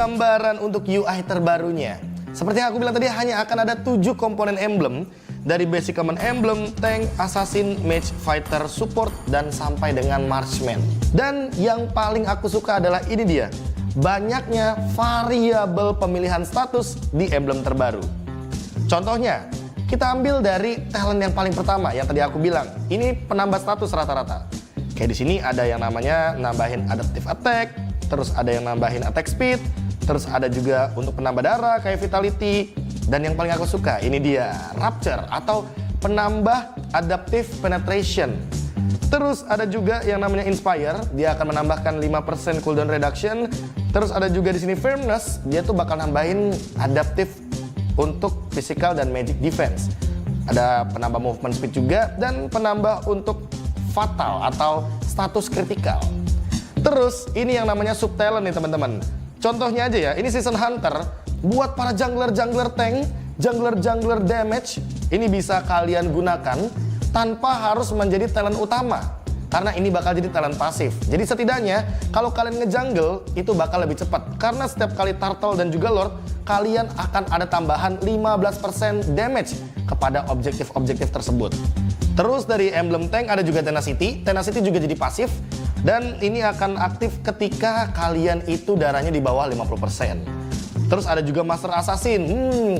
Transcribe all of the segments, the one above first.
Gambaran untuk UI terbarunya. Seperti yang aku bilang tadi, hanya akan ada 7 komponen emblem. Dari basic common emblem, tank, assassin, mage, fighter, support, dan sampai dengan marksman. Dan yang paling aku suka adalah ini dia. Banyaknya variabel pemilihan status di emblem terbaru. Contohnya, kita ambil dari talent yang paling pertama yang tadi aku bilang. Ini penambah status rata-rata. Kayak di sini ada yang namanya nambahin adaptive attack, terus ada yang nambahin attack speed, terus ada juga untuk penambah darah kayak vitality, dan yang paling aku suka ini dia rapture atau penambah adaptive penetration. Terus ada juga yang namanya inspire, dia akan menambahkan 5% cooldown reduction. Terus ada juga di sini firmness, dia tuh bakal nambahin adaptive untuk physical dan magic defense. Ada penambah movement speed juga dan penambah untuk fatal atau status kritikal. Terus ini yang namanya sub talent nih teman-teman. Contohnya aja ya, ini season hunter buat para jungler tank, jungler damage, ini bisa kalian gunakan tanpa harus menjadi talent utama. Karena ini bakal jadi talent pasif. Jadi setidaknya kalau kalian ngejungle itu bakal lebih cepat. Karena setiap kali turtle dan juga lord, kalian akan ada tambahan 15% damage kepada objektif-objektif tersebut. Terus dari emblem tank ada juga tenacity. Tenacity juga jadi pasif. Dan ini akan aktif ketika kalian itu darahnya di bawah 50%. Terus ada juga Master Assassin.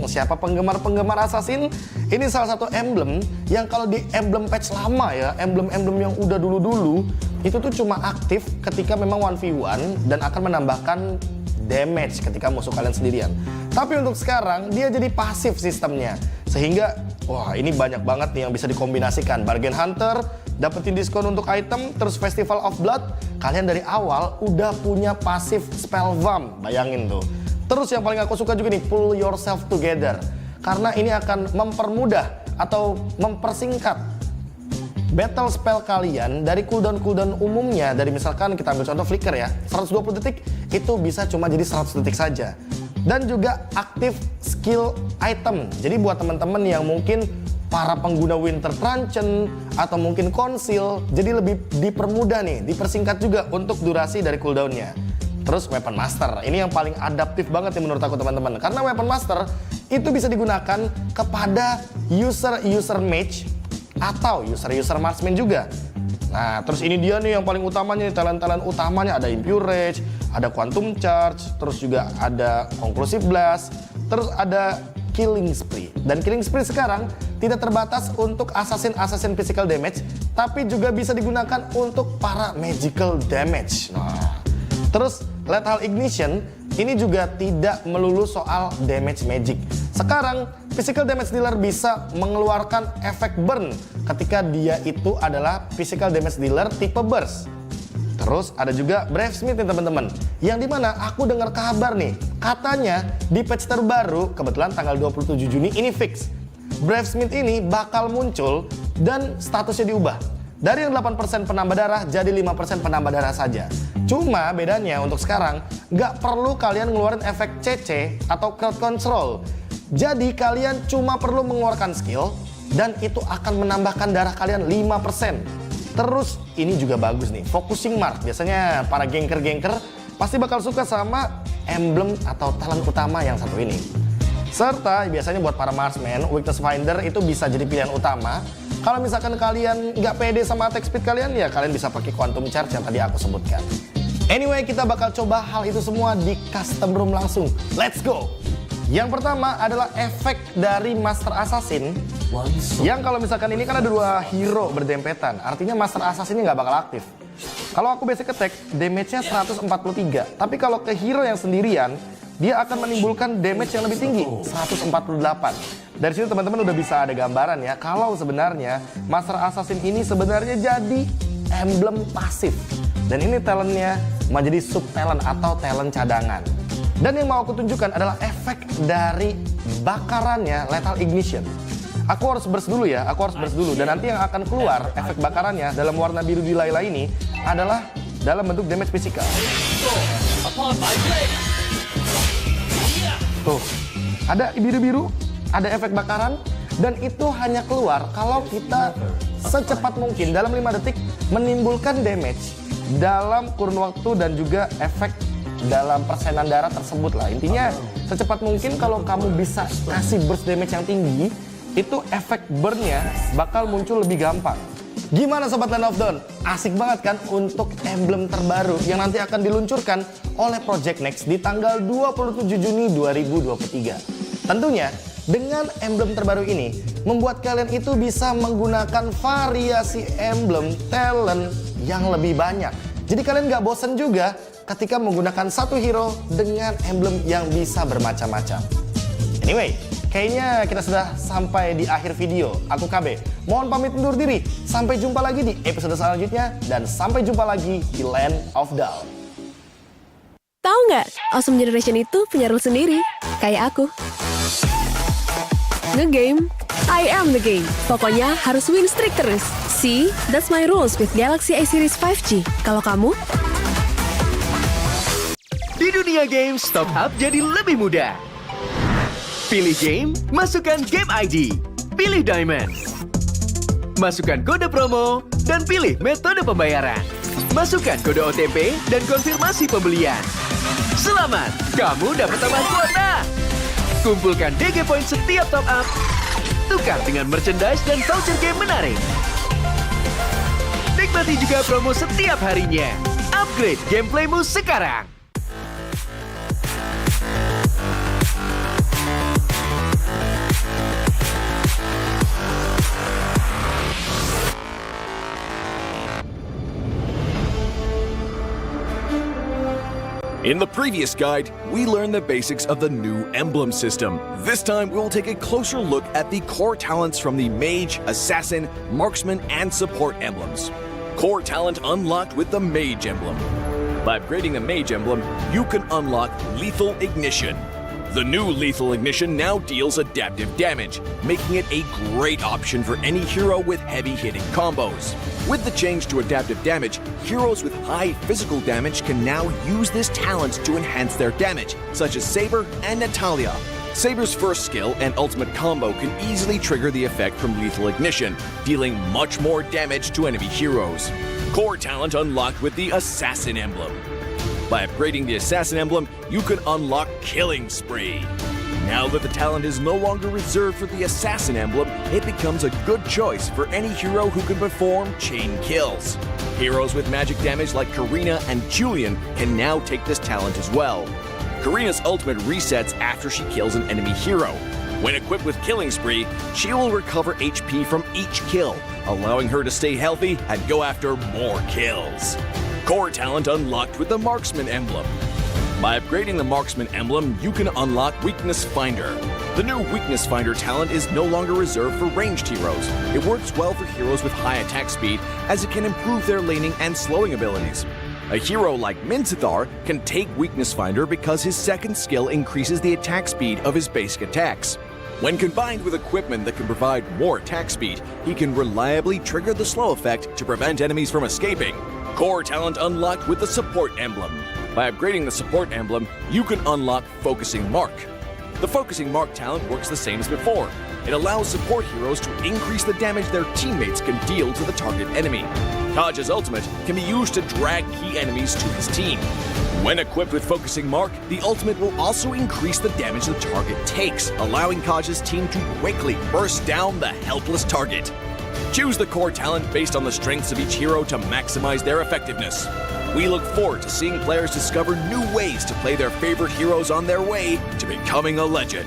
Siapa penggemar-penggemar Assassin? Ini salah satu emblem yang kalau di emblem patch lama ya, emblem-emblem yang udah dulu-dulu, itu tuh cuma aktif ketika memang 1v1 dan akan menambahkan damage ketika musuh kalian sendirian. Tapi untuk sekarang dia jadi pasif sistemnya. Sehingga wah, ini banyak banget nih yang bisa dikombinasikan. Bargain Hunter, dapetin diskon untuk item, terus Festival of Blood, kalian dari awal udah punya pasif spell vamp, bayangin tuh. Terus yang paling aku suka juga nih, pull yourself together. Karena ini akan mempermudah atau mempersingkat battle spell kalian dari cooldown umumnya. Dari misalkan kita ambil contoh flicker ya, 120 detik itu bisa cuma jadi 100 detik saja. Dan juga aktif skill item. Jadi buat teman-teman yang mungkin para pengguna Winter Truncheon atau mungkin Conceal, jadi lebih dipermudah nih, dipersingkat juga untuk durasi dari cooldownnya. Terus Weapon Master, ini yang paling adaptif banget nih menurut aku teman-teman. Karena Weapon Master itu bisa digunakan kepada user mage atau user marksman juga. Nah, terus ini dia nih yang paling utamanya, talent-talent utamanya ada Impure Rage, ada Quantum Charge, terus juga ada Conclusive Blast, terus ada Killing Spree. Dan Killing Spree sekarang tidak terbatas untuk assassin physical damage, tapi juga bisa digunakan untuk para magical damage. Nah, terus Lethal Ignition ini juga tidak melulu soal damage magic. Sekarang physical damage dealer bisa mengeluarkan efek burn ketika dia itu adalah physical damage dealer tipe burst. Terus ada juga Brave Smith nih teman-teman, yang dimana aku dengar kabar nih, katanya di patch terbaru, kebetulan tanggal 27 Juni ini fix, Brave Smith ini bakal muncul dan statusnya diubah. Dari yang 8% penambah darah jadi 5% penambah darah saja. Cuma bedanya untuk sekarang nggak perlu kalian ngeluarin efek CC atau crowd control. Jadi kalian cuma perlu mengeluarkan skill dan itu akan menambahkan darah kalian 5%. Terus ini juga bagus nih, focusing mark. Biasanya para gangker pasti bakal suka sama emblem atau talent utama yang satu ini. Serta biasanya buat para marksman, weakness finder itu bisa jadi pilihan utama. Kalau misalkan kalian nggak pede sama attack speed kalian, ya kalian bisa pakai quantum charge yang tadi aku sebutkan. Anyway, kita bakal coba hal itu semua di custom room langsung. Let's go! Yang pertama adalah efek dari Master Assassin. Yang kalau misalkan ini kan ada 2 hero berdempetan, artinya Master Assassin ini nggak bakal aktif. Kalau aku basic attack, damage-nya 143. Tapi kalau ke hero yang sendirian, dia akan menimbulkan damage yang lebih tinggi, 148. Dari sini teman-teman udah bisa ada gambaran ya, kalau sebenarnya Master Assassin ini sebenarnya jadi emblem pasif. Dan ini talentnya menjadi sub talent atau talent cadangan. Dan yang mau aku tunjukkan adalah efek dari bakarannya Lethal Ignition. Aku harus burst dulu ya, Dan nanti yang akan keluar efek bakarannya dalam warna biru di Layla ini adalah dalam bentuk damage fisikal. Tuh, ada biru-biru, ada efek bakaran, dan itu hanya keluar kalau kita secepat mungkin dalam 5 detik menimbulkan damage dalam kurun waktu dan juga efek dalam persenan darah tersebut lah. Intinya secepat mungkin kalau kamu bisa kasih burst damage yang tinggi, itu efek burn-nya bakal muncul lebih gampang. Gimana Sobat Land of Dawn? Asik banget kan untuk emblem terbaru yang nanti akan diluncurkan oleh Project Next di tanggal 27 Juni 2023. Tentunya dengan emblem terbaru ini membuat kalian itu bisa menggunakan variasi emblem talent yang lebih banyak. Jadi kalian gak bosen juga ketika menggunakan satu hero dengan emblem yang bisa bermacam-macam. Anyway, kayaknya kita sudah sampai di akhir video. Aku KB, mohon pamit undur diri. Sampai jumpa lagi di episode selanjutnya. Dan sampai jumpa lagi di Land of Dawn. Tahu nggak? Awesome Generation itu punya rule sendiri. Kayak aku. Nge-game, I am the game. Pokoknya harus win streak terus. See, that's my rules with Galaxy A Series 5G. Kalau kamu? Di dunia games, top up jadi lebih mudah. Pilih game, masukkan game ID. Pilih Diamond. Masukkan kode promo, dan pilih metode pembayaran. Masukkan kode OTP dan konfirmasi pembelian. Selamat, kamu dapat tambahan kuota. Kumpulkan DG Point setiap top up. Tukar dengan merchandise dan voucher game menarik. Nikmati juga promo setiap harinya. Upgrade gameplaymu sekarang. In the previous guide, we learned the basics of the new emblem system. This time, we will take a closer look at the core talents from the Mage, Assassin, Marksman, and Support emblems. Core talent unlocked with the Mage emblem. By upgrading the Mage emblem, you can unlock Lethal Ignition. The new Lethal Ignition now deals adaptive damage, making it a great option for any hero with heavy-hitting combos. With the change to adaptive damage, heroes with high physical damage can now use this talent to enhance their damage, such as Saber and Natalia. Saber's first skill and ultimate combo can easily trigger the effect from Lethal Ignition, dealing much more damage to enemy heroes. Core talent unlocked with the Assassin emblem. By upgrading the Assassin emblem, you can unlock Killing Spree. Now that the talent is no longer reserved for the Assassin emblem, it becomes a good choice for any hero who can perform chain kills. Heroes with magic damage like Karina and Julian can now take this talent as well. Karina's ultimate resets after she kills an enemy hero. When equipped with Killing Spree, she will recover HP from each kill, allowing her to stay healthy and go after more kills. Core talent unlocked with the Marksman emblem. By upgrading the Marksman emblem, you can unlock Weakness Finder. The new Weakness Finder talent is no longer reserved for ranged heroes. It works well for heroes with high attack speed, as it can improve their laning and slowing abilities. A hero like Minzathar can take Weakness Finder because his second skill increases the attack speed of his basic attacks. When combined with equipment that can provide more attack speed, he can reliably trigger the slow effect to prevent enemies from escaping. Core talent unlocked with the Support emblem. By upgrading the Support emblem, you can unlock Focusing Mark. The Focusing Mark talent works the same as before. It allows support heroes to increase the damage their teammates can deal to the target enemy. Kaj's ultimate can be used to drag key enemies to his team. When equipped with Focusing Mark, the ultimate will also increase the damage the target takes, allowing Kaj's team to quickly burst down the helpless target. Choose the core talent based on the strengths of each hero to maximize their effectiveness. We look forward to seeing players discover new ways to play their favorite heroes on their way to becoming a legend.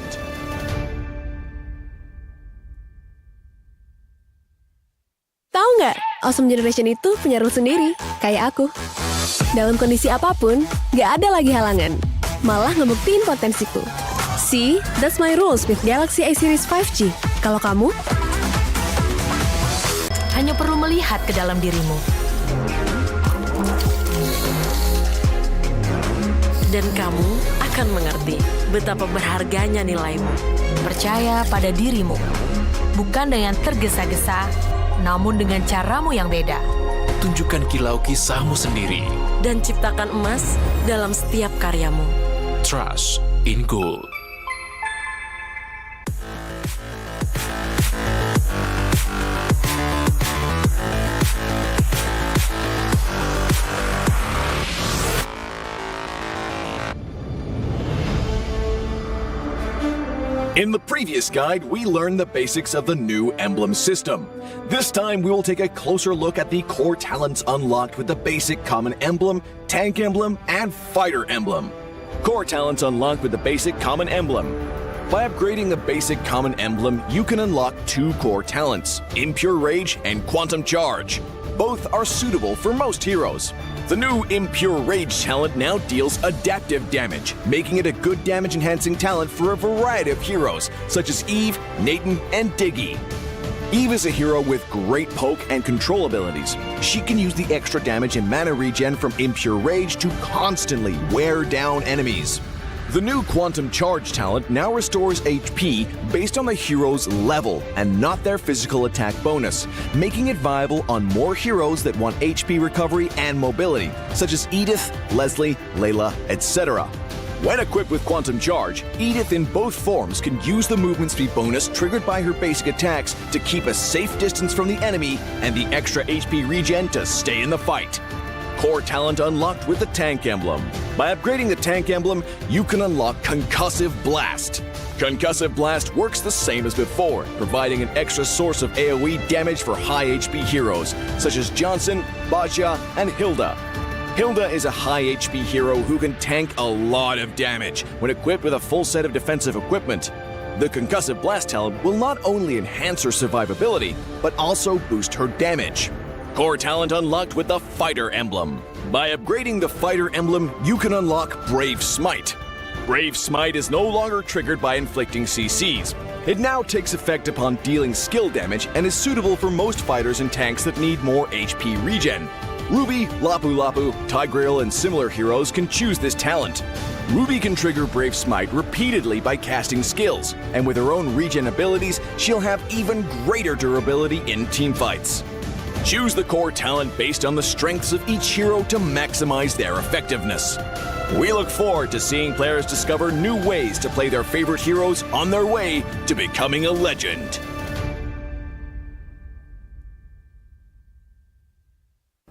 Tahu nggak? Awesome Generation itu punya rule sendiri. Kayak aku. Dalam kondisi apapun, nggak ada lagi halangan. Malah ngebuktiin potensiku. See, that's my rules with Galaxy A Series 5G. Kalau kamu? Hanya perlu melihat ke dalam dirimu. Dan kamu akan mengerti betapa berharganya nilaimu. Percaya pada dirimu. Bukan dengan tergesa-gesa, namun dengan caramu yang beda. Tunjukkan kilau kisahmu sendiri. Dan ciptakan emas dalam setiap karyamu. Trust in gold. In the previous guide, we learned the basics of the new emblem system. This time, we will take a closer look at the core talents unlocked with the basic common emblem, tank emblem, and fighter emblem. Core talents unlocked with the basic common emblem. By upgrading the basic common emblem, you can unlock 2 core talents, Impure Rage and Quantum Charge. Both are suitable for most heroes. The new Impure Rage talent now deals adaptive damage, making it a good damage-enhancing talent for a variety of heroes, such as Eve, Nathan, and Diggy. Eve is a hero with great poke and control abilities. She can use the extra damage and mana regen from Impure Rage to constantly wear down enemies. The new Quantum Charge talent now restores HP based on the hero's level and not their physical attack bonus, making it viable on more heroes that want HP recovery and mobility, such as Edith, Leslie, Layla, etc. When equipped with Quantum Charge, Edith in both forms can use the movement speed bonus triggered by her basic attacks to keep a safe distance from the enemy and the extra HP regen to stay in the fight. Core talent unlocked with the Tank Emblem. By upgrading the Tank Emblem, you can unlock Concussive Blast. Concussive Blast works the same as before, providing an extra source of AoE damage for high HP heroes, such as Johnson, Baja, and Hilda. Hilda is a high HP hero who can tank a lot of damage when equipped with a full set of defensive equipment. The Concussive Blast talent will not only enhance her survivability, but also boost her damage. Core talent unlocked with the Fighter Emblem. By upgrading the Fighter Emblem, you can unlock Brave Smite. Brave Smite is no longer triggered by inflicting CCs. It now takes effect upon dealing skill damage and is suitable for most fighters and tanks that need more HP regen. Ruby, Lapu Lapu, Tigreal, and similar heroes can choose this talent. Ruby can trigger Brave Smite repeatedly by casting skills, and with her own regen abilities, she'll have even greater durability in teamfights. Choose the core talent based on the strengths of each hero to maximize their effectiveness. We look forward to seeing players discover new ways to play their favorite heroes on their way to becoming a legend.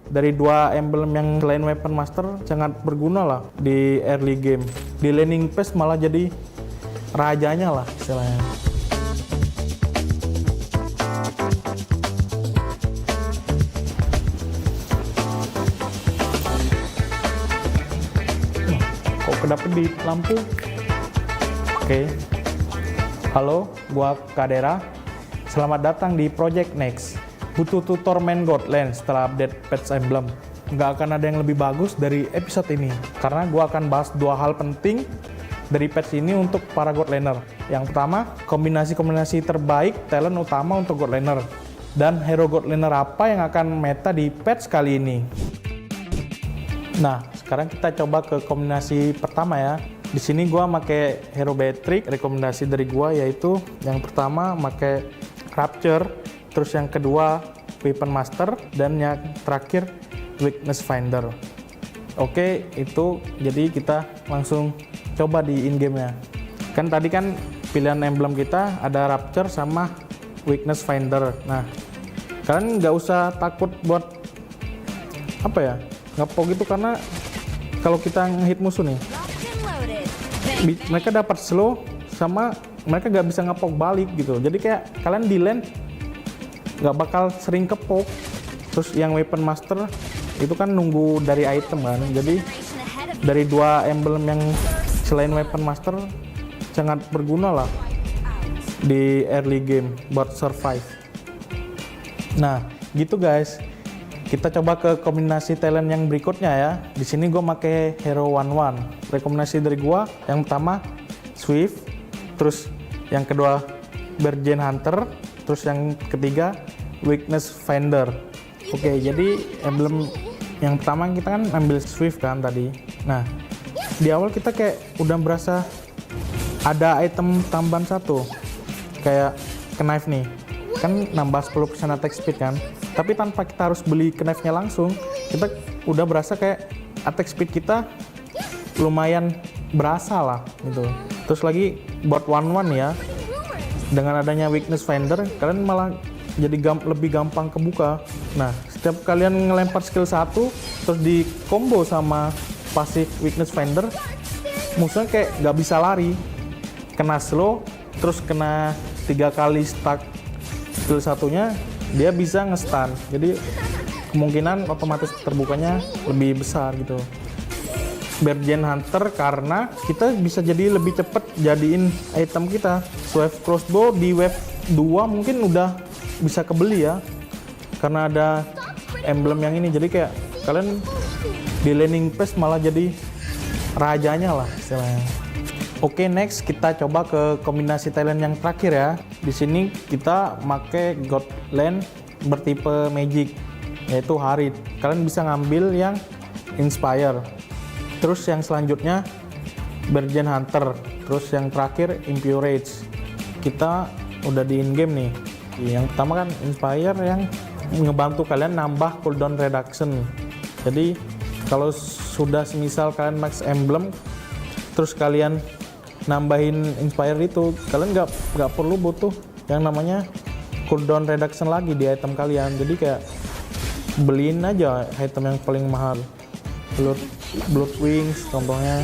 Dari 2 emblem yang selain Weapon Master sangat berguna lah di early game. Di laning phase malah jadi rajanya lah istilahnya. Kok kedapet di lampu? Oke. Halo, gua Kadera. Selamat datang di Project Next. Butuh tutor main Godland setelah update patch emblem. Nggak akan ada yang lebih bagus dari episode ini, karena gue akan bahas 2 hal penting dari patch ini untuk para Godlaner. Yang pertama, kombinasi-kombinasi terbaik talent utama untuk Godlaner, dan hero Godlaner apa yang akan meta di patch kali ini. Nah, sekarang kita coba ke kombinasi pertama ya. Di sini gue pakai hero Beatrix. Rekomendasi dari gue yaitu yang pertama pakai Rapture, terus yang kedua Weapon Master, dan yang terakhir Weakness Finder. Oke, itu jadi kita langsung coba di in-game nya. Kan tadi kan pilihan emblem kita ada Rapture sama Weakness Finder. Nah, kalian nggak usah takut buat apa ya, ngepok gitu, karena kalau kita ngehit musuh nih, mereka dapat slow sama mereka nggak bisa ngepok balik gitu. Jadi kayak kalian di lane nggak bakal sering kepok. Terus yang Weapon Master itu kan nunggu dari item kan. Jadi dari 2 emblem yang selain Weapon Master sangat berguna lah di early game buat survive. Nah gitu guys, kita coba ke kombinasi talent yang berikutnya ya. Di sini gue pakai hero 1-1. Rekomendasi dari gue yang pertama Swift, terus yang kedua Bergen Hunter, terus yang ketiga Weakness Finder. Oke, jadi emblem yang pertama kita kan ambil Swift kan tadi. Nah, di awal kita kayak udah berasa ada item tambahan satu, kayak knife nih, kan nambah 10% attack speed kan. Tapi tanpa kita harus beli knife-nya langsung, kita udah berasa kayak attack speed kita lumayan berasa lah gitu. Terus lagi buat 1-1 ya, dengan adanya Weakness Finder, kalian malah jadi lebih gampang kebuka. Nah, setiap kalian ngelempar skill 1 terus di combo sama pasif Weakness Finder, musuhnya kayak nggak bisa lari, kena slow, terus kena 3 kali stuck skill satunya, dia bisa nge-stun. Jadi kemungkinan otomatis terbukanya lebih besar gitu. Bergen Hunter karena kita bisa jadi lebih cepet jadiin item kita. Swift Crossbow di wave 2 mungkin udah bisa kebeli ya, karena ada emblem yang ini. Jadi kayak kalian di laning phase malah jadi rajanya lah istilahnya. Oke, next kita coba ke kombinasi talent yang terakhir ya. Di sini kita make God Land bertipe Magic, yaitu Harit. Kalian bisa ngambil yang Inspire. Terus yang selanjutnya Bergen Hunter. Terus yang terakhir Impurage. Kita udah di in-game nih. Yang pertama kan Inspire yang ngebantu kalian nambah cooldown reduction. Jadi kalau sudah semisal kalian max emblem, terus kalian nambahin Inspire itu, kalian nggak perlu butuh yang namanya cooldown reduction lagi di item kalian. Jadi kayak beliin aja item yang paling mahal, Blood Wings contohnya,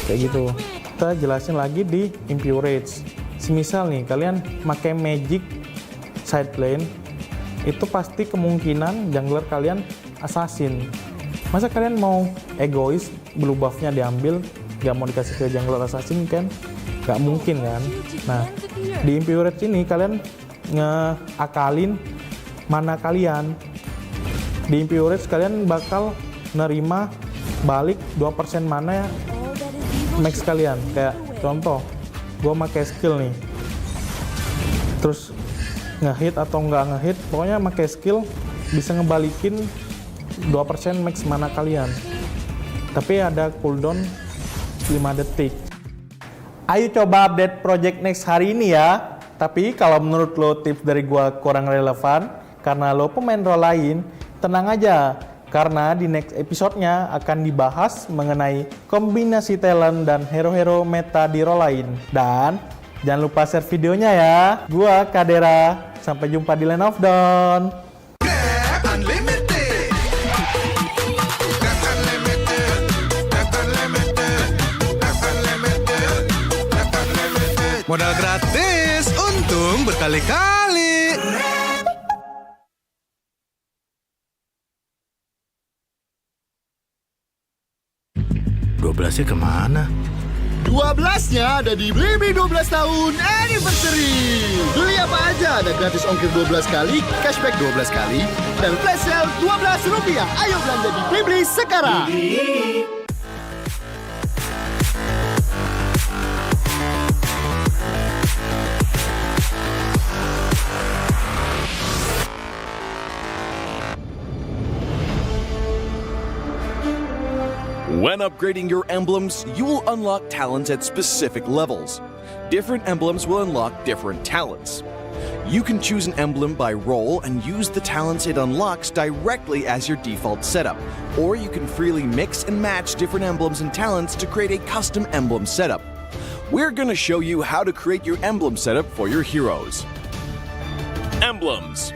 kayak gitu. Kita jelasin lagi di Impurage. Semisal nih kalian pakai Magic side lane, itu pasti kemungkinan jungler kalian assassin. Masa kalian mau egois, blue buff-nya diambil, nggak mau dikasih ke jungler assassin kan? Nggak mungkin kan? Nah, di Impurage ini kalian ngeakalin mana kalian. Di Impurage kalian bakal nerima balik 2% mana max kalian. Kayak contoh, gue pakai skill nih, terus ngehit atau nggak ngehit, pokoknya pakai skill bisa ngebalikin 2% max mana kalian. Tapi ada cooldown 5 detik. Ayo coba update Project Next hari ini ya. Tapi kalau menurut lo tips dari gua kurang relevan karena lo pemain role lain, tenang aja. Karena di next episode-nya akan dibahas mengenai kombinasi talent dan hero-hero meta di role lain. Dan jangan lupa share videonya ya. Gua Kadera, sampai jumpa di Land of Dawn. Modal gratis, untung berkali-kali. 12-nya kemana? 12-nya ada di Blibli 12 tahun Anniversary. Beli apa aja ada gratis ongkir 12 kali, cashback 12 kali, dan flash sale Rp12. Ayo belanja di Blibli sekarang. When upgrading your emblems, you will unlock talents at specific levels. Different emblems will unlock different talents. You can choose an emblem by role and use the talents it unlocks directly as your default setup, or you can freely mix and match different emblems and talents to create a custom emblem setup. We're going to show you how to create your emblem setup for your heroes. Emblems.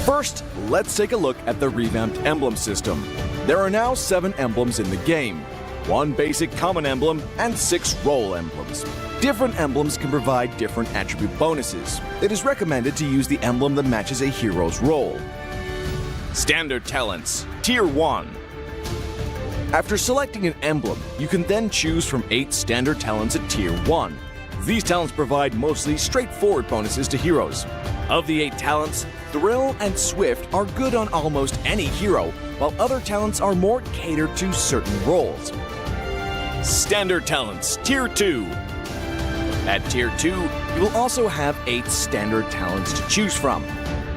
First, let's take a look at the revamped emblem system. There are now 7 emblems in the game, 1 basic common emblem, and 6 role emblems. Different emblems can provide different attribute bonuses. It is recommended to use the emblem that matches a hero's role. Standard talents, Tier 1. After selecting an emblem, you can then choose from 8 standard talents at Tier 1. These talents provide mostly straightforward bonuses to heroes. Of the 8 talents, Thrill and Swift are good on almost any hero, while other talents are more catered to certain roles. Standard talents, Tier 2. At Tier 2, you will also have 8 standard talents to choose from.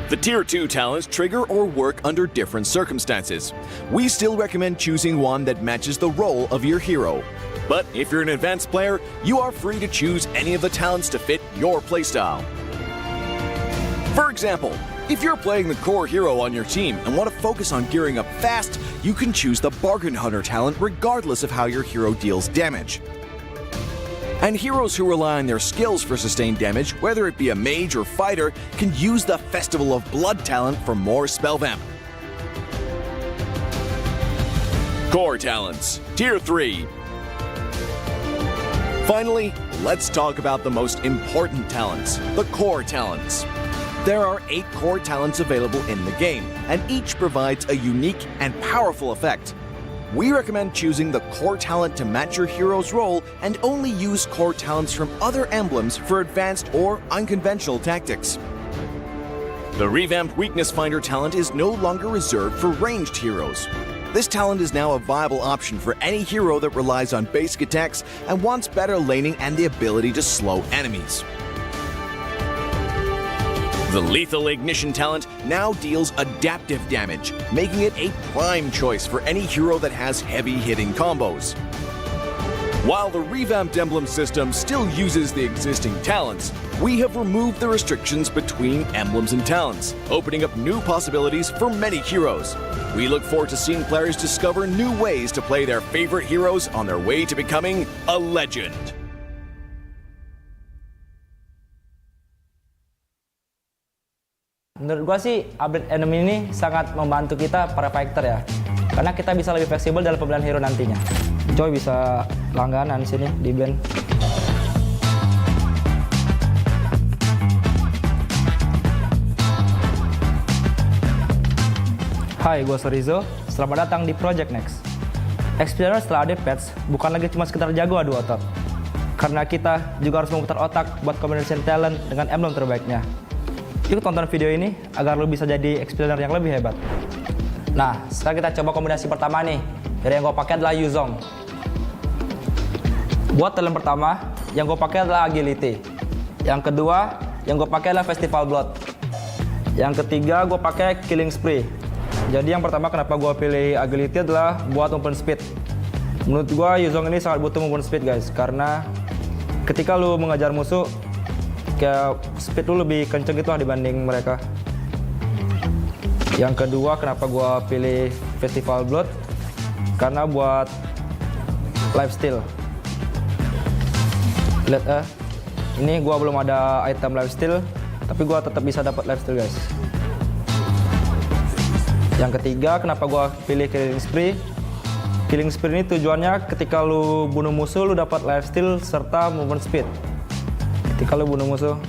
The Tier 2 talents trigger or work under different circumstances. We still recommend choosing one that matches the role of your hero. But if you're an advanced player, you are free to choose any of the talents to fit your playstyle. For example, if you're playing the core hero on your team and want to focus on gearing up fast, you can choose the Bargain Hunter talent regardless of how your hero deals damage. And heroes who rely on their skills for sustained damage, whether it be a mage or fighter, can use the Festival of Blood talent for more spell vamp. Core talents, Tier 3. Finally, let's talk about the most important talents, the core talents. There are 8 core talents available in the game, and each provides a unique and powerful effect. We recommend choosing the core talent to match your hero's role and only use core talents from other emblems for advanced or unconventional tactics. The revamped Weakness Finder talent is no longer reserved for ranged heroes. This talent is now a viable option for any hero that relies on basic attacks and wants better laning and the ability to slow enemies. The Lethal Ignition talent now deals adaptive damage, making it a prime choice for any hero that has heavy hitting combos. While the revamped emblem system still uses the existing talents, we have removed the restrictions between emblems and talents, opening up new possibilities for many heroes. We look forward to seeing players discover new ways to play their favorite heroes on their way to becoming a legend. Menurut gua sih, update enemy ini sangat membantu kita para fighter ya. Karena kita bisa lebih fleksibel dalam pemilihan hero nantinya. Joy bisa langganan sini di band. Hai, gue Sorizo. Selamat datang di Project Next. Explorer setelah update patch bukan lagi cuma sekedar jago adu otot. Karena kita juga harus memutar otak buat combination talent dengan emblem terbaiknya. Yuk tonton video ini agar lo bisa jadi explorer yang lebih hebat. Nah, sekarang kita coba kombinasi pertama nih. Dari yang gue pakai adalah Yuzong. Buat talent pertama, yang gue pakai adalah Agility. Yang kedua, yang gue pakai adalah Festival Blood. Yang ketiga, gue pakai Killing Spree. Jadi yang pertama kenapa gue pilih Agility adalah buat movement speed. Menurut gue Yuzong ini sangat butuh movement speed guys. Karena ketika lu mengejar musuh, kayak speed lu lebih kenceng gitu lah dibanding mereka. Yang kedua kenapa gue pilih Festival Blood, karena buat lifesteal. Lihat ini gue belum ada item lifesteal, tapi gue tetap bisa dapat lifesteal guys. Yang ketiga kenapa gue pilih Killing Spree. Killing Spree ini tujuannya ketika lu bunuh musuh lu dapat lifesteal serta movement speed. Ketika lu bunuh musuh,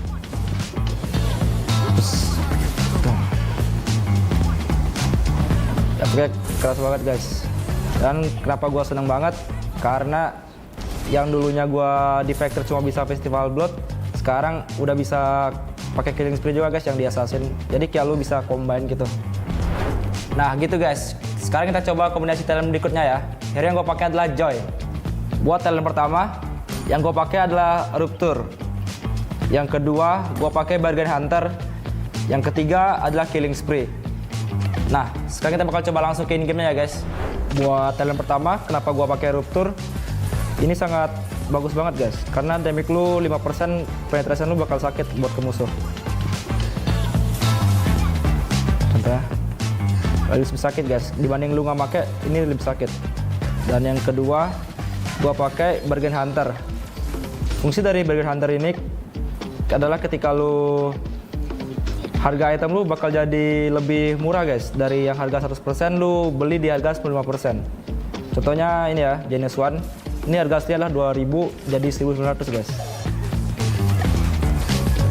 ya keras banget guys. Dan kenapa gue seneng banget, karena yang dulunya gue di Factor cuma bisa Festival Blood, sekarang udah bisa pakai Killing Spree juga guys yang di Assassin. Jadi kayak lu bisa combine gitu. Nah gitu guys. Sekarang kita coba kombinasi talent berikutnya ya. Hero yang gue pakai adalah Joy. Buat talent pertama, yang gue pakai adalah Rupture. Yang kedua, gue pakai Bargain Hunter. Yang ketiga adalah Killing Spree. Nah, sekarang kita bakal coba langsung ke in-game-nya ya guys. Buat talent pertama, kenapa gue pakai Rupture? Ini sangat bagus banget guys. Karena damage lu 5%, penetration lu bakal sakit buat ke musuh. Contohnya, lebih sakit guys. Dibanding lu nggak pakai, ini lebih sakit. Dan yang kedua, gue pakai Bargain Hunter. Fungsi dari Bargain Hunter ini adalah ketika lu harga item lu bakal jadi lebih murah guys. Dari yang harga 100% lu beli di harga 95%. Contohnya ini ya, Genius One. Ini harga aslinya adalah 2000 jadi 1900 guys.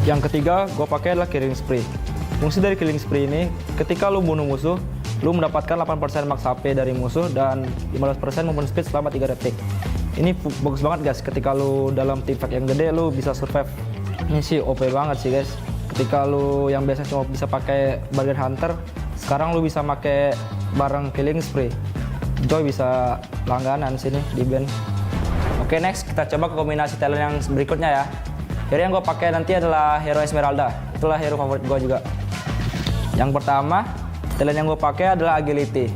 Yang ketiga gue pakai adalah Killing Spree. Fungsi dari Killing Spree ini ketika lu bunuh musuh, lu mendapatkan 8% max HP dari musuh dan 15% movement speed selama 3 detik. Ini bagus banget guys, ketika lu dalam team fight yang gede lu bisa survive. Ini sih OP banget sih guys. Ketika lu yang biasa cuma bisa pakai Bargain Hunter, sekarang lu bisa pakai bareng Killing Spree. Joy bisa langganan sini di band. Oke, next kita coba ke kombinasi talent yang berikutnya ya. Hero yang gue pakai nanti adalah hero Esmeralda. Itulah hero favorit gue juga. Yang pertama, talent yang gue pakai adalah Agility.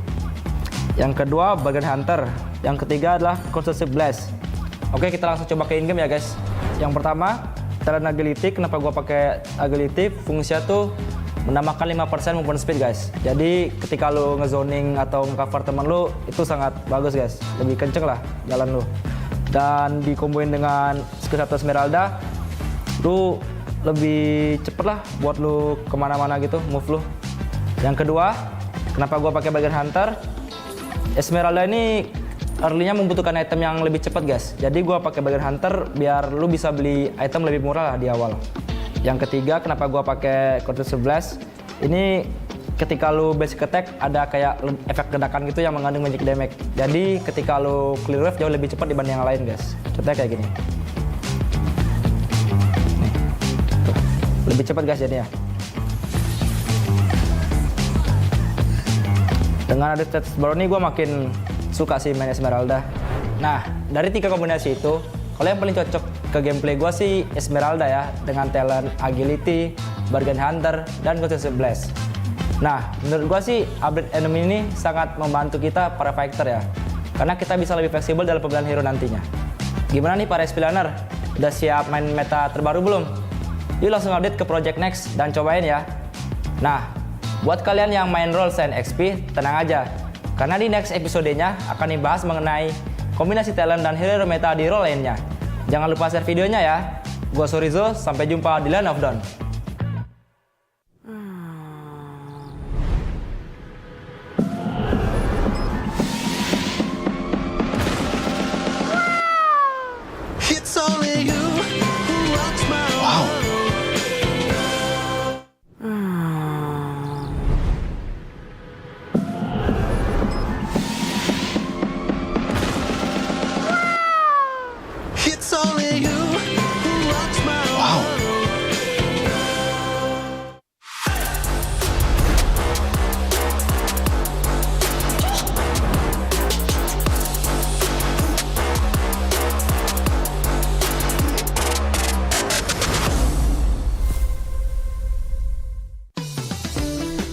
Yang kedua, Bargain Hunter. Yang ketiga adalah Constructive Blast. Oke, kita langsung coba ke in-game ya guys. Yang pertama, talent Agility. Kenapa gue pakai Agility? Fungsinya tuh menambahkan 5% movement speed guys. Jadi ketika lu ngezoning atau nge-cover temen lu, itu sangat bagus guys. Lebih kenceng lah jalan lu. Dan dikomboin dengan skill 1 Esmeralda, lu lebih cepet lah buat lu kemana-mana gitu, move lu. Yang kedua, kenapa gue pakai Bargain Hunter? Esmeralda ini early-nya membutuhkan item yang lebih cepat guys. Jadi gua pakai bagian hunter biar lu bisa beli item lebih murah lah di awal. Yang ketiga, kenapa gua pakai Cortex 11? Ini ketika lu basic attack ada kayak efek ledakan gitu yang mengandung magic damage. Jadi ketika lu clear wave jauh lebih cepat dibanding yang lain guys. Contohnya kayak gini. Nih. Tuh. Lebih cepat guys jadinya. Dengan ada stats baru nih gue makin suka sih main Esmeralda. Nah, dari 3 kombinasi itu, kalau yang paling cocok ke gameplay gue sih Esmeralda ya, dengan talent Agility, Bargain Hunter, dan Cortex 11. Nah, menurut gue sih update enemy ini sangat membantu kita para fighter ya, karena kita bisa lebih fleksibel dalam pemilihan hero nantinya. Gimana nih para SPLaner? Udah siap main meta terbaru belum? Yuk langsung update ke Project Next dan cobain ya. Nah, buat kalian yang main role selain XP, tenang aja. Karena di next episodenya akan dibahas mengenai kombinasi talent dan hero meta di role lainnya. Jangan lupa share videonya ya. Gua Sorizo, sampai jumpa di Land of Dawn.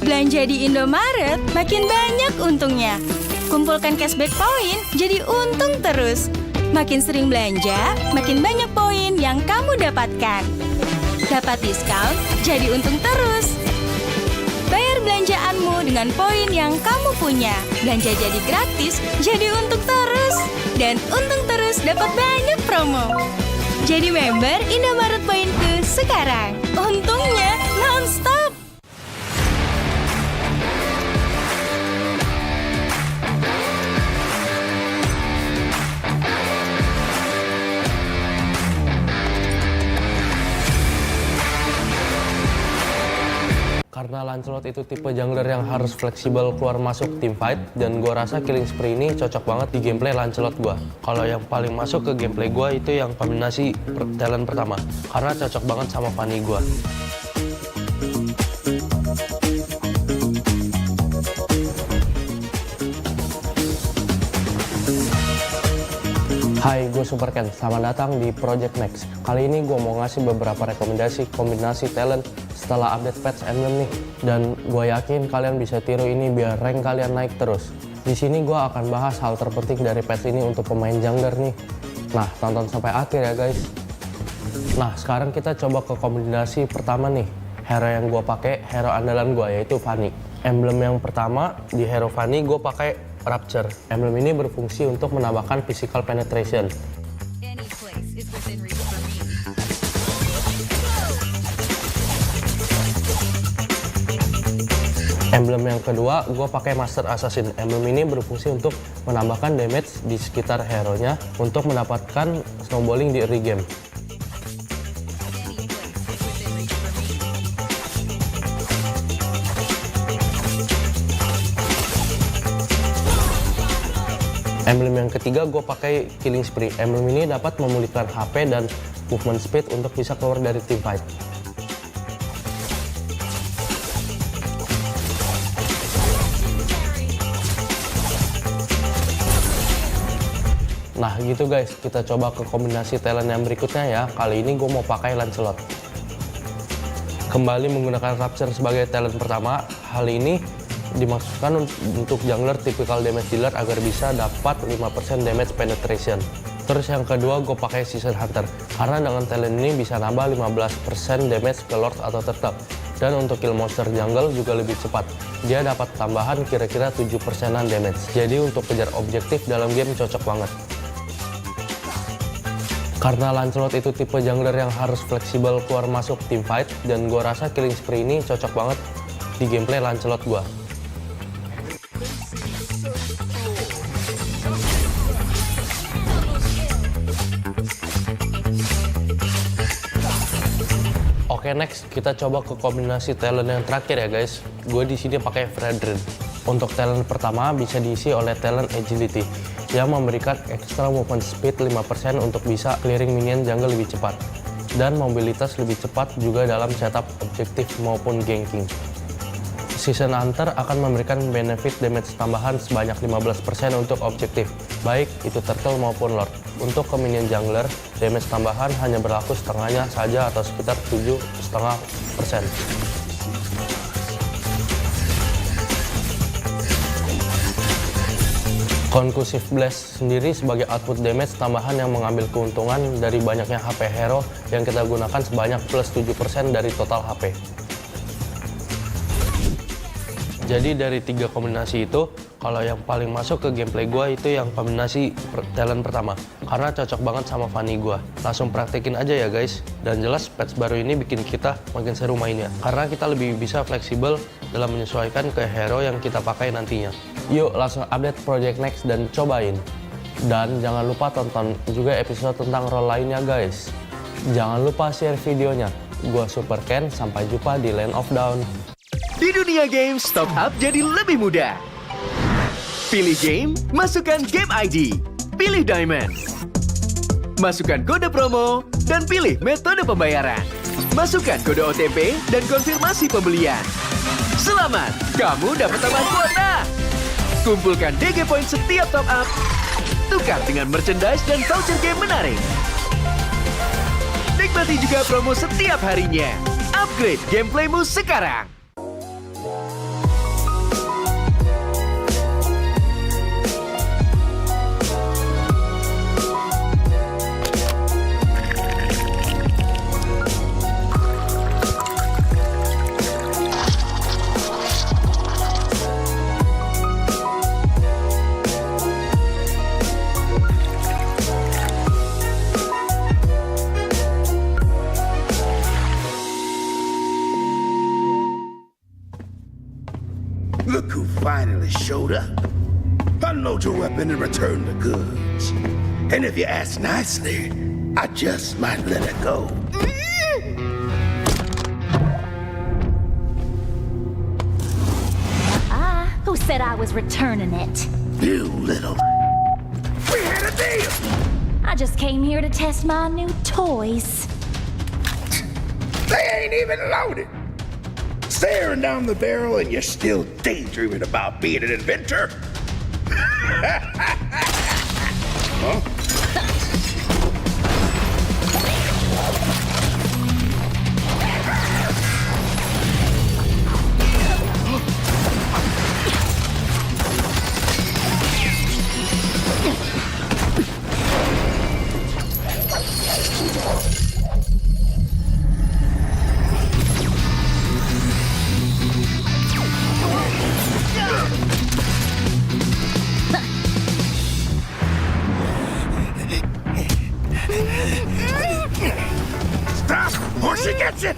Belanja di Indomaret makin banyak untungnya. Kumpulkan cashback poin jadi untung terus. Makin sering belanja, makin banyak poin yang kamu dapatkan. Dapat diskon, jadi untung terus. Bayar belanjaanmu dengan poin yang kamu punya. Belanja jadi gratis, jadi untung terus. Dan untung terus dapat banyak promo. Jadi member Indomaret Poinku sekarang. Untungnya non-stop. Karena Lancelot itu tipe jungler yang harus fleksibel keluar masuk team fight, dan gua rasa Killing Spree ini cocok banget di gameplay Lancelot gua. Kalau yang paling masuk ke gameplay gua itu yang kombinasi talent pertama, karena cocok banget sama Fanny gua. Hai, gue Super Ken. Selamat datang di Project Next. Kali ini gue mau ngasih beberapa rekomendasi kombinasi talent setelah update patch emblem nih. Dan gue yakin kalian bisa tiru ini biar rank kalian naik terus. Di sini gue akan bahas hal terpenting dari patch ini untuk pemain jungler nih. Nah, tonton sampai akhir ya guys. Nah, sekarang kita coba ke kombinasi pertama nih. Hero yang gue pakai, hero andalan gue yaitu Fanny. Emblem yang pertama di hero Fanny gue pakai Rapture. Emblem ini berfungsi untuk menambahkan physical penetration. Emblem yang kedua, gue pakai Master Assassin. Emblem ini berfungsi untuk menambahkan damage di sekitar hero-nya untuk mendapatkan snowballing di early game. Emblem yang ketiga gue pakai Killing Spree. Emblem ini dapat memulihkan HP dan movement speed untuk bisa keluar dari team fight. Nah gitu guys, kita coba ke kombinasi talent yang berikutnya ya. Kali ini gue mau pakai Lancelot. Kembali menggunakan Rapture sebagai talent pertama. Hal ini dimaksudkan untuk jungler typical damage dealer agar bisa dapat 5% damage penetration. Terus yang kedua gue pakai Season Hunter karena dengan talent ini bisa nambah 15% damage ke Lord atau Turtle. Dan untuk kill monster jungle juga lebih cepat. Dia dapat tambahan kira-kira 7%-an damage. Jadi untuk kejar objektif dalam game cocok banget. Karena Lancelot itu tipe jungler yang harus fleksibel keluar masuk team fight, dan gue rasa Killing Spree ini cocok banget di gameplay Lancelot gue. Oke, next kita coba ke kombinasi talent yang terakhir ya guys. Gue di sini pakai Fredrin. Untuk talent pertama bisa diisi oleh talent agility yang memberikan extra movement speed 5% untuk bisa clearing minion jungle lebih cepat. Dan mobilitas lebih cepat juga dalam setup objektif maupun ganking. Season Hunter akan memberikan benefit damage tambahan sebanyak 15% untuk objektif, baik itu turtle maupun lord. Untuk ke minion jungler, damage tambahan hanya berlaku setengahnya saja atau sekitar 7,5%. Conclusive Blast sendiri sebagai output damage tambahan yang mengambil keuntungan dari banyaknya HP hero yang kita gunakan sebanyak plus 7% dari total HP. Jadi dari 3 kombinasi itu, kalau yang paling masuk ke gameplay gue itu yang kombinasi talent pertama. Karena cocok banget sama Fanny gue. Langsung praktekin aja ya guys. Dan jelas patch baru ini bikin kita makin seru mainnya. Karena kita lebih bisa fleksibel dalam menyesuaikan ke hero yang kita pakai nantinya. Yuk langsung update Project Next dan cobain. Dan jangan lupa tonton juga episode tentang role lainnya guys. Jangan lupa share videonya. Gua Super Ken, sampai jumpa di Land of Dawn. Di dunia games, top up jadi lebih mudah. Pilih game, masukkan game ID. Pilih Diamond. Masukkan kode promo, dan pilih metode pembayaran. Masukkan kode OTP dan konfirmasi pembelian. Selamat, kamu dapat tambahan kuota. Kumpulkan DG Point setiap top up. Tukar dengan merchandise dan voucher game menarik. Nikmati juga promo setiap harinya. Upgrade gameplaymu sekarang. Look who finally showed up. Unload your weapon and return the goods. And if you ask nicely, I just might let it go. Who said I was returning it? You little... We had a deal! I just came here to test my new toys. They ain't even loaded. Staring down the barrel and you're still daydreaming about being an inventor? Huh? Or she gets it,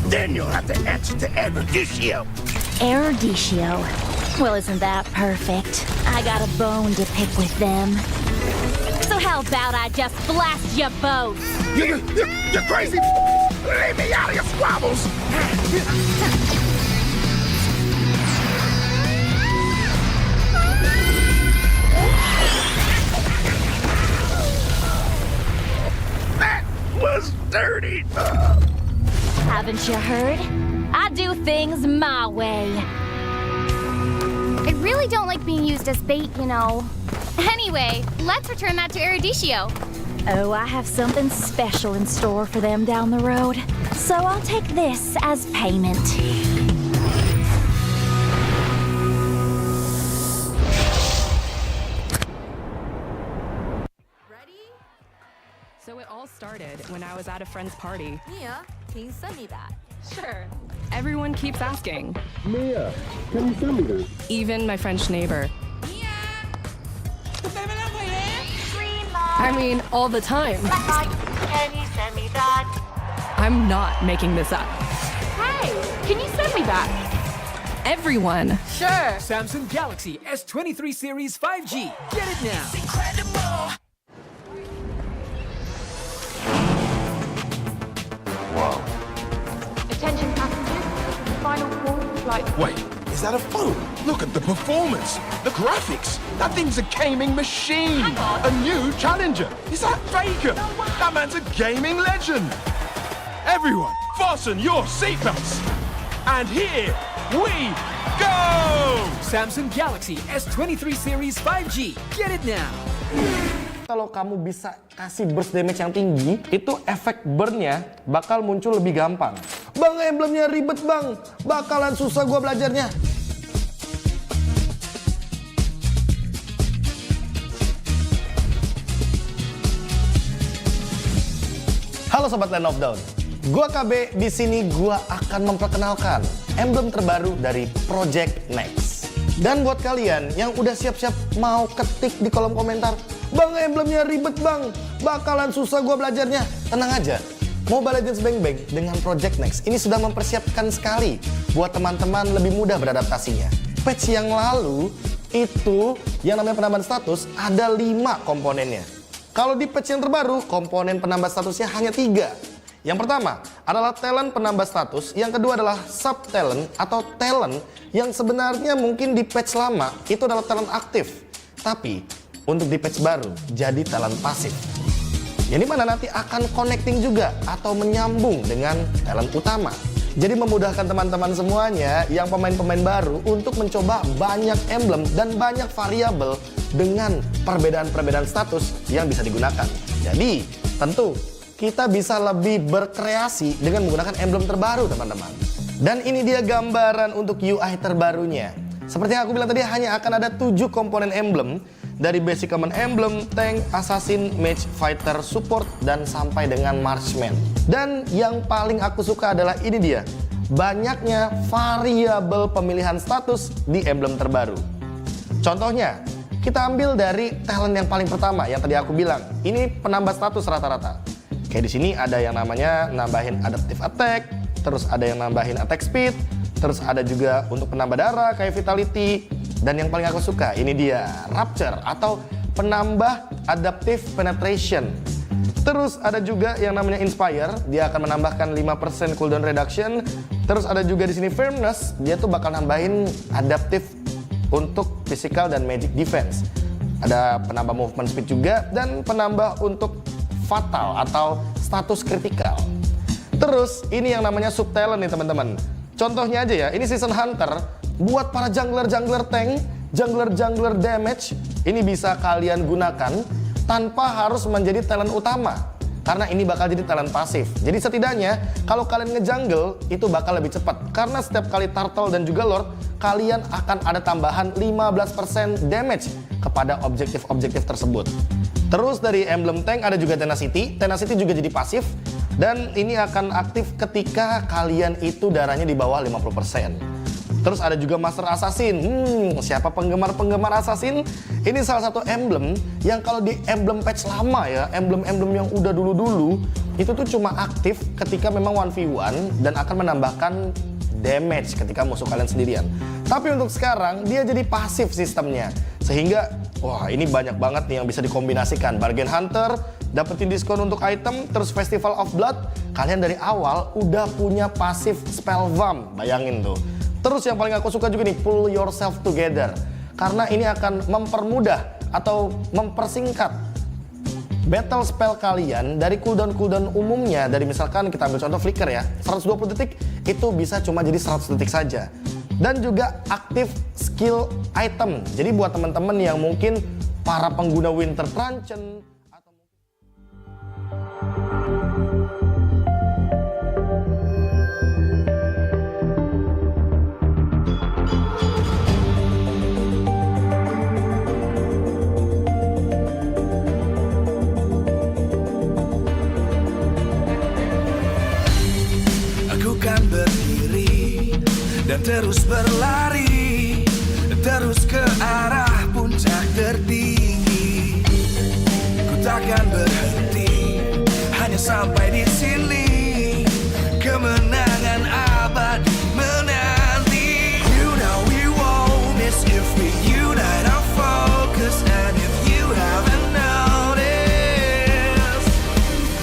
then you'll have to answer to Eruditio. Eruditio? Well, isn't that perfect? I got a bone to pick with them. So how about I just blast you both? You're crazy! Leave me out of your squabbles! That was dirty! Haven't you heard? I do things my way. I really don't like being used as bait, you know. Anyway, let's return that to Eruditio. Oh, I have something special in store for them down the road. So I'll take this as payment. So it all started when I was at a friend's party. Mia, can you send me that? Sure. Everyone keeps asking. Mia, can you send me that? Even my French neighbor. I mean, all the time. Can you send me that? I'm not making this up. Hey, can you send me that? Everyone. Sure. Samsung Galaxy S23 Series 5G. Get it now. Wow. like... Wait, is that a phone? Look at the performance, the graphics. That thing's a gaming machine. A new challenger. Is that Faker? That man's a gaming legend. Everyone, fasten your seatbelts. And here we go! Samsung Galaxy S23 series 5G. Get it now. Kalau kamu bisa kasih burst damage yang tinggi, itu efek burn-nya bakal muncul lebih gampang. Bang, emblemnya ribet bang, bakalan susah gua belajarnya. Halo sobat Land of Dawn, gua KB. Di sini gua akan memperkenalkan emblem terbaru dari Project Next. Dan buat kalian yang udah siap-siap mau ketik di kolom komentar, Bang, emblemnya ribet bang, bakalan susah gua belajarnya. Tenang aja, Mobile Legends Bang Bang dengan Project Next ini sudah mempersiapkan sekali buat teman-teman lebih mudah beradaptasinya. Patch yang lalu itu yang namanya penambahan status ada 5 komponennya. Kalau di patch yang terbaru, komponen penambah statusnya hanya 3. Yang pertama adalah talent penambah status, yang kedua adalah sub talent atau talent yang sebenarnya mungkin di patch lama itu adalah talent aktif, tapi untuk di patch baru jadi talent pasif. Yang dimana nanti akan connecting juga atau menyambung dengan talent utama. Jadi memudahkan teman-teman semuanya yang pemain-pemain baru untuk mencoba banyak emblem dan banyak variabel dengan perbedaan-perbedaan status yang bisa digunakan. Jadi tentu kita bisa lebih berkreasi dengan menggunakan emblem terbaru teman-teman. Dan ini dia gambaran untuk UI terbarunya. Seperti yang aku bilang tadi, hanya akan ada 7 komponen emblem. Dari basic common emblem, tank, assassin, mage, fighter, support, dan sampai dengan marksman. Dan yang paling aku suka adalah ini dia, banyaknya variabel pemilihan status di emblem terbaru. Contohnya, kita ambil dari talent yang paling pertama yang tadi aku bilang. Ini penambah status rata-rata. Kayak di sini ada yang namanya nambahin adaptive attack, terus ada yang nambahin attack speed, terus ada juga untuk penambah darah kayak vitality. Dan yang paling aku suka, ini dia, Rapture atau penambah Adaptive Penetration. Terus ada juga yang namanya Inspire, dia akan menambahkan 5% cooldown reduction. Terus ada juga di sini Firmness, dia tuh bakal nambahin adaptive untuk physical dan magic defense. Ada penambah movement speed juga dan penambah untuk fatal atau status kritikal. Terus ini yang namanya Sub Talent nih teman-teman. Contohnya aja ya, ini Season Hunter. Buat para jungler-jungler tank, jungler-jungler damage, ini bisa kalian gunakan tanpa harus menjadi talent utama. Karena ini bakal jadi talent pasif. Jadi setidaknya kalau kalian ngejungle itu bakal lebih cepat. Karena setiap kali turtle dan juga lord, kalian akan ada tambahan 15% damage kepada objektif-objektif tersebut. Terus dari emblem tank ada juga Tenacity. Tenacity juga jadi pasif. Dan ini akan aktif ketika kalian itu darahnya di bawah 50%. Terus ada juga Master Assassin. Siapa penggemar-penggemar Assassin? Ini salah satu emblem yang kalau di emblem patch lama ya, emblem-emblem yang udah dulu-dulu, itu tuh cuma aktif ketika memang 1v1 dan akan menambahkan damage ketika musuh kalian sendirian. Tapi untuk sekarang dia jadi pasif sistemnya. Sehingga wah, ini banyak banget nih yang bisa dikombinasikan. Bargain Hunter, dapetin diskon untuk item, terus Festival of Blood, kalian dari awal udah punya pasif spell vamp. Bayangin tuh. Terus yang paling aku suka juga nih, pull yourself together. Karena ini akan mempermudah atau mempersingkat battle spell kalian dari cooldown umumnya. Dari misalkan kita ambil contoh flicker ya, 120 detik itu bisa cuma jadi 100 detik saja. Dan juga aktif skill item. Jadi buat teman-teman yang mungkin para pengguna Winter Truncheon, dan terus berlari, terus ke arah puncak tertinggi. Ku takkan berhenti, hanya sampai di sini. Kemenangan abadi menanti. You know we won't miss if we unite our focus. And if you haven't noticed,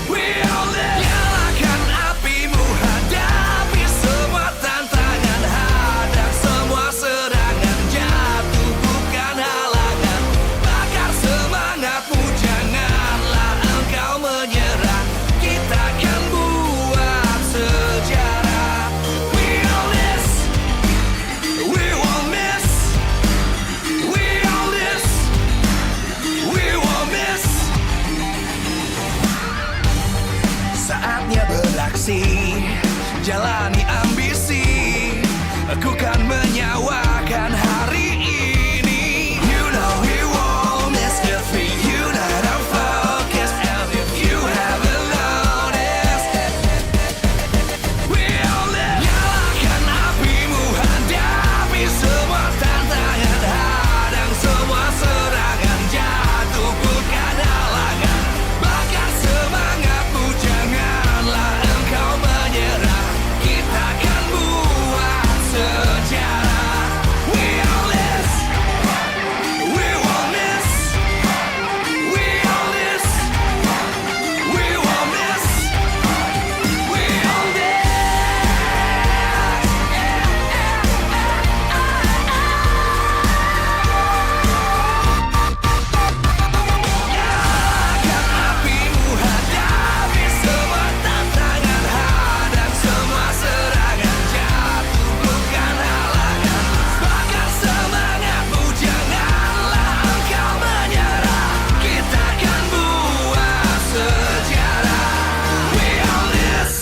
we all nyalakan apimu, hadapi semua tantangan, hadapi Saatnya beraksi, jalani ambisi. Aku kan menyawakan hari ini. You know we won't miss if we unite our focus. And if you haven't noticed, we'll live. Nyalakan apimu, hadapi semua tantangan, hadang semua serangan, jatuh bukan halangan. Bakar semangatmu, janganlah engkau menyerah. Kita akan buat sejarah. We all this, we won't miss. We all this, we won't miss. We all this. Nyalakan apimu, hadapi semua tantangan, hadang semua serangan, jatuh bukan halangan. Bakar semangatmu, janganlah engkau menyerah. Kita akan buat sejarah. We all this.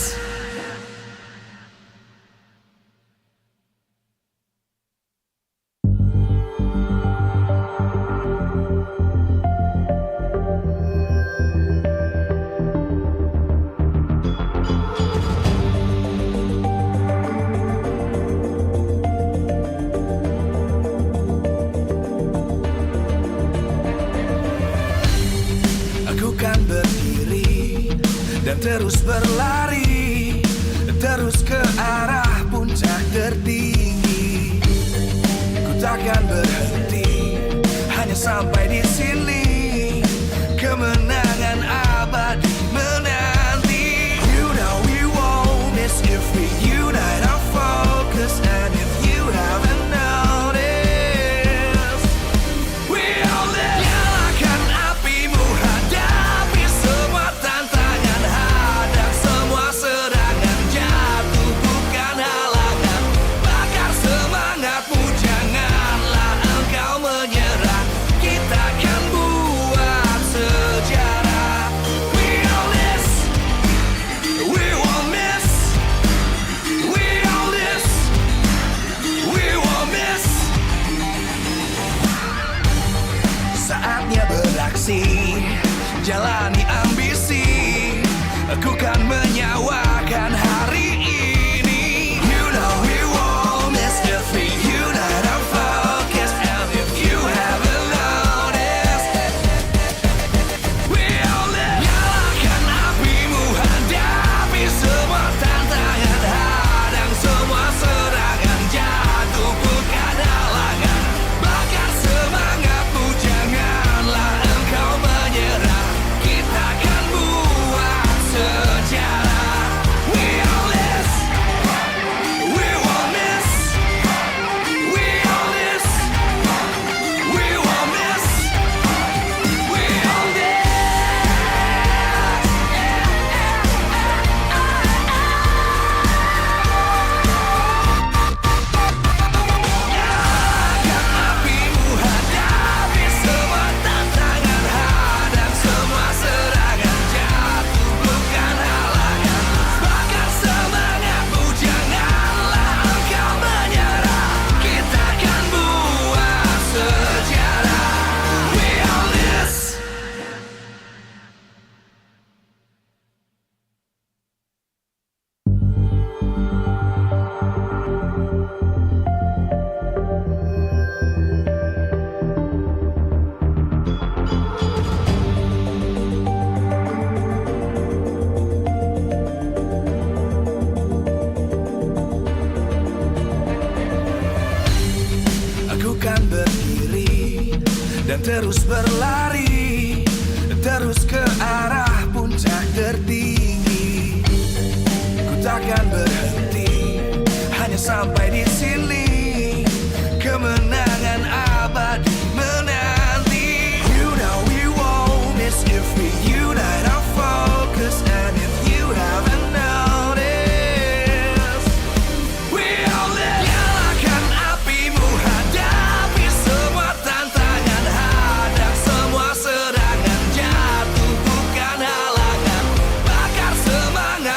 Aku kan berdiri dan terus berlari, terus ke arah puncak tertinggi. Ku takkan berhenti, hanya sampai di sini. Kemenangan abadi menanti. You know we won't miss if we unite our focus. And if you haven't noticed, we all live. Nyalakan apimu, hadapi semua tantangan, hadang semua serangan, jatuh bukan halangan. Bakar semangatmu, janganlah engkau menyerah. Kita akan buat sejarah. We all this, we won't miss. We all this, we won't miss. Saatnya beraksi, jalani ambisi. Aku kan menyawakan hari ini. You know we won't miss if we unite our focus. And if you haven't noticed, we all live. Nyalakan apimu, hadapi semua tantangan, hadang semua serangan, jatuh bukan halangan. Bakar semangatmu, janganlah engkau menyerah. Kita akan buat sejarah. We all this, we won't miss. We all this, we won't miss. We all this. Nyalakan apimu, hadapi semua tantangan, hadang semua serangan, jatuh bukan halangan. Bakar semangatmu, janganlah engkau menyerah. Kita akan buat sejarah. We all this. Aku kan berdiri dan terus berlari, terus ke arah puncak tertinggi. Ku takkan berhenti, hanya sampai di sini. Kemenangan abadi menanti. You know we won't miss if we unite our focus. And if you haven't noticed, we all live. Nyalakan apimu, hadapi semua tantangan, hadang semua serangan, jatuh bukan halangan. Bakar semangat.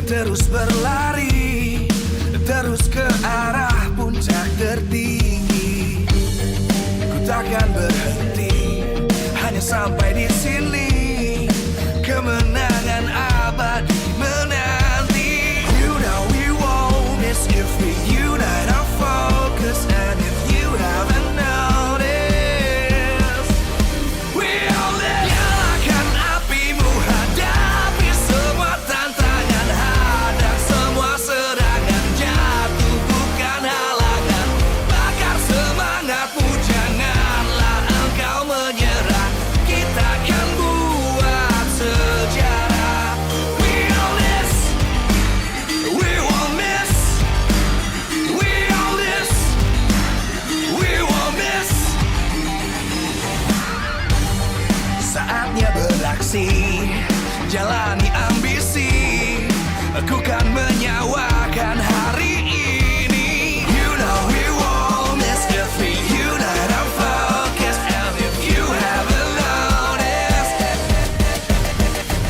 terus berlari, terus ke arah puncak tertinggi. Ku takkan berhenti, hanya sampai di sini. Kemenangan abadi menanti. You know we won't miss if we unite our focus. And if you haven't noticed, we all live. Nyalakan apimu, hadapi semua tantangan, hadang semua serangan, jatuh bukan halangan. Bakar semangatmu, janganlah engkau menyerah. Kita akan buat sejarah. We all this, we won't miss. We all this, we won't miss. Saatnya beraksi, jalani ambisi. Aku kan menyawakan hari ini. You know we won't miss if we unite our focus. And if you haven't noticed,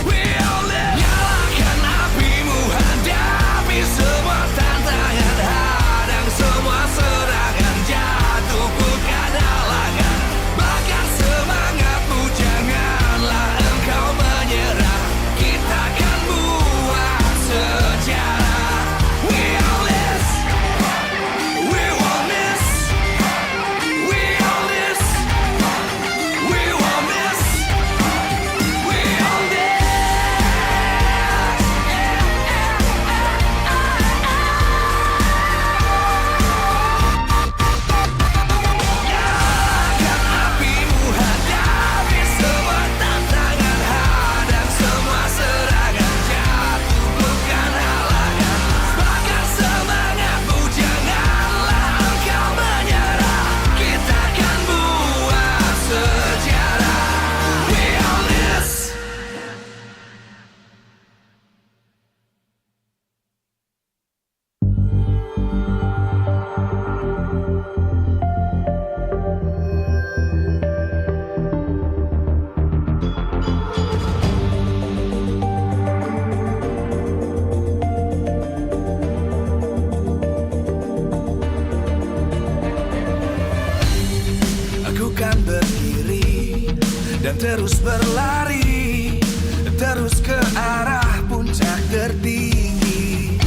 we all live. Nyalakan apimu, hadapi semua tantangan, hadang semua serangan, jatuh bukan halangan. Bakar semangatmu, janganlah engkau menyerah. Kita akan buat sejarah. We all this, we won't miss. We all this, we won't miss. We all this. Nyalakan apimu, hadapi semua tantangan, hadang semua serangan, jatuh bukan halangan. Bakar semangatmu, janganlah engkau menyerah. Kita akan buat sejarah. We all this. Aku kan berdiri dan terus berlari, terus ke arah puncak tertinggi.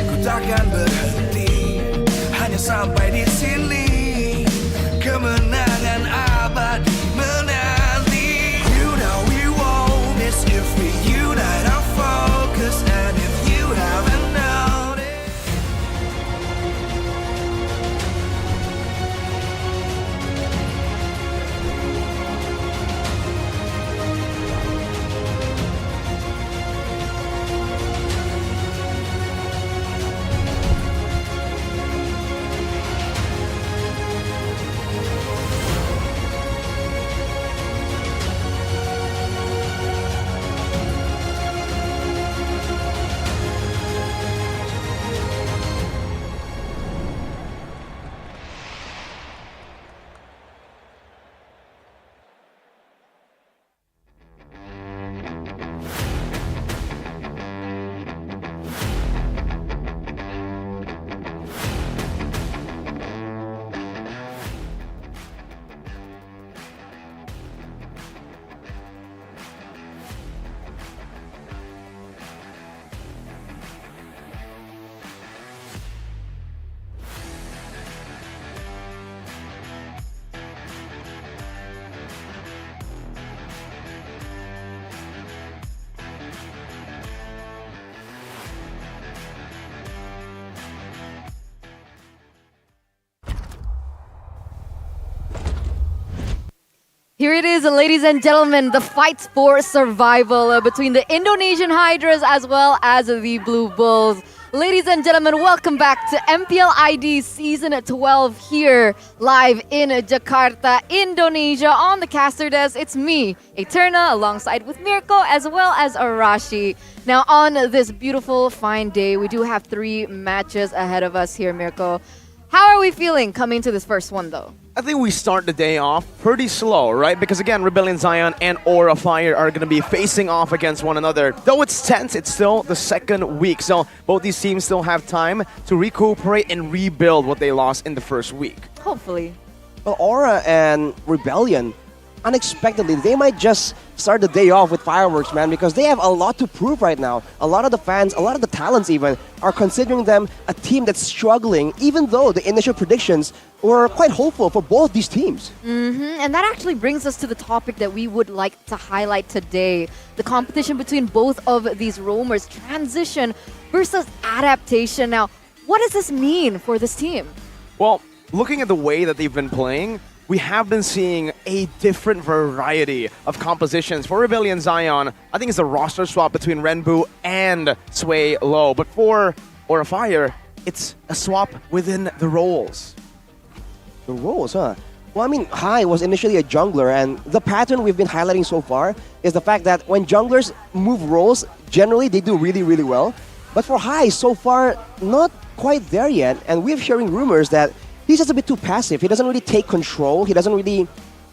Ku takkan berhenti, hanya sampai di sini. Kemenangan abadi menanti. You know we won't miss if we unite our focus. And if you haven't noticed, Here it is, ladies and gentlemen, the fight for survival between the Indonesian Hydras as well as the Blue Bulls. Ladies and gentlemen, welcome back to MPL ID Season 12 here live in Jakarta, Indonesia. On the caster desk, it's me, Eterna, alongside with Mirko as well as Arashi. Now on this beautiful, fine day, we do have 3 matches ahead of us here, Mirko. How are we feeling coming to this first one though? I think we start the day off pretty slow, right? Because again, Rebellion Zion and Aura Fire are going to be facing off against one another. Though it's tense, it's still the second week, so both these teams still have time to recuperate and rebuild what they lost in the first week. Hopefully. Well, Aura and Rebellion, unexpectedly, they might just start the day off with fireworks, man, because they have a lot to prove right now. A lot of the fans, a lot of the talents even, are considering them a team that's struggling, even though the initial predictions were quite hopeful for both these teams. And that actually brings us to the topic that we would like to highlight today. The competition between both of these roamers, transition versus adaptation. Now, what does this mean for this team? Well, looking at the way that they've been playing, we have been seeing a different variety of compositions. For Rebellion Zion, I think it's a roster swap between Renbu and Sway Low. But for Aura Fire, it's a swap within the roles. The roles, huh? Well, I mean, Hai was initially a jungler, and the pattern we've been highlighting so far is the fact that when junglers move roles, generally they do really, really well. But for Hai, so far, not quite there yet, and we're hearing rumors that he's just a bit too passive. He doesn't really take control. He doesn't really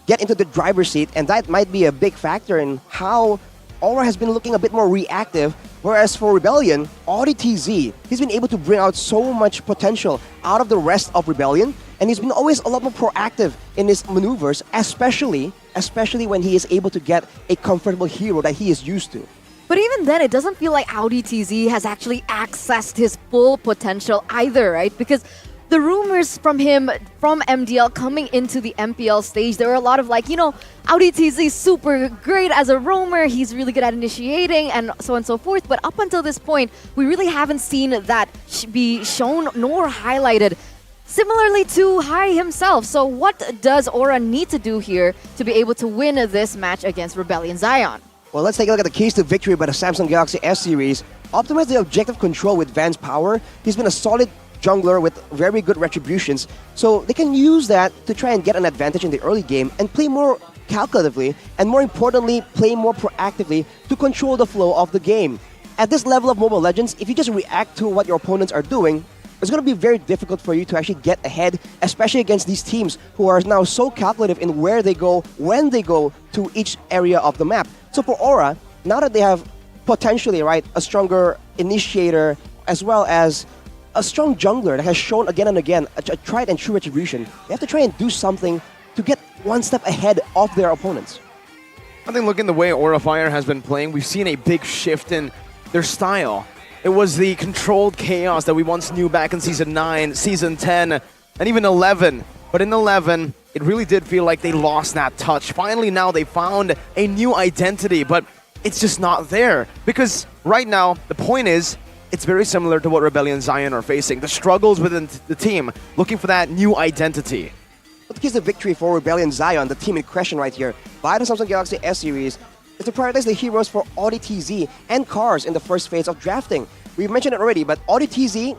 get into the driver's seat, and that might be a big factor in how Aura has been looking a bit more reactive. Whereas for Rebellion, ODTZ, he's been able to bring out so much potential out of the rest of Rebellion, and he's been always a lot more proactive in his maneuvers, especially when he is able to get a comfortable hero that he is used to. But even then, it doesn't feel like Audi TZ has actually accessed his full potential either, right? Because the rumors from him, from MDL coming into the MPL stage, there were a lot of like, Audi TZ is super great as a roamer, he's really good at initiating and so on and so forth. But up until this point, we really haven't seen that be shown nor highlighted. Similarly to Hai himself. So what does Aura need to do here to be able to win this match against Rebellion Zion? Well, let's take a look at the keys to victory by the Samsung Galaxy S series. Optimize the objective control with Van's power. He's been a solid jungler with very good retributions, so they can use that to try and get an advantage in the early game and play more calculatively, and more importantly, play more proactively to control the flow of the game. At this level of Mobile Legends, if you just react to what your opponents are doing, it's going to be very difficult for you to actually get ahead, especially against these teams who are now so calculative in where they go, when they go to each area of the map. So for Aura, now that they have potentially, right, a stronger initiator as well as a strong jungler that has shown again and again a tried and true retribution, they have to try and do something to get one step ahead of their opponents. I think looking the way Aura Fire has been playing, we've seen a big shift in their style. It was the controlled chaos that we once knew back in Season 9, Season 10, and even 11. But in 11, it really did feel like they lost that touch. Finally, now they found a new identity, but it's just not there. Because right now, the point is, it's very similar to what Rebellion Zion are facing. The struggles within the team, looking for that new identity. What gives the victory for Rebellion Zion, the team in question right here, by the Samsung Galaxy S series, is to prioritize the heroes for Audi TZ and Cars in the first phase of drafting. We've mentioned it already, but Audi TZ,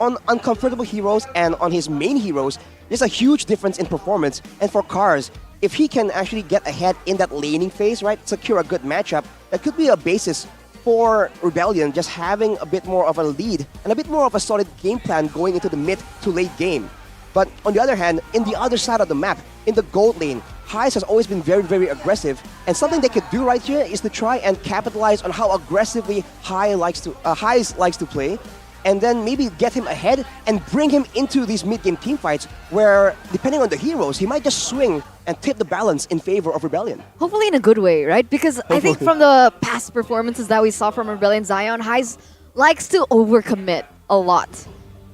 on uncomfortable heroes and on his main heroes, there's a huge difference in performance. And for Cars, if he can actually get ahead in that laning phase, right, secure a good matchup, that could be a basis for Rebellion just having a bit more of a lead and a bit more of a solid game plan going into the mid to late game. But on the other hand, in the other side of the map, in the gold lane, Hais has always been very, very aggressive, and something they could do right here is to try and capitalize on how aggressively Hais likes to play, and then maybe get him ahead and bring him into these mid-game teamfights where, depending on the heroes, he might just swing and tip the balance in favor of Rebellion. Hopefully in a good way, right? Because I think from the past performances that we saw from Rebellion Zion, Hais likes to overcommit a lot.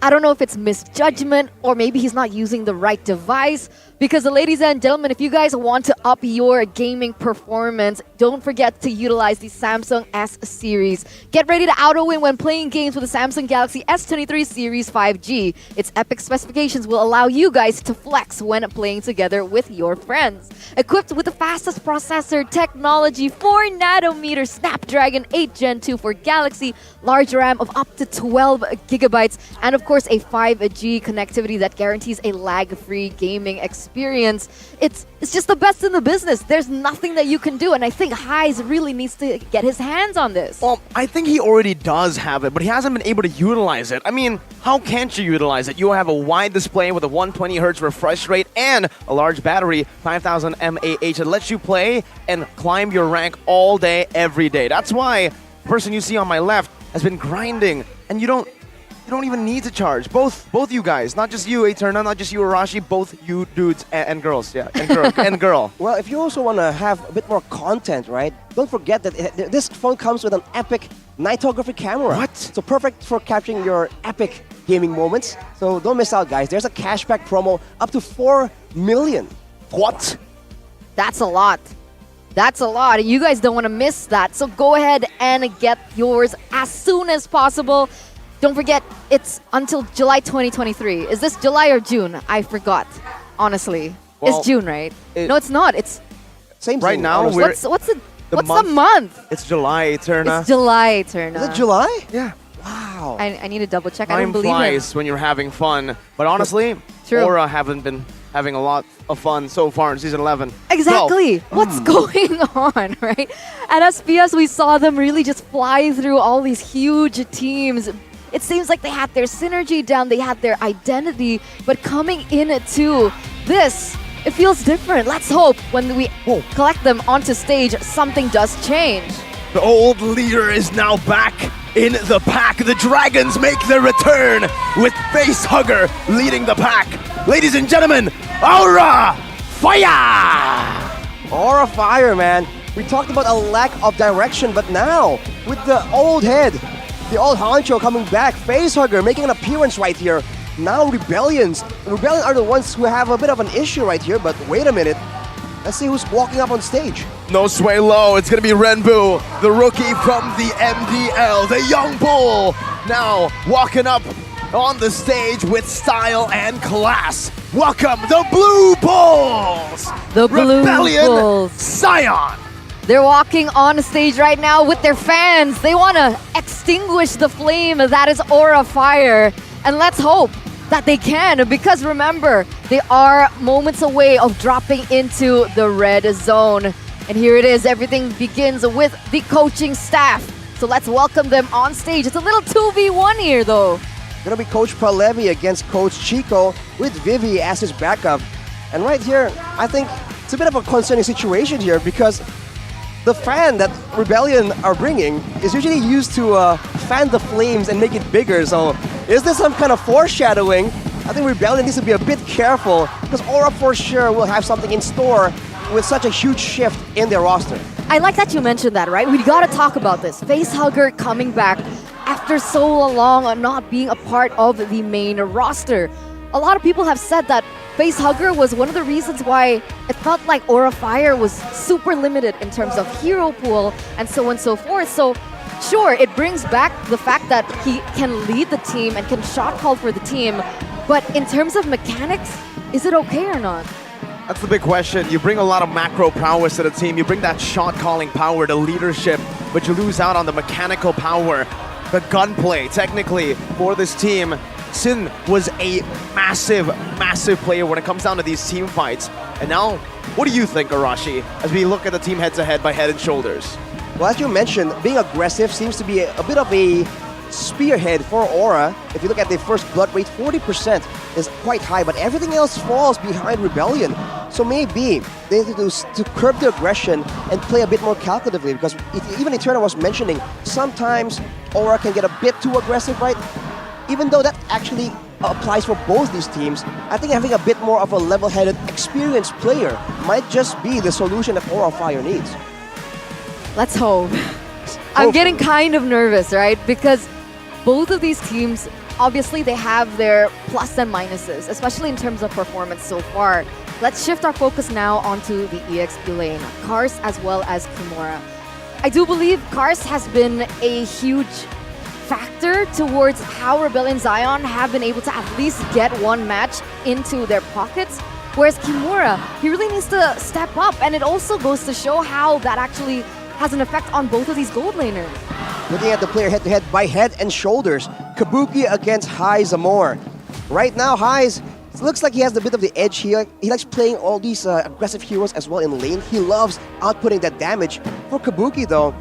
I don't know if it's misjudgment or maybe he's not using the right device. Because, ladies and gentlemen, if you guys want to up your gaming performance, don't forget to utilize the Samsung S series. Get ready to auto-win when playing games with the Samsung Galaxy S23 Series 5G. Its epic specifications will allow you guys to flex when playing together with your friends. Equipped with the fastest processor technology, 4nm Snapdragon 8 Gen 2 for Galaxy, large RAM of up to 12 gigabytes, and of course a 5G connectivity that guarantees a lag-free gaming experience. experience. It's just the best in the business. There's nothing that you can do, and I think Highs really needs to get his hands on this. Well, I think he already does have it, but he hasn't been able to utilize it. I mean, how can't you utilize it? You have a wide display with a 120 Hz refresh rate and a large battery, 5000 mAh, that lets you play and climb your rank all day, every day. That's why the person you see on my left has been grinding, and you don't even need to charge. Both you guys, not just you, Eterna, not just you, Arashi, both you dudes and girls, yeah, and girl. Well, if you also want to have a bit more content, right? Don't forget that this phone comes with an epic nightography camera. What? So perfect for capturing your epic gaming moments. So don't miss out, guys. There's a cashback promo up to 4 million. What? That's a lot. That's a lot. You guys don't want to miss that. So go ahead and get yours as soon as possible. Don't forget, it's until July 2023. Is this July or June? I forgot, honestly. Well, it's June, right? No, it's not. It's same right thing. now. what's the month? It's July, Eterna. It's July, Eterna. Is it July? Yeah. Wow. I need to double check. I Time don't believe flies it. when you're having fun. But honestly, True. Aura haven't been having a lot of fun so far in Season 11. Exactly. What's going on, right? At SPS, we saw them really just fly through all these huge teams. It seems like they had their synergy down, they had their identity, but coming into this, it feels different. Let's hope when we collect them onto stage, something does change. The old leader is now back in the pack. The Dragons make their return with Facehugger leading the pack. Ladies and gentlemen, Aura Fire! Aura Fire, man. We talked about a lack of direction, but now, with the old head, the old honcho coming back, Facehugger making an appearance right here. Now Rebellion are the ones who have a bit of an issue right here, but wait a minute. Let's see who's walking up on stage. No sway low, it's gonna be Renbu, the rookie from the MDL, the young bull, now walking up on the stage with style and class. Welcome the Blue Bulls! The Blue Rebellion Bulls. Zion! They're walking on stage right now with their fans. They want to extinguish the flame that is Aura Fire. And let's hope that they can, because remember, they are moments away of dropping into the red zone. And here it is. Everything begins with the coaching staff. So let's welcome them on stage. It's a little 2v1 here, though. Gonna be Coach Pralevi against Coach Chico with Vivi as his backup. And right here, I think it's a bit of a concerning situation here because the fan that Rebellion are bringing is usually used to fan the flames and make it bigger. So is this some kind of foreshadowing? I think Rebellion needs to be a bit careful because Aura for sure will have something in store with such a huge shift in their roster. I like that you mentioned that, right? We gotta talk about this. Facehugger coming back after so long on not being a part of the main roster. A lot of people have said that Facehugger was one of the reasons why it felt like Aura Fire was super limited in terms of hero pool and so on and so forth. So sure, it brings back the fact that he can lead the team and can shot call for the team, but in terms of mechanics, is it okay or not? That's the big question. You bring a lot of macro prowess to the team. You bring that shot calling power, the leadership, but you lose out on the mechanical power, the gunplay. Technically, for this team, Sin was a massive, massive player when it comes down to these team fights. And now, what do you think, Arashi, as we look at the team head-to-head by Head and Shoulders? Well, as you mentioned, being aggressive seems to be a bit of a spearhead for Aura. If you look at the first blood rate, 40% is quite high, but everything else falls behind Rebellion. So maybe they need to curb the aggression and play a bit more calculatively, because even Eterna was mentioning, sometimes Aura can get a bit too aggressive, right? Even though that actually applies for both these teams, I think having a bit more of a level-headed, experienced player might just be the solution that Aura Fire needs. Let's hope. I'm getting kind of nervous, right? Because both of these teams, obviously they have their plus and minuses, especially in terms of performance so far. Let's shift our focus now onto the EXP lane, Kars as well as Kimura. I do believe Kars has been a huge factor towards how Rebellion Zion have been able to at least get one match into their pockets. Whereas Kimura, he really needs to step up, and it also goes to show how that actually has an effect on both of these gold laners. Looking at the player head-to-head by Head and Shoulders, Kabuki against High Zamor. Right now, High's It looks like he has a bit of the edge here. He likes playing all these aggressive heroes as well in lane. He loves outputting that damage. For Kabuki though,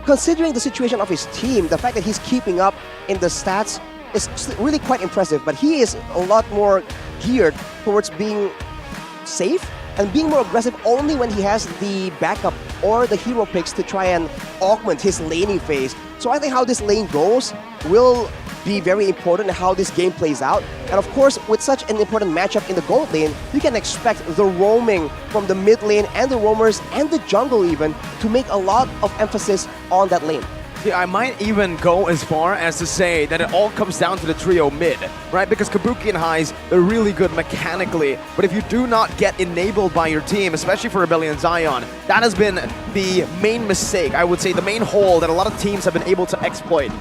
considering the situation of his team, the fact that he's keeping up in the stats is really quite impressive, but he is a lot more geared towards being safe and being more aggressive only when he has the backup or the hero picks to try and augment his laning phase. So I think how this lane goes will be very important in how this game plays out. And of course, with such an important matchup in the gold lane, you can expect the roaming from the mid lane and the roamers and the jungle even to make a lot of emphasis on that lane. Yeah, I might even go as far as to say that it all comes down to the trio mid, right? Because Kabuki and Heise, they're really good mechanically, but if you do not get enabled by your team, especially for Rebellion Zion, that has been the main mistake, I would say, the main hole that a lot of teams have been able to exploit.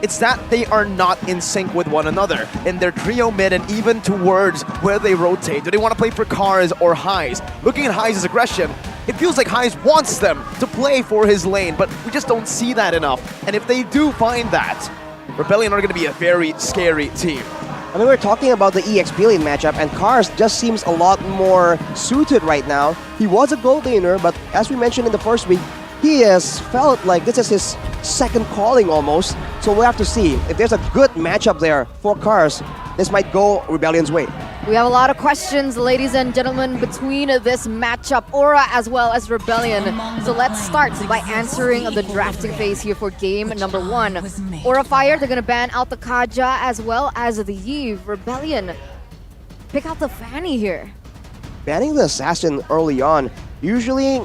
It's that they are not in sync with one another in their trio mid and even towards where they rotate. Do they want to play for Cars or Heise? Looking at Heise's aggression, it feels like Heise wants them to play for his lane, but we just don't see that enough. And if they do find that, Rebellion are going to be a very scary team. I mean, we're talking about the EXP lane matchup, and Cars just seems a lot more suited right now. He was a gold laner, but as we mentioned in the first week, he has felt like this is his second calling almost. So we'll have to see. If there's a good matchup there for Cars, this might go Rebellion's way. We have a lot of questions, ladies and gentlemen, between this matchup, Aura as well as Rebellion. So let's start by answering the drafting phase here for game number 1. Aura Fire, they're going to ban out the Kaja as well as the Eve. Rebellion, pick out the Fanny here. Banning the Assassin early on, usually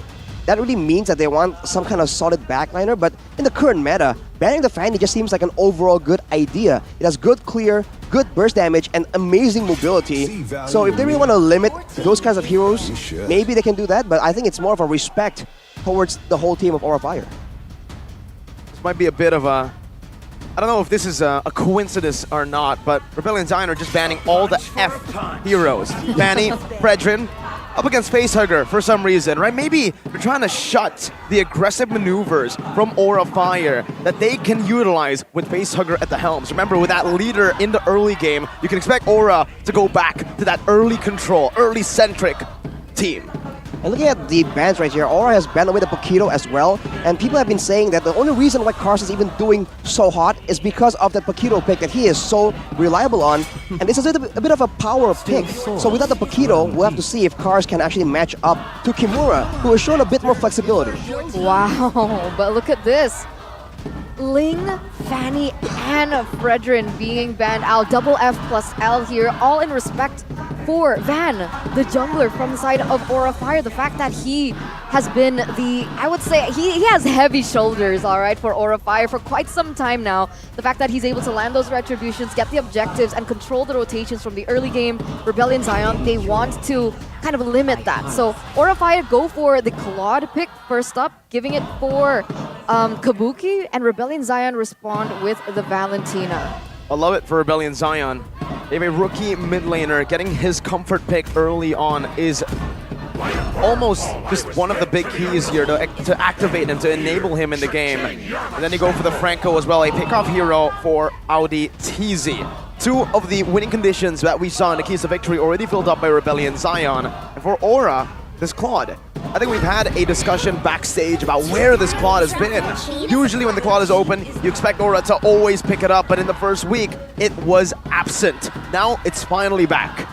that really means that they want some kind of solid backliner, but in the current meta, banning the Fanny just seems like an overall good idea. It has good clear, good burst damage, and amazing mobility. So if they really want to limit those kinds of heroes, maybe they can do that, but I think it's more of a respect towards the whole team of Aura Fire. This might be a bit of a... I don't know if this is a coincidence or not, but Rebellion Zion are just banning all the F heroes. Fanny, Fredrin, up against Facehugger for some reason, right? Maybe they're trying to shut the aggressive maneuvers from Aura Fire that they can utilize with Facehugger at the helms. Remember, with that leader in the early game, you can expect Aura to go back to that early control, early centric team. And looking at the bans right here, Aura has banned away the Paquito as well, and people have been saying that the only reason why Cars is even doing so hot is because of the Paquito pick that he is so reliable on, and this is a bit of a power pick. So without the Paquito, we'll have to see if Cars can actually match up to Kimura, who has shown a bit more flexibility. Wow, but look at this. Ling, Fanny, and Fredrin being banned out. Double F plus L here, all in respect for Van, the jungler from the side of Aura Fire. The fact that he has been I would say, he has heavy shoulders, all right, for Aura Fire for quite some time now. The fact that he's able to land those retributions, get the objectives, and control the rotations from the early game. Rebellion Zion, they want to kind of limit that. So Aura Fire go for the Claude pick first up, giving it for Kabuki, and Rebellion Zion respond with the Valentina. I love it for Rebellion Zion. They have a rookie mid laner. Getting his comfort pick early on is almost just one of the big keys here to activate and to enable him in the game. And then you go for the Franco as well, a pickoff hero for Audi TZ. Two of the winning conditions that we saw in the keys to victory already filled up by Rebellion Zion. And for Aura, this Claude. I think we've had a discussion backstage about where this Claude has been. Usually when the Claude is open, you expect Aura to always pick it up, but in the first week, it was absent. Now it's finally back.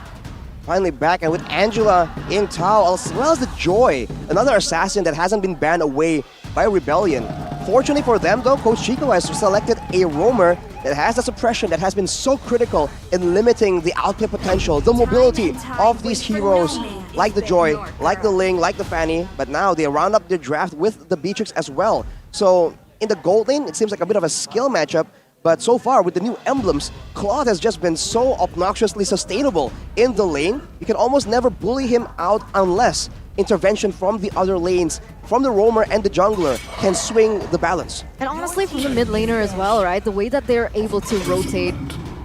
Finally back, and with Angela in Tao, as well as the Joy, another assassin that hasn't been banned away by Rebellion. Fortunately for them though, Coach Chico has selected a roamer that has the suppression that has been so critical in limiting the outplay potential, the mobility of these heroes, like the Joy, like the Ling, like the Fanny, but now they round up their draft with the Beatrix as well. So in the gold lane, it seems like a bit of a skill matchup, but so far with the new emblems, Claude has just been so obnoxiously sustainable in the lane. You can almost never bully him out unless intervention from the other lanes, from the roamer and the jungler, can swing the balance. And honestly, from the mid laner as well, right? The way that they're able to rotate,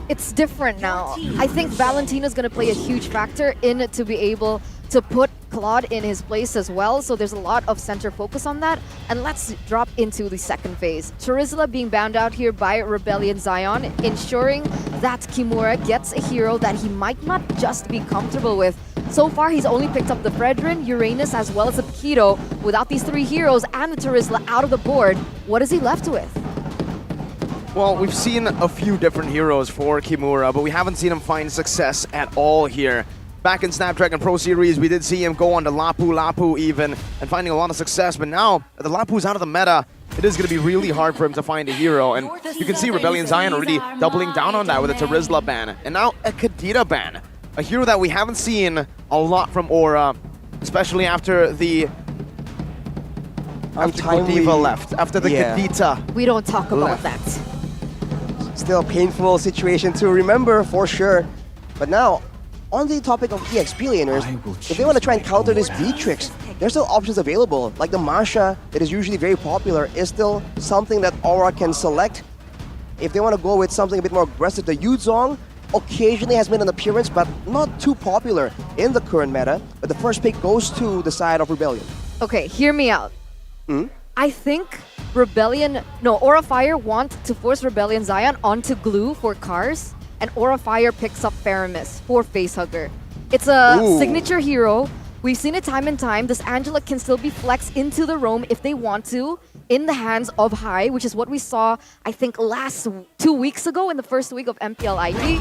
it's different now. I think Valentina's going to play a huge factor in to be able to put Claude in his place as well, so there's a lot of center focus on that. And let's drop into the second phase. Charizla being bound out here by Rebellion Zion, ensuring that Kimura gets a hero that he might not just be comfortable with. So far, he's only picked up the Fredrin, Uranus, as well as the Paquito. Without these three heroes and the Charizla out of the board, what is he left with? Well, we've seen a few different heroes for Kimura, but we haven't seen him find success at all here. Back in Snapdragon Pro Series, we did see him go on to Lapu even, and finding a lot of success, but now that the Lapu's out of the meta, it is going to be really hard for him to find a hero, and you can see Rebellion Zion already doubling down on that with a Charizla ban, and now a Kadita ban. A hero that we haven't seen a lot from Aura, especially after the Godiva left, after the Kadita. We don't talk about that. Still a painful situation to remember for sure. But now, on the topic of EXP laners, if they want to try and counter this Beatrix, there's still options available. Like the Masha, that is usually very popular, is still something that Aura can select. If they want to go with something a bit more aggressive, the Yuzong occasionally has made an appearance, but not too popular in the current meta. But the first pick goes to the side of Rebellion. Okay, hear me out. I think Aura Fire want to force Rebellion Zion onto Glue for Cars, and Aura Fire picks up Faramis for Facehugger. It's a signature hero. We've seen it time and time. This Angela can still be flexed into the roam if they want to, in the hands of High, which is what we saw, I think, 2 weeks ago in the first week of MPL ID.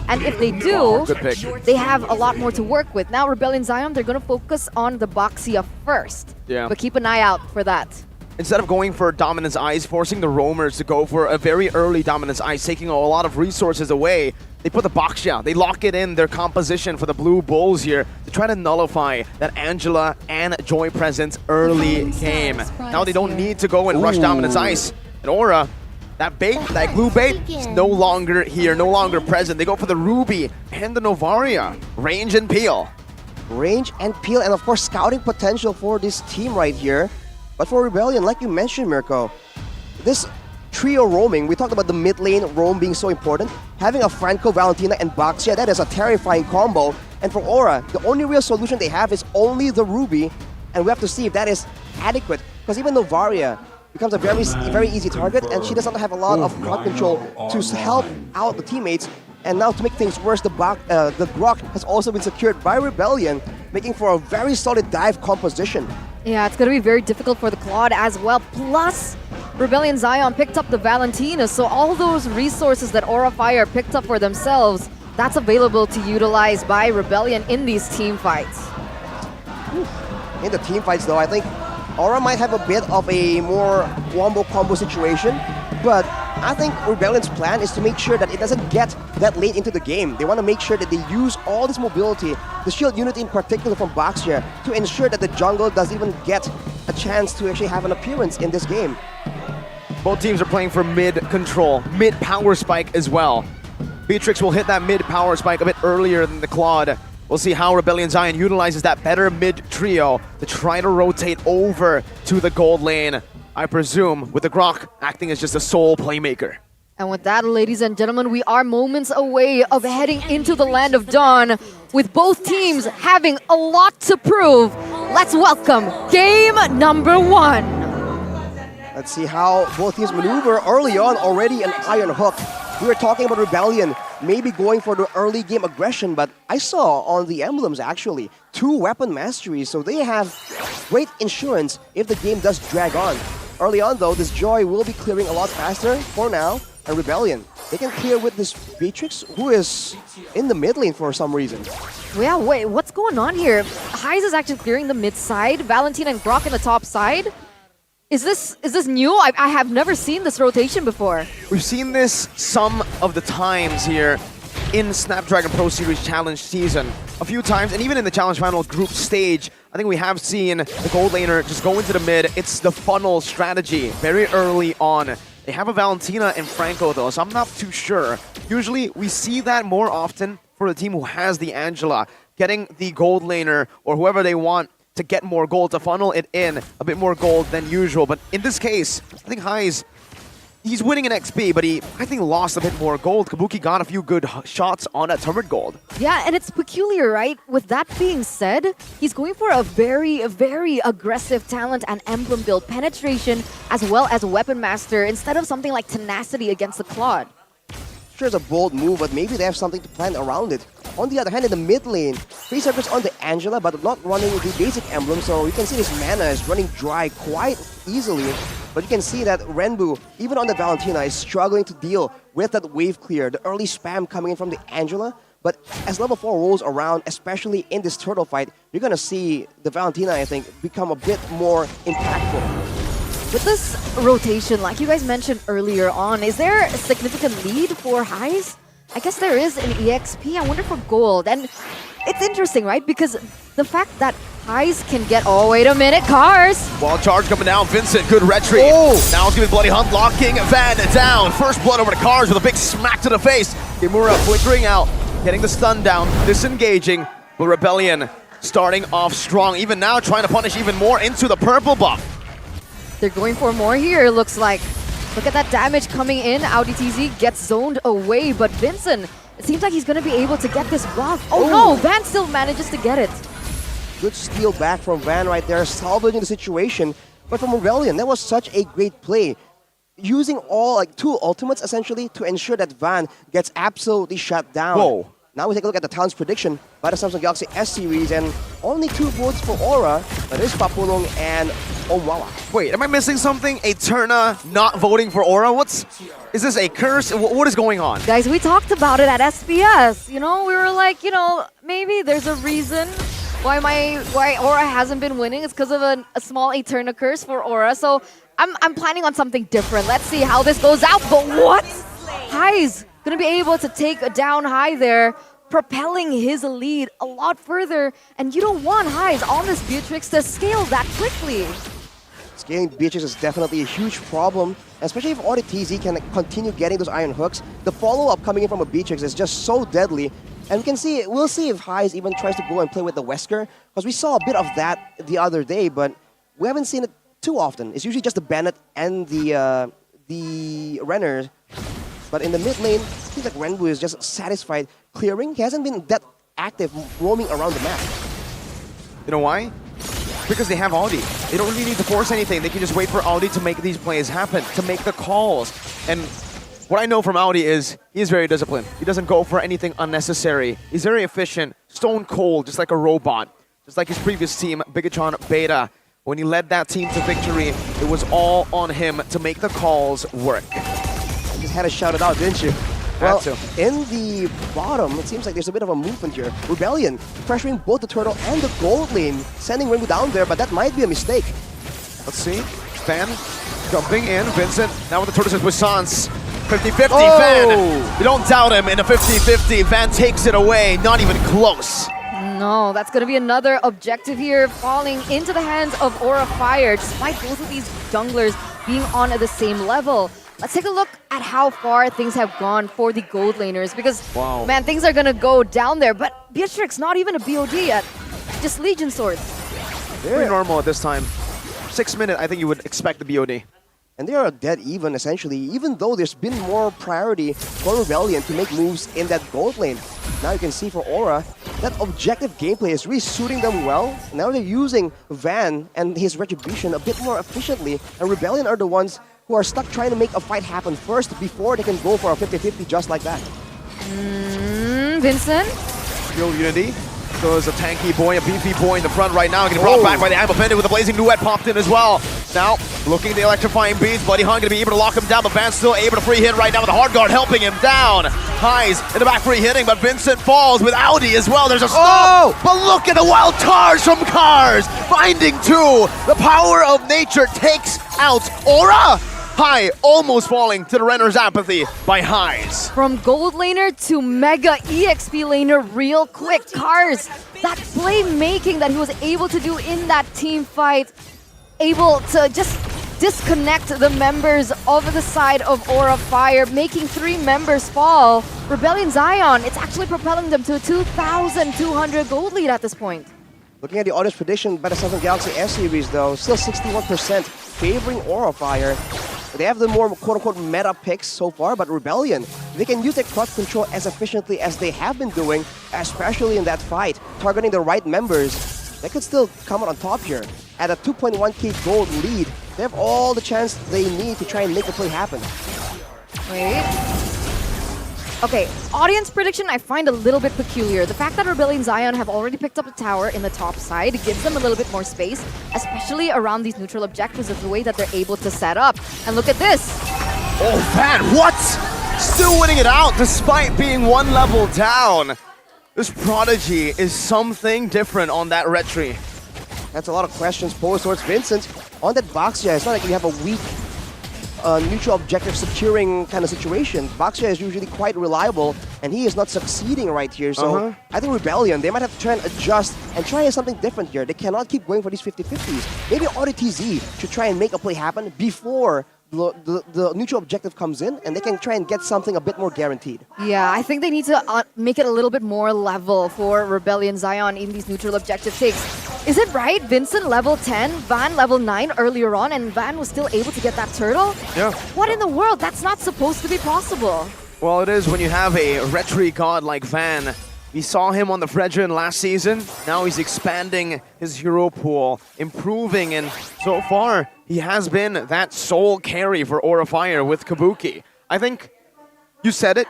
And if they do, they have a lot more to work with. Now, Rebellion Zion, they're going to focus on the Boxia first. Yeah. But keep an eye out for that. Instead of going for Dominance Ice, forcing the roamers to go for a very early Dominance Ice, taking a lot of resources away, they put the Boxia, they lock it in their composition for the Blue Bulls here to try to nullify that Angela and Joy presence early game. Now they don't need to go and rush Dominance Ice. And Aura, that bait, that glue bait, is no longer here, no longer present. They go for the Ruby and the Novaria. Range and Peel. Range and Peel, and of course scouting potential for this team right here. But for Rebellion, like you mentioned, Mirko, this trio roaming, we talked about the mid lane roam being so important. Having a Franco, Valentina, and Boxia, that is a terrifying combo. And for Aura, the only real solution they have is only the Ruby, and we have to see if that is adequate. Because even Novaria becomes a very easy target, and she doesn't have a lot of crowd control to help out the teammates. And now to make things worse, the Grok has also been secured by Rebellion, making for a very solid dive composition. Yeah, it's going to be very difficult for the Claude as well. Plus, Rebellion Zion picked up the Valentina, so all those resources that Aura Fire picked up for themselves, that's available to utilize by Rebellion in these team fights. In the team fights, though, I think Aura might have a bit of a more wombo combo situation, but I think Rebellion's plan is to make sure that it doesn't get that late into the game. They want to make sure that they use all this mobility, the shield unit in particular from Boxia, to ensure that the jungle doesn't even get a chance to actually have an appearance in this game. Both teams are playing for mid control, mid power spike as well. Beatrix will hit that mid power spike a bit earlier than the Claude. We'll see how Rebellion Zion utilizes that better mid trio to try to rotate over to the gold lane. I presume with the Grok acting as just a sole playmaker. And with that, ladies and gentlemen, we are moments away of heading into the Land of Dawn, with both teams having a lot to prove. Let's welcome game number 1. Let's see how both teams maneuver early on. Already an Iron Hook. We were talking about Rebellion maybe going for the early game aggression, but I saw on the emblems actually 2 weapon masteries, so they have great insurance if the game does drag on. Early on though, this Joy will be clearing a lot faster for now, and Rebellion, they can clear with this Beatrix, who is in the mid lane for some reason. Yeah, wait, what's going on here? Heise is actually clearing the mid side, Valentina and Grok in the top side. Is this new? I have never seen this rotation before. We've seen this some of the times here in Snapdragon Pro Series Challenge season. A few times, and even in the Challenge Final group stage, I think we have seen the gold laner just go into the mid. It's the funnel strategy very early on. They have a Valentina and Franco though, so I'm not too sure. Usually we see that more often for the team who has the Angela, getting the gold laner or whoever they want to get more gold, to funnel it in a bit more gold than usual. But in this case, I think Heise he's winning in XP, but he, I think, lost a bit more gold. Kabuki got a few good shots on that turret gold. Yeah, and it's peculiar, right? With that being said, he's going for a very aggressive talent and emblem build, penetration as well as weapon master, instead of something like tenacity against the Claude. Sure, it's a bold move, but maybe they have something to plan around it. On the other hand, in the mid lane, 3 circles on the Angela, but not running the basic emblem, so you can see this mana is running dry quite easily. But you can see that Renbu, even on the Valentina, is struggling to deal with that wave clear, the early spam coming in from the Angela. But as level 4 rolls around, especially in this turtle fight, you're gonna see the Valentina, I think, become a bit more impactful. With this rotation, like you guys mentioned earlier on, is there a significant lead for highs? I guess there is in EXP. I wonder for gold. And it's interesting, right? Because the fact that highs can get... Oh, wait a minute, Cars! Wall charge coming down. Vincent, good retreat. Now it's going to be Bloody Hunt locking Van down. First blood over to Cars with a big smack to the face. Kimura flickering out, getting the stun down, disengaging. But Rebellion starting off strong. Even now trying to punish even more into the purple buff. They're going for more here, looks like. Look at that damage coming in. Audi TZ gets zoned away, but Vincent, it seems like he's going to be able to get this buff. Oh no, Van still manages to get it. Good steal back from Van right there, salvaging the situation. But from Rebellion, that was such a great play. Using all, like, 2 ultimates, essentially, to ensure that Van gets absolutely shut down. Whoa. Now we take a look at the talent's prediction by the Samsung Galaxy S-Series, and only 2 votes for Aura. That is Papulong and Omwawa. Wait, am I missing something? Eterna not voting for Aura? Is this a curse? What is going on? Guys, we talked about it at SPS. You know, we were like, you know, maybe there's a reason why Aura hasn't been winning. It's because of a small Eterna curse for Aura. So I'm planning on something different. Let's see how this goes out. But what? High's gonna be able to take a down high there, propelling his lead a lot further. And you don't want highs on this Beatrix to scale that quickly. Scaling Beatrix is definitely a huge problem, especially if Audi TZ can continue getting those iron hooks. The follow-up coming in from a Beatrix is just so deadly. And we can see, we'll see if Highs even tries to go and play with the Wesker, because we saw a bit of that the other day, but we haven't seen it too often. It's usually just the Bennett and the Renner. But in the mid lane, it seems like Renbu is just satisfied clearing. He hasn't been that active roaming around the map. You know why? Because they have Audi. They don't really need to force anything. They can just wait for Audi to make these plays happen, to make the calls. And what I know from Audi is he is very disciplined. He doesn't go for anything unnecessary. He's very efficient, stone cold, just like a robot. Just like his previous team, Bigatron Beta. When he led that team to victory, it was all on him to make the calls work. You just had to shout it out, didn't you? Well, in the bottom, it seems like there's a bit of a movement here. Rebellion pressuring both the turtle and the gold lane, sending Renbu down there, but that might be a mistake. Let's see. Van jumping in. Vincent now with the turtles with Sans. 50-50, Van. You don't doubt him in a 50-50. Van takes it away, not even close. No, that's going to be another objective here, falling into the hands of Aura Fire, despite both of these junglers being on at the same level. Let's take a look at how far things have gone for the gold laners, because, man, things are going to go down there. But Beatrix, not even a BOD yet, just Legion Swords. Very normal at this time. 6 minutes, I think you would expect the BOD. And they are dead even, essentially, even though there's been more priority for Rebellion to make moves in that gold lane. Now you can see for Aura, that objective gameplay is really suiting them well. Now they're using Van and his Retribution a bit more efficiently, and Rebellion are the ones who are stuck trying to make a fight happen first before they can go for a 50-50 just like that. Vincent? Real Unity. Goes a tanky boy, a beefy boy in the front right now. Getting brought back by the Amber Pendant with a Blazing Duet popped in as well. Now, looking at the electrifying beats. Bloody Hunt going to be able to lock him down, but Van's still able to free hit right now with the hard guard helping him down. Highs in the back free hitting, but Vincent falls with Audi as well. There's a stop, but look at the wild charge from Cars. Finding two. The power of nature takes out Aura. High almost falling to the Renner's apathy by Highs. From gold laner to mega EXP laner real quick. Cars, that playmaking that he was able to do in that team fight, able to just disconnect the members of the side of Aura Fire, making 3 members fall. Rebellion Zion, it's actually propelling them to a 2,200 gold lead at this point. Looking at the audience prediction by the Samsung Galaxy S-Series though, still 61% favoring Aura Fire. They have the more quote-unquote meta picks so far, but Rebellion, they can use their crowd control as efficiently as they have been doing, especially in that fight, targeting the right members. They could still come out on top here. At a 2.1k gold lead, they have all the chance they need to try and make the play happen. Wait. Okay, audience prediction I find a little bit peculiar. The fact that Rebellion Zion have already picked up a tower in the top side gives them a little bit more space, especially around these neutral objectives of the way that they're able to set up. And look at this. Oh, man, what? Still winning it out despite being one level down. This Prodigy is something different on that red tree. That's a lot of questions posed towards Vincent. On that Baxia, it's not like you have a weak neutral objective securing kind of situation. Baxia is usually quite reliable, and he is not succeeding right here. So I think Rebellion, they might have to try and adjust and try something different here. They cannot keep going for these 50-50s. Maybe ODTZ should try and make a play happen before the neutral objective comes in, and they can try and get something a bit more guaranteed. Yeah, I think they need to make it a little bit more level for Rebellion Zion in these neutral objective takes. Is it right? Vincent level 10, Van level 9 earlier on, and Van was still able to get that turtle? Yeah. What in the world? That's not supposed to be possible. Well, it is when you have a retry god like Van. We saw him on the Fredrin last season. Now he's expanding his hero pool, improving, and so far, he has been that sole carry for Aura Fire with Kabuki. I think you said it,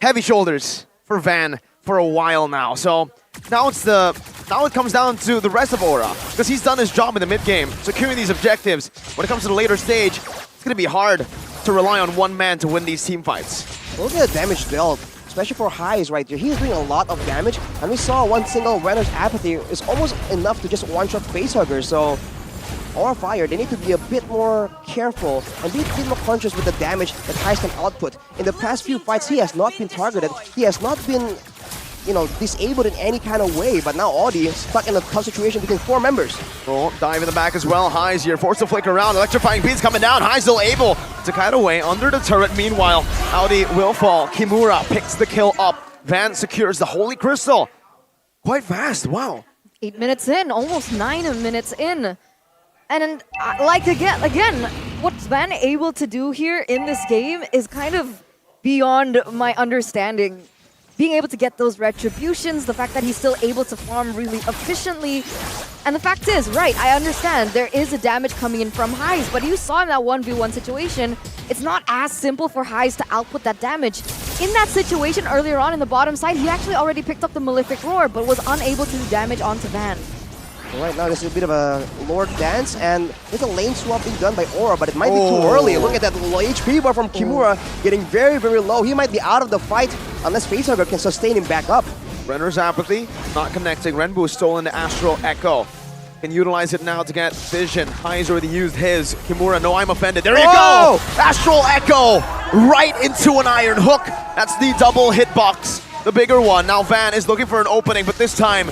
heavy shoulders for Van for a while now. So now it comes down to the rest of Aura, because he's done his job in the mid game, securing these objectives. When it comes to the later stage, it's gonna be hard to rely on one man to win these team fights. Look at the damage dealt, especially for Highs right here. He's doing a lot of damage, and we saw one single Renner's Apathy is almost enough to just one-shot Facehugger. So Aura Fire, they need to be a bit more careful and be a bit more conscious with the damage that Highs can output. In the past few fights, he has not been targeted. He has not been, you know, disabled in any kind of way, but now Audi is stuck in a tough situation between 4 members. Oh, dive in the back as well. Highs here, forced to flick around. Electrifying beats coming down. Highs still able to kite away under the turret. Meanwhile, Audi will fall. Kimura picks the kill up. Van secures the Holy Crystal. Quite fast, wow. 8 minutes in, almost 9 minutes in. And like again, what's Van able to do here in this game is kind of beyond my understanding. Being able to get those retributions, the fact that he's still able to farm really efficiently. And the fact is, right, I understand there is a damage coming in from Highs, but you saw in that 1v1 situation, it's not as simple for Highs to output that damage. In that situation earlier on in the bottom side, he actually already picked up the Malefic Roar, but was unable to do damage onto Van. Right now, this is a bit of a Lord dance, and there's a lane swap being done by Aura, but it might be too early. Look at that low HP bar from Kimura getting very, very low. He might be out of the fight unless Facehugger can sustain him back up. Renner's Apathy, not connecting. Renbu stolen the Astral Echo. Can utilize it now to get Vision. Highs already used his. Kimura, no, I'm offended. There you go! Astral Echo right into an Iron Hook. That's the double hitbox, the bigger one. Now Van is looking for an opening, but this time,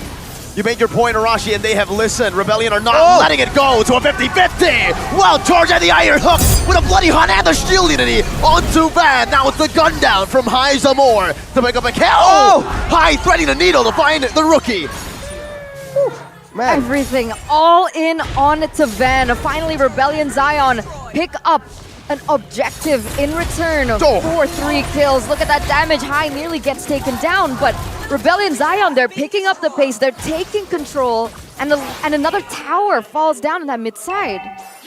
you made your point, Arashi, and they have listened. Rebellion are not letting it go to a 50-50. Well, George and the Iron Hook with a bloody hunt and the shield unity onto Van. Now it's the gun down from High Zamor to pick up a kill. High threading the needle to find the rookie. Man. Everything all in on to Van. Finally, Rebellion Zion pick up an objective in return for 3 kills. Look at that damage. High nearly gets taken down, but Rebellion Zion, they're picking up the pace, they're taking control, and another tower falls down in that mid side.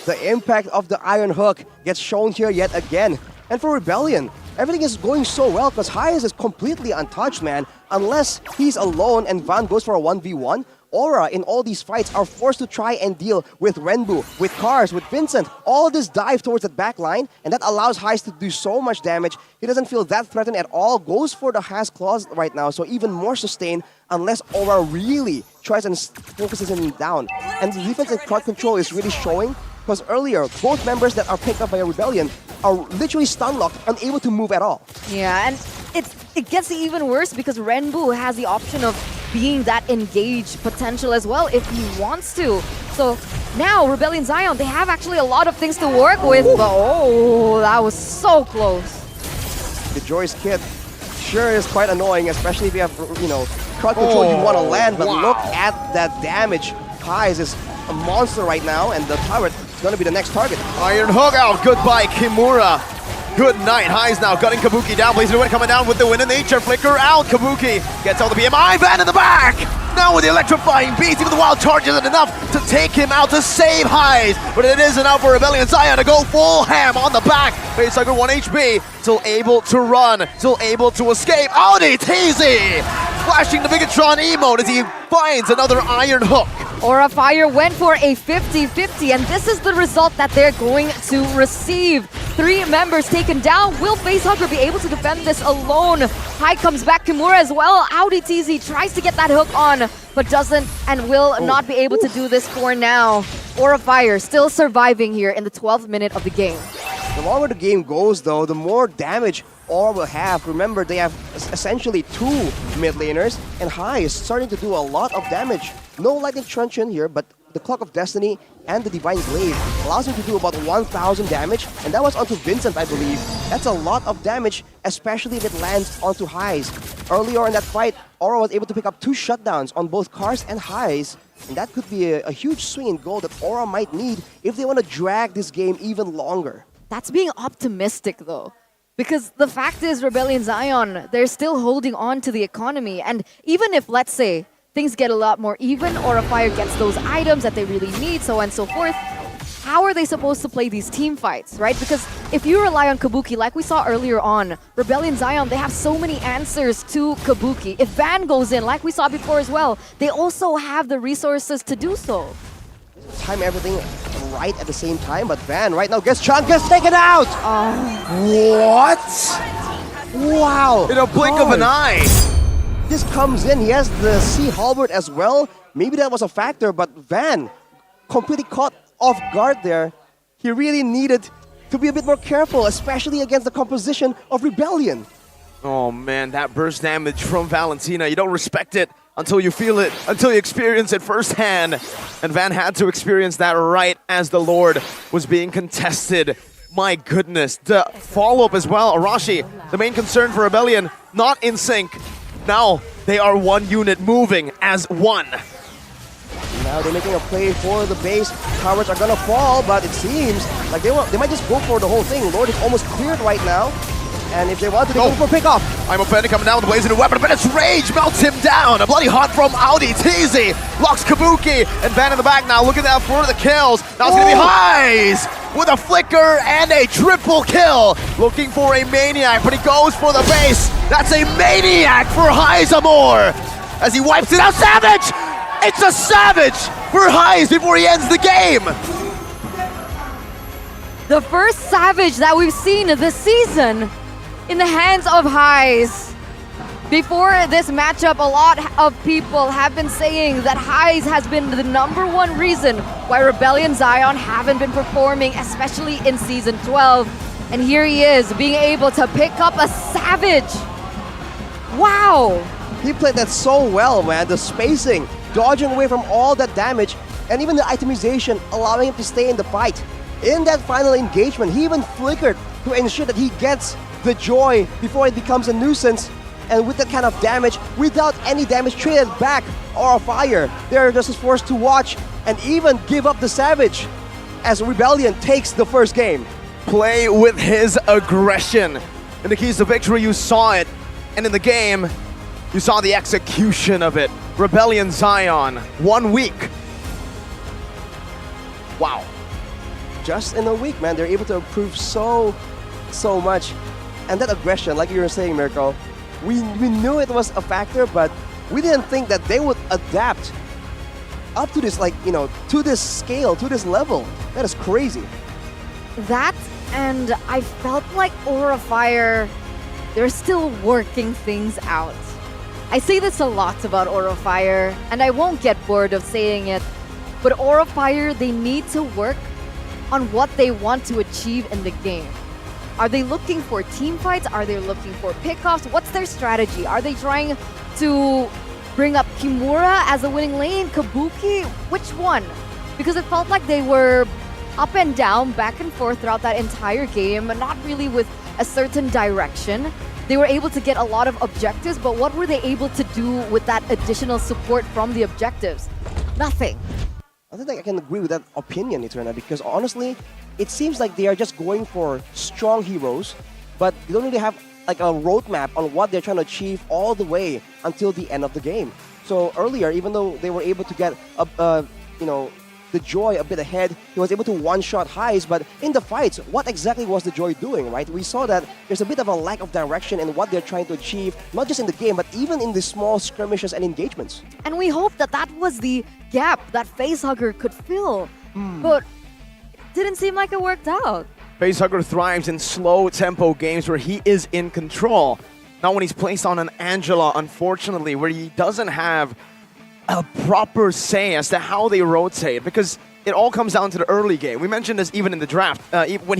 The impact of the Iron Hook gets shown here yet again. And for Rebellion, everything is going so well because Highs is completely untouched, man. Unless he's alone and Van goes for a 1v1, Aura in all these fights are forced to try and deal with Renbu, with Cars, with Vincent. All this dive towards that back line, and that allows Highs to do so much damage. He doesn't feel that threatened at all, goes for the Has Claws right now, so even more sustained unless Aura really tries and focuses him down. And the defense and crowd control is really showing, because earlier, both members that are picked up by a Rebellion are literally stun-locked, unable to move at all. Yeah, and it gets even worse because Renbu has the option of being that engaged potential as well if he wants to. So now Rebellion Zion, they have actually a lot of things to work with, but oh, that was so close. The Joyce kit sure is quite annoying, especially if you have, you know, crowd control you want to land, but look at that damage. Highs is a monster right now, and the turret gonna be the next target. Iron Hook out. Goodbye, Kimura. Good night. Highs now gutting Kabuki down. Blazing away, coming down with the wind of nature. Flicker out. Kabuki gets all the BMI. Van in the back. Now with the electrifying beast, even the wild charge isn't enough to take him out to save Highs. But it is enough for Rebellion Zion to go full ham on the back. Facehugger 1 HP. Still able to run. Still able to escape. Audi TZ flashing the Bigatron emote as he finds another Iron Hook. Aura Fire went for a 50-50, and this is the result that they're going to receive. 3 members taken down. Will Facehugger be able to defend this alone? High comes back, Kimura as well. Audi TZ tries to get that hook on, but doesn't and will not be able to do this for now. Aura Fire still surviving here in the 12th minute of the game. The longer the game goes, though, the more damage Aura will have. Remember, they have essentially 2 mid laners, and High is starting to do a lot of damage. No Lightning Truncheon here, but the Clock of Destiny and the Divine Glaive allows him to do about 1,000 damage, and that was onto Vincent, I believe. That's a lot of damage, especially if it lands onto Highs. Earlier in that fight, Aura was able to pick up 2 shutdowns on both Cars and Highs, and that could be a huge swing in goal that Aura might need if they want to drag this game even longer. That's being optimistic, though. Because the fact is, Rebellion Zion, they're still holding on to the economy. And even if, let's say, things get a lot more even, Aura Fire gets those items that they really need, so on and so forth, how are they supposed to play these team fights, right? Because if you rely on Kabuki, like we saw earlier on, Rebellion Zion, they have so many answers to Kabuki. If Van goes in, like we saw before as well, they also have the resources to do so. Time everything right at the same time, but Van right now gets taken out! What? Wow! In a blink of an eye! This comes in, he has the Sea Halberd as well. Maybe that was a factor, but Van completely caught off guard there. He really needed to be a bit more careful, especially against the composition of Rebellion. Oh man, that burst damage from Valentina, you don't respect it until you feel it, until you experience it firsthand. And Van had to experience that right as the Lord was being contested. My goodness, the follow-up as well. Arashi, the main concern for Rebellion, not in sync. Now they are one unit moving as one. Now they're making a play for the base. Towers are gonna fall, but it seems like they might just go for the whole thing. Lord is almost cleared right now. And if they want to, they go for pickoff. I'm offended coming down with blazing a weapon, but it's Rage melts him down. A bloody hot from Audi TZ blocks Kabuki, and Van in the back now looking out for the kills. Now it's gonna be Highs with a flicker and a triple kill. Looking for a maniac, but he goes for the base. That's a maniac for Highs Amor as he wipes it out. Savage! It's a Savage for Highs before he ends the game. The first Savage that we've seen this season in the hands of Highs. Before this matchup, a lot of people have been saying that Highs has been the #1 reason why Rebellion Zion haven't been performing, especially in Season 12. And here he is, being able to pick up a Savage. Wow! He played that so well, man. The spacing, dodging away from all that damage, and even the itemization, allowing him to stay in the fight. In that final engagement, he even flickered to ensure that he gets the joy before it becomes a nuisance. And with that kind of damage, without any damage traded back or a fire, they're just forced to watch and even give up the Savage as Rebellion takes the first game. Play with his aggression. In the keys to victory, you saw it. And in the game, you saw the execution of it. Rebellion Zion, 1 week. Wow. Just in a week, man, they're able to improve so much. And that aggression, like you were saying, Mirko, we knew it was a factor, but we didn't think that they would adapt up to this, like, you know, to this scale, to this level. That is crazy. That, and I felt like Aura Fire, they're still working things out. I say this a lot about Aura Fire, and I won't get bored of saying it, but Aura Fire, they need to work on what they want to achieve in the game. Are they looking for team fights? Are they looking for pickoffs? What's their strategy? Are they trying to bring up Kimura as a winning lane? Kabuki? Which one? Because it felt like they were up and down, back and forth throughout that entire game, not really with a certain direction. They were able to get a lot of objectives, but what were they able to do with that additional support from the objectives? Nothing. I think I can agree with that opinion, Eterna, because honestly, it seems like they are just going for strong heroes, but they don't really have like a roadmap on what they're trying to achieve all the way until the end of the game. So earlier, even though they were able to get the Joy a bit ahead, he was able to one-shot Highs, but in the fights, what exactly was the Joy doing, right? We saw that there's a bit of a lack of direction in what they're trying to achieve, not just in the game, but even in the small skirmishes and engagements. And we hope that that was the gap that Facehugger could fill, but it didn't seem like it worked out. Facehugger thrives in slow tempo games where he is in control. Not when he's placed on an Angela, unfortunately, where he doesn't have a proper say as to how they rotate, because it all comes down to the early game. We mentioned this even in the draft, when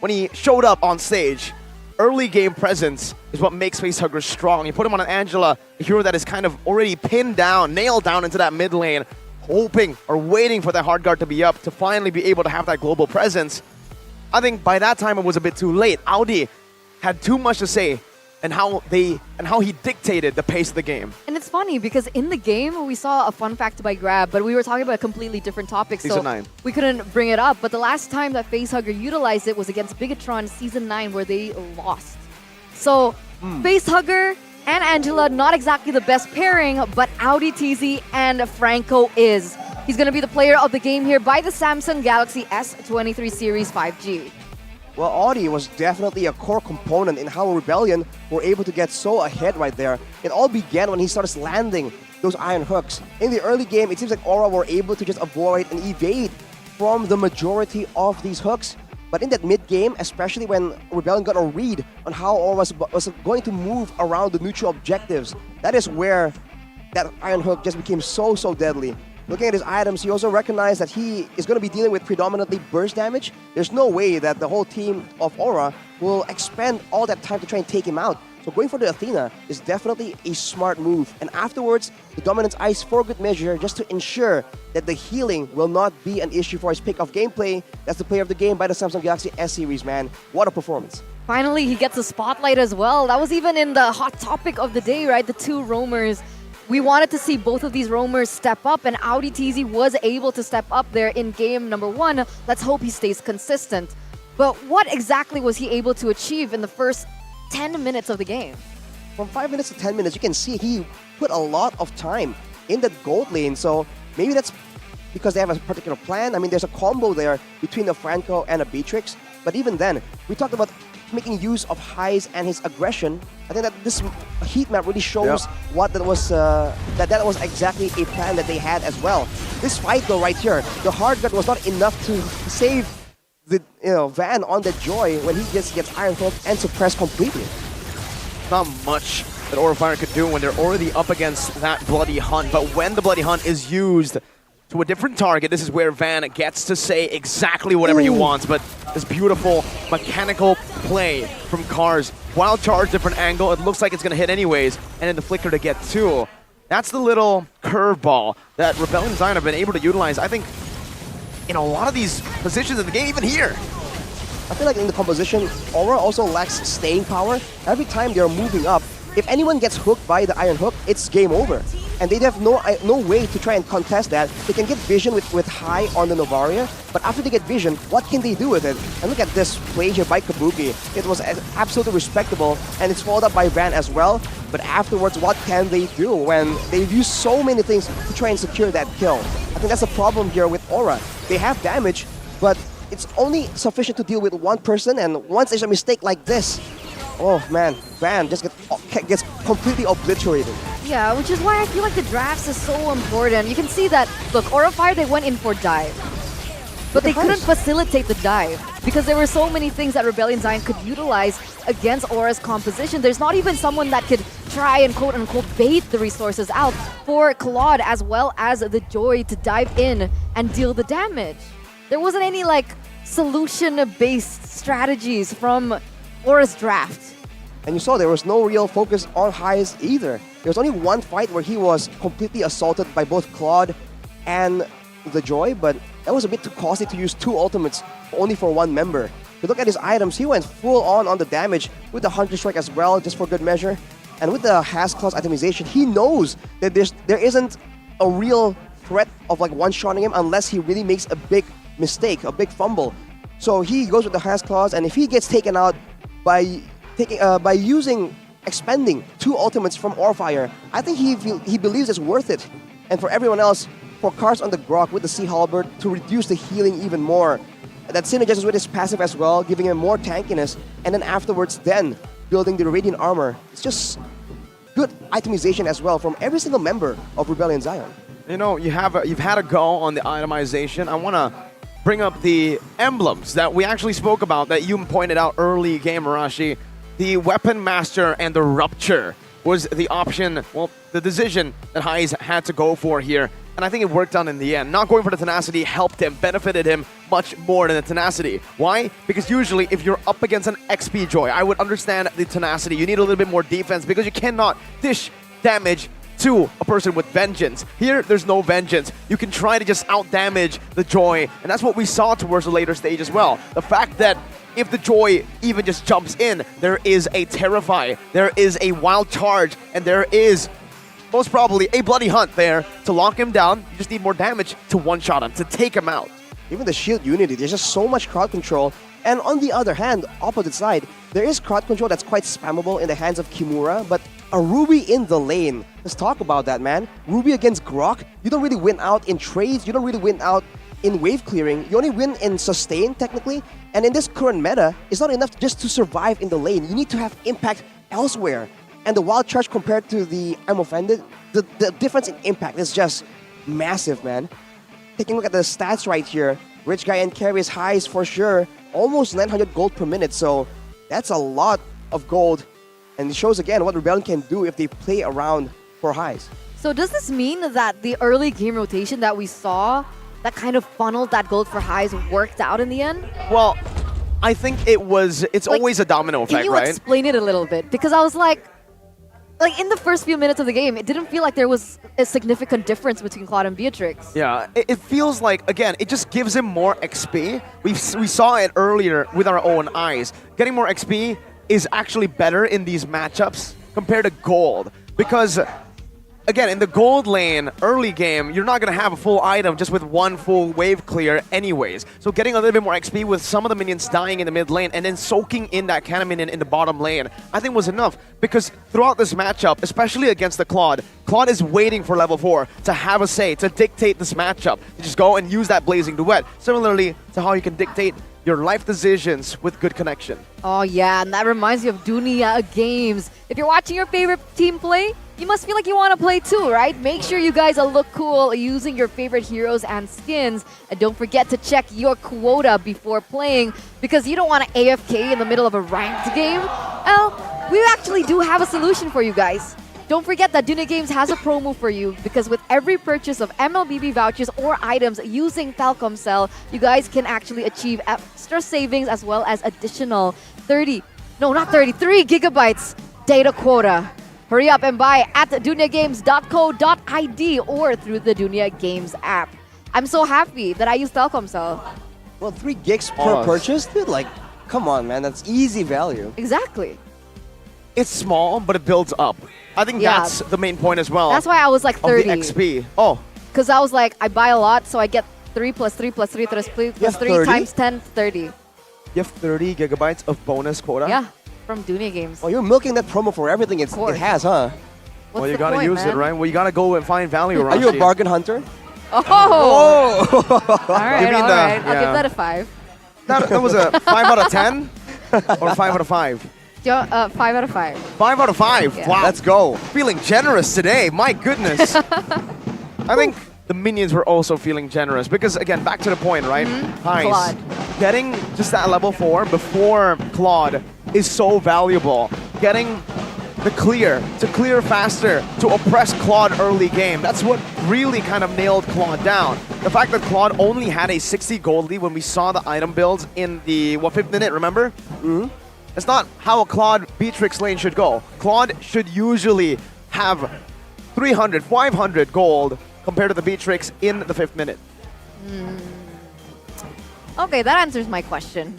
he showed up on stage. Early game presence is what makes Facehugger strong. You put him on an Angela, a hero that is kind of already pinned down, nailed down into that mid lane, hoping or waiting for that hard guard to be up to finally be able to have that global presence. I think by that time it was a bit too late. Audi had too much to say and how he dictated the pace of the game. And it's funny because in the game we saw a fun fact by Grab, but we were talking about a completely different topic, Season so 9. we couldn't bring it up. But the last time that Facehugger utilized it was against Bigatron Season 9, where they lost. So Facehugger and Angela, not exactly the best pairing, but Audi TZ and Franco is. He's going to be the player of the game here by the Samsung Galaxy S23 Series 5G. Well, Audi was definitely a core component in how Rebellion were able to get so ahead right there. It all began when he started landing those iron hooks. In the early game, it seems like Aura were able to just avoid and evade from the majority of these hooks. But in that mid-game, especially when Rebellion got a read on how Aura was going to move around the neutral objectives, that is where that iron hook just became so deadly. Looking at his items, he also recognized that he is going to be dealing with predominantly burst damage. There's no way that the whole team of Aura will expend all that time to try and take him out. So going for the Athena is definitely a smart move. And afterwards, the Dominance Ice for good measure, just to ensure that the healing will not be an issue for his pick of gameplay. That's the player of the game by the Samsung Galaxy S Series, man. What a performance. Finally, he gets a spotlight as well. That was even in the hot topic of the day, right? The two roamers. We wanted to see both of these roamers step up, and Audi TZ was able to step up there in game number 1. Let's hope he stays consistent. But what exactly was he able to achieve in the first 10 minutes of the game? From 5 minutes to 10 minutes, you can see he put a lot of time in the gold lane. So maybe that's because they have a particular plan. I mean, there's a combo there between the Franco and a Beatrix. But even then, we talked about making use of Highs and his aggression. I think that this heat map really shows what that was. That was exactly a plan that they had as well. This fight though, right here, the hard guard was not enough to save the Van on the Joy when he just gets iron hooked and suppressed completely. Not much that Aura Fire could do when they're already up against that Bloody Hunt, but when the Bloody Hunt is used to a different target, this is where Van gets to say exactly whatever he wants, but this beautiful mechanical play from Cars. Wild charge, different angle, it looks like it's going to hit anyways, and then the flicker to get 2. That's the little curveball that Rebellion Zion have been able to utilize, I think, in a lot of these positions in the game, even here. I feel like in the composition, Aura also lacks staying power. Every time they're moving up, if anyone gets hooked by the iron hook, it's game over. And they have no way to try and contest that. They can get vision with High on the Novaria, but after they get vision, what can they do with it? And look at this play here by Kabuki. It was absolutely respectable, and it's followed up by Van as well. But afterwards, what can they do when they've used so many things to try and secure that kill? I think that's a problem here with Aura. They have damage, but it's only sufficient to deal with one person, and once there's a mistake like this, oh man, Van just gets completely obliterated. Yeah, which is why I feel like the drafts is so important. You can see that, look, Aura Fire, they went in for dive. But they couldn't facilitate the dive because there were so many things that Rebellion Zion could utilize against Aura's composition. There's not even someone that could try and quote-unquote bait the resources out for Claude as well as the Joy to dive in and deal the damage. There wasn't any like solution-based strategies from Aura's draft. And you saw there was no real focus on Highs either. There was only one fight where he was completely assaulted by both Claude and the Joy, but that was a bit too costly to use 2 ultimates only for 1 member. If you look at his items, he went full on the damage with the Hunter Strike as well, just for good measure. And with the Has Clause itemization, he knows that there isn't a real threat of like one-shotting him unless he really makes a big mistake, a big fumble. So he goes with the highest clause, and if he gets taken out by expending 2 ultimates from Orfire, I think he believes it's worth it. And for everyone else, for Cars on the Grok with the Sea Halberd to reduce the healing even more. That synergizes with his passive as well, giving him more tankiness, and then afterwards building the Radiant Armor. It's just good itemization as well from every single member of Rebellion Zion. You know, you've had a go on the itemization. I want to bring up the emblems that we actually spoke about that you pointed out early game, Arashi. The Weapon Master and the Rupture was the option, well, the decision that Hais had to go for here. And I think it worked out in the end. Not going for the Tenacity helped him, benefited him much more than the Tenacity. Why? Because usually if you're up against an XP Joy, I would understand the Tenacity. You need a little bit more defense because you cannot dish damage to a person with Vengeance. Here, there's no Vengeance. You can try to just out-damage the Joy, and that's what we saw towards the later stage as well. The fact that if the Joy even just jumps in, there is a Terrify, there is a Wild Charge, and there is most probably a Bloody Hunt there to lock him down. You just need more damage to one-shot him, to take him out. Even the shield unity, there's just so much crowd control. And on the other hand, opposite side, there is crowd control that's quite spammable in the hands of Kimura, but a Ruby in the lane. Let's talk about that, man. Ruby against Grok, you don't really win out in trades, you don't really win out in wave clearing, you only win in sustain technically, and in this current meta, it's not enough just to survive in the lane. You need to have impact elsewhere. And the Wild Charge compared to the I'm Offended, the difference in impact is just massive, man. Taking a look at the stats right here, Rich Guy and carries highs for sure, almost 900 gold per minute, so that's a lot of gold. And it shows again what Rebellion can do if they play around for highs. So does this mean that the early game rotation that we saw, that kind of funneled that gold for highs, worked out in the end? Well, I think it's always a domino effect, right? Can you explain it a little bit? Because I was like in the first few minutes of the game, it didn't feel like there was a significant difference between Claude and Beatrix. Yeah, it feels like, again, it just gives him more XP. We saw it earlier with our own eyes. Getting more XP is actually better in these matchups compared to gold. Because, again, in the gold lane, early game, you're not going to have a full item just with one full wave clear anyways. So getting a little bit more XP with some of the minions dying in the mid lane and then soaking in that cannon minion in the bottom lane, I think was enough. Because throughout this matchup, especially against the Claude is waiting for level 4 to have a say, to dictate this matchup. To just go and use that Blazing Duet. Similarly to how you can dictate your life decisions with good connection. Oh yeah, and that reminds me of Dunia Games. If you're watching your favorite team play, you must feel like you want to play too, right? Make sure you guys look cool using your favorite heroes and skins. And don't forget to check your quota before playing, because you don't want to AFK in the middle of a ranked game. Well, we actually do have a solution for you guys. Don't forget that Dunia Games has a promo for you, because with every purchase of MLBB vouchers or items using Telkomsel, you guys can actually achieve extra savings as well as additional 3 gigabytes data quota. Hurry up and buy at duniagames.co.id or through the Dunia Games app. I'm so happy that I use Telkomsel. Well, 3 gigs per purchase? Dude, like, come on, man. That's easy value. Exactly. It's small, but it builds up. I think that's the main point as well. That's why I was like 30. Of the XP. Oh. Because I was like, I buy a lot, so I get 3 plus 3 plus 3 plus 3 plus 3 times 10, 30. You have 30 gigabytes of bonus quota? Yeah, from Dunia Games. Oh, you're milking that promo for everything it has, huh? Well, you gotta use it, right? Well, you gotta go and find value around. Are you a bargain hunter? Oh! Oh! All right, all right. I'll give that a 5. That was a 5 out of 10? Or 5 out of 5? 5 out of 5. 5 out of 5? Yeah. Wow. Let's go. Feeling generous today. My goodness. I think the minions were also feeling generous because, again, back to the point, right? Claude. Getting just that level 4 before Claude is so valuable. Getting the clear, to clear faster, to oppress Claude early game. That's what really kind of nailed Claude down. The fact that Claude only had a 60 gold lead when we saw the item builds in the, 5th minute, remember? It's not how a Claude Beatrix lane should go. Claude should usually have 300, 500 gold compared to the Beatrix in the 5th minute. Okay, that answers my question.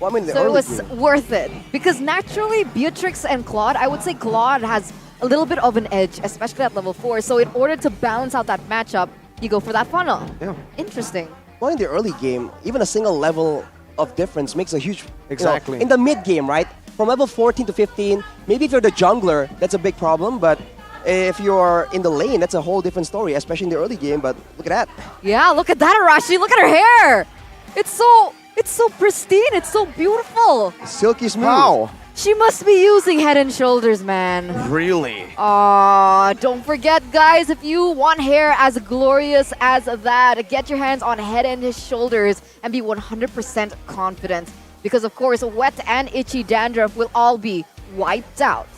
Well, I mean, so it was worth it. Because naturally, Beatrix and Claude, I would say Claude has a little bit of an edge, especially at level 4. So in order to balance out that matchup, you go for that funnel. Yeah. Interesting. Well, in the early game, even a single level of difference makes a huge... Exactly. In the mid game, right? From level 14 to 15, maybe if you're the jungler, that's a big problem, but if you're in the lane, that's a whole different story, especially in the early game, but look at that. Yeah, look at that, Arashi. Look at her hair. It's so pristine. It's so beautiful. Silky smooth. Wow. She must be using Head and Shoulders, man. Really? Don't forget, guys, if you want hair as glorious as that, get your hands on Head and Shoulders and be 100% confident. Because, of course, wet and itchy dandruff will all be wiped out.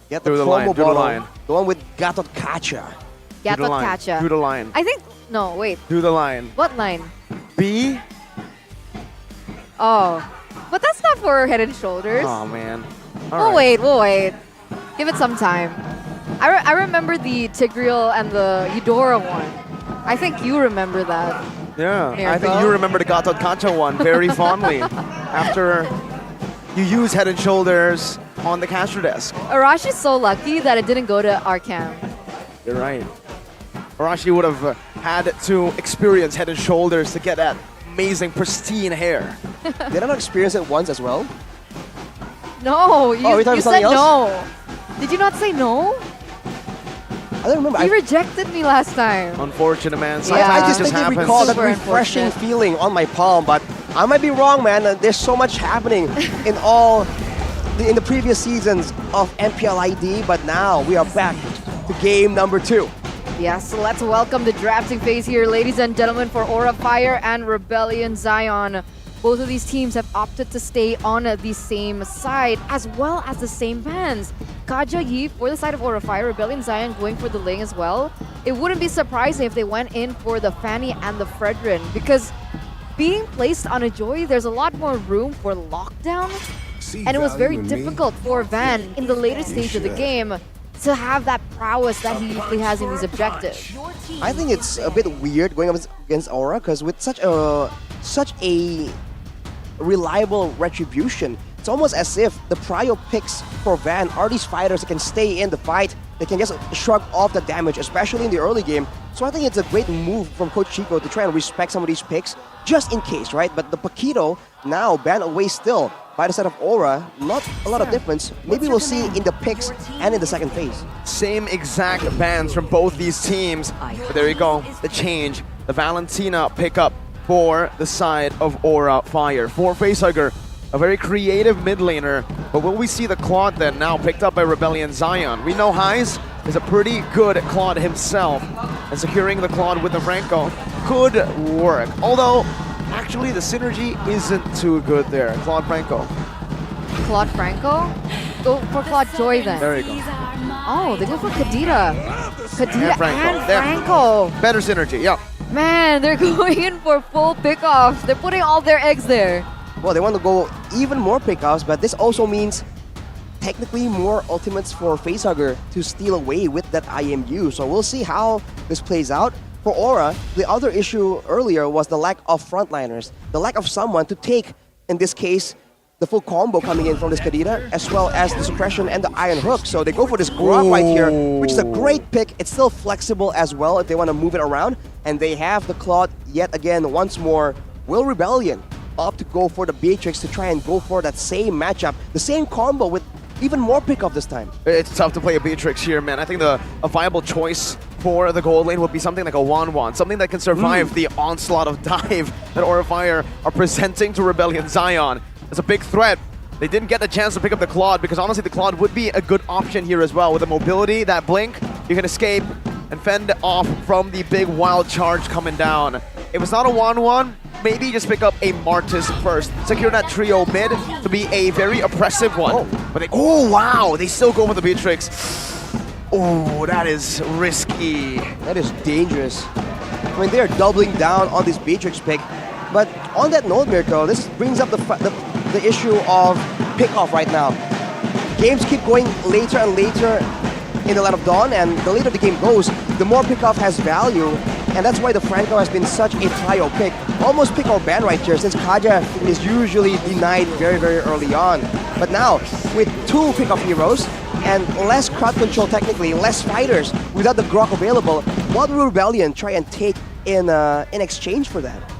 Get the Do the promo line, do the bottle, line. the one with Gatot Kacha. Gatot line, Kacha. do the line. I think, no, wait. Do the line. What line? B? Oh, but that's not for Head and Shoulders. Oh, man. We'll wait. Give it some time. I remember the Tigreal and the Eudora one. I think you remember that. Yeah, Here, I think go. you remember the Gatot Kacha one very fondly. After you use Head and Shoulders on the caster desk. Arashi's so lucky that it didn't go to Arcam. You're right. Arashi would have had to experience Head and Shoulders to get that amazing, pristine hair. Did I not experience it once as well? No, you, we thought it you was said something no. Did you not say no? I don't remember. You rejected me last time. Unfortunate, man. Yeah. Sometimes I it just just think I happens. recall that Super refreshing unfortunate. feeling on my palm, but I might be wrong, man. There's so much happening in in the previous seasons of MPL ID, but now we are back to game number 2. Yes, so let's welcome the drafting phase here, ladies and gentlemen, for Aura Fire and Rebellion Zion. Both of these teams have opted to stay on the same side, as well as the same bans. Kaja Yi for the side of Aura Fire, Rebellion Zion going for the Ling as well. It wouldn't be surprising if they went in for the Fanny and the Fredrin, because being placed on a Joy, there's a lot more room for lockdown, and it was very difficult for Van in the later stage of the game to have that prowess that he usually has in these objectives. I think it's a bit weird going up against Aura, because with such a reliable retribution, it's almost as if the prio picks for Van are these fighters that can stay in the fight, they can just shrug off the damage, especially in the early game. So I think it's a great move from Coach Chico to try and respect some of these picks, just in case, right? But the Paquito now banned away still by the side of Aura, not a lot of difference. Maybe we'll see in the picks and in the second phase. Same exact bans from both these teams. But there you go, the change. The Valentina pickup for the side of Aura Fire. For Facehugger, a very creative mid laner. But will we see the Claude then now picked up by Rebellion Zion? We know Heis is a pretty good Claude himself. And securing the Claude with the Franco could work. Although, actually the synergy isn't too good there. Claude Franco. Claude Franco? Go for Claude Joy then. There you go. Oh, they go for Kadira. Kadira and There. Franco. Better synergy, yeah. Man, they're going in for full pickoffs. They're putting all their eggs there. Well, they want to go even more pickoffs, but this also means technically more ultimates for Facehugger to steal away with that IMU. So we'll see how this plays out. For Aura, the other issue earlier was the lack of frontliners, the lack of someone to take, in this case, the full combo coming in from this Kadira, as well as the suppression and the Iron Hook. So they go for this Grok right here, which is a great pick. It's still flexible as well if they want to move it around. And they have the Claude yet again, once more. Will Rebellion opt to go for the Beatrix to try and go for that same matchup, the same combo with even more pickup this time? It's tough to play a Beatrix here, man. I think a viable choice for the gold lane would be something like a 1-1, something that can survive the onslaught of dive that Aura Fire are presenting to Rebellion Zion. It's a big threat. They didn't get the chance to pick up the Claude because honestly the Claude would be a good option here as well. With the mobility, that blink, you can escape and fend off from the big wild charge coming down. If it's not a 1-1, maybe just pick up a Martis first. Secure that trio mid to be a very oppressive one. But oh wow, they still go for the Beatrix. Oh, that is risky. That is dangerous. I mean, they're doubling down on this Beatrix pick. But on that note, Mirko, this brings up the issue of pickoff right now. Games keep going later and later in the Land of Dawn, and the later the game goes, the more pickoff has value, and that's why the Franco has been such a trio pick. Almost pick or ban right here, since Kaja is usually denied very, very early on. But now, with 2 pickup heroes and less crowd control technically, less fighters without the Grok available, what will Rebellion try and take in exchange for that?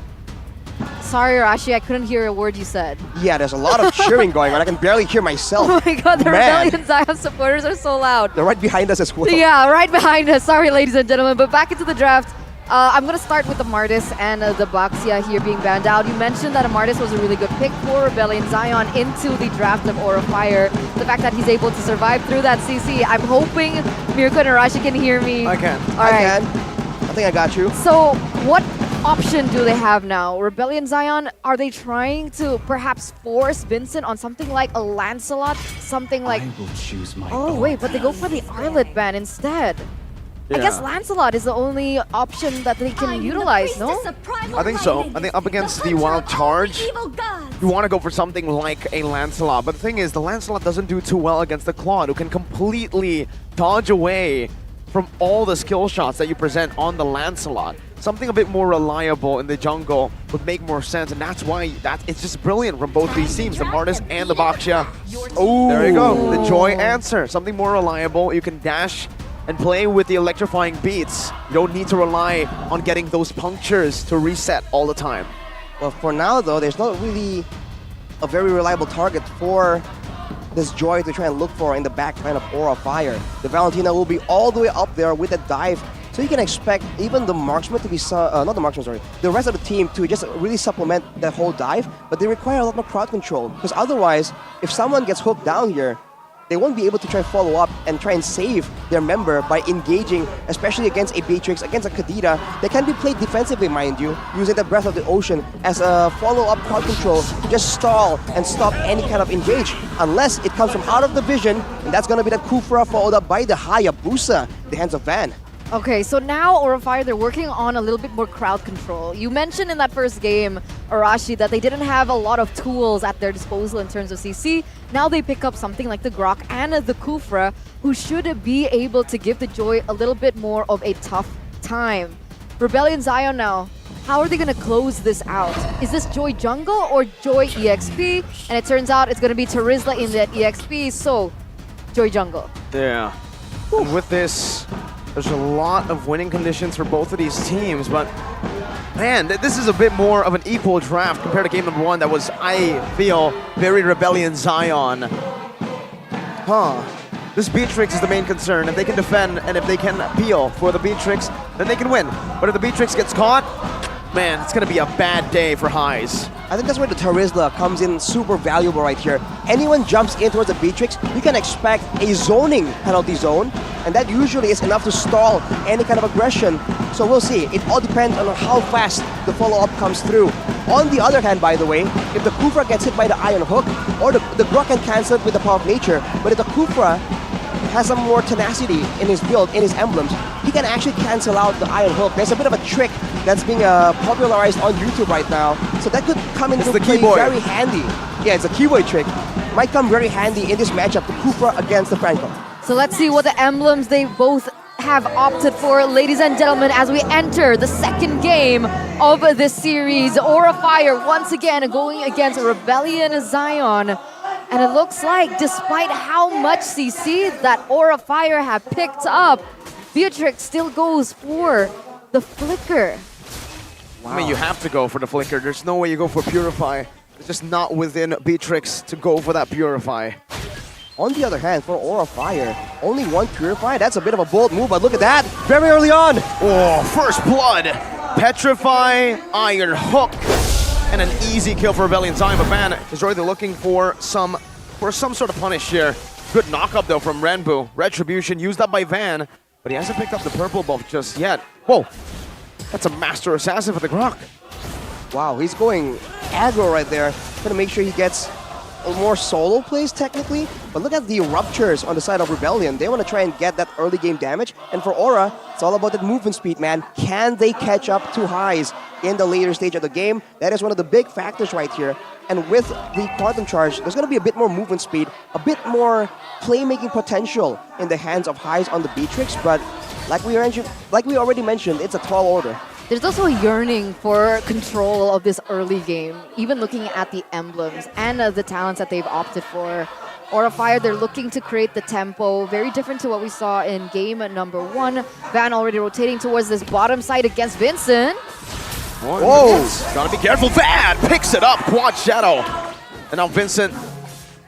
Sorry, Rashi, I couldn't hear a word you said. Yeah, there's a lot of cheering going on. I can barely hear myself. Oh my god, the Man. Rebellion Zion supporters are so loud. They're right behind us as well. Yeah, right behind us. Sorry, ladies and gentlemen. But back into the draft. I'm going to start with the Martis and the Baxia here being banned out. You mentioned that a Martis was a really good pick for Rebellion Zion into the draft of Aura Fire. The fact that he's able to survive through that CC. I'm hoping Mirko and Arashi can hear me. I can. All right. I can. I think I got you. So what option do they have now? Rebellion Zion, are they trying to perhaps force Vincent on something like a Lancelot? Something like... I will choose my Oh, wait, but they go for the Arlet ban instead. I guess Lancelot is the only option that they can utilize, no? I think so. I think up against the Wild Charge, you want to go for something like a Lancelot. But the thing is, the Lancelot doesn't do too well against the Claude, who can completely dodge away from all the skill shots that you present on the Lancelot. Something a bit more reliable in the jungle would make more sense, and that's why it's just brilliant from both these teams, the Martis and the Baxia. Oh, there you go. The Joy answer. Something more reliable. You can dash and play with the electrifying beats. You don't need to rely on getting those punctures to reset all the time. Well, for now, though, there's not really a very reliable target for this Joy to try and look for in the back line of Aura Fire. The Valentina will be all the way up there with a dive, so you can expect even the marksman to be, not the marksman, sorry, the rest of the team to just really supplement that whole dive, but they require a lot more crowd control, because otherwise, if someone gets hooked down here, they won't be able to try follow up and try and save their member by engaging, especially against a Beatrix, against a Kadira. They can be played defensively, mind you, using the Breath of the Ocean as a follow-up crowd control to just stall and stop any kind of engage, unless it comes from out of the vision, and that's going to be the Kufra followed up by the Hayabusa, the hands of Van. Okay, so now Aura Fire, they're working on a little bit more crowd control. You mentioned in that first game, Arashi, that they didn't have a lot of tools at their disposal in terms of CC. Now they pick up something like the Grok and the Kufra, who should be able to give the Joy a little bit more of a tough time. Rebellion Zion now, how are they going to close this out? Is this Joy Jungle or Joy EXP? And it turns out it's going to be Terizla in that EXP, so Joy Jungle. Yeah. And with this, there's a lot of winning conditions for both of these teams, but man, this is a bit more of an equal draft compared to game number 1 that was, I feel, very Rebellion Zion. This Beatrix is the main concern. If they can defend and if they can peel for the Beatrix, then they can win. But if the Beatrix gets caught, man, it's going to be a bad day for Highs. I think that's where the Terizla comes in super valuable right here. Anyone jumps in towards the Beatrix, you can expect a zoning penalty zone, and that usually is enough to stall any kind of aggression. So we'll see. It all depends on how fast the follow-up comes through. On the other hand, by the way, if the Kufra gets hit by the Iron Hook, or the Grok can cancel it with the Power of Nature, but if the Kufra has some more tenacity in his build, in his emblems, he can actually cancel out the Iron Hook. There's a bit of a trick that's being popularized on YouTube right now, so that could come into play very handy. Yeah, it's a Keyboy trick. Might come very handy in this matchup, the Kufra against the Franco. So let's see what the emblems they both have opted for, ladies and gentlemen, as we enter the second game of this series. Aura Fire once again going against Rebellion Zion. And it looks like, despite how much CC that Aura Fire have picked up, Beatrix still goes for the Flicker. Wow. I mean, you have to go for the Flicker. There's no way you go for Purify. It's just not within Beatrix to go for that Purify. On the other hand, for Aura Fire, only one Purify, that's a bit of a bold move, but look at that, very early on. Oh, first blood. Petrify, Iron Hook, and an easy kill for Rebellion Zion. But Van is really looking for some sort of punish here. Good knock-up though from Renbu. Retribution used up by Van, but he hasn't picked up the purple buff just yet. Whoa, that's a Master Assassin for the Grok. Wow, he's going aggro right there. Gonna make sure he gets more solo plays technically, but look at the ruptures on the side of Rebellion. They want to try and get that early game damage, and for Aura, it's all about that movement speed, man. Can they catch up to Highs in the later stage of the game? That is one of the big factors right here. And with the Quantum Charge, there's going to be a bit more movement speed, a bit more playmaking potential in the hands of Highs on the Beatrix, but like we already mentioned, it's a tall order. There's also a yearning for control of this early game, even looking at the emblems and the talents that they've opted for. Aura Fire, they're looking to create the tempo, very different to what we saw in game number 1. Van already rotating towards this bottom side against Vincent. Whoa! Gotta be careful. Van picks it up. Quad Shadow. And now Vincent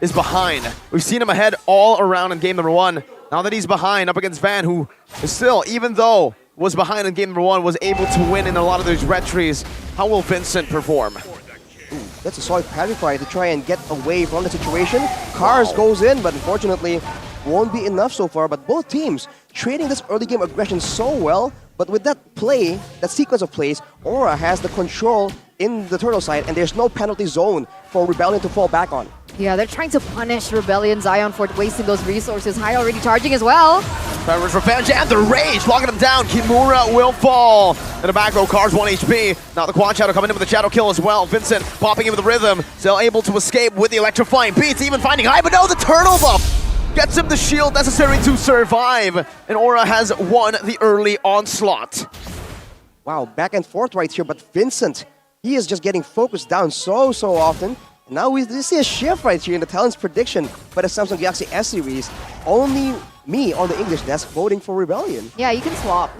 is behind. We've seen him ahead all around in game number 1. Now that he's behind up against Van, who is still, even though was behind in game number 1, was able to win in a lot of those retries. How will Vincent perform? That's a solid parry fire to try and get away from the situation. Cars goes in, but unfortunately won't be enough so far. But both teams trading this early game aggression so well. But with that play, that sequence of plays, Aura has the control in the turtle side, and there's no penalty zone for Rebellion to fall back on. Yeah, they're trying to punish Rebellion Zion for wasting those resources. High already charging as well. Fireworks Revenge and the Rage, locking him down. Kimura will fall. In the back row, Cars 1 HP. Now the Quad Shadow coming in with the Shadow Kill as well. Vincent popping in with the rhythm. Still able to escape with the electrifying beats, even finding High, but no, the turtle buff gets him the shield necessary to survive. And Aura has won the early onslaught. Wow, back and forth right here, but Vincent, he is just getting focused down so often. And now we see a shift right here in the talents prediction by the Samsung Galaxy S series. Only me on the English desk voting for Rebellion. Yeah, you can swap.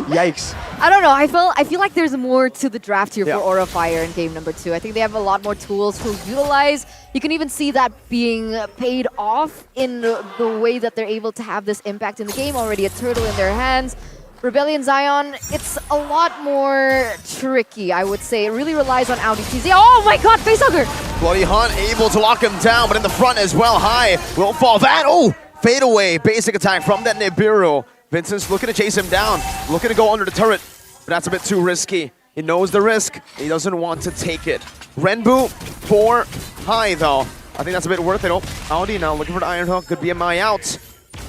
Yikes. I don't know. I feel like there's more to the draft here for Aura Fire in game number 2. I think they have a lot more tools to utilize. You can even see that being paid off in the way that they're able to have this impact in the game. Already a turtle in their hands. Rebellion Zion, it's a lot more tricky, I would say. It really relies on Audi TZ. Oh my god, facehugger! Bloody Hunt able to lock him down, but in the front as well. High will fall. Van, oh! Fade away, basic attack from that Nibiru. Vincent's looking to chase him down, looking to go under the turret, but that's a bit too risky. He knows the risk, he doesn't want to take it. Renbu for High though. I think that's a bit worth it. Oh, Audi now looking for the Iron Hook, could be a my out.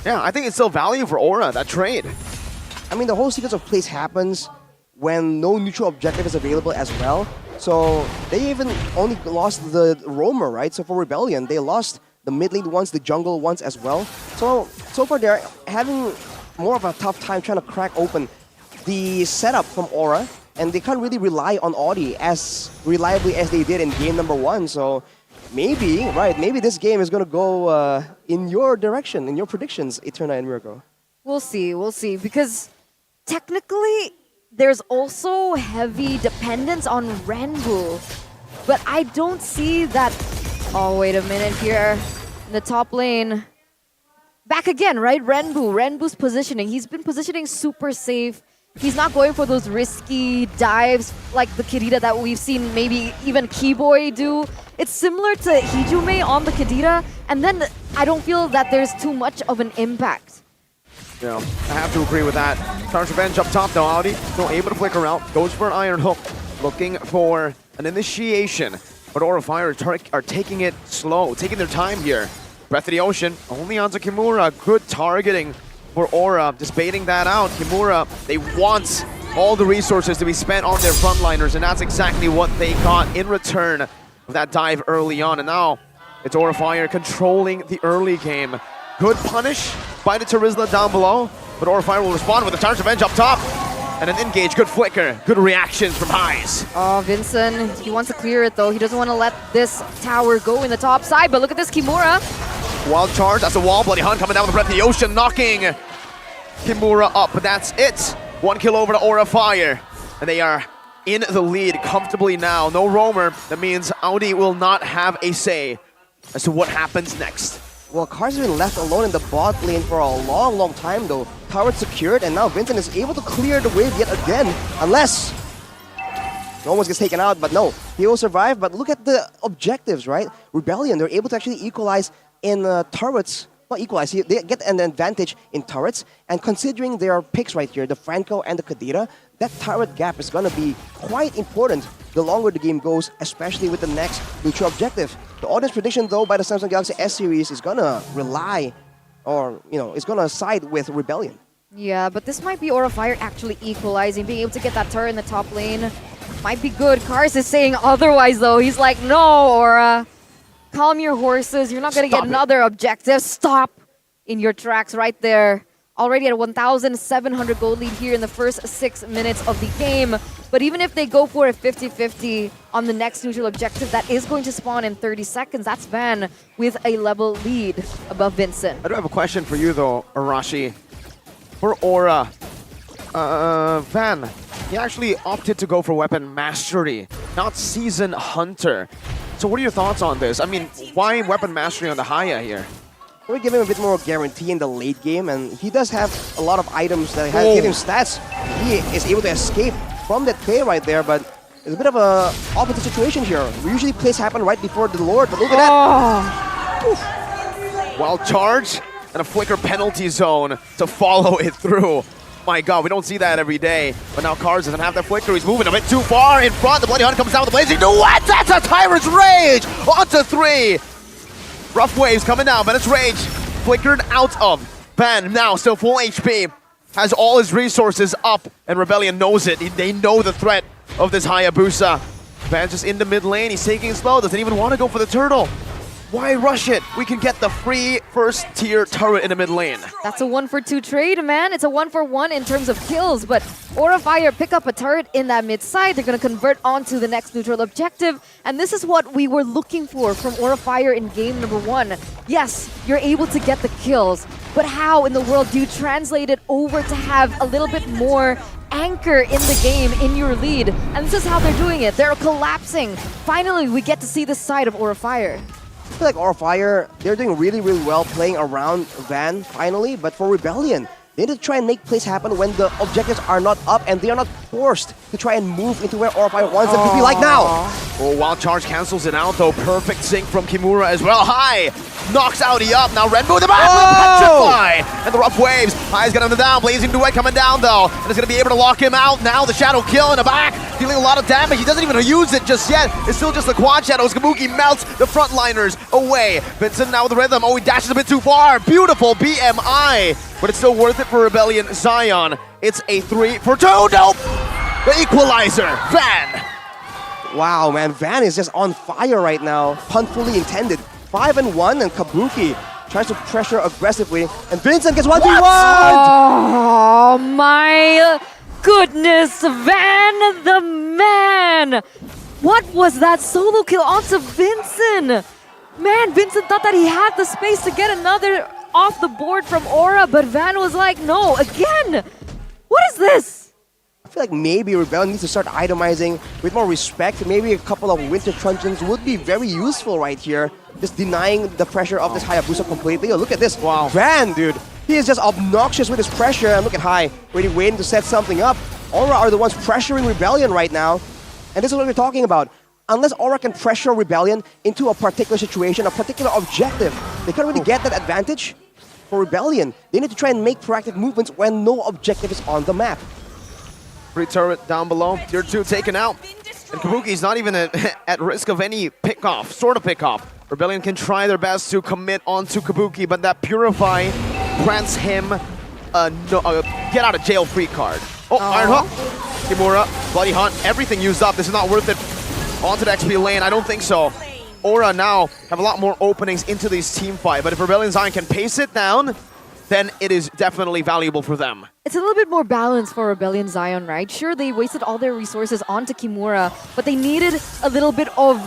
Yeah, I think it's still value for Aura, that trade. I mean, the whole sequence of plays happens when no neutral objective is available as well. So they even only lost the roamer, right? So for Rebellion, they lost the mid lane ones, the jungle ones as well. So far they're having more of a tough time trying to crack open the setup from Aura, and they can't really rely on Audi as reliably as they did in game number 1. So maybe, right, maybe this game is going to go in your direction, in your predictions, Eterna and Mirko. We'll see, because technically there's also heavy dependence on Renbu, but I don't see that. Oh, wait a minute here. In the top lane. Back again, right? Renbu's positioning. He's been positioning super safe. He's not going for those risky dives like the Kirita that we've seen maybe even Keyboy do. It's similar to Hijume on the Kadira, and then I don't feel that there's too much of an impact. Yeah, I have to agree with that. Charge Revenge up top though, Audi still able to flicker out. Goes for an Iron Hook, looking for an initiation. But Aura Fire are taking it slow, taking their time here. Breath of the Ocean, only onto Kimura. Good targeting for Aura, just baiting that out. Kimura, they want all the resources to be spent on their frontliners, and that's exactly what they got in return of that dive early on. And now it's Aura Fire controlling the early game. Good punish by the Terizla down below, but Aura Fire will respond with a Charge Revenge up top. And an engage, good flicker, good reactions from Highs. Oh, Vincent, he wants to clear it though. He doesn't want to let this tower go in the top side, but look at this Kimura. Wild charge, that's a wall. Bloody Hunt coming down with the Breath of the Ocean, knocking Kimura up, but that's it. 1 kill over to Aura Fire. And they are in the lead comfortably now. No roamer, that means Audi will not have a say as to what happens next. Well, Cars has been left alone in the bot lane for a long time though. Tower secured, and now Vincent is able to clear the wave yet again. Unless no one gets taken out, but no, he will survive. But look at the objectives, right? Rebellion, they're able to actually equalize in turrets. Not equalize, they get an advantage in turrets. And considering their picks right here, the Franco and the Kadira, that turret gap is going to be quite important the longer the game goes, especially with the next neutral objective. The audience prediction, though, by the Samsung Galaxy S series is going to rely, or, you know, it's going to side with Rebellion. Yeah, but this might be Aura Fire actually equalizing, being able to get that turret in the top lane. Might be good. Kars is saying otherwise, though. He's like, no, Aura, calm your horses. You're not going to get another objective. Stop in your tracks right there. already at a 1,700 gold lead here in the first 6 minutes of the game. But even if they go for a 50-50 on the next neutral objective, that is going to spawn in 30 seconds. That's Van with a level lead above Vincent. I do have a question for you though, Arashi. For Aura, Van, he actually opted to go for Weapon Mastery, not Season Hunter. So what are your thoughts on this? I mean, why Weapon Mastery on the Haya here? We're giving him a bit more guarantee in the late game, and he does have a lot of items that give him stats. He is able to escape from that play right there, but it's a bit of a opposite situation here. We usually plays happen right before the Lord, but look at that. Wild charge and a flicker penalty zone to follow it through. My God, we don't see that every day. But now Cars doesn't have that flicker. He's moving a bit too far in front. The Bloody Hunt comes down with the blazing duet. That's a Tyrant's Rage onto 3. Rough waves coming down, but it's Rage flickered out of. Van now still full HP. Has all his resources up, and Rebellion knows it. They know the threat of this Hayabusa. Van's just in the mid lane. He's taking it slow. Doesn't even want to go for the turtle. Why rush it? We can get the free first tier turret in the mid lane. That's a 1-for-2 trade, man. It's a 1-for-1 in terms of kills, but Aura Fire pick up a turret in that mid side. They're going to convert onto the next neutral objective, and this is what we were looking for from Aura Fire in game number 1. Yes, you're able to get the kills, but how in the world do you translate it over to have a little bit more anchor in the game in your lead? And this is how they're doing it. They're collapsing. Finally, we get to see this side of Aura Fire. I feel like Aura Fire, they're doing really, really well playing around Van finally, but for Rebellion, they need to try and make plays happen when the objectives are not up and they are not forced to try and move into where Aura Fire wants them to be like now. Oh, Wild Charge cancels it out though. Perfect sync from Kimura as well. High knocks Audi up. Now Renbu the back with Petrify. And the rough waves. High's got him down. Blazing Duet coming down though. And it's going to be able to lock him out. Now the Shadow Kill in the back. Dealing a lot of damage. He doesn't even use it just yet. It's still just the Quad Shadows. Kabuki melts the frontliners away. Vincent now with the rhythm. Oh, he dashes a bit too far. Beautiful BMI. But it's still worth it for Rebellion Zion. It's a 3-for-2. Nope. The equalizer. Van. Wow, man. Van is just on fire right now. Pun fully intended. 5-1, and Kabuki tries to pressure aggressively. And Vincent gets 1v1! Oh my goodness, Van the man! What was that solo kill onto Vincent? Man, Vincent thought that he had the space to get another off the board from Aura, but Van was like, no, again! What is this? I feel like maybe Rebellion needs to start itemizing with more respect. Maybe a couple of Winter Truncheons would be very useful right here. Just denying the pressure of this Hayabusa completely. Oh, look at this. Wow. Van, dude. He is just obnoxious with his pressure. And look at High, really waiting to set something up. Aura are the ones pressuring Rebellion right now. And this is what we're talking about. Unless Aura can pressure Rebellion into a particular situation, a particular objective, they can't really get that advantage. For Rebellion, they need to try and make proactive movements when no objective is on the map. Free turret down below. Tier 2 taken out. And Kabuki's not even at risk of any pick-off, sort of pick-off. Rebellion can try their best to commit onto Kabuki, but that Purify grants him a get out of jail free card. Oh, Iron Hook. Kimura, Bloody Hunt, everything used up. This is not worth it. Onto the XP lane, I don't think so. Aura now have a lot more openings into this team fight, but if Rebellion Zion can pace it down, then it is definitely valuable for them. It's a little bit more balanced for Rebellion Zion, right? Sure, they wasted all their resources onto Kimura, but they needed a little bit of...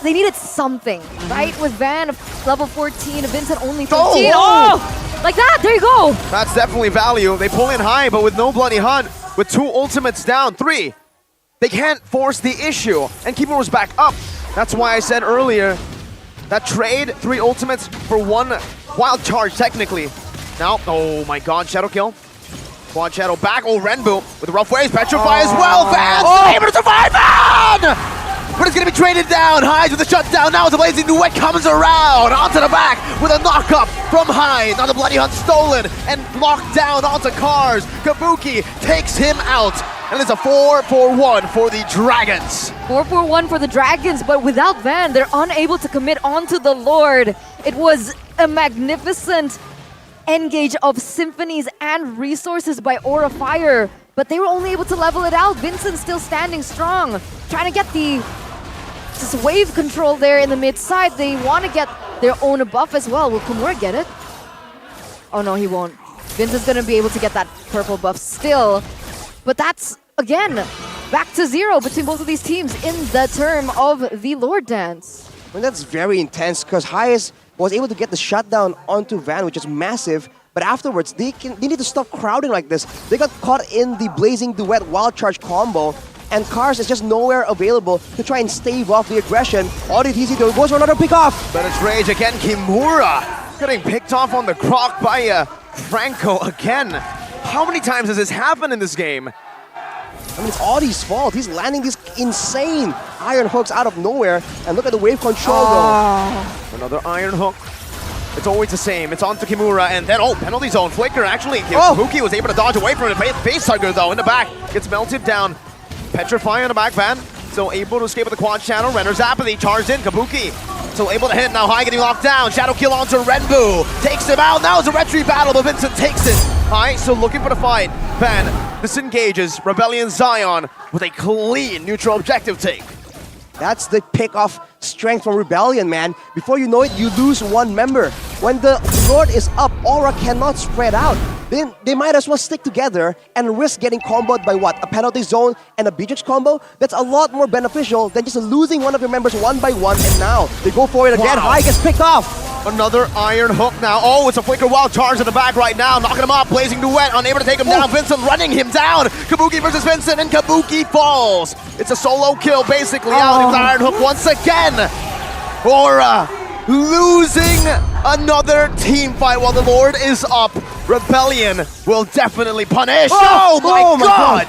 They needed something, right? With Van, level 14, Vincent only 13. Oh! Like that, there you go! That's definitely value. They pull in High, but with no Bloody Hunt, with 2 ultimates down, 3, they can't force the issue, and Kimura's back up. That's why I said earlier, that trade, 3 ultimates for 1 wild charge, technically. Now, oh my god, Shadow Kill. Quad Shadow back, oh Renbu with the rough waves, Petrify as well, Van's able to survive, Van! But it's gonna be traded down, Highs with the shutdown, now as the Blazing Duet comes around, onto the back with a knock-up from High. Now the Bloody Hunt stolen and locked down onto Cars. Kabuki takes him out, and it's a 4-for-1 for the Dragons. 4-for-1 for the Dragons, but without Van, they're unable to commit onto the Lord. It was a magnificent engage of symphonies and resources by Aura Fire, but they were only able to level it out. Vincent's still standing strong, trying to get the wave control there in the mid side. They want to get their own buff as well. Will Kimura get it? Oh no, he won't. Vince is going to be able to get that purple buff still. But that's, again, back to 0 between both of these teams in the term of the Lord Dance. Well, that's very intense because Hayes was able to get the shutdown onto Van, which is massive. But afterwards, they need to stop crowding like this. They got caught in the Blazing Duet Wild Charge combo, and Cars is just nowhere available to try and stave off the aggression. ODTZ though goes for another pick off. But it's Rage again. Kimura getting picked off on the croc by Franco again. How many times has this happened in this game? I mean, it's Audie's fault. He's landing these insane iron hooks out of nowhere. And look at the wave control though. Another iron hook. It's always the same. It's on to Kimura, and then, penalty zone. Flicker, actually. Kabuki was able to dodge away from it. Face hugger, though, in the back. Gets melted down. Petrify on the back van. Still able to escape with the quad channel. Renner's apathy. Charged in. Kabuki still able to hit. Now High getting locked down. Shadow kill onto Renbu. Takes him out. Now it's a retreat battle, but Vincent takes it. High still looking for the fight. Van disengages. Rebellion Zion with a clean neutral objective take. That's the pick of strength from Rebellion, man. Before you know it, you lose one member. When the Lord is up, Aura cannot spread out. Then they might as well stick together and risk getting comboed by what? A penalty zone and a Beatrix combo? That's a lot more beneficial than just losing one of your members one by one, and now they go for it again. Wow. High gets picked off. Another iron hook now. Oh, it's a Flicker Wild Charge in the back right now. Knocking him off. Blazing Duet, unable to take him down. Vincent running him down. Kabuki versus Vincent, and Kabuki falls. It's a solo kill, basically, out with the iron hook once again. Aura losing another team fight while the Lord is up. Rebellion will definitely punish. Oh my god!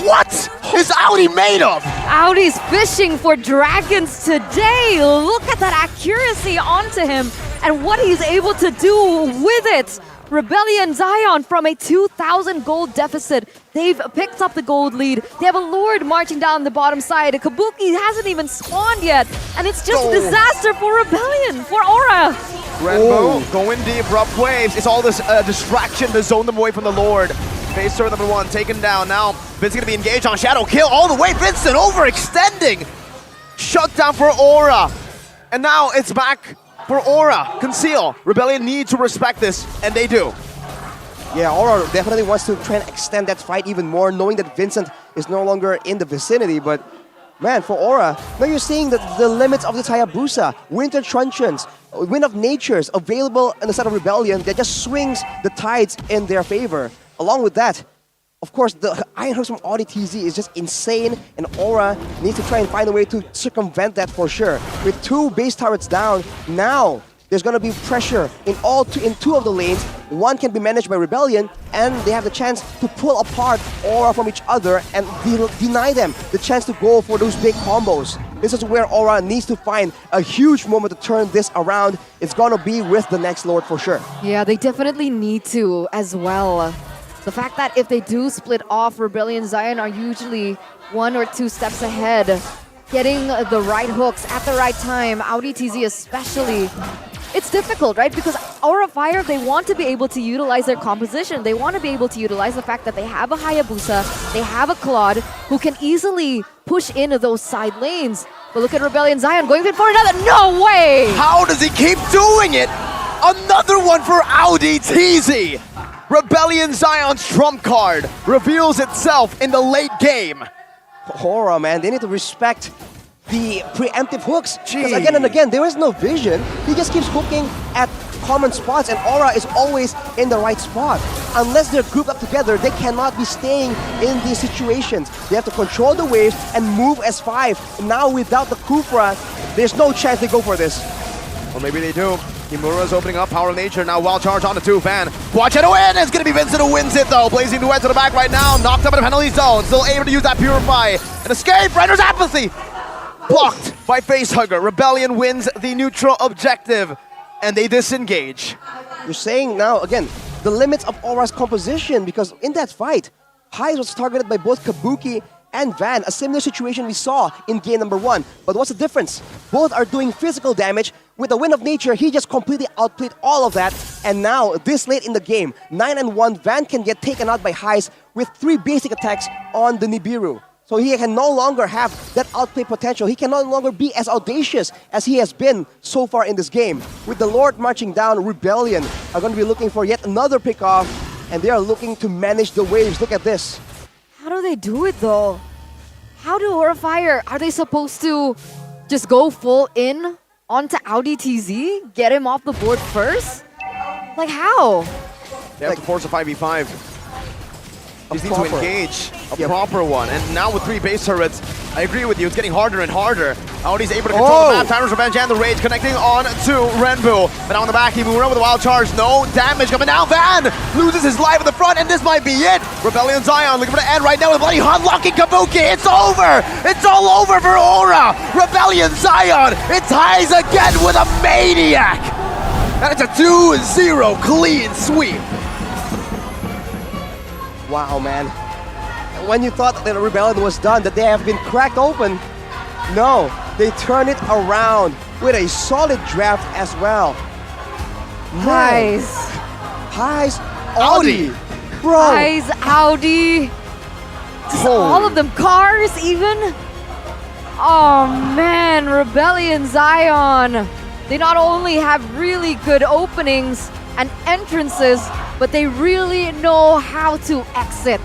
What is Audi made of? Audi's fishing for dragons today. Look at that accuracy onto him and what he's able to do with it. Rebellion Zion from a 2,000 gold deficit. They've picked up the gold lead. They have a Lord marching down the bottom side. Kabuki hasn't even spawned yet. And it's just a disaster for Rebellion, for Aura. Renbo going deep, rough waves. It's all this distraction to zone them away from the Lord. Face turret number 1 taken down. Now Vincent gonna be engaged on Shadow Kill all the way. Vincent overextending. Shut down for Aura. And now it's back for Aura. Conceal. Rebellion need to respect this, and they do. Yeah, Aura definitely wants to try and extend that fight even more, knowing that Vincent is no longer in the vicinity. But man, for Aura, now you're seeing that the limits of the Hayabusa, Winter Truncheons, Wind of Natures available on the side of Rebellion that just swings the tides in their favor. Along with that, of course, the Iron Hooks from ODTZ is just insane, and Aura needs to try and find a way to circumvent that for sure. With 2 base turrets down, now there's going to be pressure in two of the lanes. One can be managed by Rebellion, and they have the chance to pull apart Aura from each other and deny them the chance to go for those big combos. This is where Aura needs to find a huge moment to turn this around. It's going to be with the next Lord for sure. Yeah, they definitely need to as well. The fact that if they do split off, Rebellion Zion are usually 1 or 2 steps ahead. Getting the right hooks at the right time, ODTZ especially. It's difficult, right? Because Aura Fire, they want to be able to utilize their composition. They want to be able to utilize the fact that they have a Hayabusa, they have a Claude who can easily push into those side lanes. But look at Rebellion Zion going in for another. No way! How does he keep doing it? Another one for ODTZ. Rebellion Zion's trump card reveals itself in the late game. Aura, man, they need to respect the preemptive hooks. Because again and again, there is no vision. He just keeps hooking at common spots, and Aura is always in the right spot. Unless they're grouped up together, they cannot be staying in these situations. They have to control the waves and move as 5. Now without the Kufra, there's no chance they go for this. Or maybe they do. Kimura's opening up, Power of Nature, now Wild Charge on the 2 fan. Watch it win! It's gonna be Vincent who wins it though. Blazing Duet to the back right now, knocked up in the penalty zone. Still able to use that Purify and escape. Renner's apathy! Blocked by Facehugger. Rebellion wins the neutral objective, and they disengage. You're saying now, again, the limits of Aura's composition, because in that fight, Hayes was targeted by both Kabuki and Van, a similar situation we saw in game number 1. But what's the difference? Both are doing physical damage. With the Wind of Nature, he just completely outplayed all of that. And now, this late in the game, 9-1, Van can get taken out by Hayes with 3 basic attacks on the Nibiru. So he can no longer have that outplay potential. He can no longer be as audacious as he has been so far in this game. With the Lord marching down, Rebellion are going to be looking for yet another pickoff. and they are looking to manage the waves. Look at this. How do they do it though? How do Aura Fire, are they supposed to just go full in onto Audi TZ? Get him off the board first? Like how? They have to force a 5v5. Just need to proper. engage a proper one. And now with 3 base turrets, I agree with you, it's getting harder and harder. Audi's able to control the map. Timer's Revenge and the Rage connecting on to Renbu. But on the back, Kimura with a wild charge. No damage coming down. Van loses his life at the front, and this might be it. Rebellion Zion looking for the end right now with bloody Hunt locking Kabuki. It's over. It's all over for Aura. Rebellion Zion. It's Highs again with a maniac. And it's a 2-0 clean sweep. Wow, man. When you thought that the Rebellion was done, that they have been cracked open, no, they turn it around with a solid draft as well. Highs. Highs, Audi. Bro. Highs, Audi. Just all of them. Cars even. Oh man, Rebellion Zion. They not only have really good openings and entrances, but they really know how to exit.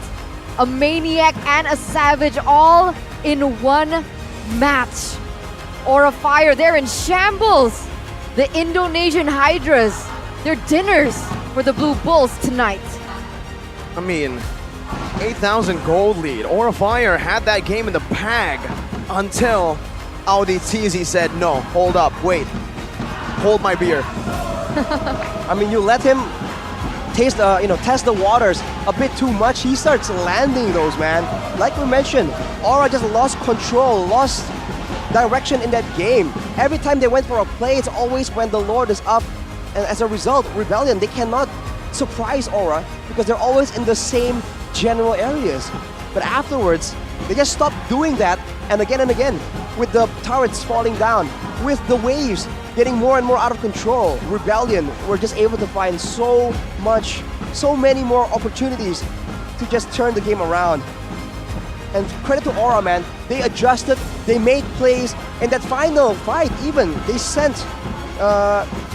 A maniac and a savage all in one match. Aura Fire, they're in shambles. The Indonesian Hydras, they're dinners for the Blue Bulls tonight. I mean, 8,000 gold lead. Aura Fire had that game in the bag until Audi TZ said, no, hold up, wait, hold my beer. I mean, you let him taste, test the waters a bit too much. He starts landing those, man. Like we mentioned, Aura just lost control, lost direction in that game. Every time they went for a play, it's always when the Lord is up. And as a result, Rebellion, they cannot surprise Aura because they're always in the same general areas. But afterwards, they just stopped doing that, and again, with the turrets falling down, with the waves getting more and more out of control, Rebellion were just able to find so many more opportunities to just turn the game around. And credit to Aura, man. They adjusted, they made plays, and that final fight even, they sent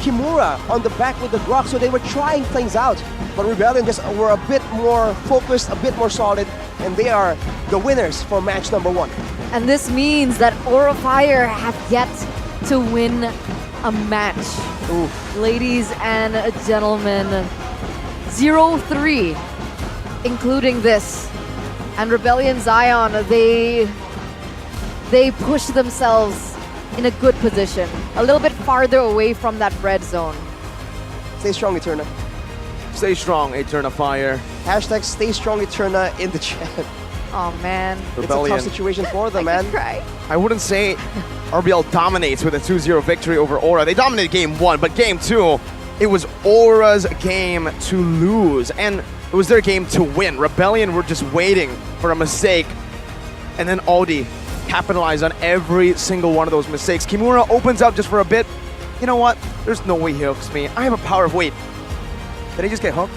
Kimura on the back with the Grok, so they were trying things out. But Rebellion just were a bit more focused, a bit more solid, and they are the winners for match number 1. And this means that Aura Fire have yet to win a match. Oof. Ladies and gentlemen, 0-3, including this. And Rebellion Zion, they push themselves in a good position, a little bit farther away from that red zone. Stay strong, Eterna. Stay strong, Eterna Fire. Hashtag stay strong, Eterna in the chat. Oh man. Rebellion. It's a tough situation for them, man. Cry. I wouldn't say RBL dominates with a 2-0 victory over Aura. They dominated game 1, but game 2, it was Aura's game to lose, and it was their game to win. Rebellion were just waiting for a mistake, and then Audi capitalized on every single one of those mistakes. Kimura opens up just for a bit. You know what? There's no way he hooks me. I have a power of weight. Did he just get hooked?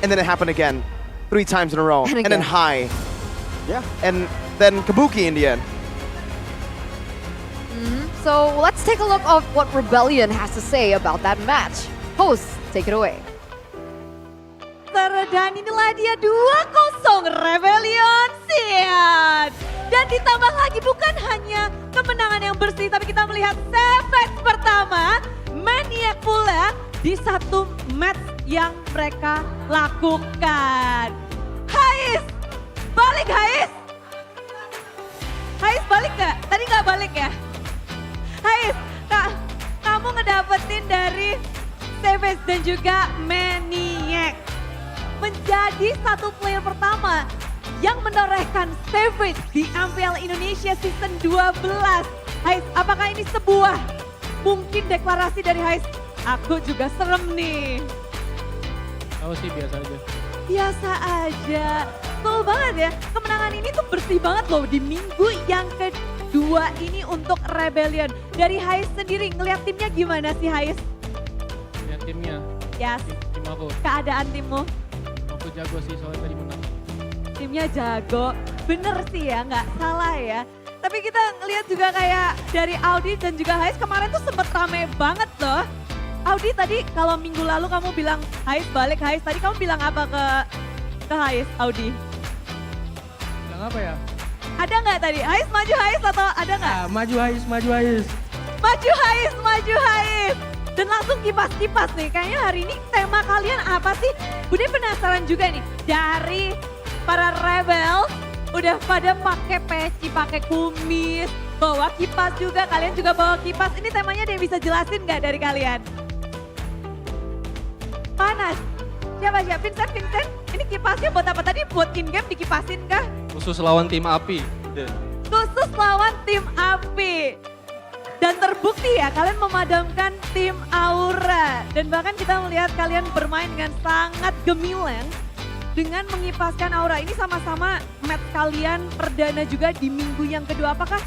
And then it happened again. 3 times in a row. And then high. Yeah. And then Kabuki in the end. So let's take a look at what Rebellion has to say about that match. Host, take it away. Dan inilah dia 2-0 Rebellion siap. Dan ditambah lagi bukan hanya kemenangan yang bersih, tapi kita melihat savage pertama, maniak pula di satu match yang mereka lakukan. Hais, balik Hais. Hais balik nggak? Tadi nggak balik ya? Hais, kamu ngedapetin dari savage dan juga maniak. Menjadi satu player pertama yang menorehkan savage di MPL Indonesia Season 12. Hais, apakah ini sebuah mungkin deklarasi dari Hais? Aku juga serem nih. Aku sih biasa aja. Biasa aja. Betul banget ya, kemenangan ini tuh bersih banget loh di minggu yang kedua ini untuk Rebellion. Dari Hais sendiri, ngeliat timnya gimana sih Hais? Lihat timnya? Yes. Tim aku. Keadaan timmu? Aku jago sih soalnya tadi menang. Timnya jago, bener sih ya, nggak salah ya. Tapi kita ngeliat juga kayak dari Audi dan juga Hais kemarin tuh sempet rame banget loh. Audi tadi kalau minggu lalu kamu bilang Hais balik, Hais tadi kamu bilang apa ke Hais, Audi? Bilang apa ya? Ada nggak tadi? Hais maju Hais atau ada nggak? Maju Hais, maju Hais. Maju Hais, maju Hais. Dan langsung kipas-kipas nih, kayaknya hari ini tema kalian apa sih? Bude penasaran juga nih, dari para rebel udah pada pakai peci, pakai kumis, bawa kipas juga, kalian juga bawa kipas. Ini temanya ada yang bisa jelasin nggak dari kalian? Panas. Siapa? Vincent? Ini kipasnya buat apa tadi? Buat in-game dikipasin kah? Khusus lawan tim api. Udah. Khusus lawan tim api. Dan terbukti ya, kalian memadamkan tim Aura. Dan bahkan kita melihat kalian bermain dengan sangat gemilang dengan mengipaskan Aura. Ini sama-sama match kalian perdana juga di minggu yang kedua. Apakah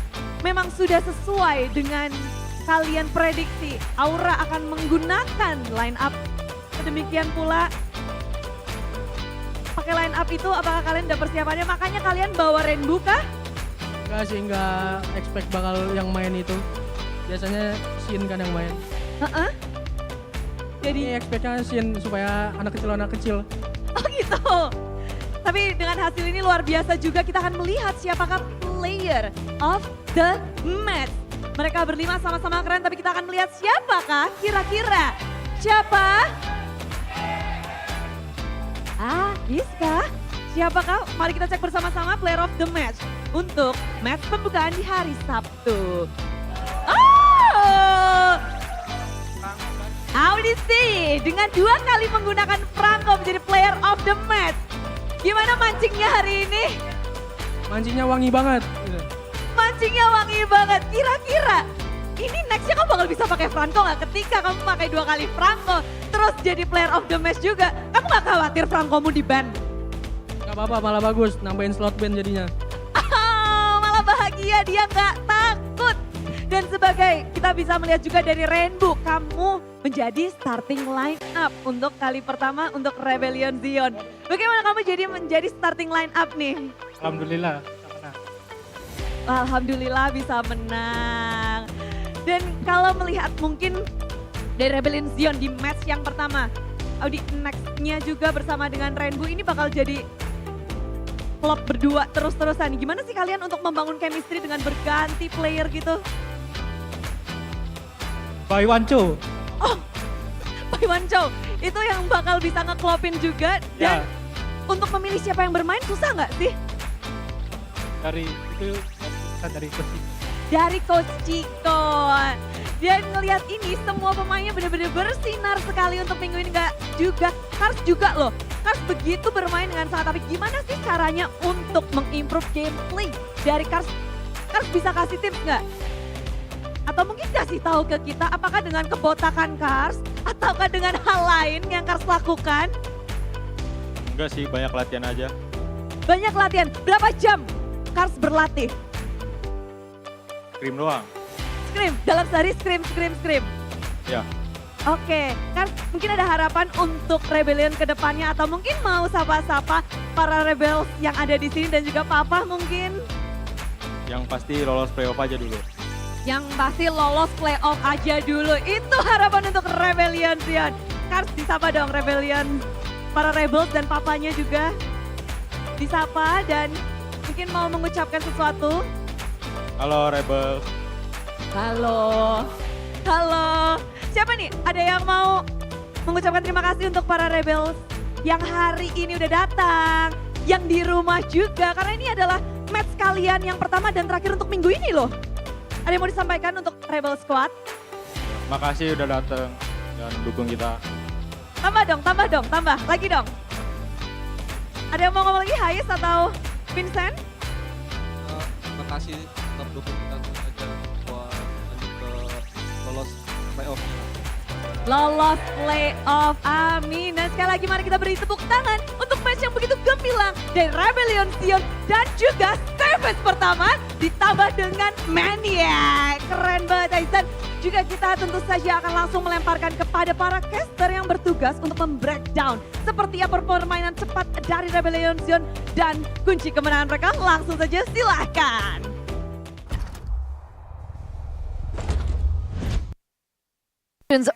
memang sudah sesuai dengan kalian prediksi? Aura akan menggunakan line up. Demikian pula pakai line up itu, apakah kalian udah persiapannya? Makanya kalian bawa Rainbow kah? Enggak sih, enggak expect bakal yang main itu. Biasanya Shin kan yang main. Jadi expect-nya Shin supaya anak kecil. Oh gitu. Tapi dengan hasil ini luar biasa juga, kita akan melihat siapakah player of the match. Mereka berlima sama-sama keren, tapi kita akan melihat siapakah kira-kira. Siapa? Iska. Siapakah? Mari kita cek bersama-sama player of the match untuk match pembukaan di hari Sabtu. Audisi dengan 2 kali menggunakan Franco menjadi player of the match. Gimana mancingnya hari ini? Mancingnya wangi banget. Mancingnya wangi banget. Kira-kira ini nextnya kamu bakal bisa pakai Franco nggak? Ketika kamu pakai 2 kali Franco terus jadi player of the match juga, kamu nggak khawatir Francomu di ban? Gak apa-apa, malah bagus. Nambahin slot ban jadinya. Malah bahagia, dia nggak takut. Dan sebagai kita bisa melihat juga dari Rainbow, kamu menjadi starting line up untuk kali pertama untuk Rebellion Zion. Bagaimana kamu menjadi starting line up nih? Alhamdulillah bisa menang. Alhamdulillah bisa menang. Dan kalau melihat mungkin dari Rebellion Zion di match yang pertama, Audi next-nya juga bersama dengan Rainbow ini bakal jadi klub berdua terus-terusan. Gimana sih kalian untuk membangun chemistry dengan berganti player gitu? By Wancho. Oh, By Wancho. Itu yang bakal bisa ngeklopin juga. Dan untuk memilih siapa yang bermain susah nggak sih? Dari Coach Chico. Dari Coach Chico. Dan ngelihat ini semua pemainnya benar-benar bersinar sekali untuk minggu ini. Nggak juga, Kars juga loh. Kars begitu bermain dengan sangat apik. Gimana sih caranya untuk mengimprove gameplay dari Kars? Kars bisa kasih tips nggak? Atau mungkin kasih tahu ke kita apakah dengan kebotakan Kars ataukah dengan hal lain yang Kars lakukan? Enggak sih, banyak latihan aja. Banyak latihan. Berapa jam Kars berlatih? Scrim doang. Scrim, dalam sehari scrim. Ya. Oke, Kars mungkin ada harapan untuk Rebellion ke depannya atau mungkin mau sapa-sapa para rebels yang ada di sini dan juga Papa mungkin? Yang pasti lolos playoff aja dulu. Yang pasti lolos playoff aja dulu. Itu harapan untuk Rebellion Zion. Kars disapa dong Rebellion. Para rebels dan papanya juga disapa dan mungkin mau mengucapkan sesuatu. Halo rebel. Halo. Siapa nih? Ada yang mau mengucapkan terima kasih untuk para rebels yang hari ini udah datang. Yang di rumah juga. Karena ini adalah match kalian yang pertama dan terakhir untuk minggu ini loh. Ada yang mau disampaikan untuk Rebel Squad? Makasih udah datang dan dukung kita. Tambah. Lagi dong. Ada yang mau ngomong lagi, Hais atau Vincent? Makasih tetap dukung kita terus aja buat lanjut ke lolos playoff-nya. Lolos playoff, amin. Dan sekali lagi mari kita beri tepuk tangan untuk match yang begitu gemilang dari Rebellion Zion dan juga Savage pertama ditambah dengan Maniac. Keren banget Aizen. Juga kita tentu saja akan langsung melemparkan kepada para caster yang bertugas untuk membreakdown seperti apa permainan cepat dari Rebellion Zion dan kunci kemenangan mereka. Langsung saja silahkan.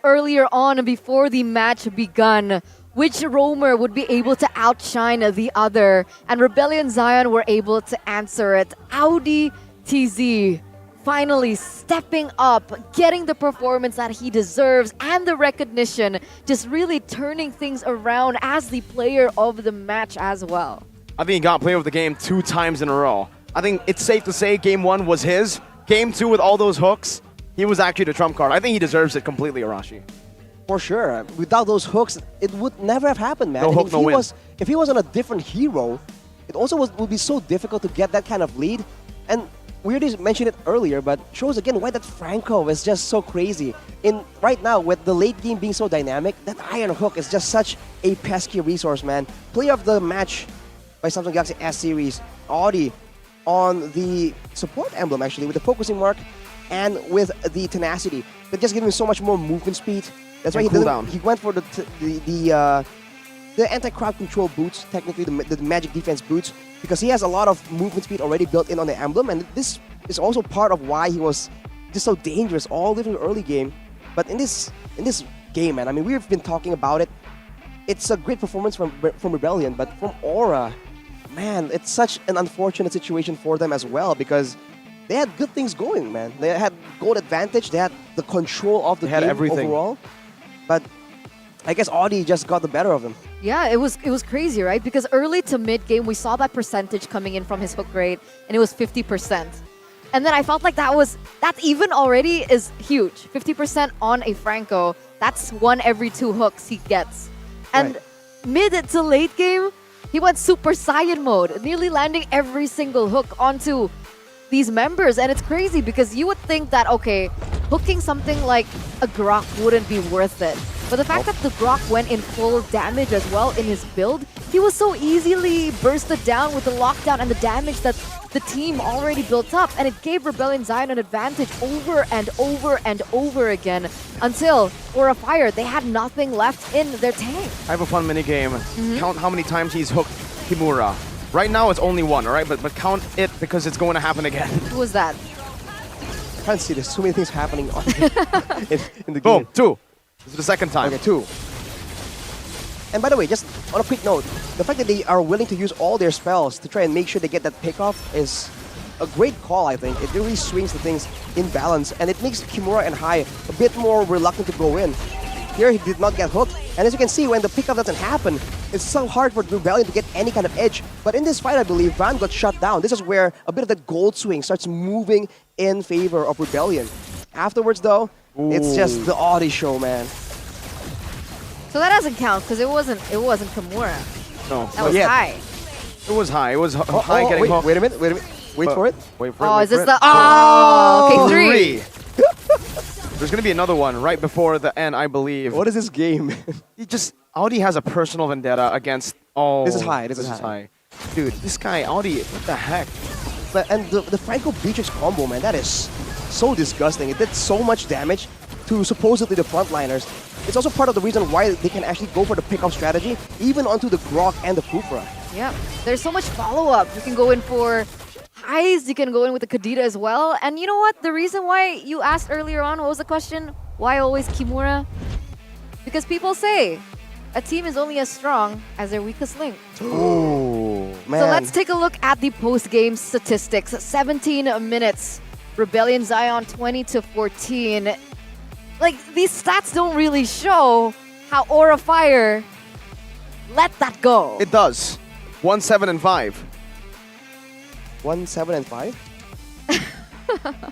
Earlier on, before the match begun, which roamer would be able to outshine the other? And Rebellion Zion were able to answer it. Audi TZ finally stepping up, getting the performance that he deserves and the recognition, just really turning things around as the player of the match as well. I think he got player of the game 2 times in a row. I think it's safe to say game 1 was his. Game 2 with all those hooks, he was actually the trump card. I think he deserves it completely, Arashi. For sure. Without those hooks, it would never have happened, man. No hook, no win. If he was on a different hero, it also would be so difficult to get that kind of lead. And we already mentioned it earlier, but shows again why that Franco is just so crazy. Right now, with the late game being so dynamic, that Iron Hook is just such a pesky resource, man. Player of the match by Samsung Galaxy S Series, Audi, on the support emblem actually, with the focusing mark and with the tenacity. That just gives him so much more movement speed. That's why he went for the anti-crowd control boots, technically the magic defense boots, because he has a lot of movement speed already built in on the emblem, and this is also part of why he was just so dangerous all the early game. But in this game, man, I mean, we've been talking about it. It's a great performance from Rebellion, but from Aura, man, it's such an unfortunate situation for them as well, because they had good things going, man. They had gold advantage, they had the control of the game everything overall, but I guess Audi just got the better of him. Yeah, it was crazy, right? Because early to mid game, we saw that percentage coming in from his hook rate, and it was 50%. And then I felt like that even already is huge. 50% on a Franco, that's 1 every 2 hooks he gets. And mid to late game, he went Super Saiyan mode, nearly landing every single hook onto these members. And it's crazy because you would think that, okay, hooking something like a Grok wouldn't be worth it. But the fact that the Grok went in full damage as well in his build, he was so easily bursted down with the lockdown and the damage that the team already built up. And it gave Rebellion Zion an advantage over and over and over again until Aura Fire, they had nothing left in their tank. I have a fun minigame. Count how many times he's hooked Kimura. Right now it's only 1, all right? But count it because it's going to happen again. Who was that? I can't see, there's so many things happening in the game. Boom, 2. This is the second time. Okay, 2. And by the way, just on a quick note, the fact that they are willing to use all their spells to try and make sure they get that pickoff is a great call, I think. It really swings the things in balance, and it makes Kimura and Hai a bit more reluctant to go in. Here, he did not get hooked, and as you can see, when the pickup doesn't happen, it's so hard for Rebellion to get any kind of edge. But in this fight, I believe, Van got shut down. This is where a bit of that gold swing starts moving in favor of Rebellion. Afterwards, though, it's just the Audi show, man. So that doesn't count because it wasn't Kimura. No, that was Hai. It was Hai. It was Hai getting hooked. Wait a minute. Wait for it. Wait for it. Oh, wait is this for the? it. Oh, okay, 3. There's gonna be another one right before the end, I believe. What is this game? Audi has a personal vendetta against. Oh, this is Hai. This is Hai. Dude, this guy Audi, what the heck? And the Franco Beatrix combo, man, that is so disgusting. It did so much damage to supposedly the frontliners. It's also part of the reason why they can actually go for the pickup strategy, even onto the Grok and the Kufra. Yeah, there's so much follow-up. You can go in for highs, you can go in with the Kadita as well. And you know what? The reason why you asked earlier on, what was the question? Why always Kimura? Because people say a team is only as strong as their weakest link. Oh, man. So let's take a look at the post-game statistics. 17 minutes. Rebellion Zion 20-14. Like, these stats don't really show how Aura Fire let that go. It does. 1, 7, and 5. 1, 7, and 5?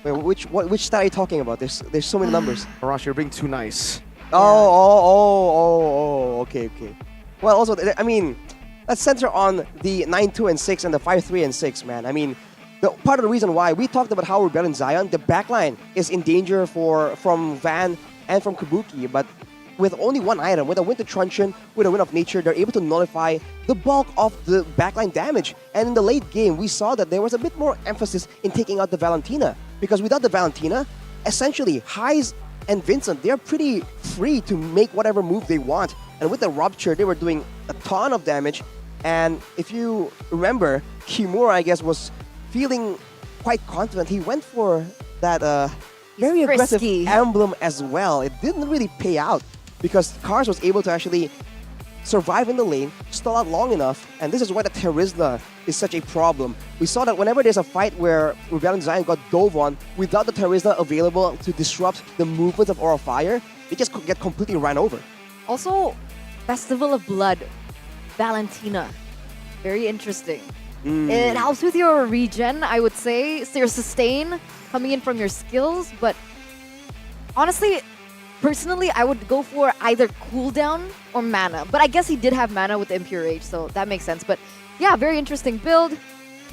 Wait, which stat are you talking about? There's so many numbers. Arashi, you're being too nice. Okay. Well, also, I mean, let's center on the 9-2 and 6 and the 5-3 and 6, man. I mean, part of the reason why we talked about how Rebellion Zion, the backline is in danger from Van and from Kabuki, but with only 1 item, with a Winter Truncheon, with a Wind of Nature, they're able to nullify the bulk of the backline damage. And in the late game, we saw that there was a bit more emphasis in taking out the Valentina, because without the Valentina, essentially, Highs and Vincent, they're pretty free to make whatever move they want. And with the Rupture, they were doing a ton of damage. And if you remember, Kimura, I guess, was feeling quite confident. He went for that very aggressive frisky. emblem as well. It didn't really pay out because Cars was able to actually survive in the lane, stall out long enough, and this is why the Terizla is such a problem. We saw that whenever there's a fight where Rebellion Zion got dove on, without the Terizla available to disrupt the movements of Aura Fire, they just get completely run over. Also, Festival of Blood, Valentina. Very interesting. It helps with your regen, I would say. So your sustain coming in from your skills, but honestly, personally, I would go for either cooldown or mana. But I guess he did have mana with Impure Rage, so that makes sense. But yeah, very interesting build.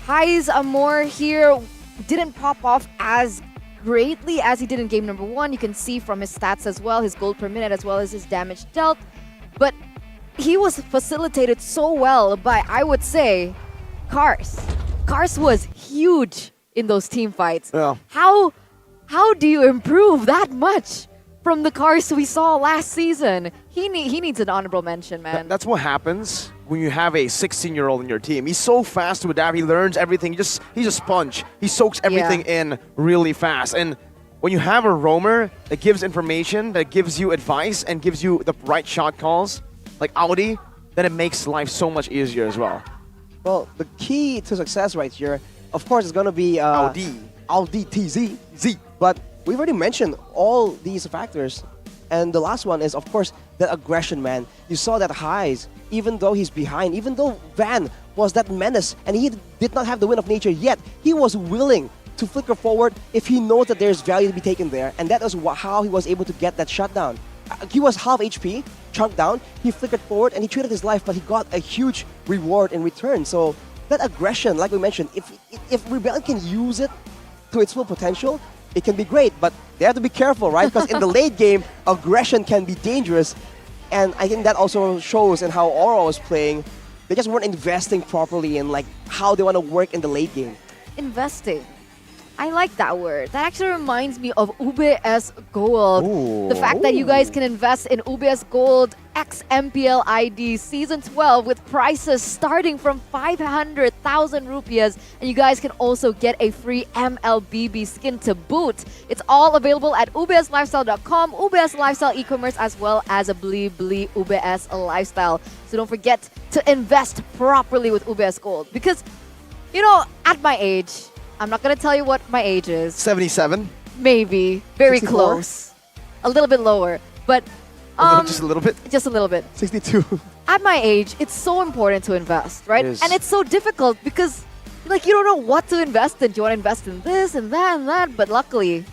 Highs Amor here didn't pop off as greatly as he did in game number 1. You can see from his stats as well, his gold per minute as well as his damage dealt. But he was facilitated so well by, I would say, Cars. Cars was huge in those team fights. Yeah. How do you improve that much from the Cars we saw last season? He needs an honorable mention, man. That's what happens when you have a 16-year-old in your team. He's so fast to adapt. He learns everything. He's a sponge. He soaks everything in really fast. And when you have a roamer that gives information, that gives you advice, and gives you the right shot calls, like Audi, then it makes life so much easier as well. Well, the key to success right here, of course, is going to be Audi TZ. But we've already mentioned all these factors. And the last one is, of course, that aggression, man. You saw that Highs, even though he's behind, even though Van was that menace and he did not have the win of nature yet, he was willing to flicker forward if he knows that there's value to be taken there. And that is how he was able to get that shutdown. He was half HP, chunked down, he flickered forward and he traded his life, but he got a huge reward in return. So that aggression, like we mentioned, if Rebellion can use it to its full potential, it can be great, but they have to be careful, right? Because in the late game, aggression can be dangerous. And I think that also shows in how Aura was playing. They just weren't investing properly in like how they want to work in the late game. Investing. I like that word. That actually reminds me of UBS Gold. Ooh. The fact that you guys can invest in UBS Gold X MPL ID Season 12 with prices starting from 500,000 rupias. And you guys can also get a free MLBB skin to boot. It's all available at ubslifestyle.com, UBS Lifestyle e-commerce, as well as a Bli UBS Lifestyle. So don't forget to invest properly with UBS Gold. Because, you know, at my age, I'm not going to tell you what my age is. 77? Maybe. Very 64? close. A little bit lower. But just a little bit? Just a little bit. 62. At my age, it's so important to invest, right? It is. And it's so difficult because like you don't know what to invest in. Do you want to invest in this and that and that? But luckily,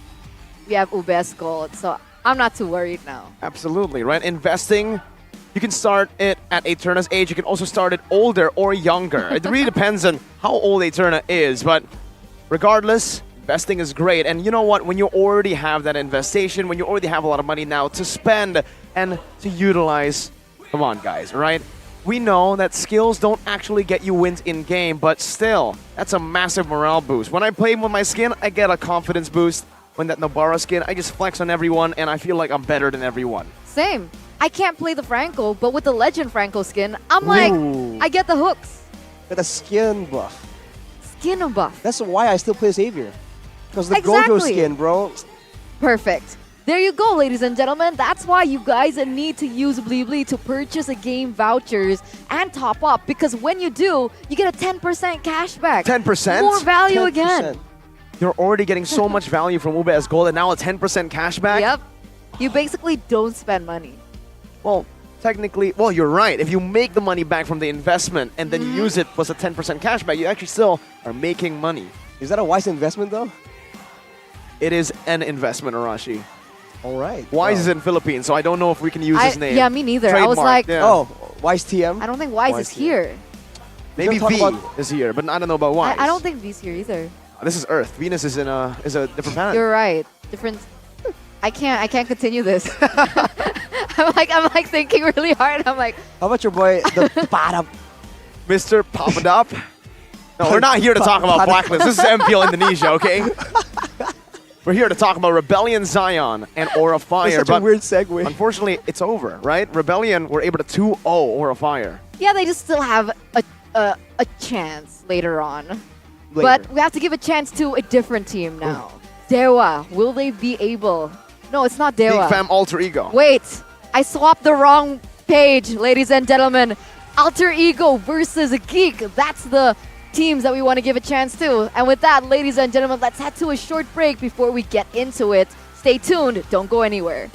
we have UBS Gold. So I'm not too worried now. Absolutely, right? Investing, you can start it at Eterna's age. You can also start it older or younger. It really depends on how old Eterna is. But regardless, investing is great. And you know what? When you already have that investation, when you already have a lot of money now to spend and to utilize, come on, guys, right? We know that skills don't actually get you wins in-game, but still, that's a massive morale boost. When I play with my skin, I get a confidence boost. When that Nobara skin, I just flex on everyone, and I feel like I'm better than everyone. Same. I can't play the Franco, but with the Legend Franco skin, I'm like, I get the hooks. Get a skin buff. Skin buff. That's why I still play Xavier. Because the Exactly. Gojo skin, bro. Perfect. There you go, ladies and gentlemen. That's why you guys need to use Bli to purchase a game vouchers and top up. Because when you do, you get a 10% cashback. 10%? More value 10%. again. You're already getting so much value from UBS Gold, and now a 10% cashback? Yep. You basically don't spend money. Well, technically, well, you're right. If you make the money back from the investment and then you use it plus a 10% cashback, you actually still are making money. Is that a wise investment, though? It is an investment, Arashi. All right. Wise is in Philippines, so I don't know if we can use his name. Yeah, me neither. I was Trademark, like, yeah. Oh, Wise TM? I don't think Wise is here. Maybe Don't V talk is here, but I don't know about Wise. I don't think V's here either. This is Earth. Venus is in a different planet. You're right. Different. I can't continue this. I'm like thinking really hard. I'm like, How about your boy, the Padap? Mr. Papadop? No, we're not here to talk about Blacklist. This is MPL Indonesia, okay? We're here to talk about Rebellion Zion and Aura Fire. That's such a weird segue. Unfortunately, it's over, right? Rebellion were able to 2-0 Aura Fire. yeah, they just still have a chance later on. Later. But we have to give a chance to a different team now. Dewa, will they be able? No, it's not Dewa. Big Fam Alter Ego. Wait, I swapped the wrong page, ladies and gentlemen. Alter Ego versus Geek. That's the teams that we want to give a chance to. And with that, ladies and gentlemen, let's head to a short break before we get into it. Stay tuned, don't go anywhere.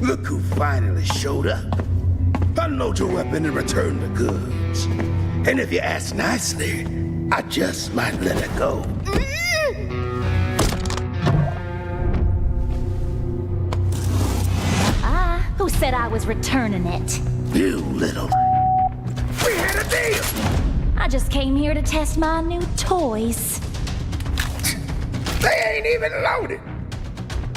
Look who finally showed up. Unload your weapon and return the goods. And if you ask nicely, I just might let it go. Who said I was returning it? You little... We had a deal! I just came here to test my new toys. They ain't even loaded.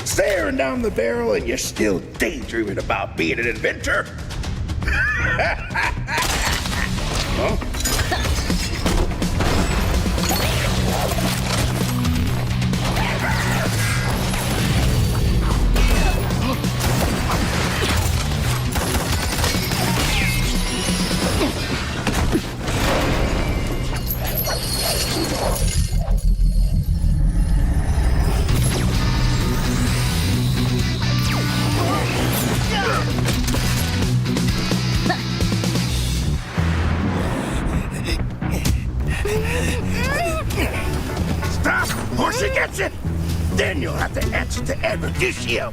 Staring down the barrel and you're still daydreaming about being an inventor? Huh? Or she gets it, then you'll have to answer to Erudicio.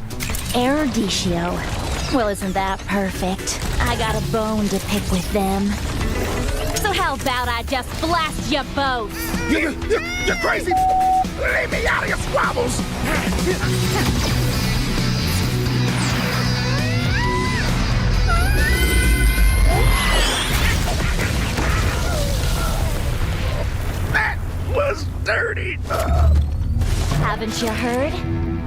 Erudicio? Well, isn't that perfect? I got a bone to pick with them. So how about I just blast you both? You're crazy! Leave me out of your squabbles! That was dirty! Haven't you heard?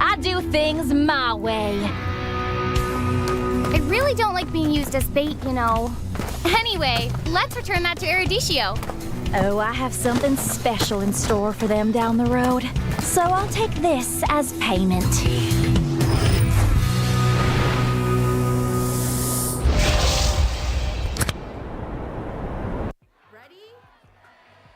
I do things my way. I really don't like being used as bait, you know. Anyway, let's return that to Erudicio. Oh, I have something special in store for them down the road. So I'll take this as payment.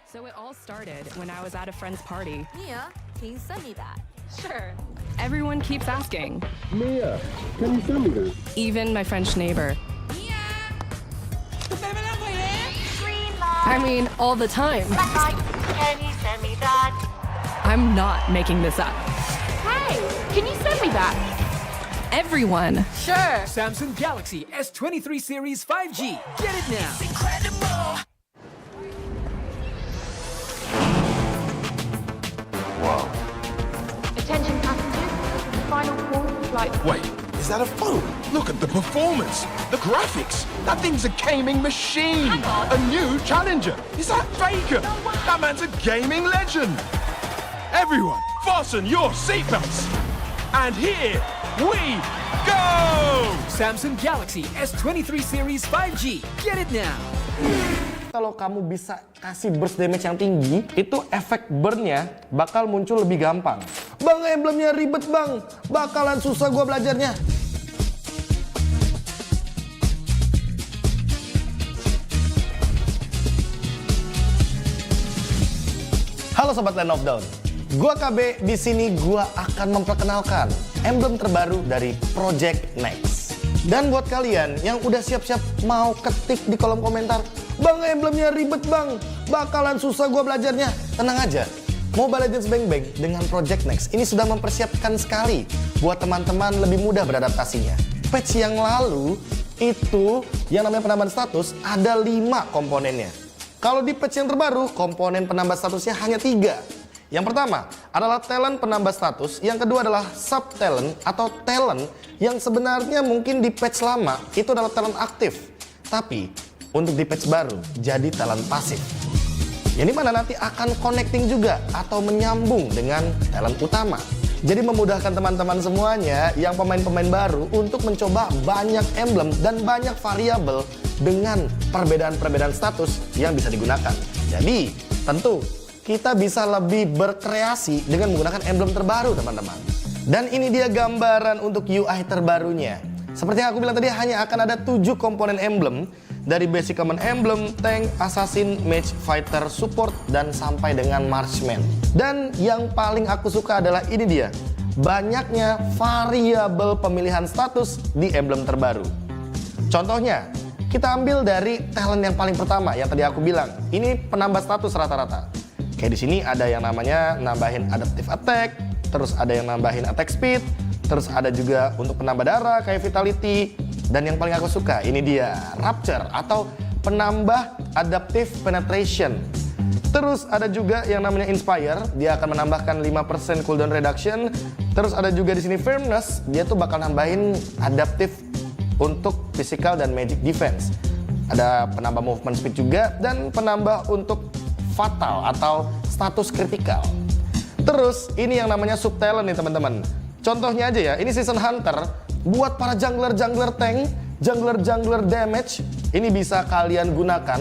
So it all started when I was at a friend's party. Mia, can you send me that? Sure. Everyone keeps asking. Mia, can you send me that? Even my French neighbor. I mean, all the time. Can you send me that? I'm not making this up. Hey, can you send me that? Everyone. Sure. Samsung Galaxy S23 Series 5G. Get it now. Whoa. Attention passengers. Final call for flight. Wait, is that a phone? Look at the performance, the graphics. That thing's a gaming machine. Hang on. A new challenger. Is that Faker? That man's a gaming legend. Everyone, fasten your seatbelts. And here we go! Samsung Galaxy S23 Series 5G. Get it now. Kalau kamu bisa kasih burst damage yang tinggi, itu efek burn-nya bakal muncul lebih gampang. Bang, emblemnya ribet bang, bakalan susah gua belajarnya. Halo sobat Land of Dawn, gua KB. Di sini gua akan memperkenalkan emblem terbaru dari Project Next. Dan buat kalian yang udah siap-siap mau ketik di kolom komentar, bang emblemnya ribet bang, bakalan susah gua belajarnya. Tenang aja, Mobile Legends Bang Bang dengan Project Next ini sudah mempersiapkan sekali buat teman-teman lebih mudah beradaptasinya. Patch yang lalu itu yang namanya penambahan status ada 5 komponennya. Kalau di patch yang terbaru komponen penambah statusnya hanya 3, Yang pertama adalah talent penambah status, yang kedua adalah sub talent atau talent yang sebenarnya mungkin di patch lama itu adalah talent aktif, tapi untuk di patch baru jadi talent pasif. Yang dimana nanti akan connecting juga atau menyambung dengan talent utama. Jadi memudahkan teman-teman semuanya yang pemain-pemain baru untuk mencoba banyak emblem dan banyak variabel dengan perbedaan-perbedaan status yang bisa digunakan. Jadi tentu kita bisa lebih berkreasi dengan menggunakan emblem terbaru teman-teman. Dan ini dia gambaran untuk UI terbarunya. Seperti yang aku bilang tadi, hanya akan ada 7 komponen emblem. Dari basic common emblem, tank, assassin, mage, fighter, support, dan sampai dengan marksman. Dan yang paling aku suka adalah ini dia, banyaknya variabel pemilihan status di emblem terbaru. Contohnya, kita ambil dari talent yang paling pertama yang tadi aku bilang. Ini penambah status rata-rata. Kayak di sini ada yang namanya nambahin adaptive attack, terus ada yang nambahin attack speed, terus ada juga untuk penambah darah kayak vitality. Dan yang paling aku suka, ini dia, Rapture atau penambah Adaptive Penetration. Terus ada juga yang namanya Inspire, dia akan menambahkan 5% cooldown reduction. Terus ada juga di sini Firmness, dia tuh bakal nambahin Adaptive untuk physical dan magic defense. Ada penambah movement speed juga, dan penambah untuk fatal atau status kritikal. Terus ini yang namanya Subtalent nih teman-teman. Contohnya aja ya, ini Season Hunter. Buat para jungler-jungler tank, jungler-jungler damage, ini bisa kalian gunakan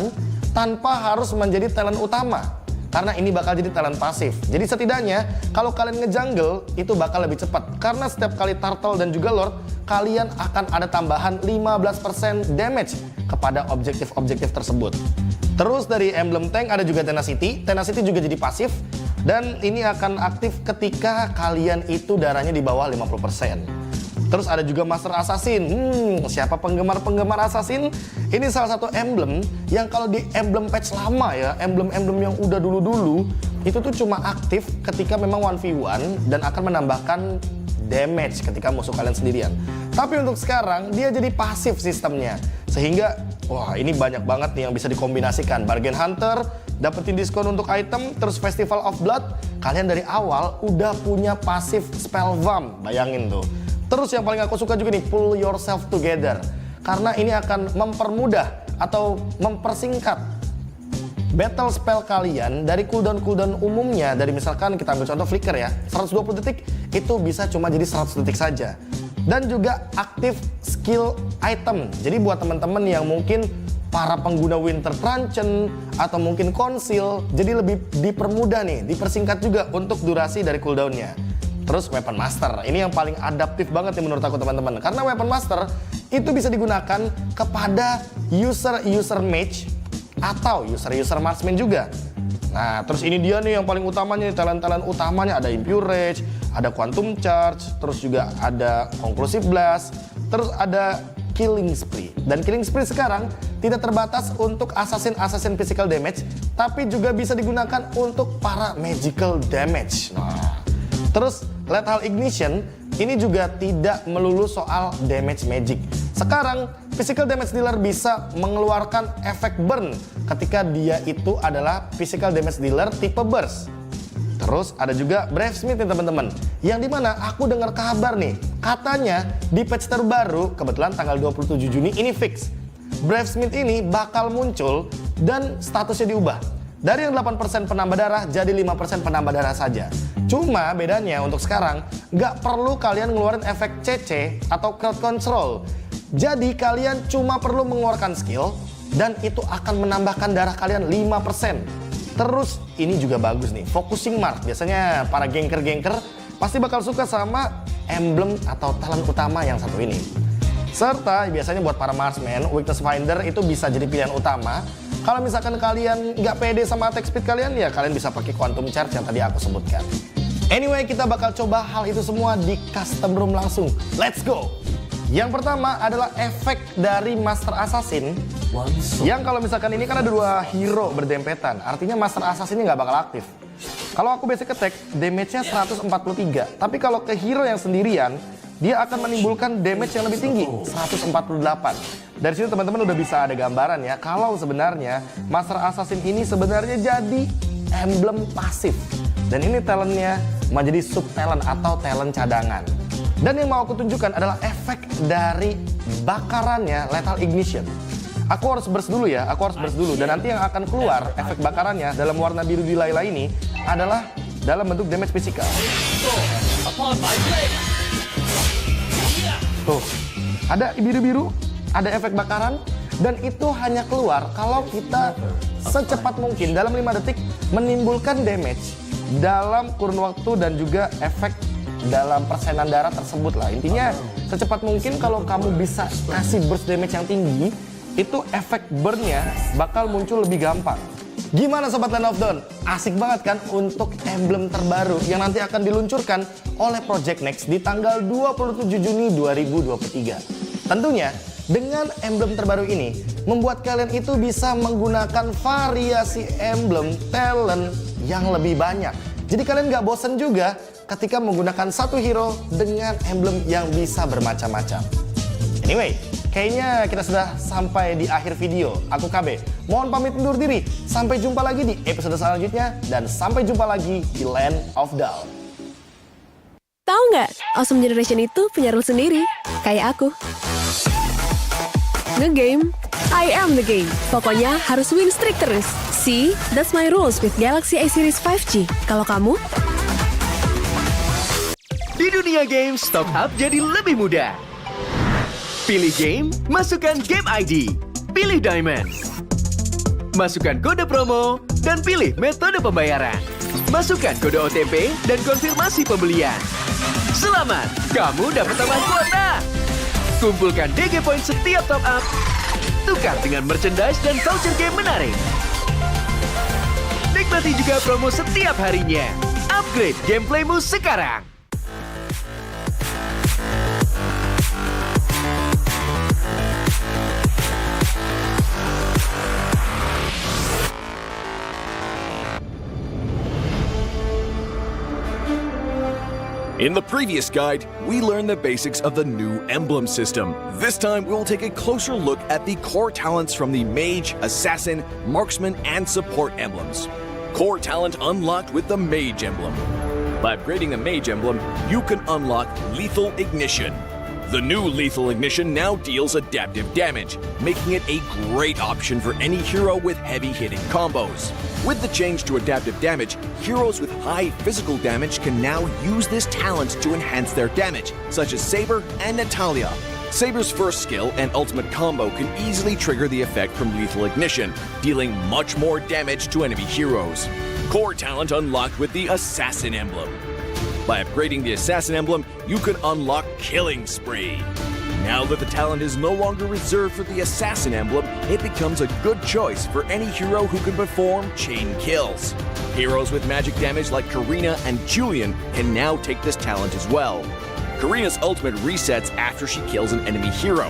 tanpa harus menjadi talent utama. Karena ini bakal jadi talent pasif. Jadi setidaknya kalau kalian ngejungle itu bakal lebih cepat. Karena setiap kali turtle dan juga lord, kalian akan ada tambahan 15% damage kepada objektif-objektif tersebut. Terus dari emblem tank ada juga Tenacity. Tenacity juga jadi pasif. Dan ini akan aktif ketika kalian itu darahnya di bawah 50%. Terus ada juga Master Assassin. Siapa penggemar-penggemar Assassin? Ini salah satu emblem yang kalau di emblem patch lama ya, emblem-emblem yang udah dulu-dulu, itu tuh cuma aktif ketika memang 1v1 dan akan menambahkan damage ketika musuh kalian sendirian. Tapi untuk sekarang dia jadi pasif sistemnya. Sehingga wah ini banyak banget nih yang bisa dikombinasikan. Bargain Hunter, dapetin diskon untuk item, terus Festival of Blood, kalian dari awal udah punya pasif spell vamp, bayangin tuh. Terus yang paling aku suka juga nih, pull yourself together. Karena ini akan mempermudah atau mempersingkat battle spell kalian dari cooldown umumnya. Dari misalkan kita ambil contoh flicker ya, 120 detik itu bisa cuma jadi 100 detik saja. Dan juga aktif skill item. Jadi buat teman-teman yang mungkin para pengguna Winter Truncheon atau mungkin Conceal, jadi lebih dipermudah nih, dipersingkat juga untuk durasi dari cooldownnya. Terus Weapon Master, ini yang paling adaptif banget nih menurut aku teman-teman. Karena Weapon Master itu bisa digunakan kepada user mage atau user marksman juga. Nah terus ini dia nih yang paling utamanya, talent-talent utamanya ada Impure Rage, ada Quantum Charge, terus juga ada Conclusive Blast, terus ada Killing Spree. Dan Killing Spree sekarang tidak terbatas untuk assassin physical damage, tapi juga bisa digunakan untuk para magical damage. Nah, terus Lethal Ignition ini juga tidak melulu soal damage magic. Sekarang physical damage dealer bisa mengeluarkan efek burn ketika dia itu adalah physical damage dealer tipe burst. Terus ada juga Bravesmith nih teman-teman, yang dimana aku dengar kabar nih, katanya di patch terbaru, kebetulan tanggal 27 Juni ini fix, Bravesmith ini bakal muncul dan statusnya diubah. Dari yang 8% penambah darah jadi 5% penambah darah saja. Cuma bedanya untuk sekarang nggak perlu kalian ngeluarin efek CC atau crowd control. Jadi kalian cuma perlu mengeluarkan skill dan itu akan menambahkan darah kalian 5%. Terus ini juga bagus nih, focusing mark. Biasanya para gangker-gangker pasti bakal suka sama emblem atau talent utama yang satu ini. Serta biasanya buat para marksman, weakness finder itu bisa jadi pilihan utama. Kalau misalkan kalian nggak pede sama attack speed kalian, ya kalian bisa pakai quantum charge yang tadi aku sebutkan. Anyway, kita bakal coba hal itu semua di custom room langsung. Let's go! Yang pertama adalah efek dari Master Assassin. Yang kalau misalkan ini kan ada dua hero berdempetan, artinya Master Assassin ini nggak bakal aktif. Kalau aku basic attack, damage-nya 143. Tapi kalau ke hero yang sendirian, dia akan menimbulkan damage yang lebih tinggi, 148. Dari sini teman-teman udah bisa ada gambaran ya, kalau sebenarnya Master Assassin ini sebenarnya jadi emblem pasif. Dan ini talentnya menjadi sub talent atau talent cadangan. Dan yang mau aku tunjukkan adalah efek dari bakarannya Lethal Ignition. Aku harus burst dulu ya, Dan nanti yang akan keluar efek bakarannya dalam warna biru di Layla ini adalah dalam bentuk damage fisikal. Tuh, ada biru-biru, ada efek bakaran, dan itu hanya keluar kalau kita secepat mungkin dalam 5 detik menimbulkan damage dalam kurun waktu dan juga efek dalam persenan darah tersebut lah. Intinya secepat mungkin kalau kamu bisa kasih burst damage yang tinggi, itu efek burn-nya bakal muncul lebih gampang. Gimana Sobat Land of Dawn? Asik banget kan untuk emblem terbaru yang nanti akan diluncurkan oleh Project Next di tanggal 27 Juni 2023. Tentunya dengan emblem terbaru ini membuat kalian itu bisa menggunakan variasi emblem talent yang lebih banyak. Jadi kalian gak bosen juga ketika menggunakan satu hero dengan emblem yang bisa bermacam-macam. Anyway, kayaknya kita sudah sampai di akhir video. Aku KB, mohon pamit undur diri. Sampai jumpa lagi di episode selanjutnya. Dan sampai jumpa lagi di Land of Dawn. Tahu nggak, Awesome Generation itu punya rule sendiri. Kayak aku. Nge-game, I am the game. Pokoknya harus win streak terus. See, that's my rules with Galaxy A Series 5G. Kalau kamu? Di dunia games, top up jadi lebih mudah. Pilih game, masukkan game ID. Pilih Diamond. Masukkan kode promo, dan pilih metode pembayaran. Masukkan kode OTP dan konfirmasi pembelian. Selamat, kamu dapat tambahan kuota. Kumpulkan DG Point setiap top up. Tukar dengan merchandise dan voucher game menarik. Nikmati juga promo setiap harinya. Upgrade gameplaymu sekarang. In the previous guide, we learned the basics of the new emblem system. This time, we'll take a closer look at the core talents from the Mage, Assassin, Marksman, and Support emblems. Core talent unlocked with the Mage emblem. By upgrading the Mage emblem, you can unlock Lethal Ignition. The new Lethal Ignition now deals adaptive damage, making it a great option for any hero with heavy-hitting combos. With the change to adaptive damage, heroes with high physical damage can now use this talent to enhance their damage, such as Saber and Natalia. Saber's first skill and ultimate combo can easily trigger the effect from Lethal Ignition, dealing much more damage to enemy heroes. Core talent unlocked with the Assassin emblem. By upgrading the Assassin emblem, you can unlock Killing Spree. Now that the talent is no longer reserved for the Assassin emblem, it becomes a good choice for any hero who can perform chain kills. Heroes with magic damage like Karina and Julian can now take this talent as well. Karina's ultimate resets after she kills an enemy hero.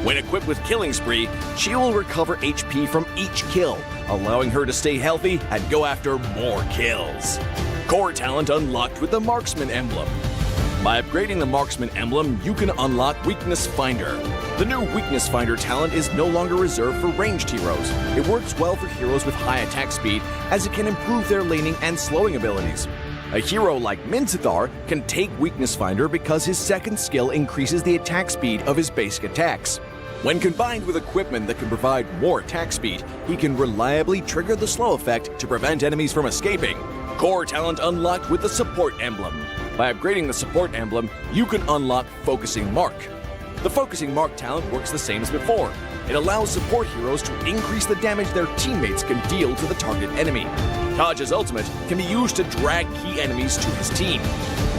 When equipped with Killing Spree, she will recover HP from each kill, allowing her to stay healthy and go after more kills. Core talent unlocked with the Marksman emblem. By upgrading the Marksman emblem, you can unlock Weakness Finder. The new Weakness Finder talent is no longer reserved for ranged heroes. It works well for heroes with high attack speed, as it can improve their laning and slowing abilities. A hero like Minthar can take Weakness Finder because his second skill increases the attack speed of his basic attacks. When combined with equipment that can provide more attack speed, he can reliably trigger the slow effect to prevent enemies from escaping. Core talent unlocked with the Support emblem. By upgrading the Support emblem, you can unlock Focusing Mark. The Focusing Mark talent works the same as before. It allows support heroes to increase the damage their teammates can deal to the target enemy. Kaj's ultimate can be used to drag key enemies to his team.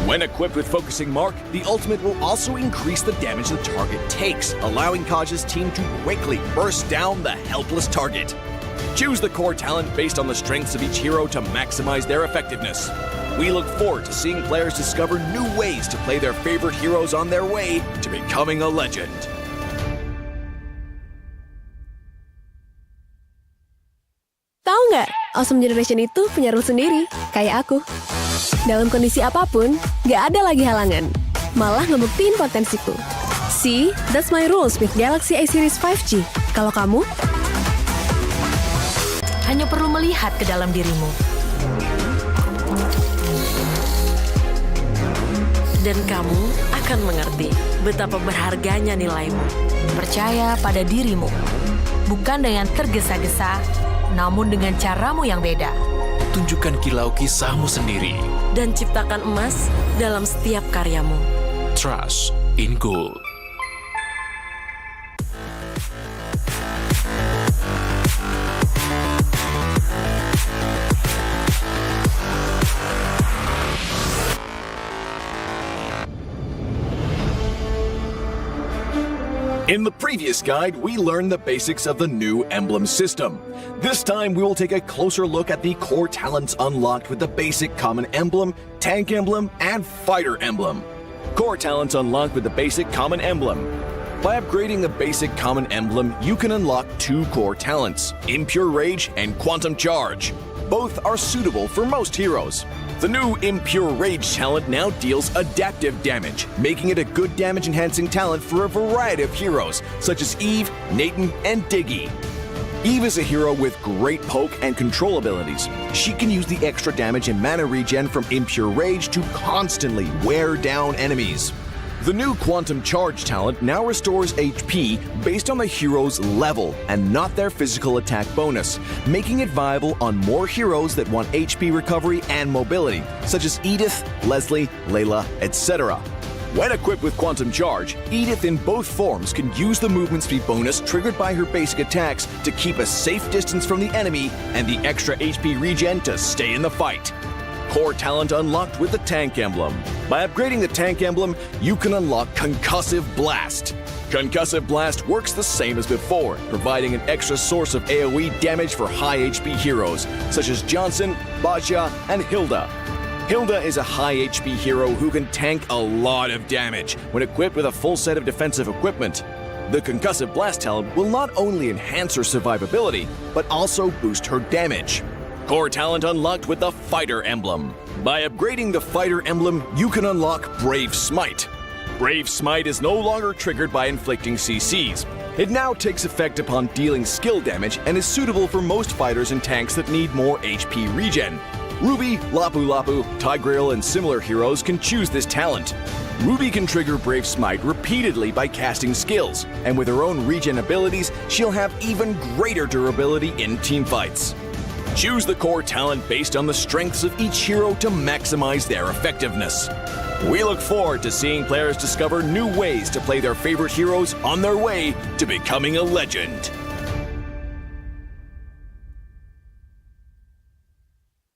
When equipped with Focusing Mark, the ultimate will also increase the damage the target takes, allowing Kaj's team to quickly burst down the helpless target. Choose the core talent based on the strengths of each hero to maximize their effectiveness. We look forward to seeing players discover new ways to play their favorite heroes on their way to becoming a legend. Tahu nggak, Awesome Generation itu punya rule sendiri, kayak aku. Dalam kondisi apapun, nggak ada lagi halangan. Malah ngebuktiin potensiku. See, that's my rules with Galaxy A Series 5G. Kalau kamu? Hanya perlu melihat ke dalam dirimu. Dan kamu akan mengerti betapa berharganya nilaimu. Percaya pada dirimu. Bukan dengan tergesa-gesa, namun dengan caramu yang beda. Tunjukkan kilau kisahmu sendiri. Dan ciptakan emas dalam setiap karyamu. Trust in gold. In the previous guide, we learned the basics of the new emblem system. This time, we will take a closer look at the core talents unlocked with the basic common emblem, tank emblem, and fighter emblem. Core talents unlocked with the basic common emblem. By upgrading the basic common emblem, you can unlock 2 core talents, Impure Rage and Quantum Charge. Both are suitable for most heroes. The new Impure Rage talent now deals adaptive damage, making it a good damage-enhancing talent for a variety of heroes, such as Eve, Nathan, and Diggy. Eve is a hero with great poke and control abilities. She can use the extra damage and mana regen from Impure Rage to constantly wear down enemies. The new Quantum Charge talent now restores HP based on the hero's level and not their physical attack bonus, making it viable on more heroes that want HP recovery and mobility, such as Edith, Leslie, Layla, etc. When equipped with Quantum Charge, Edith in both forms can use the movement speed bonus triggered by her basic attacks to keep a safe distance from the enemy and the extra HP regen to stay in the fight. Core talent unlocked with the Tank Emblem. By upgrading the Tank Emblem, you can unlock Concussive Blast. Concussive Blast works the same as before, providing an extra source of AoE damage for high HP heroes, such as Johnson, Baja, and Hilda. Hilda is a high HP hero who can tank a lot of damage when equipped with a full set of defensive equipment. The Concussive Blast talent will not only enhance her survivability, but also boost her damage. Core talent unlocked with the Fighter Emblem. By upgrading the Fighter Emblem, you can unlock Brave Smite. Brave Smite is no longer triggered by inflicting CCs. It now takes effect upon dealing skill damage and is suitable for most fighters and tanks that need more HP regen. Ruby, Lapu Lapu, Tigreal, and similar heroes can choose this talent. Ruby can trigger Brave Smite repeatedly by casting skills, and with her own regen abilities, she'll have even greater durability in teamfights. Choose the core talent based on the strengths of each hero to maximize their effectiveness. We look forward to seeing players discover new ways to play their favorite heroes on their way to becoming a legend.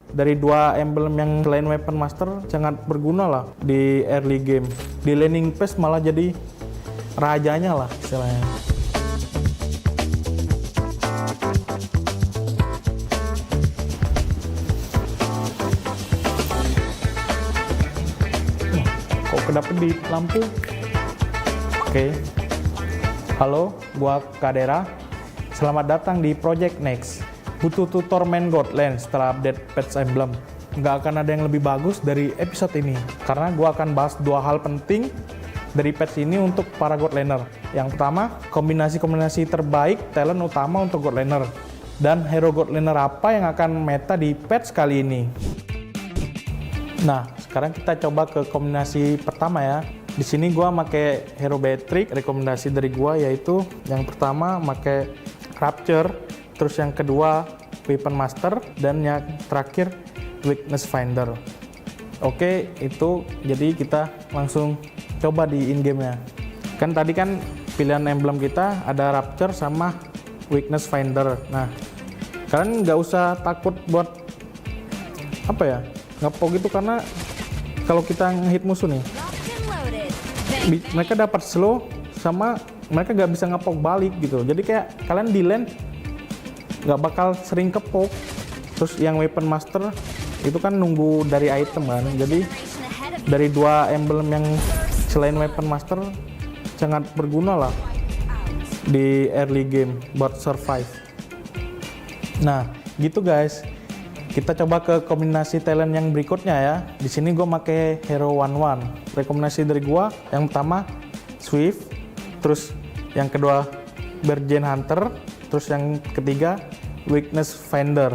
Dari 2 emblem yang selain Weapon Master sangat berguna lah di early game. Di laning phase malah jadi rajanya lah istilahnya. Dapet di lampu. Oke. Halo, gua Kadera. Selamat datang di Project Next. Butuh tutor main Godland setelah update patch emblem. Nggak akan ada yang lebih bagus dari episode ini, karena gua akan bahas 2 hal penting dari patch ini untuk para Godlaner. Yang pertama, kombinasi-kombinasi terbaik talent utama untuk Godlaner. Dan hero Godlaner apa yang akan meta di patch kali ini. Nah, sekarang kita coba ke kombinasi pertama ya. Di sini gua make hero Beatrix. Rekomendasi dari gua yaitu yang pertama make Rapture, terus yang kedua Weapon Master, dan yang terakhir Weakness Finder. Oke, itu jadi kita langsung coba di in game-nya. Kan tadi kan pilihan emblem kita ada Rapture sama Weakness Finder. Nah, kalian nggak usah takut buat apa ya, ngepok gitu, karena kalau kita ngehit musuh nih, mereka dapat slow sama mereka nggak bisa ngepok balik gitu. Jadi kayak kalian di lane nggak bakal sering kepok. Terus yang Weapon Master itu kan nunggu dari item kan. Jadi dari 2 emblem yang selain Weapon Master sangat berguna lah di early game buat survive. Nah, gitu guys. Kita coba ke kombinasi talent yang berikutnya ya. Di sini gue pakai hero 1-1. Rekomendasi dari gue yang pertama Swift, terus yang kedua Bergen Hunter, terus yang ketiga Weakness Finder.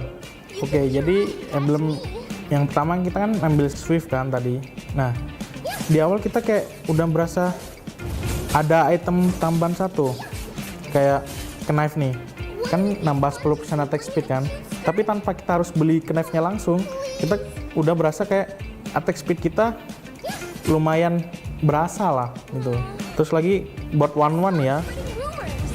Oke, jadi emblem yang pertama kita kan ambil Swift kan tadi. Nah, di awal kita kayak udah berasa ada item tambahan satu. Kayak knife nih, kan nambah 10% attack speed kan. Tapi tanpa kita harus beli knife-nya langsung, kita udah berasa kayak attack speed kita lumayan berasa lah gitu. Terus lagi buat 1-1 ya,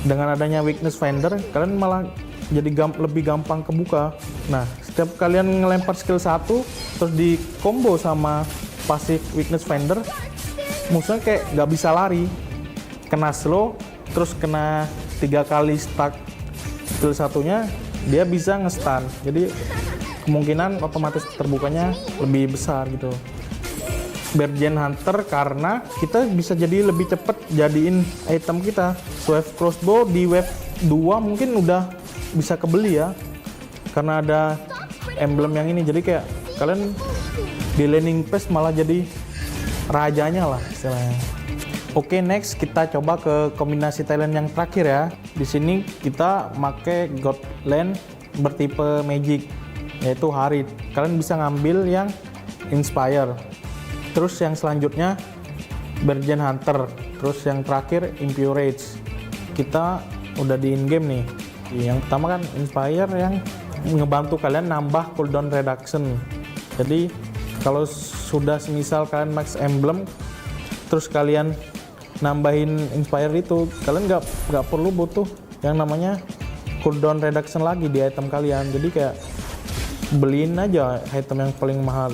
dengan adanya weakness finder, kalian malah jadi lebih gampang kebuka. Nah, setiap kalian ngelempar skill 1 terus di combo sama passive weakness finder, musuhnya kayak nggak bisa lari, kena slow, terus kena 3 kali stuck skill satunya, dia bisa nge-stun. Jadi kemungkinan otomatis terbukanya lebih besar gitu. Bergen Hunter karena kita bisa jadi lebih cepet jadiin item kita. Wave crossbow di wave 2 mungkin udah bisa kebeli ya, karena ada emblem yang ini. Jadi kayak kalian di laning phase malah jadi rajanya lah istilahnya. Oke, next kita coba ke kombinasi talent yang terakhir ya. Di sini kita pakai God Land bertipe magic, yaitu Harit. Kalian bisa ngambil yang Inspire. Terus yang selanjutnya Bergen Hunter. Terus yang terakhir Impurage. Kita udah di in-game nih. Yang pertama kan Inspire yang ngebantu kalian nambah cooldown reduction. Jadi kalau sudah semisal kalian max emblem, terus kalian nambahin Inspire itu, kalian nggak perlu butuh yang namanya cooldown reduction lagi di item kalian. Jadi kayak beliin aja item yang paling mahal,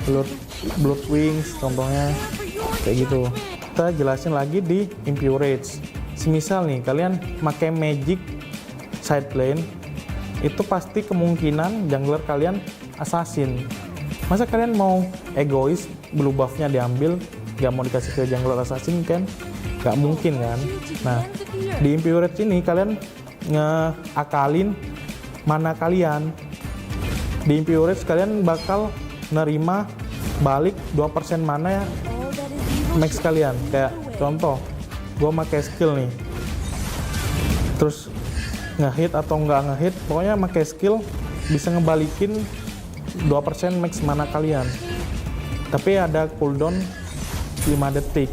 Blood Wings contohnya, kayak gitu. Kita jelasin lagi di Impurage. Semisal nih kalian pakai magic side lane, itu pasti kemungkinan jungler kalian assassin. Masa kalian mau egois, blue buff-nya diambil, nggak mau dikasih ke jungler assassin kan? Nggak mungkin kan? Nah, di Impurage ini kalian ngeakalin mana kalian. Di Impurage kalian bakal nerima balik 2% mana ya max kalian. Kayak contoh, gue pakai skill nih, terus ngehit atau nggak ngehit, pokoknya pakai skill bisa ngebalikin 2% max mana kalian. Tapi ada cooldown 5 detik.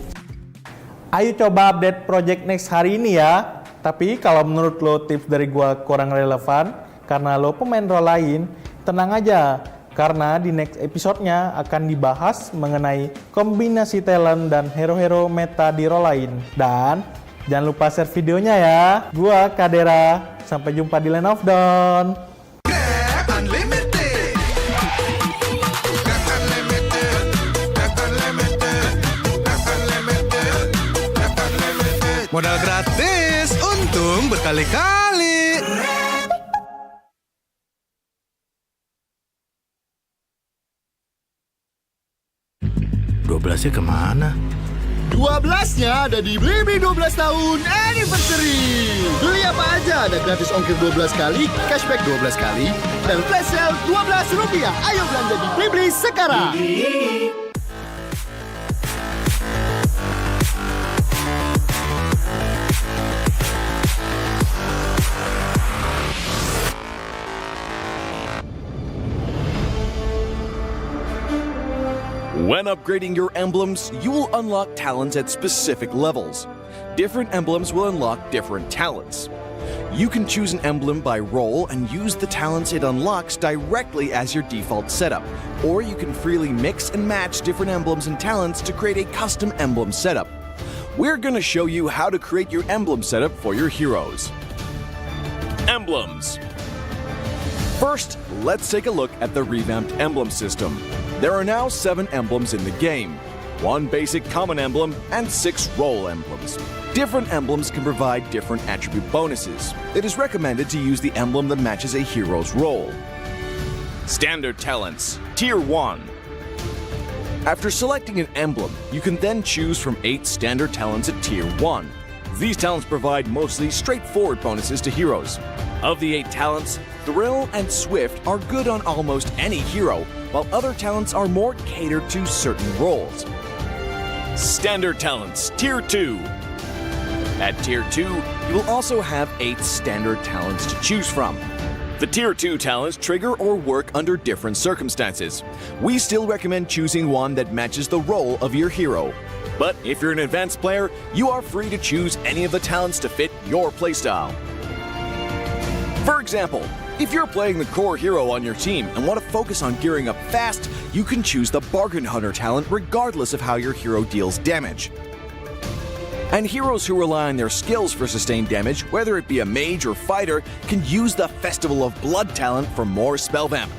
Ayo coba update project next hari ini ya. Tapi kalau menurut lo tips dari gua kurang relevan karena lo pemain role lain, tenang aja. Karena di next episode-nya akan dibahas mengenai kombinasi talent dan hero-hero meta di role lain. Dan jangan lupa share videonya ya. Gua Kadera, sampai jumpa di Land of Dawn. Modal gratis, untung berkali-kali. 12-nya kemana? 12-nya ada di Blibli 12 tahun Anniversary. Beli apa aja ada gratis ongkir 12 kali, cashback 12 kali, dan flash sale Rp12. Ayo belanja di Blibli sekarang. When upgrading your emblems, you will unlock talents at specific levels. Different emblems will unlock different talents. You can choose an emblem by role and use the talents it unlocks directly as your default setup, or you can freely mix and match different emblems and talents to create a custom emblem setup. We're going to show you how to create your emblem setup for your heroes. Emblems. First, let's take a look at the revamped emblem system. There are now 7 emblems in the game, 1 basic common emblem and 6 role emblems. Different emblems can provide different attribute bonuses. It is recommended to use the emblem that matches a hero's role. Standard talents, Tier 1. After selecting an emblem, you can then choose from 8 standard talents at Tier 1. These talents provide mostly straightforward bonuses to heroes. Of the 8 talents, Thrill and Swift are good on almost any hero, while other talents are more catered to certain roles. Standard talents, Tier 2. At Tier 2, you will also have 8 standard talents to choose from. The Tier 2 talents trigger or work under different circumstances. We still recommend choosing one that matches the role of your hero. But if you're an advanced player, you are free to choose any of the talents to fit your playstyle. For example, if you're playing the core hero on your team and want to focus on gearing up fast, you can choose the Bargain Hunter talent regardless of how your hero deals damage. And heroes who rely on their skills for sustained damage, whether it be a mage or fighter, can use the Festival of Blood talent for more spell vamp.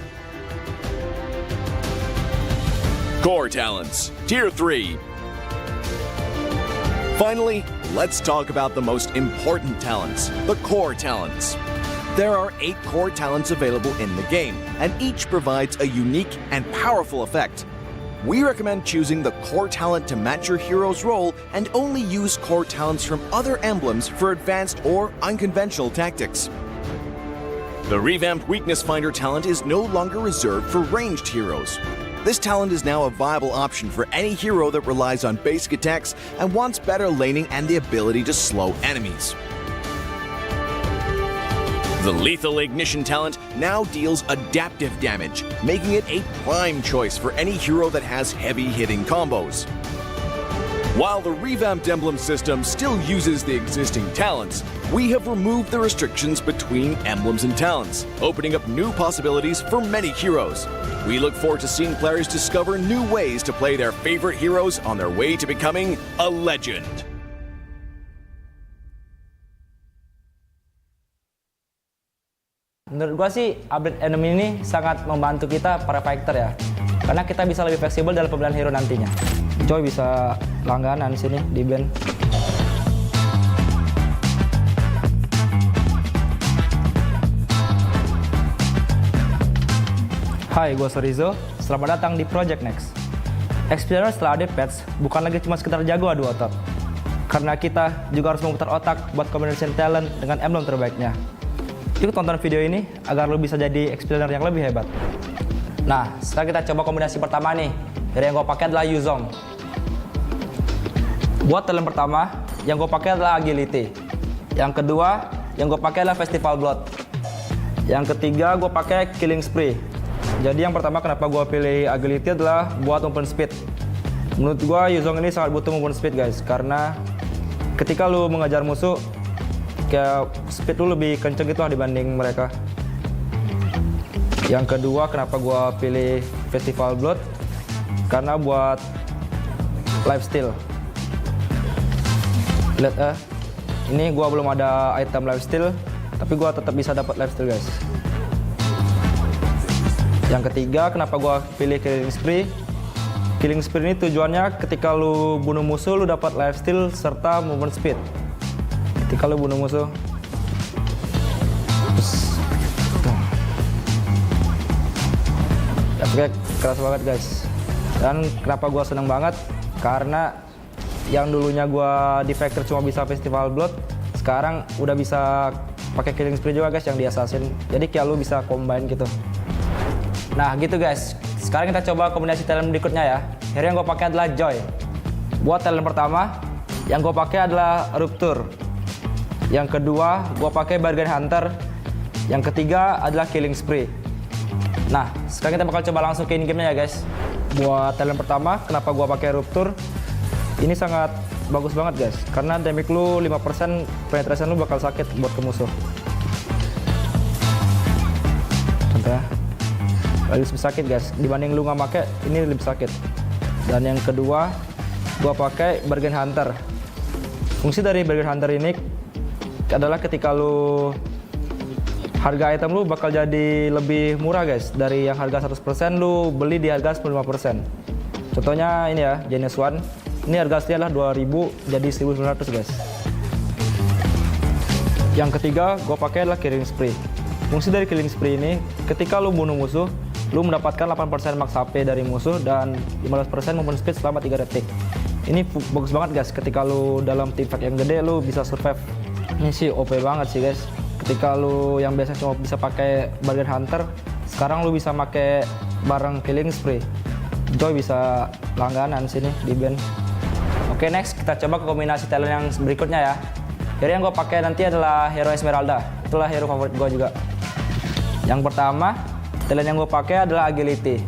Core talents, Tier 3. Finally, let's talk about the most important talents, the core talents. There are 8 core talents available in the game, and each provides a unique and powerful effect. We recommend choosing the core talent to match your hero's role and only use core talents from other emblems for advanced or unconventional tactics. The revamped Weakness Finder talent is no longer reserved for ranged heroes. This talent is now a viable option for any hero that relies on basic attacks and wants better laning and the ability to slow enemies. The Lethal Ignition talent now deals adaptive damage, making it a prime choice for any hero that has heavy-hitting combos. While the revamped emblem system still uses the existing talents, we have removed the restrictions between emblems and talents, opening up new possibilities for many heroes. We look forward to seeing players discover new ways to play their favorite heroes on their way to becoming a legend. Menurut gua sih update enemy ini sangat membantu kita para fighter ya. Karena kita bisa lebih fleksibel dalam pemilihan hero nantinya. Joy bisa langganan sini di band. Hai, gue Sorizo. Selamat datang di Project Next. Explorer setelah update patch bukan lagi cuma sekedar jago adu otot. Karena kita juga harus memutar otak buat combination talent dengan emblem terbaiknya. Yuk tonton video ini agar lo bisa jadi explorer yang lebih hebat. Nah, sekarang kita coba kombinasi pertama nih. Dari yang gue pakai adalah Yuzong. Buat talent pertama, yang gue pakai adalah Agility. Yang kedua, yang gue pakai adalah Festival Blood. Yang ketiga, gue pakai Killing Spree. Jadi yang pertama kenapa gue pilih Agility adalah buat movement speed. Menurut gue Yuzong ini sangat butuh movement speed guys. Karena ketika lo mengejar musuh, kayak speed lu lebih kenceng gitu lah dibanding mereka. Yang kedua kenapa gua pilih Festival Blood, karena buat lifesteal. Lihat ini gua belum ada item lifesteal, tapi gua tetap bisa dapat lifesteal guys. Yang ketiga kenapa gua pilih Killing Spree. Killing Spree ini tujuannya ketika lu bunuh musuh lu dapat lifesteal serta movement speed. Ketika lo bunuh musuh, efeknya keras banget guys. Dan kenapa gue seneng banget? Karena yang dulunya gue di Factor cuma bisa Festival Blood, sekarang udah bisa pakai Killing Spree juga guys yang di Assassin. Jadi kayak lo bisa combine gitu. Nah gitu guys. Sekarang kita coba kombinasi talent berikutnya ya. Hero yang gue pakai adalah Joy. Buat talent pertama, yang gue pakai adalah Rupture. Yang kedua, gue pakai Bargain Hunter. Yang ketiga adalah Killing Spree. Nah, sekarang kita bakal coba langsung ke in-game-nya ya guys. Buat talent pertama, kenapa gue pakai Rupture? Ini sangat bagus banget guys. Karena damage lu 5%, penetration lu bakal sakit buat ke musuh. Contohnya, lebih sakit guys. Dibanding lu nggak pakai, ini lebih sakit. Dan yang kedua, gue pakai Bargain Hunter. Fungsi dari Bargain Hunter ini adalah ketika lu harga item lu bakal jadi lebih murah guys. Dari yang harga 100% lu beli di harga 95%. Contohnya ini ya, Genius One. Ini harga aslinya adalah 2000 jadi 1900 guys. Yang ketiga gue pakai adalah Killing Spree. Fungsi dari Killing Spree ini ketika lu bunuh musuh, lu mendapatkan 8% max HP dari musuh dan 15% movement speed selama 3 detik. Ini bagus banget guys, ketika lu dalam team fight yang gede lu bisa survive. Ini sih OP banget sih guys. Ketika lu yang biasa cuma bisa pakai Bargain Hunter, sekarang lu bisa pakai bareng Killing Spree. Joy bisa langganan sini di band. Oke, next kita coba ke kombinasi talent yang berikutnya ya. Hero yang gue pakai nanti adalah hero Esmeralda. Itulah hero favorit gue juga. Yang pertama, talent yang gue pakai adalah agility.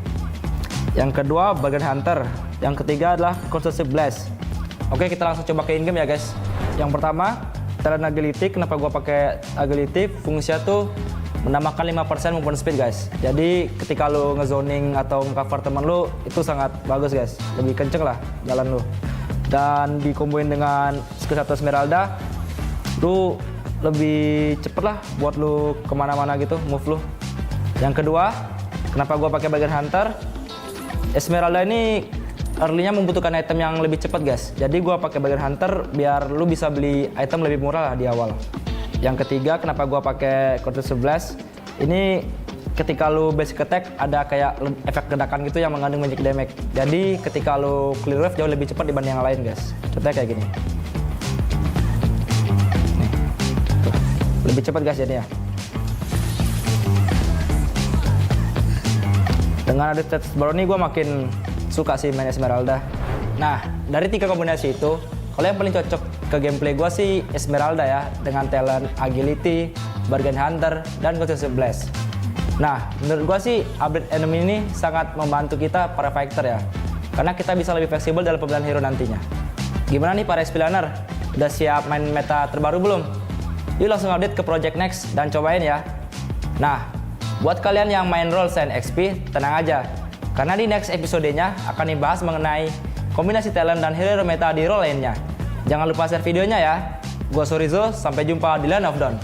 Yang kedua, bargain hunter. Yang ketiga adalah conclusive blast. Oke, kita langsung coba ke in-game ya guys. Yang pertama, talent agility. Kenapa gue pakai agility? Fungsinya tuh menambahkan 5% movement speed guys. Jadi ketika lu ngezoning atau nge-cover temen lu, itu sangat bagus guys. Lebih kenceng lah jalan lu. Dan dikomboin dengan skill 1 Esmeralda, lu lebih cepet lah buat lu kemana-mana gitu, move lu. Yang kedua, kenapa gue pakai bargain hunter? Esmeralda ini early-nya membutuhkan item yang lebih cepat guys. Jadi gue pakai bargain hunter biar lu bisa beli item lebih murah lah di awal. Yang ketiga, kenapa gue pakai Counter 11? Ini ketika lu basic attack ada kayak efek ledakan gitu yang mengandung magic damage. Jadi ketika lu clear wave jauh lebih cepat dibanding yang lain guys. Contohnya kayak gini. Nih. Tuh. Lebih cepat guys jadinya. Dengan ada stats baru nih gue makin suka sih main Esmeralda. Nah, dari 3 kombinasi itu, kalau yang paling cocok ke gameplay gue sih Esmeralda ya, dengan talent agility, bargain hunter, dan conclusive blast. Nah, menurut gue sih update enemy ini sangat membantu kita para fighter ya, karena kita bisa lebih fleksibel dalam pemilihan hero nantinya. Gimana nih para SPLaner? Udah siap main meta terbaru belum? Yuk langsung update ke Project Next dan cobain ya. Nah, buat kalian yang main role and XP, tenang aja. Karena di next episodenya akan dibahas mengenai kombinasi talent dan hero meta di role lainnya. Jangan lupa share videonya ya. Gua Sorizo, sampai jumpa di Land of Dawn.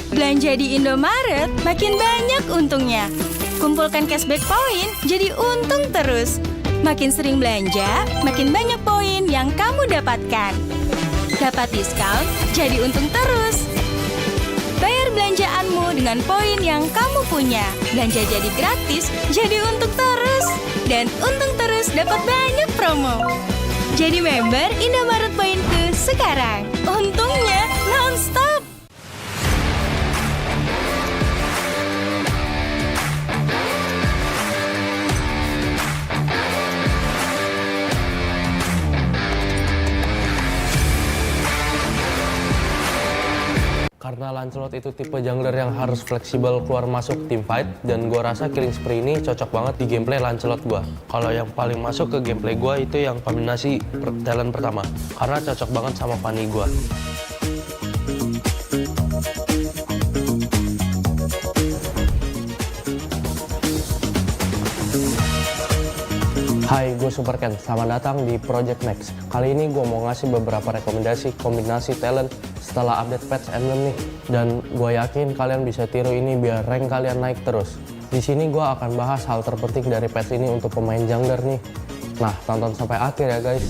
Belanja di Indomaret makin banyak untungnya. Kumpulkan cashback poin jadi untung terus. Makin sering belanja, makin banyak poin yang kamu dapatkan. Dapat diskon, jadi untung terus. Bayar belanjaanmu dengan poin yang kamu punya. Belanja jadi gratis, jadi untung terus. Dan untung terus dapat banyak promo. Jadi member Indomaret Poinku sekarang. Untungnya non-stop. Karena Lancelot itu tipe jungler yang harus fleksibel keluar masuk team fight, dan gua rasa Killing Spree ini cocok banget di gameplay Lancelot gua. Kalau yang paling masuk ke gameplay gua itu yang kombinasi talent pertama, karena cocok banget sama Fanny gua. Hai, gue Super Ken. Selamat datang di Project Next. Kali ini gue mau ngasih beberapa rekomendasi kombinasi talent setelah update patch emblem nih. Dan gue yakin kalian bisa tiru ini biar rank kalian naik terus. Di sini gue akan bahas hal terpenting dari patch ini untuk pemain jungler nih. Nah, tonton sampai akhir ya guys.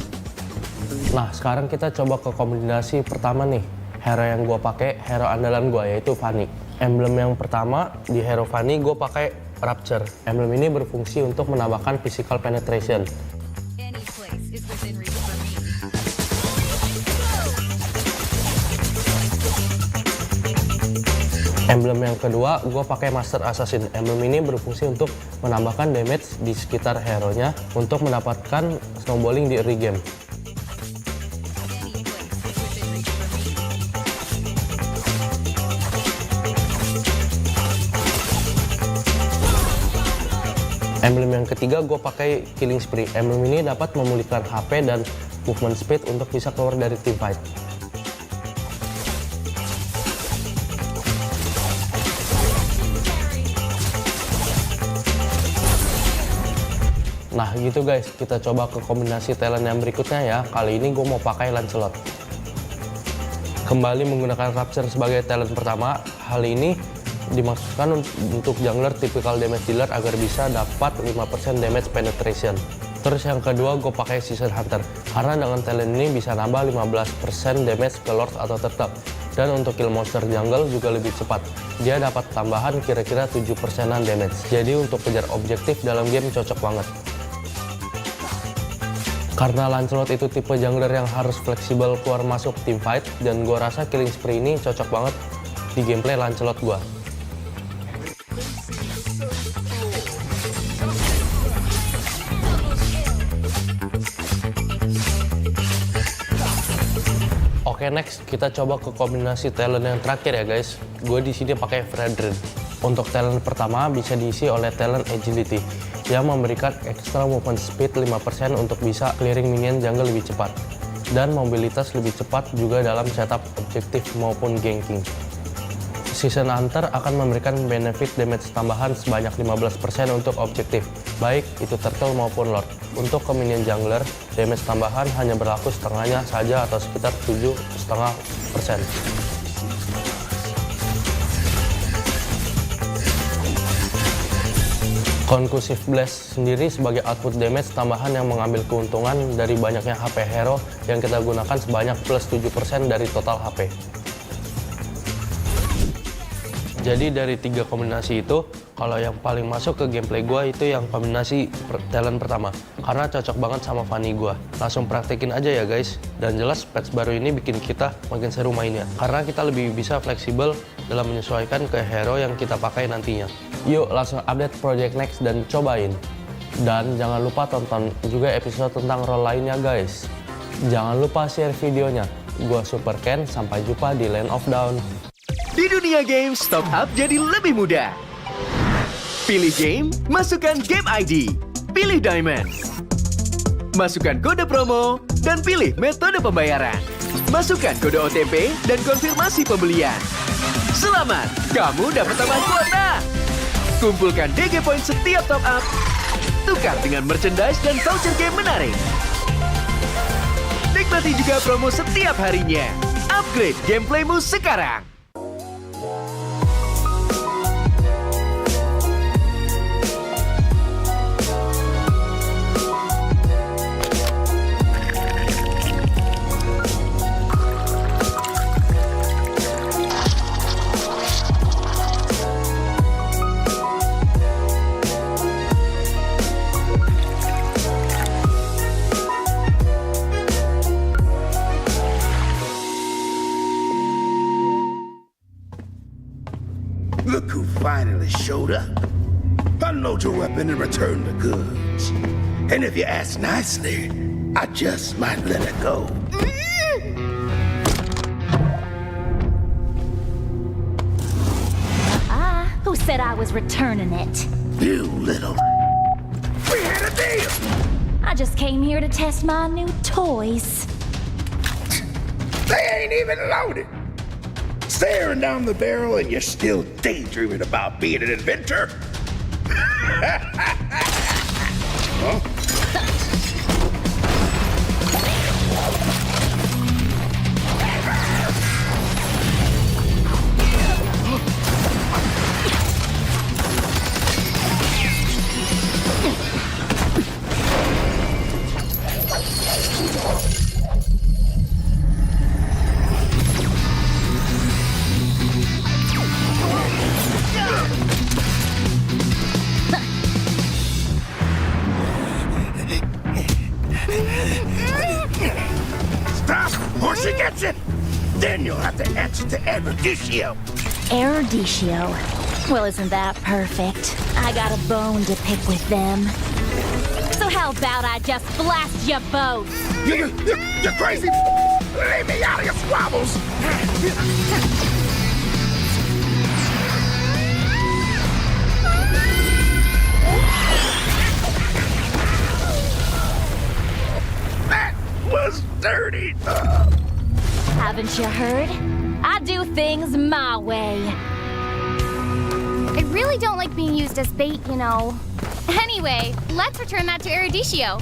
Nah, sekarang kita coba ke kombinasi pertama nih. Hero yang gue pakai, hero andalan gue yaitu Fanny. Emblem yang pertama di hero Fanny gue pakai Rapture. Emblem ini berfungsi untuk menambahkan physical penetration. Emblem yang kedua, gue pakai Master Assassin. Emblem ini berfungsi untuk menambahkan damage di sekitar hero-nya untuk mendapatkan snowballing di early game. Emblem yang ketiga gue pakai Killing Spree. Emblem ini dapat memulihkan HP dan movement speed untuk bisa keluar dari team fight. Nah gitu guys, kita coba ke kombinasi talent yang berikutnya ya. Kali ini gue mau pakai Lancelot. kembali menggunakan Rapture sebagai talent pertama. Hal ini dimaksudkan untuk jungler typical damage dealer agar bisa dapat 5% damage penetration. Terus yang kedua gue pakai Season Hunter karena dengan talent ini bisa nambah 15% damage ke Lord atau Turtle. Dan untuk kill monster jungle juga lebih cepat. Dia dapat tambahan kira-kira 7%-an damage. Jadi untuk kejar objektif dalam game cocok banget. Karena Lancelot itu tipe jungler yang harus fleksibel keluar masuk team fight, dan gue rasa killing spree ini cocok banget di gameplay Lancelot gue. Oke, next kita coba ke kombinasi talent yang terakhir ya guys. Gue di sini pakai Fredrin. Untuk talent pertama bisa diisi oleh talent agility yang memberikan extra movement speed 5% untuk bisa clearing minion jungle lebih cepat, dan mobilitas lebih cepat juga dalam setup objektif maupun ganking. Season Hunter akan memberikan benefit damage tambahan sebanyak 15% untuk objektif, baik itu turtle maupun lord. Untuk ke minion jungler, damage tambahan hanya berlaku setengahnya saja atau sekitar 7,5%. Conclusive Blast sendiri sebagai output damage tambahan yang mengambil keuntungan dari banyaknya HP hero yang kita gunakan sebanyak plus 7% dari total HP. Jadi dari 3 kombinasi itu, kalau yang paling masuk ke gameplay gue itu yang kombinasi talent pertama. Karena cocok banget sama Fanny gue. Langsung praktekin aja ya guys. Dan jelas patch baru ini bikin kita makin seru mainnya. Karena kita lebih bisa fleksibel dalam menyesuaikan ke hero yang kita pakai nantinya. Yuk langsung update Project Next dan cobain. Dan jangan lupa tonton juga episode tentang role lainnya guys. Jangan lupa share videonya. Gua Super Ken, sampai jumpa di Land of Dawn. Di dunia games, top up jadi lebih mudah. Pilih game, masukkan game ID. Pilih Diamond. Masukkan kode promo, dan pilih metode pembayaran. Masukkan kode OTP dan konfirmasi pembelian. Selamat, kamu dapat tambahan kuota. Kumpulkan DG Point setiap top up. Tukar dengan merchandise dan voucher game menarik. Nikmati juga promo setiap harinya. Upgrade gameplaymu sekarang. Look who finally showed up. Unload your weapon and return the goods. And if you ask nicely, I just might let it go. Who said I was returning it? You little... We had a deal! I just came here to test my new toys. They ain't even loaded. Staring down the barrel and you're still daydreaming about being an inventor? Huh? Or she gets it, then you'll have to answer to Eruditio. Eruditio? Well, isn't that perfect? I got a bone to pick with them. So how about I just blast you both? You're crazy! Leave me out of your squabbles! That was dirty! Haven't you heard? I do things my way. I really don't like being used as bait, you know. Anyway, let's return that to Eruditio.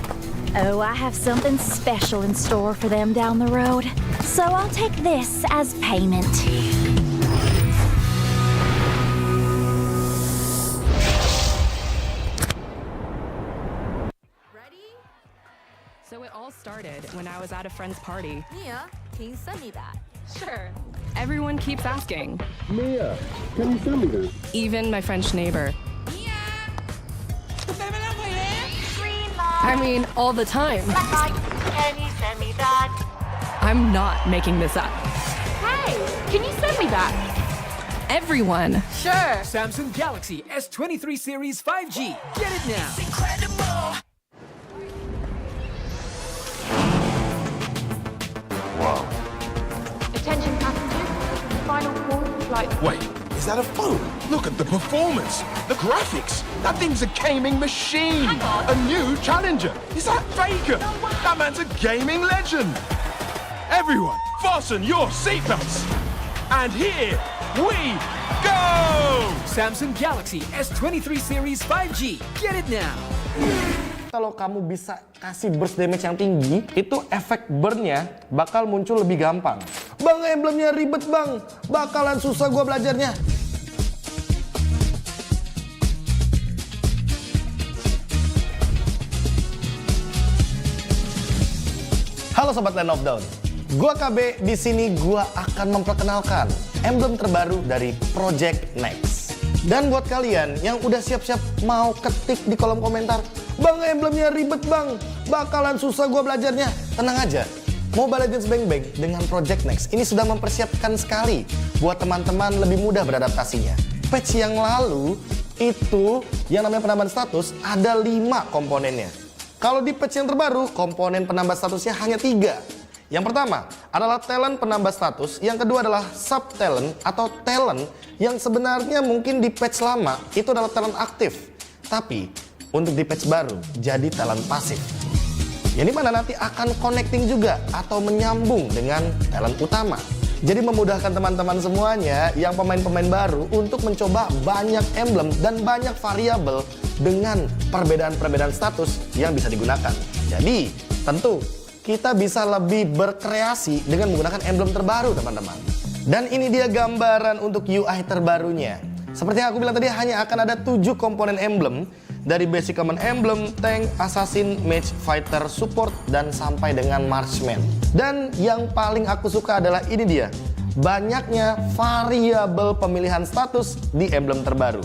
Oh, I have something special in store for them down the road. So I'll take this as payment. So it all started when I was at a friend's party. Mia, can you send me that? Sure. Everyone keeps asking. Mia, can you send me that? Even my French neighbor. I mean, all the time. Can you send me that? I'm not making this up. Hey, can you send me that? Everyone. Sure. Samsung Galaxy S23 Series 5G. Get it now. Attention passengers, final call for flight. Wait, is that a phone? Look at the performance, the graphics. That thing's a gaming machine. Hang on. A new challenger. Is that Faker? That man's a gaming legend. Everyone, fasten your seatbelts. And here we go! Samsung Galaxy S23 Series 5G. Get it now. Kalau kamu bisa kasih burst damage yang tinggi, itu efek burn-nya bakal muncul lebih gampang. Bang, emblemnya ribet bang, bakalan susah gua belajarnya. Halo sobat Land of Dawn, gua KB. Di sini gua akan memperkenalkan emblem terbaru dari Project Next. Dan buat kalian yang udah siap-siap mau ketik di kolom komentar, bang, emblemnya ribet bang, bakalan susah gua belajarnya. Tenang aja, Mobile Legends Bang Bang dengan Project Next ini sudah mempersiapkan sekali buat teman-teman lebih mudah beradaptasinya. Patch yang lalu itu yang namanya penambahan status ada 5 komponennya. Kalau di patch yang terbaru, komponen penambah statusnya hanya 3. Yang pertama adalah talent penambah status, yang kedua adalah sub talent atau talent yang sebenarnya mungkin di patch lama itu adalah talent aktif, tapi untuk di patch baru jadi talent pasif. Yang dimana nanti akan connecting juga atau menyambung dengan talent utama. Jadi memudahkan teman-teman semuanya yang pemain-pemain baru untuk mencoba banyak emblem dan banyak variabel dengan perbedaan-perbedaan status yang bisa digunakan. Jadi tentu kita bisa lebih berkreasi dengan menggunakan emblem terbaru teman-teman. Dan ini dia gambaran untuk UI terbarunya. Seperti yang aku bilang tadi, hanya akan ada 7 komponen emblem. Dari basic common emblem, tank, assassin, mage, fighter, support, dan sampai dengan marksman. Dan yang paling aku suka adalah ini dia, banyaknya variabel pemilihan status di emblem terbaru.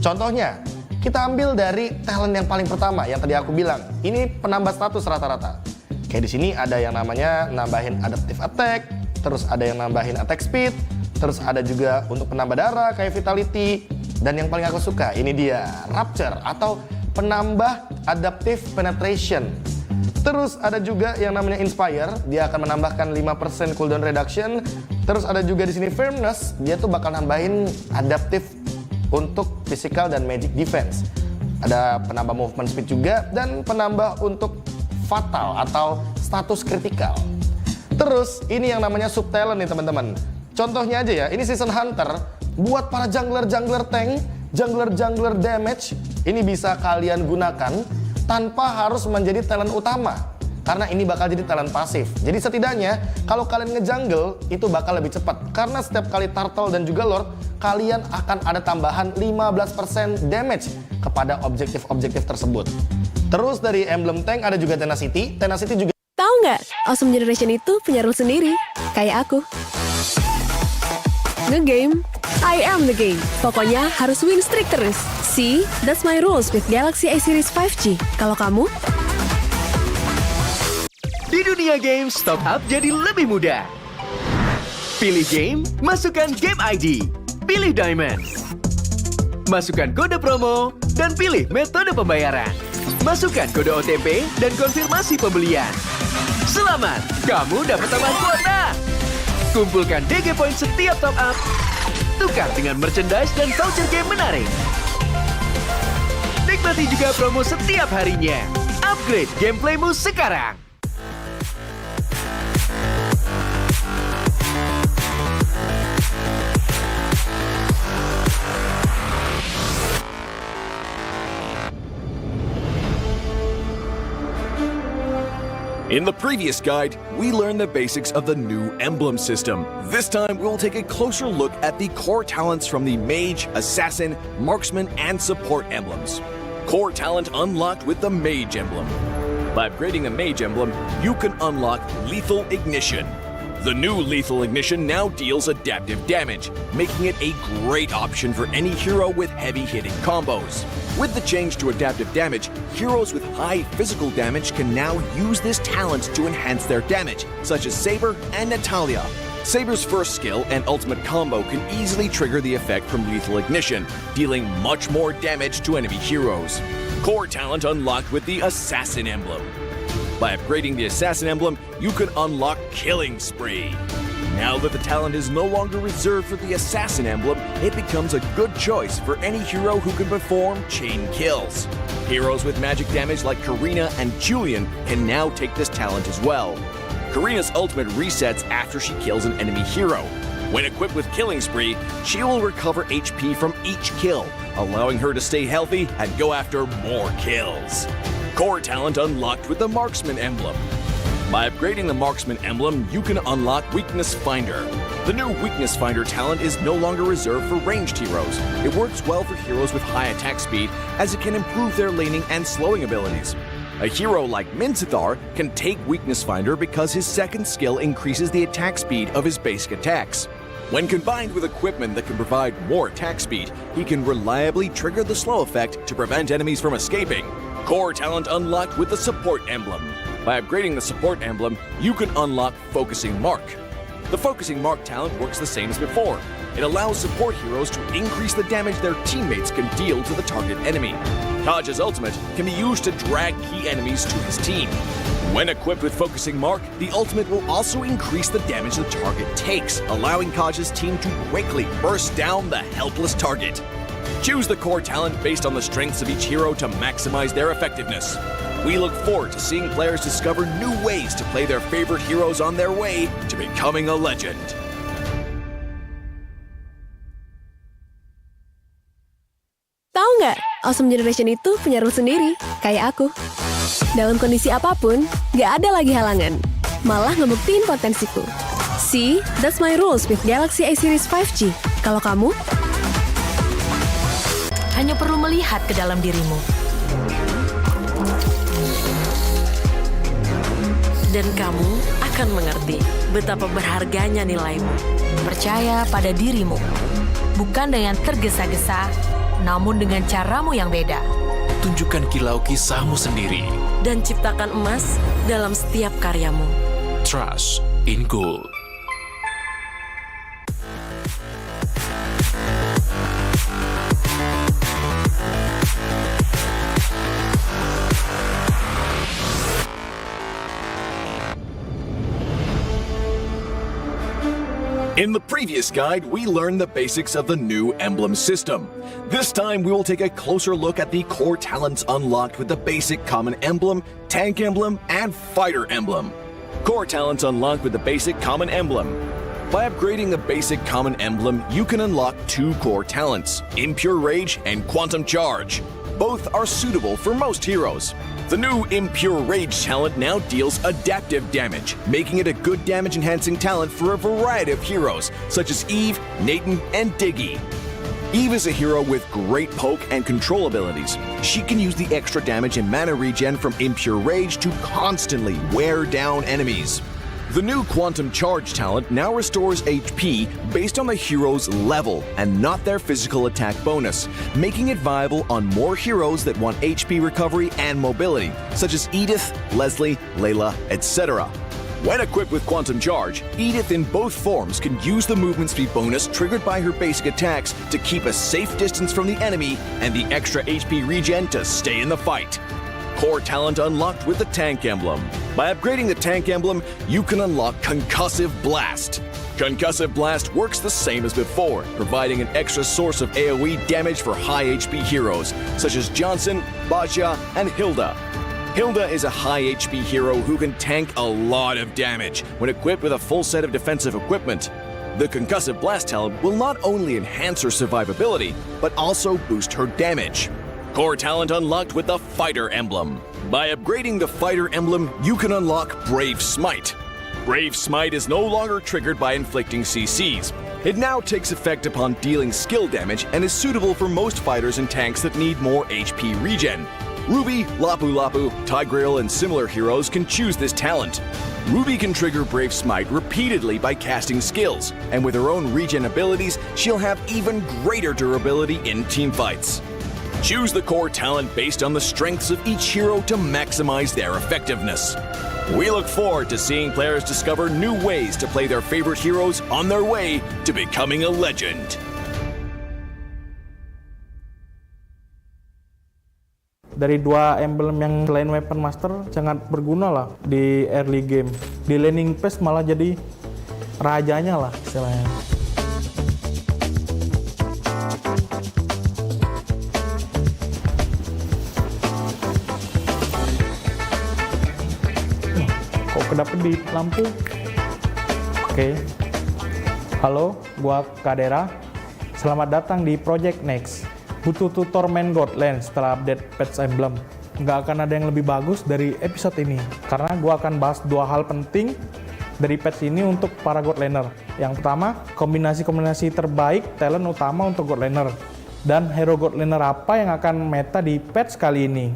Contohnya, kita ambil dari talent yang paling pertama yang tadi aku bilang. Ini penambah status rata-rata. Kayak di sini ada yang namanya nambahin adaptive attack, terus ada yang nambahin attack speed, terus ada juga untuk penambah darah kayak vitality, dan yang paling aku suka ini dia rapture atau penambah adaptive penetration. Terus ada juga yang namanya inspire, dia akan menambahkan 5% cooldown reduction. Terus ada juga di sini firmness, dia tuh bakal nambahin adaptive untuk physical dan magic defense. Ada penambah movement speed juga dan penambah untuk fatal atau status kritikal. Terus ini yang namanya sub talent nih teman-teman. Contohnya aja ya, ini season hunter buat para jungler tank, jungler damage. Ini bisa kalian gunakan tanpa harus menjadi talent utama, karena ini bakal jadi talent pasif. Jadi setidaknya kalau kalian ngejungle itu bakal lebih cepat, karena setiap kali turtle dan juga lord kalian akan ada tambahan 15% damage kepada objektif-objektif tersebut. Terus dari emblem tank ada juga tenacity. Tenacity juga. Tahu nggak? Awesome Generation itu punya rule sendiri, kayak aku. Nge-game, I am the game. Pokoknya harus win streak terus. See, that's my rules with Galaxy A Series 5G. Kalau kamu? Di dunia games, top up jadi lebih mudah. Pilih game, masukkan game ID. Pilih Diamond. Masukkan kode promo, dan pilih metode pembayaran. Masukkan kode OTP dan konfirmasi pembelian. Selamat, kamu dapat tambahan kuota. Kumpulkan DG Point setiap top up. Tukar dengan merchandise dan voucher game menarik. Nikmati juga promo setiap harinya. Upgrade gameplaymu sekarang. In the previous guide, we learned the basics of the new emblem system. This time, we'll take a closer look at the core talents from the Mage, Assassin, Marksman, and Support emblems. Core talent unlocked with the Mage emblem. By upgrading the Mage emblem, you can unlock Lethal Ignition. The new Lethal Ignition now deals adaptive damage, making it a great option for any hero with heavy-hitting combos. With the change to adaptive damage, heroes with high physical damage can now use this talent to enhance their damage, such as Saber and Natalia. Saber's first skill and ultimate combo can easily trigger the effect from Lethal Ignition, dealing much more damage to enemy heroes. Core talent unlocked with the Assassin emblem. By upgrading the Assassin emblem, you can unlock Killing Spree. Now that the talent is no longer reserved for the Assassin emblem, it becomes a good choice for any hero who can perform chain kills. Heroes with magic damage like Karina and Julian can now take this talent as well. Karina's ultimate resets after she kills an enemy hero. When equipped with Killing Spree, she will recover HP from each kill, allowing her to stay healthy and go after more kills. Core talent unlocked with the Marksman emblem. By upgrading the Marksman emblem, you can unlock Weakness Finder. The new Weakness Finder talent is no longer reserved for ranged heroes. It works well for heroes with high attack speed, as it can improve their laning and slowing abilities. A hero like Minzathar can take Weakness Finder because his second skill increases the attack speed of his basic attacks. When combined with equipment that can provide more attack speed, he can reliably trigger the slow effect to prevent enemies from escaping. Core talent unlocked with the Support emblem. By upgrading the Support emblem, you can unlock Focusing Mark. The Focusing Mark talent works the same as before. It allows support heroes to increase the damage their teammates can deal to the target enemy. Kaj's ultimate can be used to drag key enemies to his team. When equipped with Focusing Mark, the ultimate will also increase the damage the target takes, allowing Kaj's team to quickly burst down the helpless target. Choose the core talent based on the strengths of each hero to maximize their effectiveness. We look forward to seeing players discover new ways to play their favorite heroes on their way to becoming a legend. Tahu nggak, Awesome Generation itu punya rule sendiri, kayak aku. Dalam kondisi apapun, nggak ada lagi halangan. Malah ngebuktiin potensiku. See, that's my rules with Galaxy A Series 5G. Kalau kamu? Hanya perlu melihat ke dalam dirimu. Dan kamu akan mengerti betapa berharganya nilaimu. Percaya pada dirimu. Bukan dengan tergesa-gesa, namun dengan caramu yang beda. Tunjukkan kilau kisahmu sendiri. Dan ciptakan emas dalam setiap karyamu. Trust in Gold. In the previous guide, we learned the basics of the new emblem system. This time, we will take a closer look at the core talents unlocked with the basic common emblem, tank emblem, and fighter emblem. Core talents unlocked with the basic common emblem. By upgrading the basic common emblem, you can unlock two core talents, Impure Rage and Quantum Charge. Both are suitable for most heroes. The new Impure Rage talent now deals adaptive damage, making it a good damage-enhancing talent for a variety of heroes, such as Eve, Nathan, and Diggy. Eve is a hero with great poke and control abilities. She can use the extra damage and mana regen from Impure Rage to constantly wear down enemies. The new Quantum Charge talent now restores HP based on the hero's level and not their physical attack bonus, making it viable on more heroes that want HP recovery and mobility, such as Edith, Leslie, Layla, etc. When equipped with Quantum Charge, Edith in both forms can use the movement speed bonus triggered by her basic attacks to keep a safe distance from the enemy and the extra HP regen to stay in the fight. Core talent unlocked with the Tank emblem. By upgrading the Tank emblem, you can unlock Concussive Blast. Concussive Blast works the same as before, providing an extra source of AoE damage for high HP heroes, such as Johnson, Baja, and Hilda. Hilda is a high HP hero who can tank a lot of damage when equipped with a full set of defensive equipment. The Concussive Blast talent will not only enhance her survivability, but also boost her damage. Core talent unlocked with the Fighter emblem. By upgrading the fighter emblem, you can unlock Brave Smite. Brave Smite is no longer triggered by inflicting CCs. It now takes effect upon dealing skill damage and is suitable for most fighters and tanks that need more HP regen. Ruby, Lapu Lapu, Tigreal, and similar heroes can choose this talent. Ruby can trigger Brave Smite repeatedly by casting skills, and with her own regen abilities, she'll have even greater durability in teamfights. Choose the core talent based on the strengths of each hero to maximize their effectiveness. We look forward to seeing players discover new ways to play their favorite heroes on their way to becoming a legend. Dari dua emblem yang selain Weapon Master sangat berguna lah di early game. Di laning phase malah jadi rajanya lah istilahnya. Kok kedapet di lampu? Oke. Halo, gua Kadera. Selamat datang di Project Next. Butuh tutor main Godland setelah update patch emblem. Nggak akan ada yang lebih bagus dari episode ini, karena gue akan bahas dua hal penting dari patch ini untuk para Godlaner. Yang pertama, kombinasi-kombinasi terbaik talent utama untuk Godlaner. Dan hero Godlaner apa yang akan meta di patch kali ini.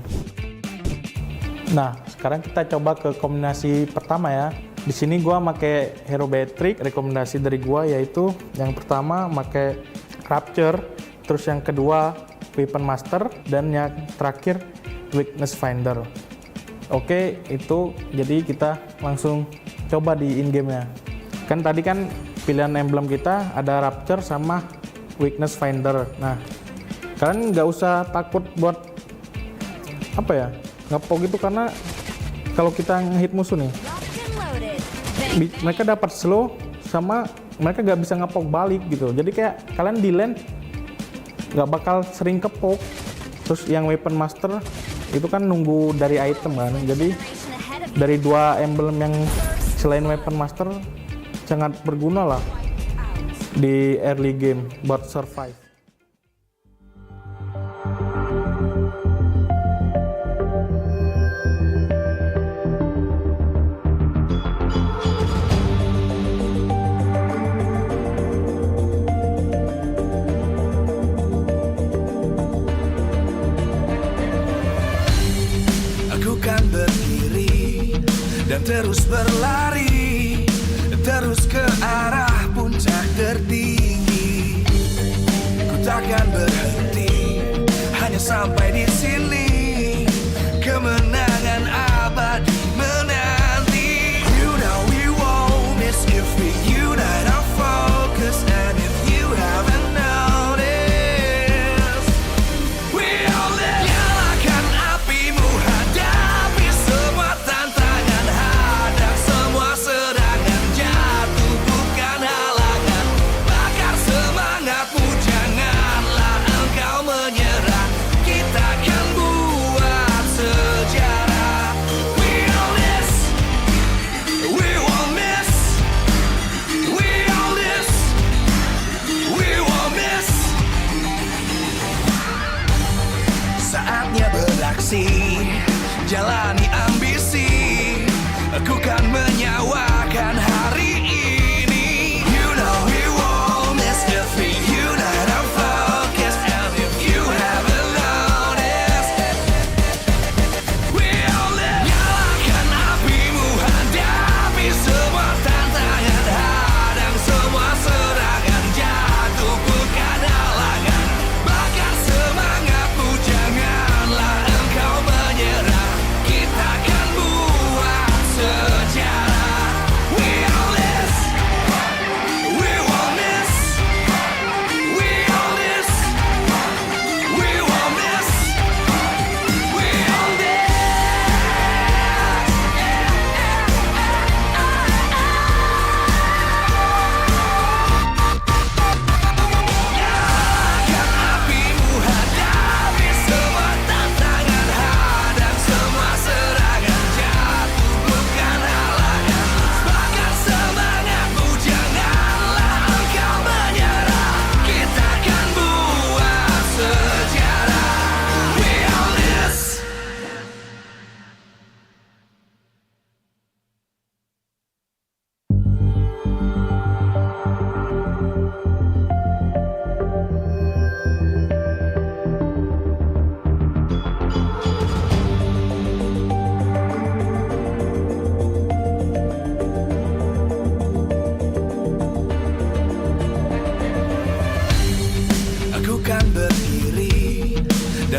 Nah, sekarang kita coba ke kombinasi pertama ya. Di sini gue pakai hero Beatrix. Rekomendasi dari gue yaitu yang pertama pakai Rapture, terus yang kedua Weapon Master, dan yang terakhir Weakness Finder. Oke, itu jadi kita langsung coba di in-game-nya. Kan tadi kan pilihan emblem kita ada Rapture sama Weakness Finder. Nah, kalian nggak usah takut buat apa ya, ngepok gitu, karena kalau kita ngehit musuh nih, mereka dapat slow sama mereka nggak bisa ngepok balik gitu. Jadi kayak kalian di lane nggak bakal sering kepok. Terus yang Weapon Master itu kan nunggu dari item kan. Jadi dari dua emblem yang selain Weapon Master sangat berguna lah di early game buat survive. Dan terus berlari, terus ke arah puncak tertinggi. Ku takkan berhenti, hanya sampai di sini. Kemenangan abadi menanti. You know we won't miss if we unite our focus. And if you haven't noticed, we all live. Nyalakan apimu, hadapi semua tantangan. Hadang semua serangan, jatuh bukan halangan. Bakar semangatmu, janganlah engkau menyerah. Kita akan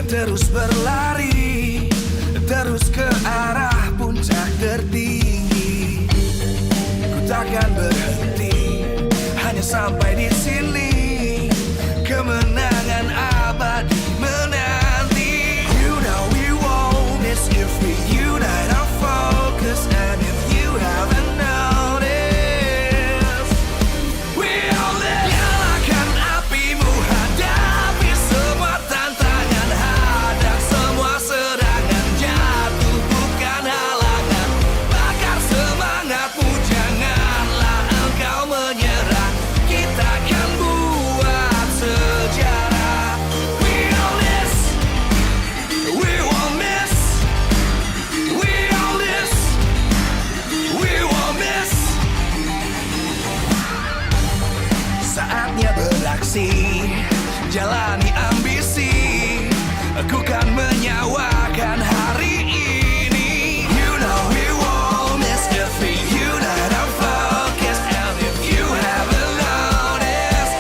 dan terus berlari, terus ke arah puncak tertinggi. Ku takkan berhenti, hanya sampai di sini. Kemenangan abadi menanti. You know we won't miss if we unite our focus. And if you haven't noticed, we all live. Nyalakan apimu, hadapi semua tantangan, hadang semua serangan, jatuh bukan halangan. Bakar semangatmu, janganlah engkau menyerah. Kita akan buat sejarah. We all this, we won't miss. We all this, we won't miss. Saatnya beraksi, jalani ambisi. Aku kan menyawakan hari ini. You know we won't miss if we unite our focus. And if you haven't noticed,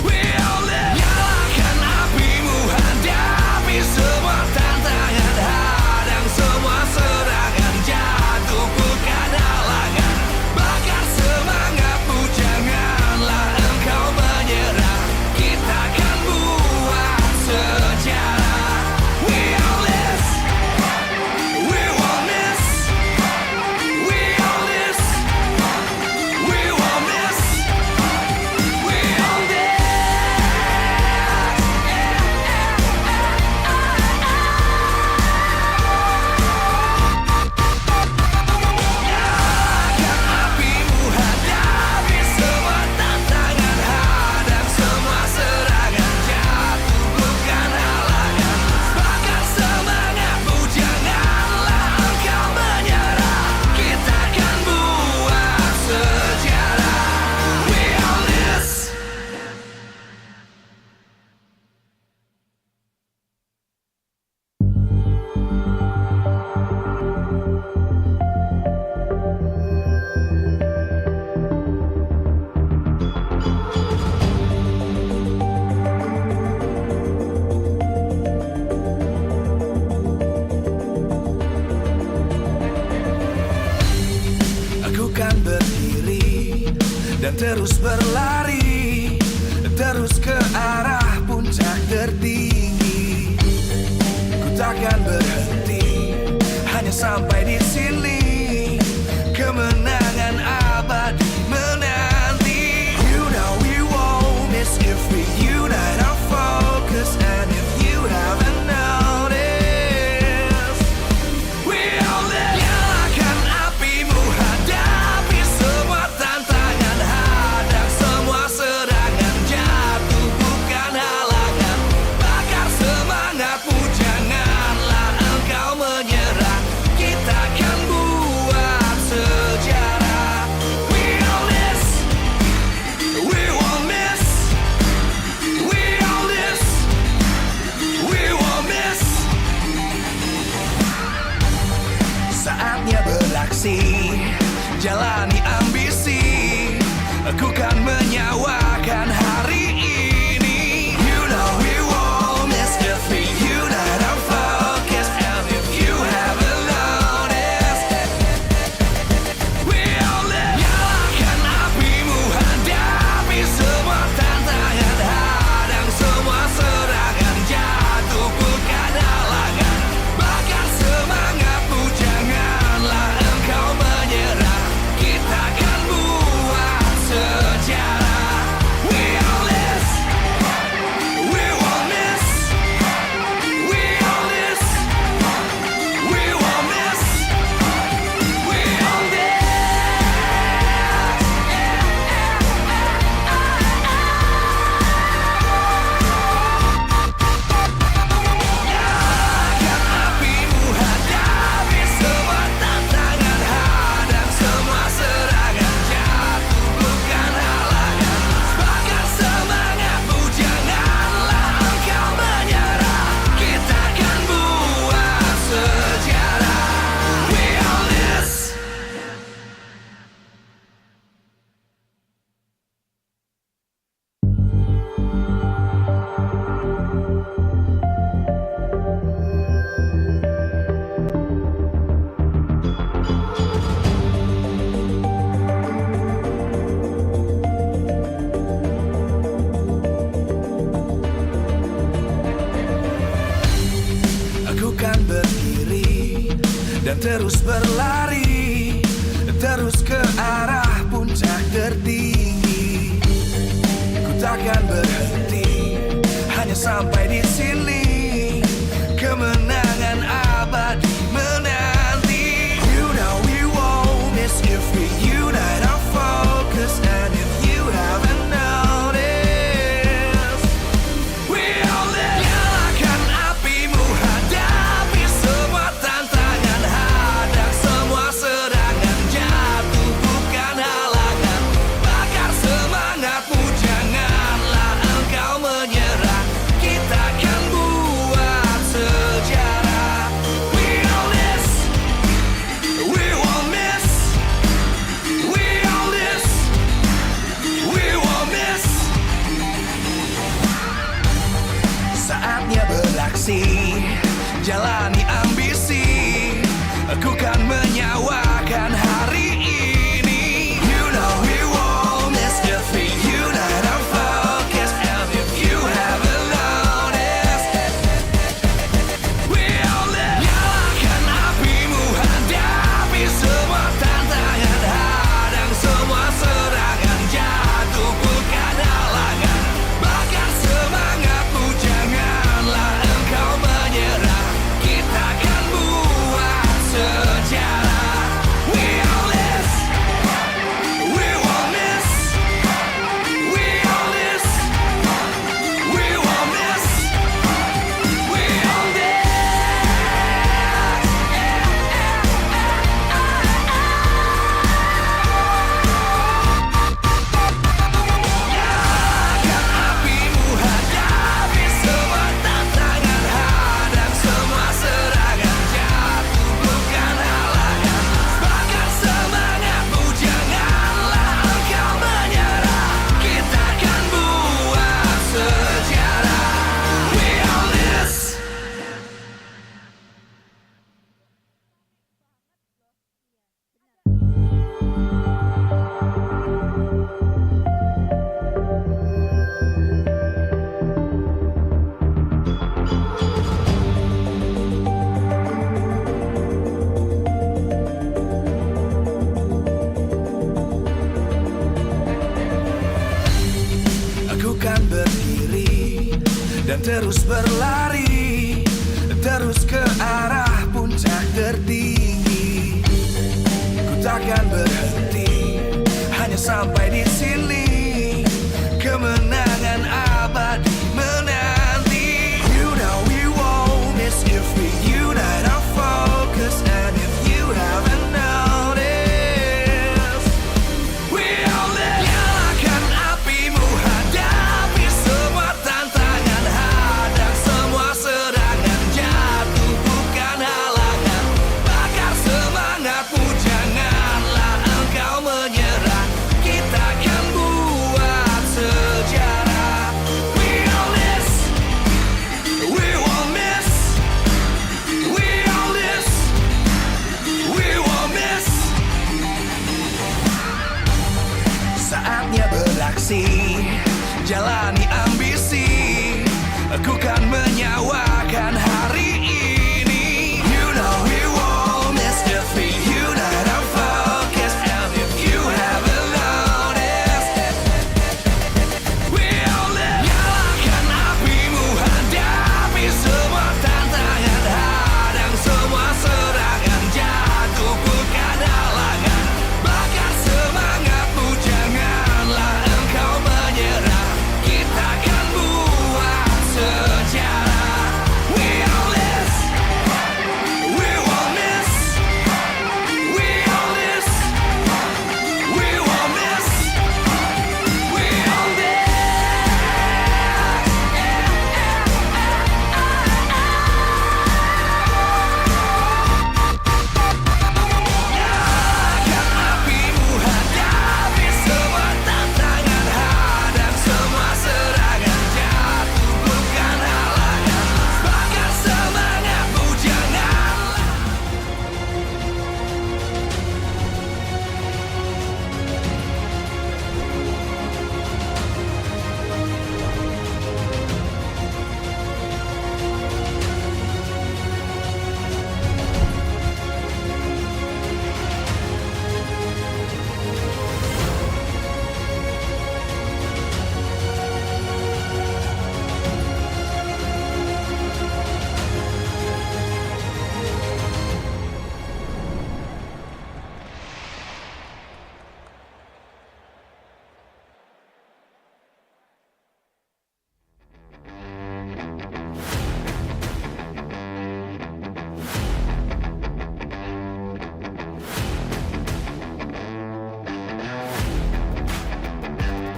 we all live. Nyalakan apimu, hadapi semua tantangan, hadang semua serangan, jatuh bukan halangan. Bakar semangatmu, janganlah engkau menyerah. Kita akan buat sejarah. We all this, we won't miss. We all this, we won't miss. We all this. Nyalakan apimu, hadapi semua tantangan, hadang semua serangan, jatuh bukan halangan. Bakar semangatmu, janganlah engkau menyerah. Kita akan buat sejarah. We all this. Aku kan berdiri dan terus berlari, terus ke arah puncak tertinggi. Ku takkan berhenti, hanya sampai di sini. Kemenangan abadi menanti. You know we won't miss if we unite our focus. And if you haven't noticed, we all live. Nyalakan apimu, hadapi semua tantangan, hadang semua serangan, jatuh terus berlari, terus ke arah puncak tertinggi. Ku takkan berhenti, hanya sampai di sini. Kemenangan abadi menanti. You know we won't miss if we unite our focus. And if you haven't noticed, we all live. Nyalakan apimu, hadapi semua tantangan, hadang semua serangan, jatuh bukan halangan. Bakar semangatmu, janganlah engkau menyerah. Kita akan buat sejarah. We all this, we won't miss. We all this, we won't miss. Saatnya beraksi, jalani ambisi. Aku kan menyawakan hari ini. You know we won't miss if we unite our focus. And if you haven't noticed, we all live. Nyalakan apimu, hadapi semua tantangan, hadang semua serangan, jatuh bukan halangan. Bakar semangatmu, janganlah engkau menyerah. Kita akan buat sejarah. We all this, we won't miss. We all this, we won't miss. We all this. Nyalakan apimu, hadapi semua tantangan, hadang semua serangan, jatuh bukan halangan. Bakar semangatmu, janganlah engkau menyerah. Kita akan buat sejarah. We all this. Aku kan berdiri dan terus berlari, terus ke arah puncak tertinggi. Ku takkan berhenti, hanya sampai di sini. Kemenangan abadi menanti. You know we won't miss if we unite our focus. And if you haven't noticed, we all live. Nyalakan apimu, hadapi semua tantangan, hadang semua serangan, jatuh bukan halangan. Bakar semangatmu, janganlah engkau menyerah. Kita akan buat sejarah. We all this, we won't miss. We all this, we won't miss. Saatnya beraksi, jalani ambisi. Aku kan menyawakan hari ini. You know we won't miss if we unite our focus. And if you haven't noticed, we all live. Nyalakan apimu, hadapi semua tantangan, hadang semua serangan, jatuh bukan halangan. Bakar semangatmu, janganlah engkau menyerah. Kita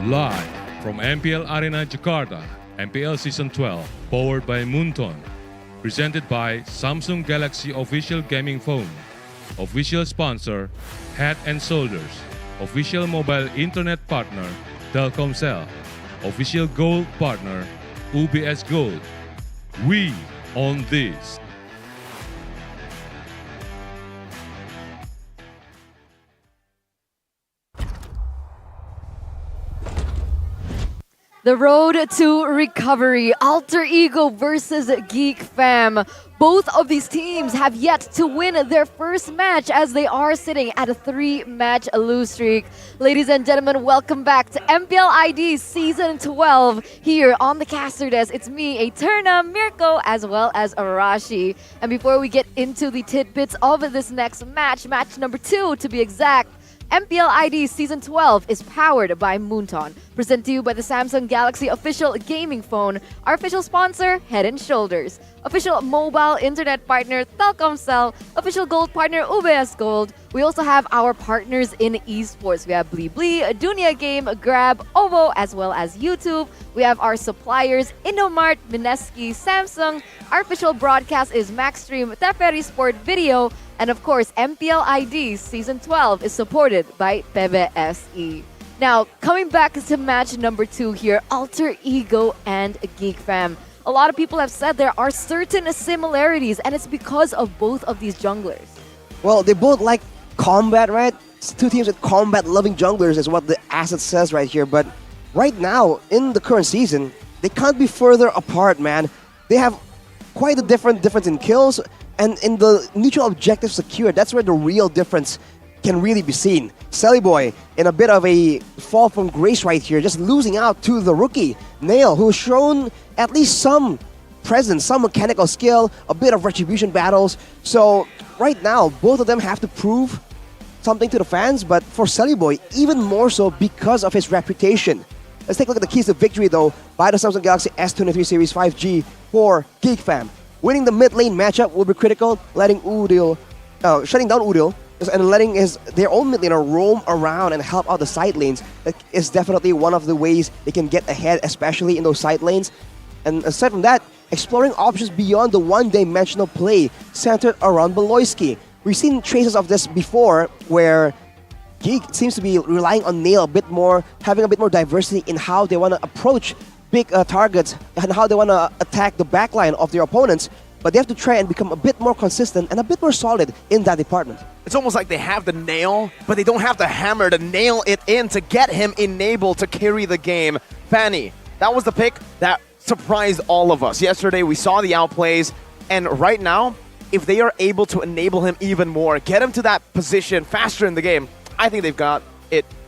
Live from MPL Arena Jakarta, MPL Season 12, powered by Moonton. Presented by Samsung Galaxy Official Gaming Phone. Official sponsor, Head and Shoulders. Official mobile internet partner, Telkomsel. Official gold partner, UBS Gold. We own this. The road to recovery, Alter Ego versus Geek Fam. Both of these teams have yet to win their first match as they are sitting at a 3-match lose streak. Ladies and gentlemen, welcome back to MPL ID Season 12 here on the caster desk. It's me, Eterna, Mirko, as well as Arashi. And before we get into the tidbits of this next match, match number 2 to be exact, MPL ID Season 12 is powered by Moonton. Presented to you by the Samsung Galaxy Official Gaming Phone, our official sponsor, Head & Shoulders. Official mobile internet partner, Telkomsel. Official gold partner, UBS Gold. We also have our partners in esports. We have Blibli, Dunia Game, Grab, Ovo, as well as YouTube. We have our suppliers, Indomart, Mineski, Samsung. Our official broadcast is Maxstream, Teferi Sport Video. And of course, MPL ID Season 12 is supported by PBSE. Now, coming back to match number 2 here, Alter Ego and Geek Fam. A lot of people have said there are certain similarities, and it's because of both of these junglers. Well, they both like combat, right? It's two teams with combat-loving junglers is what the asset says right here. But right now, in the current season, they can't be further apart, man. They have quite a difference in kills, and in the neutral objective secured, that's where the real difference can really be seen. Boy in a bit of a fall from grace right here, just losing out to the rookie, Nail, who's shown at least some presence, some mechanical skill, a bit of retribution battles. So right now, both of them have to prove something to the fans, but for Boy, even more so because of his reputation. Let's take a look at the keys to victory though by the Samsung Galaxy S23 Series 5G for Geek Fam. Winning the mid lane matchup will be critical, shutting down Udil, and letting their own mid laner roam around and help out the side lanes. That is definitely one of the ways they can get ahead, especially in those side lanes. And aside from that, exploring options beyond the one-dimensional play centered around Beloyski. We've seen traces of this before, where Geek seems to be relying on Nail a bit more, having a bit more diversity in how they want to approach big targets and how they want to attack the backline of their opponents. But they have to try and become a bit more consistent and a bit more solid in that department. It's almost like they have the nail, but they don't have the hammer to nail it in to get him enabled to carry the game. Fanny, that was the pick that surprised all of us. Yesterday, we saw the outplays, and right now, if they are able to enable him even more, get him to that position faster in the game, I think they've got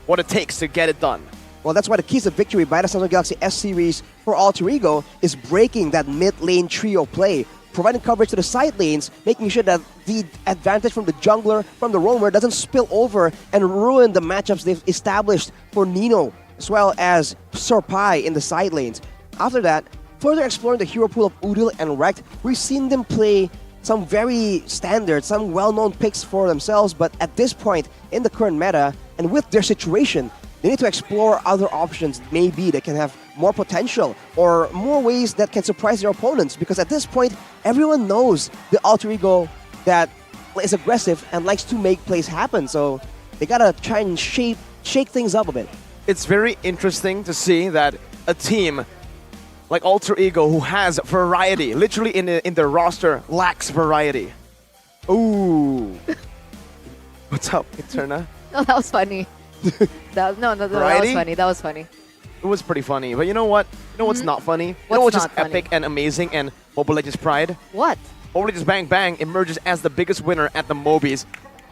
what it takes to get it done. Well, that's why the keys of victory by the Samsung Galaxy S series for Alter Ego is breaking that mid-lane trio play, providing coverage to the side lanes, making sure that the advantage from the jungler, from the roamer, doesn't spill over and ruin the matchups they've established for Nino, as well as Sorpai in the side lanes. After that, further exploring the hero pool of Udil and Rekt, we've seen them play some very standard, some well-known picks for themselves, but at this point in the current meta, and with their situation, they need to explore other options maybe that can have more potential or more ways that can surprise their opponents, because at this point, everyone knows the Alter Ego that is aggressive and likes to make plays happen, so they gotta try and shake things up a bit. It's very interesting to see that a team like Alter Ego, who has variety, literally in their roster, lacks variety. Ooh. What's up, Eterna? Oh, that was funny. that was funny. That was funny. It was pretty funny, but you know what? You know what's not funny? You know what's just epic and amazing and Mobile Legends pride? What? Mobile Legends Bang Bang emerges as the biggest winner at the Mobies.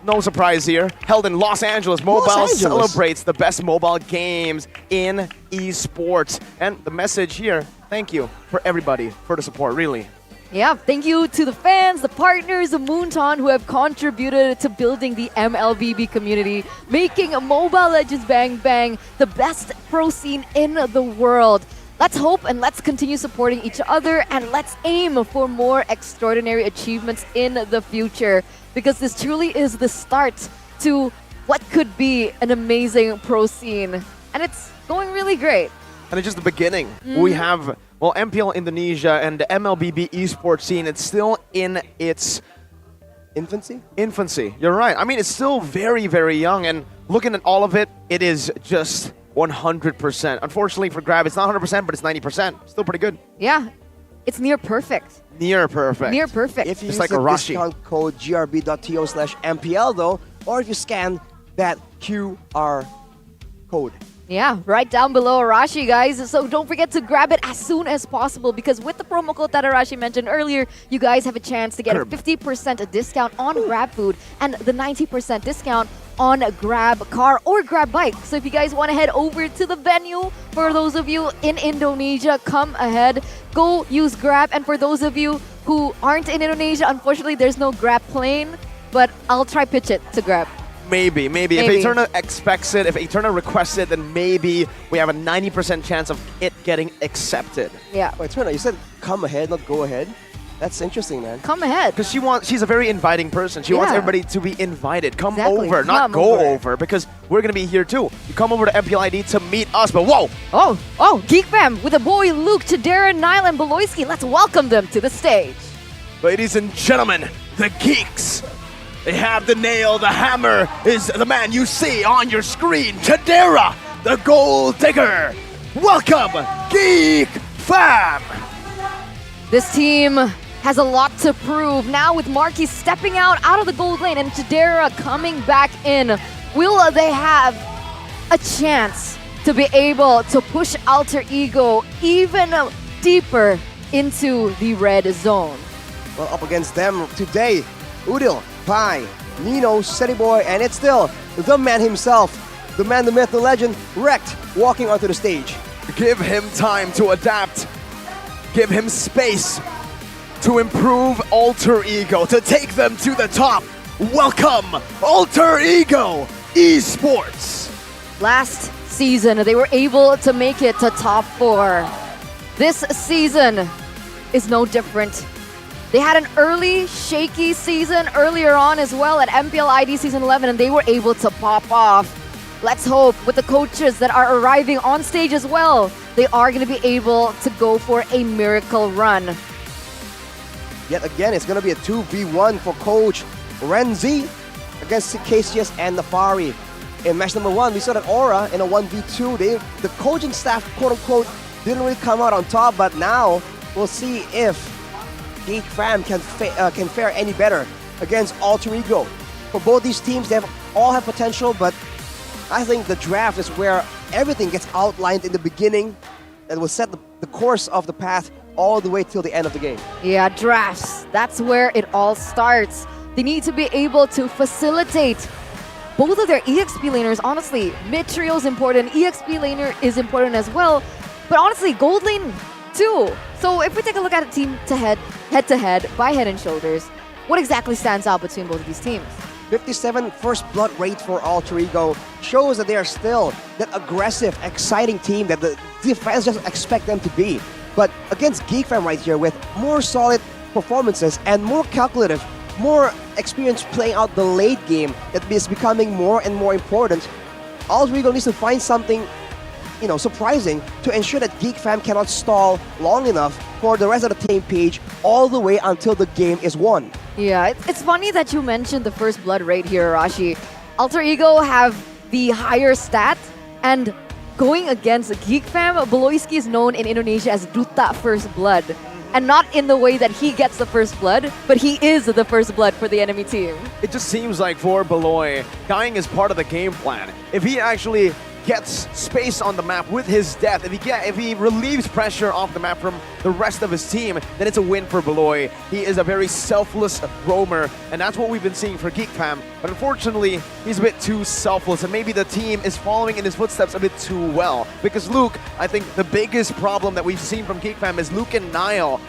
No surprise here. Held in Los Angeles, Mobile celebrates the best mobile games in esports. And the message here, thank you for everybody for the support, really. Yeah, thank you to the fans, the partners of Moonton who have contributed to building the MLBB community, making Mobile Legends Bang Bang the best pro scene in the world. Let's hope and let's continue supporting each other, and let's aim for more extraordinary achievements in the future, because this truly is the start to what could be an amazing pro scene. and it's going really great. And it's just the beginning. We have, well, MPL Indonesia and the MLBB esports scene, it's still in its infancy? Infancy, you're right. I mean, it's still very, very young, and looking at all of it, it is just 100%. Unfortunately for Grab, it's not 100%, but it's 90%. Still pretty good. Yeah, it's near perfect. Near perfect. Near perfect. If you It's use like the a Rashi. discount code grb.to/MPL though, or if you scan that QR code. Yeah, right down below Arashi, guys. So don't forget to grab it as soon as possible because with the promo code that Arashi mentioned earlier, you guys have a chance to get a 50% discount on Grab Food and the 90% discount on Grab Car or Grab Bike. So if you guys want to head over to the venue, for those of you in Indonesia, come ahead, go use Grab. And for those of you who aren't in Indonesia, unfortunately, there's no Grab plane, but I'll try pitch it to Grab. Maybe. If Eterna expects it, if Eterna requests it, then maybe we have a 90% chance of it getting accepted. Yeah. Wait, Eterna, you said come ahead, not go ahead? That's interesting, man. Come ahead. Because she's a very inviting person. She wants everybody to be invited. Come Exactly. over, not Come go over. over, because we're going to be here too. You come over to MPL ID to meet us, but whoa! Oh, Geek Fam with the boy Luke, Chidera, Nile, and Beloyski. Let's welcome them to the stage. Ladies and gentlemen, the Geeks. They have the nail, the hammer is the man you see on your screen. Chidera, the gold digger. Welcome, Geek Fam! This team has a lot to prove. Now with Marky stepping out of the gold lane and Chidera coming back in, will they have a chance to be able to push Alter Ego even deeper into the red zone? Well, up against them today, Udil, Pai, Nino, City Boy, and it's still the man himself, the man, the myth, the legend, Wrecked, walking onto the stage. Give him time to adapt. Give him space to improve Alter Ego, to take them to the top. Welcome, Alter Ego Esports. Last season, they were able to make it to top 4. This season is no different. They had an early, shaky season earlier on as well at MPL ID Season 11, and they were able to pop off. Let's hope with the coaches that are arriving on stage as well, they are going to be able to go for a miracle run. Yet again, it's going to be a 2v1 for Coach Renzi against KCS and Nafari. In match number 1, we saw that Aura in a 1v2. The coaching staff, quote-unquote, didn't really come out on top, but now we'll see if Geek Fam can fare any better against Alter Ego. For both these teams, they all have potential, but I think the draft is where everything gets outlined in the beginning and will set the course of the path all the way till the end of the game. Yeah, drafts. That's where it all starts. They need to be able to facilitate both of their EXP laners. Honestly, mid trio is important. EXP laner is important as well. But honestly, gold lane too. So if we take a look at a team head-to-head by Head and Shoulders, what exactly stands out between both of these teams? 57 first blood rate for Alter Ego shows that they are still that aggressive, exciting team that the fans just expect them to be. But against Geek Fam right here with more solid performances and more calculative, more experience playing out the late game that is becoming more and more important, Alter Ego needs to find something surprising to ensure that Geek Fam cannot stall long enough for the rest of the team page all the way until the game is won. Yeah, it's funny that you mentioned the first blood rate here, Arashi. Alter Ego have the higher stat, and going against Geek Fam, Beloyski is known in Indonesia as Duta First Blood. And not in the way that he gets the first blood, but he is the first blood for the enemy team. It just seems like for Beloy, dying is part of the game plan. If he actually gets space on the map with his death, if he relieves pressure off the map from the rest of his team, then it's a win for Beloy. He is a very selfless roamer, and that's what we've been seeing for Geek Fam. But unfortunately, he's a bit too selfless, and maybe the team is following in his footsteps a bit too well. Because Luke, I think the biggest problem that we've seen from Geek Fam is Luke and Nile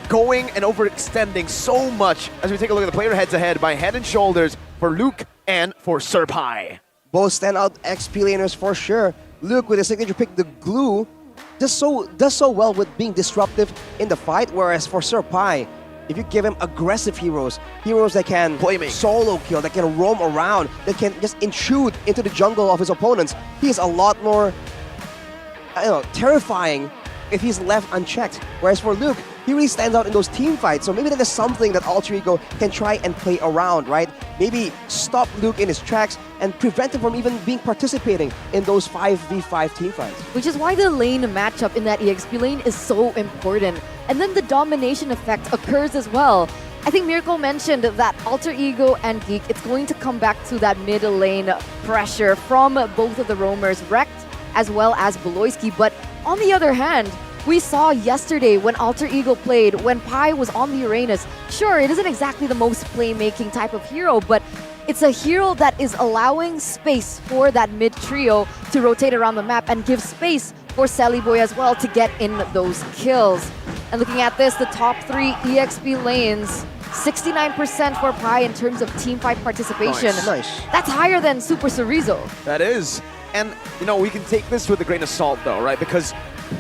going and overextending so much as we take a look at the player head-to-head by Head and Shoulders for Luke and for Serpai. Both standout XP laners for sure. Luke with his signature pick, the glue, does so well with being disruptive in the fight, whereas for Serpai, if you give him aggressive heroes that can solo kill, that can roam around, that can just intrude into the jungle of his opponents, he is a lot more terrifying if he's left unchecked. Whereas for Luke, he really stands out in those team fights. So maybe that is something that Alter Ego can try and play around, right? Maybe stop Luke in his tracks and prevent him from even participating in those 5v5 team fights. Which is why the lane matchup in that EXP lane is so important. And then the domination effect occurs as well. I think Miracle mentioned that Alter Ego and Geek, it's going to come back to that mid lane pressure from both of the roamers, Rekt as well as Beloyski. But on the other hand, we saw yesterday when Alter Ego played, when Pi was on the Uranus. Sure, it isn't exactly the most playmaking type of hero, but it's a hero that is allowing space for that mid trio to rotate around the map and give space for Sally Boy as well to get in those kills. And looking at this, the top 3 EXP lanes, 69% for Pi in terms of team fight participation. Nice. That's higher than Super Cerezo. That is. And, we can take this with a grain of salt, though, right? Because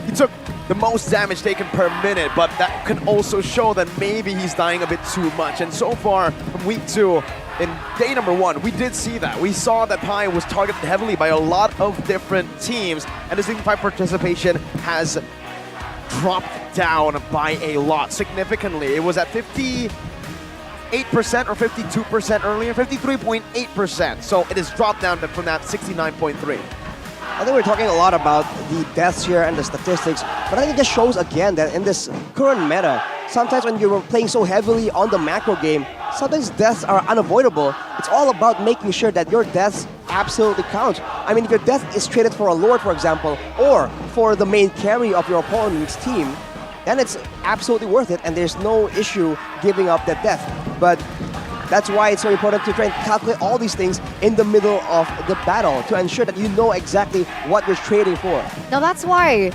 he took the most damage taken per minute, but that can also show that maybe he's dying a bit too much. And so far, from week 2, in day number 1, we did see that. We saw that Pi was targeted heavily by a lot of different teams, and his team fight participation has dropped down by a lot, significantly. It was at 58% or 52% earlier, 53.8%. So it has dropped down from that 69.3. I think we're talking a lot about the deaths here and the statistics, but I think it just shows again that in this current meta, sometimes when you're playing so heavily on the macro game, sometimes deaths are unavoidable. It's all about making sure that your deaths absolutely count. I mean, if your death is traded for a Lord, for example, or for the main carry of your opponent's team, then it's absolutely worth it, and there's no issue giving up that death. But that's why it's so important to try and calculate all these things in the middle of the battle to ensure that you know exactly what you're trading for. Now that's why,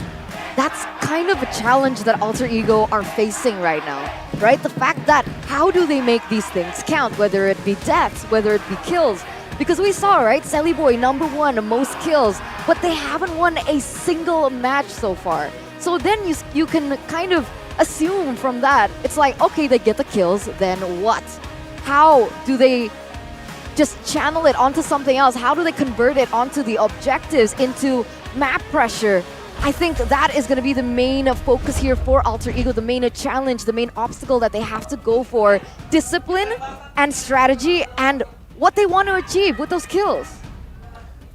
that's kind of a challenge that Alter Ego are facing right now, right? The fact that how do they make these things count, whether it be deaths, whether it be kills. Because we saw, right, Sally Boy, #1, most kills, but they haven't won a single match so far. So then you can kind of assume from that, it's like, okay, they get the kills, then what? How do they just channel it onto something else? How do they convert it onto the objectives, into map pressure? I think that is going to be the main focus here for Alter Ego, the main challenge, the main obstacle that they have to go for. Discipline and strategy and what they want to achieve with those kills.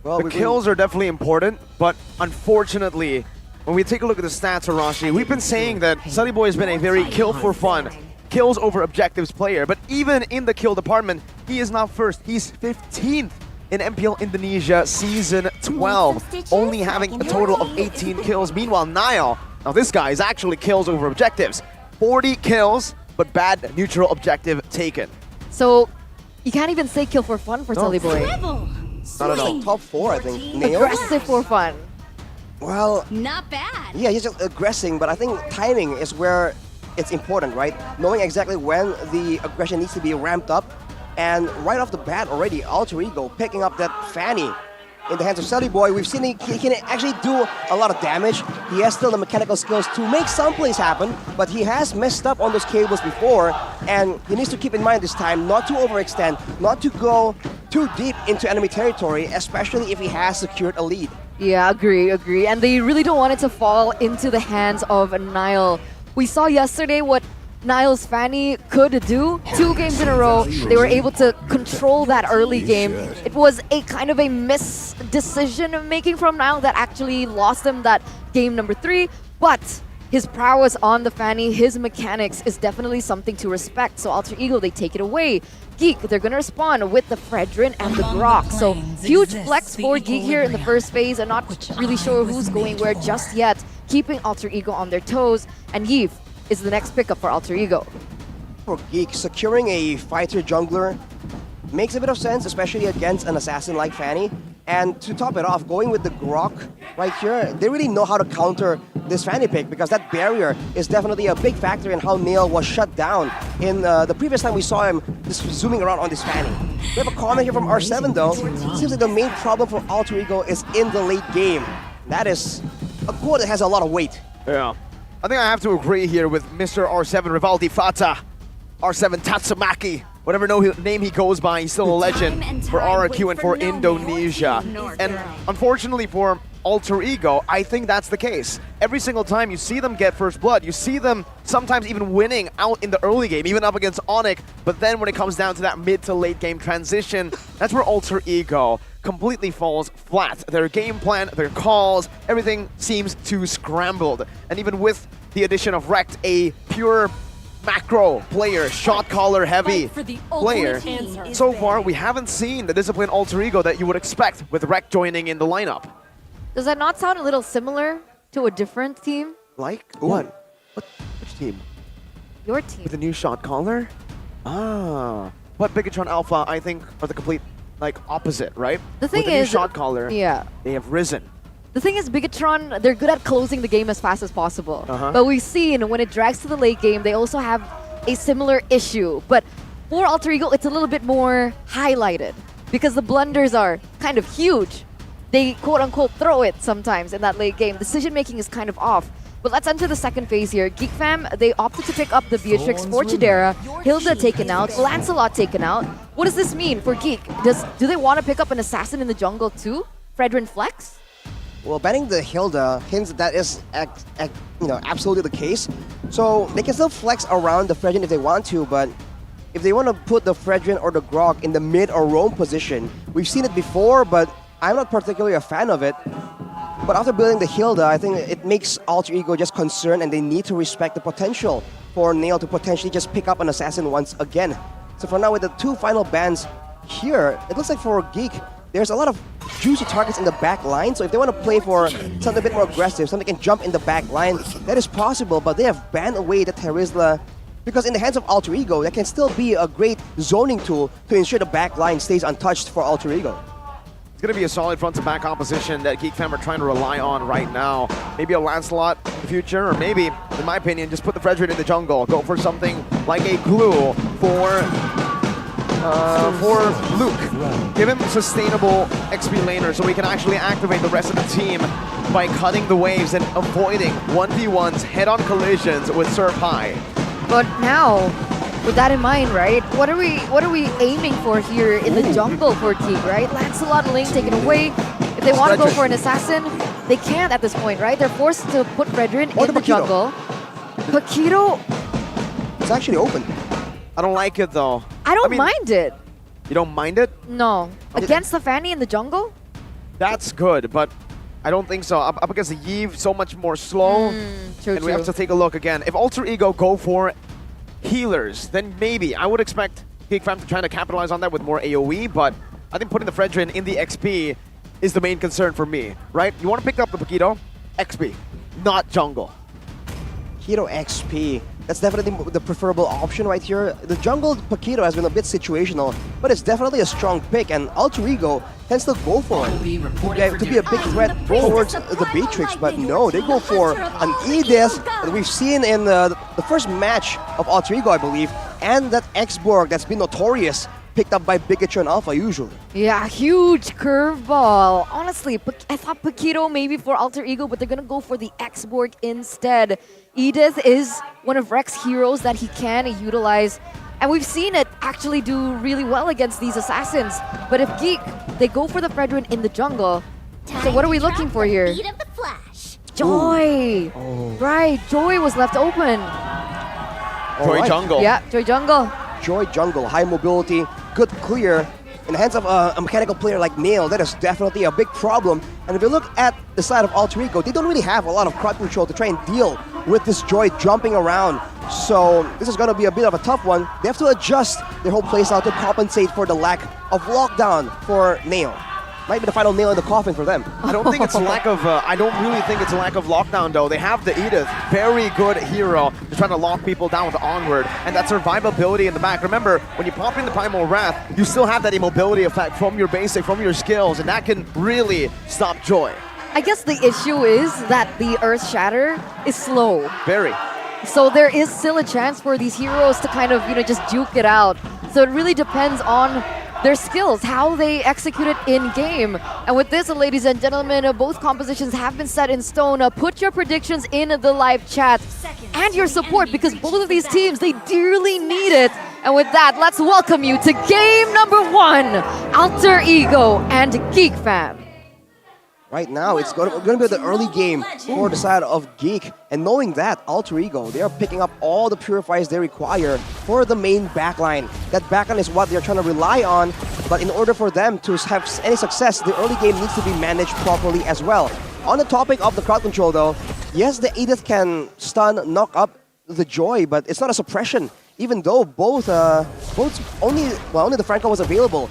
Well, the kills are definitely important, but unfortunately, when we take a look at the stats, Arashi, we've been saying that Sunny Boy has been a very kill for fun, kills over objectives player, but even in the kill department, he is not first. He's 15th in MPL Indonesia Season 12, only having a total of 18 kills. Meanwhile, Niall, now this guy is actually kills over objectives. 40 kills, but bad neutral objective taken. So, you can't even say kill for fun for Sully Boy. Not at all. Top 4, I think. Nailed. Aggressive for fun. Well, not bad. Yeah, he's just aggressing, but I think timing is where it's important, right? Knowing exactly when the aggression needs to be ramped up, and right off the bat already, Alter Ego picking up that Fanny in the hands of Sally Boy. We've seen he can actually do a lot of damage. He has still the mechanical skills to make some plays happen, but he has messed up on those cables before, and he needs to keep in mind this time not to overextend, not to go too deep into enemy territory, especially if he has secured a lead. Yeah, agree. And they really don't want it to fall into the hands of Niall. We saw yesterday what Niall's Fanny could do. 2 games in a row, they were able to control that early game. It was a kind of a misdecision making from Niall that actually lost them that game number 3, but his prowess on the Fanny, his mechanics is definitely something to respect. So Alter Ego, they take it away. Geek, they're gonna respond with the Fredrin and the Grok. So huge flex for Geek here in the first phase. I'm not really sure who's going where just yet, keeping Alter Ego on their toes. And Yeef is the next pickup for Alter Ego. For Geek, securing a fighter jungler makes a bit of sense, especially against an assassin like Fanny. And to top it off, going with the Grok right here, they really know how to counter this Fanny pick, because that barrier is definitely a big factor in how Nail was shut down in the previous time we saw him just zooming around on this Fanny. We have a comment here from R7 though. It seems like the main problem for Alter Ego is in the late game. That is a quote that has a lot of weight. Yeah. I think I have to agree here with Mr. R7 Rivaldi Fata, R7 Tatsumaki, whatever name he goes by, he's still a legend for RRQ and for Indonesia. And unfortunately for Alter Ego, I think that's the case. Every single time you see them get first blood, you see them sometimes even winning out in the early game, even up against Onyx, but then when it comes down to that mid to late game transition, that's where Alter Ego completely falls flat. Their game plan, their calls, everything seems too scrambled. And even with the addition of Rekt, a pure macro player, shot caller heavy player, so far we haven't seen the disciplined Alter Ego that you would expect with Rekt joining in the lineup. Does that not sound a little similar to a different team? Like what? Which team? Your team. With the new shot caller? Ah. But Bigatron Alpha, I think, are the complete opposite, right? The thing with the new is, shot caller, yeah, they have risen. The thing is, Bigatron, they're good at closing the game as fast as possible. Uh-huh. But we've seen when it drags to the late game, they also have a similar issue. But for Alter Ego, it's a little bit more highlighted because the blunders are kind of huge. They quote-unquote throw it sometimes in that late game. Decision-making is kind of off. But let's enter the second phase here. Geek Fam, they opted to pick up the Beatrix for Chidera, Hilda taken out, Lancelot taken out. What does this mean for Geek? Do they want to pick up an assassin in the jungle too? Fredrin Flex? Well, banning the Hilda hints that is absolutely the case. So they can still flex around the Fredrin if they want to, but if they want to put the Fredrin or the Grog in the mid or roam position, we've seen it before, but I'm not particularly a fan of it. But after building the Hilda, I think it makes Alter Ego just concerned, and they need to respect the potential for Nail to potentially just pick up an assassin once again. So for now, with the two final bans here, it looks like for Geek, there's a lot of juicy targets in the back line. So if they want to play for something a bit more aggressive, something can jump in the back line, that is possible. But they have banned away the Terizla, because in the hands of Alter Ego, that can still be a great zoning tool to ensure the back line stays untouched for Alter Ego. It's going to be a solid front-to-back opposition that Geek Fam are trying to rely on right now. Maybe a Lancelot in the future, or maybe, in my opinion, just put the Fredrin in the jungle. Go for something like a glue for Luke. Give him sustainable XP laner so we can actually activate the rest of the team by cutting the waves and avoiding 1v1s, head-on collisions with Surf High. But now, with that in mind, right? What are we aiming for here in the jungle for Geek, right? Lancelot and Lane taken away. If they want to go for an assassin, they can't at this point, right? They're forced to put Fredrin in the jungle. Paquito, it's actually open. I don't like it though. I mean, mind it. You don't mind it? No. Against the Fanny in the jungle? That's good, but I don't think so. Up against the Yve, so much more slow. True, and we have to take a look again. If Alter Ego go for healers, then maybe I would expect Geek Fam to try to capitalize on that with more AoE, but I think putting the Fredrin in the XP is the main concern for me, right? You want to pick up the Paquito, XP, not jungle. Hero XP. That's definitely the preferable option right here. The jungle Paquito has been a bit situational, but it's definitely a strong pick, and Alter Ego can still go for it. To be a big threat towards the Beatrix, but no, they go for an Edith that we've seen in the first match of Alter Ego, I believe, and that X-Borg that's been notorious, picked up by Bigatron Alpha usually. Yeah, huge curveball. Honestly, I thought Paquito maybe for Alter Ego, but they're gonna go for the X-Borg instead. Edith is one of Rek's heroes that he can utilize, and we've seen it actually do really well against these assassins. But if Geek, they go for the Fredrin in the jungle, so what are we looking for here? Joy! Right, Joy was left open. Joy jungle. Yeah, Joy jungle. Joy jungle, high mobility, good clear. In the hands of a mechanical player like Nail, that is definitely a big problem. And if you look at the side of Alter Ego, they don't really have a lot of crowd control to try and deal with this Joy jumping around. So this is going to be a bit of a tough one. They have to adjust their whole playstyle to compensate for the lack of lockdown for Nail. Might be the final nail in the coffin for them. I don't think it's lack of. I don't really think it's a lack of lockdown though. They have the Edith, very good hero to try to lock people down with Onward, and that survivability in the back. Remember, when you pop in the Primal Wrath, you still have that immobility effect from your basic, from your skills, and that can really stop Joy. I guess the issue is that the Earth Shatter is slow. Very. So there is still a chance for these heroes to kind of, just duke it out. So it really depends on their skills, how they execute it in-game. And with this, ladies and gentlemen, both compositions have been set in stone. Put your predictions in the live chat and your support, because both of these teams, they dearly need it. And with that, let's welcome you to game number 1, Alter Ego and Geek Fam. Right now, it's going to be the early game for the side of Geek. And knowing that, Alter Ego, they are picking up all the purifiers they require for the main backline. That backline is what they're trying to rely on. But in order for them to have any success, the early game needs to be managed properly as well. On the topic of the crowd control, though, yes, the Edith can stun, knock up the Joy, but it's not a suppression. Even though only the Franco was available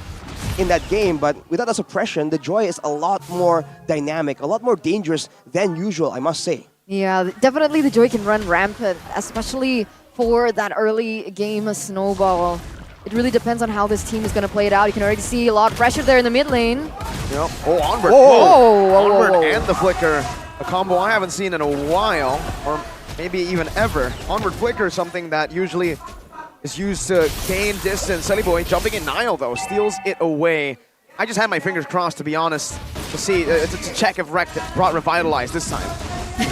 in that game, but without a suppression, the Joy is a lot more dynamic, a lot more dangerous than usual, I must say. Yeah, definitely the Joy can run rampant, especially for that early game snowball. It really depends on how this team is going to play it out. You can already see a lot of pressure there in the mid lane. Yep. Oh, Onward. Onward and the Flicker. A combo I haven't seen in a while, or maybe even ever. Onward Flicker is something that usually is used to gain distance. Boy jumping in. Nile, though, steals it away. I just had my fingers crossed, to be honest, to see, to check if Rekt brought Revitalize this time.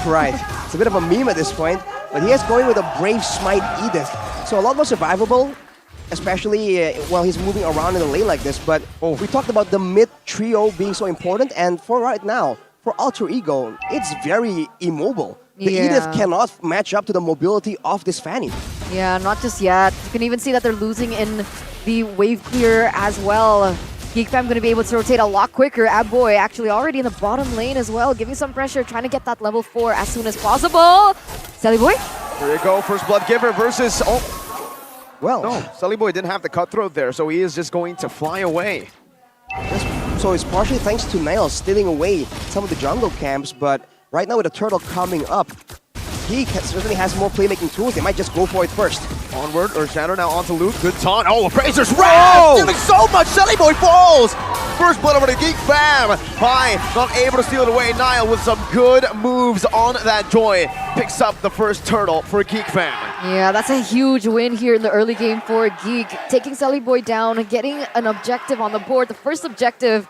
Right. It's a bit of a meme at this point, but he is going with a Brave Smite Edith. So a lot more survivable, especially while he's moving around in the lane like this. But we talked about the mid trio being so important, and for right now, for Alter Ego, it's very immobile. The Edith cannot match up to the mobility of this Fanny. Yeah, not just yet. You can even see that they're losing in the wave clear as well. GeekFam going to be able to rotate a lot quicker. Abboy actually already in the bottom lane as well, giving some pressure, trying to get that level 4 as soon as possible. Boy. There you go, first blood giver versus... Well, no, Boy didn't have the cutthroat there, so he is just going to fly away. So it's partially thanks to Niall stealing away some of the jungle camps, but right now with the turtle coming up, he certainly has more playmaking tools. They might just go for it first. Onward, Shadow now onto Luke. Good taunt. Oh, Appraiser's Wrath! Doing so much! Boy falls! First blood over to Geek Fam. Pi not able to steal it away. Niall with some good moves on that Joy. Picks up the first turtle for Geek Fam. Yeah, that's a huge win here in the early game for Geek. Taking Boy down and getting an objective on the board. The first objective.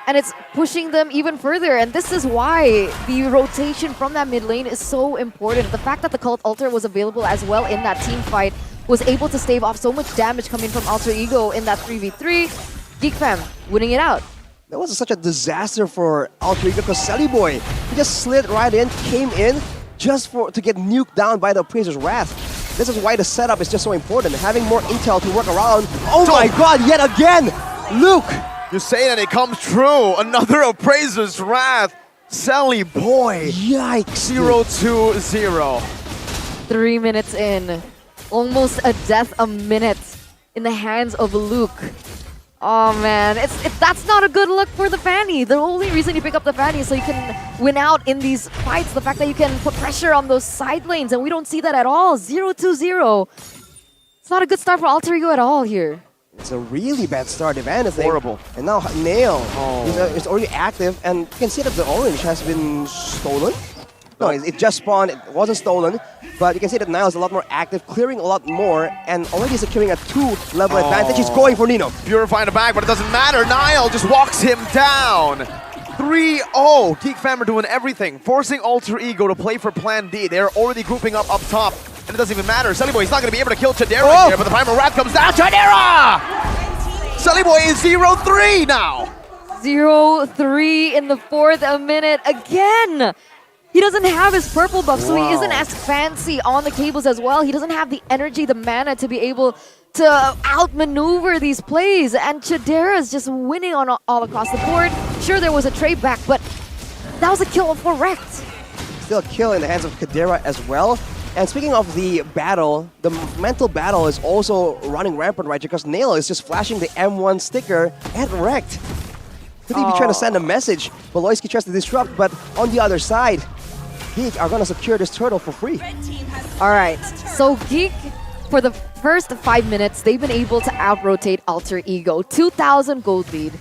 And it's pushing them even further. And this is why the rotation from that mid lane is so important. The fact that the Cult Altar was available as well in that team fight was able to stave off so much damage coming from Alter Ego in that 3v3. Geek Fam winning it out. That was such a disaster for Alter Ego because Boy, he just slid right in, came in just to get nuked down by the Appraiser's Wrath. This is why the setup is just so important. Having more intel to work around. Oh my god, yet again! Luke! You say that it comes true. Another Appraiser's Wrath. Boy. Yikes. 0-2-0. 3 minutes in. Almost a death a minute in the hands of Luke. Oh man, that's not a good look for the Fanny. The only reason you pick up the Fanny is so you can win out in these fights. The fact that you can put pressure on those side lanes, and we don't see that at all. 0-2-0. It's not a good start for Alter Ego at all here. It's a really bad start, if anything. Horrible. And now Nail is already active, and you can see that the orange has been stolen. No, it just spawned, it wasn't stolen, but you can see that Niall is a lot more active, clearing a lot more, and already securing a 2-level advantage. He's going for Nino. Purifying the back, but it doesn't matter. Niall just walks him down. 3-0. Geek Fam are doing everything, forcing Alter Ego to play for Plan D. They're already grouping up top. And it doesn't even matter. Boy is not going to be able to kill Chadera here, but the Primal Wrath comes down. Chadera! Boy is 0-3 now. 0-3 in the 4th minute again. He doesn't have his purple buff, so he isn't as fancy on the cables as well. He doesn't have the energy, the mana to be able to outmaneuver these plays. And Chadera is just winning on all across the board. Sure, there was a trade back, but that was a kill for Rekt. Still a kill in the hands of Kadera as well. And speaking of the battle, the mental battle is also running rampant, right? Because Nail is just flashing the M1 sticker at Rekt. Could he be trying to send a message? Beloyski tries to disrupt, but on the other side, Geek are going to secure this turtle for free. All right, so Geek, for the first 5 minutes, they've been able to out-rotate Alter Ego. 2,000 gold lead.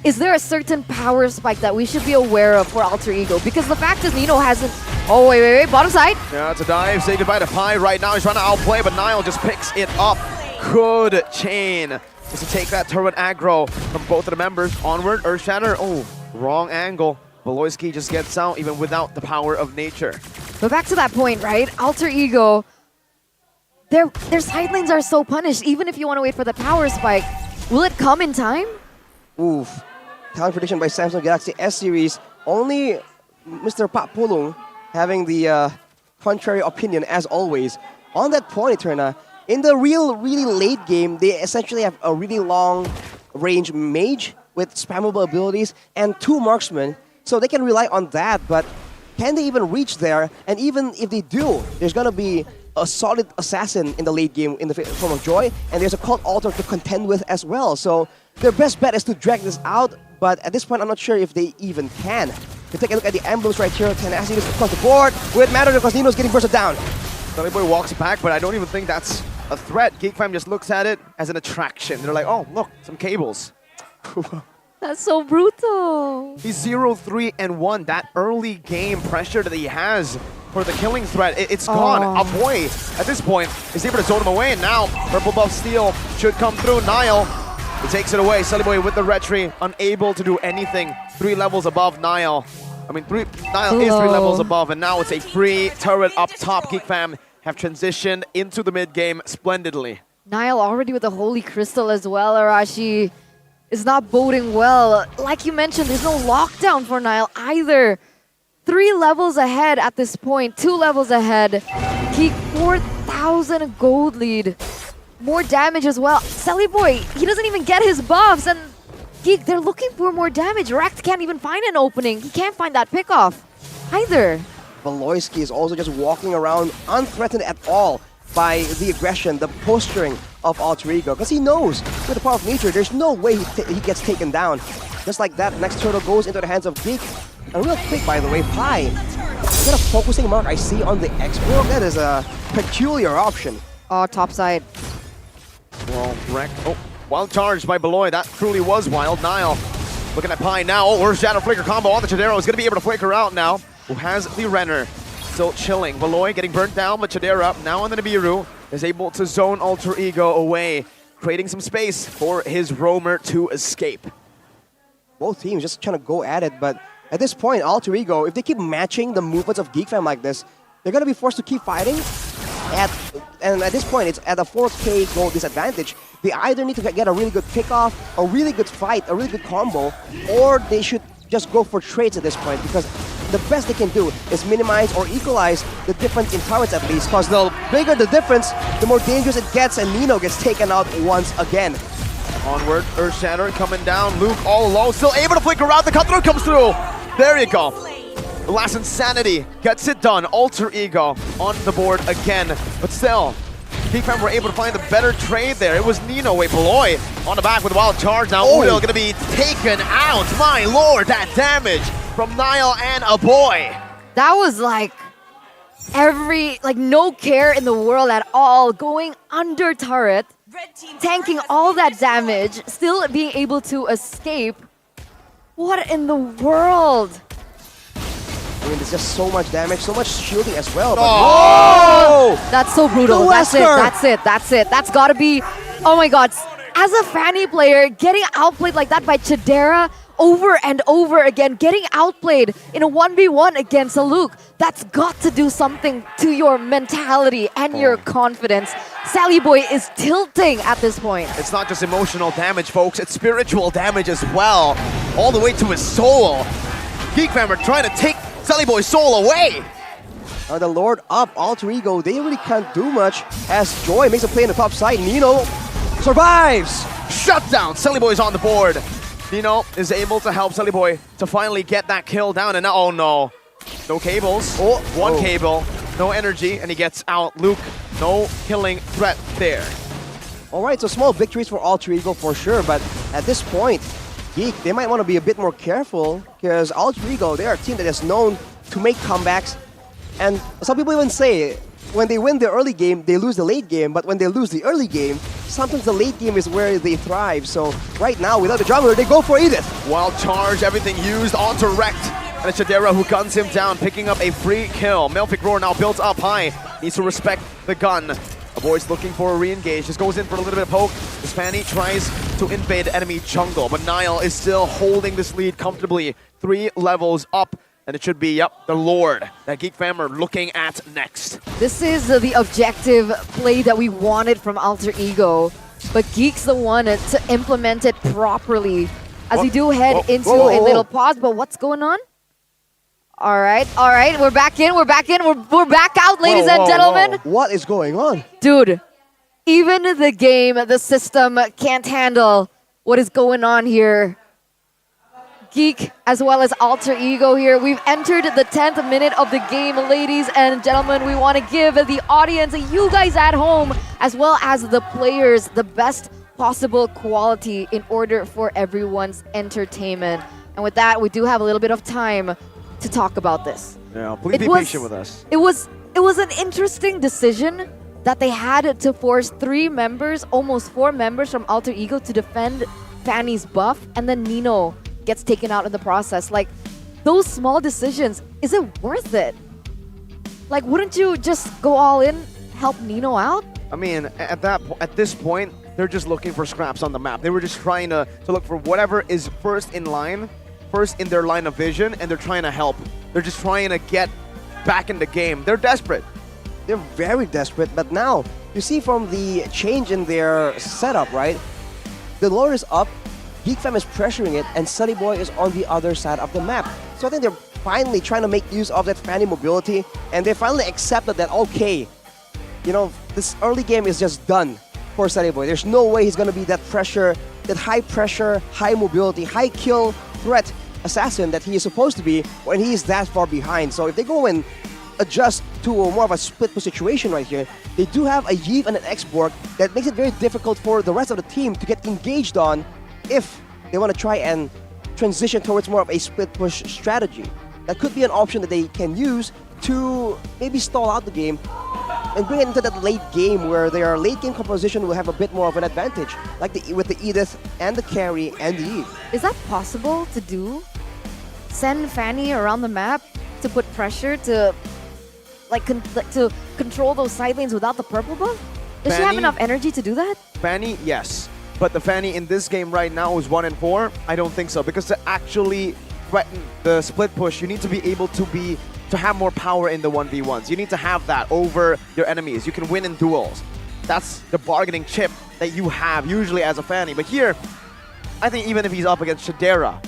Is there a certain power spike that we should be aware of for Alter Ego? Because the fact is Nino hasn't... Oh, wait, bottom side. Yeah, it's a dive. Say goodbye to Pi right now. He's trying to outplay, but Niall just picks it up. Good chain. Just to take that turret aggro from both of the members. Onward, Earthshatter. Oh, wrong angle. Beloyski just gets out even without the power of nature. But back to that point, right? Alter Ego, their side lanes are so punished. Even if you want to wait for the power spike, will it come in time? Oof. Talent prediction by Samsung Galaxy S-Series. only Mr. Pak Pulung having the contrary opinion as always. On that point, Eterna, in the really late game, they essentially have a really long range mage with spammable abilities and 2 marksmen, so they can rely on that, but can they even reach there? And even if they do, there's gonna be a solid assassin in the late game in the form of Joy, and there's a cult altar to contend with as well. So their best bet is to drag this out, but at this point I'm not sure if they even can. If you take a look at the emblems right here, Tenacity is across the board. Will it matter because Nino's getting bursted down? Boy walks back, but I don't even think that's a threat. Geek Fam just looks at it as an attraction. They're like, oh, look, some cables. That's so brutal. He's 0-3-1. That early game pressure that he has for the killing threat, it's gone. Aboy, at this point, is able to zone him away, and now purple buff steal should come through. Niall, he takes it away. Sullyboy with the retry, unable to do anything. 3 levels above Niall. I mean, Niall is 3 levels above, and now it's a free turret up top. Geek Fam have transitioned into the mid game splendidly. Niall already with the Holy Crystal as well, Arashi. Is not boding well. Like you mentioned, there's no lockdown for Niall either. 3 levels ahead at this point, 2 levels ahead. Geek 4,000 gold lead. More damage as well. Sullyboy, he doesn't even get his buffs, and Geek, they're looking for more damage. Rekt can't even find an opening. He can't find that pickoff either. Valoisky is also just walking around unthreatened at all by the aggression, the posturing of Alter Ego, because he knows with the power of nature, there's no way he gets taken down. Just like that, next turtle goes into the hands of Geek. And real quick, by the way, Pi, is that a focusing mark I see on the X-Borg? That is a peculiar option. Oh, top side. Well, Rekt, wild charge by Beloy. That truly was wild. Niall looking at Pi now. Oh, Earth Shadow Flicker combo on the Chidera is going to be able to flicker out now. Who has the Renner? Still chilling. Beloy getting burnt down, but Chidera now on the Nibiru is able to zone Alter Ego away, creating some space for his roamer to escape. Both teams just trying to go at it, but at this point, Alter Ego, if they keep matching the movements of Geek Fam like this, they're going to be forced to keep fighting. And at this point, it's at a 4K gold disadvantage. They either need to get a really good pickoff, a really good fight, a really good combo, or they should just go for trades at this point, because the best they can do is minimize or equalize the difference in turrets at least, because the bigger the difference, the more dangerous it gets, and Nino gets taken out once again. Onward, Earth Shatter coming down. Luke all alone, still able to flicker out. The cut through comes through. There you go. The last Insanity gets it done. Alter Ego on the board again, but still, Geek Fam were able to find the better trade there. It was Nino, Beloy on the back with a wild charge. Now Udil gonna be taken out. My lord, that damage from Niall and Aboy. That was like no care in the world at all, going under turret, tanking all that damage, still being able to escape. What in the world? I mean, there's just so much damage, so much shielding as well. But That's so brutal. That's it. That's gotta be, oh my god. As a Fanny player, getting outplayed like that by Chidera over and over again, getting outplayed in a 1v1 against a Luke, that's got to do something to your mentality and your confidence. Sullyboy is tilting at this point. It's not just emotional damage, folks, it's spiritual damage as well, all the way to his soul. Geek Fam are trying to take Sullyboy's soul away. The Lord up, Alter Ego, they really can't do much as Joy makes a play in the top side. Nino survives. Shut down. Sullyboy's on the board. Nino is able to help Sullyboy to finally get that kill down, and now, oh no. No cables. One cable. No energy, and he gets out. Luke, no killing threat there. Alright, so small victories for Alter Ego for sure, but at this point, Geek, they might want to be a bit more careful, because Alter Ego, they are a team that is known to make comebacks, and some people even say when they win the early game, they lose the late game, but when they lose the early game, sometimes the late game is where they thrive. So right now, without the jungler, they go for Edith. Wild charge, everything used onto Rekt, and it's Chidera who guns him down, picking up a free kill. Melfic Roar now built up high, needs to respect the gun. Avoids looking for a re-engage, just goes in for a little bit of poke. This Fanny tries to invade enemy jungle, but Niall is still holding this lead comfortably, 3 levels up. And it should be, the Lord that Geek Fam are looking at next. This is the objective play that we wanted from Alter Ego, but Geek's the one to implement it properly. As we do head into a little pause, but what's going on? All right, we're back in, we're back out, ladies and gentlemen. What is going on? Dude, even the game, the system can't handle what is going on here. Geek as well as Alter Ego here. We've entered the 10th minute of the game, ladies and gentlemen. We want to give the audience, you guys at home, as well as the players, the best possible quality in order for everyone's entertainment. And with that, we do have a little bit of time to talk about this. Yeah, please be patient with us. It was an interesting decision that they had to force 3 members, almost 4 members from Alter Ego to defend Fanny's buff, and then Nino gets taken out in the process. Like, those small decisions, is it worth it? Like, wouldn't you just go all in, help Nino out? I mean, at this point, they're just looking for scraps on the map. They were just trying to look for whatever is first in their line of vision, and they're trying to help. They're just trying to get back in the game. They're desperate. They're very desperate, but now, you see from the change in their setup, right? The Lord is up, Geek Fam is pressuring it, and Sunny Boy is on the other side of the map. So I think they're finally trying to make use of that Fanny mobility, and they finally accepted that, okay, you know, this early game is just done for Sunny Boy. There's no way he's going to be that pressure, that high pressure, high mobility, high kill threat assassin that he is supposed to be when he is that far behind. So if they go and adjust to more of a split push situation right here, they do have a Yves and an X-Borg that makes it very difficult for the rest of the team to get engaged on if they want to try and transition towards more of a split push strategy. That could be an option that they can use to maybe stall out the game and bring it into that late game where their late game composition will have a bit more of an advantage, like with the Edith and the carry and the Eve. Is that possible to do? Send Fanny around the map to put pressure to to control those side lanes without the purple buff? Does she have enough energy to do that? Fanny, yes. But the Fanny in this game right now is 1 and 4. I don't think so, because to actually threaten the split push, you need to be able to have more power in the 1v1s. You need to have that over your enemies. You can win in duels. That's the bargaining chip that you have usually as a Fanny. But here, I think even if he's up against Shadera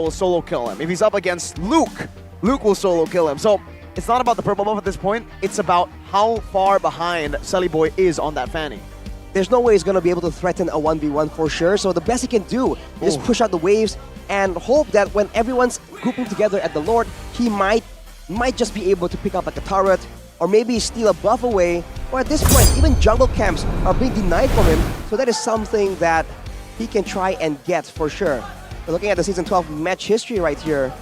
will solo kill him. If he's up against Luke will solo kill him. So it's not about the purple buff at this point. It's about how far behind Sully Boy is on that Fanny. There's no way he's going to be able to threaten a 1v1 for sure. So the best he can do is push out the waves and hope that when everyone's grouping together at the Lord, he might just be able to pick up like a turret or maybe steal a buff away. Or at this point, even jungle camps are being denied from him. So that is something that he can try and get for sure. We're looking at the Season 12 match history right here.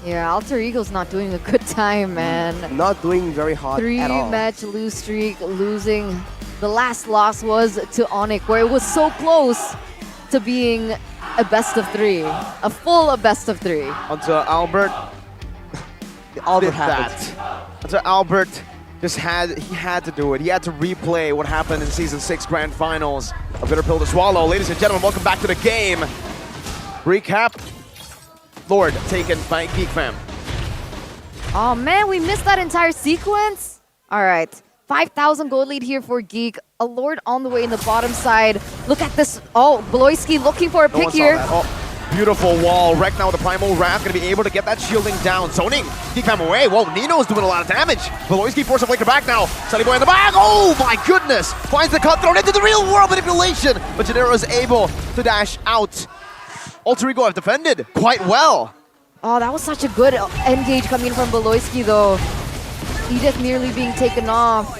Yeah, Alter Ego's not doing a good time, man. Not doing very hot at all. 3-match lose streak, losing. The last loss was to Onyx, where it was so close to being a best of 3. A full best of 3. Until Albert Albert did that. Until Albert he had to do it. He had to replay what happened in Season 6 Grand Finals. A bitter pill to swallow. Ladies and gentlemen, welcome back to the game. Recap. Lord taken by Geek Fam. Oh man, we missed that entire sequence. All right, 5,000 gold lead here for Geek. A Lord on the way in the bottom side. Look at this. Oh, Bloisky looking for a pick here. Oh, beautiful wall. Wreck now with the Primal Wrath. Going to be able to get that shielding down. Zoning. Geek Fam away. Whoa, Nino's doing a lot of damage. Bloisky forced a flicker back now. Sunny Boy in the back. Oh my goodness. Finds the cut thrown into the real world manipulation. But Janero is able to dash out. Alter Ego have defended quite well. Oh, that was such a good engage coming from Beloyski though. Edith nearly being taken off.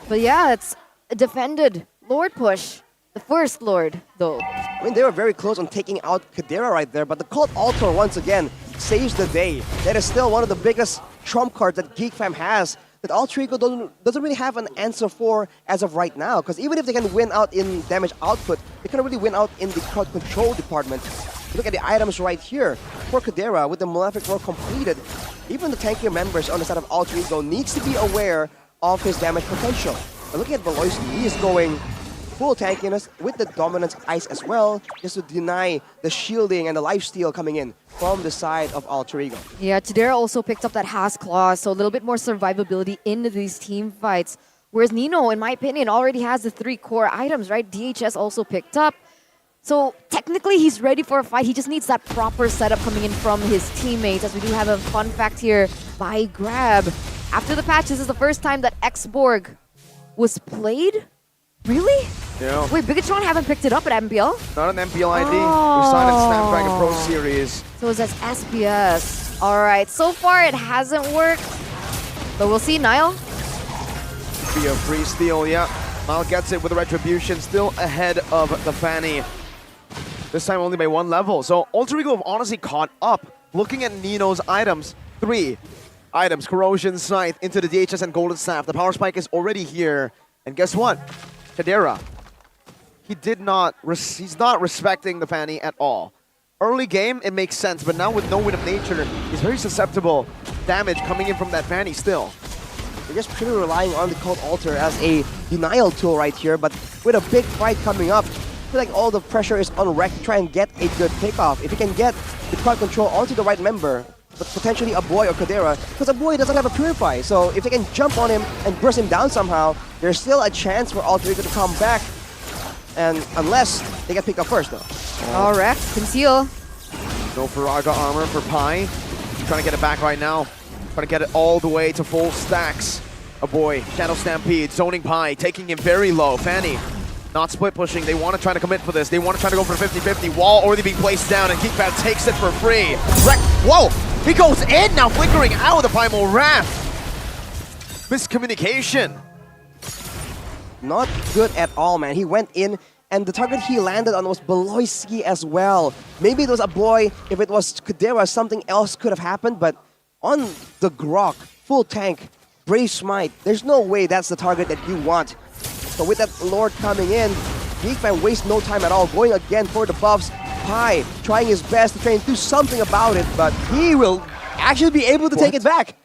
But yeah, it's a defended Lord push. The first Lord though. I mean, they were very close on taking out Kadera right there, but the Cult Altar once again saves the day. That is still one of the biggest trump cards that Geek Fam has that Alter Ego doesn't really have an answer for as of right now. Because even if they can win out in damage output, they can't really win out in the crowd control department. Look at the items right here. For Kadera, with the Malefic Roar completed, even the tankier members on the side of Alter Ego needs to be aware of his damage potential. But looking at Beloisky, he is going full tankiness with the Dominance Ice as well, just to deny the shielding and the lifesteal coming in from the side of Alter Ego. Yeah, Chidera also picked up that Has Claw, so a little bit more survivability in these team fights. Whereas Nino, in my opinion, already has the 3 core items, right? DHS also picked up. So technically he's ready for a fight. He just needs that proper setup coming in from his teammates, as we do have a fun fact here by Grab. After the patch, this is the first time that X-Borg was played? Really? Yeah. Wait, Bigatron haven't picked it up at MPL? Not an MPL ID. We signed in Snapdragon Pro Series. So it's as SPS. All right, so far it hasn't worked, but we'll see. Niall? Be a free steal, yeah. Niall gets it with a Retribution, still ahead of the Fanny. This time only by 1 level. So Alter Ego have honestly caught up. Looking at Nino's items, 3 items. Corrosion, Scythe, into the DHS and Golden Staff. The Power Spike is already here. And guess what? Kadera. He's not respecting the Fanny at all. Early game, it makes sense, but now with no Wind of Nature, he's very susceptible. Damage coming in from that Fanny still. They're just purely relying on the Cold Altar as a denial tool right here, but with a big fight coming up, I feel like all the pressure is on Rek to try and get a good takeoff. If he can get the crowd control onto the right member, but potentially a boy or Kadera, because a boy doesn't have a Purify, so if they can jump on him and burst him down somehow, there's still a chance for Alter Ego to come back, and unless they get picked up first though. All right, conceal. No Faraga armor for Pi. Trying to get it back right now. Trying to get it all the way to full stacks. A boy, Shadow Stampede, zoning Pi, taking him very low. Fanny, not split pushing. They want to try to commit for this. They want to try to go for 50-50. Wall already being placed down, and Geekfab takes it for free. Whoa! He goes in now, flickering out of the Primal Wrath. Miscommunication. Not good at all, man. He went in, and the target he landed on was Beloyski as well. Maybe it was a boy. If it was Kadera, something else could have happened, but on the Grok, full tank, Brave Smite, there's no way that's the target that you want. So with that Lord coming in, Geekfam wastes no time at all, going again for the buffs. Pi trying his best to try and do something about it, but he will actually be able to take it back.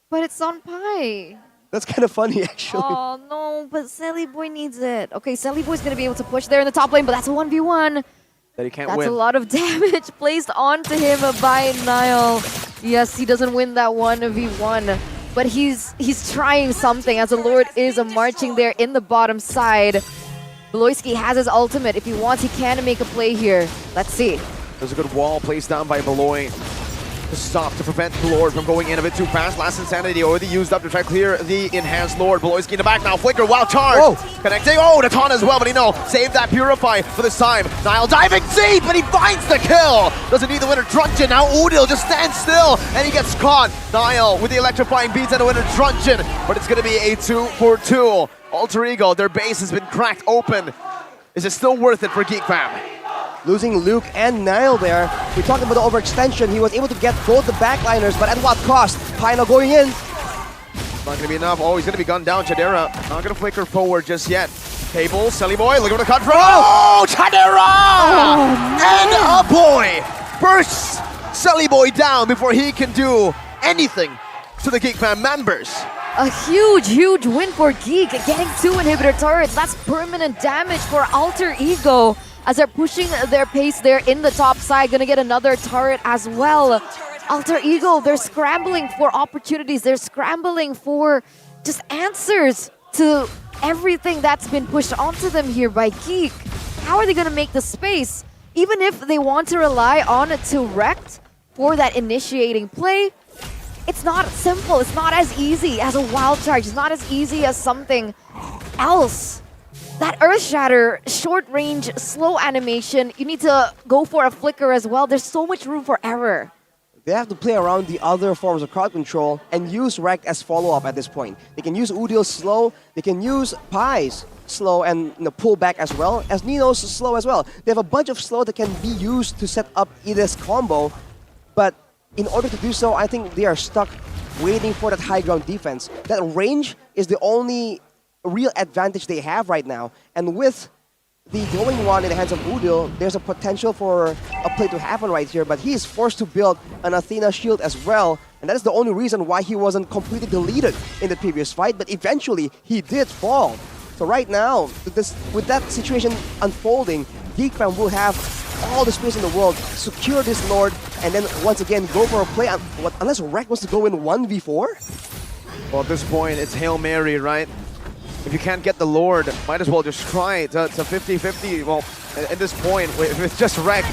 But it's on Pi. That's kind of funny, actually. Oh, no, but Sally Boy needs it. Okay, Sally Boy's going to be able to push there in the top lane, but that's a 1v1. That he can't That's win. a lot of damage placed onto him by Niall. Yes, he doesn't win that 1v1, but he's trying something as the Lord is marching there in the bottom side. Beloyski has his ultimate. If he wants, he can make a play here. Let's see. There's a good wall placed down by Beloy to stop, to prevent the Lord from going in a bit too fast. Last Insanity already used up to try to clear the enhanced Lord. Beloyski in the back now. Flicker, wild charge. Whoa. Connecting. Oh, the taunt as well, but he save that Purify for this time. Niall diving deep, but he finds the kill. Doesn't need the Winter Truncheon. Now Udil just stands still, and he gets caught. Niall with the electrifying beats and a Winter Truncheon, but it's going to be a 2-for-2. Alter Ego, their base has been cracked open. Is it still worth it for Geekfam? Losing Luke and Niall there. We talked about the overextension. He was able to get both the backliners, but at what cost? Pi now going in. Not going to be enough. Oh, he's going to be gunned down. Chadera not going to flicker forward just yet. Cable, Selly Boy, looking for the cut from. Oh, Chadera! And a boy bursts Selly Boy down before he can do anything to the Geekfam members. A huge win for Geek, getting 2 inhibitor turrets. That's permanent damage for Alter Ego as they're pushing their pace there in the top side. Gonna get another turret as well. Alter Ego, they're scrambling for opportunities. They're scrambling for just answers to everything that's been pushed onto them here by Geek. How are they gonna make the space? Even if they want to rely on Turect for that initiating play, it's not simple. It's not as easy as a wild charge. It's not as easy as something else. That Earth Shatter, short range, slow animation, you need to go for a flicker as well. There's so much room for error. They have to play around the other forms of crowd control and use Rekt as follow-up at this point. They can use Udil's slow, they can use Pi's slow and pull back as well, as Nino's slow as well. They have a bunch of slow that can be used to set up Ida's combo, but in order to do so, I think they are stuck waiting for that high ground defense. That range is the only real advantage they have right now. And with the glowing one in the hands of Udil, there's a potential for a play to happen right here, but he is forced to build an Athena shield as well. And that is the only reason why he wasn't completely deleted in the previous fight, but eventually he did fall. So right now, with that situation unfolding, Geekfam will have all the space in the world, secure this Lord, and then once again go for a play. Unless Rekt wants to go in 1v4? Well, at this point, it's Hail Mary, right? if you can't get the Lord, might as well just try to 50-50. Well, at this point, if it's just wreck,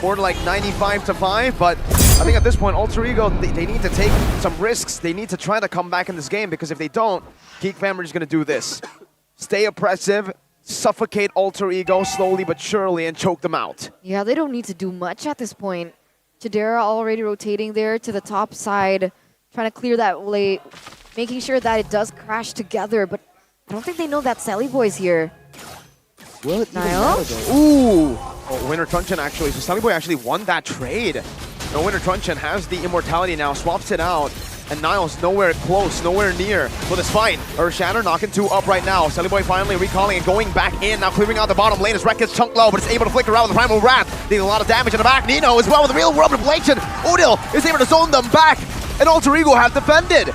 more like 95-5. But I think at this point, Alter Ego, they need to take some risks. They need to try to come back in this game, because if they don't, Geek Fam are just going to do this. Stay oppressive, suffocate Alter Ego slowly but surely, and choke them out. Yeah, they don't need to do much at this point. Chidera already rotating there to the top side, trying to clear that lane, making sure that it does crash together, but I don't think they know that Sally Boy's here. Will it even Niall? matter, though? Ooh! Oh, Winter Truncheon actually, so Sally Boy actually won that trade. No, Winter Truncheon has the immortality now, swaps it out, and Niall's nowhere close, nowhere near for this fight. Earth Shatter knocking 2 up right now. Sally Boy finally recalling and going back in, now clearing out the bottom lane as Wreck gets chunked low, but it's able to flicker out with the Primal Wrath, dealing a lot of damage in the back. Nino as well with the real world revelation. Odil is able to zone them back, and Alter Ego have defended.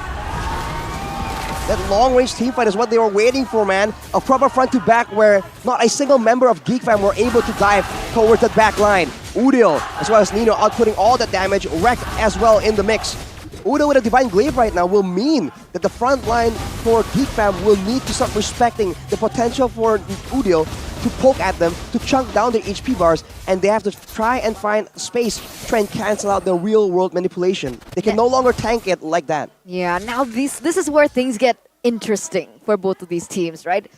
That long-range teamfight is what they were waiting for, man. A proper front-to-back where not a single member of Geek Fam were able to dive towards that back line. Udil, as well as Nino, outputting all that damage. Wreck as well in the mix. Udil with a Divine Glaive right now will mean that the front line for Geek Fam will need to start respecting the potential for Udil to poke at them, to chunk down their HP bars, and they have to try and find space to try and cancel out the real-world manipulation. They can no longer tank it like that. Yeah, now this is where things get interesting for both of these teams, right?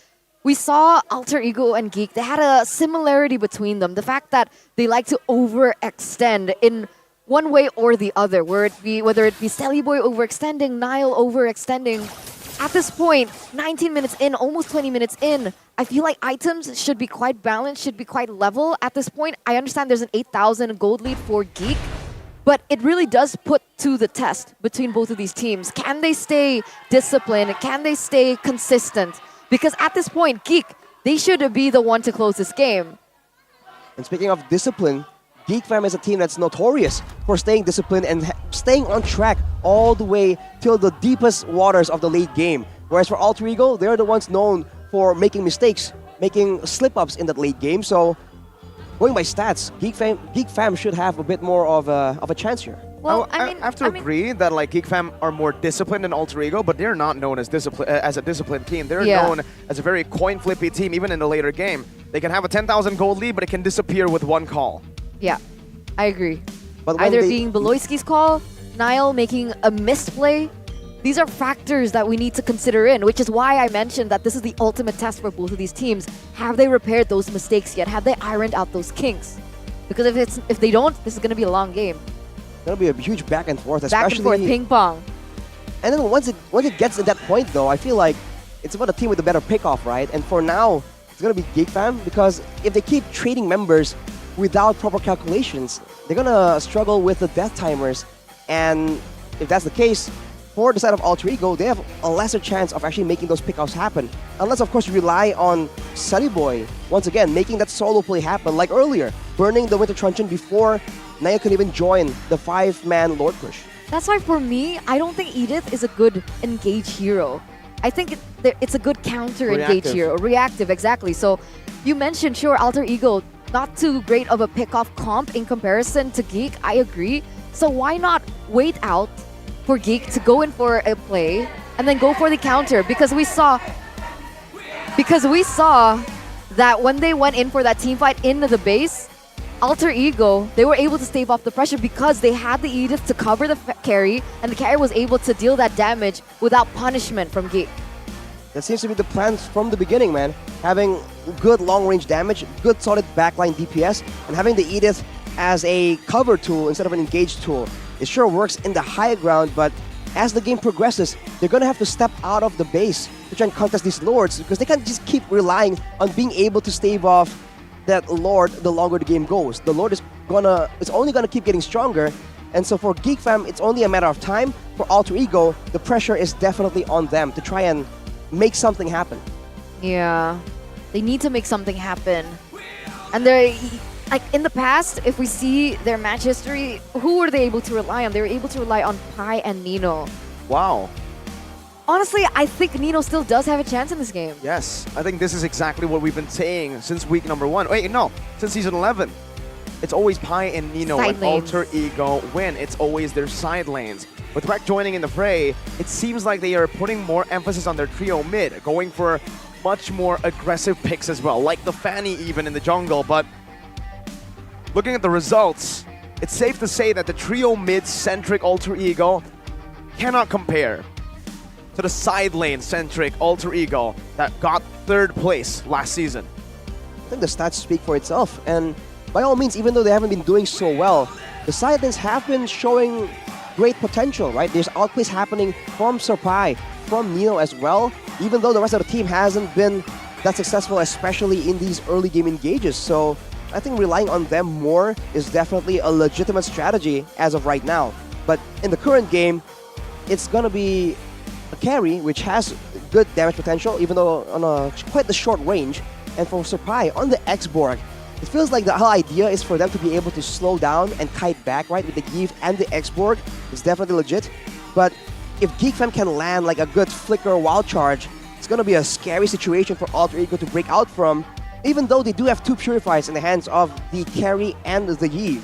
We saw Alter Ego and Geek, they had a similarity between them. The fact that they like to overextend in one way or the other, whether it be Sally Boy overextending, Niall overextending. At this point, 19 minutes in, almost 20 minutes in, I feel like items should be quite balanced, should be quite level at this point. I understand there's an 8,000 gold lead for Geek, but it really does put to the test between both of these teams. Can they stay disciplined? Can they stay consistent? Because at this point, Geek, they should be the one to close this game. And speaking of discipline, Geek Fam is a team that's notorious for staying disciplined and staying on track all the way till the deepest waters of the late game. Whereas for Alter Ego, they're the ones known for making mistakes, making slip-ups in that late game. So, going by stats, Geek Fam should have a bit more of a chance here. Well, I have to agree that like Geek Fam are more disciplined than Alter Ego, but they're not known as a disciplined team. They're known as a very coin-flippy team, even in the later game. They can have a 10,000 gold lead, but it can disappear with one call. Yeah, I agree. But either being Beloyski's call, Niall making a misplay, these are factors that we need to consider in, which is why I mentioned that this is the ultimate test for both of these teams. Have they repaired those mistakes yet? Have they ironed out those kinks? Because if they don't, this is going to be a long game. That'll be a huge back and forth, especially back and forth, ping pong. And then once it gets to that point, though, I feel like it's about a team with a better pickoff, right? And for now, it's gonna be Geek Fam, because if they keep trading members without proper calculations, they're gonna struggle with the death timers. And if that's the case, for the side of Alter Ego, they have a lesser chance of actually making those pickoffs happen. Unless, of course, you rely on Sunny Boy, once again, making that solo play happen, like earlier, burning the Winter Truncheon before Naya could even join the 5-man Lord push. That's why, for me, I don't think Edith is a good engage hero. I think it's a good counter-engage hero. Reactive, exactly. So, you mentioned, sure, Alter Ego, not too great of a pick-off comp in comparison to Geek, I agree. So why not wait out for Geek to go in for a play and then go for the counter? Because we saw that when they went in for that team fight into the base, Alter Ego, they were able to stave off the pressure because they had the Edith to cover the carry, and the carry was able to deal that damage without punishment from Geek. That seems to be the plan from the beginning, man. Having good long-range damage, good solid backline DPS, and having the Edith as a cover tool instead of an engage tool. It sure works in the high ground, but as the game progresses, they're going to have to step out of the base to try and contest these Lords, because they can't just keep relying on being able to stave off that Lord the longer the game goes. The Lord is only gonna keep getting stronger, and so for Geek Fam, it's only a matter of time. For Alter Ego, the pressure is definitely on them to try and make something happen. Yeah, they need to make something happen. And they're, like, in the past, if we see their match history, who were they able to rely on? They were able to rely on Pi and Nino. Wow. Honestly, I think Nino still does have a chance in this game. Yes, I think this is exactly what we've been saying since week number 1. Wait, no, since season 11. it's always Pi and Nino Side and lanes. Alter Ego win. It's always their side lanes. With Rek joining in the fray, it seems like they are putting more emphasis on their trio mid, going for much more aggressive picks as well, like the Fanny even in the jungle. But looking at the results, it's safe to say that the trio mid-centric Alter Ego cannot compare to the side lane-centric Alter Ego that got 3rd place last season. I think the stats speak for itself, and by all means, even though they haven't been doing so well, the side lanes have been showing great potential, right? There's outplays happening from Serpai, from Nino as well, even though the rest of the team hasn't been that successful, especially in these early game engages. So I think relying on them more is definitely a legitimate strategy as of right now. But in the current game, it's gonna be a carry, which has good damage potential, even though on quite the short range. And for Serpai, on the X-Borg, it feels like the whole idea is for them to be able to slow down and kite back, right, with the Gift and the X-Borg. It's definitely legit. But if GeekFam can land like a good flicker wild charge, it's gonna be a scary situation for Alter Ego to break out from, even though they do have 2 Purifies in the hands of the carry and the Yves.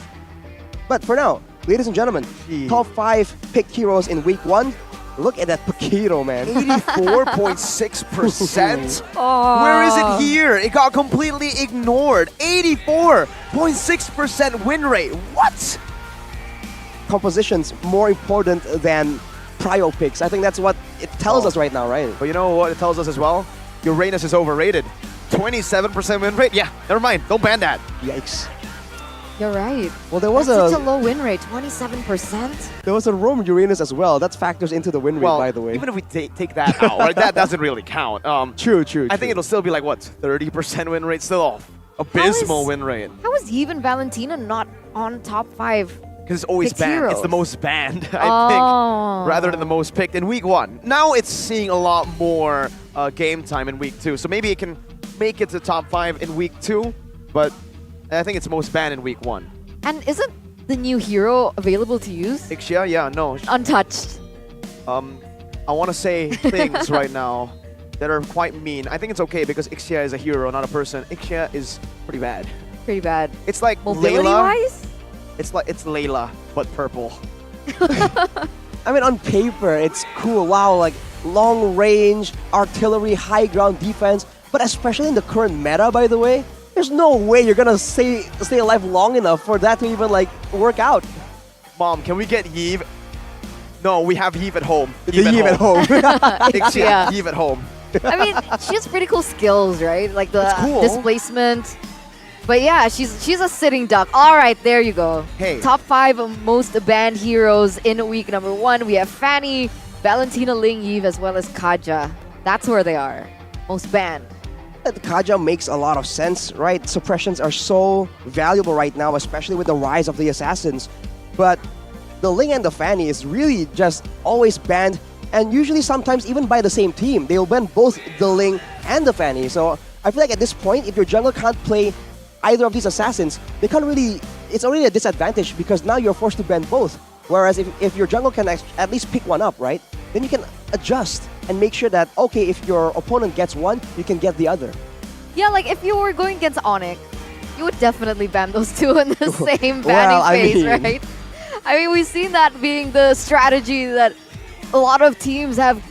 But for now, ladies and gentlemen, top 5 picked heroes in week 1. Look at that Paquito, man. 84.6%? Where is it here? It got completely ignored. 84.6% win rate. What? Composition's more important than prio picks. I think that's what it tells us right now, right? But you know what it tells us as well? Uranus is overrated. 27% win rate? Yeah, never mind. Don't ban that. Yikes. You're right. Well, there was That's such a low win rate, 27%. There was a roam Uranus as well. That factors into the win rate, by the way. Even if we take that out, right, that doesn't really count. True. I think it'll still be like, what, 30% win rate? Still off. Abysmal win rate. How is even Valentina not on top 5? Because it's always picked banned. heroes? It's the most banned, I think, rather than the most picked in week 1. Now it's seeing a lot more game time in week 2. So maybe it can make it to top 5 in week 2, but I think it's most banned in week 1. And isn't the new hero available to use? Ixia, yeah, no. Untouched. I want to say things right now that are quite mean. I think it's okay because Ixia is a hero, not a person. Ixia is pretty bad. Pretty bad. It's like Layla. Mobility-wise? It's Layla, but purple. I mean, on paper, it's cool. Wow, like long range, artillery, high ground defense. But especially in the current meta, by the way, there's no way you're gonna stay alive long enough for that to even like work out. Mom, can we get Yves? No, we have Yves at home. Yves at home. Yeah. Yves at home. I mean, she has pretty cool skills, right? Like the cool. displacement. But yeah, she's a sitting duck. All right, there you go. Hey. Top 5 most banned heroes in week number 1. We have Fanny, Valentina, Ling, Yves, as well as Kaja. That's where they are. Most banned. Kaja makes a lot of sense, right? Suppressions are so valuable right now, especially with the rise of the assassins. But the Ling and the Fanny is really just always banned, and usually sometimes even by the same team. They'll ban both the Ling and the Fanny. So I feel like at this point, if your jungle can't play either of these assassins, they can't really, it's already a disadvantage because now you're forced to ban both. Whereas if your jungle can at least pick one up, right? Then you can adjust and make sure that, okay, if your opponent gets one, you can get the other. Yeah, like if you were going against Onyx, you would definitely ban those two in the same banning Well, I phase, mean- right? I mean, we've seen that being the strategy that a lot of teams have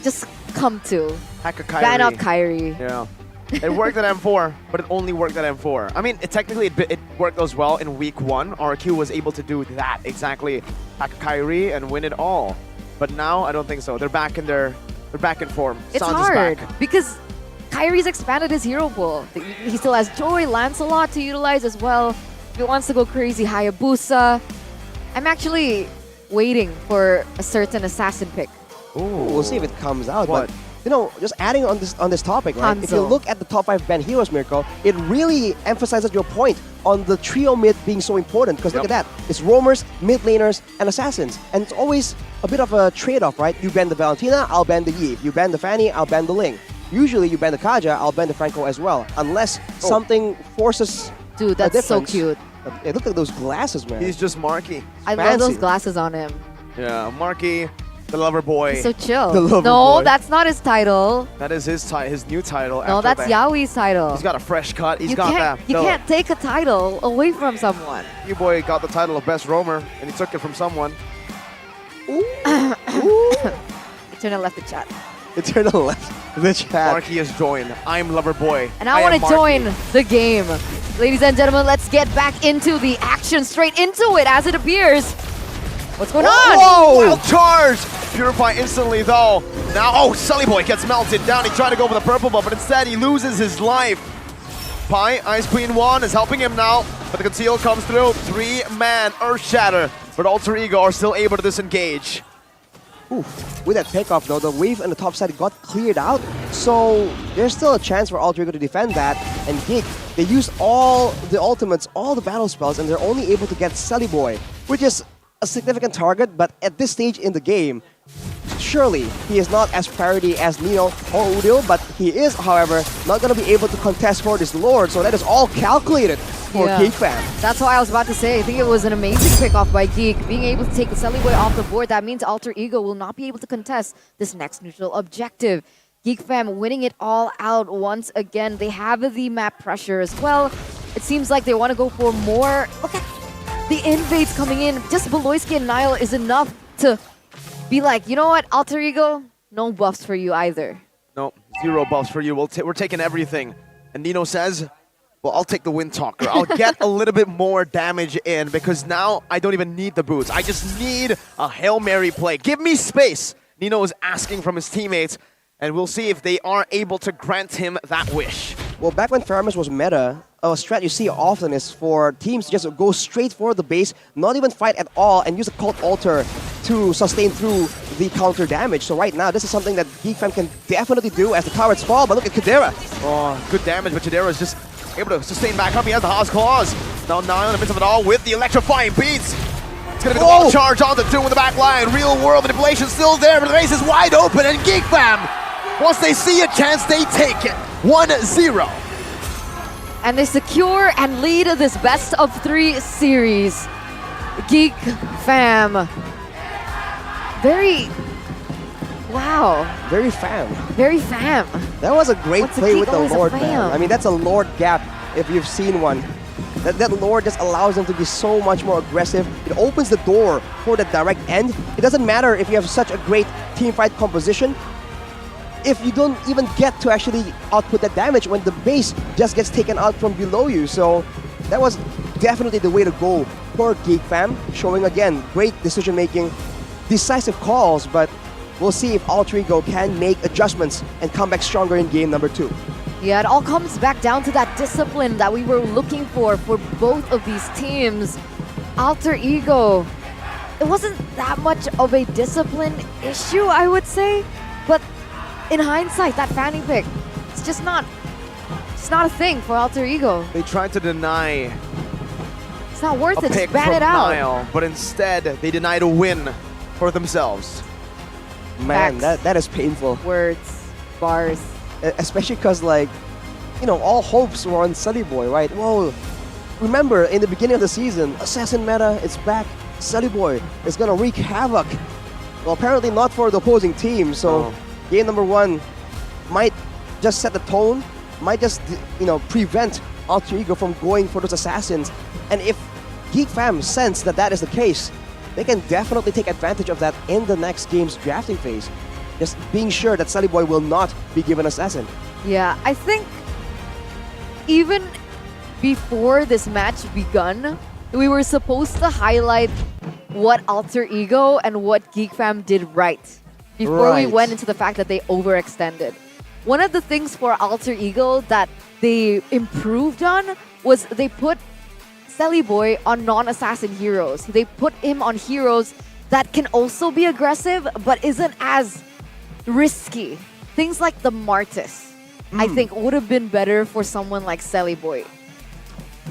just come to. Hack a Kyrie. Ban out Kyrie. Yeah. It worked at M4, but it only worked at M4. I mean, technically it worked as well in week 1. RQ was able to do that exactly. Hack a Kyrie and win it all. But now I don't think so. They're back in form. It's Sans hard is back. because Kyrie's expanded his hero pool. He still has Joy, Lancelot to utilize as well. If he wants to go crazy, Hayabusa. I'm actually waiting for a certain assassin pick. Ooh. We'll see if it comes out. What? But you know, just adding on this topic, right? If you Hanzo. look at the top 5 banned heroes, Mirko, it really emphasizes your point on the trio mid being so important. Because look at that. It's roamers, mid laners, and assassins. And it's always a bit of a trade-off, right? You ban the Valentina, I'll ban the Yves. You ban the Fanny, I'll ban the Ling. Usually you ban the Kaja, I'll ban the Franco as well. Unless something forces Dude, a that's so difference. cute. Hey, look at those glasses, man. He's just Marky. I love those glasses on him. Yeah, Marky. The lover boy. He's so chill. The lover No, boy. that's not his title. That is his new title. No, after that's that. Yaoi's title. He's got a fresh cut. He's you got can't, that. You can't take a title away from someone. You-boy got the title of best roamer, and he took it from someone. Eternal left the chat. Eternal left the chat. Marky has joined. I'm lover boy. And I want to join the game. Ladies and gentlemen, let's get back into the action, straight into it as it appears. What's going on? Whoa! Wild charge! Purify instantly though. Now, Sully Boy gets melted down. He tried to go for the purple buff, but instead he loses his life. Pi, Ice Queen 1 is helping him now, but the conceal comes through. 3-man Earth Shatter, but Alter Ego are still able to disengage. Oof. With that pickoff though, the wave on the top side got cleared out, so there's still a chance for Alter Ego to defend that. And Geek, they used all the ultimates, all the battle spells, and they're only able to get Sully Boy, which is a significant target, but at this stage in the game, surely he is not as priority as Nino or Udil, but he is, however, not going to be able to contest for this Lord, so that is all calculated for Geek Fam. That's what I was about to say. I think it was an amazing pick-off by Geek. Being able to take the Sully Boy off the board, that means Alter Ego will not be able to contest this next neutral objective. Geek Fam winning it all out once again. They have the map pressure as well. It seems like they want to go for more. Look at the invades coming in. Just Beloyski and Nile is enough to be like, you know what, Alter Ego, no buffs for you either. No, 0 buffs for you. We're taking everything. And Nino says, well, I'll take the Wind Talker. I'll get a little bit more damage in because now I don't even need the boots. I just need a Hail Mary play. Give me space. Nino is asking from his teammates, and we'll see if they are able to grant him that wish. Well, back when Faramis was meta, a strat you see often is for teams to just go straight for the base, not even fight at all, and use a Cult Altar to sustain through the counter damage. So right now, this is something that Geek Fam can definitely do as the towers fall, but look at Kadera. Oh, good damage, but Kadera is just able to sustain back up. He has the Haas Claws. Now Nile in the midst of it all with the electrifying beats. It's going to be the wall charge on the Doom in the back line. Real world manipulation still there, but the race is wide open, and Geek Fam, once they see a chance, they take it. 1-0. And they secure and lead this best of 3 series. Geek Fam. Wow. Very fam. Very fam. That was a great play with the Lord, fam? man. I mean, that's a Lord gap if you've seen one. That Lord just allows them to be so much more aggressive. It opens the door for the direct end. It doesn't matter if you have such a great teamfight composition, if you don't even get to actually output that damage when the base just gets taken out from below you. So that was definitely the way to go for Geek Fam, showing again great decision making, decisive calls, but we'll see if Alter Ego can make adjustments and come back stronger in game number 2. Yeah, it all comes back down to that discipline that we were looking for both of these teams. Alter Ego, it wasn't that much of a discipline issue, I would say, but in hindsight, that fanny pick, it's just not a thing for Alter Ego. They tried to deny It's not worth a it, pick just ban from it out. Nile, but instead they denied a win for themselves. Man, Facts. that is painful. Words, bars. Especially because, like, you know, all hopes were on Sully Boy, right? Whoa, remember, in the beginning of the season, Assassin meta, it's back. Sully Boy is going to wreak havoc. Well, apparently not for the opposing team, so game number 1 might just set the tone, might just, you know, prevent Alter Ego from going for those Assassins. And if Geek Fam sense that that is the case, they can definitely take advantage of that in the next game's drafting phase. Just being sure that Sully Boy will not be given Assassin. Yeah, I think even before this match begun, we were supposed to highlight what Alter Ego and what Geek Fam did right before we went into the fact that they overextended. One of the things for Alter Ego that they improved on was they put Sully Boy on non-assassin heroes. They put him on heroes that can also be aggressive but isn't as risky. Things like the Martis, I think, would have been better for someone like Sully Boy.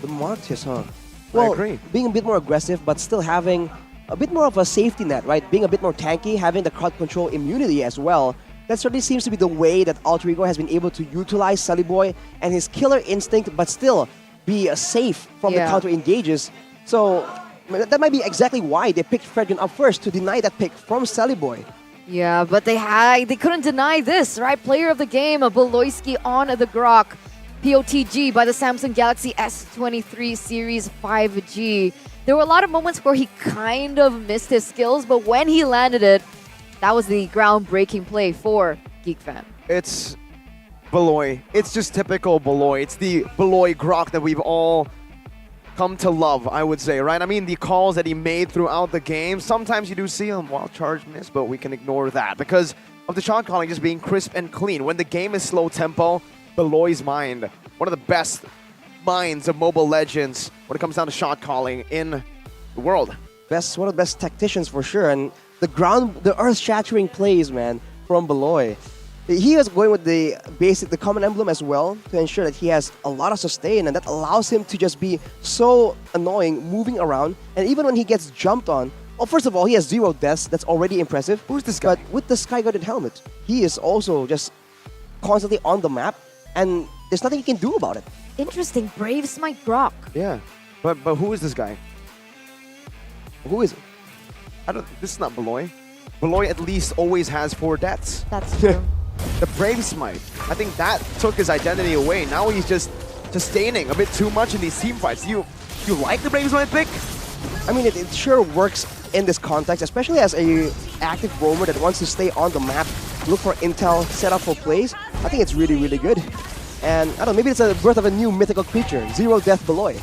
The Martis, huh? Well, I agree. Being a bit more aggressive, but still having a bit more of a safety net, right? Being a bit more tanky, having the crowd control immunity as well. That certainly seems to be the way that Alter Ego has been able to utilize Sully Boy and his killer instinct, but still be safe from the counter engages. So that might be exactly why they picked Fredrin up first, to deny that pick from Sully Boy. Yeah, but they couldn't deny this, right? Player of the game, Beloyski on the Grok. POTG by the Samsung Galaxy S23 Series 5G. There were a lot of moments where he kind of missed his skills, but when he landed it, that was the groundbreaking play for GeekFam. It's Beloy. It's just typical Beloy. It's the Beloy Grok that we've all come to love, I would say, right? I mean, the calls that he made throughout the game, sometimes you do see him wild charge miss, but we can ignore that because of the shot calling just being crisp and clean. When the game is slow tempo, Beloy's mind, one of the best minds of Mobile Legends when it comes down to shot calling in the world. One of the best tacticians for sure, and the earth-shattering plays, man, from Beloy. He is going with the common emblem as well to ensure that he has a lot of sustain, and that allows him to just be so annoying moving around. And even when he gets jumped on, well, first of all, he has 0 deaths. That's already impressive. Who's this guy? But with the Sky Guardian helmet, he is also just constantly on the map, and there's nothing he can do about it. Interesting. Brave Smite Grok. Yeah, but who is this guy? Who is it? This is not Beloy. Beloy at least always has 4 deaths. That's true. The Brave Smite. I think that took his identity away. Now he's just sustaining a bit too much in these team fights. You like the Brave Smite pick? I mean, it sure works in this context, especially as a active roamer that wants to stay on the map, look for intel, set up for plays. I think it's really, really good. And I don't know, maybe it's a birth of a new mythical creature, 0 Death Beloy.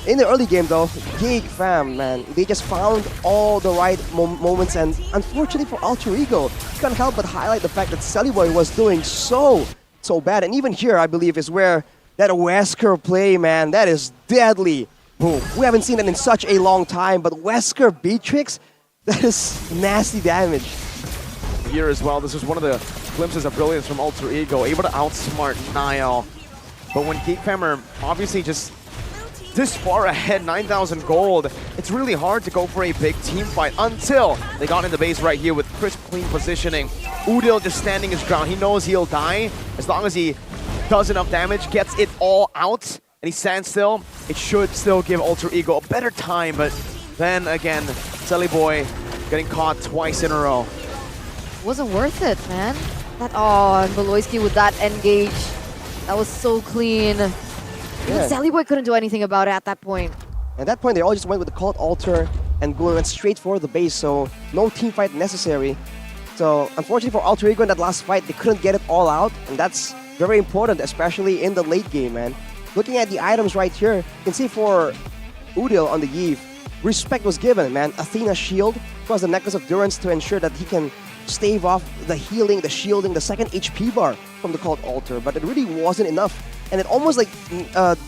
In the early game though, GeekFam, man, they just found all the right moments, and unfortunately for Alter Ego, you can't help but highlight the fact that Sellyboy was doing so bad. And even here, I believe, is where that Wesker play, man, that is deadly. Boom. We haven't seen it in such a long time, but Wesker Beatrix, that is nasty damage. Here as well, this was one of the glimpses of brilliance from Alter Ego, able to outsmart Niall. But when GeekFam are obviously just this far ahead, 9,000 gold, it's really hard to go for a big team fight until they got in the base right here with crisp, clean positioning. Udil just standing his ground. He knows he'll die as long as he does enough damage, gets it all out, and he stands still. It should still give Alter Ego a better time, but then again, Sellyboy getting caught twice in a row. Wasn't worth it, man. And Beloyski with that engage. That was so clean. Yeah. Sellyboy couldn't do anything about it at that point. At that point, they all just went with the Cult Altar and went straight for the base, so no team fight necessary. So unfortunately for Alter Ego in that last fight, they couldn't get it all out, and that's very important, especially in the late game, man. Looking at the items right here, you can see for Udil on the Eve, respect was given, man. Athena's shield, plus the Necklace of Durance to ensure that he can stave off the healing, the shielding, the second HP bar from the Cult Altar, but it really wasn't enough. And it almost like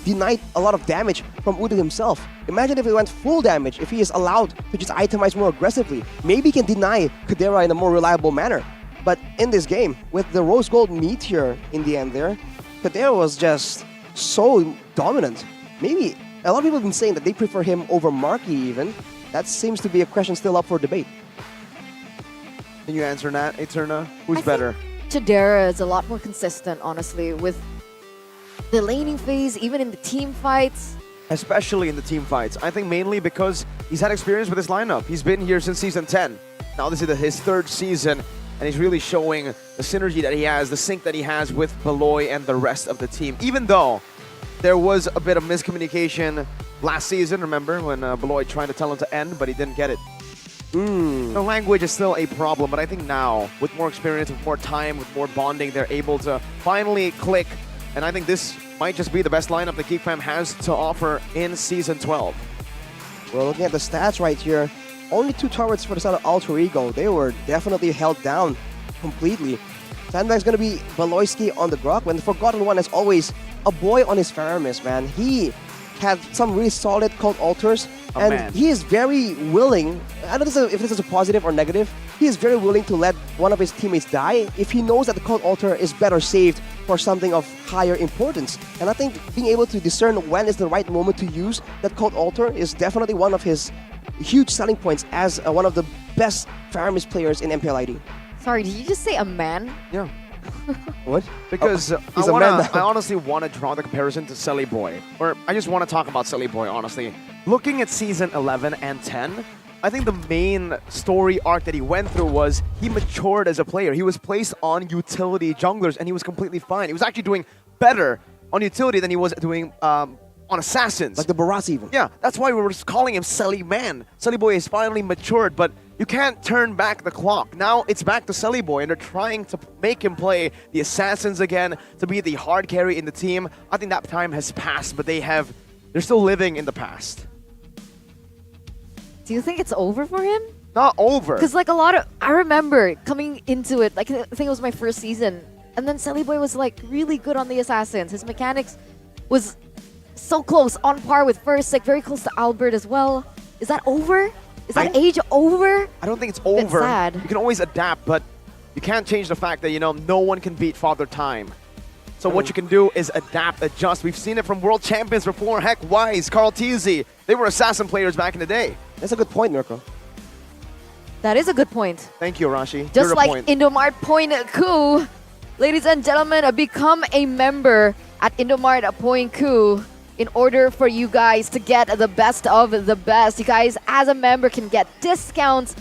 denied a lot of damage from Udil himself. Imagine if he went full damage, if he is allowed to just itemize more aggressively. Maybe he can deny Kadera in a more reliable manner. But in this game, with the Rose Gold Meteor in the end there, Kadera was just so dominant. Maybe a lot of people have been saying that they prefer him over Marky even. That seems to be a question still up for debate. Can you answer that, Eterna? Who's better? Chidera is a lot more consistent, honestly, with the laning phase, even in the team fights. Especially in the team fights. I think mainly because he's had experience with his lineup. He's been here since Season 10. Now this is his 3rd season, and he's really showing the synergy that he has, the sync that he has with Beloy and the rest of the team. Even though there was a bit of miscommunication last season, remember, when Beloy tried to tell him to end, but he didn't get it. The language is still a problem, but I think now, with more experience, with more time, with more bonding, they're able to finally click. And I think this might just be the best lineup that GeekFam has to offer in Season 12. Well, looking at the stats right here, only 2 turrets for the side of Alter Ego. They were definitely held down completely. Sandbag's going to be Beloyski on the Grok, when the Forgotten One is always a boy on his Faramis, man. He had some really solid Cult Altars, and he is very willing, I don't know if this is a positive or negative, he is very willing to let one of his teammates die if he knows that the Cult Altar is better saved for something of higher importance. And I think being able to discern when is the right moment to use that Cult Altar is definitely one of his huge selling points as one of the best Faramis players in MPL ID. Sorry, did you just say a man? Yeah. What? Because he's a man now. I honestly want to draw the comparison to Sellyboy. Or I just want to talk about Sellyboy, honestly. Looking at Season 11 and 10, I think the main story arc that he went through was he matured as a player. He was placed on utility junglers and he was completely fine. He was actually doing better on utility than he was doing on assassins. Like the Barats even. Yeah, that's why we were just calling him Selly Man. Selly Boy is finally matured, but you can't turn back the clock. Now it's back to Selly Boy, and they're trying to make him play the assassins again, to be the hard carry in the team. I think that time has passed, but they're still living in the past. Do you think it's over for him? Not over. Because like I remember coming into it, like I think it was my first season, and then Selly Boy was like really good on the assassins. His mechanics was so close, on par with first, like very close to Albert as well. Is that over? Is that age over? I don't think it's over. Sad. You can always adapt, but you can't change the fact that, you know, no one can beat Father Time. So what you can do is adapt, adjust. We've seen it from world champions before. Heck, Wise, Carl Teasy. They were assassin players back in the day. That's a good point, Mirko. That is a good point. Thank you, Rashi. Just You're like point. Indomart Point Coup. Ladies and gentlemen, become a member at Indomart Point Coup in order for you guys to get the best of the best. You guys, as a member, can get discounts,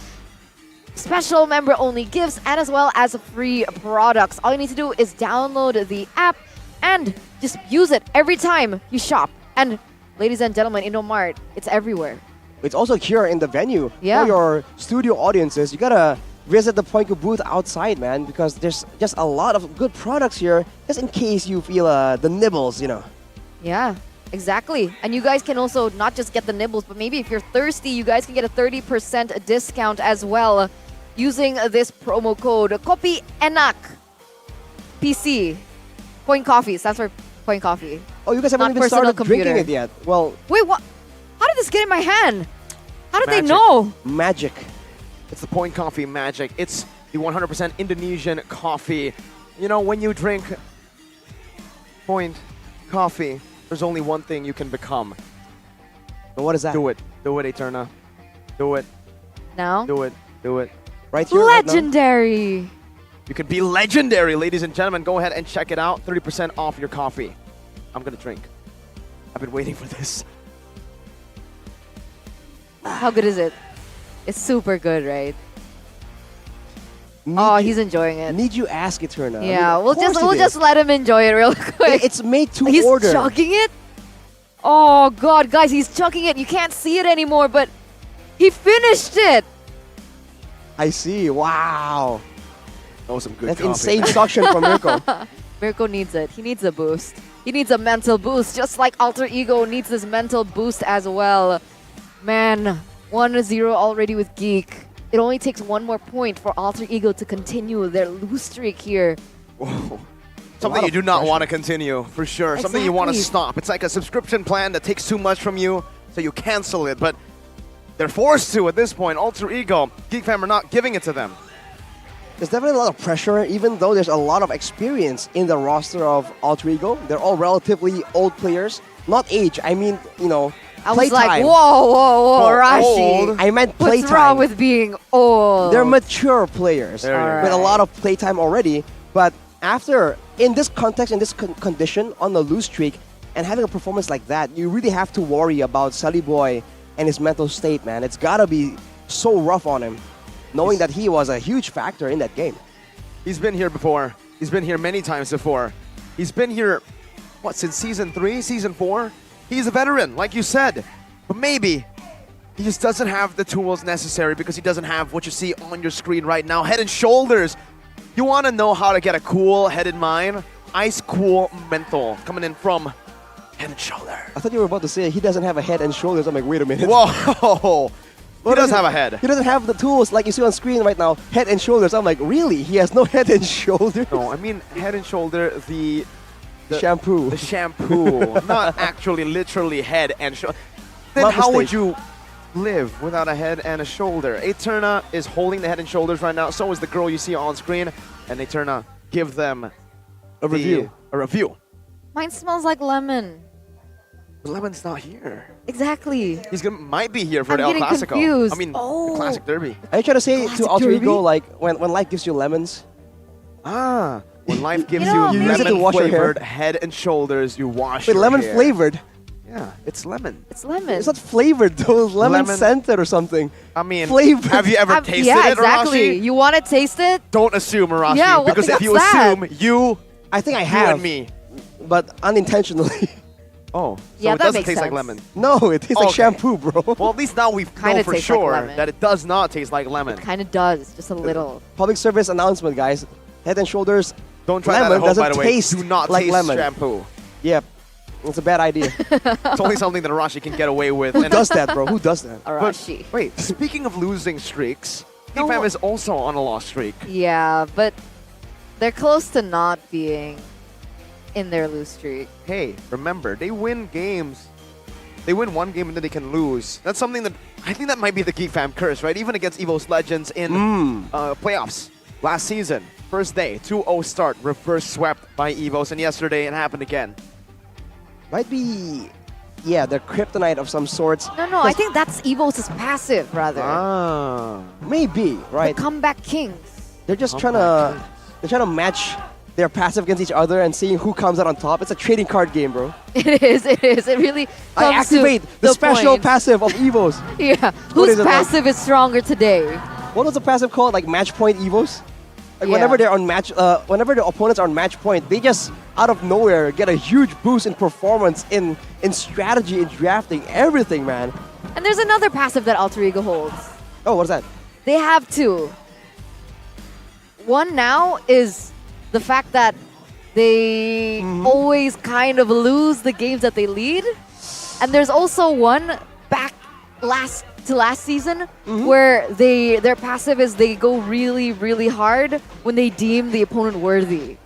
special member-only gifts, and as well as free products. All you need to do is download the app and just use it every time you shop. And ladies and gentlemen, Indomart, it's everywhere. It's also here in the venue. Yeah. For your studio audiences, you gotta visit the Poinku booth outside, man, because there's just a lot of good products here, just in case you feel the nibbles, you know. Yeah, exactly. And you guys can also not just get the nibbles, but maybe if you're thirsty, you guys can get a 30% discount as well using this promo code Kopi Enak PC. Point Coffee stands for Point Coffee. Oh, you guys haven't Not even personal started computer. drinking it yet. Well, Wait, what? How did this get in my hand? How did Magic. they know? magic. It's the Point Coffee magic. It's the 100% Indonesian coffee. You know, when you drink Point Coffee, there's only one thing you can become. And what is that? Do it. Do it, Eterna. Do it. Now? Do it. Do it. Right here, right now. Legendary. You can be legendary, ladies and gentlemen. Go ahead and check it out. 30% off your coffee. I'm going to drink. I've been waiting for this. How good is it? It's super good, right? Oh, he's enjoying it. Need you ask Eterna? Yeah, of we'll course it just is. let him enjoy it real quick. It's made to He's order. chugging it. Oh god, guys, he's chugging it. You can't see it anymore, but he finished it. I see. Wow. That was some good That's coffee. insane suction from Mirko. Mirko needs it. He needs a boost. He needs a mental boost, just like Alter Ego needs this mental boost as well. Man, 1-0 already with Geek. It only takes one more point for Alter Ego to continue their lose streak here. Whoa. Something you do not want to continue, for sure. Something you want to stop. It's like a subscription plan that takes too much from you, so you cancel it. But they're forced to at this point. Alter Ego, Geek Fam are not giving it to them. There's definitely a lot of pressure, even though there's a lot of experience in the roster of Alter Ego. They're all relatively old players. Not age, I mean, you know, I was playtime. like, whoa, Rashi. Old. I meant playtime. What's wrong with being old? They're mature players with a lot of playtime already. But after, in this context, in this condition, on the lose streak, and having a performance like that, you really have to worry about Selly Boy and his mental state, man. It's gotta be so rough on him, knowing that he was a huge factor in that game. He's been here before. He's been here many times before. He's been here, what, since Season 3, Season 4? He's a veteran, like you said. But maybe he just doesn't have the tools necessary because he doesn't have what you see on your screen right now. Head and Shoulders. You want to know how to get a cool head in mind? Ice Cool Mental coming in from Head and Shoulder. I thought you were about to say he doesn't have a head and shoulders. I'm like, wait a minute. Whoa! He does have a head. He doesn't have the tools like you see on screen right now. Head and shoulders. I'm like, really? He has no head and shoulders? No, I mean Head and Shoulder, the shampoo. The shampoo. Not actually literally head and shoulder. Then how would you live without a head and a shoulder? Eterna is holding the head and shoulders right now. So is the girl you see on screen. And Eterna, give them a review. Mine smells like lemon. Lemon's not here. Exactly. He's might be here for I'm the El getting Clasico. confused. I mean, the Classic Derby. Are you trying to say Classic to Alter Derby? Ego, like, when life gives you lemons? Ah, when life gives know, you you use it to wash your hair. lemon-flavored head and shoulders, you wash Wait, your lemon hair. flavored? Yeah, it's lemon. It's lemon. It's not flavored though. Lemon scented or something. I mean, flavored. have you ever tasted yeah, it, exactly. Arashi? You want to taste it? Don't assume, Arashi. Yeah, what because the- if you what's that? assume, you, I think I you have, and me. but unintentionally. Oh, so Yeah, it that doesn't makes taste like sense. lemon. No, it tastes like Okay. shampoo, bro. Well, at least now we know Kinda for tastes like sure lemon. that it does not taste like lemon. Kind of does, just a little. Public service announcement, guys. Head and Shoulders. Don't try lemon that at home, doesn't by the way. taste Do not like taste lemon. shampoo. Yep, it's a bad idea. It's only something that Arashi can get away with. Who and- does that, bro? Who does that? Arashi. Wait, speaking of losing streaks, No. GFAM is also on a lost streak. Yeah, but they're close to not being in their lose streak. Hey, remember, they win games. They win one game and then they can lose. That's something that I think that might be the GFAM curse, right? Even against EVO's Legends in playoffs last season. First day, 2-0 start, reverse swept by EVO's, and yesterday it happened again. Might be, yeah, the kryptonite of some sorts. No, I think that's Evo's passive, rather. Maybe, right? The comeback kings. They're just trying to match their passive against each other and seeing who comes out on top. It's a trading card game, bro. It is. It really comes I activate to the special point. passive of Evos. Yeah, What whose is it, like? passive is stronger today? What was the passive called? Like match point Evos? Like Yeah. whenever they're on match, whenever the opponents are on match point, they just out of nowhere get a huge boost in performance, in strategy, in drafting, everything, man. And there's another passive that Alter Ego holds. Oh, what is that? They have two. One now is the fact that they always kind of lose the games that they lead. And there's also one back last season where their passive is they go really, really hard when they deem the opponent worthy.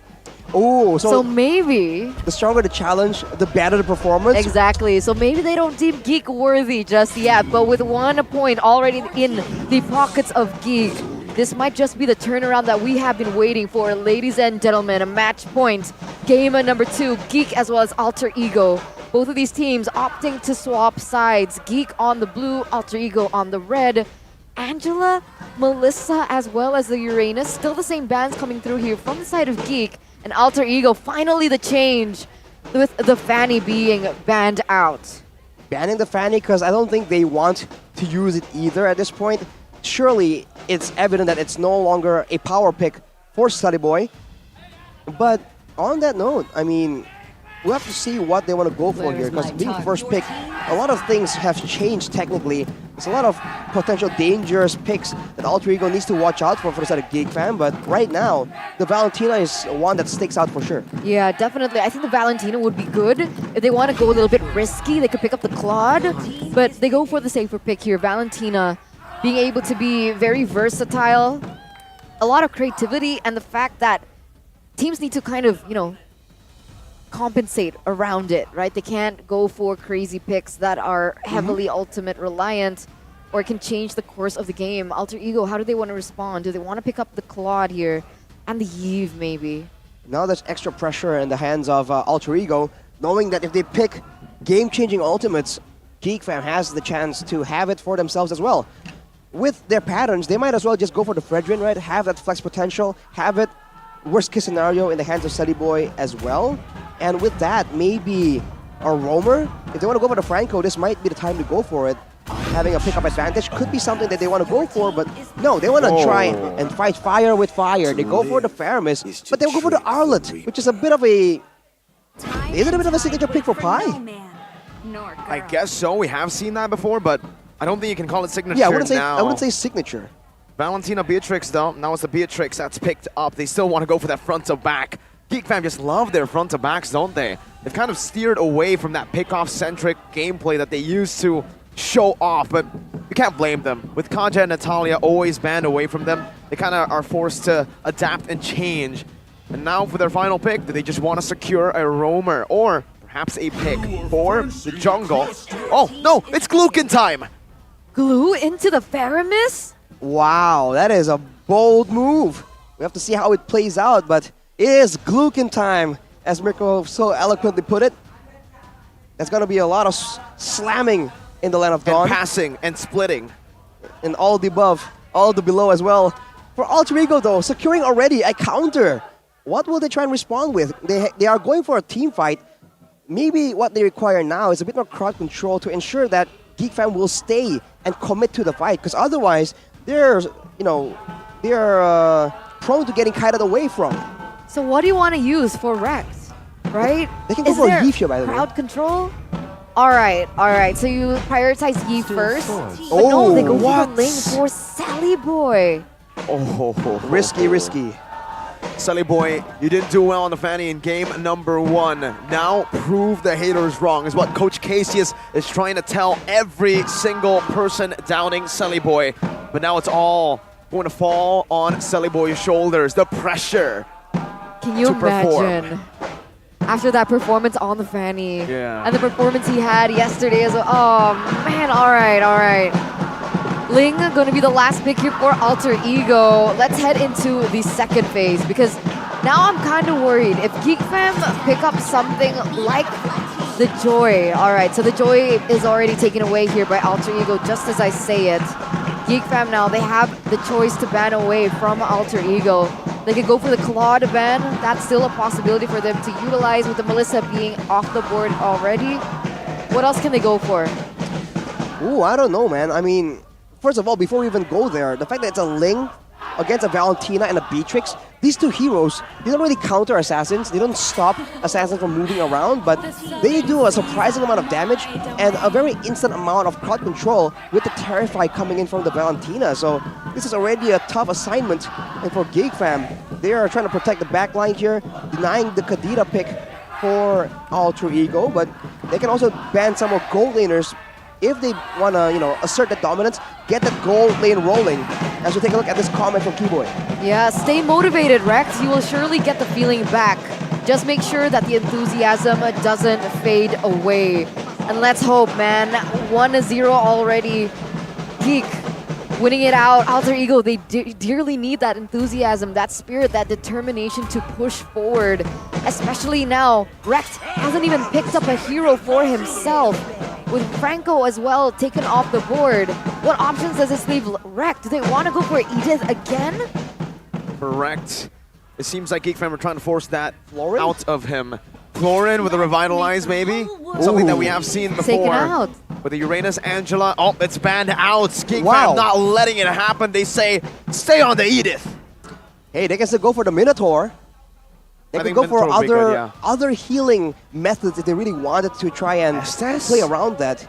Oh, So maybe the stronger the challenge, the better the performance. exactly. So maybe they don't deem Geek worthy just yet, but with 1 point already in the pockets of Geek, this might just be the turnaround that we have been waiting for. Ladies and gentlemen, a match point. Game number 2, Geek as well as Alter Ego. Both of these teams opting to swap sides. Geek on the blue, Alter Ego on the red. Angela, Melissa, as well as the Uranus. Still the same bands coming through here from the side of Geek. And Alter Ego, finally the change with the Fanny being banned out. Banning the Fanny because I don't think they want to use it either at this point. Surely it's evident that it's no longer a power pick for Study Boy. But on that note, I mean, we'll have to see what they want to go for here because being first pick, a lot of things have changed technically. There's a lot of potential dangerous picks that Alter Ego needs to watch out for the side of Geek Fan, but right now, the Valentina is one that sticks out for sure. Yeah, definitely. I think the Valentina would be good. If they want to go a little bit risky, they could pick up the Claude, but they go for the safer pick here. Valentina being able to be very versatile, a lot of creativity, and the fact that teams need to kind of, compensate around it, right? They can't go for crazy picks that are heavily ultimate reliant or can change the course of the game. Alter Ego, how do they want to respond? Do they want to pick up the Claude here and the Yves maybe? Now there's extra pressure in the hands of Alter Ego, knowing that if they pick game-changing ultimates, Geek Fam has the chance to have it for themselves as well. With their patterns, they might as well just go for the Fredrin, right? Have that flex potential, have it worst case scenario in the hands of Study Boy as well. And with that, maybe a roamer. If they want to go for the Franco, this might be the time to go for it. Having a pickup advantage could be something that they want to go for, but no, they want to try and fight fire with fire. They go for the Faramis, but they go for the Arlet, which is a bit of a... Is it a bit of a signature pick for Pi? I guess so. We have seen that before, but I don't think you can call it signature Yeah, now. I wouldn't say signature. Valentina Beatrix, though. Now it's the Beatrix that's picked up. They still want to go for that front to back. Geek Fam just love their front to backs, don't they? They've kind of steered away from that pick-off-centric gameplay that they used to show off, but you can't blame them. With Kanja and Natalia always banned away from them, they kind of are forced to adapt and change. And now for their final pick, do they just want to secure a roamer or perhaps a pick for the jungle? Oh, no, it's Glukin time! Glue into the Faramis? Wow, that is a bold move. We have to see how it plays out, but it is Glukin time, as Mirko so eloquently put it. There's going to be a lot of slamming in the Land of Dawn. And passing and splitting. And all the above, all the below as well. For Alter Ego, though, securing already a counter. What will they try and respond with? They are going for a team fight. maybe what they require now is a bit more crowd control to ensure that Geek Fam will stay and commit to the fight, because otherwise they're prone to getting kited away from. So what do you want to use for Rex, right? They can go for a Yeef here, by the way. Crowd control? All right. So you prioritize Yeef first. But Oh, no, they go what? for the lane for Sally Boy. Risky. Sully Boy, you didn't do well on the Fanny in game number 1. Now prove the haters wrong is what Coach Casius is trying to tell every single person doubting Sully Boy. But now it's all going to fall on Sully Boy's shoulders. The pressure Can you to perform. imagine? After that performance on the Fanny. Yeah. And the performance he had yesterday as well. Oh, man. All right. Ling going to be the last pick here for Alter Ego. Let's head into the second phase, because now I'm kind of worried. If Geek Fam pick up something like the Joy. All right, so the Joy is already taken away here by Alter Ego, just as I say it. Geek Fam now, they have the choice to ban away from Alter Ego. They could go for the Claw to ban. That's still a possibility for them to utilize with the Melissa being off the board already. What else can they go for? Ooh, I don't know, man. I mean, first of all, before we even go there, the fact that it's a Ling against a Valentina and a Beatrix, these two heroes, they don't really counter assassins. They don't stop assassins from moving around, but they do a surprising amount of damage and a very instant amount of crowd control with the Terrify coming in from the Valentina. So this is already a tough assignment. And for Geek Fam, they are trying to protect the backline here, denying the Kadita pick for Alter Ego, but they can also ban some more gold laners if they want to, assert that dominance, get that gold lane rolling. As we take a look at this comment from Keyboy. Yeah, stay motivated, Rex. You will surely get the feeling back. Just make sure that the enthusiasm doesn't fade away. And let's hope, man. 1-0 already. Geek winning it out. Alter Ego, they dearly need that enthusiasm, that spirit, that determination to push forward. Especially now, Rex hasn't even picked up a hero for himself. With Franco as well taken off the board, what options does this leave Rex? Do they want to go for Edith again? Correct. It seems like Geek Fam are trying to force that out of him. Florin with a Revitalize, maybe? Something that we have seen before. Taken out. With the Uranus Angela. Oh, it's banned out. Geek Wow. Fam not letting it happen. They say, stay on the Edith. Hey, they can still go for the Minotaur. They I can think go for Minotaur would be good, yeah. other healing methods if they really wanted to try and play around that.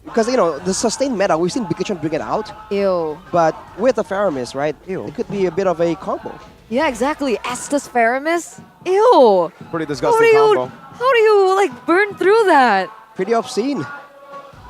Because, the sustained meta, we've seen Bikichan bring it out. Ew. But with the Faramis, right, it could be a bit of a combo. Yeah, exactly. Estus Faramis? Ew. Pretty disgusting combo. How do you, burn through that? Pretty obscene.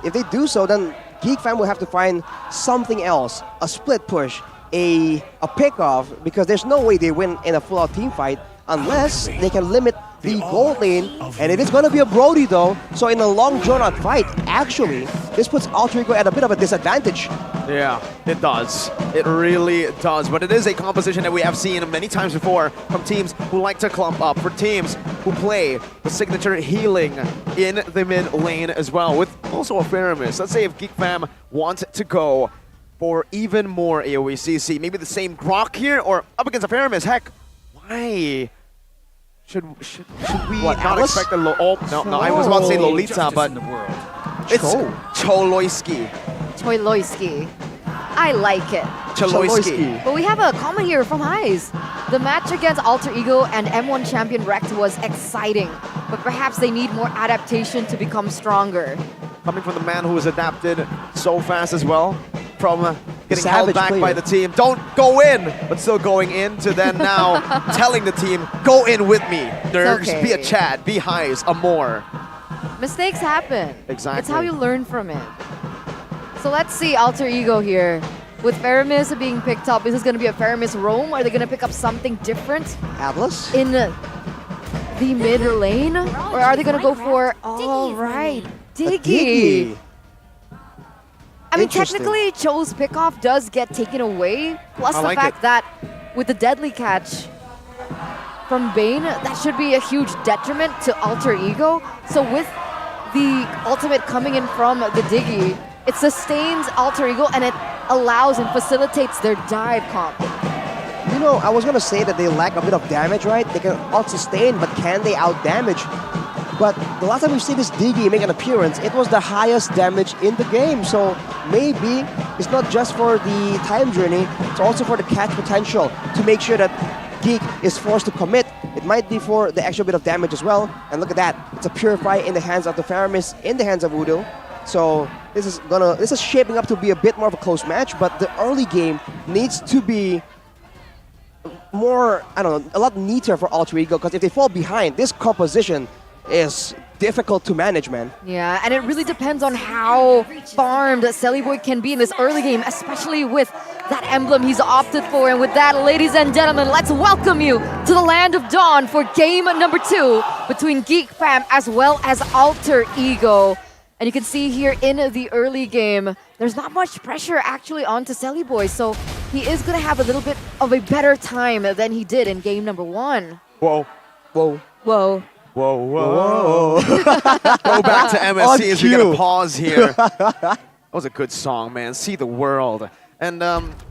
If they do so, then Geek Fam will have to find something else. A split push, a pick-off, because there's no way they win in a full-out team fight unless they can limit the gold lane, and it is going to be a Brody though, so in a long drawn-out fight, actually, this puts Alter Ego at a bit of a disadvantage. Yeah, it does. It really does. But it is a composition that we have seen many times before from teams who like to clump up, for teams who play the signature healing in the mid lane as well, with also a Faramis. Let's say if Geek Fam want to go for even more AoE CC, maybe the same Grok here, or up against a Faramis. Heck, why? Should we not Atlas? expect a no, I was about to say Lolita, but it's Choloiski. Choiloiski. I like it. Choloiski. But we have a comment here from Highs. The match against Alter Ego and M1 champion Rex was exciting, but perhaps they need more adaptation to become stronger. Coming from the man who was adapted so fast as well, from getting held savage back player. by the team. Don't go in, but still going in, to then now telling the team, go in with me. Nerds, okay. be a Chad, be Highs, a more. Mistakes happen. Exactly. It's how you learn from it. So let's see Alter Ego here. With Faramis being picked up, is this going to be a Faramis roam? Are they going to pick up something different? Atlas? In the mid lane? Or are they going to go for, all right, Diggy? I mean, technically, Cho's pickoff does get taken away. Plus the fact that with the deadly catch from Bane, that should be a huge detriment to Alter Ego. So with the ultimate coming in from the Diggy, it sustains Alter Ego and it allows and facilitates their dive comp. I was going to say that they lack a bit of damage, right? They can out-sustain, but can they out-damage? But the last time we've seen this Diggy make an appearance, it was the highest damage in the game. So maybe it's not just for the time journey, it's also for the catch potential to make sure that Geek is forced to commit. It might be for the extra bit of damage as well. And look at that. It's a Purify in the hands of the Faramis, in the hands of Voodoo. So this is shaping up to be a bit more of a close match, but the early game needs to be more, I don't know, a lot neater for Alter Ego, because if they fall behind, this composition is difficult to manage, man. Yeah, and it really depends on how farmed Selly Boy can be in this early game, especially with that emblem he's opted for. And with that, ladies and gentlemen, let's welcome you to the Land of Dawn for game number 2 between Geek Fam as well as Alter Ego. And you can see here in the early game, there's not much pressure actually onto Selly Boy, so he is going to have a little bit of a better time than he did in game number 1. Whoa. Whoa. Whoa. Whoa, whoa. Go back to MSC as we get a pause here. That was a good song, man. See the world. And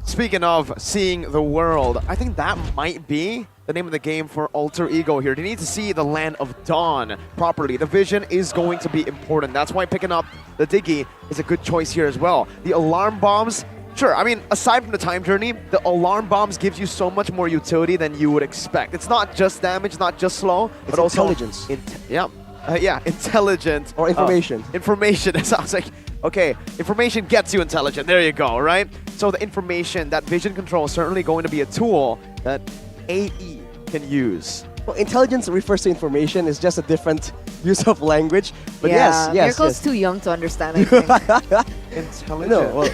speaking of seeing the world, I think that might be the name of the game for Alter Ego here. They need to see the Land of Dawn properly. The vision is going to be important. That's why picking up the Diggy is a good choice here as well. The alarm bombs, sure, I mean, aside from the time journey, the alarm bombs gives you so much more utility than you would expect. It's not just damage, not just slow, it's but also intelligence. Yeah, intelligent. Or information. Information, it sounds like, okay, information gets you intelligent. There you go, right? So the information, that vision control is certainly going to be a tool that AE can use. Well, intelligence refers to information. It's just a different use of language. But yeah, yes. Mirko's too young to understand, I think. Intelligent. No, well,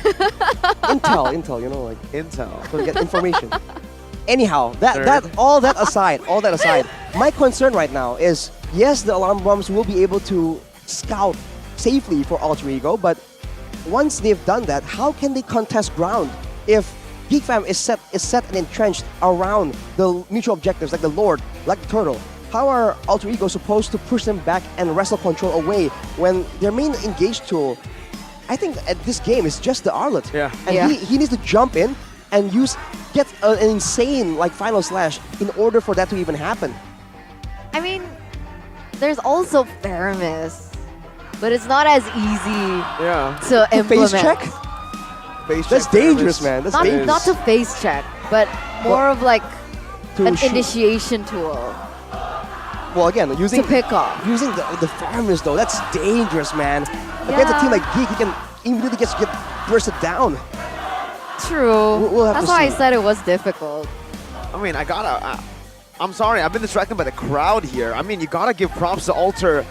intel, you know, like intel. So get information. Anyhow, all that aside, my concern right now is, yes, the alarm bombs will be able to scout safely for Alter Ego, but once they've done that, how can they contest ground if Geek Fam is set and entrenched around the mutual objectives like the Lord, like the Turtle? How are Alter Ego supposed to push them back and wrestle control away when their main engage tool, I think at this game, is just the Arlet? Yeah. And he needs to jump in and get an insane like Final Slash in order for that to even happen. I mean, there's also Faramis, but it's not as easy to implement. Face check? That's dangerous, man. That's dangerous. Not to face check, but more of like an initiation tool. Well, again, to pick off. Using the Faramis though, that's dangerous, man. Against a team like Geek, he can immediately get bursted down. True. We'll have That's to why I see. said it was difficult. I mean, I'm sorry, I've been distracted by the crowd here. I mean, you gotta give props to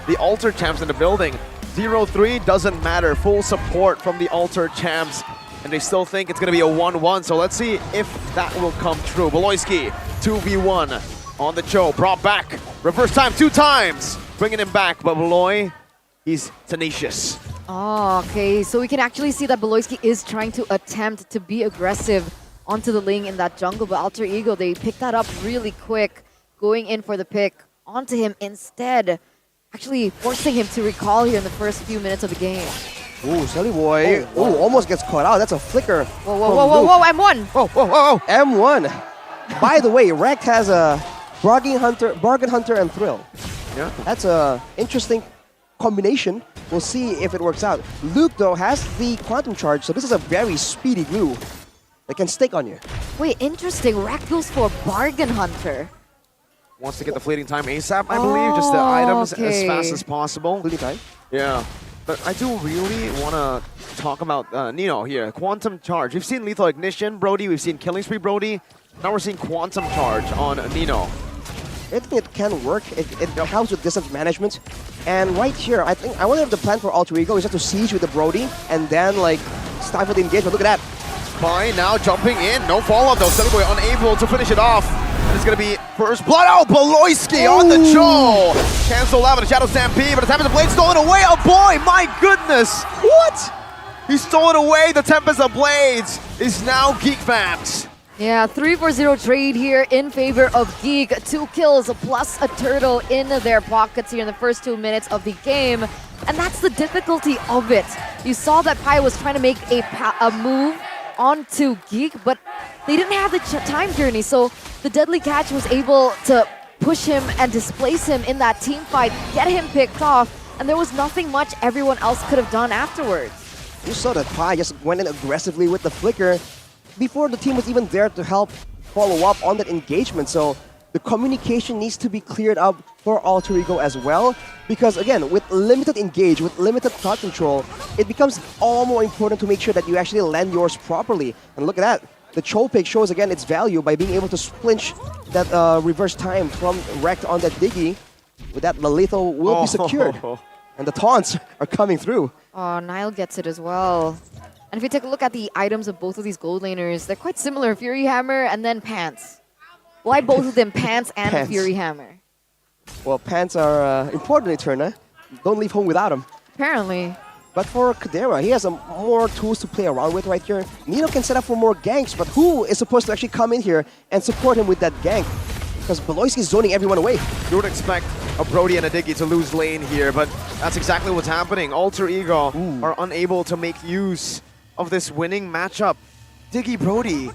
the Alter champs in the building. 0-3 doesn't matter. Full support from the Alter champs. And they still think it's gonna be a 1-1. So let's see if that will come true. Beloyski, 2v1 on the Cho. Brought back. Reverse time 2 times. Bringing him back. But Beloy, he's tenacious. Oh, okay. So we can actually see that Beloyski is trying to attempt to be aggressive onto the lane in that jungle, but Alter Ego, they picked that up really quick, going in for the pick onto him instead, actually forcing him to recall here in the first few minutes of the game. Ooh, Selly Boy. Ooh, almost gets caught out. That's a flicker. Whoa, M1. Whoa. M1. By the way, Rekt has a Bargain Hunter and Thrill. Yeah. That's a interesting combination. We'll see if it works out. Luke, though, has the Quantum Charge, so this is a very speedy glue that can stick on you. Wait, interesting. Rekt goes for Bargain Hunter. Wants to get the fleeting time ASAP, I believe. Just the items as fast as possible. Fleeting time? Yeah. But I do really want to talk about Nino here. Quantum Charge. We've seen Lethal Ignition, Brody. We've seen Killing Spree, Brody. Now we're seeing Quantum Charge on Nino. I think it can work. It helps with distance management. And right here, I wonder if the plan for Alter Ego is just to siege with the Brody and then like stifle the engagement. Look at that. Spy now jumping in. No follow-up though. Selly Boy unable to finish it off. And it's going to be first blood. Oh, Beloyski on the Cho. Cancel out with a Shadow Stampede, but the Tempest of Blades stolen away. Oh boy, my goodness. What? He stole it away. The Tempest of Blades is now Geek Fam's. Yeah, 3-4-0 trade here in favor of Geek. 2 kills plus a turtle in their pockets here in the first 2 minutes of the game. And that's the difficulty of it. You saw that Pai was trying to make a move onto Geek, but they didn't have the time journey, so the Deadly Catch was able to push him and displace him in that team fight, get him picked off, and there was nothing much everyone else could have done afterwards. You saw that Pi just went in aggressively with the flicker before the team was even there to help follow up on that engagement. So the communication needs to be cleared up for Alter Ego as well, because again, with limited engage, with limited thought control, it becomes all more important to make sure that you actually land yours properly. And look at that. The Cho pick shows again its value by being able to flinch that reverse time from Wrecked on that Diggy. With that, the lethal will be secured. And the taunts are coming through. Oh, Nile gets it as well. And if you take a look at the items of both of these gold laners, they're quite similar. Fury Hammer and then Pants. Why both of them Pants and Pants. Fury Hammer? Well, Pants are important in Eterna. Don't leave home without them. Apparently. But for Kadera, he has more tools to play around with right here. Nino can set up for more ganks, but who is supposed to actually come in here and support him with that gank? Because Beloyski is zoning everyone away. You would expect a Brody and a Diggy to lose lane here, but that's exactly what's happening. Alter Ego are unable to make use of this winning matchup. Diggy Brody,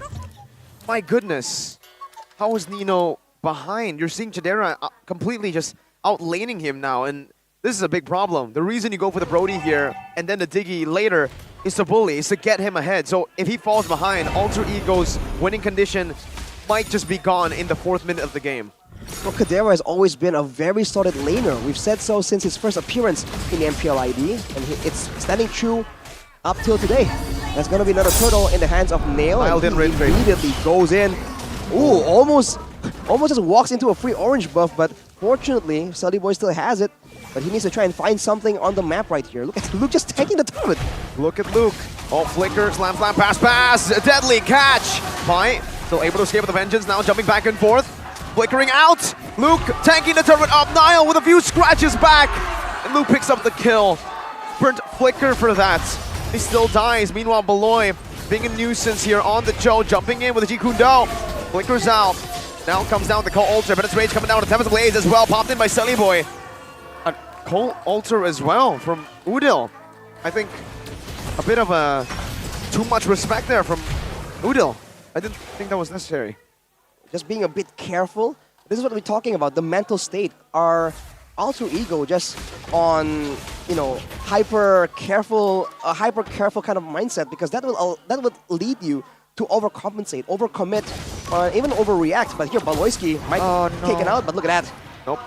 my goodness. How is Nino behind? You're seeing Chidera completely just outlaning him now, and this is a big problem. The reason you go for the Brody here and then the Diggy later is to bully, is to get him ahead. So if he falls behind, Alter Ego's winning condition might just be gone in the 4th minute of the game. Well, Kadera has always been a very solid laner. We've said so since his first appearance in MPL ID, and it's standing true up till today. There's going to be another turtle in the hands of Nail, and he immediately goes in. Ooh, almost just walks into a free orange buff, but fortunately, Sully Boy still has it. But he needs to try and find something on the map right here. Look at Luke just taking the turret. Look at Luke. Oh, flicker, slam, pass. Deadly catch. Pi still able to escape with the vengeance, now jumping back and forth. Flickering out. Luke tanking the turret up. Nile with a few scratches back. And Luke picks up the kill. Burnt flicker for that. He still dies. Meanwhile, Beloy being a nuisance here on the Joe, jumping in with the Jikundo. Flickers out. Now comes down the Cole Alter, but it's Rage coming down with Tempest Blaze as well. Popped in by Sully Boy. A Cole Alter as well from Udil. I think a bit of a too much respect there from Udil. I didn't think that was necessary. Just being a bit careful. This is what we're talking about, the mental state. Our Alter Ego just on, you know, hyper careful kind of mindset, because that would lead you to overcompensate, overcommit, or even overreact. But here, Beloyski might take it out, but look at that. Nope.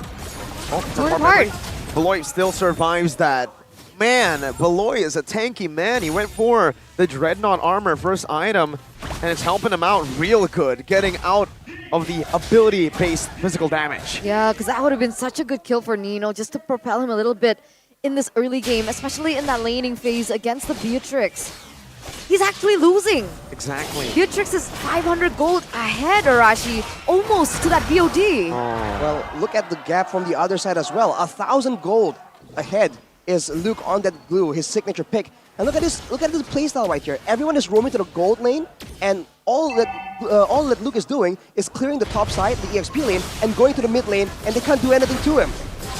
Beloy still survives that. Man, Beloy is a tanky man. He went for the Dreadnought armor, first item, and it's helping him out real good, getting out of the ability-based physical damage. Yeah, because that would have been such a good kill for Nino, just to propel him a little bit in this early game, especially in that laning phase against the Beatrix. He's actually losing. Exactly. Beatrix is 500 gold ahead, Arashi, almost to that BOD. Well, look at the gap from the other side as well. 1,000 gold ahead is Luke on that glue, his signature pick. And look at this playstyle right here. Everyone is roaming to the gold lane, and all that Luke is doing is clearing the top side, the EXP lane, and going to the mid lane, and they can't do anything to him.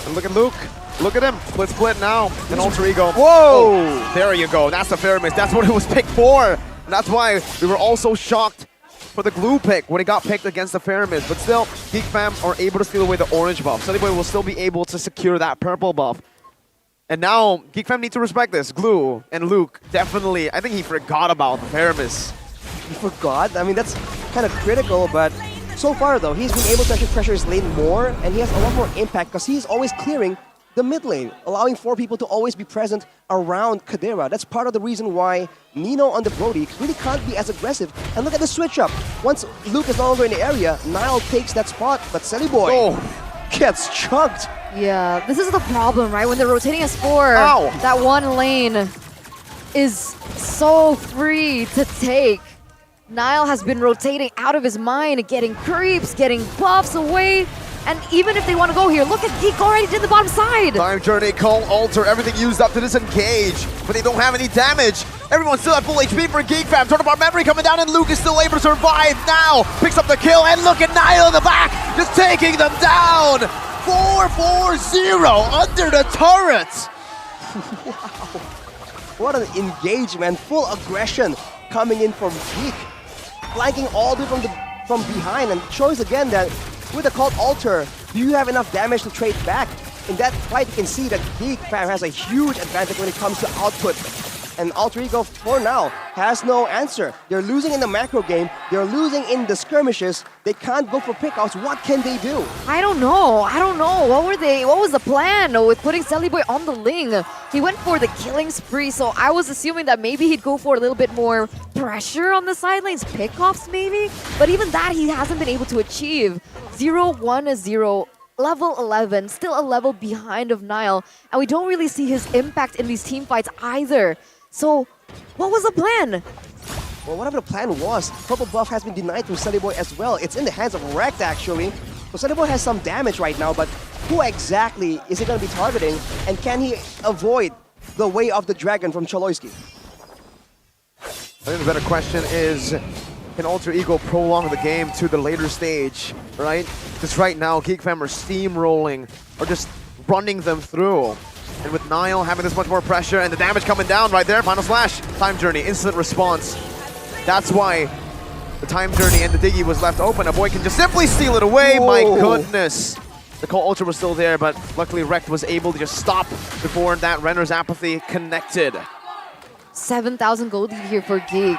And look at Luke. Look at him. Split now. An Alter Ego. Whoa! Oh, there you go. That's a fair miss. That's what it was picked for. And that's why we were all so shocked for the glue pick when it got picked against the fair miss. But still, Geek Fam are able to steal away the orange buff. Sunny Boy will still be able to secure that purple buff. And now, Geek Fam need to respect this. Glue and Luke, definitely, I think he forgot about the fair miss. He forgot? I mean, that's kind of critical, but so far though, he's been able to actually pressure his lane more, and he has a lot more impact because he's always clearing the mid lane, allowing 4 people to always be present around Kadera. That's part of the reason why Nino on the Brody really can't be as aggressive. And look at the switch up. Once Luke is no longer in the area, Nile takes that spot, but Selly Boy gets chugged. Yeah, this is the problem, right? When they're rotating a spore, that one lane is so free to take. Nile has been rotating out of his mind, getting creeps, getting buffs away. And even if they want to go here, look at Geek already did the bottom side. Time Journey, Cole, Alter, everything used up to disengage, but they don't have any damage. Everyone's still at full HP for Geek Fam. Turn apart memory coming down, and Luke is still able to survive now. Picks up the kill, and look at Nile in the back, just taking them down. 4-4-0 under the turret. Wow. What an engagement, full aggression coming in from Geek. Flanking all the way from behind, and shows again that with the Cult Alter, Do you have enough damage to trade back? In that fight, you can see that Geek Fam has a huge advantage when it comes to output. And Alter Ego, for now, has no answer. They're losing in the macro game. They're losing in the skirmishes. They can't go for pickoffs. What can they do? I don't know. What was the plan with putting Boy on the Ling? He went for the killing spree, so I was assuming that maybe he'd go for a little bit more pressure on the sidelines, pickoffs maybe? But even that he hasn't been able to achieve. 0-1-0. Level 11, still a level behind of Nile, and we don't really see his impact in these team fights either. So, what was the plan? Well, whatever the plan was, purple buff has been denied from Boy as well. It's in the hands of Rekt, actually. So Boy has some damage right now, but who exactly is he going to be targeting? And can he avoid the way of the dragon from Choloyski? I think the better question is, can Alter Ego prolong the game to the later stage, right? Because right now, Geek Fam are steamrolling, or just running them through. And with Nile having this much more pressure and the damage coming down right there, final slash, time journey, instant response. That's why the time journey and the Diggy was left open. A boy can just simply steal it away. Whoa. My goodness. The Call Ultra was still there, but luckily Rekt was able to just stop before that Renner's Apathy connected. 7,000 gold lead here for Geek.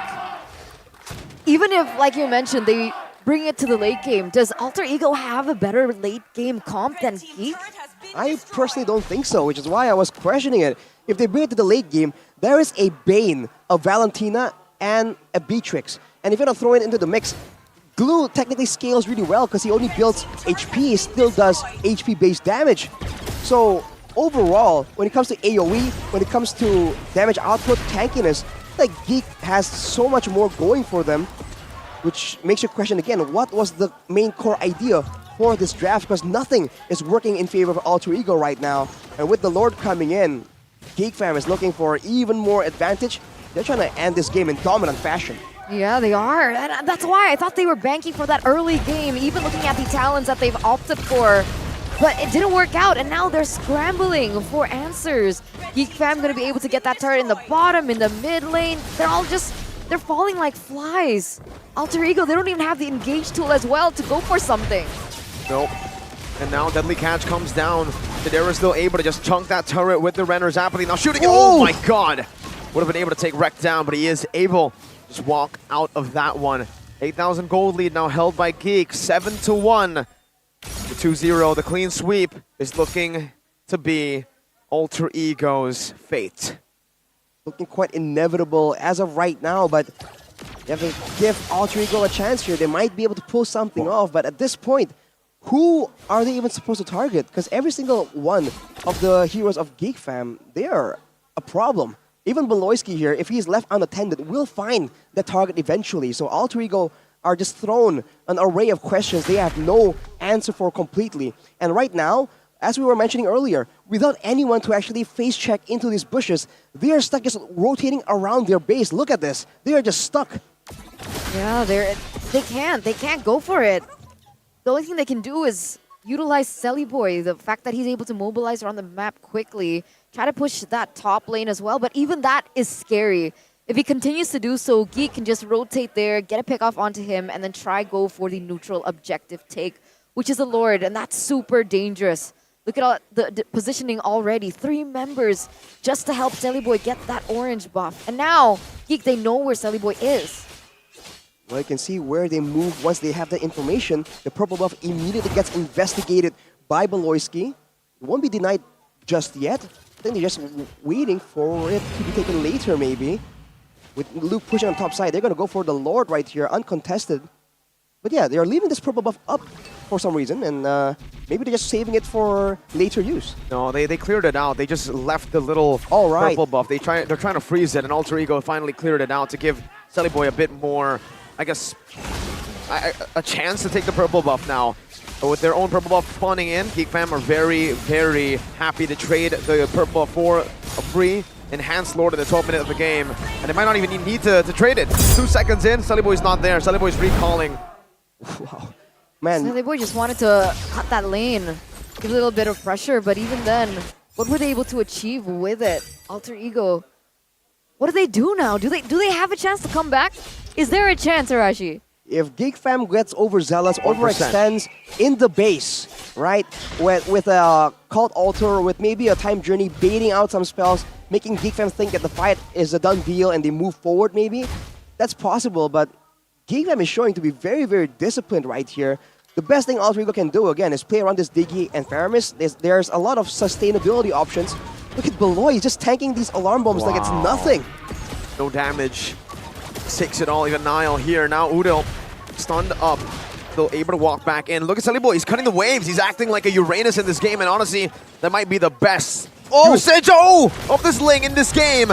Even if, like you mentioned, they bring it to the late game, does Alter Ego have a better late game comp than Geek? I personally don't think so, which is why I was questioning it. If they bring it to the late game, there is a Bane, a Valentina, and a Beatrix. And if you're gonna throw it into the mix, Glue technically scales really well because he only builds HP, he still does HP-based damage. So overall, when it comes to AoE, when it comes to damage output, tankiness, like Geek has so much more going for them, which makes you question again, what was the main core idea for this draft? Because nothing is working in favor of Alter Ego right now. And with the Lord coming in, Geek Fam is looking for even more advantage. They're trying to end this game in dominant fashion. Yeah, they are. And that's why I thought they were banking for that early game, even looking at the talents that they've opted for. But it didn't work out, and now they're scrambling for answers. Geek Fam gonna be able to get that turret in the bottom, in the mid lane. They're falling like flies. Alter Ego, they don't even have the engage tool as well to go for something. Nope. And now Deadly Catch comes down. Tadera is still able to just chunk that turret with the Renner's Apathy. Now shooting, oh my god! Would have been able to take Rekt down, but he is able to just walk out of that one. 8,000 gold lead now held by Geek, 7-1. The 2-0, the clean sweep is looking to be Alter Ego's fate. Looking quite inevitable as of right now, but you have to give Alter Ego a chance here. They might be able to pull something off, but at this point, who are they even supposed to target? Because every single one of the heroes of Geek Fam, they are a problem. Even Beloyski here, if he's left unattended, will find the target eventually. So Alter Ego are just thrown an array of questions they have no answer for completely. And right now, as we were mentioning earlier, without anyone to actually face check into these bushes, they are stuck just rotating around their base. Look at this. They are just stuck. Yeah, they can't go for it. The only thing they can do is utilize Boy, the fact that he's able to mobilize around the map quickly, try to push that top lane as well, but even that is scary. If he continues to do so, Geek can just rotate there, get a pick off onto him, and then try go for the neutral objective take, which is the Lord, and that's super dangerous. Look at all the positioning already. 3 members just to help Boy get that orange buff. And now, Geek, they know where Boy is. Well, you can see where they move once they have the information. The purple buff immediately gets investigated by Beloyski. It won't be denied just yet. Then they're just waiting for it to be taken later, maybe. With Luke pushing on top side, they're going to go for the Lord right here, uncontested. But yeah, they're leaving this purple buff up for some reason, and maybe they're just saving it for later use. No, they cleared it out. They just left the little purple buff. They're trying to freeze it, and Alter Ego finally cleared it out to give Boy a bit more, I guess, a chance to take the purple buff now. But with their own purple buff spawning in, Geek Fam are very, very happy to trade the purple buff for a free enhanced Lord in the 12th minute of the game. And they might not even need to trade it. 2 seconds in, Boy's not there. Boy's recalling. Wow. Man. Boy just wanted to cut that lane, give a little bit of pressure, but even then, what were they able to achieve with it? Alter Ego. What do they do now? Do they have a chance to come back? Is there a chance, Arashi? If Geek Fam gets overzealous, 1%. overextends in the base, right? With a Cult Altar, with maybe a Time Journey, baiting out some spells, making Geek Fam think that the fight is a done deal and they move forward maybe. That's possible, but Geek Fam is showing to be very, very disciplined right here. The best thing Alter Ego can do, again, is play around this Diggy and Faramis. There's a lot of sustainability options. Look at Beloy, he's just tanking these alarm bombs like it's nothing. No damage. Takes it all, even Nile here. Now Udil stunned up. Still able to walk back in. Look at Sully Boy, he's cutting the waves. He's acting like a Uranus in this game, and honestly, that might be the best usage of this Ling in this game.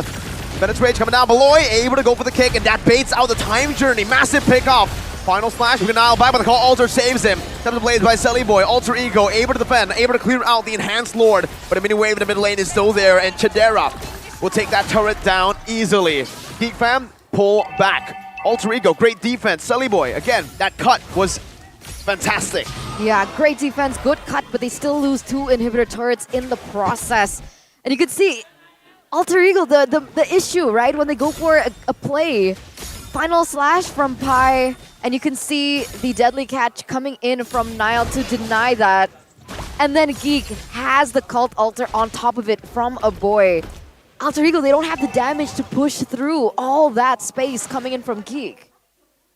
Bennett's Rage coming down. Beloy able to go for the kick, and that baits out the Time Journey. Massive pickoff. Final splash, we can Nile back, but the call Alter saves him. Steps the blades by Selly Boy. Alter Ego able to defend, able to clear out the Enhanced Lord, but a mini wave in the mid lane is still there, and Chidera will take that turret down easily. Geek Fam, pull back. Alter Ego, great defense. Selly Boy, again, that cut was fantastic. Yeah, great defense, good cut, but they still lose 2 inhibitor turrets in the process. And you can see Alter Ego, the issue, right? When they go for a play, final slash from Pi, and you can see the deadly catch coming in from Nile to deny that. And then Geek has the Cult Altar on top of it from a boy. Alter Ego, they don't have the damage to push through all that space coming in from Geek.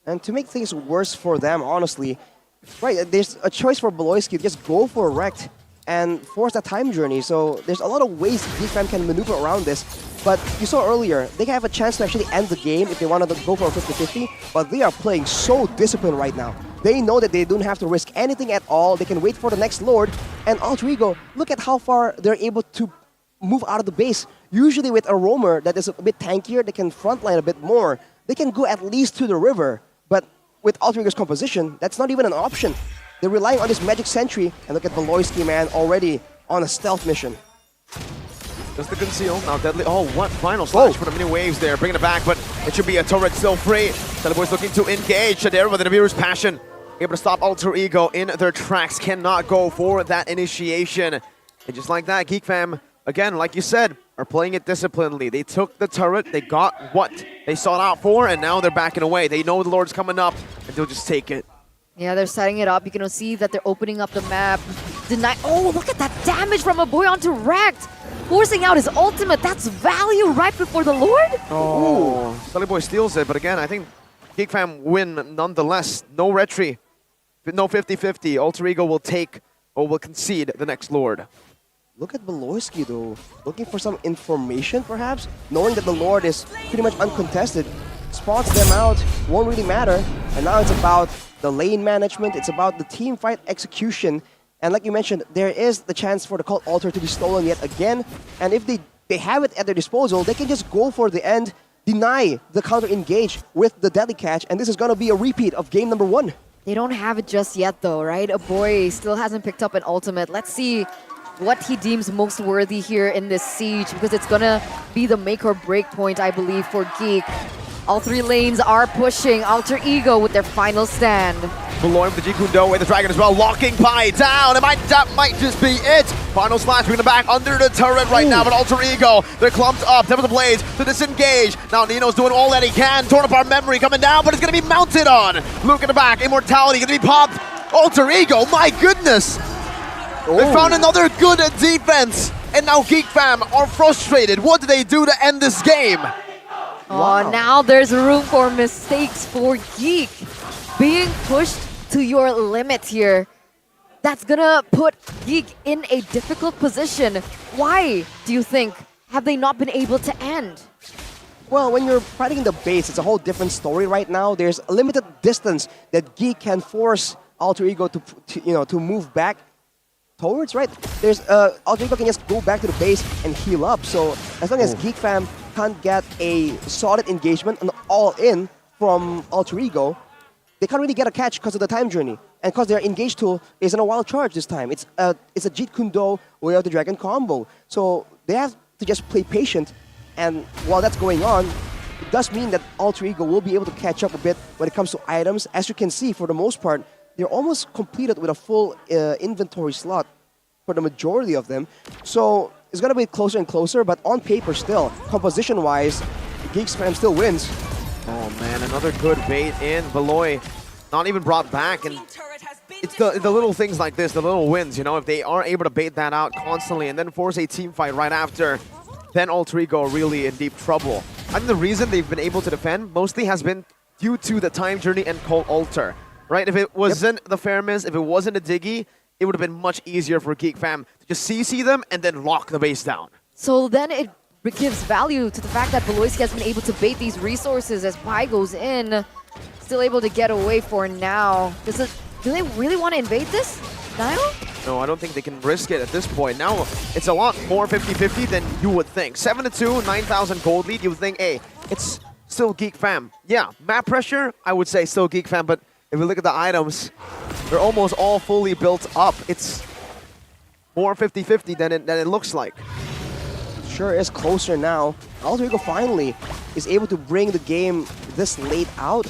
And to make things worse for them, honestly, right, there's a choice for Beloyski to just go for a Rect and force that Time Journey. So there's a lot of ways Geek Fam can maneuver around this. But you saw earlier, they can have a chance to actually end the game if they want to go for a 50-50, but they are playing so disciplined right now. They know that they don't have to risk anything at all. They can wait for the next Lord. And Alter Ego, look at how far they're able to move out of the base. Usually with a roamer that is a bit tankier, they can frontline a bit more. They can go at least to the river. But with Alter Ego's composition, that's not even an option. They're relying on this Magic Sentry, and look at Beloyski, man, already on a stealth mission. Just the conceal, now deadly. Oh, what final slash for the mini waves there, bringing it back, but it should be a turret still free. Teleboy's looking to engage Shadera with an Avir's Passion. Able to stop Alter Ego in their tracks, cannot go for that initiation. And just like that, Geek Fam, again, like you said, are playing it disciplinedly. They took the turret, they got what they sought out for, and now they're backing away. They know the Lord's coming up, and they'll just take it. Yeah, they're setting it up. You can see that they're opening up the map. Oh, look at that damage from a boy onto Rect. Forcing out his ultimate. That's value right before the Lord. Oh, Sully Boy steals it, but again, I think Geek Fam win nonetheless. No retry, no 50-50. Alter Ego will take or will concede the next Lord. Look at Beloyski though, looking for some information perhaps, knowing that the Lord is pretty much uncontested. Spots them out, won't really matter. And now it's about the lane management, it's about the team fight execution. And like you mentioned, there is the chance for the Cult Altar to be stolen yet again. And if they have it at their disposal, they can just go for the end, deny the counter engage with the deadly catch, and this is going to be a repeat of game number 1. They don't have it just yet though, right? A boy still hasn't picked up an ultimate. Let's see what he deems most worthy here in this siege, because it's going to be the make or break point, I believe, for Geek. All 3 lanes are pushing Alter Ego with their final stand. Beloy with the Jikundo with the Dragon as well, locking Pi down. That might just be it. Final slash, bringing it back under the turret right now, but Alter Ego, they're clumped up. Devil the Blades to disengage. Now Nino's doing all that he can. Torn apart memory coming down, but it's going to be mounted on. Luke in the back, Immortality going to be popped. Alter Ego, my goodness. They found another good defense, and now Geek Fam are frustrated. What do they do to end this game? Oh, now there's room for mistakes for Geek. Being pushed to your limit here. That's gonna put Geek in a difficult position. Why, do you think, have they not been able to end? Well, when you're fighting in the base, it's a whole different story right now. There's a limited distance that Geek can force Alter Ego to move back towards, right? There's Alter Ego can just go back to the base and heal up. So as long as Geek Fam can't get a solid engagement, an all-in from Alter Ego, they can't really get a catch because of the Time Journey. And because their engage tool isn't a wild charge this time. It's a Jeet Kundo Way of the Dragon combo. So they have to just play patient. And while that's going on, it does mean that Alter Ego will be able to catch up a bit when it comes to items. As you can see, for the most part, they're almost completed with a full inventory slot for the majority of them. So it's going to be closer and closer, but on paper still, composition-wise, Geek Fam still wins. Oh man, another good bait in. Beloy not even brought back. And it's the little things like this, the little wins, you know, if they are able to bait that out constantly and then force a team fight right after, then Alter Ego are really in deep trouble. I think the reason they've been able to defend mostly has been due to the time journey and Cold Alter, right? If it wasn't the Fairness, if it wasn't a Diggy, it would have been much easier for Geek Fam to just CC them and then lock the base down. So then it gives value to the fact that Beloyski has been able to bait these resources as Pi goes in. Still able to get away for now. Do they really want to invade this? Nile? No, I don't think they can risk it at this point. Now, it's a lot more 50-50 than you would think. 7-2, 9,000 gold lead, you would think, hey, it's still Geek Fam. Yeah, map pressure, I would say still Geek Fam, but if we look at the items, they're almost all fully built up. It's more 50-50 than it looks like. Sure is closer now. Alter Ego finally is able to bring the game this late out.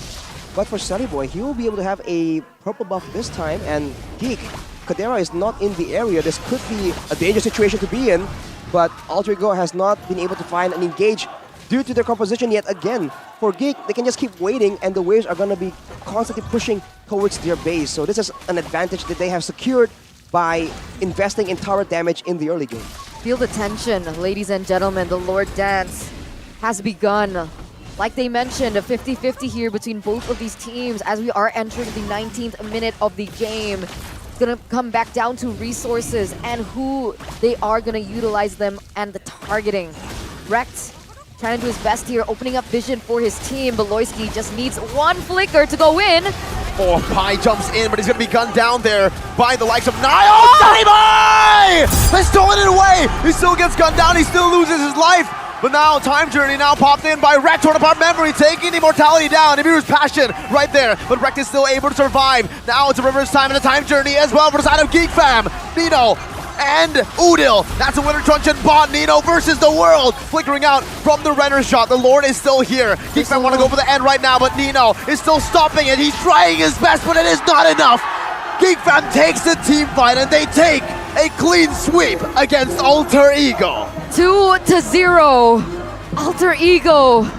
But for Sally Boy, he will be able to have a purple buff this time, and Geek, Kadera is not in the area. This could be a dangerous situation to be in, but Alter Ego has not been able to find and engage due to their composition yet again. For Geek, they can just keep waiting, and the waves are going to be constantly pushing towards their base. So this is an advantage that they have secured by investing in tower damage in the early game. Feel the tension, ladies and gentlemen. The Lord Dance has begun. Like they mentioned, a 50-50 here between both of these teams as we are entering the 19th minute of the game. It's gonna come back down to resources and who they are gonna utilize them and the targeting. Rekt trying to do his best here, opening up vision for his team. Beloyski just needs one flicker to go in. Oh, Pi jumps in, but he's going to be gunned down there by the likes of Nile. Sunny Boy! They stolen it away! He still gets gunned down, he still loses his life. But now, Time Journey now popped in by Rekt, torn apart memory, taking the Immortality down. Ibir's Passion right there, but Rekt is still able to survive. Now it's a reverse time and a Time Journey as well for the side of Geek Fam. Nino and Udil. That's a winner truncheon bot. Nino versus the world. Flickering out from the Renner shot. The Lord is still here. Geek Fam want to go for the end right now, but Nino is still stopping it. He's trying his best, but it is not enough. Geek Fam takes the team fight and they take a clean sweep against Alter Ego. 2-0. Alter Ego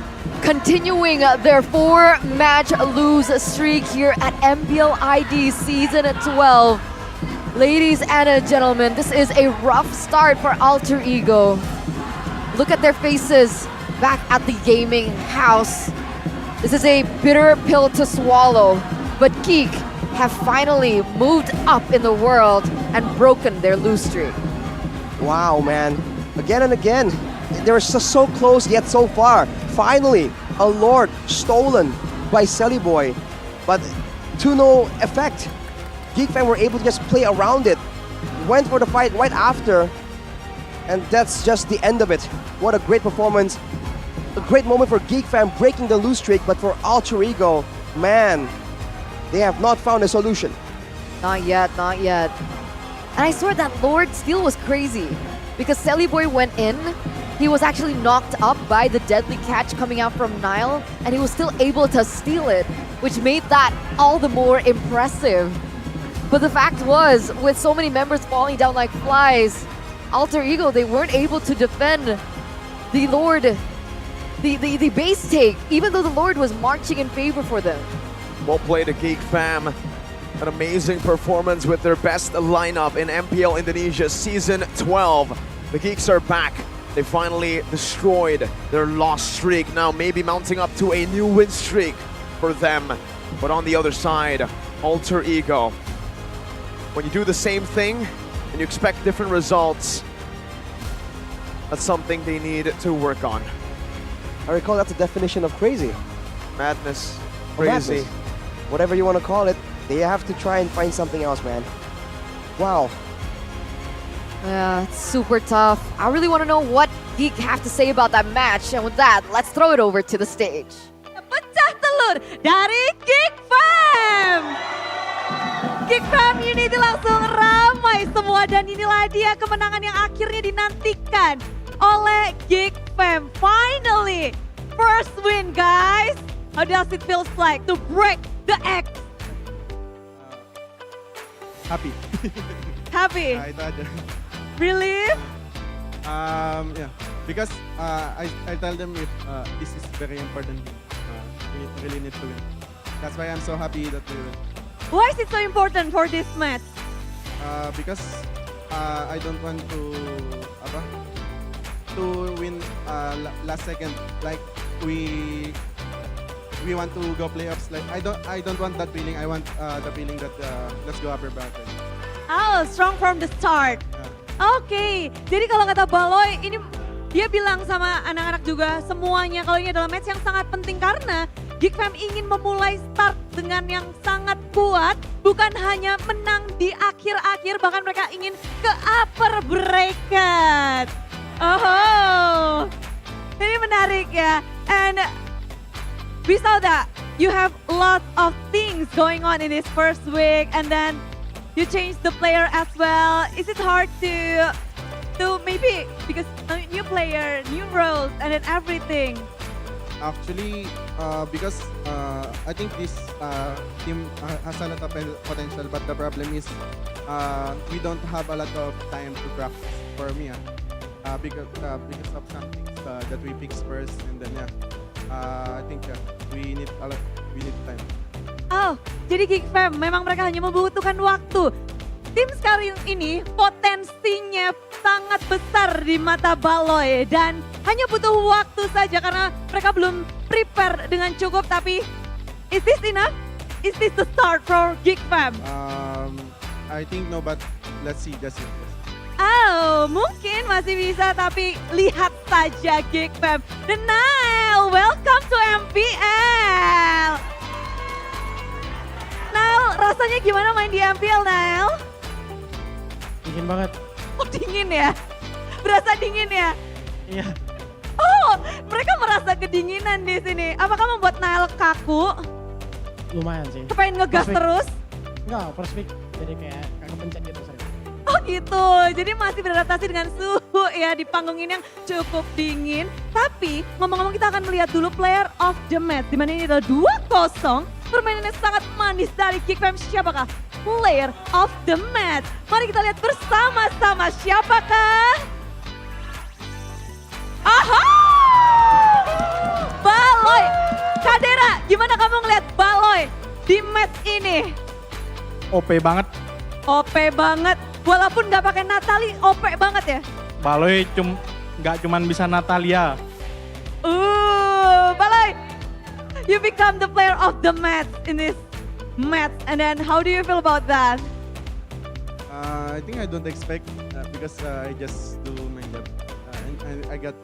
continuing their 4-match lose streak here at MPL ID Season 12. Ladies and gentlemen, this is a rough start for Alter Ego. Look at their faces back at the gaming house. This is a bitter pill to swallow, but Geek have finally moved up in the world and broken their lose streak. Wow, man. Again and again, they're so close yet so far. Finally, a Lord stolen by Sally Boy, but to no effect. Geek Fam were able to just play around it, went for the fight right after, and that's just the end of it. What a great performance. A great moment for Geek Fam breaking the lose streak, but for Alter Ego, man, they have not found a solution. Not yet, not yet. And I swear that Lord steal was crazy because Sally Boy went in. He was actually knocked up by the deadly catch coming out from Nile, and he was still able to steal it, which made that all the more impressive. But the fact was, with so many members falling down like flies, Alter Ego, they weren't able to defend the Lord, the base take, even though the Lord was marching in favor for them. Well played to Geek Fam. An amazing performance with their best lineup in MPL Indonesia Season 12. The Geeks are back. They finally destroyed their loss streak. Now maybe mounting up to a new win streak for them. But on the other side, Alter Ego. When you do the same thing and you expect different results, that's something they need to work on. I recall that's the definition of crazy. Madness. Or Crazy. madness. Whatever you want to call it, they have to try and find something else, man. Wow. Yeah, it's super tough. I really want to know what Geek have to say about that match. And with that, let's throw it over to the stage. Pecah telur dari Geek Fam. Geek Fam Unity langsung ramai semua dan inilah dia kemenangan yang akhirnya dinantikan oleh Geek Fam. Finally, first win, guys. How does it feels like to break the X? Happy. Happy? Itu aja. Relief? Yeah, because I tell them if this is very important, we really need to win. That's why I'm so happy that we win. Why is it so important for this match? Because I don't want to win last second. Like we want to go playoffs. Like I don't want that feeling. I want the feeling that let's go upper bracket. Oh, strong from the start. Oke, jadi kalau kata Baloy ini dia bilang sama anak-anak juga semuanya kalau ini adalah match yang sangat penting karena Geek Fam ingin memulai start dengan yang sangat kuat, bukan hanya menang di akhir-akhir, bahkan mereka ingin ke upper bracket. Oh, ini menarik ya. And we saw that you have lots of things going on in this first week, and then you changed the player as well. Is it hard to maybe because new player, new roles, and then everything? Actually, because I think this team has a lot of potential, but the problem is we don't have a lot of time to practice for me. Because of some things that we fix first, and then I think we need time. Oh, jadi Geek Fam memang mereka hanya membutuhkan waktu. Tim sekarang ini potensinya sangat besar di mata Baloy dan hanya butuh waktu saja karena mereka belum prepare dengan cukup. Tapi is this enough? Is this the start for Geek Fam? I think no, but let's see. Just it. Oh, mungkin masih bisa tapi lihat saja Geek Fam. Dan now, welcome to MPL. Nail, rasanya gimana main di MPL, Nail? Dingin banget. Oh, dingin ya? Berasa dingin ya? Iya. Oh, mereka merasa kedinginan di sini. Apakah membuat Nail kaku? Lumayan sih. Kepengen ngegas terus? Enggak, first pick jadi kayak kepencet gitu sering. Oh gitu, jadi masih beradaptasi dengan suhu ya di panggung ini yang cukup dingin. Tapi ngomong-ngomong kita akan melihat dulu player of the match. Dimana ini adalah 2-0. Permainannya sangat manis dari Geek Fam. Siapakah player of the match? Mari kita lihat bersama-sama siapakah? Aha! Baloy! Kadera, gimana kamu ngeliat Baloy di match ini? OP banget. OP banget. Walaupun nggak pakai Natali, OP banget ya? Baloy nggak cuman bisa Natalia. Baloy, you become the player of the match in this match. And then how do you feel about that? I think I don't expect because I just do my job. And I got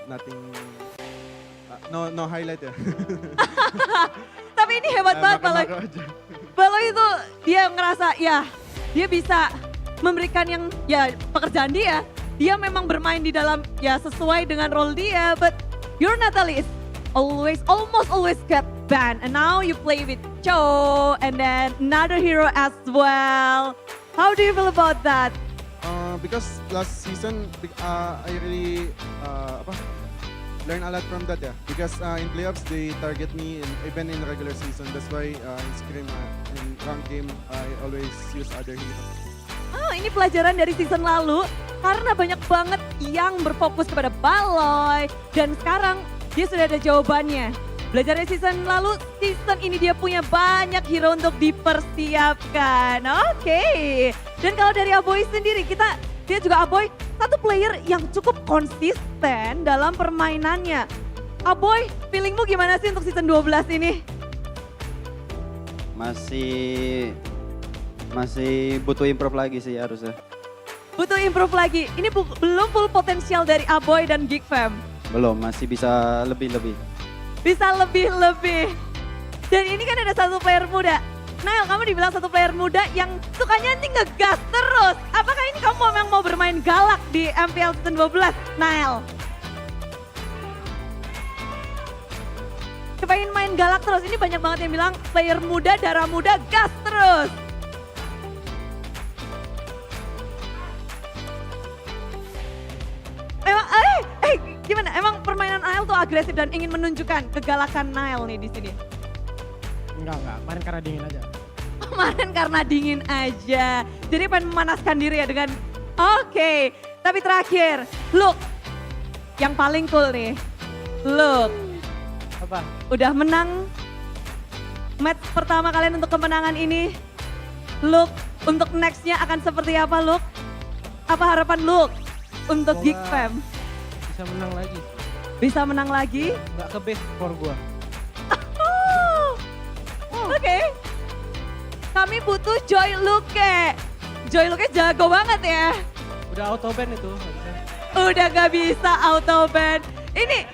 nothing, no highlight ya. Tapi ini hebat banget Baloy. Baloy itu dia ngerasa ya dia bisa memberikan yang ya pekerjaan dia. Dia memang bermain di dalam ya sesuai dengan role dia. But your Natalie is almost always get banned. And now you play with Cho and then another hero as well. How do you feel about that? Because last season I really learn a lot from that ya. Because in playoffs they target me even in regular season. That's why in scrim in ranked game I always use other heroes. Ini pelajaran dari season lalu karena banyak banget yang berfokus kepada Baloy dan sekarang dia sudah ada jawabannya. Belajar dari season lalu, season ini dia punya banyak hero untuk dipersiapkan. Oke. Dan kalau dari Aboy sendiri kita lihat juga Aboy satu player yang cukup konsisten dalam permainannya. Aboy, feelingmu gimana sih untuk season 12 ini? Masih butuh improve lagi sih harusnya. Butuh improve lagi. Ini belum full potensial dari Aboy dan Geek Fam. Belum, masih bisa lebih-lebih. Bisa lebih-lebih. Dan ini kan ada satu player muda. Nail, kamu dibilang satu player muda yang sukanya nanti ngegas terus. Apakah ini kamu memang mau bermain galak di MPL season 12, Nail? Kepengen main galak terus. Ini banyak banget yang bilang player muda, darah muda, gas terus. Emang, gimana? Emang permainan Nail tuh agresif dan ingin menunjukkan kegalakan Nail nih di sini? Enggak. Kemarin karena dingin aja. Kemarin karena dingin aja. Jadi pengen memanaskan diri ya dengan oke. Tapi terakhir, look. Yang paling cool nih. Look. Apa? Udah menang match pertama kalian untuk kemenangan ini. Look, untuk nextnya akan seperti apa, Look? Apa harapan Look untuk Geek Fam? Bisa menang lagi. Bisa menang lagi? Nggak ke base skor gua. Oke. Kami butuh Joy Luke. Joy Luke jago banget ya. Udah auto ban itu. Udah gak bisa auto ban. Ini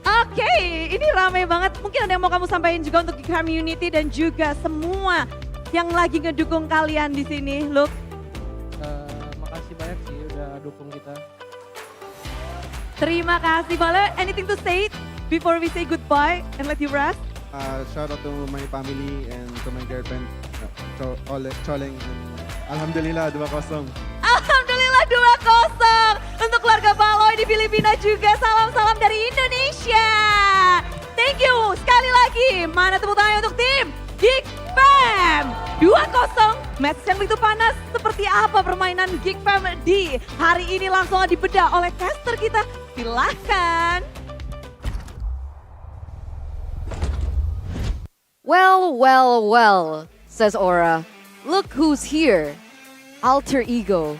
Oke, ini ramai banget. Mungkin ada yang mau kamu sampaikan juga untuk Geek Community dan juga semua yang lagi ngedukung kalian di sini, Luke. Makasih banyak sih udah dukung kita. Terima kasih. Boleh anything to say before we say goodbye and let you rest? Shout out to my family and to my girlfriend, Choleng. Alhamdulillah 2-0. Alhamdulillah 2-0 untuk keluarga Baloy di Filipina juga. Salam-salam dari Indonesia. Thank you. Sekali lagi, mana tepuk tangan untuk tim Geek Fam. 2-0. Match yang begitu panas. Seperti apa permainan Geek Fam di hari ini langsung dibedah oleh caster kita. Silahkan. Well, well, well, says Aura. Look who's here. Alter Ego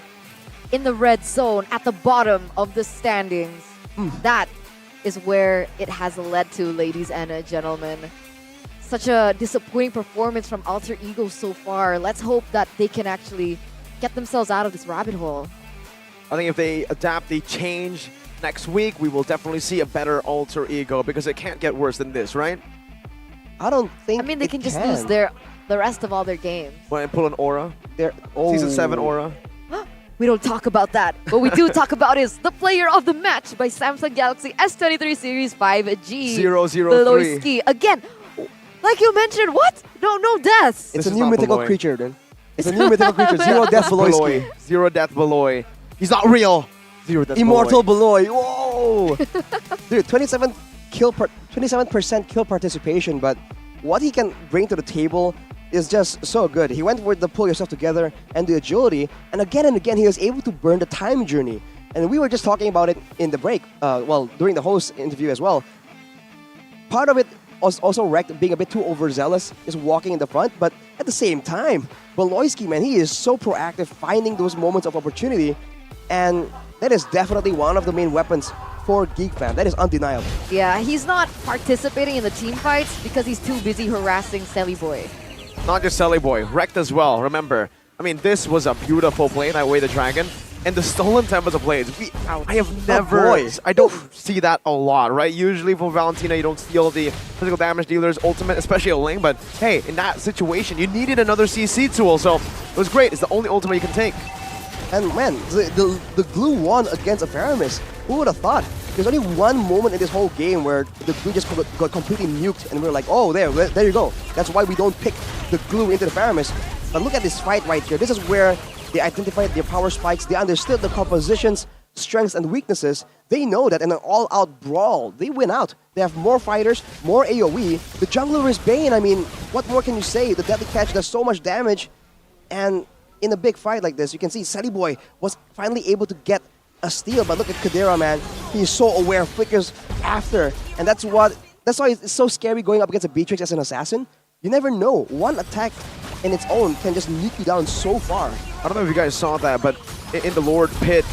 in the red zone at the bottom of the standings. That is where it has led to, ladies and gentlemen. Such a disappointing performance from Alter Ego so far. Let's hope that they can actually get themselves out of this rabbit hole. I think if they adapt, they change next week, we will definitely see a better Alter Ego because it can't get worse than this, right? I don't think. I mean, they can just lose the rest of all their games. Well, and pull an Aura. Season 7 Aura. We don't talk about that. What we do talk about is the player of the match by Samsung Galaxy S23 Series 5G. 003. Beloyski. Again, like you mentioned, what? No deaths. It's a new mythical creature, then. It's a new mythical creature. Zero death Beloyski. Zero death Beloy. He's not real. Zero death Immortal Beloy. Whoa! Dude, 27% kill participation, but what he can bring to the table is just so good. He went with the pull yourself together and the agility, and again he was able to burn the time journey. And we were just talking about it in the break, during the host interview as well. Part of it was also wrecked being a bit too overzealous, just walking in the front, but at the same time, Beloyski, man, he is so proactive, finding those moments of opportunity, and that is definitely one of the main weapons for Geek Fam. That is undeniable. Yeah, he's not participating in the team fights because he's too busy harassing Selly Boy. Not just Selly Boy, wrecked as well, remember. I mean, this was a beautiful play, that way the Dragon. And the stolen Tempest blades, I have never, I don't see that a lot, right? Usually for Valentina, you don't steal the physical damage dealer's ultimate, especially a Ling, but hey, in that situation, you needed another CC tool, so it was great. It's the only ultimate you can take. And man, the glue won against Averamis. Who would have thought? There's only one moment in this whole game where the glue just got completely nuked, and we're like, oh, there you go. That's why we don't pick the glue into the Averamis. But look at this fight right here. This is where they identified their power spikes. They understood the compositions, strengths, and weaknesses. They know that in an all-out brawl, they win out. They have more fighters, more AoE. The jungler is Bane. I mean, what more can you say? The Deadly Catch does so much damage. And in a big fight like this, you can see Selly Boy was finally able to get a steal. But look at Kadira, man. He's so aware, flickers after. And that's why it's so scary going up against a Beatrix as an assassin. You never know. One attack in its own can just nuke you down so far. I don't know if you guys saw that, but in the Lord pit,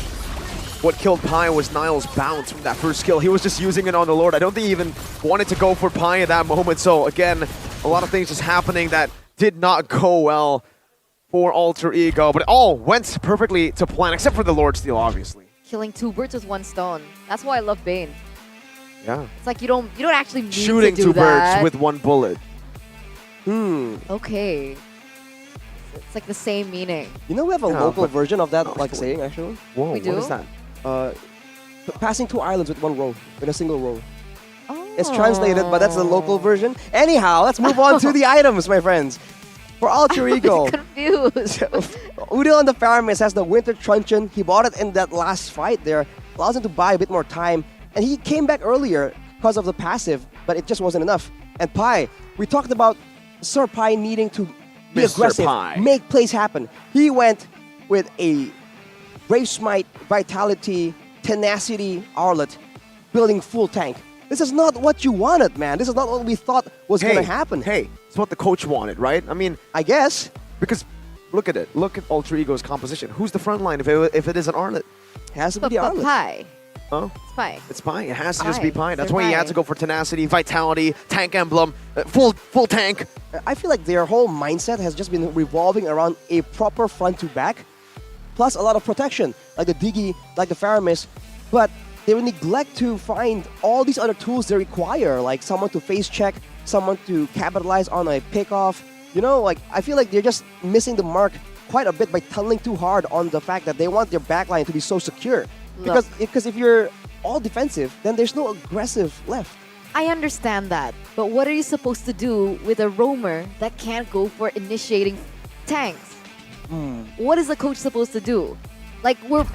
what killed Pi was Niall's bounce from that first skill. He was just using it on the Lord. I don't think he even wanted to go for Pi at that moment. So again, a lot of things just happening that did not go well for Alter Ego, but it all went perfectly to plan, except for the Lord steal, obviously. Killing two birds with one stone. That's why I love Bane. Yeah. It's like you don't actually need Shooting to do two that. birds with one bullet. Okay. It's like the same meaning. You know we have a local version of that saying, actually? Whoa, We do? what is that? Passing two islands with one row, in a single row. It's translated, but that's the local version. Anyhow, let's move on to the items, my friends. For Alter Ego, confused. Udil on the Faramis has the Winter Truncheon. He bought it in that last fight there. Allows him to buy a bit more time. And he came back earlier because of the passive, but it just wasn't enough. And Pi, we talked about Sir Pi needing to be Mr. aggressive, Pi. make plays happen. He went with a Brave Smite, Vitality, Tenacity, Arlet, building full tank. This is not what you wanted, man. This is not what we thought was going to happen. Hey, it's what the coach wanted, right? I mean, I guess. Because look at it. Look at Alter Ego's composition. Who's the front line if it isn't Arlet? It has to be the Arlet. Pi. Huh? It's Pi. It's Pi. It has to Pi. just be Pi. That's They're why he had Pi. to go for tenacity, vitality, tank emblem, full tank. I feel like their whole mindset has just been revolving around a proper front to back, plus a lot of protection, like the Digi, like the Faramis, but they will neglect to find all these other tools they require, like someone to face check, someone to capitalize on a pick-off. You know, like, I feel like they're just missing the mark quite a bit by tunneling too hard on the fact that they want their backline to be so secure. Because if you're all defensive, then there's no aggressive left. I understand that, but what are you supposed to do with a roamer that can't go for initiating tanks? What is the coach supposed to do? Like, we're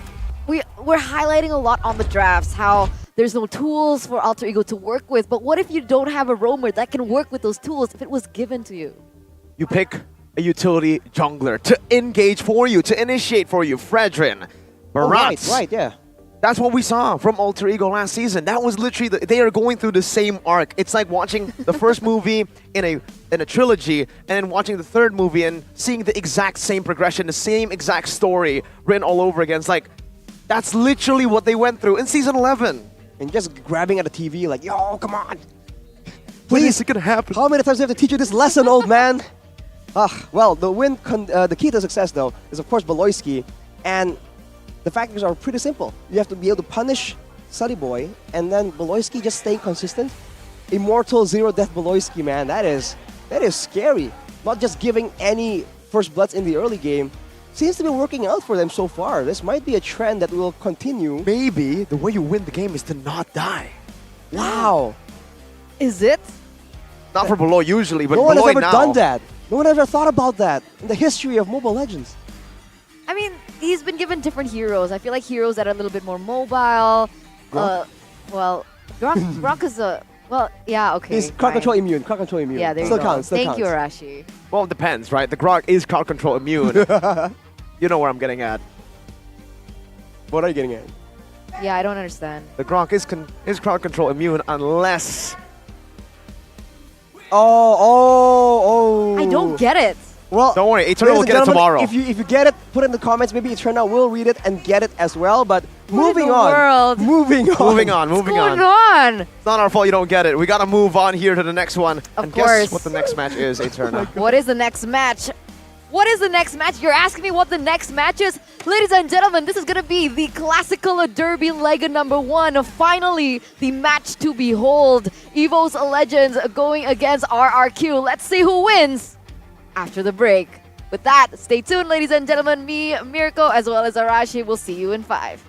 highlighting a lot on the drafts how there's no tools for Alter Ego to work with, but what if you don't have a roamer that can work with those tools if it was given to you? You pick a utility jungler to engage for you, to initiate for you. Fredrin, Barat. Right, yeah. That's what we saw from Alter Ego last season. That was literally, they are going through the same arc. It's like watching the first movie in a trilogy and then watching the third movie and seeing the exact same progression, the same exact story written all over again. It's like, that's literally what they went through in Season 11. And just grabbing at the TV like, yo, come on. When is it gonna happen? How many times do I have to teach you this lesson, old man? Well, the key to success, though, is of course Beloyski, and the factors are pretty simple. You have to be able to punish Sunny Boy, and then Beloyski just staying consistent. Immortal Zero Death Beloyski, man, that is scary. Not just giving any first bloods in the early game. Seems to be working out for them so far. This might be a trend that will continue. Maybe the way you win the game is to not die. Wow. Is it? Not for Beloy usually, but no one has Beloy ever now. done that. No one ever thought about that in the history of Mobile Legends. I mean, he's been given different heroes. I feel like heroes that are a little bit more mobile. Gronk? Gronk is a... Well, yeah, okay. He's crowd control immune. Crowd control immune. Yeah, there you still go. counts. Thank you, Arashi. Well, it depends, right? The Grog is crowd control immune. You know where I'm getting at. What are you getting at? Yeah, I don't understand. The Gronk is crowd control immune unless... Oh. I don't get it. Well, don't worry, Eternal will ladies get and it tomorrow. If you get it, put it in the comments. Maybe Eternal will read it and get it as well. But moving on. World? Moving on. What's going on? It's not our fault you don't get it. We gotta move on here to the next one. Of Guess course. what the next match is, Eternal. What is the next match? What is the next match? You're asking me what the next match is? Ladies and gentlemen, this is going to be the Classical Derby Leg #1. Finally, the match to behold. EVO's Legends going against RRQ. Let's see who wins after the break. With that, stay tuned, ladies and gentlemen. Me, Mirko, as well as Arashi will see you in 5.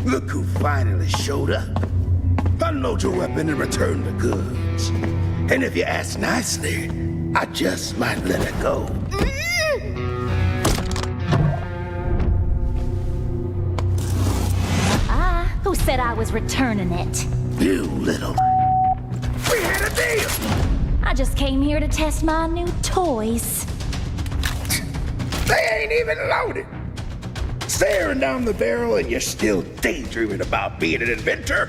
Look who finally showed up. Unload your weapon and return the goods. And if you ask nicely, I just might let it go. Who said I was returning it? You little... We had a deal! I just came here to test my new toys. They ain't even loaded. Staring down the barrel and you're still daydreaming about being an inventor?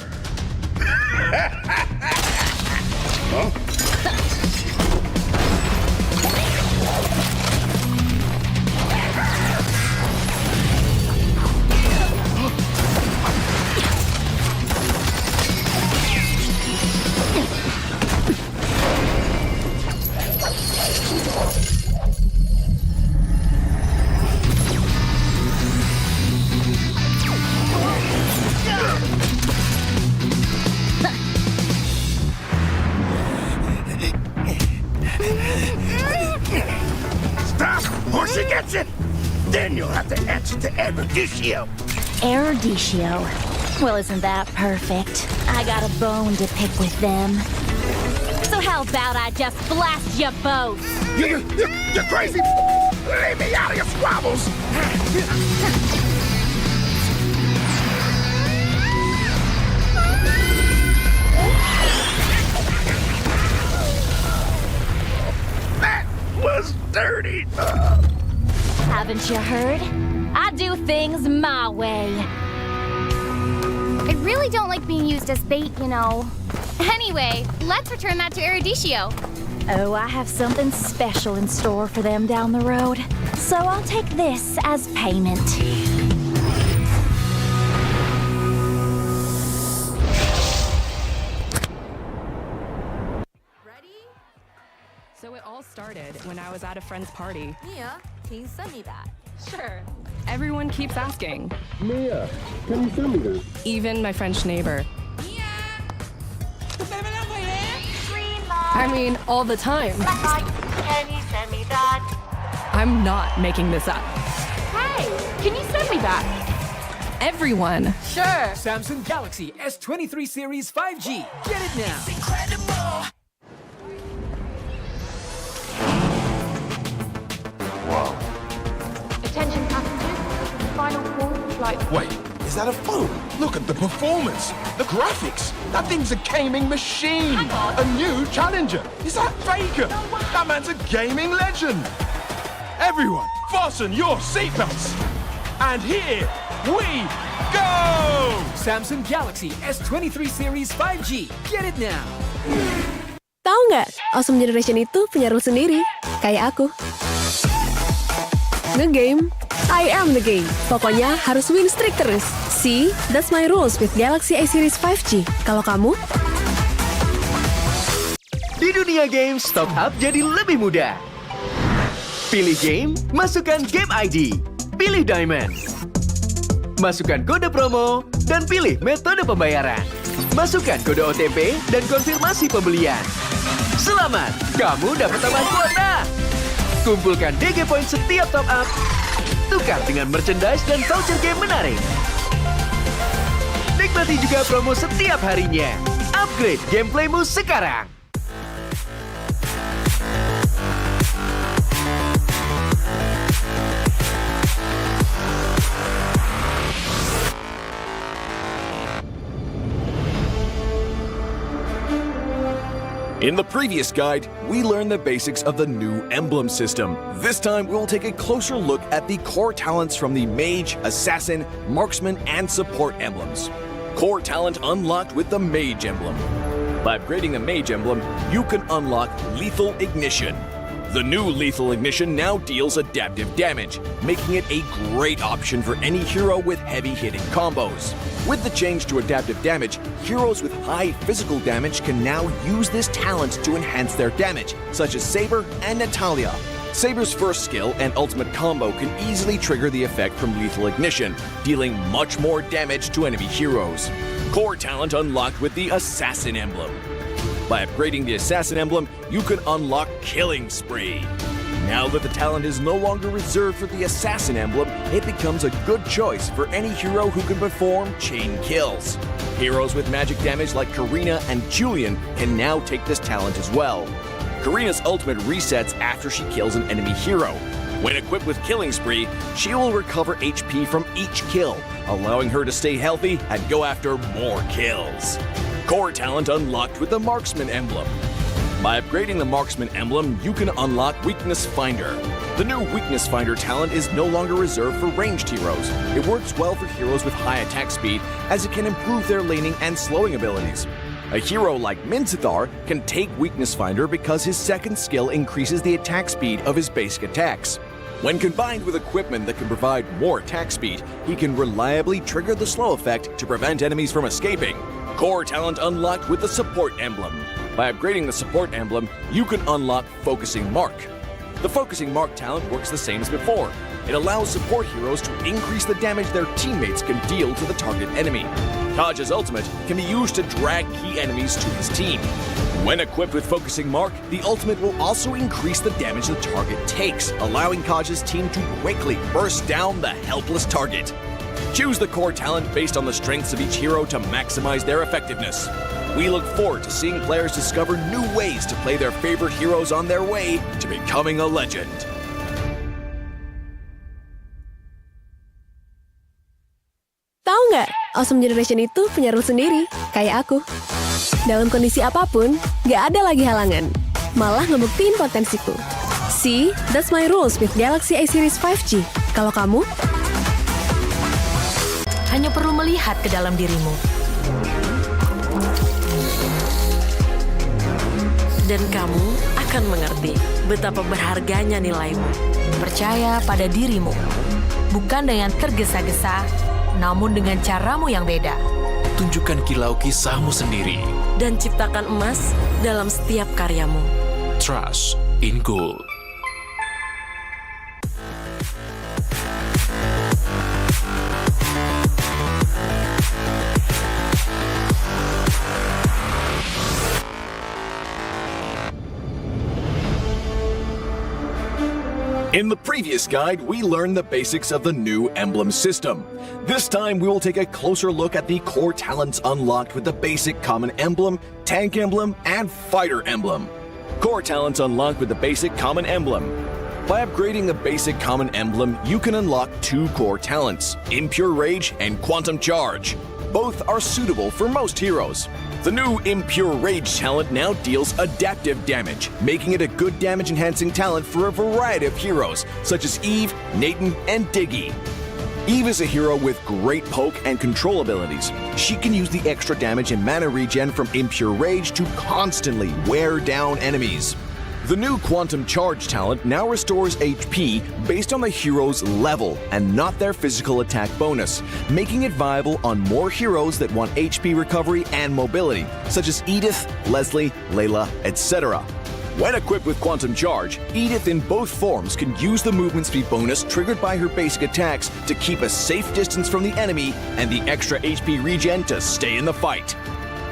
Huh? question? Then you'll have to answer to Erudicio. Erudicio? Well, isn't that perfect? I got a bone to pick with them. So how about I just blast you both? You're crazy! Leave me out of your squabbles! That was dirty! Haven't you heard? I do things my way. I really don't like being used as bait, you know. Anyway, let's return that to Erudicio. Oh, I have something special in store for them down the road. So I'll take this as payment. So it all started when I was at a friend's party. Mia, can you send me that? Sure. Everyone keeps asking. Mia, can you send me that? Even my French neighbor. I mean, all the time. Can you send me that? I'm not making this up. Hey, can you send me that? Everyone. Sure. Samsung Galaxy S23 Series 5G. Get it now. Attention passengers, final call for flight. Wait, is that a phone? Look at the performance, the graphics. That thing's a gaming machine. A new challenger. Is that Faker? That man's a gaming legend. Everyone, fasten your seatbelts. And here we go! Samsung Galaxy S23 Series 5G. Get it now. Tahu nggak, Awesome Generation itu punya rule sendiri, kayak aku. Nge-game, I am the game. Pokoknya harus win streak terus. See, that's my rules with Galaxy A Series 5G. Kalau kamu? Di dunia games, top up jadi lebih mudah. Pilih game, masukkan game ID. Pilih Diamond. Masukkan kode promo, dan pilih metode pembayaran. Masukkan kode OTP dan konfirmasi pembelian. Selamat, kamu dapat tambahan kuota. Kumpulkan DG Point setiap top up. Tukar dengan merchandise dan voucher game menarik. Nikmati juga promo setiap harinya. Upgrade gameplaymu sekarang. In the previous guide, we learned the basics of the new emblem system. This time, we'll take a closer look at the core talents from the Mage, Assassin, Marksman, and Support emblems. Core talent unlocked with the Mage emblem. By upgrading the Mage emblem, you can unlock Lethal Ignition. The new Lethal Ignition now deals adaptive damage, making it a great option for any hero with heavy-hitting combos. With the change to adaptive damage, heroes with high physical damage can now use this talent to enhance their damage, such as Saber and Natalia. Saber's first skill and ultimate combo can easily trigger the effect from Lethal Ignition, dealing much more damage to enemy heroes. Core talent unlocked with the Assassin emblem. By upgrading the Assassin emblem, you can unlock Killing Spree. Now that the talent is no longer reserved for the Assassin emblem, it becomes a good choice for any hero who can perform chain kills. Heroes with magic damage like Karina and Julian can now take this talent as well. Karina's ultimate resets after she kills an enemy hero. When equipped with Killing Spree, she will recover HP from each kill, allowing her to stay healthy and go after more kills. Core talent unlocked with the Marksman emblem. By upgrading the Marksman emblem, you can unlock Weakness Finder. The new Weakness Finder talent is no longer reserved for ranged heroes. It works well for heroes with high attack speed, as it can improve their laning and slowing abilities. A hero like Minzathar can take Weakness Finder because his second skill increases the attack speed of his basic attacks. When combined with equipment that can provide more attack speed, he can reliably trigger the slow effect to prevent enemies from escaping. Core talent unlocked with the Support emblem. By upgrading the Support emblem, you can unlock Focusing Mark. The Focusing Mark talent works the same as before. It allows support heroes to increase the damage their teammates can deal to the target enemy. Kaj's ultimate can be used to drag key enemies to his team. When equipped with Focusing Mark, the ultimate will also increase the damage the target takes, allowing Kaj's team to quickly burst down the helpless target. Choose the core talent based on the strengths of each hero to maximize their effectiveness. We look forward to seeing players discover new ways to play their favorite heroes on their way to becoming a legend. Tahu nggak, Awesome Generation itu punya rules sendiri, kayak aku. Dalam kondisi apapun, nggak ada lagi halangan. Malah ngebuktiin potensiku. See, that's my rules with Galaxy A Series 5G. Kalau kamu? Hanya perlu melihat ke dalam dirimu. Dan kamu akan mengerti betapa berharganya nilaimu. Percaya pada dirimu. Bukan dengan tergesa-gesa, namun dengan caramu yang beda. Tunjukkan kilau kisahmu sendiri. Dan ciptakan emas dalam setiap karyamu. Trust in gold. In the previous guide, we learned the basics of the new emblem system. This time, we will take a closer look at the core talents unlocked with the basic common emblem, tank emblem, and fighter emblem. Core talents unlocked with the basic common emblem. By upgrading the basic common emblem, you can unlock two core talents, Impure Rage and Quantum Charge. Both are suitable for most heroes. The new Impure Rage talent now deals adaptive damage, making it a good damage-enhancing talent for a variety of heroes, such as Eve, Nathan, and Diggy. Eve is a hero with great poke and control abilities. She can use the extra damage and mana regen from Impure Rage to constantly wear down enemies. The new Quantum Charge talent now restores HP based on the hero's level and not their physical attack bonus, making it viable on more heroes that want HP recovery and mobility, such as Edith, Leslie, Layla, etc. When equipped with Quantum Charge, Edith in both forms can use the movement speed bonus triggered by her basic attacks to keep a safe distance from the enemy and the extra HP regen to stay in the fight.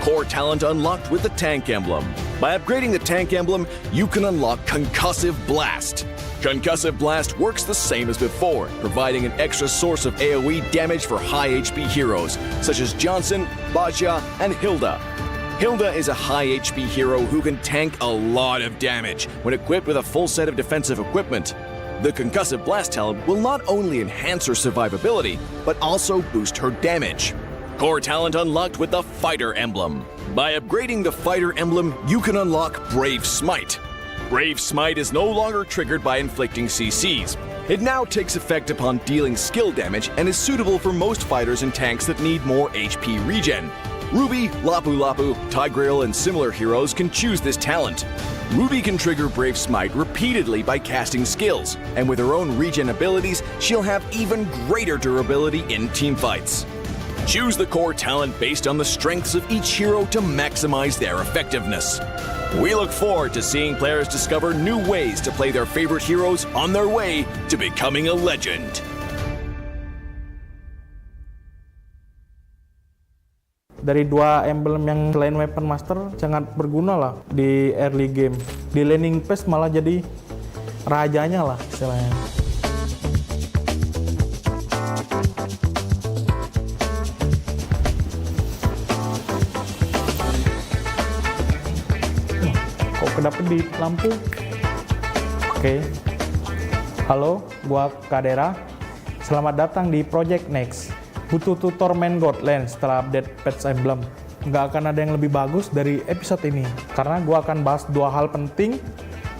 Core talent unlocked with the Tank Emblem. By upgrading the Tank Emblem, you can unlock Concussive Blast. Concussive Blast works the same as before, providing an extra source of AoE damage for high HP heroes, such as Johnson, Baja, and Hilda. Hilda is a high HP hero who can tank a lot of damage when equipped with a full set of defensive equipment. The Concussive Blast talent will not only enhance her survivability, but also boost her damage. Core talent unlocked with the Fighter Emblem. By upgrading the Fighter Emblem, you can unlock Brave Smite. Brave Smite is no longer triggered by inflicting CCs. It now takes effect upon dealing skill damage and is suitable for most fighters and tanks that need more HP regen. Ruby, Lapu Lapu, Tigreal, and similar heroes can choose this talent. Ruby can trigger Brave Smite repeatedly by casting skills, and with her own regen abilities, she'll have even greater durability in teamfights. Choose the core talent based on the strengths of each hero to maximize their effectiveness. We look forward to seeing players discover new ways to play their favorite heroes on their way to becoming a legend. Dari dua emblem yang selain Weapon Master sangat berguna lah di early game. Di laning phase malah jadi rajanya lah istilahnya. Kedapet di lampu. Oke. Halo, gua Kadera. Selamat datang di Project Next. Butuh tutor main God Lane setelah update patch emblem. Nggak akan ada yang lebih bagus dari episode ini, karena gua akan bahas dua hal penting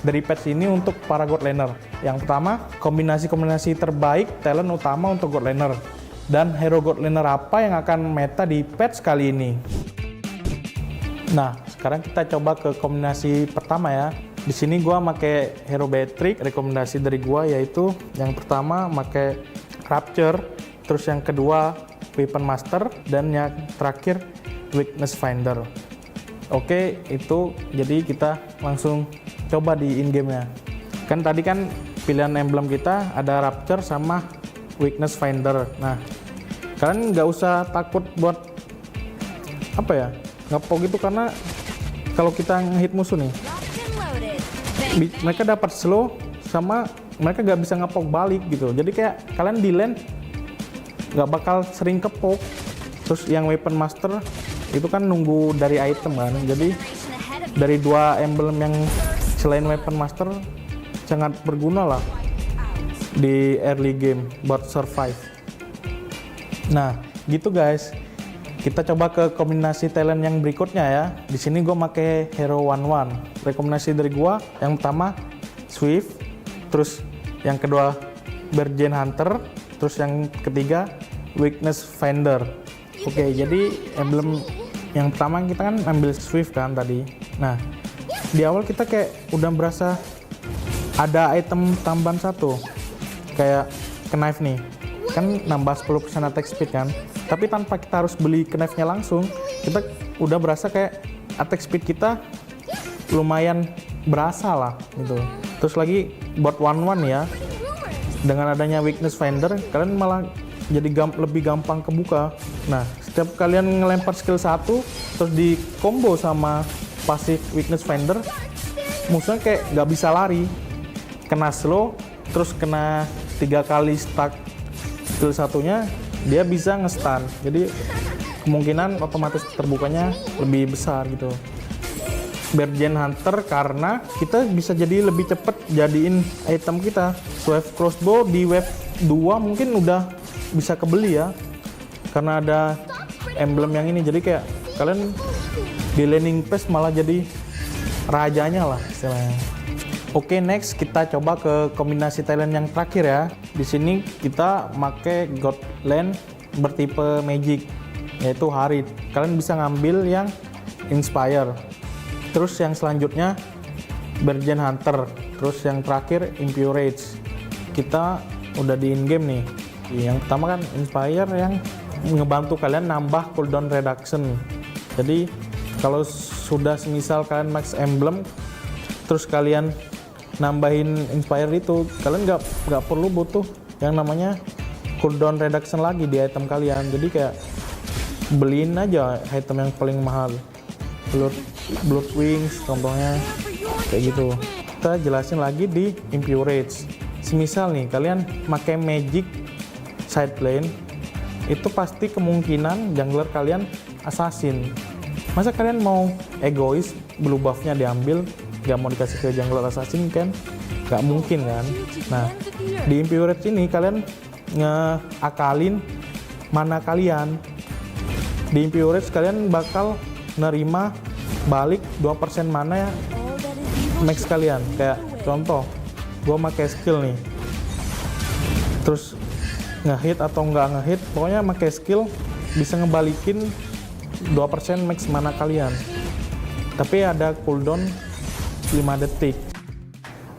dari patch ini untuk para God Laner. Yang pertama, kombinasi-kombinasi terbaik talent utama untuk God Laner. Dan hero God Laner apa yang akan meta di patch kali ini. Nah, sekarang kita coba ke kombinasi pertama ya. Di sini gua pakai Hero Beatrix. Rekomendasi dari gua yaitu yang pertama pakai Rapture, terus yang kedua Weapon Master, dan yang terakhir Weakness Finder. Oke, itu jadi kita langsung coba di in-game-nya. Kan tadi kan pilihan emblem kita ada Rapture sama Weakness Finder. Nah, kalian nggak usah takut buat ngepok itu karena kalau kita ngehit musuh nih, mereka dapat slow sama mereka nggak bisa ngepok balik gitu. Jadi kayak kalian di lane nggak bakal sering kepok. Terus yang weapon master itu kan nunggu dari item kan. Jadi dari 2 emblem yang selain weapon master sangat berguna lah di early game buat survive. Nah gitu guys. Kita coba ke kombinasi talent yang berikutnya ya. Di sini gue pakai hero 1-1. Rekomendasi dari gue yang pertama Swift, terus yang kedua Bergen Hunter, terus yang ketiga Weakness Finder. Oke, jadi emblem yang pertama kita kan ambil Swift kan tadi. Nah, di awal kita kayak udah berasa ada item tambahan satu. Kayak knife nih. Kan nambah 10% attack speed kan. Tapi tanpa kita harus beli knife-nya langsung, kita udah berasa kayak attack speed kita lumayan berasa lah gitu. Terus lagi buat 1-1 ya, dengan adanya Weakness Finder, kalian malah jadi lebih gampang kebuka. Nah, setiap kalian ngelempar skill 1, terus di combo sama pasif Weakness Finder, musuhnya kayak nggak bisa lari. Kena slow, terus kena 3 kali stuck skill satunya, dia bisa nge-stun. Jadi kemungkinan otomatis terbukanya lebih besar gitu. Bergen Hunter karena kita bisa jadi lebih cepet jadiin item kita. Swift crossbow di wave 2 mungkin udah bisa kebeli ya, karena ada emblem yang ini. Jadi kayak kalian di laning phase malah jadi rajanya lah istilahnya. Oke, next kita coba ke kombinasi talent yang terakhir ya. Di sini kita make God Lane bertipe Magic, yaitu Harit. Kalian bisa ngambil yang Inspire. Terus yang selanjutnya Bergen Hunter. Terus yang terakhir Impurage. Kita udah di in-game nih. Yang pertama kan Inspire yang ngebantu kalian nambah cooldown reduction. Jadi kalau sudah semisal kalian max emblem, terus kalian nambahin Inspire itu, kalian nggak perlu butuh yang namanya cooldown reduction lagi di item kalian. Jadi kayak beliin aja item yang paling mahal, Blood Wings contohnya kayak gitu. Kita jelasin lagi di Impurage. Semisal nih kalian pakai Magic side lane, itu pasti kemungkinan jungler kalian assassin. Masa kalian mau egois, blue buff-nya diambil, nggak mau dikasih ke jungler assassin kan? Nggak mungkin kan? Nah, di Impurage ini kalian ngeakalin mana kalian. Di Impurage kalian bakal nerima balik 2% mana ya max kalian. Kayak contoh, gue pakai skill nih, terus ngehit atau nggak ngehit, pokoknya pakai skill bisa ngebalikin 2% max mana kalian. Tapi ada cooldown 5 detik.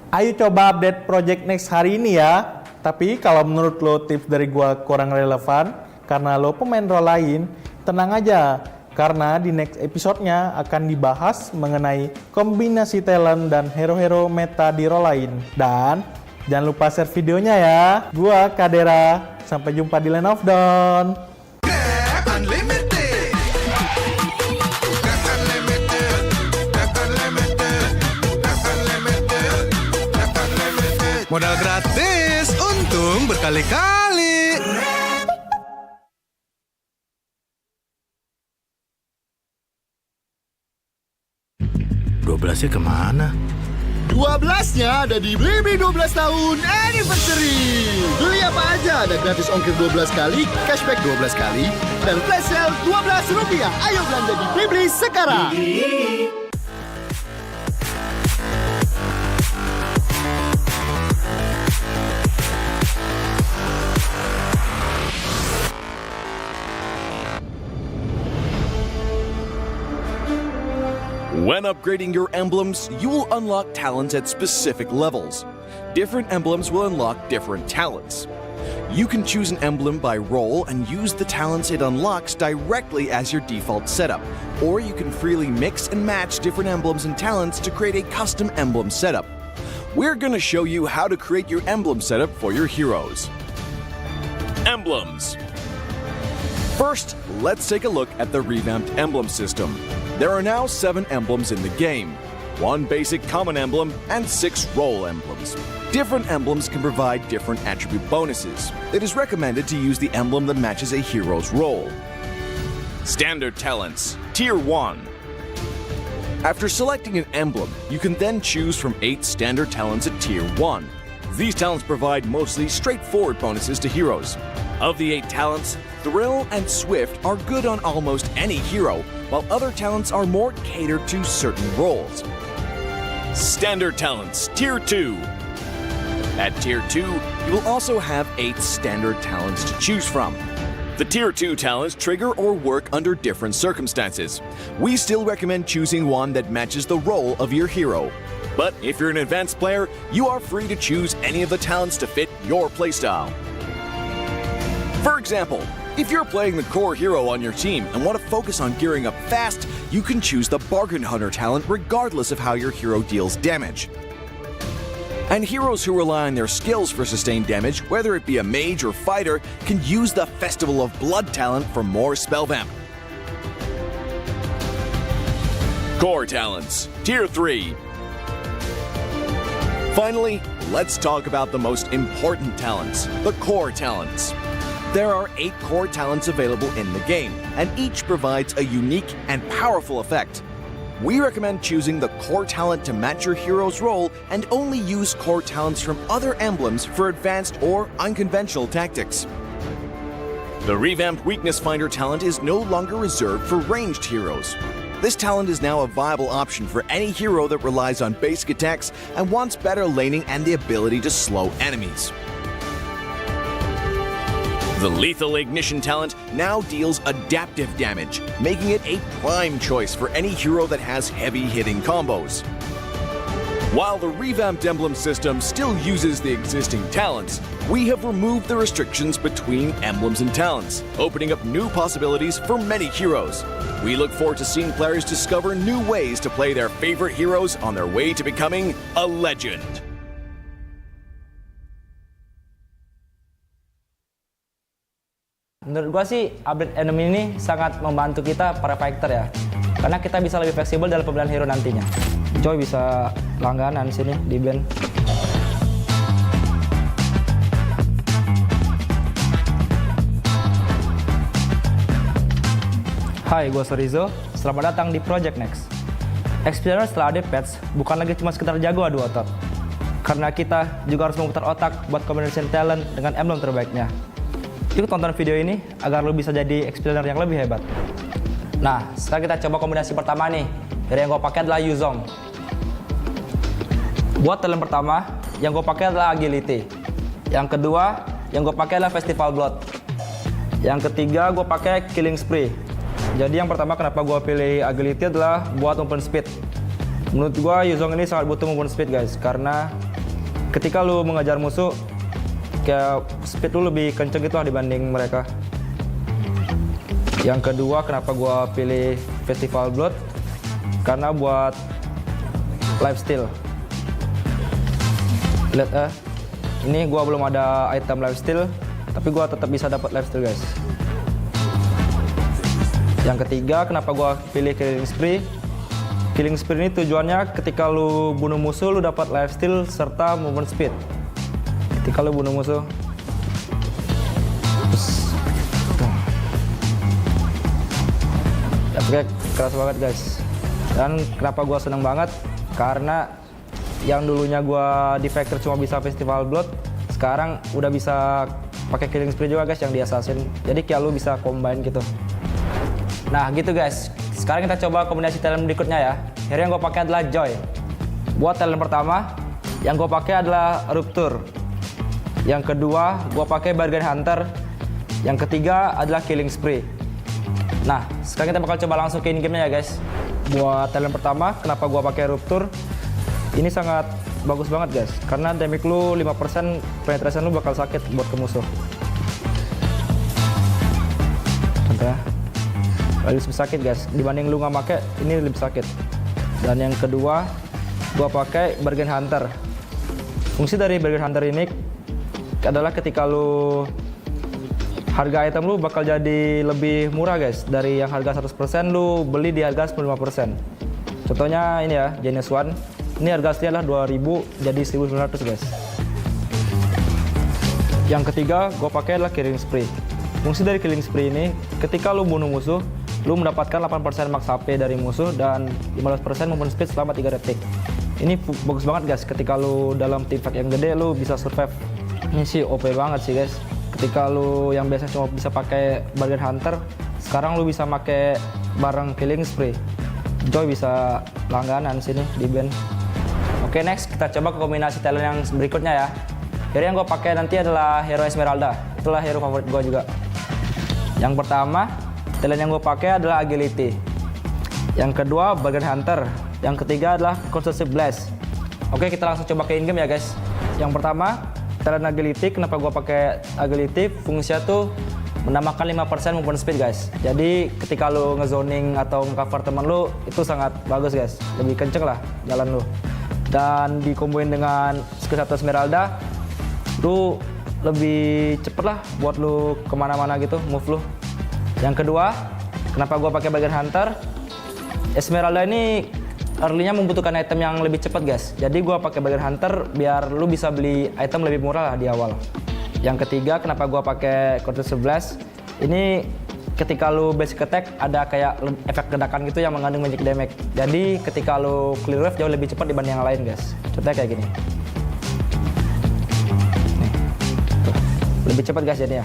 Ayo coba update Project Next hari ini ya. Tapi kalau menurut lo tips dari gua kurang relevan karena lo pemain role lain, tenang aja. Karena di next episode-nya akan dibahas mengenai kombinasi talent dan hero-hero meta di role lain. Dan jangan lupa share videonya ya. Gua Kadera, sampai jumpa di Land of Dawn. Modal gratis, untung berkali-kali. 12-nya kemana? 12-nya ada di Blibli 12 tahun anniversary. Beli apa aja ada gratis ongkir 12 kali, cashback 12 kali, dan flash sale Rp12. Ayo belanja di Blibli sekarang. When upgrading your emblems, you will unlock talents at specific levels. Different emblems will unlock different talents. You can choose an emblem by role and use the talents it unlocks directly as your default setup, or you can freely mix and match different emblems and talents to create a custom emblem setup. We're going to show you how to create your emblem setup for your heroes. Emblems. First, let's take a look at the revamped emblem system. There are now 7 emblems in the game, 1 basic common emblem and 6 role emblems. Different emblems can provide different attribute bonuses. It is recommended to use the emblem that matches a hero's role. Standard talents, Tier 1. After selecting an emblem, you can then choose from 8 standard talents at Tier 1. These talents provide mostly straightforward bonuses to heroes. Of the 8 talents, Thrill and Swift are good on almost any hero, while other talents are more catered to certain roles. Standard talents, Tier 2. At Tier 2, you will also have 8 standard talents to choose from. The Tier 2 talents trigger or work under different circumstances. We still recommend choosing one that matches the role of your hero. But if you're an advanced player, you are free to choose any of the talents to fit your playstyle. For example, if you're playing the core hero on your team and want to focus on gearing up fast, you can choose the Bargain Hunter talent regardless of how your hero deals damage. And heroes who rely on their skills for sustained damage, whether it be a mage or fighter, can use the Festival of Blood talent for more spell vamp. Core talents, Tier 3. Finally, let's talk about the most important talents, the core talents. There are 8 core talents available in the game, and each provides a unique and powerful effect. We recommend choosing the core talent to match your hero's role and only use core talents from other emblems for advanced or unconventional tactics. The revamped Weakness Finder talent is no longer reserved for ranged heroes. This talent is now a viable option for any hero that relies on basic attacks and wants better laning and the ability to slow enemies. The Lethal Ignition talent now deals adaptive damage, making it a prime choice for any hero that has heavy-hitting combos. While the revamped emblem system still uses the existing talents, we have removed the restrictions between emblems and talents, opening up new possibilities for many heroes. We look forward to seeing players discover new ways to play their favorite heroes on their way to becoming a legend. Menurut gua sih update enemy ini sangat membantu kita para fighter ya, karena kita bisa lebih fleksibel dalam pemilihan hero nantinya. Joy bisa langganan sini di band. Hai, gua Sorizo. Selamat datang di Project Next. Explorer setelah ada patch bukan lagi cuma sekedar jago adu otot, karena kita juga harus memutar otak buat combination talent dengan emblem terbaiknya. Yuk tonton video ini agar lo bisa jadi explainer yang lebih hebat. Nah, sekarang kita coba kombinasi pertama nih. Dari yang gue pakai adalah Yuzong. Buat talent pertama, yang gue pakai adalah Agility. Yang kedua, yang gue pakai adalah Festival Blood. Yang ketiga, gue pakai Killing Spree. Jadi yang pertama kenapa gue pilih Agility adalah buat movement speed. Menurut gue Yuzong ini sangat butuh movement speed guys, karena ketika lo mengejar musuh, kayak speed lu lebih kenceng gitu lah dibanding mereka. Yang kedua kenapa gua pilih Festival Blood, karena buat lifesteal. Lihat ini gua belum ada item lifesteal, tapi gua tetap bisa dapat lifesteal guys. Yang ketiga kenapa gua pilih Killing Spree. Killing Spree ini tujuannya ketika lu bunuh musuh lu dapat lifesteal serta movement speed. Ketika lo bunuh musuh, efeknya keras banget guys. Dan kenapa gue seneng banget, karena yang dulunya gue di Factor cuma bisa Festival Blood, sekarang udah bisa pakai Killing Spree juga guys yang di Assassin. Jadi kayak lo bisa combine gitu. Nah gitu guys, sekarang kita coba kombinasi talent berikutnya ya. Hero yang gue pakai adalah Joy. Buat talent pertama, yang gue pakai adalah Rupture. Yang kedua, gue pakai Bargain Hunter. Yang ketiga adalah Killing Spree. Nah, sekarang kita bakal coba langsung ke in-game-nya ya guys. Buat talent pertama, kenapa gue pakai Rupture? Ini sangat bagus banget guys, karena damage lu 5%, penetration lu bakal sakit buat ke musuh. Contohnya, lebih sakit guys, dibanding lu nggak pakai, ini lebih sakit. Dan yang kedua, gue pakai Bargain Hunter. Fungsi dari Bargain Hunter ini adalah ketika lu harga item lu bakal jadi lebih murah guys. Dari yang harga 100% lu beli di harga 95%. Contohnya ini ya, Genius One. Ini harga aslinya adalah 2000 jadi 1900 guys. Yang ketiga gue pakai adalah Killing Spree. Fungsi dari Killing Spree ini, ketika lu bunuh musuh, lu mendapatkan 8% max HP dari musuh dan 15% movement speed selama 3 detik. Ini bagus banget guys, ketika lu dalam team fight yang gede lu bisa survive. Ini sih OP banget sih guys. Ketika lu yang biasa cuma bisa pakai Bargain Hunter, sekarang lu bisa pakai bareng Killing Spree. Joy bisa langganan sini di band. Oke, next kita coba ke kombinasi talent yang berikutnya ya. Hero yang gue pakai nanti adalah hero Esmeralda. Itulah hero favorit gue juga. Yang pertama, talent yang gue pakai adalah Agility. Yang kedua, Bargain Hunter. Yang ketiga adalah Constructive Blast. Oke, kita langsung coba ke in-game ya guys. Yang pertama, talent Agility. Kenapa gue pakai Agility? Fungsinya tuh menambahkan 5% movement speed guys. Jadi ketika lu ngezoning atau nge-cover temen lu, itu sangat bagus guys. Lebih kenceng lah jalan lu. Dan dikomboin dengan skill 1 Esmeralda, lu lebih cepet lah buat lu kemana-mana gitu, move lu. Yang kedua, kenapa gue pakai Bargain Hunter? Esmeralda ini early-nya membutuhkan item yang lebih cepat guys. Jadi gue pakai Bargain Hunter biar lu bisa beli item lebih murah lah di awal. Yang ketiga, kenapa gue pakai Counter 11? Ini ketika lu basic attack ada kayak efek ledakan gitu yang mengandung magic damage. Jadi ketika lu clear wave jauh lebih cepat dibanding yang lain guys. Contohnya kayak gini. Nih, tuh. Lebih cepat guys jadinya.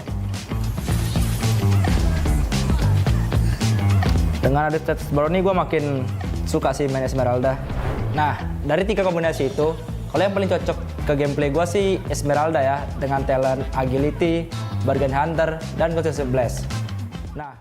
Dengan ada stats baru nih gue makin suka sih main Esmeralda. Nah, dari 3 kombinasi itu, kalau yang paling cocok ke gameplay gue sih Esmeralda ya, dengan talent Agility, Bargain Hunter, dan Constructive Blast. Nah,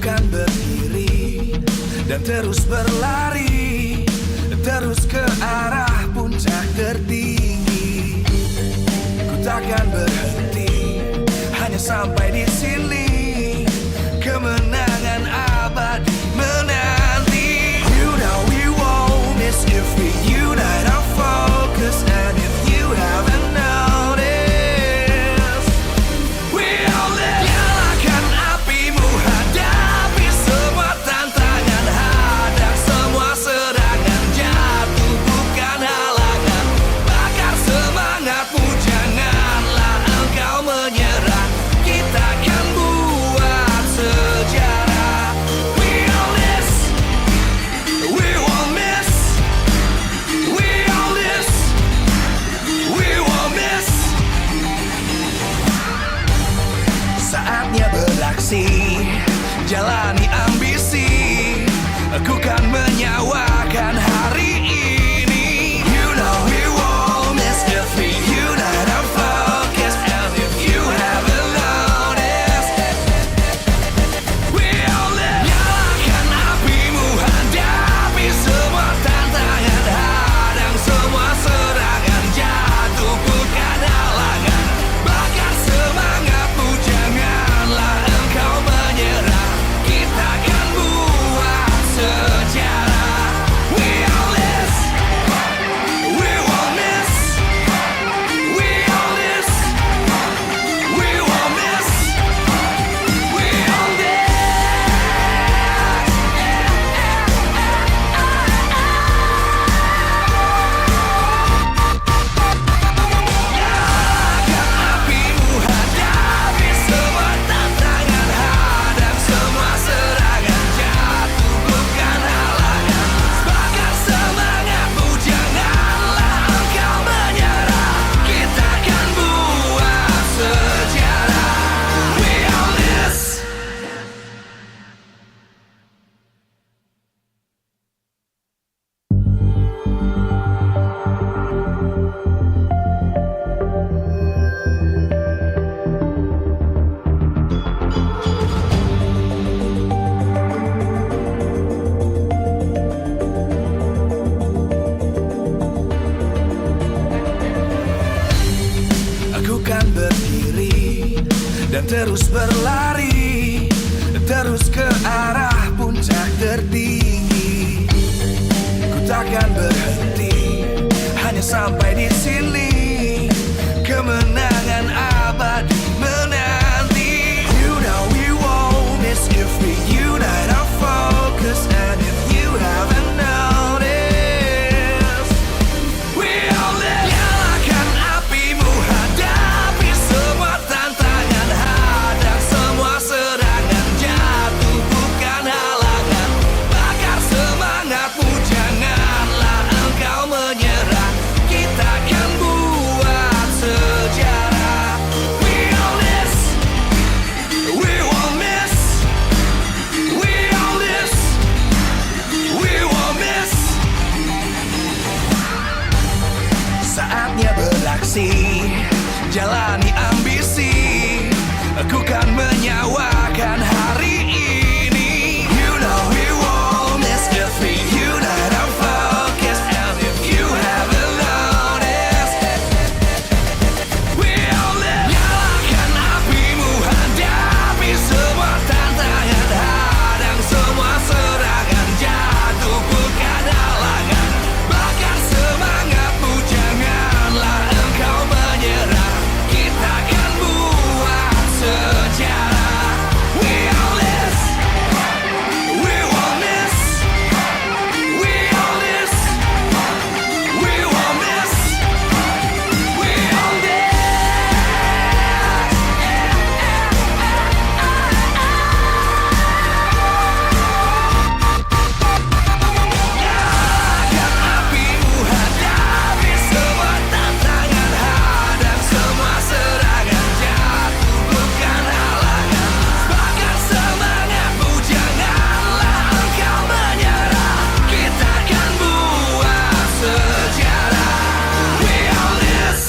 kan berdiri dan terus berlari, terus ke arah puncak tertinggi. Ku takkan berhenti hanya sampai di sini. Kemenangan abadi menanti. You know we won't miss if we unite our focus. And if you haven't noticed, we all live. Nyalakan apimu, hadapi semua tantangan, hadang semua serangan, jatuh bukan halangan. Bakar semangatmu, janganlah engkau menyerah. Kita akan buat sejarah. We all this, we won't miss. We all this, we won't miss. Saatnya beraksi, jalani ambisi. Aku kan menyawakan hari ini. You know we won't miss if we unite our focus. And if you haven't noticed, we all live. Nyalakan apimu, hadapi semua tantangan, hadang semua serangan, jatuh bukan halangan. Bakar semangatmu, janganlah engkau menyerah. Kita akan buat sejarah. We takkan berhenti hanya sampai di sini. Kemenangan abadi menanti. You know we won't miss if we unite our focus. And if you haven't noticed, we all live. Nyalakan apimu, hadapi semua tantangan, hadang semua serangan, jatuh bukan halangan. Bakar semangatmu, janganlah engkau menyerah. Kita akan buat sejarah. We all this, we won't miss. We all this, we won't miss. Saatnya beraksi, jalani ambisi. Aku kan menyawakan hari ini. You know we won't miss if we unite our focus. And if you haven't noticed, we all live. Nyalakan apimu, hadapi semua tantangan, hadang semua serangan, jatuh bukan halangan. Bakar semangatmu, janganlah engkau menyerah. Kita akan buat sejarah. We all this, we won't miss. We all this, we won't miss. We all this. Nyalakan apimu, hadapi semua tantangan, hadang semua serangan, jatuh bukan halangan. Bakar semangatmu, janganlah engkau menyerah. Kita akan buat sejarah. We all this.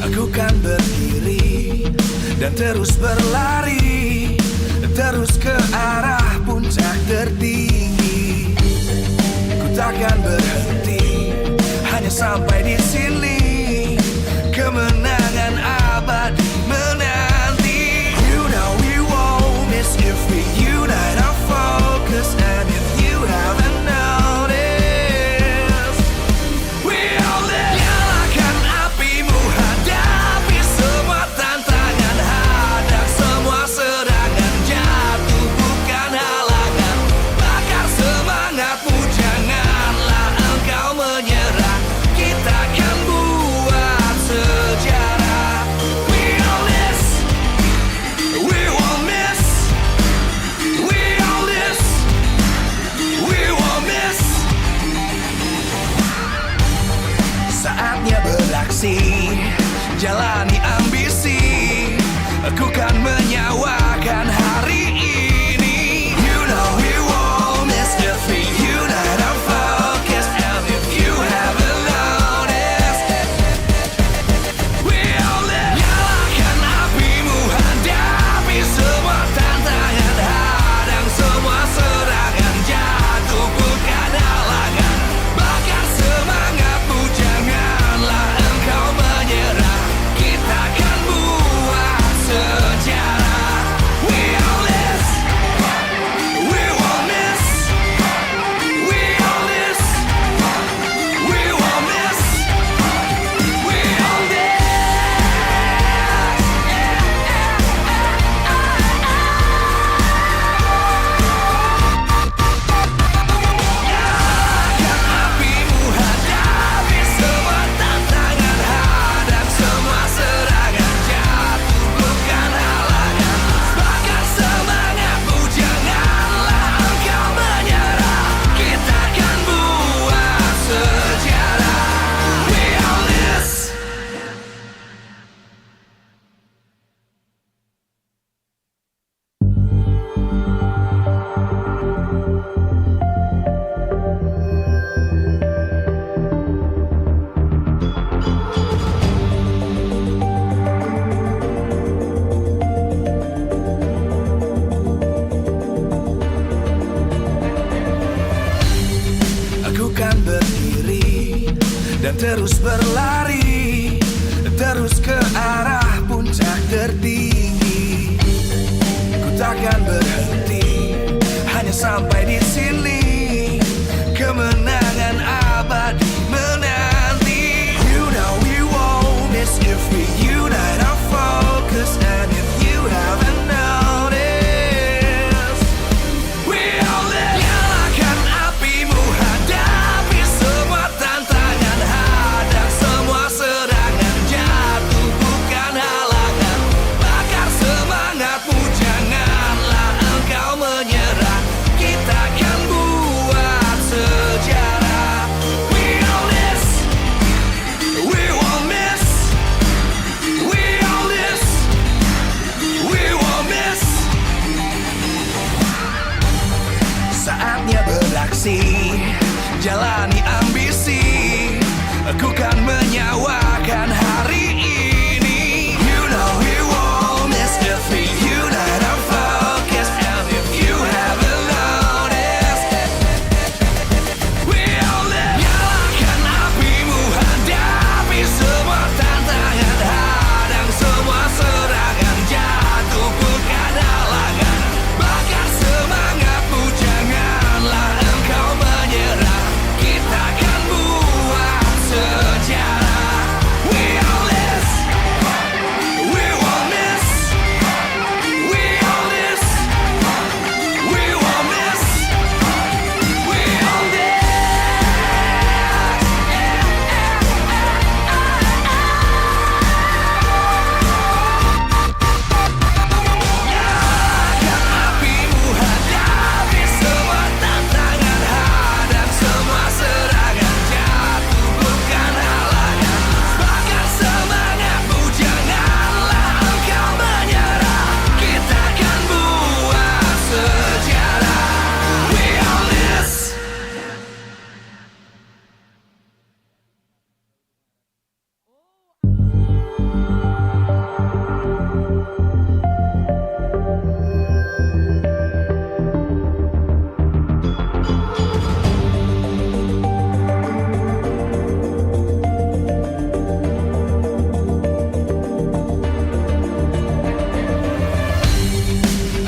Aku kan berdiri dan terus berlari, terus ke arah puncak tertinggi. Ku takkan berhenti hanya sampai di sini. Kemenangan abadi menanti. You know we won't miss if we unite our focus. And if you haven't noticed, we all live. Nyalakan apimu, hadapi semua tantangan, hadang semua serangan, jatuh bukan halangan. Bakar semangatmu, janganlah engkau menyerah. Kita akan buat sejarah. We all this, we won't miss. We all this, we won't miss. Saatnya beraksi, jalani ambisi. Aku kan menyawakan hari ini. You know we won't miss if we unite our focus. And if you haven't noticed, we all live. Nyalakan apimu, hadapi semua tantangan, hadang semua serangan, jatuh bukan halangan. Bakar semangatmu, janganlah engkau menyerah. Kita akan buat sejarah. dan terus berlari, terus ke arah puncak tertinggi. Ku takkan berhenti, hanya sampai di sini. Kemenangan abadi menanti. You know we won't miss if we unite our focus. And if you haven't noticed, we all live. Nyalakan apimu, hadapi semua tantangan, hadang semua serangan, jatuh bukan halangan. Bakar semangatmu, janganlah engkau menyerah. Kita akan buat sejarah. We all this, we won't miss. We all this, we won't miss. Saatnya beraksi, jalani ambisi. Aku kan menyawakan hari ini. You know we won't miss if we unite our focus. And if you haven't noticed, we all live. Nyalakan apimu, hadapi semua tantangan, hadang semua serangan, jatuh bukan halangan. Bakar semangatmu, janganlah engkau menyerah. Kita akan buat sejarah. We all this, we won't miss. We all this, we won't miss. We all this. Nyalakan apimu, hadapi semua tantangan, hadang semua serangan, jatuh bukan halangan. Bakar semangatmu, janganlah engkau menyerah. Kita akan buat sejarah. We all this.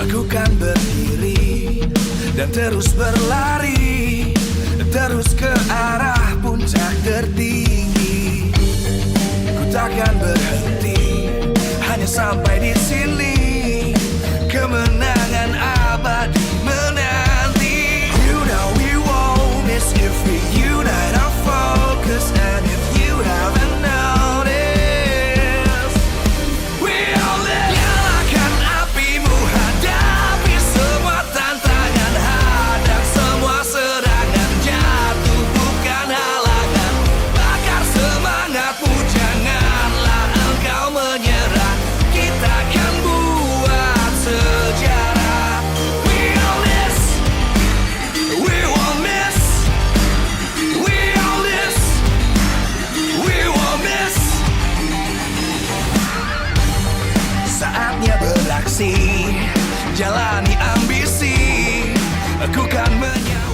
Aku kan berdiri dan terus berlari, terus ke arah puncak tertinggi. Ku takkan berhenti, hanya sampai di sini. Kemenangan abadi menanti. You know we won't miss if we unite our focus. And if you haven't noticed, we all live. Nyalakan apimu, hadapi semua tantangan, hadang semua serangan, jatuh bukan halangan. Bakar semangatmu, janganlah engkau menyerah. Kita akan buat sejarah. We all this, we won't miss. We all this, we won't miss. Saatnya beraksi, jalani ambisi. Aku kan menyawa.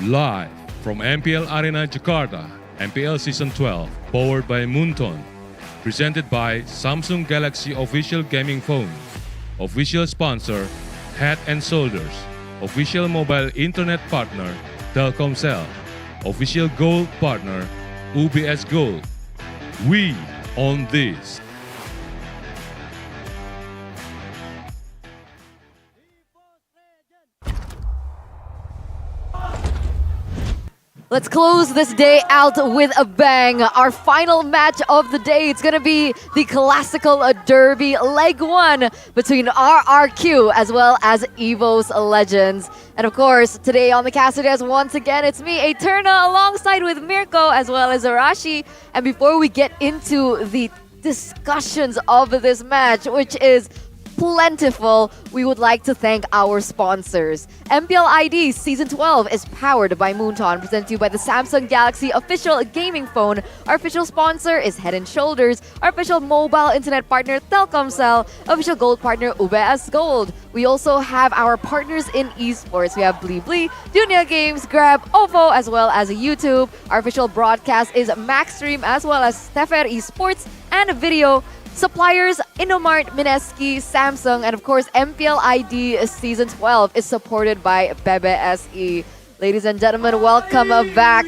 Live from MPL Arena Jakarta, MPL Season 12, powered by Moonton. Presented by Samsung Galaxy Official Gaming Phone. Official sponsor, Head and Shoulders. Official mobile internet partner, Telkomsel. Official gold partner, UBS Gold. We own this. Let's close this day out with a bang. Our final match of the day, it's gonna be the Classical Derby Leg 1 between RRQ as well as EVO's Legends. And of course, today on the Cassidy's, once again, it's me, Eterna, alongside with Mirko as well as Arashi. And before we get into the discussions of this match, which is plentiful, we would like to thank our sponsors. MPL ID Season 12 is powered by Moonton, presented to you by the Samsung Galaxy official gaming phone. Our official sponsor is Head & Shoulders. Our official mobile internet partner, Telkomsel. Official gold partner, UBS Gold. We also have our partners in esports. We have Blibli, Dunia Games, Grab, OVO, as well as YouTube. Our official broadcast is Maxstream, as well as Stefer Esports and Video. Suppliers, Innomart, Mineski, Samsung, and of course, MPL ID Season 12 is supported by Bebe SE. Ladies and gentlemen, welcome back.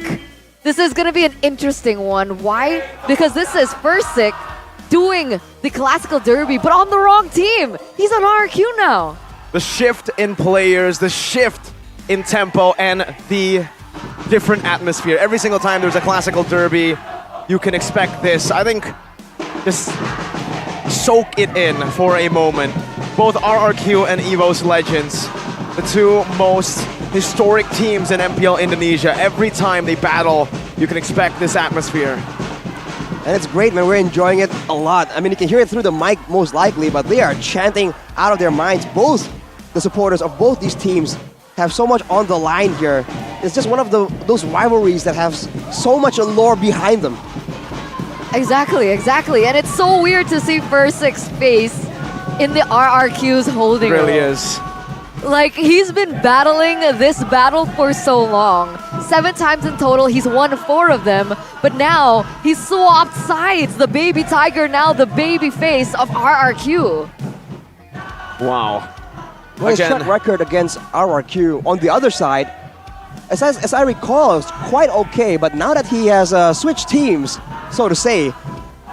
This is going to be an interesting one. Why? Because this is Versik doing the Classical Derby, but on the wrong team. He's on RRQ now. The shift in players, the shift in tempo, and the different atmosphere. Every single time there's a Classical Derby, you can expect this. I think just soak it in for a moment. Both RRQ and EVO's Legends, the two most historic teams in MPL Indonesia. Every time they battle, you can expect this atmosphere. And it's great, man. We're enjoying it a lot. I mean, you can hear it through the mic most likely, but they are chanting out of their minds. Both the supporters of both these teams have so much on the line here. It's just one of those rivalries that have so much allure behind them. Exactly. And it's so weird to see Versik's face in the RRQ's holding room. It really is. Like, he's been battling this battle for so long. 7 times in total, he's won 4 of them. But now, he's swapped sides. The baby tiger, now the baby face of RRQ. Wow. Well, his track record against RRQ on the other side, as I recall, it's quite okay. But now that he has switched teams, so to say,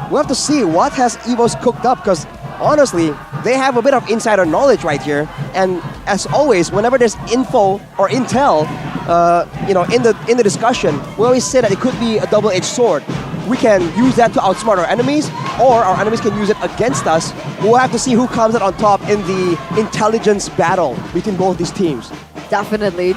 we'll have to see what has EVO's cooked up, because honestly, they have a bit of insider knowledge right here. And as always, whenever there's info or intel, in the discussion, we always say that it could be a double-edged sword. We can use that to outsmart our enemies, or our enemies can use it against us. We'll have to see who comes out on top in the intelligence battle between both these teams. Definitely.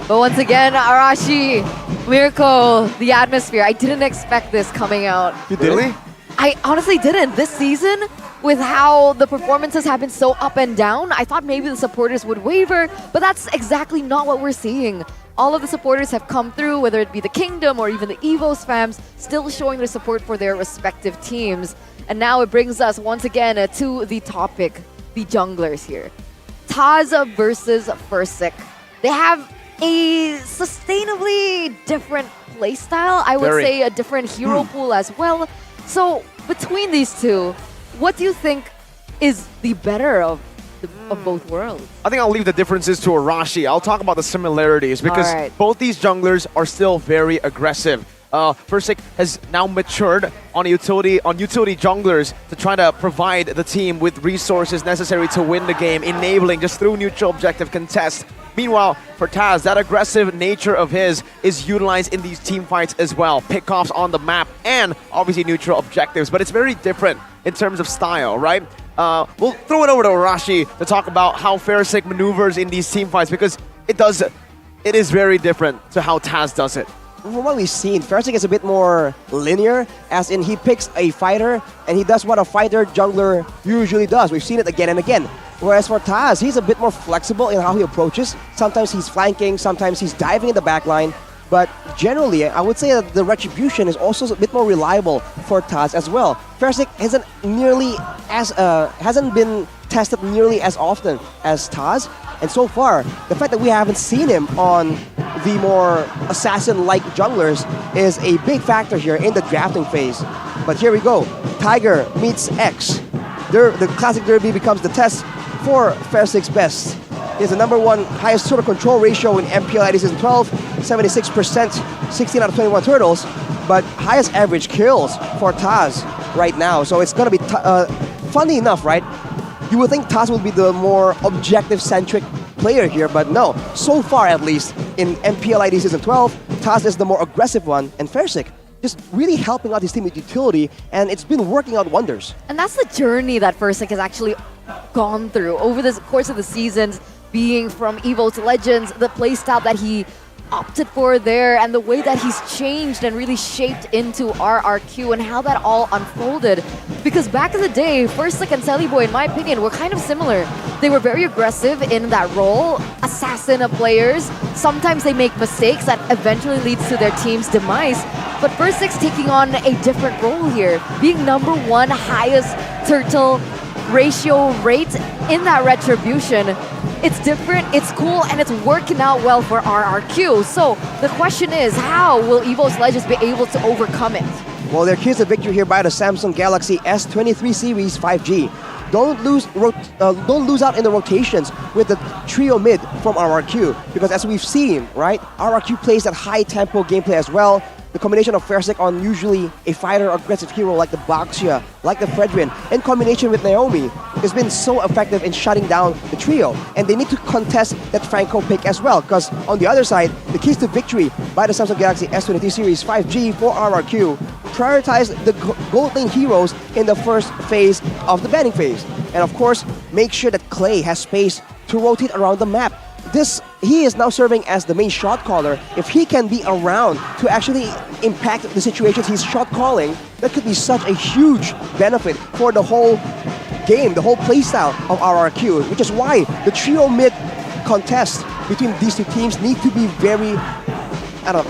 But once again, Arashi, Mirko, the atmosphere. I didn't expect this coming out. You didn't? I honestly didn't. This season, with how the performances have been so up and down, I thought maybe the supporters would waver, but that's exactly not what we're seeing. All of the supporters have come through, whether it be the Kingdom or even the EVO's fams, still showing their support for their respective teams. And now it brings us once again to the topic, the junglers here. Taz versus Versik. They have a sustainably different playstyle. I would say a different hero pool as well. So between these two, what do you think is the better of both worlds? I think I'll leave the differences to Arashi. I'll talk about the similarities, because both these junglers are still very aggressive. Versik has now matured on utility junglers to try to provide the team with resources necessary to win the game, enabling just through neutral objective contests. Meanwhile, for Taz, that aggressive nature of his is utilized in these team fights as well. Pickoffs on the map and obviously neutral objectives, but it's very different in terms of style, right? We'll throw it over to Arashi to talk about how Versik maneuvers in these team fights, because it is very different to how Taz does it. From what we've seen, Versik is a bit more linear, as in he picks a fighter and he does what a fighter jungler usually does. We've seen it again and again. Whereas for Taz, he's a bit more flexible in how he approaches. Sometimes he's flanking, sometimes he's diving in the backline. But generally, I would say that the retribution is also a bit more reliable for Taz as well. Versik hasn't been tested nearly as often as Taz. And so far, the fact that we haven't seen him on the more assassin-like junglers is a big factor here in the drafting phase. But here we go. Tiger meets X. The Classic Derby becomes the test for Versik's best. He has the #1 highest total control ratio in MPL ID Season 12, 76%, 16 out of 21 turtles, but highest average kills for Taz right now. So it's going to be, funny enough, right? You would think Taz would be the more objective-centric player here, but no. So far, at least, in MPL ID Season 12, Taz is the more aggressive one, and Fersik just really helping out his team with utility, and it's been working out wonders. And that's the journey that Fersik has actually gone through over the course of the seasons, being from Evo to Legends, the playstyle that he opted for there, and the way that he's changed and really shaped into RRQ and how that all unfolded. Because back in the day, Fersik and Boy, in my opinion, were kind of similar. They were very aggressive in that role, assassin of players. Sometimes they make mistakes that eventually leads to their team's demise. But Fersik's taking on a different role here, being #1 highest turtle ratio rate in that retribution. It's different, it's cool, and it's working out well for RRQ. So the question is, how will EVO's Legends be able to overcome it? Well, there is a victory here by the Samsung Galaxy S23 Series 5G. Don't lose out in the rotations with the trio mid from RRQ, because as we've seen, right, RRQ plays that high tempo gameplay as well. The combination of Fersik on usually a fighter aggressive hero like the Baxia, like the Fredrin, in combination with Naomi, has been so effective in shutting down the trio. And they need to contest that Franco pick as well, because on the other side, the keys to victory by the Samsung Galaxy S23 Series 5G for RRQ prioritize the gold lane heroes in the first phase of the banning phase. And of course, make sure that Clay has space to rotate around the map. He is now serving as the main shot caller. If he can be around to actually impact the situations he's shot calling, that could be such a huge benefit for the whole game, the whole playstyle of RRQ, which is why the trio mid contest between these two teams need to be very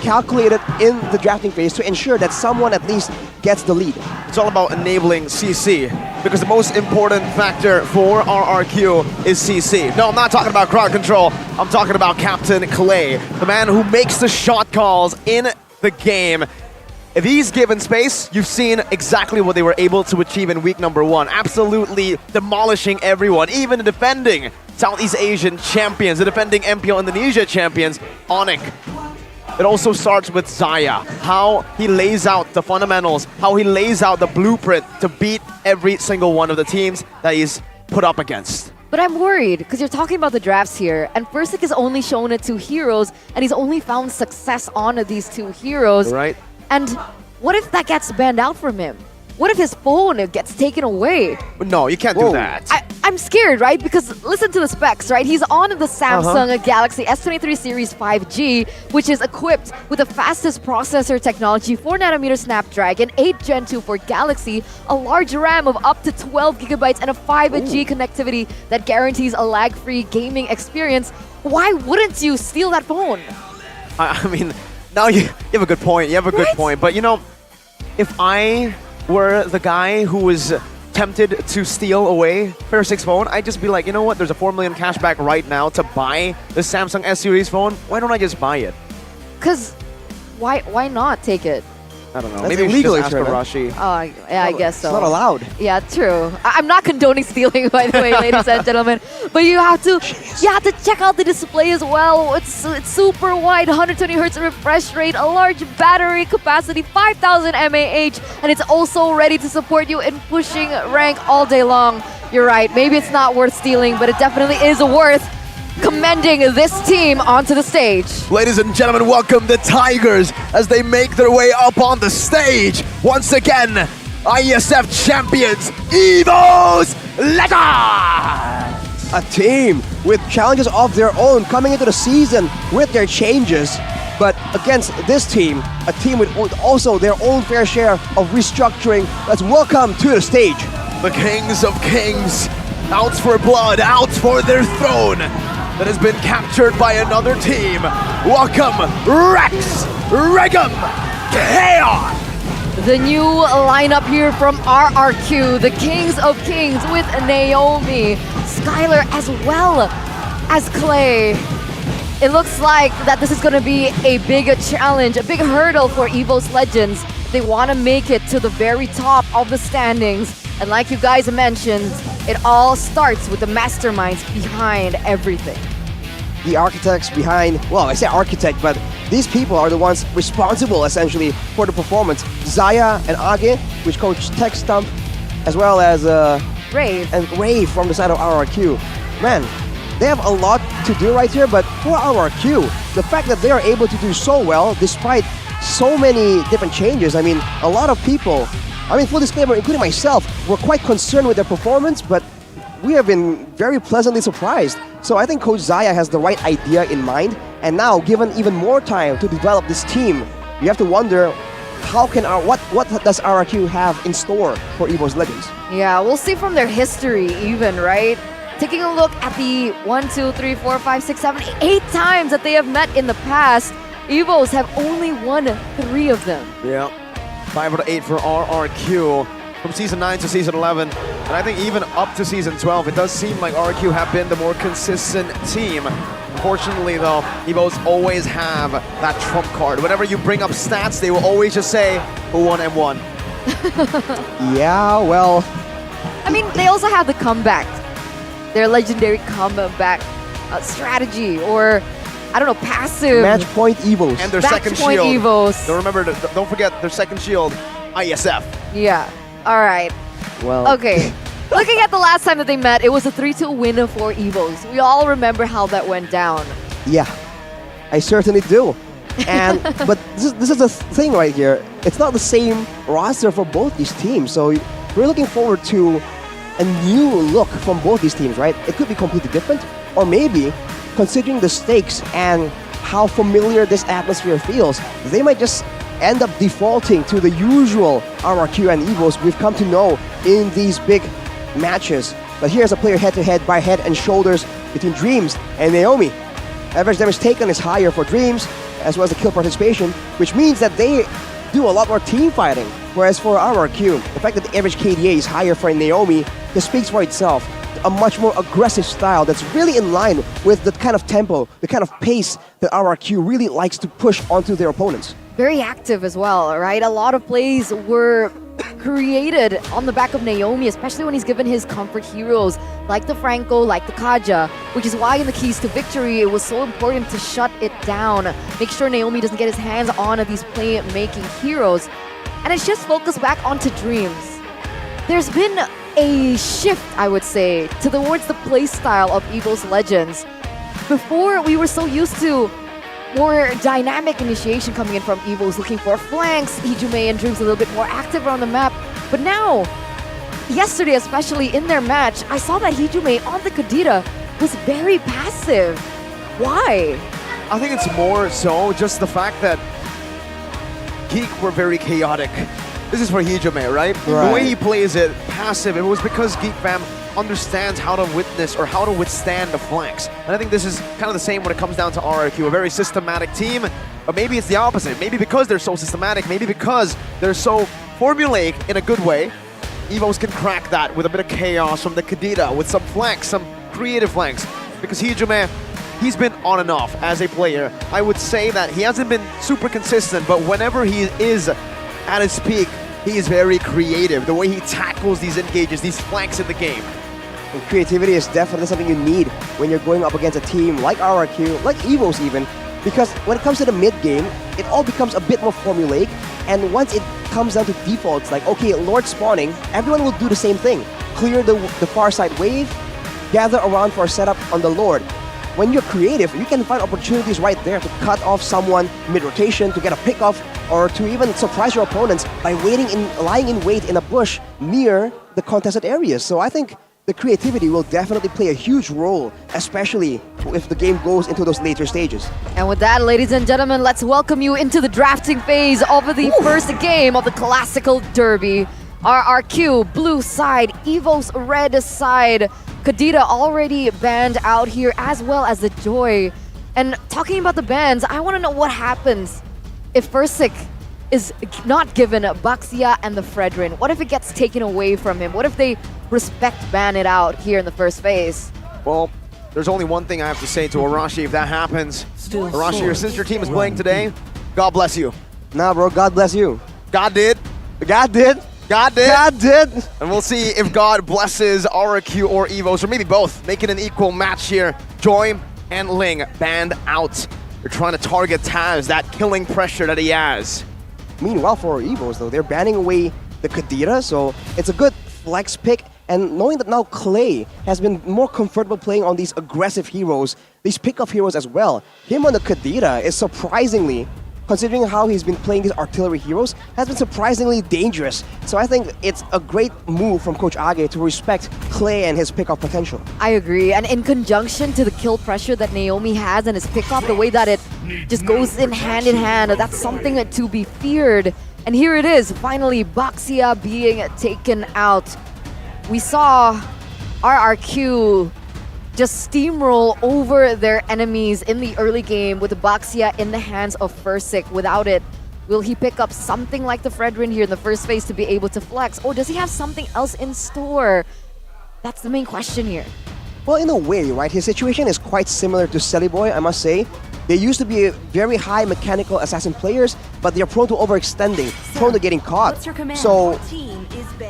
calculated in the drafting phase to ensure that someone at least gets the lead. It's all about enabling CC, because the most important factor for RRQ is CC. No, I'm not talking about crowd control. I'm talking about Captain Clay, the man who makes the shot calls in the game. If he's given space, you've seen exactly what they were able to achieve in week #1. Absolutely demolishing everyone, even the defending Southeast Asian champions, the defending MPL Indonesia champions, Onyx. It also starts with Zaya, how he lays out the fundamentals, how he lays out the blueprint to beat every single one of the teams that he's put up against. But I'm worried, because you're talking about the drafts here, and Fersik has only shown it to heroes, and he's only found success on these two heroes. Right. And what if that gets banned out from him? What if his phone gets taken away? No, you can't do that. I'm scared, right? Because listen to the specs, right? He's on the Samsung Galaxy S23 Series 5G, which is equipped with the fastest processor technology, 4nm Snapdragon, 8 Gen 2 for Galaxy, a large RAM of up to 12 gigabytes, and a 5G connectivity that guarantees a lag-free gaming experience. Why wouldn't you steal that phone? I mean, now you have a good point. You have a good point. But you know, if I were the guy who was tempted to steal away Fersik's phone, I'd just be like, you know what, there's a 4 million cashback right now to buy the Samsung S-Series phone. Why don't I just buy it? Because why not take it? I don't know. That's Maybe we should just ask Arashi. Oh, yeah, I guess so. It's not allowed. Yeah, true. I'm not condoning stealing, by the way, ladies and gentlemen. But you have to check out the display as well. It's super wide, 120 Hz refresh rate, a large battery capacity, 5,000 mAh, and it's also ready to support you in pushing rank all day long. You're right. Maybe it's not worth stealing, but it definitely is worth commending this team onto the stage. Ladies and gentlemen, welcome the Tigers as they make their way up on the stage. Once again, ISF champions, EVO's Legends! A team with challenges of their own coming into the season with their changes. But against this team, a team with also their own fair share of restructuring. Let's welcome to the stage the Kings of Kings, out for blood, out for their throne that has been captured by another team. Welcome, Rex, Regum, Chaos! The new lineup here from RRQ, the Kings of Kings with Naomi, Skylar, as well as Clay. It looks like that this is going to be a big challenge, a big hurdle for EVO's Legends. They want to make it to the very top of the standings. And like you guys mentioned, it all starts with the masterminds behind everything. The architects behind, well, I say architect, but these people are the ones responsible, essentially, for the performance. Zaya and Age, which coach Tech Stump, as well as Rave. And Rave from the side of RRQ. Man, they have a lot to do right here, but for RRQ, the fact that they are able to do so well despite so many different changes, I mean, a lot of people, full disclaimer, including myself, were quite concerned with their performance, but we have been very pleasantly surprised. So I think Coach Zaya has the right idea in mind, and now given even more time to develop this team, you have to wonder what does RRQ have in store for EVO's Legends? Yeah, we'll see from their history even, right? Taking a look at the 1, 2, 3, 4, 5, 6, 7, 8 times that they have met in the past, EVOs have only won 3 of them. Yeah, 5 out of 8 for RRQ from Season 9 to Season 11. And I think even up to Season 12, it does seem like RRQ have been the more consistent team. Unfortunately though, EVOs always have that trump card. Whenever you bring up stats, they will always just say, who won M1? Yeah, well... I mean, they also have the comeback. Their legendary comeback strategy, or I don't know, passive. Match point EVOs. And their Match second point shield. EVOs. Don't forget their second shield, ISF. Yeah, all right. Well. Okay. Looking at the last time that they met, it was a 3-2 win for EVOs. We all remember how that went down. Yeah, I certainly do. And but this is the thing right here. It's not the same roster for both these teams, so we're looking forward to a new look from both these teams, right? It could be completely different, or maybe considering the stakes and how familiar this atmosphere feels, they might just end up defaulting to the usual RRQ and EVOs we've come to know in these big matches. But here's a player head-to-head by head and shoulders between Dreams and Naomi. Average damage taken is higher for Dreams, as well as the kill participation, which means that they do a lot more team fighting. Whereas for RRQ, the fact that the average KDA is higher for Naomi just speaks for itself. A much more aggressive style that's really in line with the kind of tempo, the kind of pace that RRQ really likes to push onto their opponents. Very active as well, right? A lot of plays were created on the back of Naomi, especially when he's given his comfort heroes like the Franco, like the Kaja, which is why in the Keys to Victory it was so important to shut it down, make sure Naomi doesn't get his hands on these play-making heroes. And it's just focused back onto Dreams. There's been a shift, I would say, towards the play style of EVO's Legends. Before, we were so used to more dynamic initiation coming in from EVOs, looking for flanks, Hijume and Dreams a little bit more active around the map. But now, yesterday especially in their match, I saw that Hijume on the Kadira was very passive. Why? I think it's more so just the fact that Geek were very chaotic. This is for Hijume, right? The way he plays it, passive, it was because Geek Fam understands how to witness or how to withstand the flanks. And I think this is kind of the same when it comes down to RRQ, a very systematic team, but maybe it's the opposite. Maybe because they're so systematic, maybe because they're so formulaic in a good way, EVOs can crack that with a bit of chaos from the Kadira, with some flanks, some creative flanks. Because Hijume, he's been on and off as a player. I would say that he hasn't been super consistent, but whenever he is at his peak, he is very creative. The way he tackles these engages, these flanks in the game. And creativity is definitely something you need when you're going up against a team like RRQ, like EVOs even, because when it comes to the mid-game, it all becomes a bit more formulaic, and once it comes down to defaults, like, okay, Lord spawning, everyone will do the same thing. Clear the far side wave, gather around for a setup on the Lord. When you're creative, you can find opportunities right there to cut off someone mid-rotation, to get a pick-off, or to even surprise your opponents by lying in wait in a bush near the contested areas. So I think the creativity will definitely play a huge role, especially if the game goes into those later stages. And with that, ladies and gentlemen, let's welcome you into the drafting phase of the first game of the Classical Derby. RRQ, blue side, EVO's red side. Kadira already banned out here, as well as the Joy. And talking about the bans, I want to know what happens if Versik is not given Baxia and the Fredrin. What if it gets taken away from him? What if they ban it out here in the first phase? Well, there's only one thing I have to say to Arashi if that happens. Arashi, since your team is playing today, God bless you. Nah, bro, God bless you. God did. God did. God did. God did. And we'll see if God blesses RRQ or EVOs, or maybe both, making an equal match here. Joy and Ling banned out. They're trying to target Taz, that killing pressure that he has. Meanwhile, for EVOs, though, they're banning away the Kadira, so it's a good flex pick And knowing that now Clay has been more comfortable playing on these aggressive heroes, these pick-off heroes as well, him on the Kadira is surprisingly, considering how he's been playing these artillery heroes, has been surprisingly dangerous. So I think it's a great move from Coach Age to respect Clay and his pick-off potential. I agree, and in conjunction to the kill pressure that Naomi has and his pick-off, the way that it just goes in hand, that's something to be feared. And here it is, finally, Baxia being taken out. We saw RRQ just steamroll over their enemies in the early game with Baxia in the hands of Fursic. Without it, will he pick up something like the Fredrin here in the first phase to be able to flex? Or does he have something else in store? That's the main question here. Well, in a way, right? His situation is quite similar to Celiboy, I must say. They used to be very high mechanical assassin players, but they're prone to overextending, prone to getting caught. So,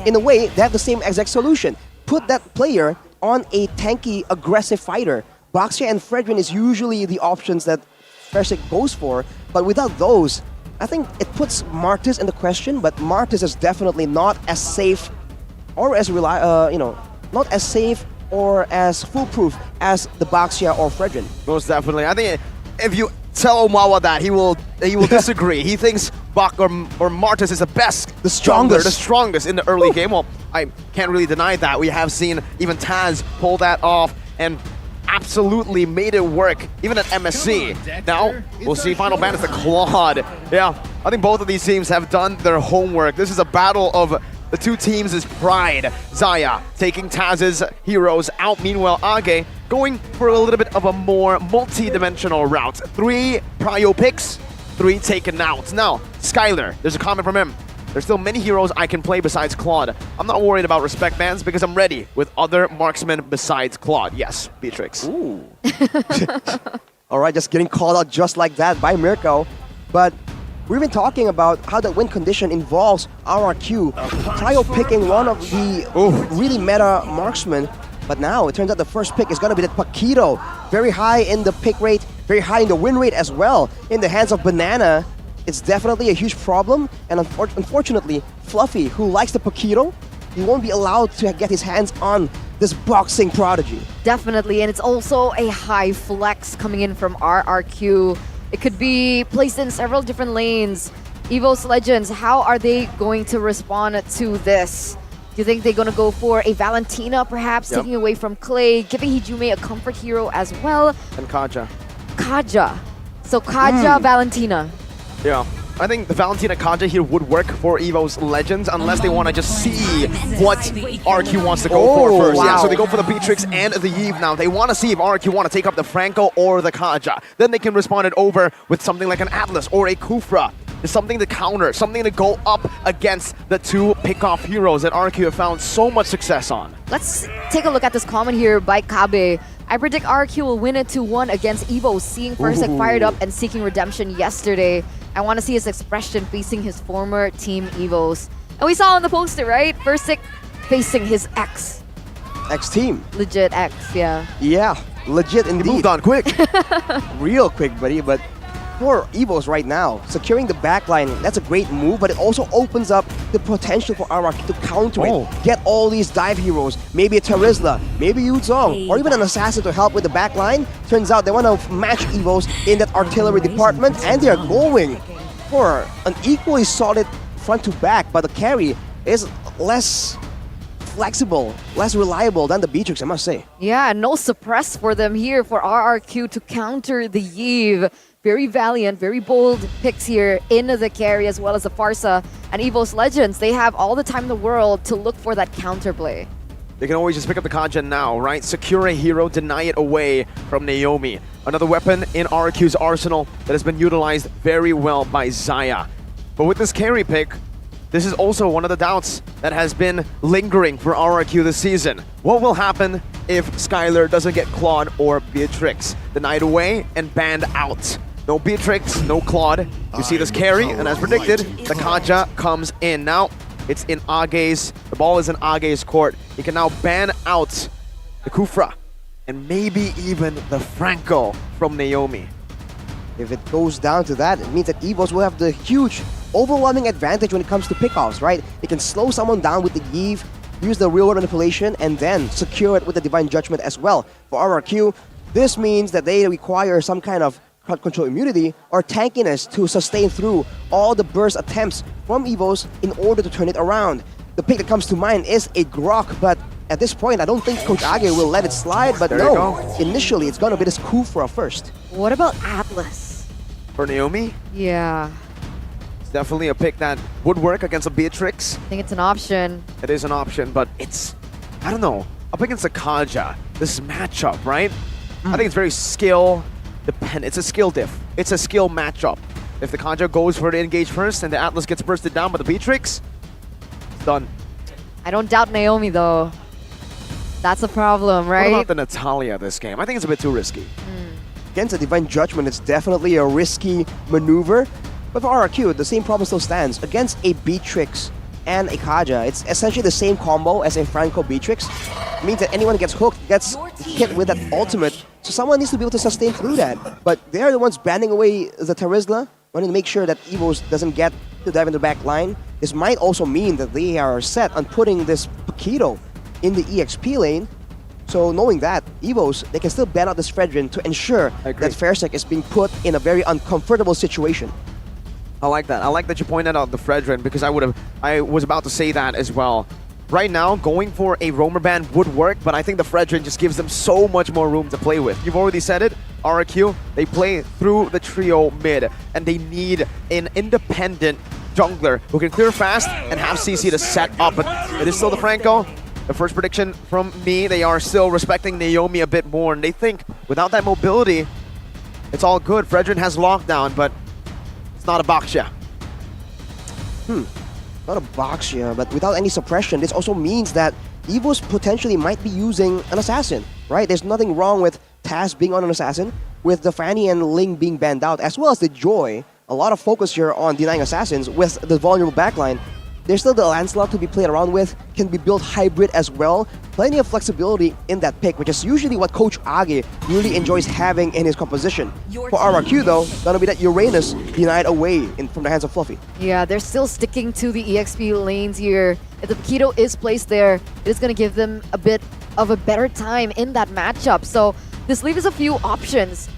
in a way, they have the same exact solution. Put that player on a tanky, aggressive fighter. Baxia and Fredrin is usually the options that Fursic goes for, but without those, I think it puts Martis in the question, but Martis is definitely not as safe or as not as safe or as foolproof as the Baxia or Fredrin. Most definitely. I think if you tell Omawa that, he will disagree. He thinks Bak or Martis is the best, the strongest in the early game. Well, I can't really deny that. We have seen even Taz pull that off and absolutely made it work, even at MSC. Now, we'll see Final Ban is the Claude. Yeah, I think both of these teams have done their homework. This is a battle of the two teams' pride. Xayah taking Taz's heroes out. Meanwhile, Age going for a little bit of a more multi-dimensional route. 3 prio picks, 3 taken out. Now, Skylar, there's a comment from him. There's still many heroes I can play besides Claude. I'm not worried about respect bans because I'm ready with other marksmen besides Claude. Yes, Beatrix. Ooh. All right, just getting called out just like that by Mirko. But we've been talking about how the win condition involves RRQ prio picking one of the really meta marksmen. But now it turns out the first pick is going to be that Paquito. Very high in the pick rate, very high in the win rate as well. In the hands of Banana, it's definitely a huge problem. And unfortunately, Fluffy, who likes the Paquito, he won't be allowed to get his hands on this boxing prodigy. Definitely, and it's also a high flex coming in from RRQ. It could be placed in several different lanes. EVOS Legends, how are they going to respond to this? Do you think they're going to go for a Valentina, perhaps, taking away from Clay, giving Hijume a comfort hero as well? And Kaja. Kaja. So Kaja, Valentina. Yeah. I think the Valentina Kaja here would work for EVO's Legends unless they want to just see what RQ wants to go for first. Wow. Yeah, so they go for the Beatrix and the Eve now. They want to see if RQ want to take up the Franco or the Kaja. Then they can respond it over with something like an Atlas or a Kufra. There's something to counter, something to go up against the 2 pick-off heroes that RQ have found so much success on. Let's take a look at this comment here by Kabe. I predict RQ will win it 2-1 against EVO, seeing Fursic fired up and seeking redemption yesterday. I want to see his expression facing his former team EVOs. And we saw on the poster, right? Fursic facing his ex. Ex-team. Legit ex, yeah. Yeah, legit indeed. He moved on quick. Real quick, buddy, but for EVOs right now, securing the backline, that's a great move, but it also opens up the potential for RRQ to counter it. Get all these dive heroes, maybe a Terizla, maybe Yu Zhong, or even an assassin to help with the backline. Turns out they want to match EVOs in that artillery department, and they're going for an equally solid front to back, but the carry is less flexible, less reliable than the Beatrix, I must say. Yeah, no suppress for them here for RRQ to counter the Yve. Very valiant, very bold picks here in the carry as well as the Farsa. And EVOS Legends, they have all the time in the world to look for that counterplay. They can always just pick up the Kaja now, right? Secure a hero, deny it away from Naomi. Another weapon in RQ's arsenal that has been utilized very well by Xayah. But with this carry pick, this is also one of the doubts that has been lingering for RRQ this season. What will happen if Skylar doesn't get Claude or Beatrix? Denied away and banned out. No Beatrix, no Claude. You see this carry, and as predicted, the Kaja comes in. Now, it's in Age's, the ball is in Age's court. He can now ban out the Kufra, and maybe even the Franco from Naomi. If it goes down to that, it means that EVOS will have the huge, overwhelming advantage when it comes to pickoffs, right? They can slow someone down with the Eve. use the real-world manipulation, and then secure it with the Divine Judgment as well. For RRQ, this means that they require some kind of crowd control immunity or tankiness to sustain through all the burst attempts from Evos in order to turn it around. The pick that comes to mind is a Grok, but at this point, I don't think Coach Age will let it slide, but no, initially it's gonna be this Kufra first. What about Atlas? For Naomi? Yeah. It's definitely a pick that would work against a Beatrix. I think it's an option. It is an option, but it's, I don't know, up against a Kaja, this matchup, right? I think it's very skill dependent. It's a skill diff. It's a skill matchup. If the Kaja goes for the engage first and the Atlas gets bursted down by the Beatrix, it's done. I don't doubt Naomi though. That's a problem, right? What about the Natalia this game? I think it's a bit too risky. Against a Divine Judgment, it's definitely a risky maneuver. But for RRQ, the same problem still stands. Against a Beatrix and a Kaja, it's essentially the same combo as a Franco Beatrix. It means that anyone gets hooked, gets hit with that ultimate, so someone needs to be able to sustain through that. But they're the ones banning away the Terizla, wanting to make sure that Evos doesn't get to dive in the back line. This might also mean that they are set on putting this Paquito in the EXP lane. So knowing that, Evos, they can still ban out this Fredrin to ensure that Fairsec is being put in a very uncomfortable situation. I like that. I like that you pointed out the Fredrin because I was about to say that as well. Right now, going for a roamer ban would work, but I think the Fredrin just gives them so much more room to play with. You've already said it, RRQ, they play through the trio mid, and they need an independent jungler who can clear fast and have CC to set up. But it is still the Franco. The first prediction from me, they are still respecting Naomi a bit more, and they think without that mobility, it's all good. Fredrin has lockdown, but it's not a Baxia. Not a Baxia, but without any suppression, this also means that Evos potentially might be using an assassin, right? There's nothing wrong with Taz being on an assassin, with the Fanny and Ling being banned out, as well as the Joy. A lot of focus here on denying assassins with the vulnerable backline. There's still the Lancelot to be played around with, can be built hybrid as well. Plenty of flexibility in that pick, which is usually what Coach Age really enjoys having in his composition. For RRQ though, gonna be that Uranus denied away from the hands of Fluffy. Yeah, they're still sticking to the EXP lanes here. If the Paquito is placed there, it's gonna give them a bit of a better time in that matchup. So this leaves us a few options.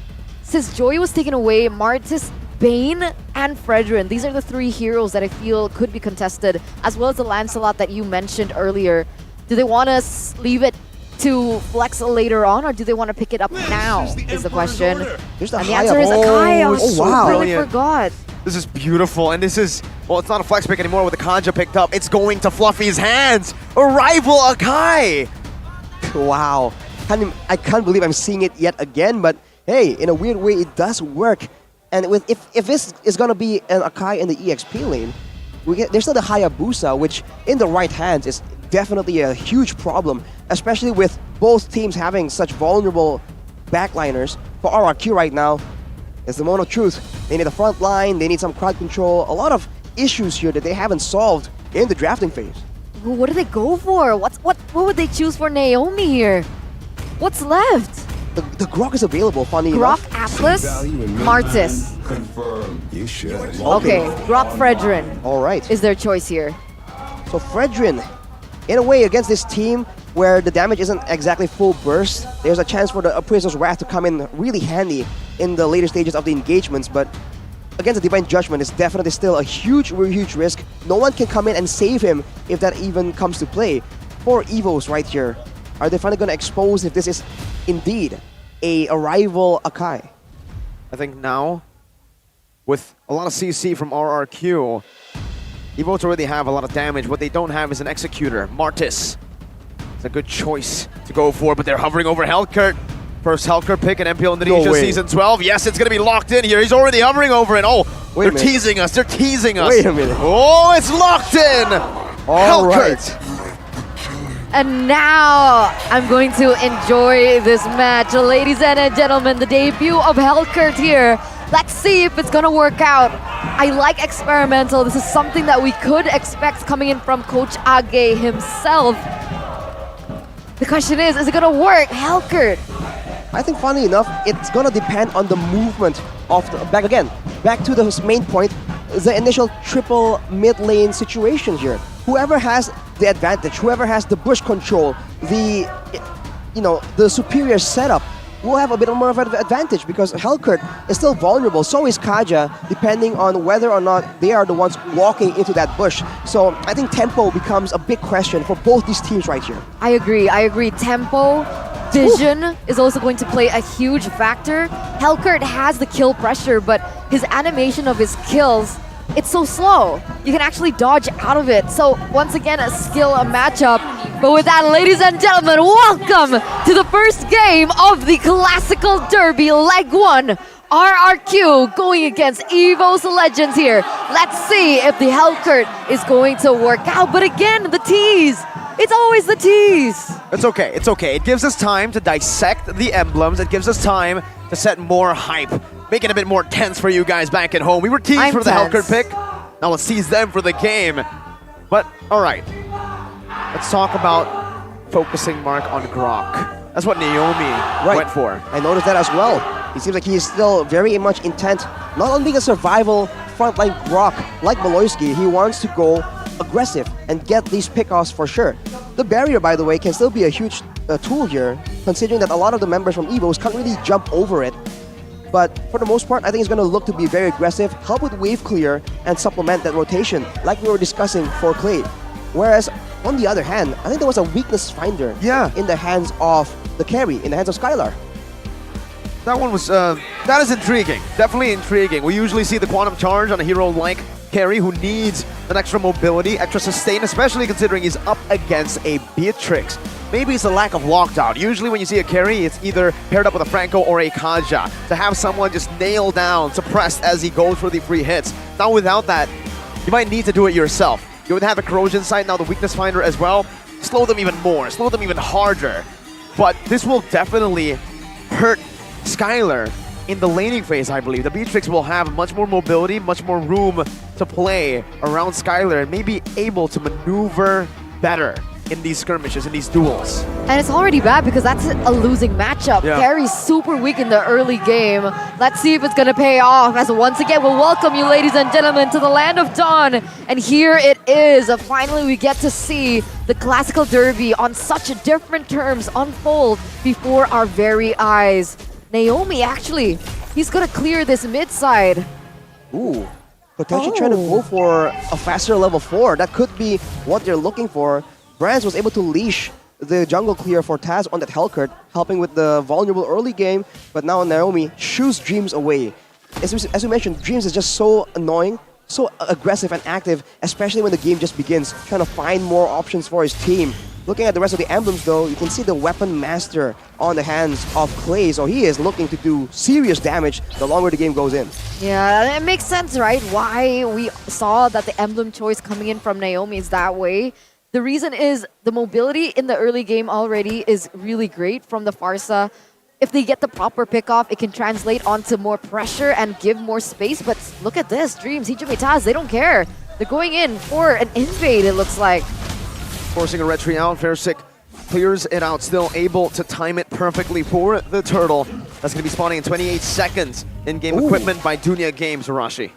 Since Joy was taken away, Martis, Bane, and Fredrin, these are the three heroes that I feel could be contested, as well as the Lancelot that you mentioned earlier. Do they want to leave it to flex later on, or do they want to pick it up now, is the question. And the answer is Akai. Oh, wow. Really forgot. This is beautiful, and this is, well, it's not a flex pick anymore with the Kanja picked up. It's going to Fluffy's hands. Arrival Akai. Wow. I can't believe I'm seeing it yet again, but hey, in a weird way, it does work. And if this is going to be an Akai in the EXP lane, there's still the Hayabusa, which in the right hands is definitely a huge problem, especially with both teams having such vulnerable backliners. For RRQ right now, it's the moment of truth. They need a front line, they need some crowd control, a lot of issues here that they haven't solved in the drafting phase. What do they go for? What would they choose for Naomi here? What's left? The Grok is available, funny Grok, enough. Atlas, Martis. Confirm. You should. Okay, Grok, Fredrin. All right. Is their choice here. So Fredrin, in a way, against this team where the damage isn't exactly full burst, there's a chance for the Prisoner's Wrath to come in really handy in the later stages of the engagements, but against the Divine Judgment, it's definitely still a huge risk. No one can come in and save him if that even comes to play. For Evos right here, are they finally going to expose if this is indeed a rival Akai? I think now, with a lot of CC from RRQ, Evos already have a lot of damage. What they don't have is an Executor. Martis. It's a good choice to go for, but they're hovering over Helkert. First Helkert pick in MPL Indonesia Season 12. Yes, it's going to be locked in here. He's already hovering over it. Oh, they're teasing us. They're teasing us. Wait a minute. Oh, it's locked in. All Helkert. right. And now I'm going to enjoy this match. Ladies and gentlemen, the debut of Helkert here. Let's see if it's gonna work out. I like experimental. This is something that we could expect coming in from Coach Age himself. The question is it gonna work? Helkert. I think funny enough, it's gonna depend on the movement of the, back to the main point, the initial triple mid lane situation here. Whoever has the advantage. Whoever has the bush control, the superior setup will have a bit more of an advantage because Hellcurt is still vulnerable. So is Kaja, depending on whether or not they are the ones walking into that bush. So I think tempo becomes a big question for both these teams right here. I agree. Tempo, vision is also going to play a huge factor. Hellcurt has the kill pressure, but his animation of his kills, it's so slow. You can actually dodge out of it. So once again, a matchup. But with that, ladies and gentlemen, welcome to the first game of the Classical Derby Leg 1. RRQ going against EVO's Legends here. Let's see if the Hellcurt is going to work out. But again, the tease. It's always the tease. It's okay. It gives us time to dissect the emblems. It gives us time to set more hype. Make it a bit more tense for you guys back at home. We were teased for the Hellcurt pick. Now let's tease them for the game. But, all right. Let's talk about focusing mark on Grok. That's what Naomi went for. I noticed that as well. It seems like he is still very much intent, not on being a survival frontline Grok like Maloyski. He wants to go aggressive and get these pickoffs for sure. The barrier, by the way, can still be a huge tool here, considering that a lot of the members from EVOs can't really jump over it. But for the most part, I think it's going to look to be very aggressive, help with wave clear, and supplement that rotation, like we were discussing for Clay. Whereas, on the other hand, I think there was a weakness finder in the hands of the carry, in the hands of Skylar. That one was, that is intriguing. Definitely intriguing. We usually see the Quantum Charge on a hero like carry who needs an extra mobility, extra sustain, especially considering he's up against a Beatrix. Maybe it's a lack of lockdown. Usually when you see a carry, it's either paired up with a Franco or a Kaja. To have someone just nail down, suppressed as he goes for the free hits. Now without that, you might need to do it yourself. You would have a corrosion sight, now the weakness finder as well. Slow them even more, slow them even harder. But this will definitely hurt Skylar in the laning phase, I believe. The Beatrix will have much more mobility, much more room to play around Skylar and may be able to maneuver better in these skirmishes, in these duels. And it's already bad because that's a losing matchup. Yeah. Carry's super weak in the early game. Let's see if it's going to pay off as once again we'll welcome you, ladies and gentlemen, to the Land of Dawn. And here it is. Finally, we get to see the Classical Derby on such different terms unfold before our very eyes. Naomi, actually, he's going to clear this mid side. Ooh, potentially trying to go for a faster level 4. That could be what they're looking for. Brands was able to leash the jungle clear for Taz on that Hellcurt, helping with the vulnerable early game, but now Naomi shoos Dreams away. As we mentioned, Dreams is just so annoying, so aggressive and active, especially when the game just begins, trying to find more options for his team. Looking at the rest of the emblems though, you can see the Weapon Master on the hands of Clay, so he is looking to do serious damage the longer the game goes in. Yeah, it makes sense, right? Why we saw that the emblem choice coming in from Naomi is that way. The reason is the mobility in the early game already is really great from the Farsa. If they get the proper pickoff, it can translate onto more pressure and give more space. But look at this, Dreams, Hijime Taz, they don't care. They're going in for an invade, it looks like. Forcing a retry out, Versick clears it out, still able to time it perfectly for the Turtle. That's going to be spawning in 28 seconds. In-game equipment by Dunya Games, Arashi.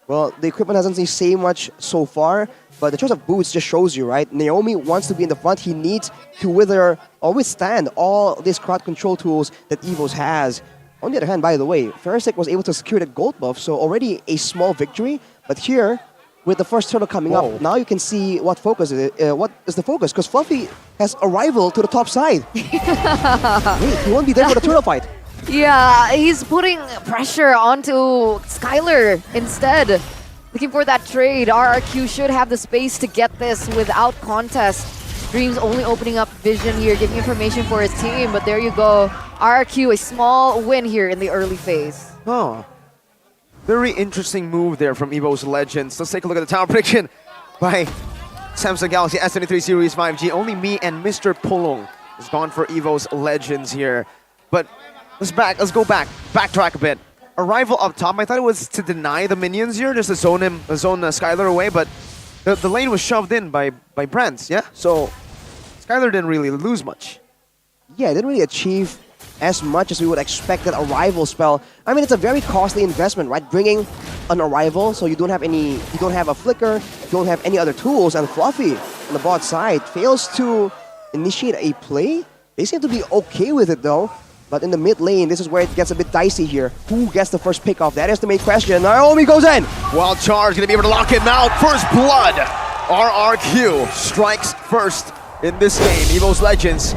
Well, the equipment hasn't seen say much so far, but the choice of boots just shows you, right? Naomi wants to be in the front. He needs to withstand all these crowd control tools that EVOS has. On the other hand, by the way, Versick was able to secure the gold buff, so already a small victory. But here, with the first turtle coming up, now you can see what focus is. What is the focus? Because Fluffy has a rival to the top side. Wait, he won't be there for the turtle fight. Yeah, he's putting pressure onto Skylar instead. Looking for that trade. RRQ should have the space to get this without contest. Dreams only opening up vision here, giving information for his team, but there you go. RRQ, a small win here in the early phase. Oh, very interesting move there from EVO's Legends. Let's take a look at the tower prediction by Samsung Galaxy S23 Series 5G. Only me and Mr. Pulong is gone for EVO's Legends here. But let's backtrack a bit. Arrival up top, I thought it was to deny the minions here, just to zone Skylar away, but the lane was shoved in by Brents, yeah? So Skylar didn't really lose much. Yeah, it didn't really achieve as much as we would expect that Arrival spell. I mean, it's a very costly investment, right? Bringing an Arrival, so you don't have a flicker, you don't have any other tools, and Fluffy on the bot side fails to initiate a play. They seem to be okay with it though. But in the mid lane, this is where it gets a bit dicey here. Who gets the first pick off? That is the main question. Naomi goes in. Wild Charge gonna be able to lock him out. First blood. RRQ strikes first in this game. Evo's Legends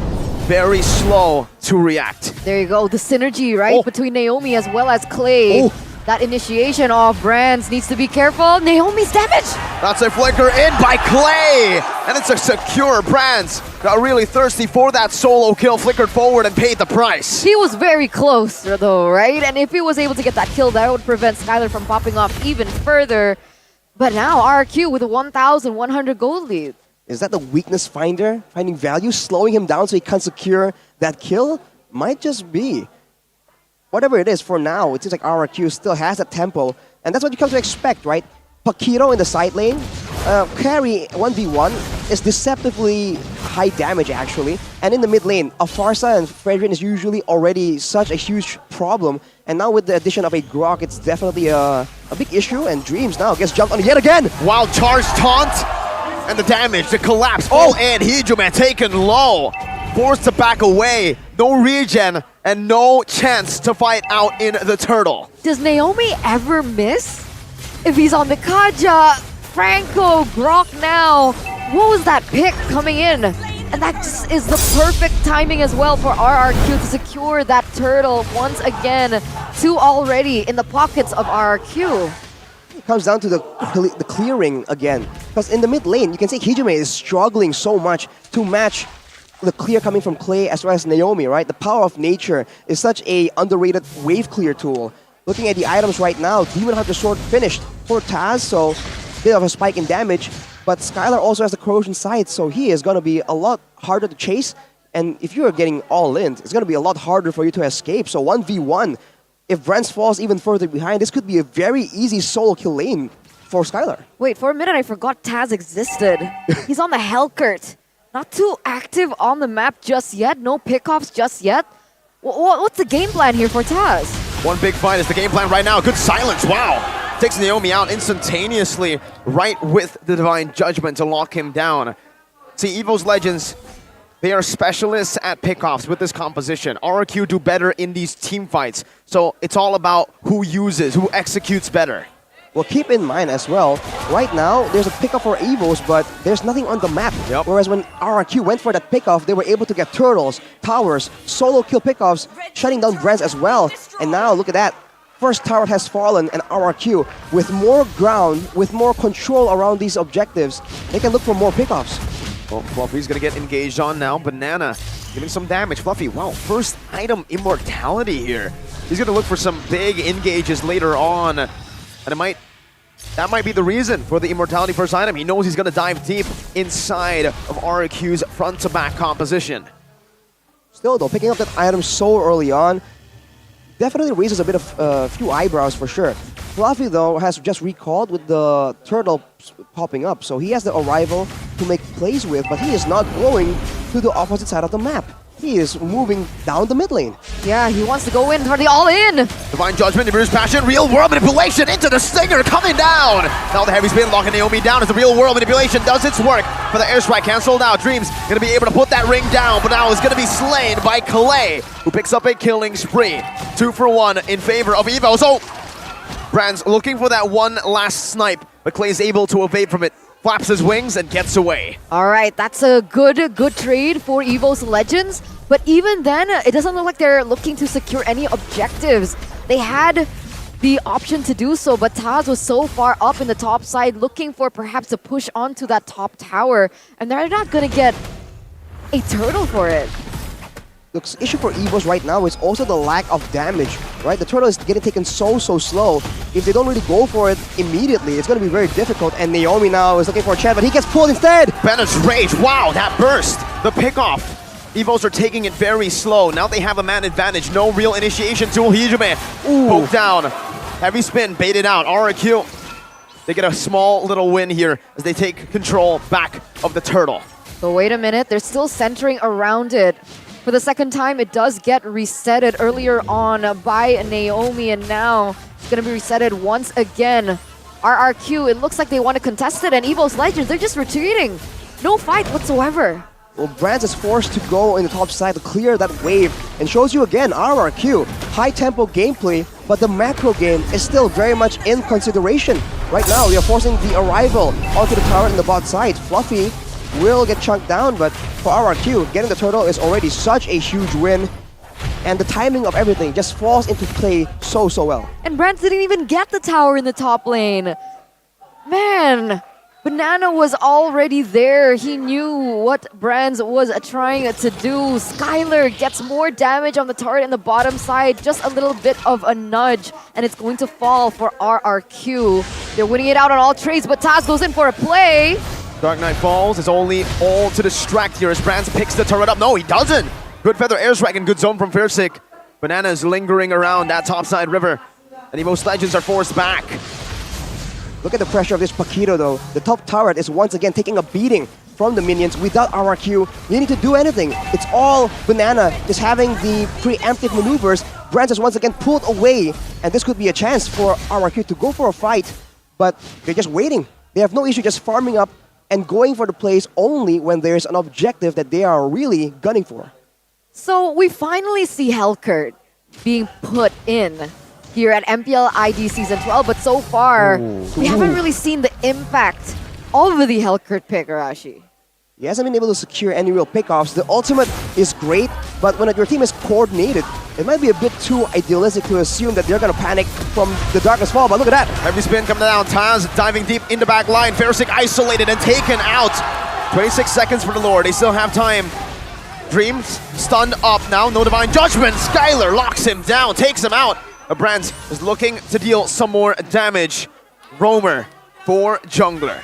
very slow to react. There you go, the synergy, right, between Naomi as well as Clay. That initiation of Brands needs to be careful. Naomi's damage! That's a flicker in by Clay! And it's a secure. Brands got really thirsty for that solo kill, flickered forward and paid the price. He was very close though, right? And if he was able to get that kill, that would prevent Skylar from popping off even further. But now RRQ with a 1,100 gold lead. Is that the weakness finder? Finding value, slowing him down so he can't secure that kill? Might just be. Whatever it is, for now, it seems like RRQ still has that tempo. And that's what you come to expect, right? Pakiro in the side lane. Carry 1v1 is deceptively high damage, actually. And in the mid lane, Afarsa and Fredrin is usually already such a huge problem. And now with the addition of a Grok, it's definitely a big issue. And Dreams now gets jumped on yet again. Wild Charge taunt. And the damage, the collapse, all in. Hijume taken low. Forced to back away. No regen and no chance to fight out in the turtle. Does Naomi ever miss? If he's on the Kaja, Franco, Grok now. What was that pick coming in? And that just is the perfect timing as well for RRQ to secure that turtle once again. 2 already in the pockets of RRQ. It comes down to the clearing again. Because in the mid lane, you can see Hijume is struggling so much to match the clear coming from Clay as well as Naomi, right? The power of nature is such a underrated wave clear tool. Looking at the items right now, Demon Hunter Sword finished for Taz, so bit of a spike in damage. But Skylar also has the corrosion side, so he is going to be a lot harder to chase. And if you are getting all in, it's going to be a lot harder for you to escape. So 1v1, if Brents falls even further behind, this could be a very easy solo kill lane for Skylar. Wait, for a minute I forgot Taz existed. He's on the Hellcurt. Not too active on the map just yet. No pickoffs just yet. What's the game plan here for Taz? One big fight is the game plan right now. Good silence, wow. Takes Naomi out instantaneously, right with the Divine Judgment to lock him down. See, Evo's Legends, they are specialists at pickoffs with this composition. RRQ do better in these team fights. So it's all about who uses, who executes better. Well, keep in mind as well, right now, there's a pickoff for Evos, but there's nothing on the map. Whereas when RRQ went for that pickoff, they were able to get turtles, towers, solo kill pickoffs, shutting down Brands as well. And now, look at that. First tower has fallen, and RRQ, with more ground, with more control around these objectives, they can look for more pickoffs. Well, Fluffy's gonna get engaged on now. Banana giving some damage. Fluffy, wow, first item immortality here. He's gonna look for some big engages later on. And that might be the reason for the immortality first item. He knows he's gonna dive deep inside of RQ's front to back composition. Still though, picking up that item so early on definitely raises a bit of a few eyebrows for sure. Fluffy though has just recalled with the turtle popping up, so he has the arrival to make plays with, but he is not going to the opposite side of the map. He is moving down the mid lane. Yeah, he wants to go in for the all-in. Divine Judgment, Bruce Passion, real world manipulation into the Stinger coming down. Now the heavy spin locking Naomi down as the real world manipulation does its work. For the airstrike canceled out, Dreams gonna be able to put that ring down, but now is gonna be slain by Clay, who picks up a killing spree. 2 for 1 in favor of Evo. So Brands looking for that one last snipe, but Clay is able to evade from it. Flaps his wings and gets away. All right, that's a good trade for Evo's Legends. But even then, it doesn't look like they're looking to secure any objectives. They had the option to do so, but Taz was so far up in the top side, looking for perhaps to push onto that top tower, and they're not gonna get a turtle for it. The issue for Evos right now is also the lack of damage, right? The turtle is getting taken so slow. If they don't really go for it immediately, it's going to be very difficult. And Naomi now is looking for a chance, but he gets pulled instead. Bennett's Rage, wow, that burst. The pickoff. Evos are taking it very slow. Now they have a man advantage. No real initiation tool. Hijume poked down. Heavy spin, baited out. RQ, they get a small little win here as they take control back of the turtle. But wait a minute, they're still centering around it. For the second time, it does get resetted earlier on by Naomi, and now it's going to be resetted once again. RRQ, it looks like they want to contest it, and Evo's Legends, they're just retreating. no fight whatsoever. Well, Brands is forced to go in the top side to clear that wave and shows you again RRQ. High tempo gameplay, but the macro game is still very much in consideration. Right now, we are forcing the arrival onto the tower in the bot side. Fluffy will get chunked down, but for RRQ, getting the turtle is already such a huge win. And the timing of everything just falls into play so well. And Brands didn't even get the tower in the top lane. Man, Banana was already there. He knew what Brands was trying to do. Skylar gets more damage on the turret in the bottom side. Just a little bit of a nudge, and it's going to fall for RRQ. They're winning it out on all trades, but Taz goes in for a play. Dark Knight falls. It's only all to distract here as Brands picks the turret up. No, he doesn't. Good feather airstrike and good zone from Fiersick. Banana is lingering around that topside river, and most Legends are forced back. Look at the pressure of this Paquito though. The top turret is once again taking a beating from the minions without RRQ needing to do anything. It's all Banana just having the preemptive maneuvers. Brands is once again pulled away, and this could be a chance for RRQ to go for a fight, but they're just waiting. They have no issue just farming up and going for the plays only when there's an objective that they are really gunning for. So we finally see Hellcurt being put in here at MPL ID Season 12, but so far, we haven't really seen the impact of the Hellcurt pick, Arashi. He hasn't been able to secure any real pickoffs. The ultimate is great, but when your team is coordinated, it might be a bit too idealistic to assume that they're going to panic from the Darkness Fall, but look at that. Heavy spin coming down. Taz diving deep in the back line. Fiersick isolated and taken out. 26 seconds for the Lord. They still have time. Dreams stunned up now. No Divine Judgment. Skylar locks him down, takes him out. Brands is looking to deal some more damage. Roamer for jungler.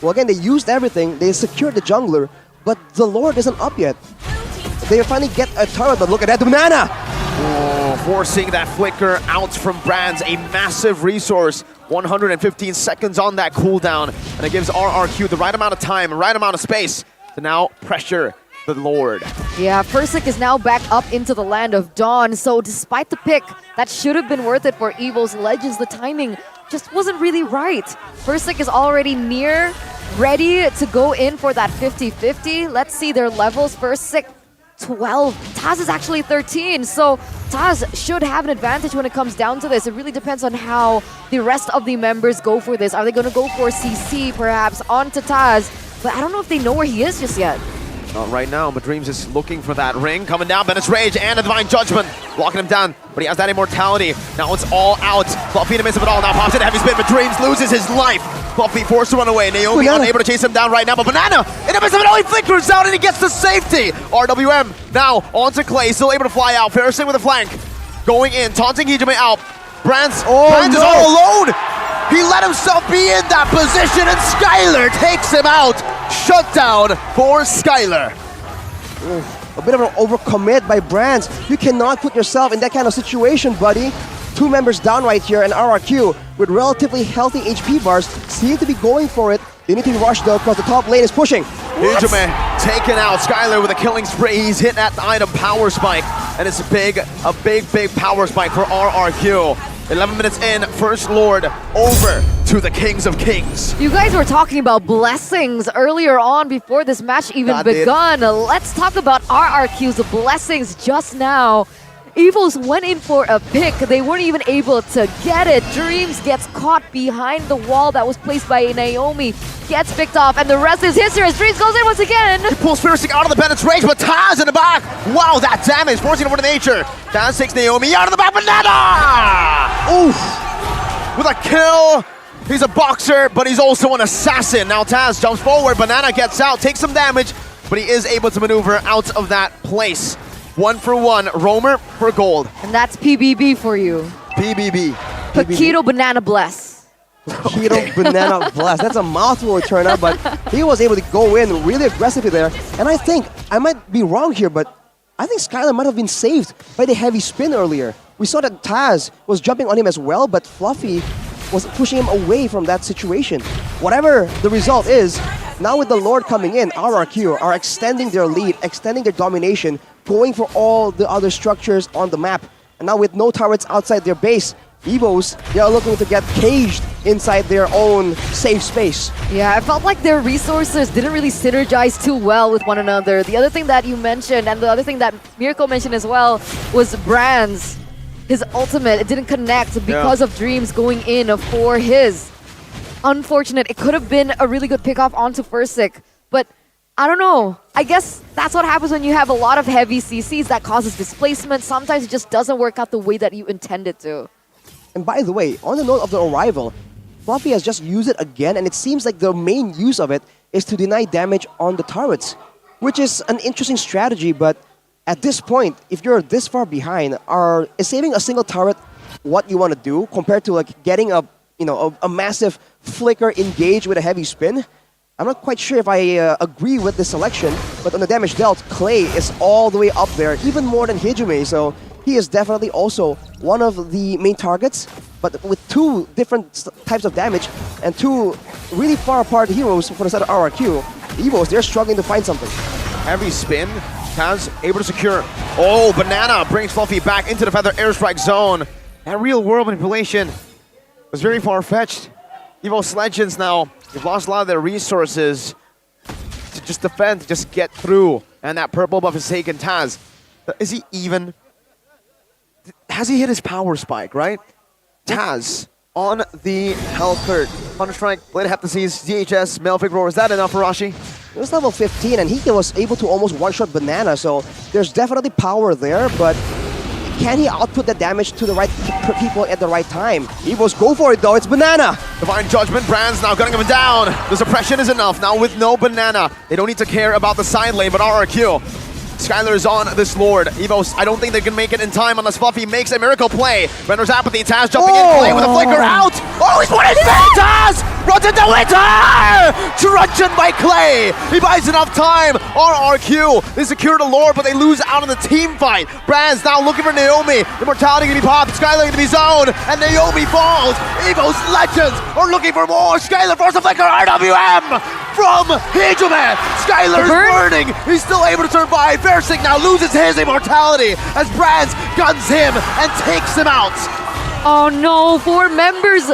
Well, again, they used everything. They secured the jungler, but the Lord isn't up yet. They finally get a turret, but look at that, Banana! Oh, forcing that flicker out from Brands, a massive resource. 115 seconds on that cooldown, and it gives RRQ the right amount of time, right amount of space to now pressure the Lord. Yeah, Fiersick is now back up into the land of Dawn, so despite the pick, that should have been worth it for Evil's Legends. The timing just wasn't really right. Fiersick is already near, ready to go in for that 50-50. Let's see their levels. Fiersick 12. Taz is actually 13, so Taz should have an advantage when it comes down to this. It really depends on how the rest of the members go for this. Are they going to go for CC perhaps onto Taz? But I don't know if they know where he is just yet. Not right now, but Dreams is looking for that ring. Coming down, Bennett's Rage and a Divine Judgment. Locking him down, but he has that immortality. Now it's all out. Fluffy in the midst of it all. Now pops in a heavy spin, but Dreams loses his life. Fluffy forced to run away. Naomi unable to chase him down right now, but Banana in the midst of it all, he flickers out and he gets to safety. RWM now onto Clay, still able to fly out. Ferrising with a flank. Going in, taunting Hijime out. Brands is all alone. He let himself be in that position, and Skylar takes him out. Shutdown for Skylar. A bit of an overcommit by Brands. You cannot put yourself in that kind of situation, buddy. Two members down right here, and RRQ with relatively healthy HP bars seem to be going for it. They need to rush though, because the top lane is pushing. Hijime taken out. Skylar with a killing spree. He's hit that item power spike, and it's a big power spike for RRQ. 11 minutes in, First Lord over to the Kings of Kings. You guys were talking about blessings earlier on before this match even begun. Let's talk about RRQ's blessings just now. Evils went in for a pick. They weren't even able to get it. Dreams gets caught behind the wall that was placed by Naomi. Gets picked off, and the rest is history as Dreams goes in once again. He pulls Fiersick out of the Bennett's Rage, but Taz in the back. Wow, that damage, forcing over to nature. Taz takes Naomi out of the back, Banana! Oof! With a kill. He's a boxer, but he's also an assassin. Now Taz jumps forward, Banana gets out, takes some damage, but he is able to maneuver out of that place. 1 for 1, Roamer for gold. And that's PBB for you. PBB. Paquito Banana Bless. Paquito Banana Bless. That's a mouthful, it turned out, but he was able to go in really aggressively there. And I think, I might be wrong here, but I think Skylar might have been saved by the heavy spin earlier. We saw that Taz was jumping on him as well, but Fluffy was pushing him away from that situation. Whatever the result is, now with the Lord coming in, RRQ are extending their lead, extending their domination, going for all the other structures on the map. And now with no turrets outside their base, Evos, they are looking to get caged inside their own safe space. Yeah, I felt like their resources didn't really synergize too well with one another. The other thing that you mentioned, and the other thing that Mirko mentioned as well, was Brand's. His ultimate, it didn't connect because of Dreams going in for his. Unfortunate. It could have been a really good pickoff onto Fursic, but I don't know. I guess that's what happens when you have a lot of heavy CCs that causes displacement. Sometimes it just doesn't work out the way that you intended to. And by the way, on the note of the arrival, Fluffy has just used it again, and it seems like the main use of it is to deny damage on the turrets, which is an interesting strategy, but at this point, if you're this far behind, is saving a single turret what you want to do compared to like getting a massive flicker engage with a heavy spin? I'm not quite sure if I agree with this selection, but on the damage dealt, Clay is all the way up there, even more than Hijume, so he is definitely also one of the main targets, but with two different types of damage and two really far apart heroes for the side of RRQ, Evos, they're struggling to find something. Heavy spin, Taz able to secure. Oh, Banana brings Fluffy back into the Feather Airstrike zone. That real world manipulation was very far-fetched. Evos Legends now, they've lost a lot of their resources to just defend, to just get through. And that purple buff is taken. Taz, is he even? Has he hit his power spike, right? Taz on the Hellcurt. Thunderstrike, Blade Heptases, DHS, Malefic Roar. Is that enough for Rashi? It was level 15 and he was able to almost one-shot Banana, so there's definitely power there, but can he output the damage to the right people at the right time? Evos go for it though, it's Banana! Divine Judgment, Brand's now gunning him down. The suppression is enough now with no Banana. They don't need to care about the side lane, but RRQ. Skylar is on this Lord. Evos, I don't think they can make it in time unless Fluffy makes a miracle play. Renders apathy, Taz jumping in, Clay with a flicker out. Oh, he's winning it! Taz runs into winter! Truncheon by Clay. He buys enough time. RRQ, they secure the Lord, but they lose out in the team fight. Brand's now looking for Naomi. Immortality gonna be popped, Skylar gonna be zoned, and Naomi falls. Evos Legends are looking for more. Skylar forces a flicker, RWM from Hijume. Skylar's burning. He's still able to survive. Versik now loses his immortality as Brands guns him and takes him out. Oh no, 4 members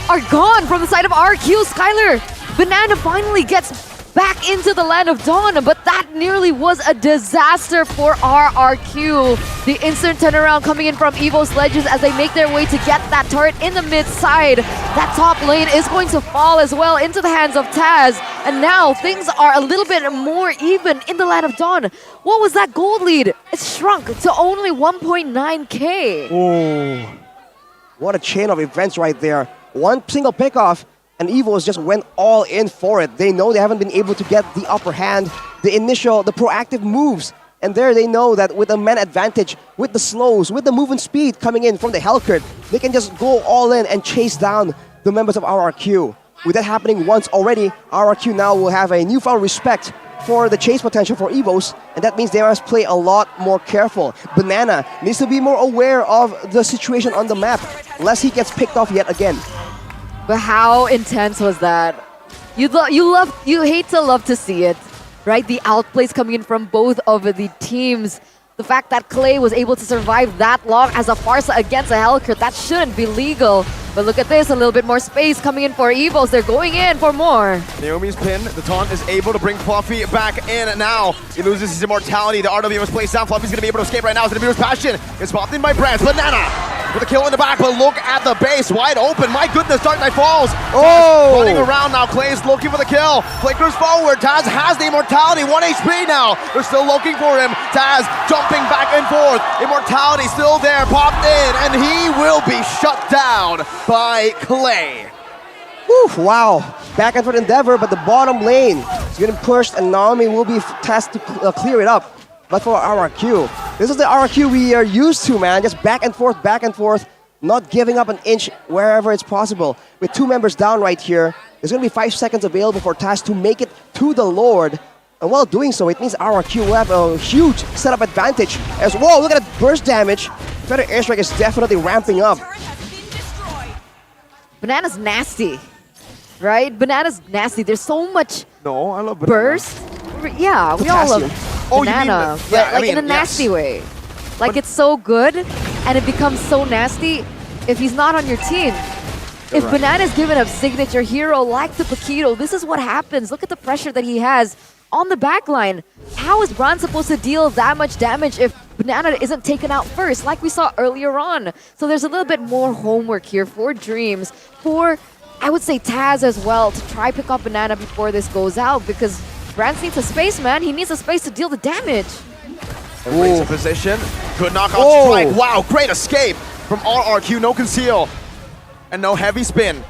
are gone from the side of RQ. Skylar, Banana finally gets back into the Land of Dawn, but that nearly was a disaster for RRQ. The instant turnaround coming in from Evos Legends as they make their way to get that turret in the mid side. That top lane is going to fall as well into the hands of Taz, and now things are a little bit more even in the Land of Dawn. What was that gold lead? It's shrunk to only 1.9k. Oh, what a chain of events right there. One single pickoff, and Evos just went all in for it. They know they haven't been able to get the upper hand, the proactive moves. And there they know that with a man advantage, with the slows, with the movement speed coming in from the Hellcurt, they can just go all in and chase down the members of RRQ. With that happening once already, RRQ now will have a newfound respect for the chase potential for Evos, and that means they must play a lot more careful. Banana needs to be more aware of the situation on the map, lest he gets picked off yet again. But how intense was that? You hate to love to see it, right? The outplays coming in from both of the teams. The fact that Clay was able to survive that long as a Farsa against a Hellcurt, that shouldn't be legal. But look at this, a little bit more space coming in for Evos. They're going in for more. Naomi's pin, the taunt is able to bring Fluffy back in now. He loses his immortality, the RW is placed down. Fluffy's gonna be able to escape right now. It's gonna be his passion. It's popped in by Brands. Banana with a kill in the back, but look at the base, wide open. My goodness, Dark Knight falls. Oh! Running around now, Clay's looking for the kill. Flickers forward, Taz has the immortality, 1 HP now. They're still looking for him. Taz jumping back and forth. Immortality still there, popped in, and he will be shut down by Clay. Oof, wow. Back and forth endeavor, but the bottom lane is getting pushed, and Naomi will be tasked to clear it up. But for RRQ, this is the RRQ we are used to, man. Just back and forth, not giving up an inch wherever it's possible. With 2 members down right here, there's going to be 5 seconds available for Taz to make it to the Lord. And while doing so, it means RRQ will have a huge setup advantage. As whoa, look at that burst damage. Feather Airstrike is definitely ramping up. Banana's nasty, right? Banana's nasty. There's so much No, I love Banana. burst. Yeah, we all love Banana, but like in a nasty way. Like it's so good, and it becomes so nasty. if he's not on your team. If right. Banana's given a signature hero like the Paquito, this is what happens. Look at the pressure that he has on the back line. How is Bran supposed to deal that much damage if Banana isn't taken out first, like we saw earlier on? So there's a little bit more homework here for Dreams, for, I would say, Taz as well, to try pick up Banana before this goes out, because Bran needs a space, man. He needs a space to deal the damage. Breaks a position. Good knockout strike. Wow, great escape from RRQ. No conceal and no heavy spin.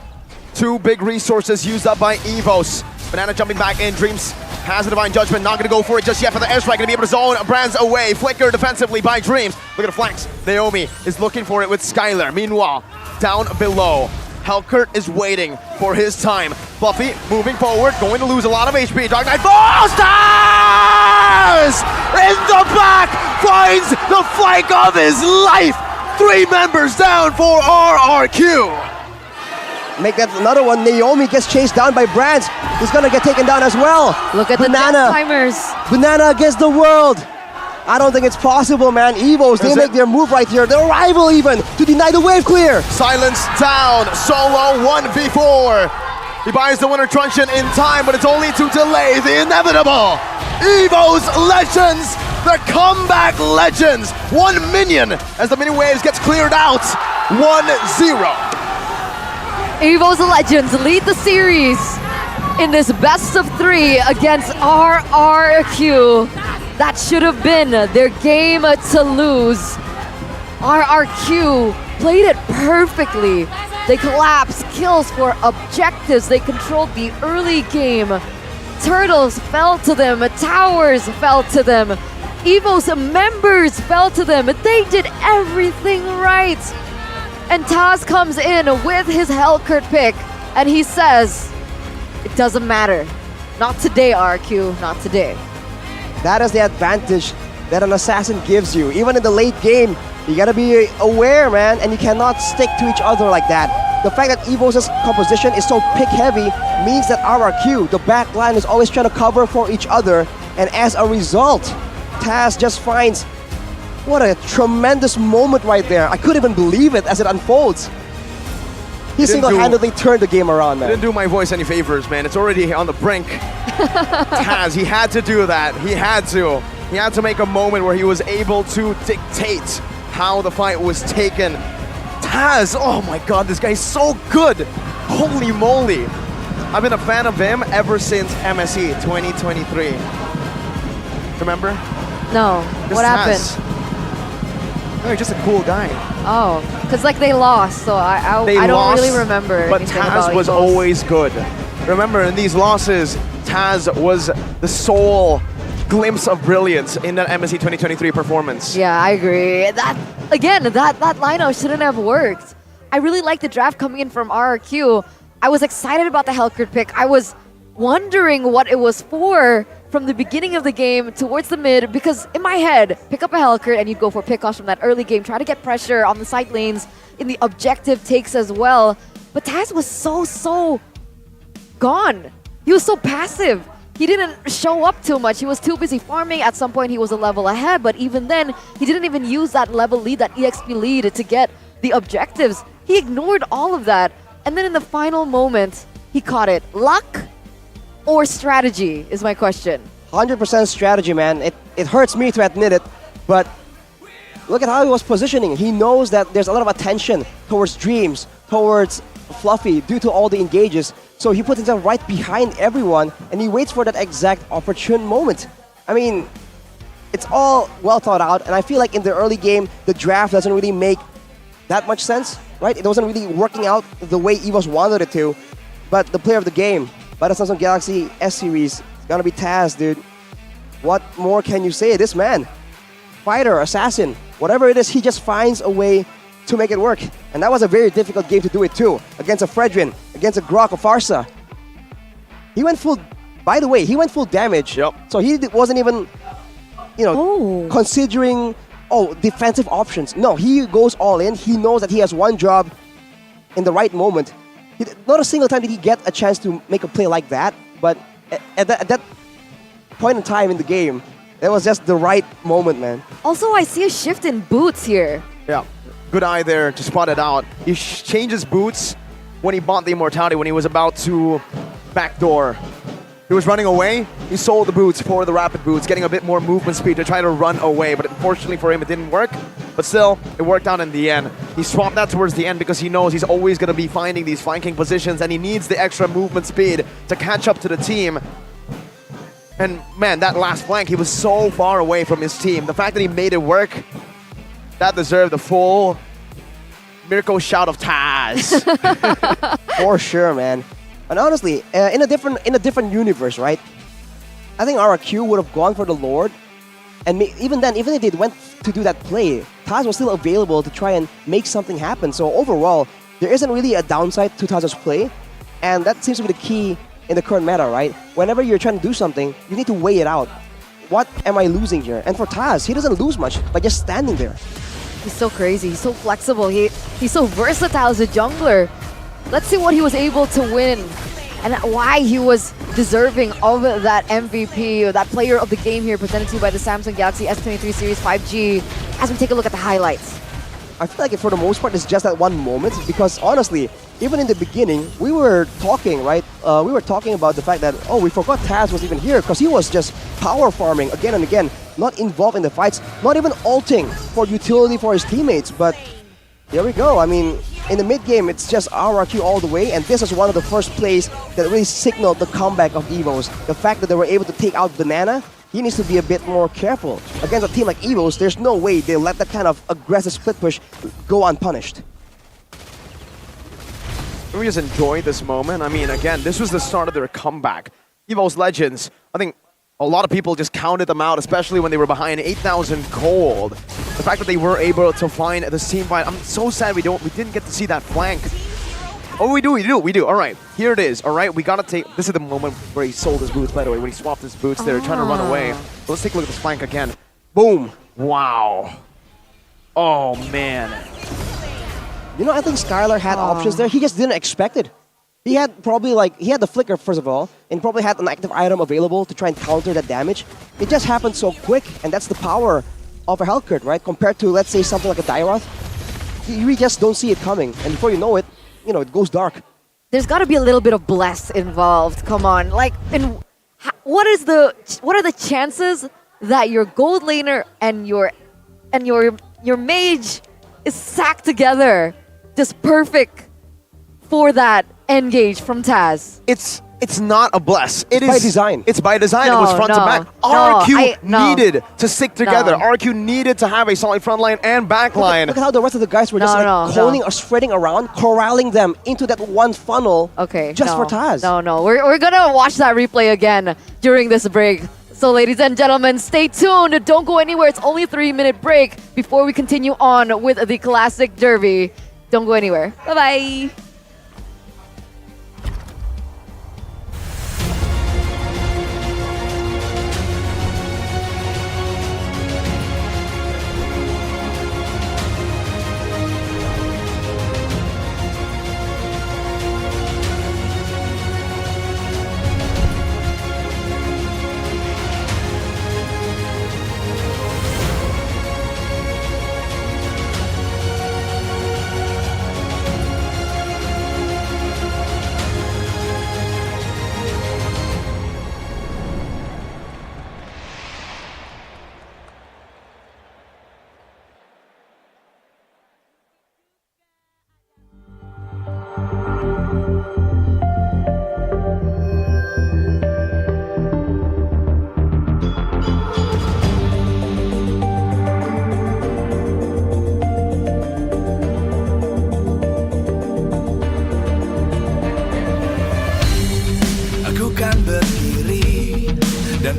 Two big resources used up by Evos. Banana jumping back in. Dreams has a Divine Judgment. Not going to go for it just yet for the airstrike. Going to be able to zone Brands away. Flicker defensively by Dreams. Look at the flanks. Naomi is looking for it with Skylar. Meanwhile, down below, Helkert is waiting for his time. Fluffy moving forward, going to lose a lot of HP. Dark Knight falls! Taz! In the back, finds the flank of his life. 3 members down for RRQ. Make that another one. Naomi gets chased down by Brands. He's gonna get taken down as well. Look at Banana. the timers. Banana against the world. I don't think it's possible, man. Evos, they make their move right here. Their rival even, to deny the wave clear. Silence down. Solo 1v4. He buys the winner truncheon in time, but it's only to delay the inevitable. Evos Legends, the comeback legends. 1 minion as the mini waves gets cleared out. 1-0. Evos Legends lead the series in this best of 3 against RRQ. That should have been their game to lose. RRQ played it perfectly. They collapsed kills for objectives. They controlled the early game. Turtles fell to them. Towers fell to them. Evos members fell to them. They did everything right. And Taz comes in with his Helkert pick, and he says, it doesn't matter. Not today, RQ, not today. That is the advantage that an assassin gives you. Even in the late game, you gotta be aware, man, and you cannot stick to each other like that. The fact that Evos' composition is so pick heavy means that RRQ, the back line, is always trying to cover for each other, and as a result, Taz just finds what a tremendous moment right there. I couldn't even believe it as it unfolds. He single-handedly turned the game around, man. Didn't do my voice any favors, man. It's already on the brink. Taz, he had to do that. He had to. He had to make a moment where he was able to dictate how the fight was taken. Taz, oh my god, this guy's so good. Holy moly. I've been a fan of him ever since MSE 2023. Remember? No. What happened? No, he's just a cool guy. Oh, because like they lost, so I don't really remember. But Taz was always good. Remember, in these losses, Taz was the sole glimpse of brilliance in that MSE 2023 performance. Yeah, I agree. That lineup shouldn't have worked. I really liked the draft coming in from RRQ. I was excited about the Helkert pick. I was wondering what it was for from the beginning of the game towards the mid, because in my head, pick up a Helkert and you'd go for pickoffs from that early game, try to get pressure on the side lanes in the objective takes as well. But Taz was so gone. He was so passive. He didn't show up too much. He was too busy farming. At some point, he was a level ahead, but even then, he didn't even use that level lead, that EXP lead, to get the objectives. He ignored all of that. And then in the final moment, he caught it. Luck or strategy is my question. 100% strategy, man. It hurts me to admit it, but look at how he was positioning. He knows that there's a lot of attention towards Dreams, towards Fluffy, due to all the engages. So he puts himself right behind everyone, and he waits for that exact opportune moment. I mean, it's all well thought out, and I feel like in the early game, the draft doesn't really make that much sense, right? It wasn't really working out the way Evos wanted it to, but the player of the game, by the Samsung Galaxy S-Series, is gonna be Taz, dude. What more can you say? This man, fighter, assassin, whatever it is, he just finds a way to make it work. And that was a very difficult game to do it too. Against a Fredrin, against a Grok, a Farsa. He went full, by the way, he went full damage. Yep. So he wasn't even, considering, defensive options. No, he goes all in. He knows that he has one job in the right moment. Not a single time did he get a chance to make a play like that, but at that point in time in the game, it was just the right moment, man. Also, I see a shift in boots here. Yeah. good eye there to spot it out. He changes boots when he bought the immortality, when he was about to backdoor. He was running away. He sold the boots for the rapid boots, getting a bit more movement speed to try to run away. But unfortunately for him, it didn't work. But still, it worked out in the end. He swapped that towards the end because he knows he's always going to be finding these flanking positions, and he needs the extra movement speed to catch up to the team. And man, that last flank, he was so far away from his team. The fact that he made it work, that deserved the full Mirko shout of Taz. For sure, man. And honestly, in a different universe, right? I think RRQ would have gone for the Lord, and even then, even if they went to do that play, Taz was still available to try and make something happen. So overall, there isn't really a downside to Taz's play, and that seems to be the key in the current meta, right? Whenever you're trying to do something, you need to weigh it out. What am I losing here? And for Taz, he doesn't lose much by just standing there. He's so crazy. He's so flexible. He's so versatile as a jungler. Let's see what he was able to win and why he was deserving of that MVP, or that player of the game here, presented to you by the Samsung Galaxy S23 Series 5G, as we take a look at the highlights. I feel like for the most part, it's just that one moment, because honestly, even in the beginning, we were talking, right? We were talking about the fact that, oh, we forgot Taz was even here, because he was just power farming again and again, not involved in the fights, not even ulting for utility for his teammates. But there we go. I mean, in the mid game, it's just RRQ all the way, and this is one of the first plays that really signaled the comeback of EVOS. The fact that they were able to take out Banana, he needs to be a bit more careful. Against a team like EVOS, there's no way they let that kind of aggressive split push go unpunished. We just enjoyed this moment. I mean, again, this was the start of their comeback. EVOS Legends, I think a lot of people just counted them out, especially when they were behind 8,000 gold. The fact that they were able to find the team fight, I'm so sad we didn't get to see that flank. Oh, we do. All right, here it is. All right, we gotta take. This is the moment where he sold his boots. By the way, when he swapped his boots, they were trying to run away. So let's take a look at this flank again. Boom! Wow. Oh man. You know, I think Skylar had options there. He just didn't expect it. He had he had the flicker first of all, and probably had an active item available to try and counter that damage. It just happened so quick, and that's the power of a Hellcurt, right? Compared to, let's say, something like a Dairoth. You just don't see it coming, and before you know it, you know, it goes dark. There's got to be a little bit of bless involved. Come on, like, what are the chances that your gold laner and your mage is sacked together, just perfect for that engage from Taz? It's not a bless. It is by design. It's by design. It was front to back. RRQ needed to stick together. RRQ needed to have a solid front line and back line. Look at how the rest of the guys were just coning or spreading around, corralling them into that one funnel. Okay. Just for Taz. No. We're gonna watch that replay again during this break. So, ladies and gentlemen, stay tuned. Don't go anywhere. It's only a 3-minute break before we continue on with the Classic Derby. Don't go anywhere. Bye-bye.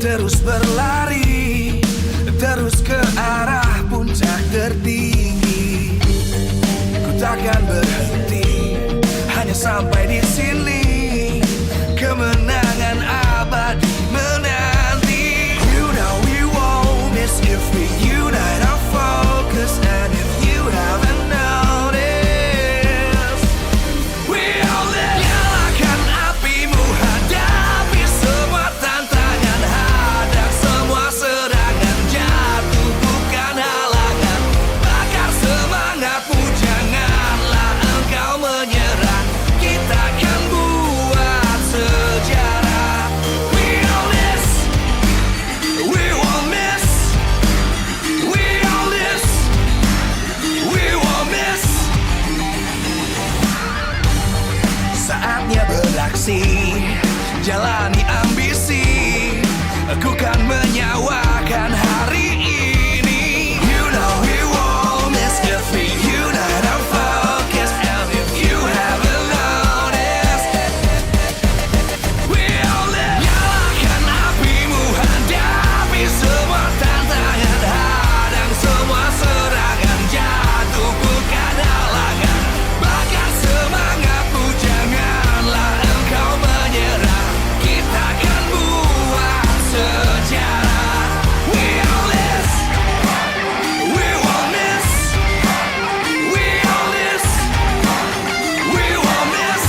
Terus berlari, terus ke arah puncak tertinggi. Ku takkan berhenti, hanya sampai di sini. Kemenangan abadi menanti. You know we won't miss if we unite our focus. And if you haven't noticed, we'll nyalakan apimu, hadapi semua tantangan. Semua serangan jatuh bukan halangan. Bakar semangatmu galaksi, jalani ambisi. Aku kan menyawakan hari ini. You know we won't miss if we unite our focus. And if you haven't noticed, we'll live. Nyalakan apimu, hadapi semua tantangan, hadang semua serangan, jatuh bukan halangan. Bakar semangatmu, janganlah engkau menyerah. Kita akan buat sejarah. We all this, we won't miss. We all this, we won't miss.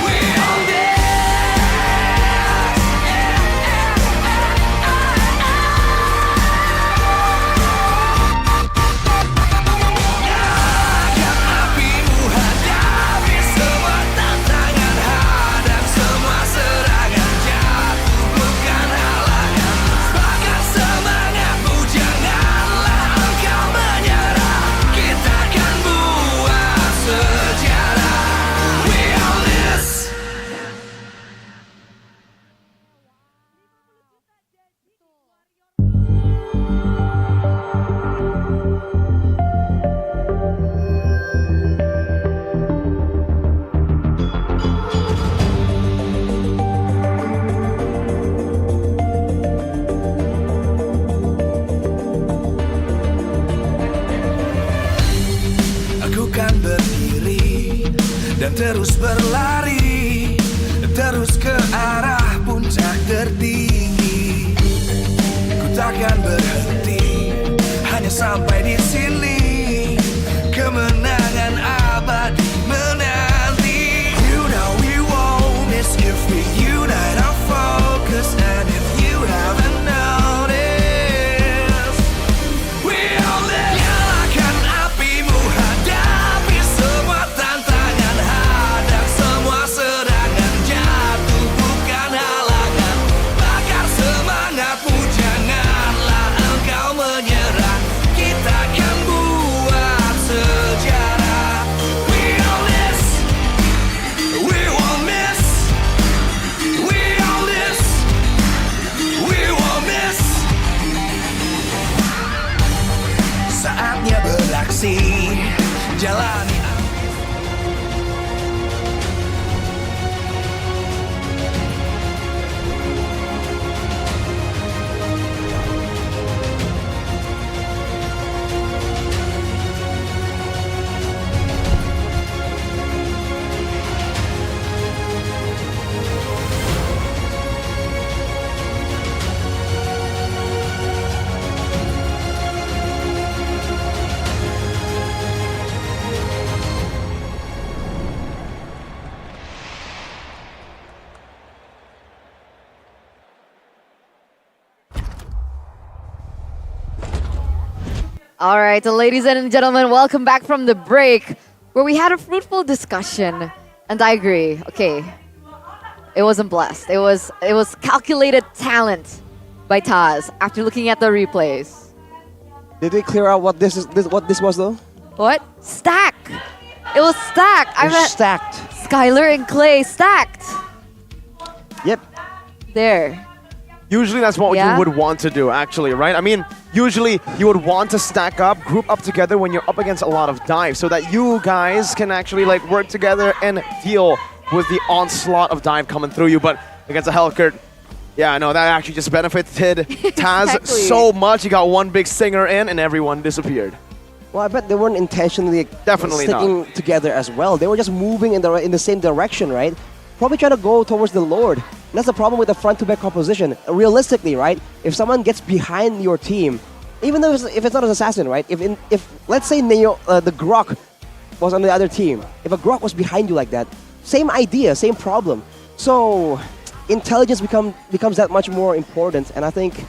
We all this. Nyalakan apimu, hadapi semua tantangan, hadang semua serangan, jatuh bukan halangan. Bakar semangatmu, janganlah engkau menyerah. Kita akan buat sejarah. We all this. Aku kan berdiri dan terus berlari, terus ke arah puncak tertinggi. Ku takkan berhenti, hanya sampai di sini. Kemenangan abadi menanti. You know we won't miss if we unite our focus. And if you haven't noticed, we all live. Nyalakan apimu, hadapi semua tantangan, hadang semua serangan, jatuh bukan halangan. Bakar semangatmu, janganlah engkau menyerah. Kita akan buat sejarah. We all this, we won't miss. We all this, we won't miss. Saatnya beraksi, jalani. All right, so ladies and gentlemen, welcome back from the break where we had a fruitful discussion. And I agree. Okay. It wasn't blessed. It was calculated talent by Taz after looking at the replays. Did we clear out what this was though? What? Stack. It was stacked. I meant stacked. Skylar and Clay stacked. Yep. There. Usually that's what Yeah? you would want to do, actually, right? I mean, usually you would want to stack up, group up together when you're up against a lot of dive so that you guys can actually like work together and deal with the onslaught of dive coming through you. But against a Hellkurt, yeah, no, that actually just benefited Taz Exactly. so much. He got one big stinger in and everyone disappeared. Well, I bet they weren't intentionally Definitely sticking together as well. They were just moving in the same direction, right? Probably trying to go towards the Lord. And that's the problem with the front-to-back composition. Realistically, right? If someone gets behind your team, even though if it's not an assassin, right? If let's say Neo, the Grok was on the other team. If a Grok was behind you like that, same idea, same problem. So intelligence becomes that much more important. And I think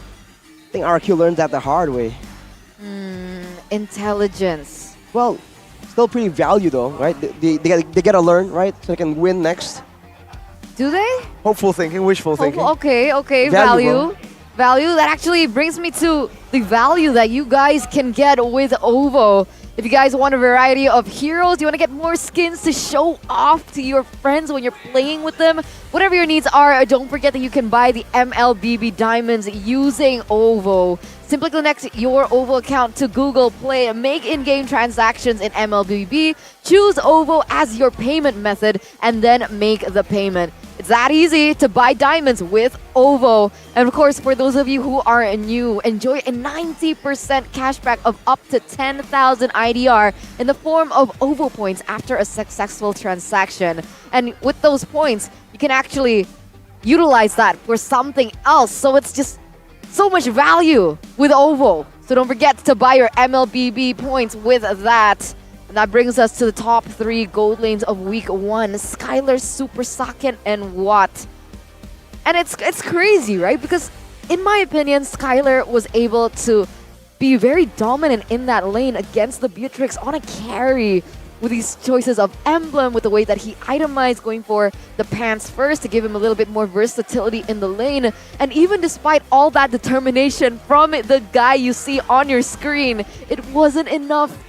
RQ learned that the hard way. Intelligence. Well, still pretty value though, right? They gotta learn, right? So they can win next. Do they? Hopeful thinking, wishful thinking. Okay, Value, value. That actually brings me to the value that you guys can get with OVO. If you guys want a variety of heroes, you want to get more skins to show off to your friends when you're playing with them, whatever your needs are, don't forget that you can buy the MLBB Diamonds using OVO. Simply connect your OVO account to Google Play, make in-game transactions in MLBB, choose OVO as your payment method, and then make the payment. It's that easy to buy diamonds with OVO. And of course, for those of you who are new, enjoy a 90% cashback of up to 10,000 IDR in the form of OVO points after a successful transaction. And with those points, you can actually utilize that for something else. So it's just so much value with OVO. So don't forget to buy your MLBB points with that. And that brings us to the top 3 gold lanes of week 1. Skylar, Super Saken, and Watt. And it's crazy, right? Because in my opinion, Skylar was able to be very dominant in that lane against the Beatrix on a carry with these choices of emblem, with the way that he itemized, going for the pants first to give him a little bit more versatility in the lane. And even despite all that determination from the guy you see on your screen, it wasn't enough.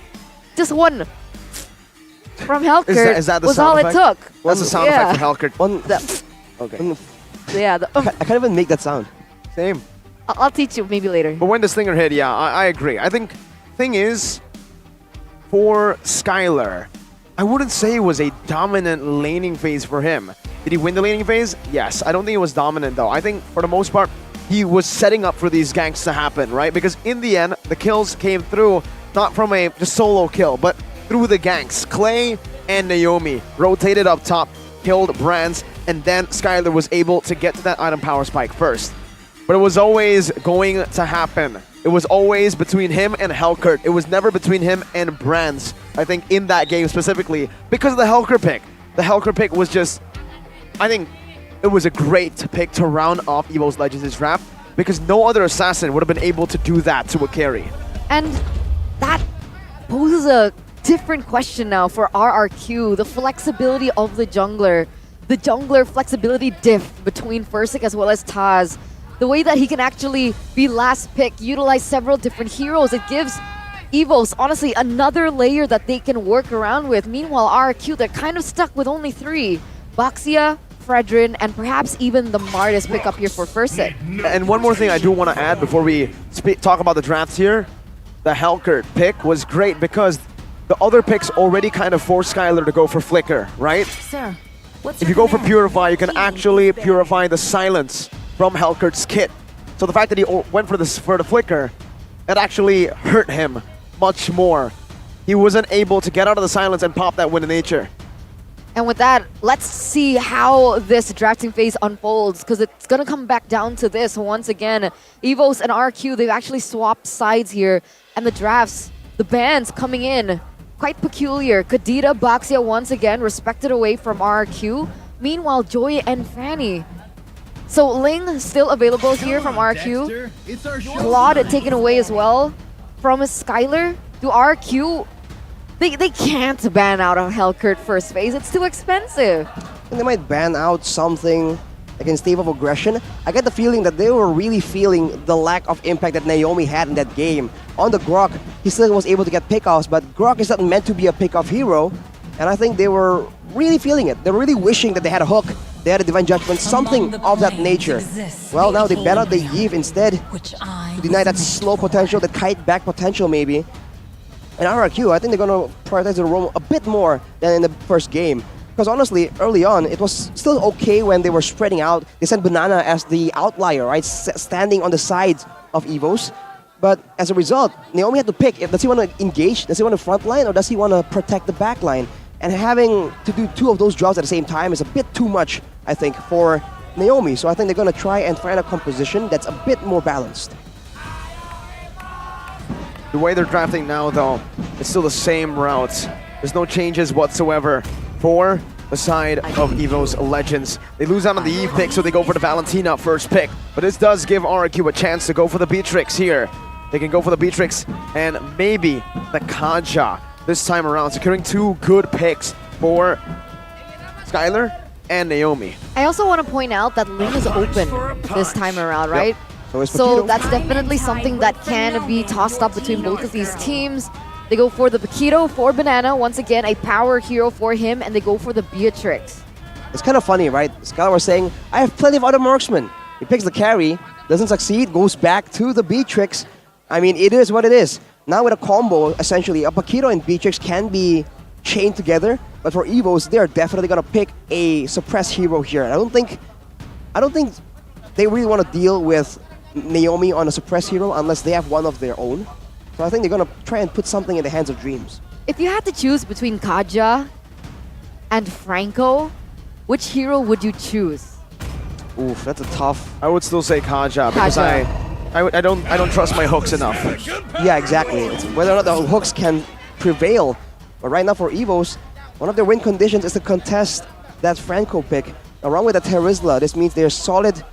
Just one from Helkert is that the was sound all effect? it took. That's the sound effect for Helkert. Okay. Yeah. I can't even make that sound. Same. I'll teach you maybe later. But when the stinger hit, yeah, I agree. I think thing is, for Skylar, I wouldn't say it was a dominant laning phase for him. Did he win the laning phase? Yes. I don't think it was dominant though. I think for the most part, he was setting up for these ganks to happen, right? Because in the end, the kills came through not from a just solo kill, but through the ganks. Clay and Naomi rotated up top, killed Brands, and then Skylar was able to get to that item power spike first. But it was always going to happen. It was always between him and Helkert. It was never between him and Brands, I think, in that game specifically, because of the Helkert pick. The Helkert pick was just, I think, it was a great pick to round off EVO's Legends draft, because no other assassin would have been able to do that to a carry. And that poses a different question now for RRQ, the flexibility of the jungler flexibility diff between Fursic as well as Taz. The way that he can actually be last pick, utilize several different heroes, it gives EVOs, honestly, another layer that they can work around with. Meanwhile, RRQ, they're kind of stuck with only 3. Baxia, Fredrin, and perhaps even the Martis pick up here for Fursic. And one more thing I do want to add before we talk about the drafts here. The Helkert pick was great because the other picks already kind of forced Skylar to go for Flicker, right? Sir, if you go for Purify, you can actually purify the silence from Helkert's kit. So the fact that he went for the Flicker, it actually hurt him much more. He wasn't able to get out of the silence and pop that Wind of Nature. And with that, let's see how this drafting phase unfolds, because it's going to come back down to this once again. EVOS and RQ, they've actually swapped sides here. And the drafts, the bans coming in, quite peculiar. Kadita, Baxia once again respected away from RQ. Meanwhile, Joy and Fanny. So Ling still available here from RQ. Claude taken away as well from Skylar. Do RQ... They can't ban out of Helkert first phase. It's too expensive. And they might ban out something against Stave of Aggression. I get the feeling that they were really feeling the lack of impact that Naomi had in that game. On the Grok, he still was able to get pickoffs, but Grok is not meant to be a pickoff hero. And I think they were really feeling it. They were really wishing that they had a hook, they had a Divine Judgment, something of that nature. Well, now they ban out the Eve instead to deny that slow potential, that kite back potential maybe. And RRQ, I think they're going to prioritize the roam a bit more than in the first game. Because honestly, early on, it was still okay when they were spreading out. They sent Banana as the outlier, right? Standing on the sides of EVOs. But as a result, Naomi had to pick. Does he want to engage? Does he want to frontline? Or does he want to protect the backline? And having to do 2 of those jobs at the same time is a bit too much, I think, for Naomi. So I think they're going to try and find a composition that's a bit more balanced. The way they're drafting now, though, it's still the same routes. There's no changes whatsoever for the side of EVO's Legends. They lose out on the Eve pick, so they go for the Valentina first pick. But this does give RRQ a chance to go for the Beatrix here. They can go for the Beatrix and maybe the Kaja this time around, securing 2 good picks for Skylar and Naomi. I also want to point out that Ling is open this time around, right? Yep. So that's definitely something that can be tossed up between both of these teams. They go for the Paquito for Banana. Once again, a power hero for him, and they go for the Beatrix. It's kind of funny, right? Skylar was saying, I have plenty of other marksmen. He picks the carry, doesn't succeed, goes back to the Beatrix. I mean, it is what it is. Now with a combo, essentially, a Paquito and Beatrix can be chained together, but for Evos, they're definitely gonna pick a suppressed hero here. I don't think they really want to deal with Naomi on a suppressed hero unless they have one of their own. So I think they're gonna try and put something in the hands of Dreams. If you had to choose between Kaja and Franco, which hero would you choose? Oof, that's a tough. I would still say Kaja because I don't trust my hooks enough. Yeah, exactly. It's whether or not the hooks can prevail. But right now for Evos, one of their win conditions is to contest that Franco pick. Along with the Terizla, this means they're solid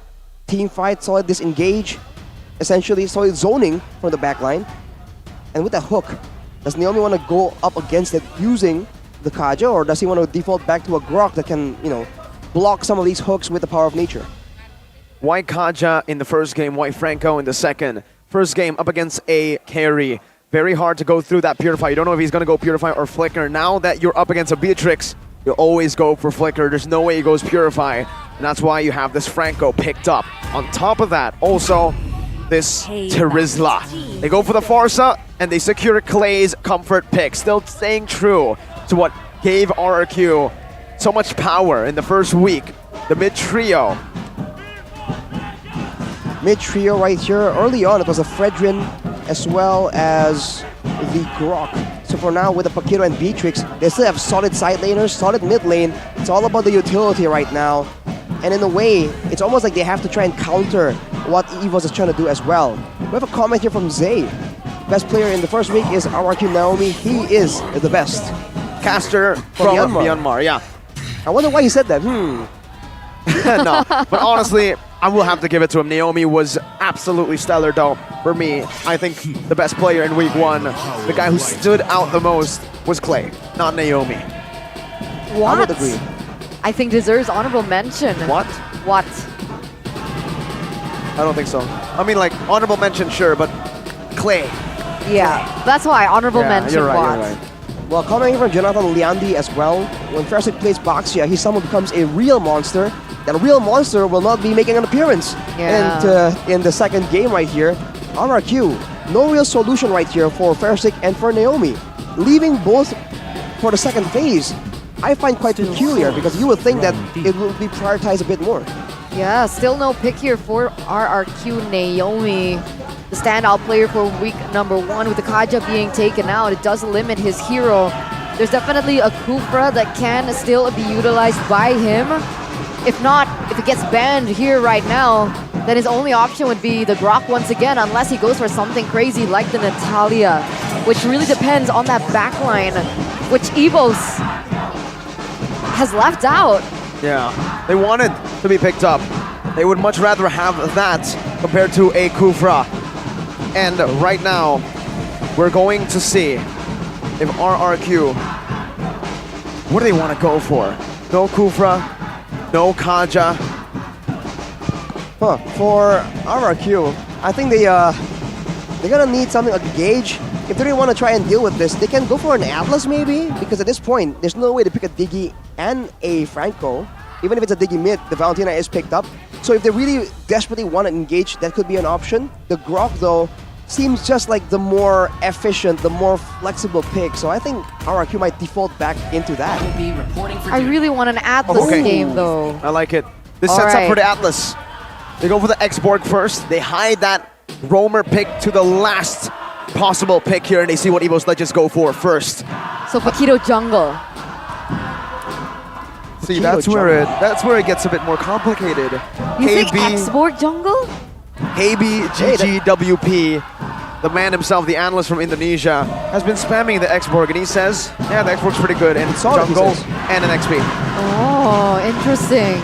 team fight, solid disengage, essentially solid zoning from the backline. And with the hook, does Naomi want to go up against it using the Kaja, or does he want to default back to a Grok that can, block some of these hooks with the power of nature? Why Kaja in the first game, why Franco in the second? First game up against a carry. Very hard to go through that Purify. You don't know if he's going to go Purify or Flicker. Now that you're up against a Beatrix, you always go for Flicker. There's no way he goes Purify. And that's why you have this Franco picked up. On top of that, also, this Terizla. They go for the Farsa, and they secure Clay's comfort pick. Still staying true to what gave RRQ so much power in the first week. The mid-trio. Mid-trio right here. Early on, it was a Fredrin as well as the Grok. So for now, with the Paquito and Beatrix, they still have solid side laners, solid mid lane. It's all about the utility right now. And in a way, it's almost like they have to try and counter what Evos is trying to do as well. We have a comment here from Zay. Best player in the first week is RRQ Naomi. He is the best caster from Myanmar. Yeah. I wonder why he said that. No, but honestly, I will have to give it to him. Naomi was absolutely stellar though. For me, I think the best player in week one, the guy who stood out the most was Clay, not Naomi. What? I would agree. I think deserves honorable mention. What? What? I don't think so. I mean, like, honorable mention, sure, but Clay. Yeah, that's why honorable mention. You're right, you're right. Well, commenting from Jonathan Liandi as well, when Fersic plays Boxia, he somehow becomes a real monster. That real monster will not be making an appearance. Yeah. And in the second game right here, RRQ, no real solution right here for Fersic and for Naomi. Leaving both for the second phase, I find quite peculiar because you would think that it will be prioritized a bit more. Yeah, still no pick here for RRQ Naomi. The standout player for week number one with the Kaja being taken out. It does limit his hero. There's definitely a Kufra that can still be utilized by him. If not, if it gets banned here right now, then his only option would be the Grok once again, unless he goes for something crazy like the Natalia, which really depends on that backline, which Evos has left out. Yeah, they wanted to be picked up. They would much rather have that compared to a Kufra. And right now, we're going to see if RRQ, what do they want to go for? No Kufra, no Kaja. For RRQ, I think they're gonna need something like a Gauge. If they really want to try and deal with this, they can go for an Atlas maybe, because at this point, there's no way to pick a Diggy and a Franco. Even if it's a Diggy mid, the Valentina is picked up. So if they really desperately want to engage, that could be an option. The Grok, though, seems just like the more efficient, the more flexible pick. So I think RRQ might default back into that. I really want an Atlas game, though. I like it. This sets up for the Atlas. They go for the X-Borg first. They hide that Roamer pick to the last possible pick here, and they see what Evos Legends go for first. So Paquito jungle. See, that's where it gets a bit more complicated. You think X-Borg jungle? KB GGWP, the man himself, the analyst from Indonesia, has been spamming the X-Borg, and he says, yeah, the X-Borg's pretty good, and it's jungle and an XP. Oh, interesting.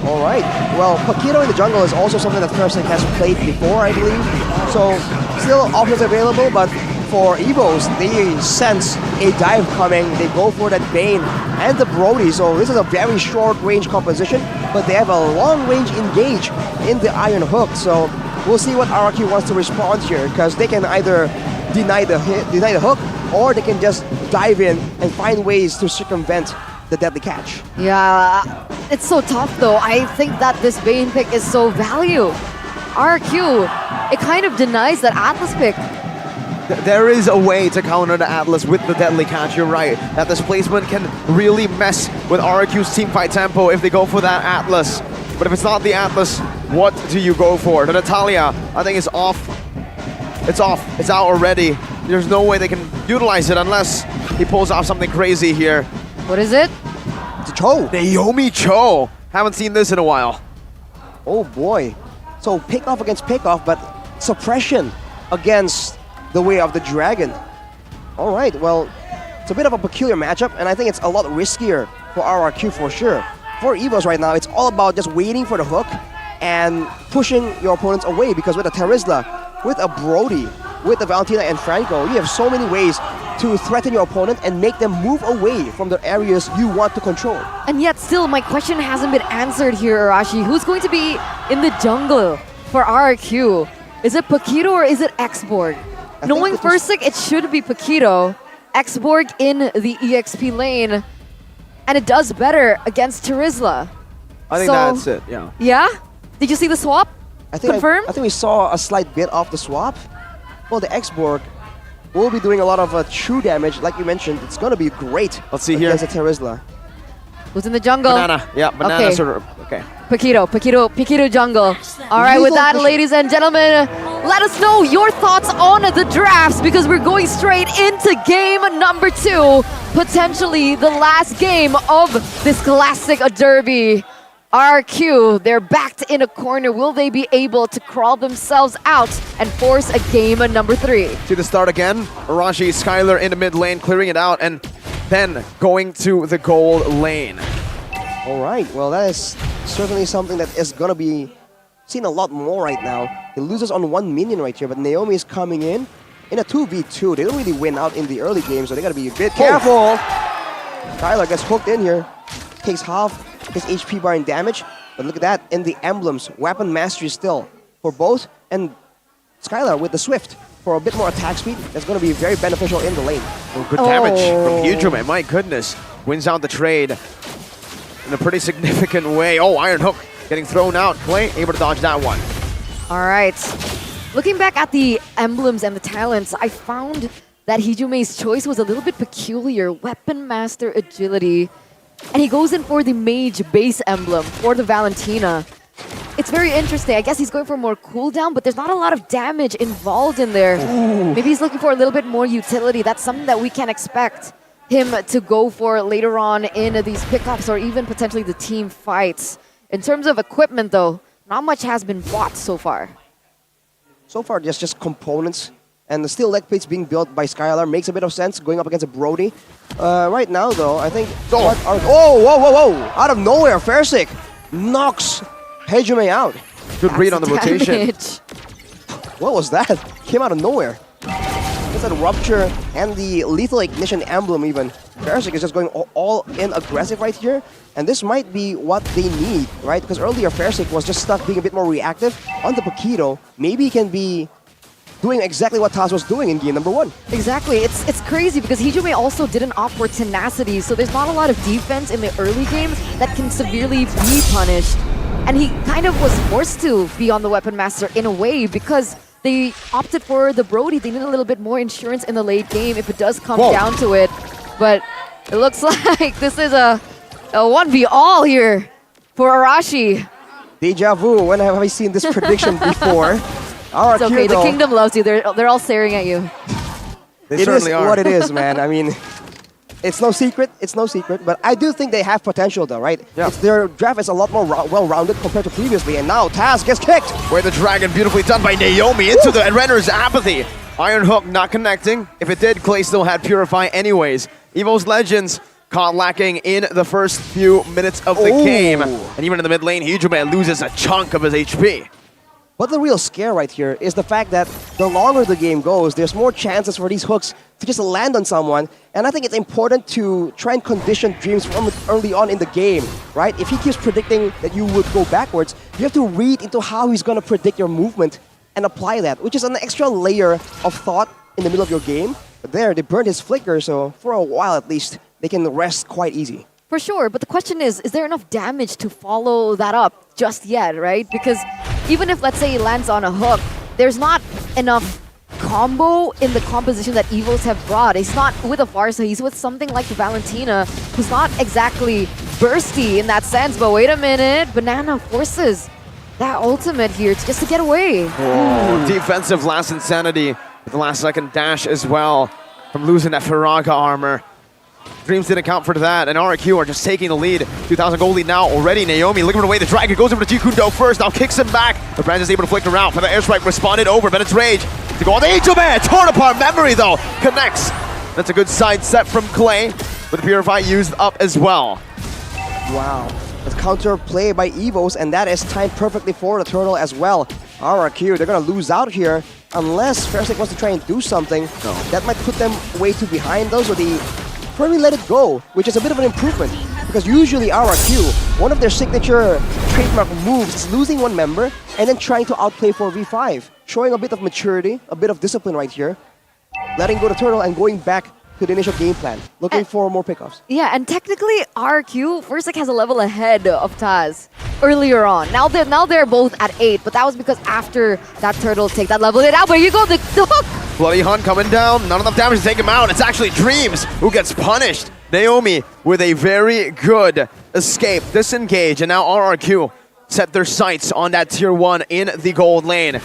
All right. Well, Paquito in the jungle is also something that Fersic has played before, I believe. So, still options available, but for Evos, they sense a dive coming. They go for that Bane and the Brody. So, this is a very short-range composition, but they have a long-range engage in the Iron Hook. So, we'll see what RRQ wants to respond here, because they can either deny the hook, or they can just dive in and find ways to circumvent the deadly catch. Yeah, it's so tough though. I think that this Bane pick is so value. RQ, it kind of denies that Atlas pick. There is a way to counter the Atlas with the deadly catch, you're right. That displacement can really mess with RQ's teamfight tempo if they go for that Atlas. But if it's not the Atlas, what do you go for? The Natalia, I think, is off. It's off. It's out already. There's no way they can utilize it unless he pulls off something crazy here. What is it? It's a Cho. Naomi Cho. Haven't seen this in a while. Oh boy. So pick off against pick off, but suppression against the way of the dragon. All right, well, it's a bit of a peculiar matchup, and I think it's a lot riskier for RRQ for sure. For EVOs right now, it's all about just waiting for the hook and pushing your opponents away, because with a Terizla, with a Brody, with a Valentina and Franco, you have so many ways to threaten your opponent and make them move away from the areas you want to control. And yet still, my question hasn't been answered here, Arashi. Who's going to be in the jungle for RRQ? Is it Paquito or is it Xborg? Knowing Fursic, it should be Paquito. Xborg in the EXP lane. And it does better against Terizla. I think that's it, yeah. Yeah? Did you see the swap? Confirmed? I think we saw a slight bit of the swap. Well, the Xborg will be doing a lot of true damage. Like you mentioned, it's going to be great. Let's see here. Against the Terizla. Who's in the jungle? Banana, yeah, banana Okay. sort of, okay. Paquito jungle. All right, with that, ladies and gentlemen, let us know your thoughts on the drafts, because we're going straight into game number 2, potentially the last game of this classic derby. RQ, they're backed in a corner. Will they be able to crawl themselves out and force a game number 3? See the start again. Arashi, Skylar in the mid lane, clearing it out, and then going to the gold lane. All right, well, that is certainly something that is going to be seen a lot more right now. He loses on 1 minion right here, but Naomi is coming in a 2v2. They don't really win out in the early game, so they got to be a bit careful. Skylar gets hooked in here, takes half his HP bar in damage, but look at that, in the emblems, weapon mastery still for both, and Skylar with the Swift for a bit more attack speed. That's going to be very beneficial in the lane. Oh, good damage from Hujume, my goodness. Wins out the trade in a pretty significant way. Oh, Iron Hook getting thrown out. Clay able to dodge that one. All right. Looking back at the emblems and the talents, I found that Hijume's choice was a little bit peculiar. Weapon Master Agility. And he goes in for the Mage base emblem for the Valentina. It's very interesting. I guess he's going for more cooldown, but there's not a lot of damage involved in there. Maybe he's looking for a little bit more utility. That's something that we can expect him to go for later on in these pickups or even potentially the team fights. In terms of equipment, though, not much has been bought so far. So far, just components. And the steel leg plates being built by Skylar makes a bit of sense going up against a Brody. Right now, though, I think... whoa! Out of nowhere, Fursic knocks Hijume out. Good read on the rotation. What was that? Came out of nowhere. It's that Rupture and the Lethal Ignition emblem even. Fursic is just going all in aggressive right here. And this might be what they need, right? Because earlier, Fursic was just stuck being a bit more reactive. On the Paquito, maybe he can be doing exactly what Taz was doing in game number 1. Exactly. It's crazy because Hijume also didn't opt for tenacity, so there's not a lot of defense in the early games that can severely be punished. And he kind of was forced to be on the Weapon Master in a way because they opted for the Brody. They need a little bit more insurance in the late game if it does come down to it. But it looks like this is a 1v all here for Arashi. Deja vu. When have I seen this prediction before? It's okay, the kingdom loves you. They're all staring at you. It is what it is, man. I mean, it's no secret. It's no secret. But I do think they have potential, though, right? Yeah. Their draft is a lot more well-rounded compared to previously. And now Taz gets kicked. Where the dragon beautifully done by Naomi into the Renner's Apathy. Iron Hook not connecting. If it did, Clay still had Purify anyways. Evo's Legends caught lacking in the first few minutes of the game. And even in the mid lane, Hijume loses a chunk of his HP. But the real scare right here is the fact that the longer the game goes, there's more chances for these hooks to just land on someone. And I think it's important to try and condition Dreams from early on in the game, right? If he keeps predicting that you would go backwards, you have to read into how he's going to predict your movement and apply that, which is an extra layer of thought in the middle of your game. But there, they burned his flicker, so for a while at least, they can rest quite easy. For sure, but the question is there enough damage to follow that up just yet, right? Because even if, let's say, he lands on a hook, there's not enough combo in the composition that Evos have brought. He's not with a Farsa, he's with something like the Valentina, who's not exactly bursty in that sense. But wait a minute, Banana forces that ultimate here just to get away. Oh, defensive last insanity with the last second dash as well from losing that Firaga armor. Dreams didn't account for that, and RRQ are just taking the lead. 2,000 gold lead now already. Naomi looking for the way. The Dragon goes over to Jikundo first, now kicks him back. The Brand is able to flick around for the airstrike, responded over, but it's Rage to go on the Angel Man. Torn apart, Memory though connects. That's a good side set from Clay, with the Purify used up as well. Wow, that's counter play by Evos, and that is timed perfectly for the turtle as well. RRQ, they're gonna lose out here unless Fersic wants to try and do something. No. That might put them way too behind though, so they probably let it go, which is a bit of an improvement. Because usually RRQ, one of their signature trademark moves is losing one member and then trying to outplay for V5. Showing a bit of maturity, a bit of discipline right here. Letting go the turtle and going back to the initial game plan. Looking for more pickups. Yeah, and technically RRQ, Versic has a level ahead of Taz earlier on. Now they're both at 8, but that was because after that turtle take that level it out. But you go the hook! Bloody Hunt coming down, not enough damage to take him out. It's actually Dreams who gets punished. Naomi with a very good escape, disengage, and now RRQ set their sights on that tier 1 in the gold lane.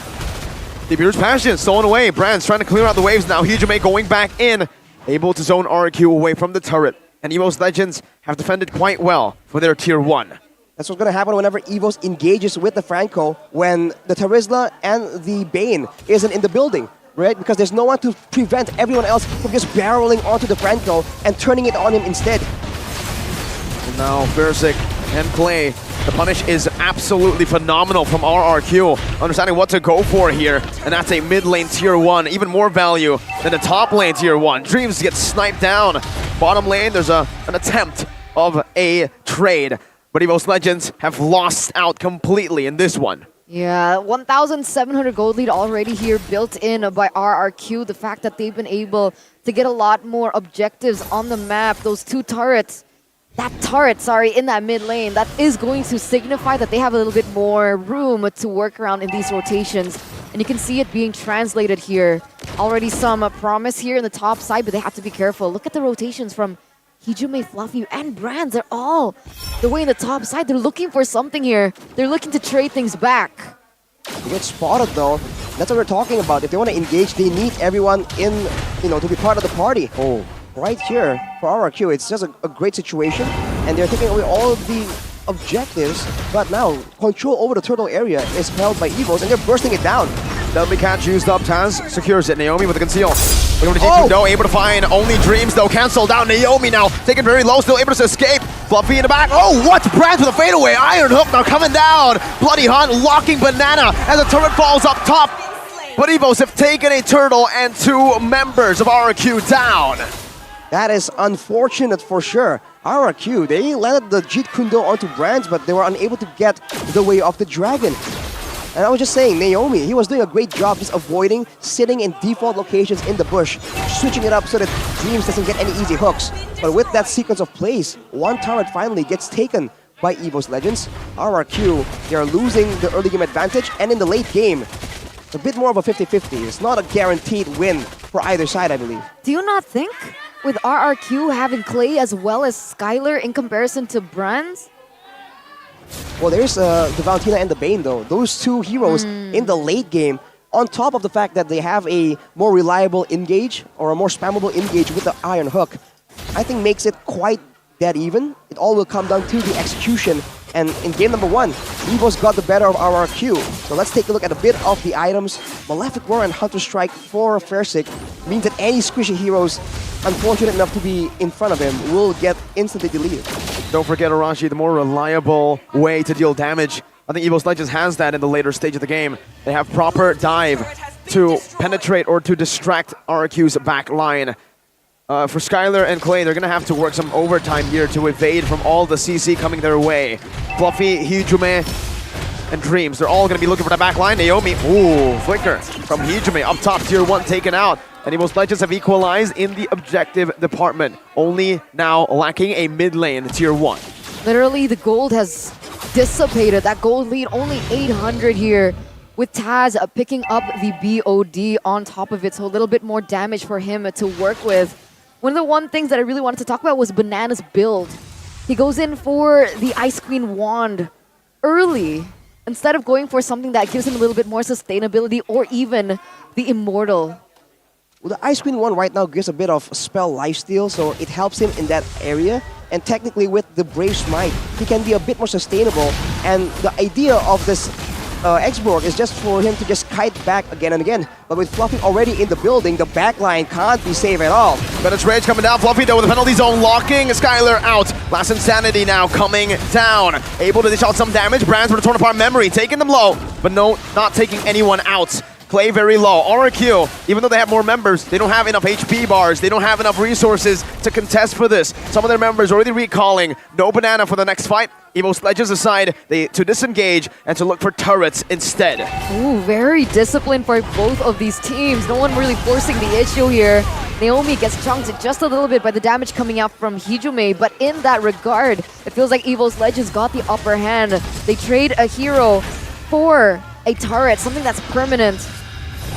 The Beer's Passion stolen away. Brand's trying to clear out the waves now. Hijime going back in, able to zone RRQ away from the turret. And Evos Legends have defended quite well for their tier 1. That's what's going to happen whenever Evos engages with the Franco when the Tarizla and the Bane isn't in the building. Right? Because there's no one to prevent everyone else from just barreling onto the Franco and turning it on him instead. And now Versik and Clay. The punish is absolutely phenomenal from RRQ. Understanding what to go for here. And that's a mid lane tier 1. Even more value than the top lane tier 1. Dreams gets sniped down. Bottom lane, there's an attempt of a trade. But Evos Legends have lost out completely in this one. Yeah, 1,700 gold lead already here built in by RRQ. The fact that they've been able to get a lot more objectives on the map. Those two turrets, in that mid lane, that is going to signify that they have a little bit more room to work around in these rotations. And you can see it being translated here. Already some promise here in the top side, but they have to be careful. Look at the rotations from Hijime, Fluffy, and Brands. They're all the way in the top side. They're looking for something here. They're looking to trade things back. To get spotted though, that's what we're talking about. If they want to engage, they need everyone in, to be part of the party. Oh, right here for RRQ, it's just a great situation, and they're taking away all of the objectives. But now control over the turtle area is held by Evos, and they're bursting it down. Deadly Catch used up. Taz secures it. Naomi with a conceal. Looking for Jikundo, able to find only Dreams though. Cancelled down. Naomi now taken very low, still able to escape. Fluffy in the back. Oh, what? Brands with a fadeaway. Iron Hook now coming down. Bloody Hunt locking Banana as the turret falls up top. But Evos have taken a turtle and 2 members of RRQ down. That is unfortunate for sure. RRQ, they landed the Jikundo onto Brands, but they were unable to get the way of the Dragon. And I was just saying, Naomi, he was doing a great job just avoiding sitting in default locations in the bush, switching it up so that Dreams doesn't get any easy hooks. But with that sequence of plays, one turret finally gets taken by Evos Legends. RRQ, they are losing the early game advantage, and in the late game, it's a bit more of a 50-50. It's not a guaranteed win for either side, I believe. Do you not think, with RRQ having Clay as well as Skylar in comparison to Brands? Well, there's the Valentina and the Bane, though. Those two heroes in the late game, on top of the fact that they have a more reliable engage or a more spammable engage with the Iron Hook, I think makes it quite dead even. It all will come down to the execution. And in game number 1, Evos got the better of RRQ. So let's take a look at a bit of the items. Malefic Roar and Hunter Strike for Versik means that any squishy heroes unfortunate enough to be in front of him will get instantly deleted. Don't forget, Arashi, the more reliable way to deal damage. I think Evos Legends has that in the later stage of the game. They have proper dive to penetrate or to distract RRQ's back line. For Skylar and Clay, they're going to have to work some overtime here to evade from all the CC coming their way. Fluffy, Hijime, and Dreams, they're all going to be looking for the back line. Naomi, ooh, flicker from Hijime up top, tier 1 taken out. And EVO's Legends have equalized in the objective department, only now lacking a mid lane tier 1. Literally, the gold has dissipated. That gold lead only 800 here, with Taz picking up the BOD on top of it, so a little bit more damage for him to work with. One of the things that I really wanted to talk about was Banana's build. He goes in for the Ice Queen wand early, instead of going for something that gives him a little bit more sustainability, or even the Immortal. Well, the Ice Queen one right now gives a bit of spell lifesteal, so it helps him in that area. And technically with the Brave Smite, he can be a bit more sustainable. And the idea of this X-Borg is just for him to just kite back again and again. But with Fluffy already in the building, the backline can't be safe at all. Bennett's Rage coming down. Fluffy though with the penalty zone locking. Skylar out. Last Insanity now coming down. Able to dish out some damage. Brands with a torn apart memory. Taking them low, but no, not taking anyone out. Clay very low. RRQ, even though they have more members, they don't have enough HP bars. They don't have enough resources to contest for this. Some of their members already recalling. No Banana for the next fight. EVO's Legends aside, to disengage and to look for turrets instead. Ooh, very disciplined for both of these teams. No one really forcing the issue here. Naomi gets chunked just a little bit by the damage coming out from Hijume, but in that regard, it feels like EVO's Legends got the upper hand. They trade a hero for a turret, something that's permanent.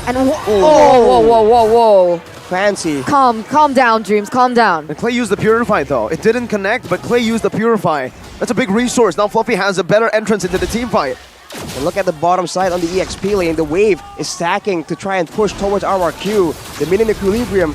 And whoa. Fancy. Calm down, Dreams, calm down. And Clay used the Purify though. It didn't connect, but Clay used the Purify. That's a big resource. Now Fluffy has a better entrance into the team fight. And look at the bottom side on the EXP lane. The wave is stacking to try and push towards RRQ. The minion equilibrium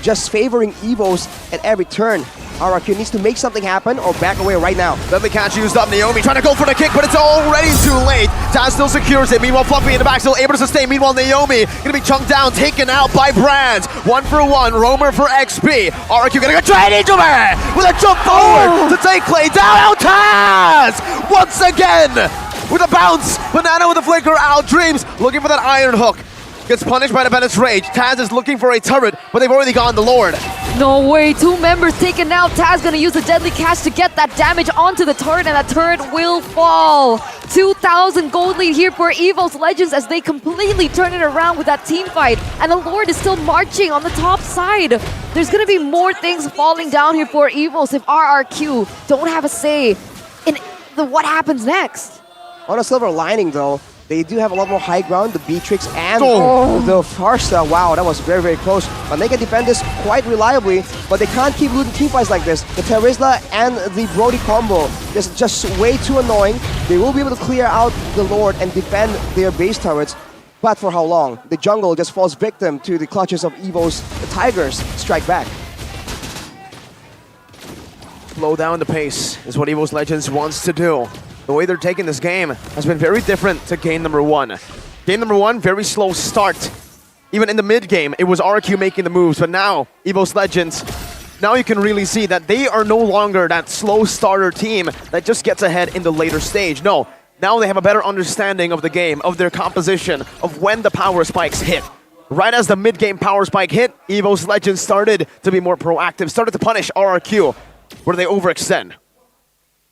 just favoring EVOs at every turn. RRQ needs to make something happen or back away right now. Deadly catch used up. Naomi trying to go for the kick, but it's already too late. Taz still secures it. Meanwhile, Fluffy in the back still able to sustain. Meanwhile, Naomi gonna be chunked down, taken out by Brands. 1-for-1. Roamer for XP. RRQ gonna go trade into her with a jump forward to take Clay down. Out Taz once again with a bounce. Banana with a flicker out. Dreams looking for that iron hook. Gets punished by the Bennett's Rage. Taz is looking for a turret, but they've already gone the Lord. No way, 2 members taken out. Taz gonna use the deadly catch to get that damage onto the turret, and that turret will fall. 2,000 gold lead here for EVO's Legends as they completely turn it around with that team fight. And the Lord is still marching on the top side. There's gonna be more things falling down here for EVOs if RRQ don't have a say in what happens next. On a silver lining though, they do have a lot more high ground, the Beatrix and the Farsa. Wow, that was very, very close. But they can defend this quite reliably, but they can't keep losing team fights like this. The Terizla and the Brody combo is just way too annoying. They will be able to clear out the Lord and defend their base turrets, but for how long? The jungle just falls victim to the clutches of EVO's Tigers strike back. Slow down the pace is what EVO's Legends wants to do. The way they're taking this game has been very different to game number 1. Game number 1, very slow start. Even in the mid game, it was RQ making the moves, but now, EVO's Legends, now you can really see that they are no longer that slow starter team that just gets ahead in the later stage. No, now they have a better understanding of the game, of their composition, of when the power spikes hit. Right as the mid-game power spike hit, EVO's Legends started to be more proactive, started to punish RRQ, where they overextend.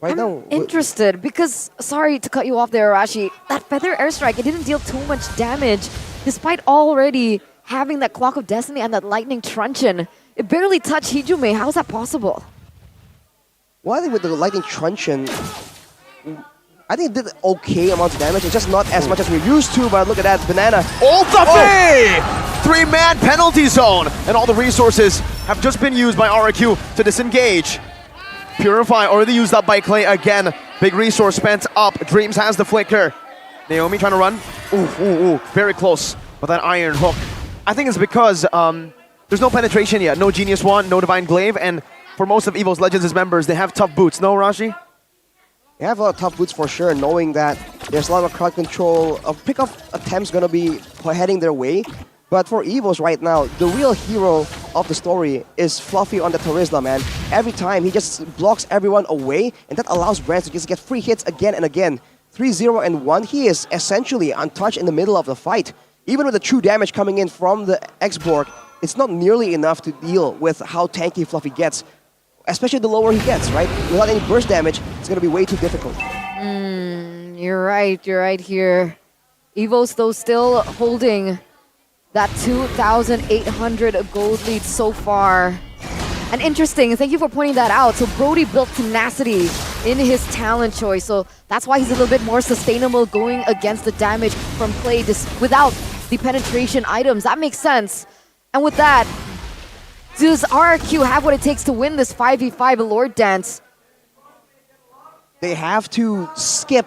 I'm interested because, sorry to cut you off there, Arashi, that Feather Airstrike, it didn't deal too much damage despite already having that Clock of Destiny and that Lightning Truncheon. It barely touched Hijume. How is that possible? Well, I think with the Lightning Truncheon, I think it did okay amount of damage. It's just not as much as we're used to, but look at that, Banana. Old Duffy! 3-man penalty zone! And all the resources have just been used by RRQ to disengage. Purify already used up by Clay again. Big resource spent up. Dreams has the flicker. Naomi trying to run. Ooh, very close with that iron hook. I think it's because there's no penetration yet. No Genius Wand, no Divine Glaive, and for most of EVO's Legends' members, they have tough boots. No, Rashi? They have a lot of tough boots for sure, knowing that there's a lot of crowd control. Pick-off attempts gonna be heading their way. But for EVOs right now, the real hero of the story is Fluffy on the Terizla, man. Every time, he just blocks everyone away, and that allows Brands to just get free hits again and again. 3-0 and 1, he is essentially untouched in the middle of the fight. Even with the true damage coming in from the X-Borg, it's not nearly enough to deal with how tanky Fluffy gets. Especially the lower he gets, right? Without any burst damage, it's gonna be way too difficult. You're right here. EVO's though still holding that 2,800 gold lead so far. And interesting, thank you for pointing that out. So Brody built tenacity in his talent choice, so that's why he's a little bit more sustainable going against the damage from Clay without the penetration items. That makes sense. And with that, does RRQ have what it takes to win this 5v5 Lord Dance? They have to skip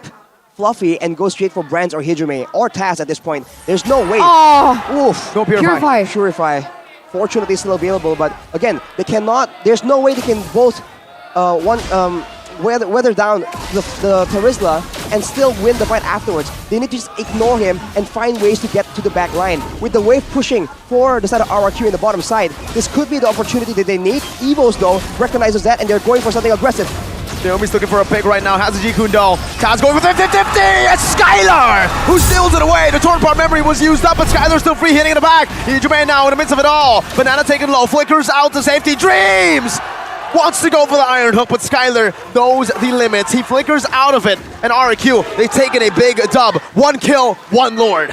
Fluffy and go straight for Brands or Hijime or Taz at this point. There's no way. Oh! Oof. No Purify. Fortunately still available, but again, they cannot, there's no way they can both weather down the Terizla and still win the fight afterwards. They need to just ignore him and find ways to get to the back line. With the wave pushing for the side of RRQ in the bottom side, this could be the opportunity that they need. Evos though recognizes that and they're going for something aggressive. Naomi's looking for a pick right now, has a G Kundo. Taz going for 50-50! It's Skylar who steals it away. The torn part memory was used up, but Skylar's still free hitting in the back. Hijime now in the midst of it all. Banana taken low, flickers out to safety. Dreams wants to go for the iron hook, but Skylar knows the limits. He flickers out of it, and RRQ, they've taken a big dub. 1 kill, 1 Lord.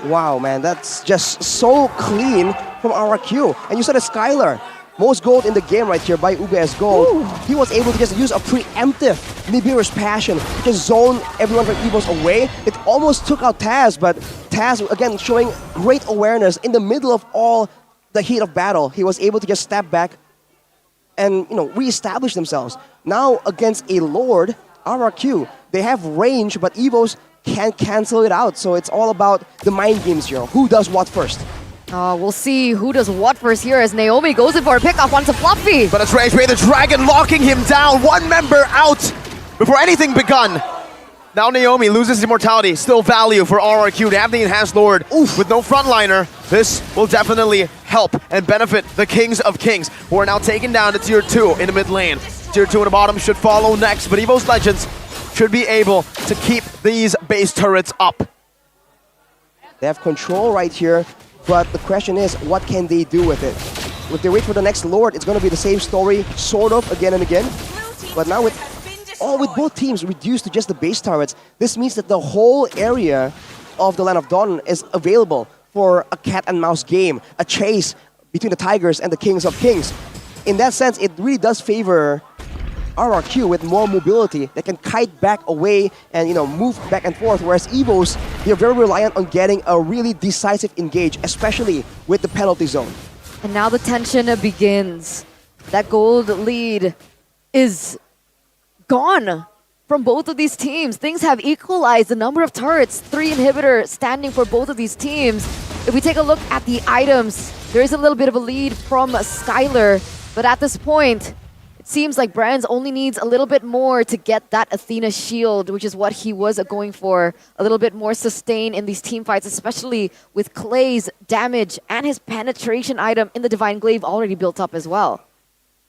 Wow, man, that's just so clean from RRQ. And you said it, Skylar. Most gold in the game right here by UBS Gold. Ooh. He was able to just use a preemptive Nibiru's Passion to just zone everyone from Evos away. It almost took out Taz, but Taz, again, showing great awareness in the middle of all the heat of battle. He was able to just step back and, reestablish themselves. Now, against a Lord, RRQ, they have range, but Evos can't cancel it out. So it's all about the mind games here. Who does what first? We'll see who does what first here as Naomi goes in for a pickoff onto Fluffy. But it's Rage Bay the Dragon locking him down. 1 member out before anything begun. Now Naomi loses immortality. Still value for RRQ to have the enhanced Lord. Oof, with no frontliner. This will definitely help and benefit the Kings of Kings, who are now taken down to Tier 2 in the mid lane. Tier 2 in the bottom should follow next, but Evo's Legends should be able to keep these base turrets up. They have control right here. But the question is, what can they do with it? If they wait for the next Lord, it's going to be the same story, sort of, again and again. But now with both teams reduced to just the base turrets, this means that the whole area of the Land of Dawn is available for a cat and mouse game, a chase between the Tigers and the Kings of Kings. In that sense, it really does favor RRQ with more mobility that can kite back away and move back and forth, whereas Evos, they're very reliant on getting a really decisive engage, especially with the penalty zone. And now the tension begins. That gold lead is gone from both of these teams. Things have equalized the number of turrets, 3 inhibitor standing for both of these teams. If we take a look at the items, there is a little bit of a lead from Skylar, but at this point, it seems like Brands only needs a little bit more to get that Athena shield, which is what he was going for. A little bit more sustain in these team fights, especially with Clay's damage and his penetration item in the Divine Glaive already built up as well.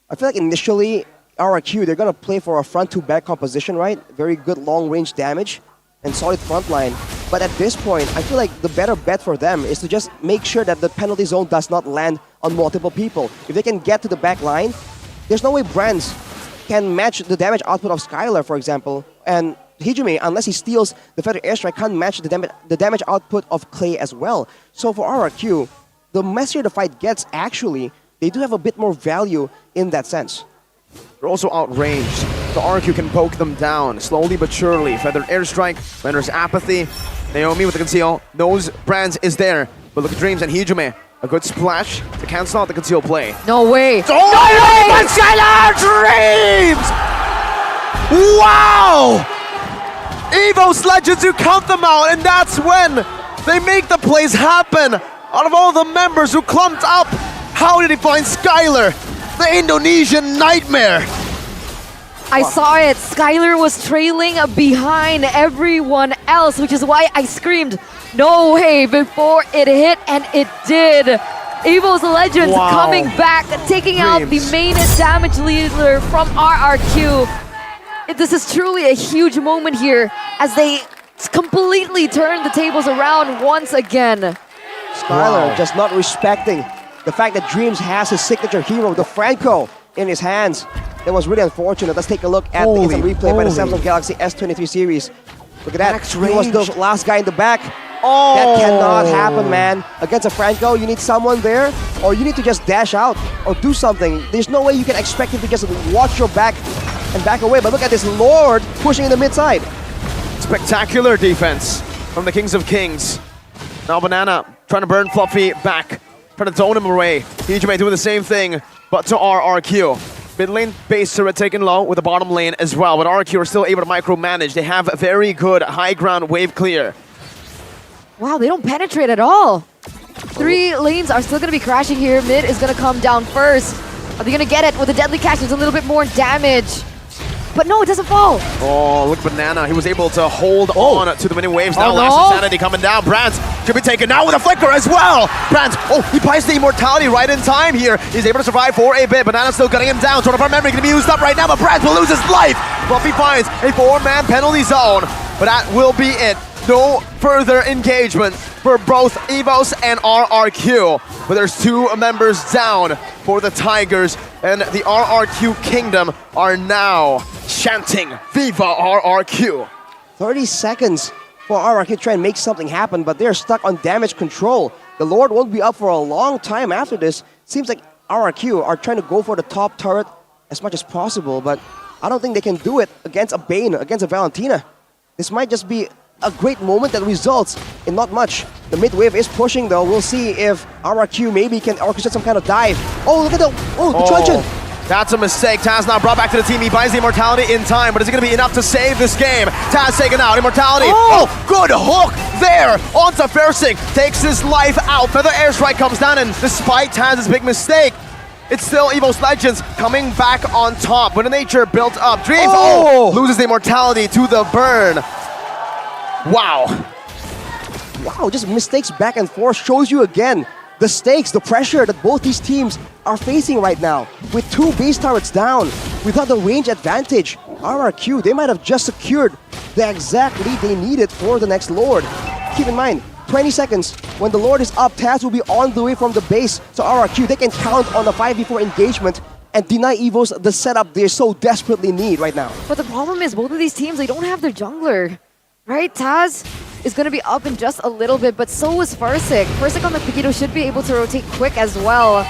I feel like initially, RRQ, they're going to play for a front-to-back composition, right? Very good long-range damage and solid front line. But at this point, I feel like the better bet for them is to just make sure that the penalty zone does not land on multiple people. If they can get to the back line, there's no way Brands can match the damage output of Skylar, for example. And Hijime, unless he steals the Feather Airstrike, can't match the damage output of Clay as well. So for RRQ, the messier the fight gets, actually, they do have a bit more value in that sense. They're also outranged. The RRQ can poke them down, slowly but surely. Feather Airstrike renders apathy. Naomi with the conceal knows Brands is there. But look at Dreams and Hijime. A good splash to cancel out the conceal play. No way! Oh, no way! But Skylar Dreams! Wow! Evo's Legends, you count them out, and that's when they make the plays happen. Out of all the members who clumped up, how did he find Skylar, the Indonesian nightmare? I saw it. Skylar was trailing behind everyone else, which is why I screamed, no way, before it hit, and it did. Evo's Legends coming back, taking out the main damage leader from RRQ. This is truly a huge moment here as they completely turn the tables around once again. Skylar just not respecting the fact that Dreams has his signature hero, the Franco, in his hands. That was really unfortunate. Let's take a look at the instant replay by the Samsung Galaxy S23 series. Look at that. He was the last guy in the back. Oh! That cannot happen, man. Against a Franco, you need someone there, or you need to just dash out or do something. There's no way you can expect him to just watch your back and back away. But look at this Lord pushing in the mid side. Spectacular defense from the Kings of Kings. Now Banana trying to burn Fluffy back, trying to zone him away. Hijume doing the same thing, but to RRQ. Mid lane base turret taken low with the bottom lane as well, but RRQ are still able to micromanage. They have a very good high ground wave clear. Wow, they don't penetrate at all. 3 lanes are still going to be crashing here. Mid is going to come down first. Are they going to get it with the deadly catch? There's a little bit more damage. But no, it doesn't fall. Oh, look, Banana. He was able to hold on to the mini waves. Now no. Last Insanity coming down. Brands should be taken down with a flicker as well. Brands, he buys the immortality right in time here. He's able to survive for a bit. Banana still gunning him down. Sort of our memory going to be used up right now, but Brands will lose his life. Fluffy finds a 4-man penalty zone, but that will be it. No further engagement for both EVOS and RRQ. But there's 2 members down for the Tigers, and the RRQ Kingdom are now chanting Viva RRQ. 30 seconds for RRQ to try and make something happen, but they're stuck on damage control. The Lord won't be up for a long time after this. Seems like RRQ are trying to go for the top turret as much as possible, but I don't think they can do it against a Bane, against a Valentina. This might just be a great moment that results in not much. The mid wave is pushing though. We'll see if RRQ maybe can orchestrate some kind of dive. Oh, look at the truncheon. That's a mistake. Taz now brought back to the team. He buys the immortality in time, but is it going to be enough to save this game? Taz taken out. Immortality. Oh, good hook there onto Fersing. Takes his life out. Feather Airstrike comes down, and despite Taz's big mistake, it's still EVO's Legends coming back on top. When the nature built up. Dreams loses the immortality to the burn. Wow, just mistakes back and forth shows you again the stakes, the pressure that both these teams are facing right now. With 2 base turrets down, without the range advantage, RRQ, they might have just secured the exact lead they needed for the next Lord. Keep in mind, 20 seconds, when the Lord is up, Taz will be on the way from the base. So RRQ, they can count on a 5v4 engagement and deny EVOs the setup they so desperately need right now. But the problem is both of these teams, they don't have their jungler. Right, Taz is going to be up in just a little bit, but so is Fersing. Fersing on the Pigito should be able to rotate quick as well.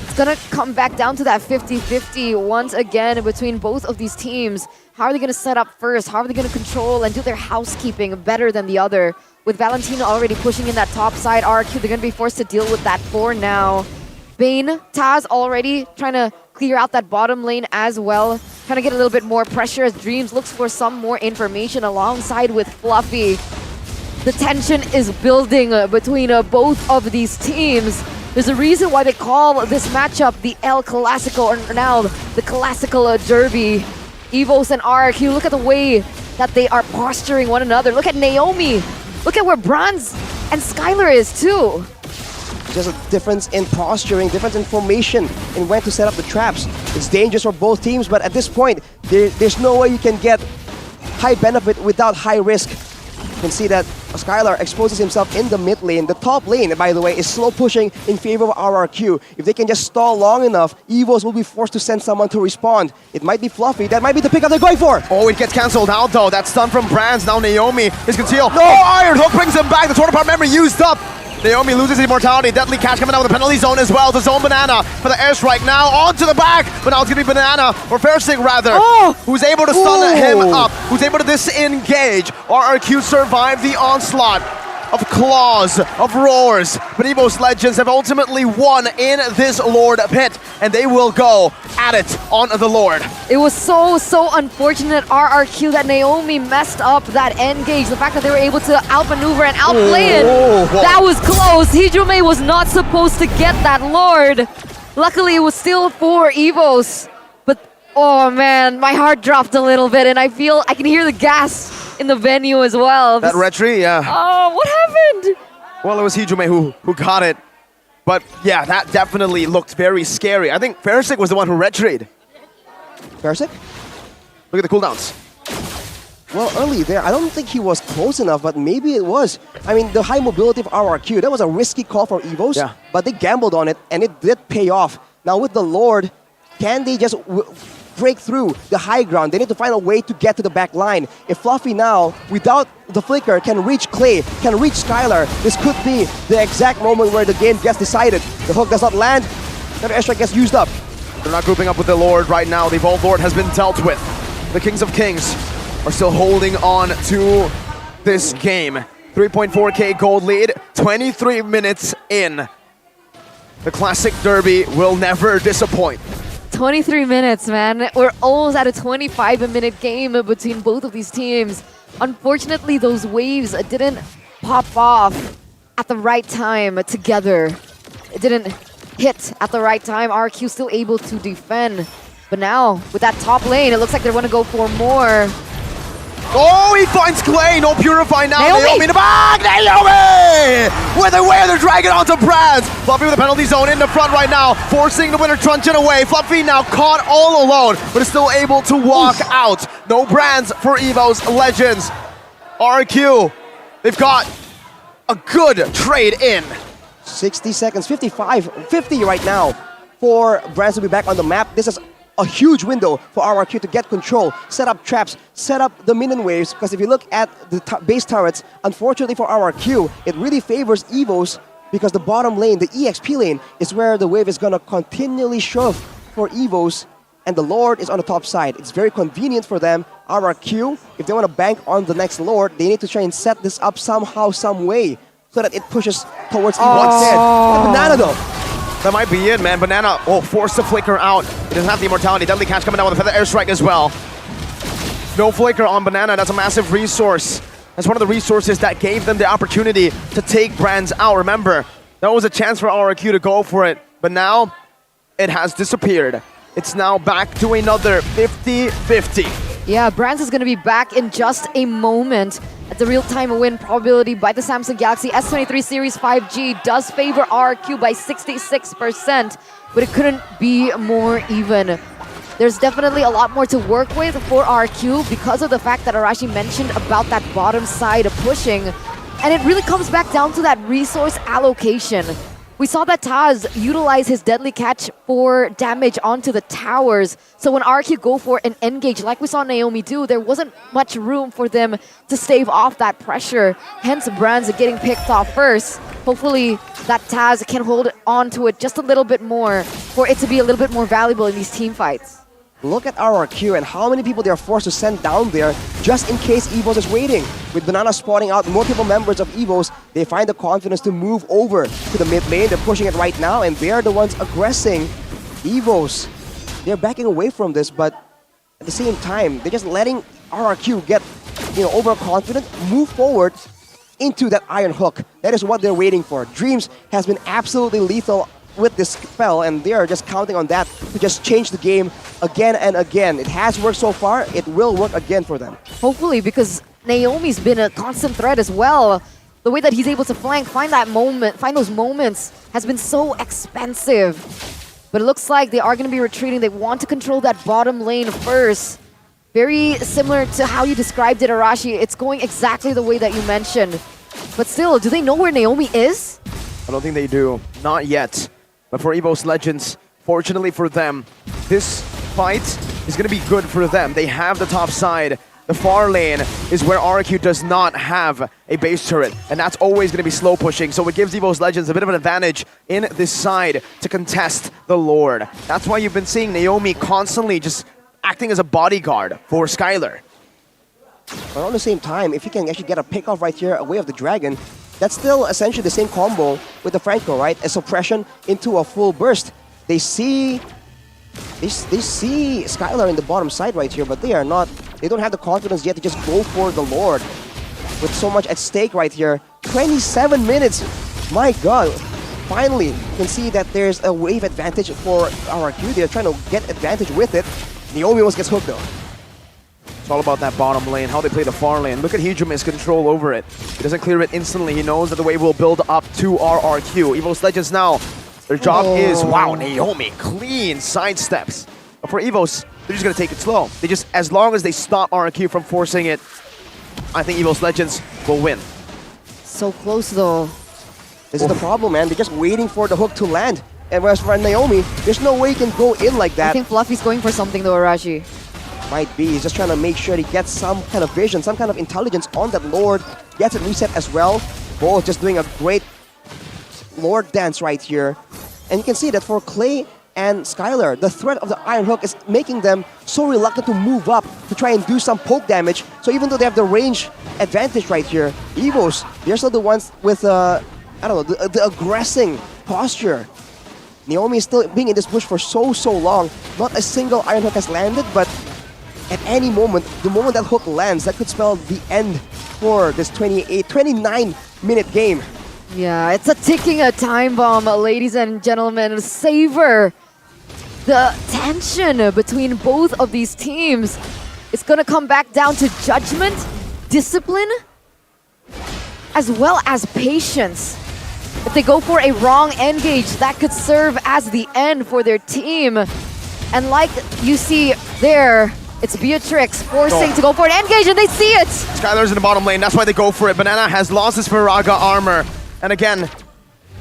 It's going to come back down to that 50-50 once again between both of these teams. How are they going to set up first? How are they going to control and do their housekeeping better than the other? With Valentina already pushing in that top side, RQ, they're going to be forced to deal with that for now. Bane, Taz already trying to clear out that bottom lane as well. Trying to get a little bit more pressure as Dreams looks for some more information alongside with Fluffy. The tension is building between both of these teams. There's a reason why they call this matchup the El Clasico, or now the Classical Derby. EVOS and RRQ, look at the way that they are posturing one another. Look at Naomi. Look at where Bronze and Skylar is too. Just a difference in posturing, difference in formation, and when to set up the traps. It's dangerous for both teams, but at this point, there's no way you can get high benefit without high risk. You can see that Skylar exposes himself in the mid lane. The top lane, by the way, is slow pushing in favor of RRQ. If they can just stall long enough, EVOs will be forced to send someone to respond. It might be Fluffy. That might be the pickup they're going for. Oh, it gets cancelled out though. That stun from Brands. Now Naomi is concealed. No! Iron Hook brings him back. The Sword of Power memory used up. Naomi loses immortality. Deadly catch coming out with the penalty zone as well. The zone Banana for the airstrike now onto the back. But now it's going to be Banana, or Fersing rather, who's able to stun him up, who's able to disengage. RRQ survive the onslaught of claws, of roars. But EVO's Legends have ultimately won in this Lord pit, and they will go at it on the Lord. It was so unfortunate, RRQ, that Naomi messed up that engage. The fact that they were able to outmaneuver and outplay it. That was close. Hijume was not supposed to get that Lord. Luckily, it was still for EVOS. But, oh man, my heart dropped a little bit, and I can hear the gas in the venue as well. That retry, yeah. Oh, what happened? Well, it was Hijume who got it. But yeah, that definitely looked very scary. I think Fersing was the one who retried. Fersing? Look at the cooldowns. Well, early there, I don't think he was close enough, but maybe it was. I mean, the high mobility of RRQ, that was a risky call for EVOs, but they gambled on it, and it did pay off. Now with the Lord, can they just break through the high ground. They need to find a way to get to the back line. If Fluffy now, without the flicker, can reach Clay, can reach Skylar, this could be the exact moment where the game gets decided. The hook does not land, another airstrike gets used up. They're not grouping up with the Lord right now. The Evolved Lord has been dealt with. The Kings of Kings are still holding on to this game. 3.4k gold lead, 23 minutes in. The Classic Derby will never disappoint. 23 minutes, man. We're almost at a 25-minute game between both of these teams. Unfortunately, those waves didn't pop off at the right time together. It didn't hit at the right time. RQ still able to defend. But now, with that top lane, it looks like they're going to go for more. Oh, he finds Clay. No Purify now. Naomi in the back. Naomi! With a way of the dragon onto Braz. Fluffy with the penalty zone in the front right now, forcing the winner truncheon away. Fluffy now caught all alone, but is still able to walk out. No brands for Evo's Legends. RQ, they've got a good trade in. 60 seconds, 55, 50 right now for brands to be back on the map. This is a huge window for RRQ to get control, set up traps, set up the minion waves, because if you look at the base turrets, unfortunately for RRQ, it really favors Evos because the bottom lane, the EXP lane, is where the wave is going to continually shove for Evos, and the Lord is on the top side. It's very convenient for them. RRQ, if they want to bank on the next Lord, they need to try and set this up somehow, some way, so that it pushes towards Evo instead. Banana though. That might be it, man. Banana, forced to flicker out. He doesn't have the immortality. Deadly Catch coming down with a Feather Airstrike as well. No flicker on Banana. That's a massive resource. That's one of the resources that gave them the opportunity to take brands out. Remember, that was a chance for RRQ to go for it, but now it has disappeared. It's now back to another 50-50. Yeah, Brands is going to be back in just a moment. At the real-time win probability by the Samsung Galaxy S23 Series 5G does favor RQ by 66%, but it couldn't be more even. There's definitely a lot more to work with for RQ because of the fact that Arashi mentioned about that bottom side of pushing, and it really comes back down to that resource allocation. We saw that Taz utilize his Deadly Catch for damage onto the towers. So when RQ go for an engage, like we saw Naomi do, there wasn't much room for them to stave off that pressure. Hence, Brands getting picked off first. Hopefully, that Taz can hold on to it just a little bit more for it to be a little bit more valuable in these team fights. Look at RRQ and how many people they are forced to send down there just in case Evos is waiting. With Banana spawning out multiple members of Evos, they find the confidence to move over to the mid lane. They're pushing it right now, and they're the ones aggressing Evos. They're backing away from this, but at the same time, they're just letting RRQ get, overconfident, move forward into that Iron Hook. That is what they're waiting for. Dreams has been absolutely lethal with this spell, and they are just counting on that to just change the game again and again. It has worked so far, it will work again for them. Hopefully, because Naomi's been a constant threat as well. The way that he's able to flank, find those moments has been so expensive. But it looks like they are going to be retreating. They want to control that bottom lane first. Very similar to how you described it, Arashi. It's going exactly the way that you mentioned. But still, do they know where Naomi is? I don't think they do. Not yet. But for Evo's Legends, fortunately for them, this fight is going to be good for them. They have the top side. The far lane is where RQ does not have a base turret, and that's always going to be slow pushing, so it gives Evo's Legends a bit of an advantage in this side to contest the Lord. That's why you've been seeing Naomi constantly just acting as a bodyguard for Skylar. But at the same time, if you can actually get a pick off right here away of the dragon, that's still essentially the same combo with the Franco, right? A suppression into a full burst. They see Skylar in the bottom side right here, but they don't have the confidence yet to just go for the Lord. With so much at stake right here. 27 minutes! My god! Finally, you can see that there's a wave advantage for RQ. They're trying to get advantage with it. Naomi almost gets hooked though. It's all about that bottom lane, how they play the far lane. Look at Heedram's control over it. He doesn't clear it instantly. He knows that the wave will build up to RRQ. Evo's Legends now, their job is, wow, Naomi, clean sidesteps. But for Evos, they're just going to take it slow. As long as they stop RRQ from forcing it, I think Evo's Legends will win. So close though. This is the problem, man. They're just waiting for the hook to land. And whereas for Naomi, there's no way he can go in like that. I think Fluffy's going for something though, Arashi. Might be. He's just trying to make sure he gets some kind of vision, some kind of intelligence on that Lord. Gets it reset as well. Both just doing a great Lord dance right here. And you can see that for Clay and Skylar, the threat of the Iron Hook is making them so reluctant to move up to try and do some poke damage. So even though they have the range advantage right here, Evos, they're still the ones with, I don't know, the aggressing posture. Naomi is still being in this bush for so long. Not a single Iron Hook has landed, but at any moment, the moment that hook lands, that could spell the end for this 29-minute game. Yeah, it's a ticking time bomb, ladies and gentlemen. Savor the tension between both of these teams. It's gonna come back down to judgment, discipline, as well as patience. If they go for a wrong engage, that could serve as the end for their team. And like you see there, it's Beatrix forcing to go for an engage, and they see it! Skylar's in the bottom lane, that's why they go for it. Banana has lost his Firaga armor. And again,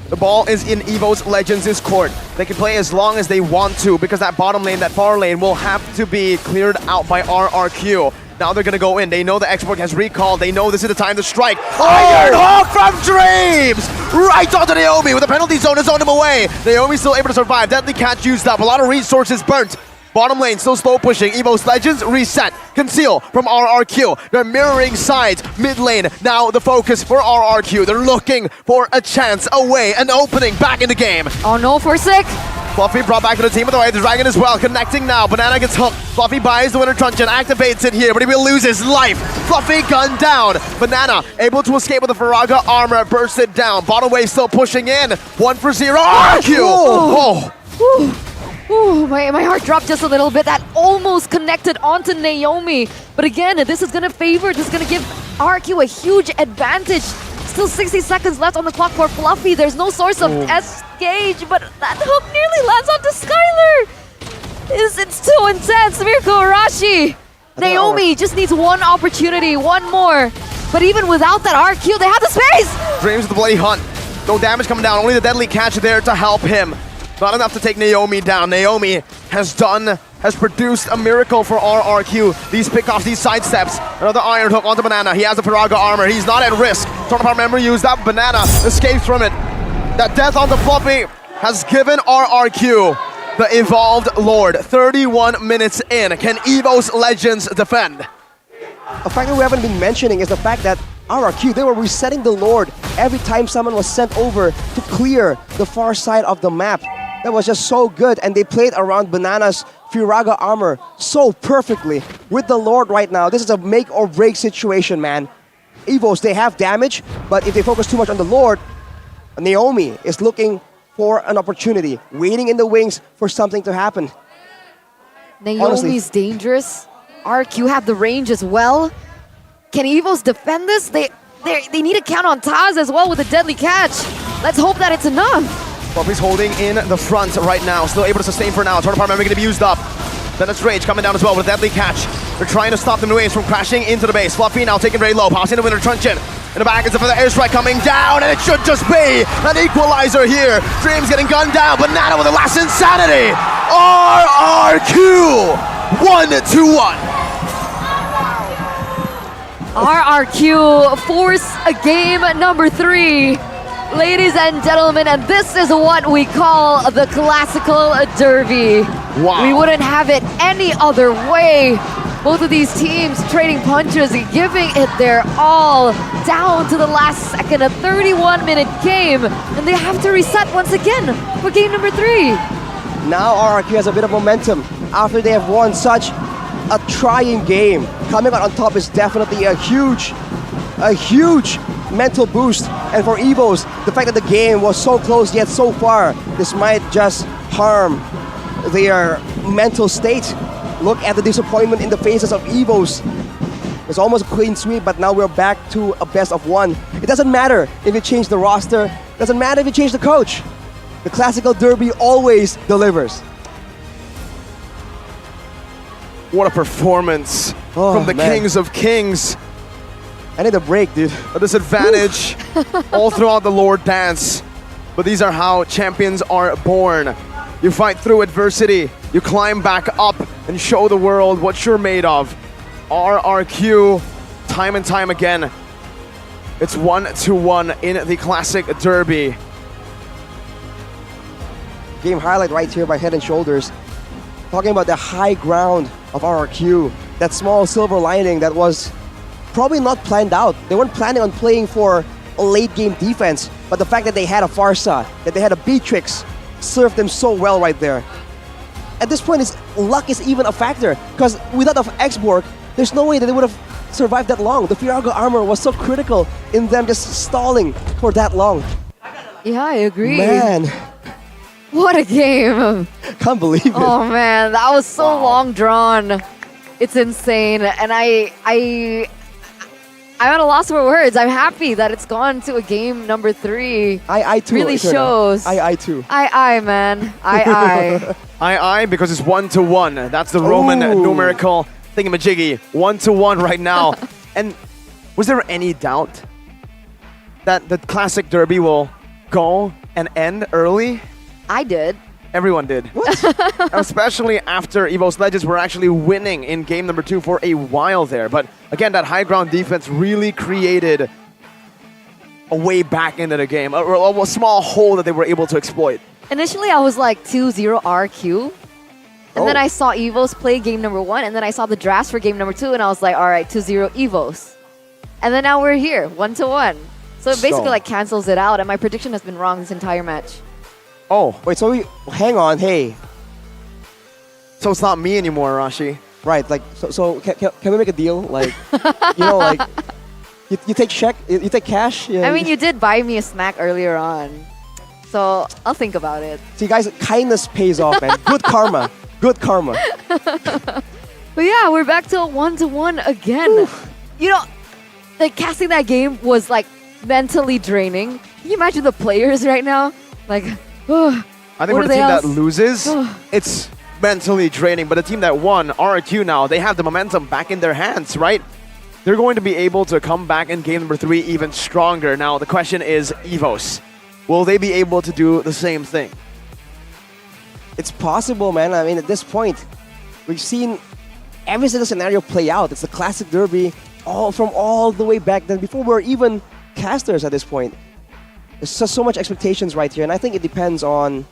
the ball is in Evo's Legends' court. They can play as long as they want to, because that bottom lane, that far lane, will have to be cleared out by RRQ. Now they're gonna go in. They know the export has recalled. They know this is the time to strike. Iron Hawk from Dreams! Right onto Naomi with the penalty zone to zone him away. Naomi's still able to survive. Deadly catch used up. A lot of resources burnt. Bottom lane still slow pushing. Evo's Legends reset. Conceal from RRQ. They're mirroring sides. Mid lane now the focus for RRQ. They're looking for a chance, a way, an opening back in the game. Oh no, Forsick! Fluffy brought back to the team with the way the dragon as well. Connecting now. Banana gets hooked. Fluffy buys the winter truncheon, activates it here, but he will lose his life. Fluffy gunned down. Banana able to escape with the Firaga armor, bursts it down. Bottom wave still pushing in. 1 for 0. RRQ! Ooh, my heart dropped just a little bit. That almost connected onto Naomi. But again, this is going to give RQ a huge advantage. Still 60 seconds left on the clock for Fluffy. There's no source of S-gauge, but that hook nearly lands onto Skylar. It's too intense. Mirko Arashi. Naomi just needs one opportunity, one more. But even without that RQ, they have the space! Dreams of the bloody hunt. No damage coming down, only the deadly catch there to help him. Not enough to take Naomi down. Naomi has produced a miracle for RRQ. These pickoffs, these sidesteps. Another Iron Hook onto Banana. He has the Firaga armor. He's not at risk. Tournament memory used up. Banana escapes from it. That death onto Fluffy has given RRQ the Evolved Lord. 31 minutes in. Can Evo's Legends defend? A fact that we haven't been mentioning is the fact that RRQ, they were resetting the Lord every time someone was sent over to clear the far side of the map. That was just so good, and they played around Banana's Firaga armor so perfectly. With the Lord right now, this is a make or break situation, man. Evos, they have damage, but if they focus too much on the Lord, Naomi is looking for an opportunity, waiting in the wings for something to happen. Naomi's dangerous. RQ have the range as well. Can Evos defend this? They need to count on Taz as well with a deadly catch. Let's hope that it's enough. Fluffy's holding in the front right now, still able to sustain for now. Tournament memory going to be used up. Then it's Rage coming down as well with a deadly catch. They're trying to stop the waves from crashing into the base. Fluffy now taking very low, passing the winter truncheon. In the back is for the airstrike coming down, and it should just be an equalizer here. Dreams getting gunned down, Banana with the last insanity. RRQ 1-1. RRQ force a game number 3. Ladies and gentlemen, and this is what we call the classical derby. Wow. We wouldn't have it any other way. Both of these teams trading punches, giving it their all down to the last second. A 31-minute game, and they have to reset once again for game number 3. Now RRQ has a bit of momentum after they have won such a trying game. Coming out on top is definitely a huge mental boost. And for Evos, the fact that the game was so close yet so far, this might just harm their mental state. Look at the disappointment in the faces of Evos. It's almost a clean sweep, but now we're back to a best of 1. It doesn't matter if you change the roster, it doesn't matter if you change the coach. The classical derby always delivers. What a performance from the Kings of Kings. I need a break, dude. A disadvantage all throughout the Lord dance. but these are how champions are born. You fight through adversity, you climb back up and show the world what you're made of. RRQ, time and time again, it's 1-1 in the Classic Derby. Game highlight right here by Head and Shoulders. Talking about the high ground of RRQ. That small silver lining that was probably not planned out. They weren't planning on playing for a late game defense, but the fact that they had a Farsa, that they had a Beatrix, served them so well right there. At this point, luck is even a factor, because without the X-Borg, there's no way that they would have survived that long. The Firago armor was so critical in them just stalling for that long. Yeah, I agree. Man. What a game. Can't believe it. Oh man, that was so long drawn. It's insane. And I'm at a loss for words. I'm happy that it's gone to a game number 3. I too. Really shows. I too. Man. I. I because it's 1-1. That's the Roman numerical thingamajiggy. 1-1 right now. And was there any doubt that the Classic Derby will go and end early? I did. Everyone did. What? Especially after EVO's Legends were actually winning in game number 2 for a while there. But again, that high ground defense really created a way back into the game. A small hole that they were able to exploit. Initially, I was like 2-0 RQ. And then I saw EVOS play game number 1. And then I saw the drafts for game number 2. And I was like, all right, 2-0 EVOS. And then now we're here, 1-1. So it basically like cancels it out. And my prediction has been wrong this entire match. Oh, wait, so hang on, hey. So it's not me anymore, Rashi. Right, like, so can we make a deal? Like, you know, like, you take check, you take cash? Yeah. I mean, you did buy me a snack earlier on. So I'll think about it. See, guys, kindness pays off, man. Good karma. Good karma. But yeah, we're back to a 1-1 again. Oof. You know, like, casting that game was, like, mentally draining. Can you imagine the players right now? Like... I think for the team that loses, it's mentally draining. But the team that won, RRQ now, they have the momentum back in their hands, right? They're going to be able to come back in game number 3 even stronger. Now, the question is, EVOS, will they be able to do the same thing? It's possible, man. I mean, at this point, we've seen every single scenario play out. It's the Classic Derby from all the way back then, before we're even casters at this point. There's just so much expectations right here, and I think it depends on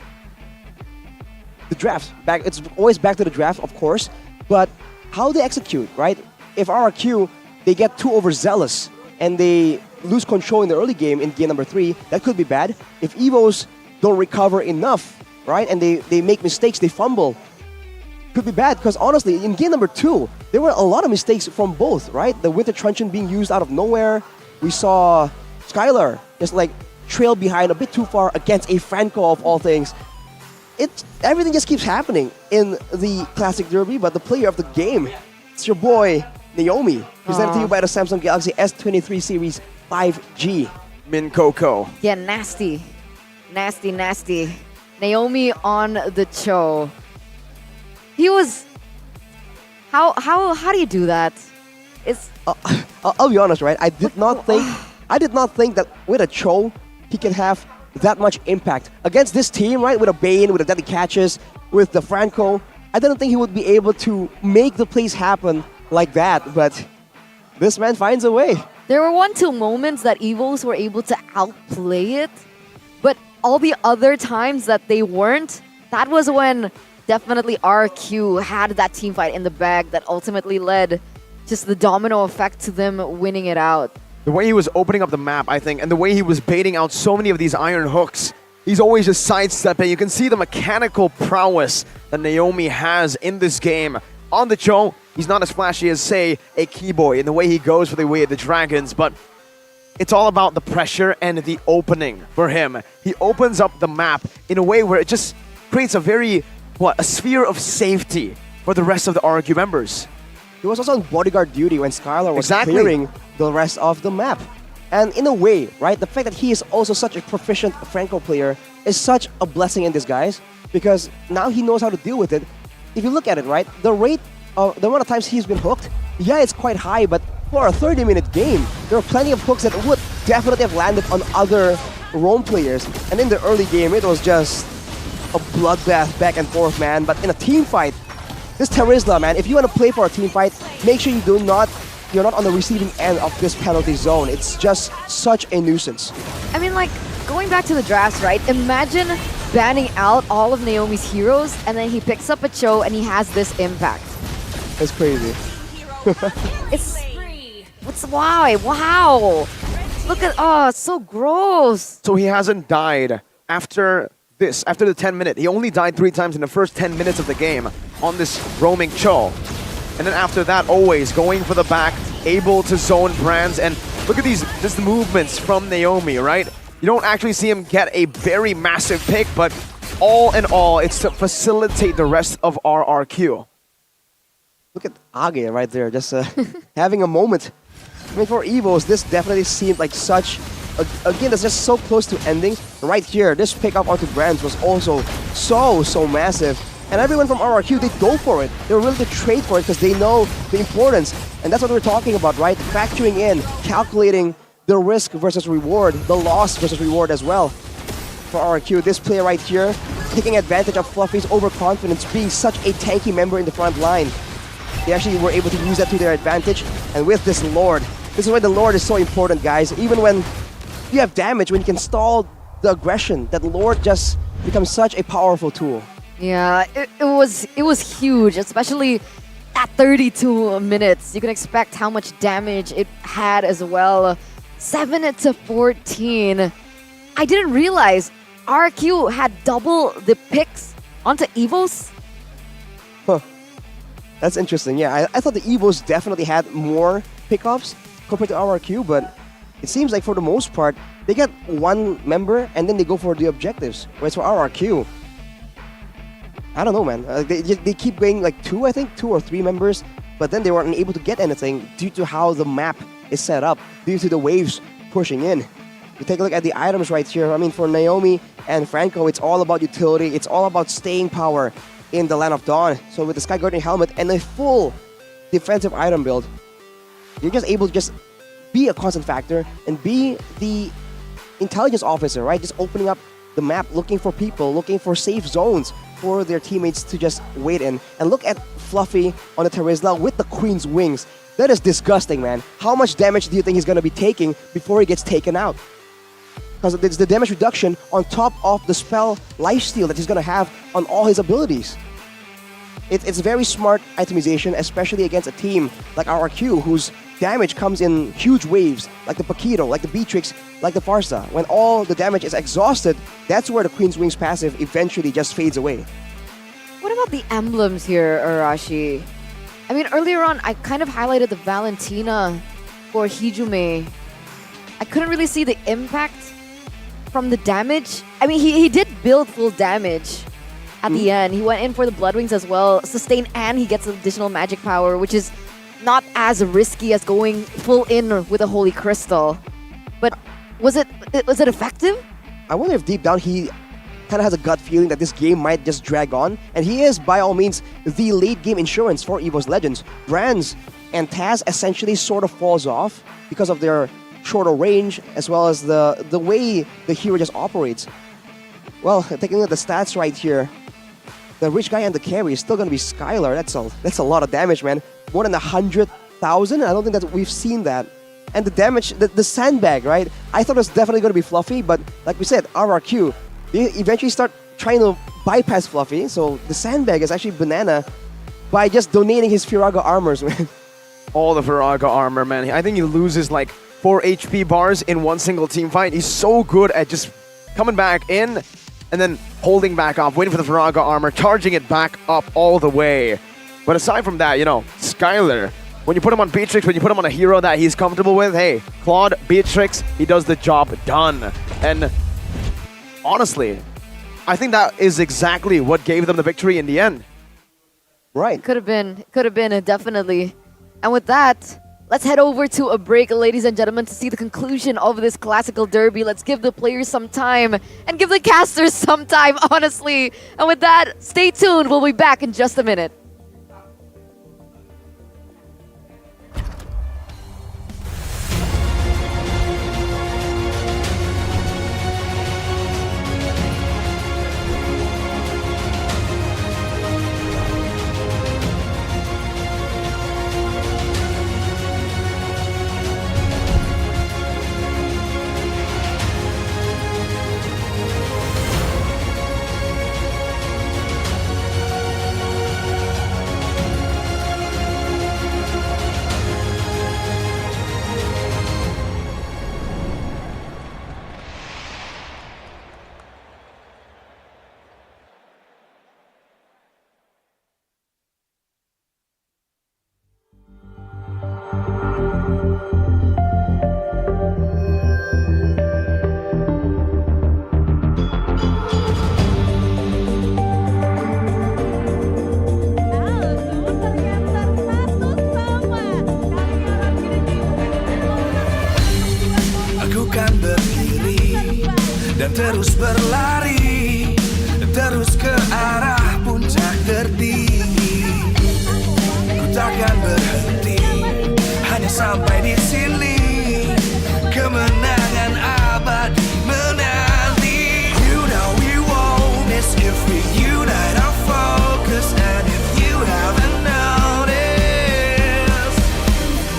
the draft. It's always back to the draft, of course, but how they execute, right? If RRQ, they get too overzealous and they lose control in the early game in game number 3, that could be bad. If EVOs don't recover enough, right, and they make mistakes, they fumble, could be bad, because honestly, in game number 2, there were a lot of mistakes from both, right? The Winter Truncheon being used out of nowhere. We saw Skylar just like trail behind a bit too far against a Franco of all things. Everything just keeps happening in the Classic Derby, but the player of the game, it's your boy, Naomi, presented to you by the Samsung Galaxy S23 Series 5G. Min Coco. Yeah, nasty. Nasty. Naomi on the Cho. He was... How do you do that? It's... I'll be honest, right? I did not think that with a Cho, he can have that much impact. Against this team, right, with a Bane, with the deadly catches, with the Franco, I didn't think he would be able to make the plays happen like that, but this man finds a way. There were 1-2 moments that EVOs were able to outplay it, but all the other times that they weren't, that was when definitely RQ had that team fight in the bag that ultimately led just the domino effect to them winning it out. The way he was opening up the map, I think, and the way he was baiting out so many of these iron hooks, he's always just sidestepping. You can see the mechanical prowess that Naomi has in this game. On the Cho, he's not as flashy as, say, a Keyboy in the way he goes for the way of the Dragons, but it's all about the pressure and the opening for him. He opens up the map in a way where it just creates a sphere of safety for the rest of the RQ members. He was also on bodyguard duty when Skylar was clearing the rest of the map. And in a way, right, the fact that he is also such a proficient Franco player is such a blessing in disguise, because now he knows how to deal with it. If you look at it, right, the amount of times he's been hooked, yeah, it's quite high, but for a 30-minute game, there are plenty of hooks that would definitely have landed on other roam players. And in the early game, it was just a bloodbath back and forth, man. But in a team fight, this Terizla, man, if you want to play for a team fight, make sure you're not on the receiving end of this penalty zone. It's just such a nuisance. I mean, like, going back to the drafts, right? Imagine banning out all of Naomi's heroes, and then he picks up a Cho and he has this impact. That's crazy. It's why? Wow. Look at, oh, it's so gross. So he hasn't died after this, after the 10 minute. He only died 3 times in the first 10 minutes of the game on this roaming Cho. And then after that, always going for the back, able to zone Brands. And look at these just movements from Naomi, right? You don't actually see him get a very massive pick, but all in all, it's to facilitate the rest of RRQ. Look at Age right there, just having a moment. I mean, for Evos, this definitely seemed like such a game that's just so close to ending. Right here, this pickup onto Brands was also so massive. And everyone from RRQ, they go for it. They're willing to trade for it because they know the importance. And that's what we're talking about, right? Factoring in, calculating the risk versus reward, the loss versus reward as well. For RRQ, this player right here, taking advantage of Fluffy's overconfidence, being such a tanky member in the front line. They actually were able to use that to their advantage. And with this Lord, this is why the Lord is so important, guys. Even when you have damage, when you can stall the aggression, that Lord just becomes such a powerful tool. Yeah, it was huge, especially at 32 minutes. You can expect how much damage it had as well. 7-14. I didn't realize RQ had double the picks onto Evos. Huh. That's interesting. Yeah, I thought the Evos definitely had more pickups compared to RRQ, but it seems like for the most part, they get one member and then they go for the objectives. Whereas for RRQ, I don't know, man. They keep going like 2 or 3 members, but then they weren't able to get anything due to how the map is set up, due to the waves pushing in. You take a look at the items right here. I mean, for Naomi and Franco, it's all about utility. It's all about staying power in the Land of Dawn. So with the Sky Guardian helmet and a full defensive item build, you're just able to just be a constant factor and be the intelligence officer, right? Just opening up the map, looking for people, looking for safe zones for their teammates to just wait in. And look at Fluffy on the Terizla with the Queen's Wings. That is disgusting, man. How much damage do you think he's going to be taking before he gets taken out? Because it's the damage reduction on top of the spell lifesteal that he's going to have on all his abilities. It's very smart itemization, especially against a team like RRQ, whose damage comes in huge waves, like the Paquito, like the Beatrix, like the Farsa. When all the damage is exhausted, that's where the Queen's Wings passive eventually just fades away. What about the emblems here, Arashi? I mean, earlier on, I kind of highlighted the Valentina for Hijume. I couldn't really see the impact from the damage. I mean, he did build full damage at the end. He went in for the Blood Wings as well, sustain, and he gets additional magic power, which is not as risky as going full in with a Holy Crystal. But was it effective? I wonder if deep down he kind of has a gut feeling that this game might just drag on. And he is, by all means, the late game insurance for EVO's Legends. Brands and Taz essentially sort of falls off because of their shorter range, as well as the way the hero just operates. Well, taking a look at the stats right here, the rich guy and the carry is still going to be Skylar. That's a lot of damage, man. More than 100,000? I don't think that we've seen that. And the damage, the sandbag, right? I thought it was definitely going to be Fluffy, but like we said, RRQ, they eventually start trying to bypass Fluffy. So the sandbag is actually Banana by just donating his Firaga armors, man. All the Firaga armor, man. I think he loses like 4 HP bars in one single team fight. He's so good at just coming back in and then holding back off, waiting for the Firaga armor, charging it back up all the way. But aside from that, you know, Skylar, when you put him on Beatrix, when you put him on a hero that he's comfortable with, hey, Claude, Beatrix, he does the job done. And honestly, I think that is exactly what gave them the victory in the end. Right. Could have been, definitely. And with that, let's head over to a break, ladies and gentlemen, to see the conclusion of this classical derby. Let's give the players some time and give the casters some time, honestly. And with that, stay tuned. We'll be back in just a minute. dan terus berlari, terus ke arah puncak tertinggi. Ku takkan berhenti, hanya sampai di sini. Kemenangan abadi menanti. You know we won't miss if we unite our focus. And if you haven't noticed,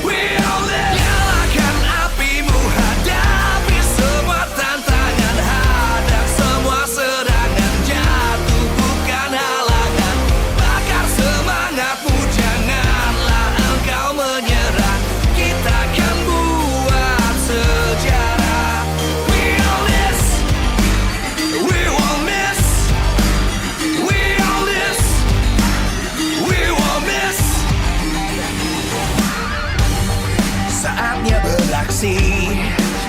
we all live. Nyalakan apimu, hadapi semua tantangan, hadang semua serangan, jatuh bukan halangan. Bakar semangatmu, janganlah engkau menyerah. Kita akan buat sejarah. We all this, we won't miss. We all this, we won't miss. Saatnya beraksi,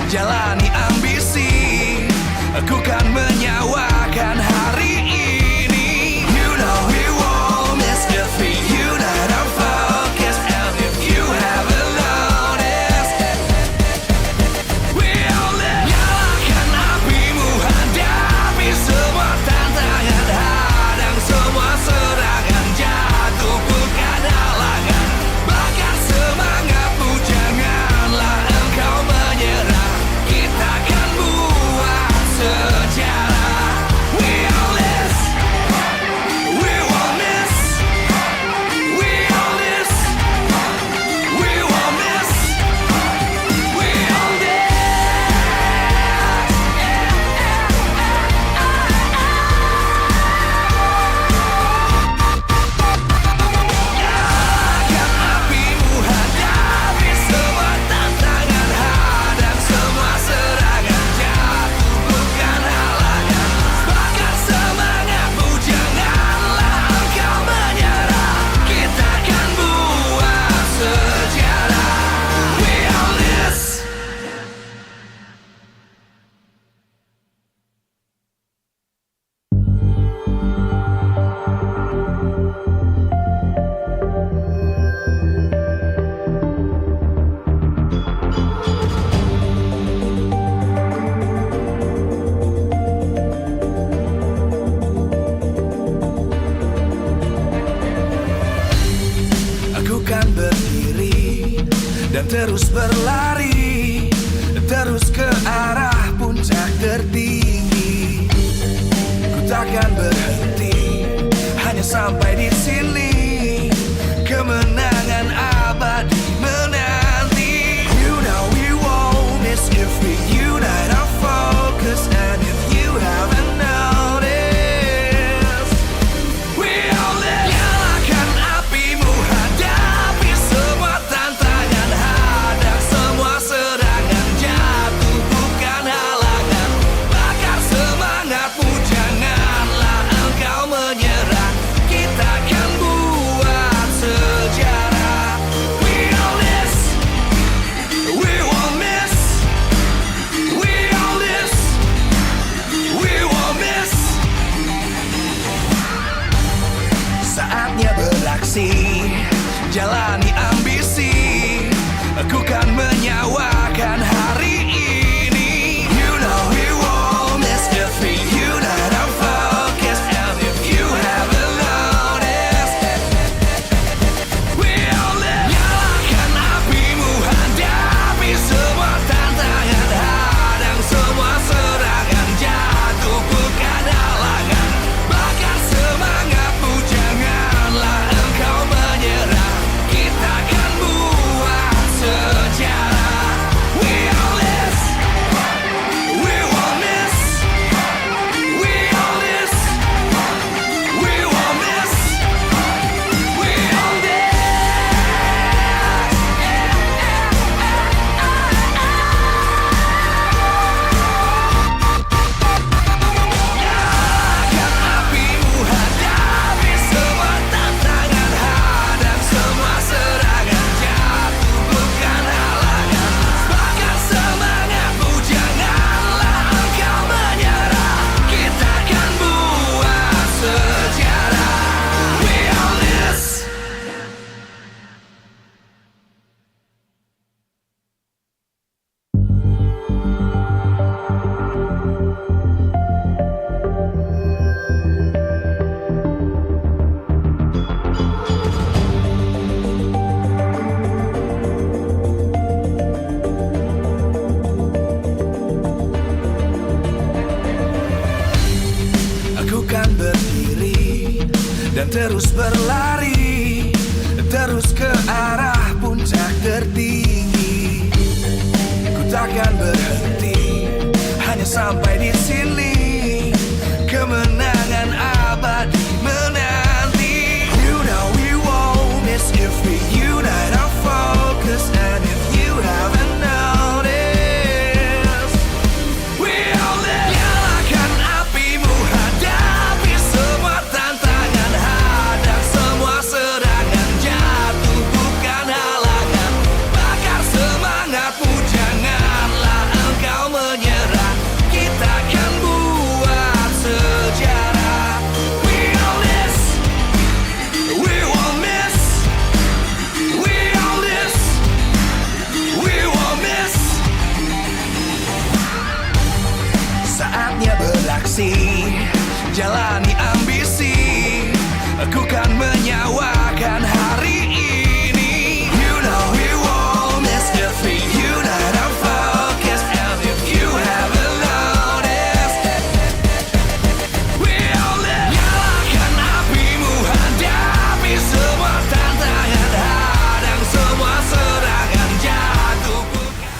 jalani ambisi. Aku kan menyawakan hari ini. You know we won't miss if we unite our focus. And if you haven't noticed, we all live. Nyalakan apimu, hadapi semua tantangan, hadang semua serangan, jatuh bukan halangan. Bakar semangatmu, janganlah engkau menyerah. Kita terus berlari, terus ke arah puncak tertinggi. Ku takkan berhenti, hanya sampai di sini. Kemenangan abadi menanti. You know we won't miss if we unite our focus. And if you haven't noticed, we'll nyalakan apimu, hadapi semua tantangan, hadang semua serangan, jatuh bukan halangan, bakar semangatmu, janganlah engkau menyerah, kita akan buat sejarah. We all this, we won't miss, we all this, we won't miss. Saatnya beraksi, jalani ambisi, aku kan menyawakan hari ini. You know we won't miss if we unite our focus. And if you haven't noticed, we'll nyalakan apimu, hadapi semua tantangan, hadang semua serangan, jatuh bukan.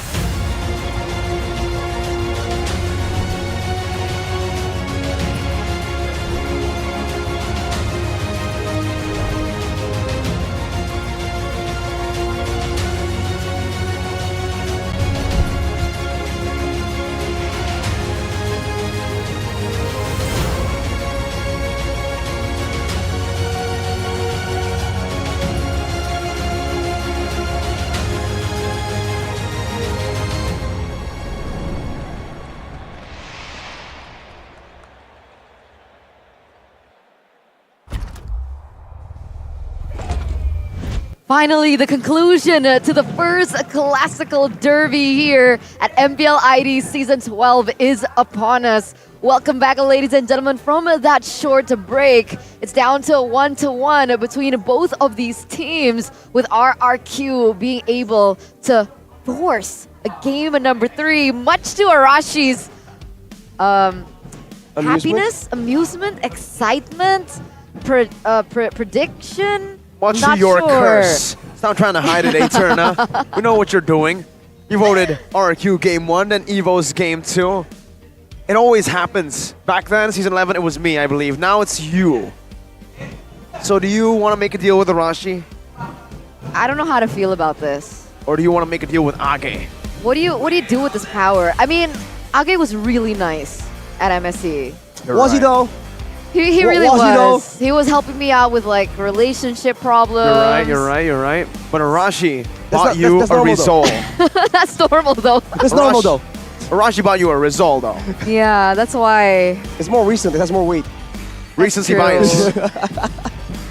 Finally, the conclusion to the first classical derby here at MPL ID Season 12 is upon us. Welcome back, ladies and gentlemen, from that short break. It's down to 1-1 between both of these teams, with RRQ being able to force a game number 3, much to Arashi's happiness, amusement, excitement, prediction. Much Not to your sure. curse. Stop trying to hide it, Eterna. We know what you're doing. You voted RQ Game 1, then Evo's Game 2. It always happens. Back then, Season 11, it was me, I believe. Now it's you. So do you want to make a deal with Arashi? I don't know how to feel about this. Or do you want to make a deal with Age? What do you do with this power? I mean, Age was really nice at MSC. Was he though? He really was. He was helping me out with like relationship problems. You're right. But Arashi bought not- you that's a normal, though. Rizal. That's normal though. It's normal though. Arashi bought you a Rizal though. Yeah, that's why. It's more recent. It has more weight. Recency true. bias.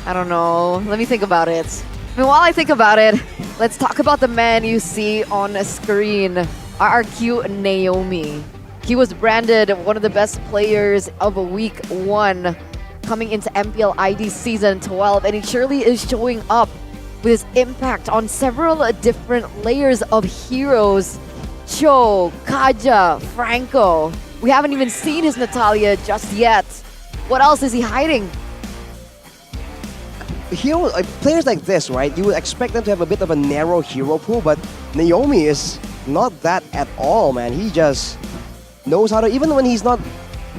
I don't know. Let me think about it. I mean, while I think about it, let's talk about the man you see on a screen, RRQ Naomi. He was branded one of the best players of week 1 coming into MPL ID Season 12, and he surely is showing up with his impact on several different layers of heroes. Cho, Kaja, Franco. We haven't even seen his Natalia just yet. What else is he hiding? Hero, players like this, right? You would expect them to have a bit of a narrow hero pool, but Naomi is not that at all, man. He just knows how to, even when he's not,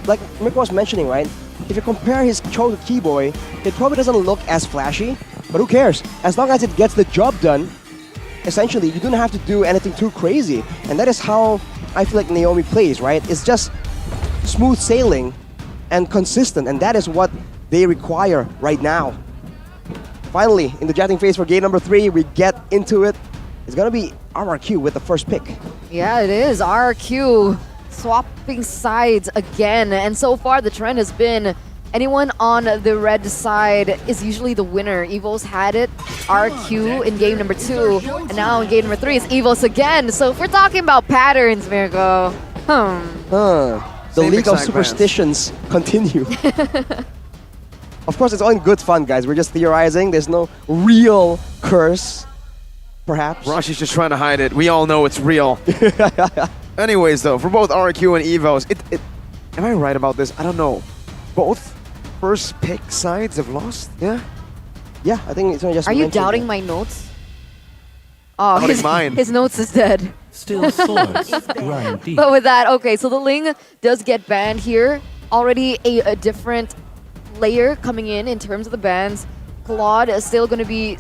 like Mirko was mentioning, right? If you compare his Cho to Keyboy, it probably doesn't look as flashy, but who cares? As long as it gets the job done, essentially, you don't have to do anything too crazy. And that is how I feel like Naomi plays, right? It's just smooth sailing and consistent, and that is what they require right now. Finally, in the drafting phase for game number 3, we get into it. It's gonna be RRQ with the first pick. Yeah, it is. RRQ swapping sides again. And so far, the trend has been anyone on the red side is usually the winner. Evo's had it. RQ in game number 2. And now in game number 3, it's Evo's again. So if we're talking about patterns, Mirko, The Same League of exact Superstitions continue. Of course, it's all in good fun, guys. We're just theorizing. There's no real curse, perhaps. Rashi's just trying to hide it. We all know it's real. Anyways, though, for both RQ and Evos, am I right about this? I don't know. Both first pick sides have lost? Yeah? Yeah, I think it's just Are you mentioned doubting that. my notes? Oh, Doubting mine. his notes is dead. Still swords run deep. But with that, okay, so the Ling does get banned here. Already a different layer coming in terms of the bans. Claude is still going to be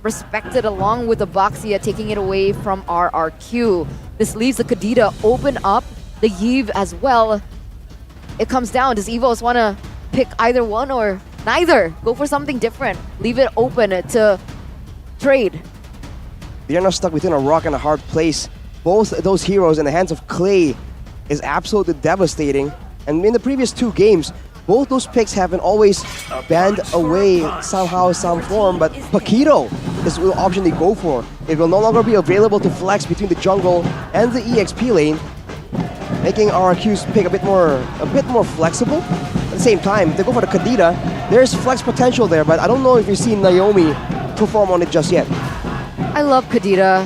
respected along with the Boxia, taking it away from RRQ. This leaves the Kadita open up, the Yves as well. It comes down, does Evos want to pick either one or neither? Go for something different. Leave it open to trade. They're now stuck between a rock and a hard place. Both those heroes in the hands of Clay is absolutely devastating. And in the previous 2 games, both those picks have been always banned away somehow, some form, but Paquito is the option they go for. It will no longer be available to flex between the jungle and the EXP lane, making RRQ's pick a bit more flexible. At the same time, if they go for the Kadita, there's flex potential there, but I don't know if you've seen Naomi perform on it just yet. I love Kadita,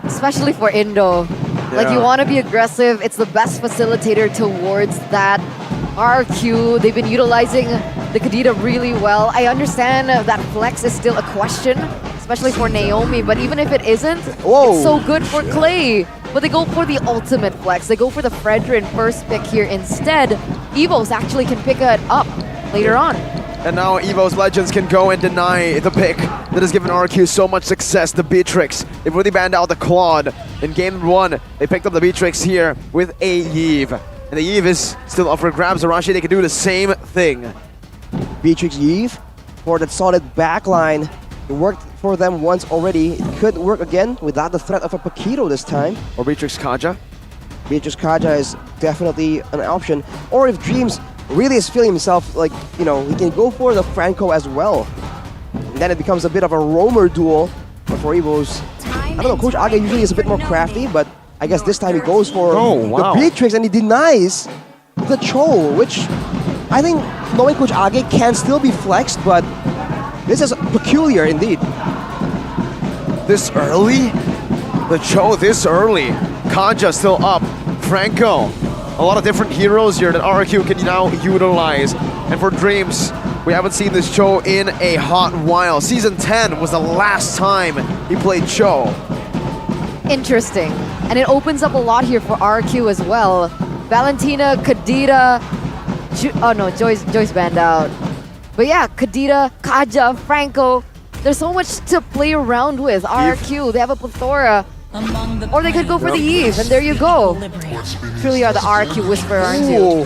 especially for Indo. Like, you Yeah. want to be aggressive. It's the best facilitator towards that. RQ, they've been utilizing the Kadita really well. I understand that flex is still a question, especially for Naomi, but even if it isn't, it's so good for Clay. But they go for the ultimate flex. They go for the Fredrin first pick here instead. Evos actually can pick it up later on. And now Evo's Legends can go and deny the pick that has given RQ so much success, the Beatrix. They've really banned out the Claude. In game 1, they picked up the Beatrix here with a Yves. And the Yves is still up for grabs. Arashi, they can do the same thing. Beatrix Yves for that solid backline. It worked for them once already. It could work again without the threat of a Paquito this time. Or Beatrix Kaja. Beatrix Kaja is definitely an option. Or if Dreams really is feeling himself, like, you know, he can go for the Franco as well. And then it becomes a bit of a roamer duel. But for Evos, I don't know, Coach Aga usually is a bit more crafty, but I guess this time he goes for the Beatrix and he denies the Cho, which I think knowing Coach Age can still be flexed, but this is peculiar indeed. This early? The Cho this early. Kaja still up. Franco. A lot of different heroes here that RQ can now utilize. And for Dreams, we haven't seen this Cho in a hot while. Season 10 was the last time he played Cho. Interesting. And it opens up a lot here for RQ as well. Valentina, Kadita, oh no, Joyce banned out. But yeah, Kadita, Kaja, Franco. There's so much to play around with. RQ, they have a plethora. Or they could go for the Eve, and there you go. Truly are the RQ whisperer, aren't you?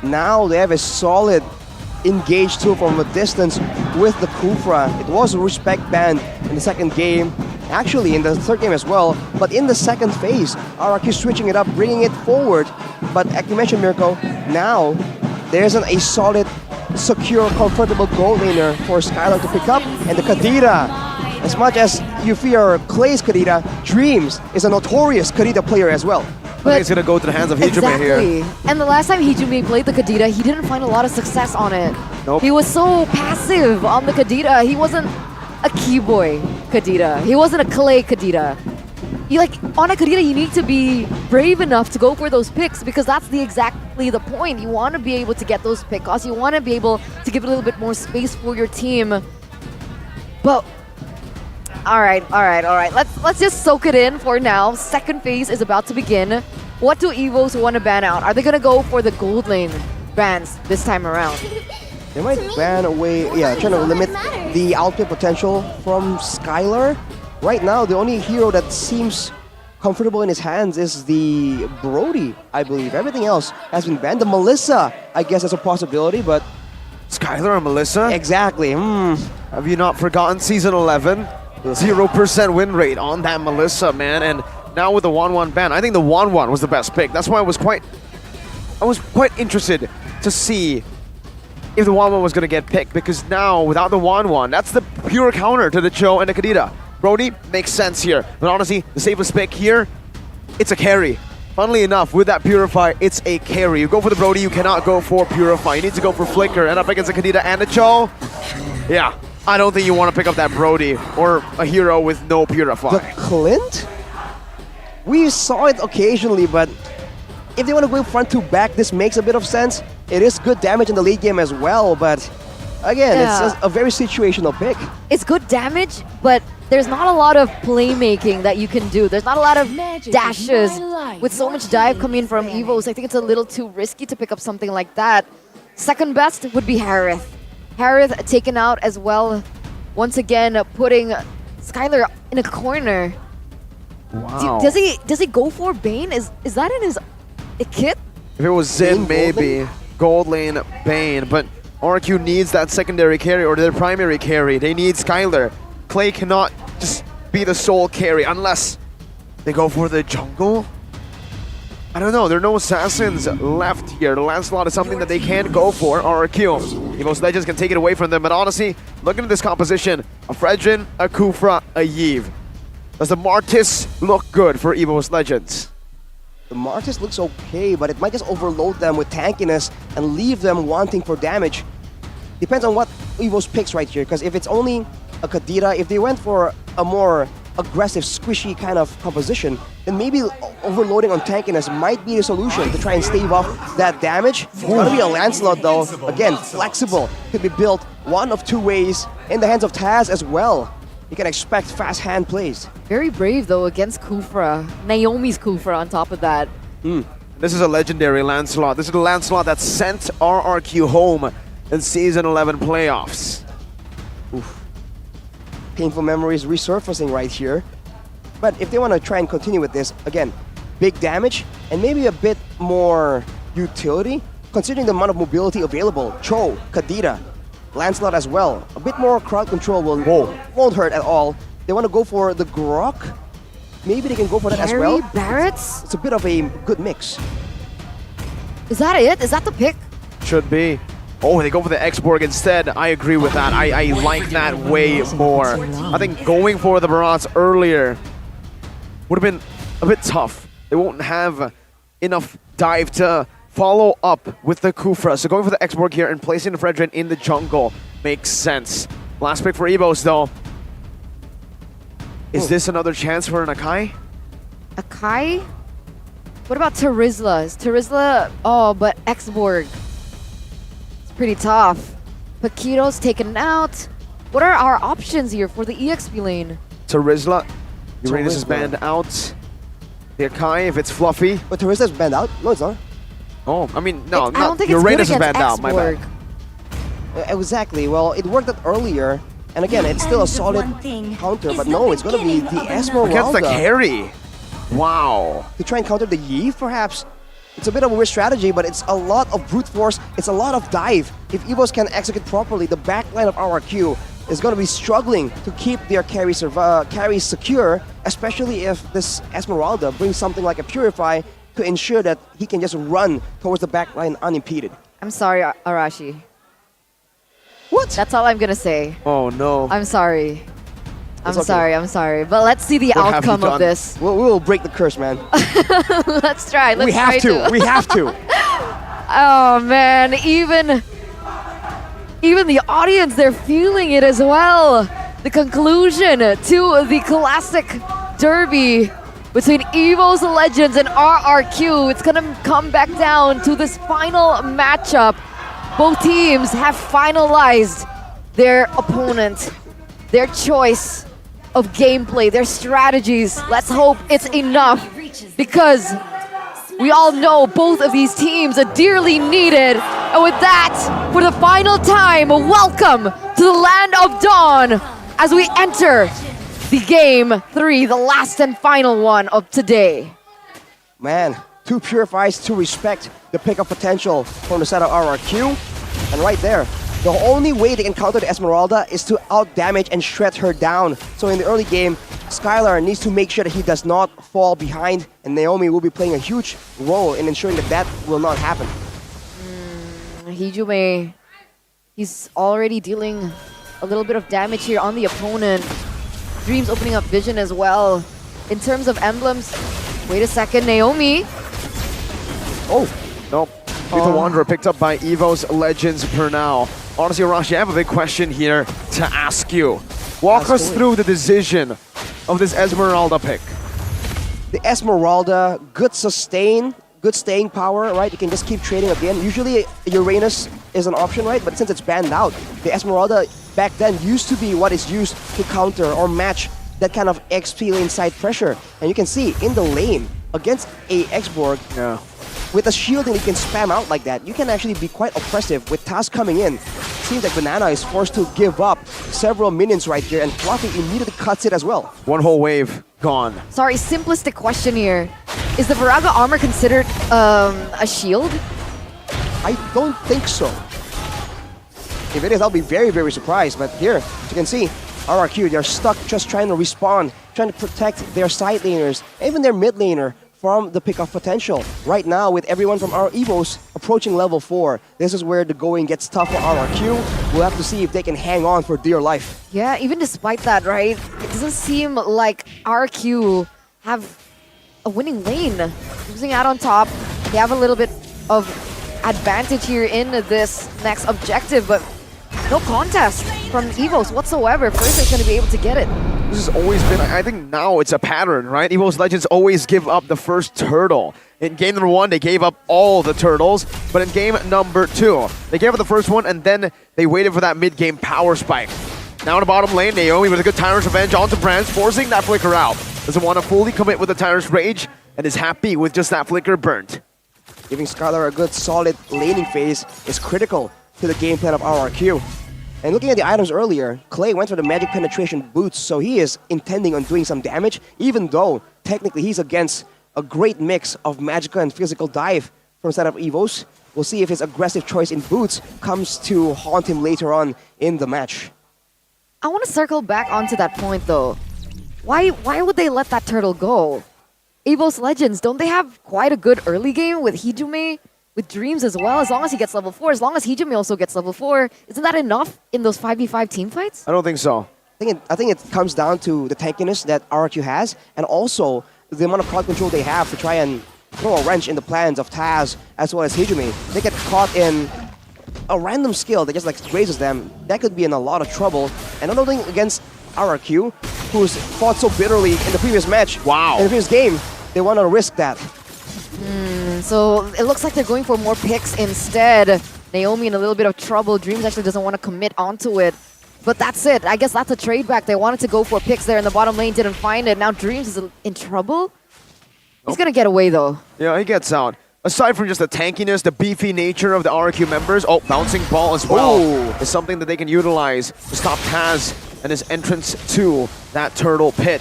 Now they have a solid engage tool from a distance with the Kufra. It was a respect band in the second game. Actually, in the third game as well, but in the second phase, RRQ switching it up, bringing it forward. But like you mentioned, Mirko, now there isn't a solid, secure, comfortable goal laner for Skylar to pick up, and the Kadita. As much as you fear Clay's Kadita, Dreams is a notorious Kadita player as well. I think it's gonna go to the hands of Hijime here. And the last time Hijime played the Kadita, he didn't find a lot of success on it. Nope. He was so passive on the Kadita. He wasn't a Keyboy Kadita. He wasn't a Clay Kadita. On a Kadita, you need to be brave enough to go for those picks, because that's exactly the point. You want to be able to get those pick costs. You want to be able to give a little bit more space for your team. But all right. Let's just soak it in for now. Second phase is about to begin. What do Evos want to ban out? Are they gonna go for the gold lane bans this time around? They might ban away, trying to limit the output potential from Skylar. Right now, the only hero that seems comfortable in his hands is the Brody, I believe. Everything else has been banned. The Melissa, I guess that's a possibility, but... Skylar and Melissa? Exactly. Have you not forgotten Season 11? 0% win rate on that Melissa, man. And now with the 1-1 ban, I think the 1-1 was the best pick. That's why I was quite interested to see if the 1-1 was going to get picked, because now without the 1-1, that's the pure counter to the Cho and the Kadita. Brody makes sense here, but honestly, the safest pick here, it's a carry. Funnily enough, with that Purify, it's a carry. You go for the Brody, you cannot go for Purify. You need to go for Flicker, and up against the Kadita and the Cho. Yeah, I don't think you want to pick up that Brody or a hero with no Purify. The Clint? We saw it occasionally, but if they want to go front to back, this makes a bit of sense. It is good damage in the late game as well, but again, it's just a very situational pick. It's good damage, but there's not a lot of playmaking that you can do. There's not a lot of dashes. With so much dive coming from Evos, I think it's a little too risky to pick up something like that. Second best would be Harith. Harith taken out as well. Once again, putting Skylar in a corner. Wow. Does he go for Bane? Is that in his kit? If it was Zin, maybe. Gold lane, Bane. But RQ needs that secondary carry or their primary carry. They need Skylar. Clay cannot just be the sole carry unless they go for the jungle. I don't know. There are no assassins left here. The Lancelot is something that they can go for. RQ. Evo's Legends can take it away from them. But honestly, looking at this composition, a Fredrin, a Kufra, a Yve. Does the Martis look good for Evo's Legends? The Martis looks okay, but it might just overload them with tankiness and leave them wanting for damage. Depends on what Evo's picks right here, because if it's only a Kadira, if they went for a more aggressive, squishy kind of composition, then maybe overloading on tankiness might be the solution to try and stave off that damage. It's gonna be a Lancelot though. Again, flexible. Could be built one of two ways in the hands of Taz as well. You can expect fast hand plays. Very brave though against Kufra. Naomi's Kufra on top of that. This is a legendary Lancelot. This is the Lancelot that sent RRQ home in Season 11 playoffs. Oof. Painful memories resurfacing right here. But if they want to try and continue with this, again, big damage and maybe a bit more utility, considering the amount of mobility available. Cho, Kadira, Lancelot as well. A bit more crowd control won't hurt at all. They want to go for the Grok. Maybe they can go for that as well. Barretts? It's a bit of a good mix. Is that it? Is that the pick? Should be. Oh, they go for the X-Borg instead. I agree with that. I like that way more. I think going for the Barats earlier would have been a bit tough. They won't have enough dive to follow up with the Kufra. So going for the X-Borg here and placing the Fredrin in the jungle makes sense. Last pick for Evos though. Is this another chance for an Akai? Akai? What about Terizla? Is Terizla... Oh, but X-Borg. It's pretty tough. Paquito's taken out. What are our options here for the EXP lane? Terizla. Uranus is banned out. The Akai, if it's fluffy. But Terizla's banned out? No, it's not. Oh, I mean, no, I don't think Uranus it's is banned out, my bad. Exactly. Well, it worked out earlier. And again, it's still a solid counter, but no, it's going to be the Esmeralda. Against the carry. Wow. To try and counter the Yve, perhaps. It's a bit of a weird strategy, but it's a lot of brute force. It's a lot of dive. If Evos can execute properly, the backline of RRQ is going to be struggling to keep their carries secure, especially if this Esmeralda brings something like a Purify to ensure that he can just run towards the backline unimpeded. I'm sorry, Arashi. What? That's all I'm gonna say. Oh no. I'm sorry. It's okay. I'm sorry. But let's see the outcome of this. We'll break the curse, man. Let's try. We have to. We have to. Oh man, even the audience, they're feeling it as well. The conclusion to the classic derby between Evo's Legends and RRQ. It's gonna come back down to this final matchup. Both teams have finalized their opponent, their choice of gameplay, their strategies. Let's hope it's enough, because we all know both of these teams are dearly needed. And with that, for the final time, welcome to the Land of Dawn as we enter the Game 3, the last and final one of today. Man, 2 Purifies to respect the pickup potential from the side of RRQ. And right there, the only way they can counter the Esmeralda is to out-damage and shred her down. So in the early game, Skylar needs to make sure that he does not fall behind, and Naomi will be playing a huge role in ensuring that that will not happen. Hijume, he's already dealing a little bit of damage here on the opponent. Dreams opening up vision as well. In terms of emblems, wait a second, Naomi. Oh, nope. Lethal Wanderer picked up by Evo's Legends per now. Honestly, Arashi, I have a big question here to ask you. Walk us through the decision of this Esmeralda pick. The Esmeralda, good sustain, good staying power, right? You can just keep trading again. Usually Uranus is an option, right? But since it's banned out, the Esmeralda back then used to be what is used to counter or match that kind of XP lane side pressure. And you can see in the lane against a X-Borg, with a shielding you can spam out like that, you can actually be quite oppressive. With Taz coming in, seems like Banana is forced to give up several minions right here, and Fluffy immediately cuts it as well. One whole wave gone. Sorry, simplistic question here. Is the Viraga armor considered a shield? I don't think so. If it is, I'll be very, very surprised. But here, as you can see, RRQ, they're stuck just trying to respawn, trying to protect their side laners, even their mid laner from the pick-off potential. Right now, with everyone from our EVOs approaching level 4, this is where the going gets tough for RRQ. We'll have to see if they can hang on for dear life. Yeah, even despite that, right? It doesn't seem like RQ have a winning lane. Losing out on top, they have a little bit of advantage here in this next objective, but no contest from EVOs whatsoever. First, they're going to be able to get it. This has always been, I think now it's a pattern, right? EVO's Legends always give up the first turtle. In game number 1, they gave up all the turtles, but in game number 2, they gave up the first one and then they waited for that mid-game power spike. Now in the bottom lane, Naomi with a good Tyrant's Revenge onto Brands, forcing that flicker out. Doesn't want to fully commit with the Tyrant's Rage and is happy with just that flicker burnt. Giving Skylar a good solid laning phase is critical to the game plan of RRQ. And looking at the items earlier, Clay went for the magic penetration boots, so he is intending on doing some damage, even though technically he's against a great mix of magical and physical dive from side of EVOs. We'll see if his aggressive choice in boots comes to haunt him later on in the match. I want to circle back onto that point though. Why would they let that turtle go? EVO's Legends, don't they have quite a good early game with Hijime? With Dreams as well, as long as he gets level 4, as long as Hijime also gets level 4, isn't that enough in those 5v5 team fights? I don't think so. I think it comes down to the tankiness that RRQ has, and also the amount of crowd control they have to try and throw a wrench in the plans of Taz as well as Hijime. They get caught in a random skill that just like grazes them. That could be in a lot of trouble. And another thing against RRQ, who's fought so bitterly in the previous match, in the previous game, they want to risk that. So it looks like they're going for more picks instead. Naomi in a little bit of trouble. Dreams actually doesn't want to commit onto it. But that's it. I guess that's a trade back. They wanted to go for picks there in the bottom lane, didn't find it. Now Dreams is in trouble. He's going to get away though. Yeah, he gets out. Aside from just the tankiness, the beefy nature of the RRQ members, bouncing ball as well is something that they can utilize to stop Taz and his entrance to that turtle pit.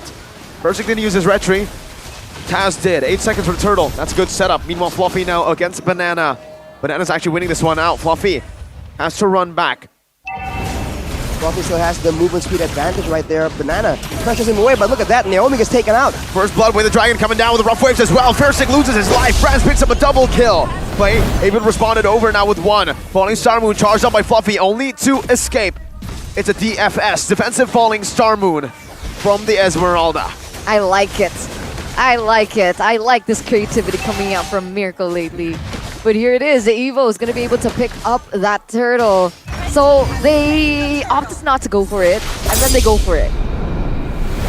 Berserk didn't use his retry. Taz did. 8 seconds for the turtle. That's a good setup. Meanwhile, Fluffy now against Banana. Banana's actually winning this one out. Fluffy has to run back. Fluffy still has the movement speed advantage right there. Banana pressures him away, but look at that. Naomi gets taken out. First blood with the dragon coming down with the rough waves as well. Berserk loses his life. Franz picks up a double kill. Clay even responded over now with one. Falling Star Moon charged up by Fluffy only to escape. It's a DFS, defensive Falling Star Moon from the Esmeralda. I like it. I like it. I like this creativity coming out from Miracle lately. But here it is. The Evo is going to be able to pick up that turtle. So they opted not to go for it, and then they go for it.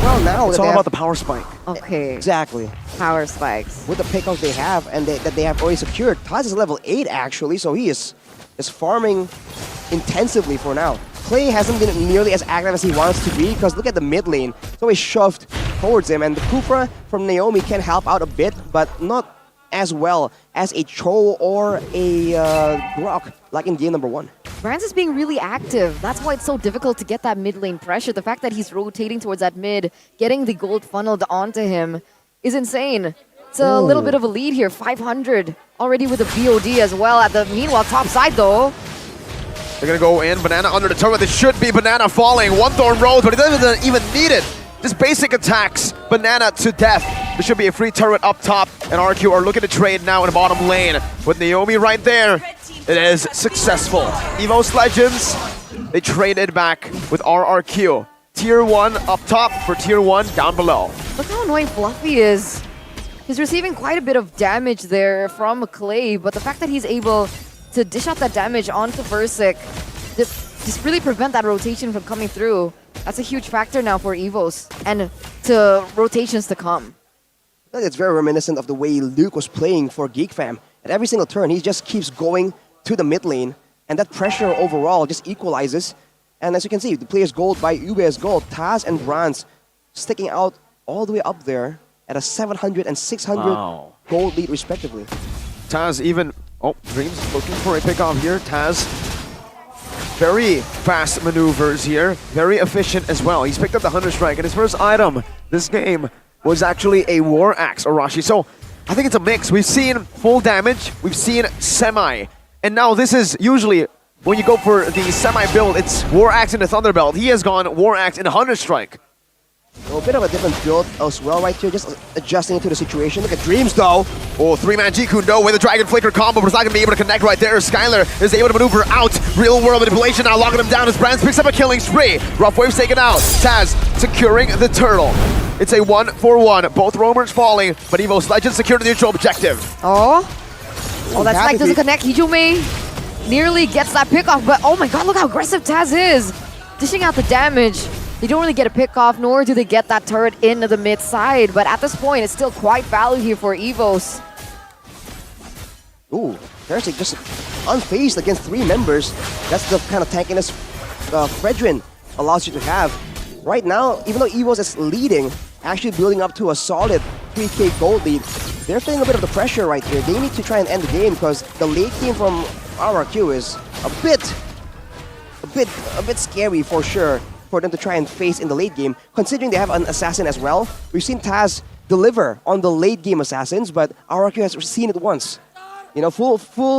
Well, now it's all about the power spike. Okay. Exactly. Power spikes. With the pickups they have and that they have already secured. Taz is level 8 actually, so he is farming intensively for now. Clay hasn't been nearly as active as he wants to be because look at the mid lane. It's always shoved towards him, and the Kufra from Naomi can help out a bit, but not as well as a Cho or a Grok like in game number 1. Brands is being really active. That's why it's so difficult to get that mid lane pressure. The fact that he's rotating towards that mid, getting the gold funneled onto him is insane. It's a little bit of a lead here, 500 already with a BOD as well. Meanwhile, top side though. They're gonna go in. Banana under the turret. This should be Banana falling. One Thorn rolls, but he doesn't even need it. Just basic attacks. Banana to death. There should be a free turret up top, and RQ are looking to trade now in the bottom lane. With Naomi right there, it is successful. EVO's Legends, they traded back with RRQ. Tier 1 up top for Tier 1 down below. Look how annoying Fluffy is. He's receiving quite a bit of damage there from Clay, but the fact that he's able to dish out that damage onto Berserk, just really prevent that rotation from coming through. That's a huge factor now for EVOs and to rotations to come. It's very reminiscent of the way Luke was playing for GeekFam. At every single turn, he just keeps going to the mid lane, and that pressure overall just equalizes. And as you can see, the players gold by UBS gold, Taz and Bronze sticking out all the way up there at a 700 and 600 gold lead respectively. Taz even, Dreams looking for a pickoff here. Taz, very fast maneuvers here, very efficient as well. He's picked up the Hunter Strike, and his first item this game was actually a War Axe, Arashi. So I think it's a mix. We've seen full damage, we've seen semi, and now this is usually when you go for the semi build, it's War Axe in the Thunderbelt. He has gone War Axe in the Hunter Strike. Well, a bit of a different build as well right here, just adjusting to the situation. Look at Dreams though. Oh, 3-man Jeet Kune Do with a Dragon Flicker combo, but it's not going to be able to connect right there. Skylar is able to maneuver out. Real world manipulation now locking him down as Brands picks up a killing spree. Rough Waves taken out. Taz securing the turtle. It's a 1-for-1. Both roamers falling, but Evo's Legend secured the neutral objective. Oh, that spike doesn't connect. Hijime nearly gets that pick off, but oh my god, look how aggressive Taz is. Dishing out the damage. They don't really get a pick off, nor do they get that turret into the mid side, but at this point, it's still quite value here for Evos. Ooh, Perisic just unfazed against 3 members. That's the kind of tankiness Fredrin allows you to have. Right now, even though Evos is leading, actually building up to a solid 3k gold lead, they're feeling a bit of the pressure right here. They need to try and end the game because the late game from RRQ is a bit scary for sure for them to try and face in the late game, considering they have an assassin as well. We've seen Taz deliver on the late game assassins, but RRQ has seen it once. You know, full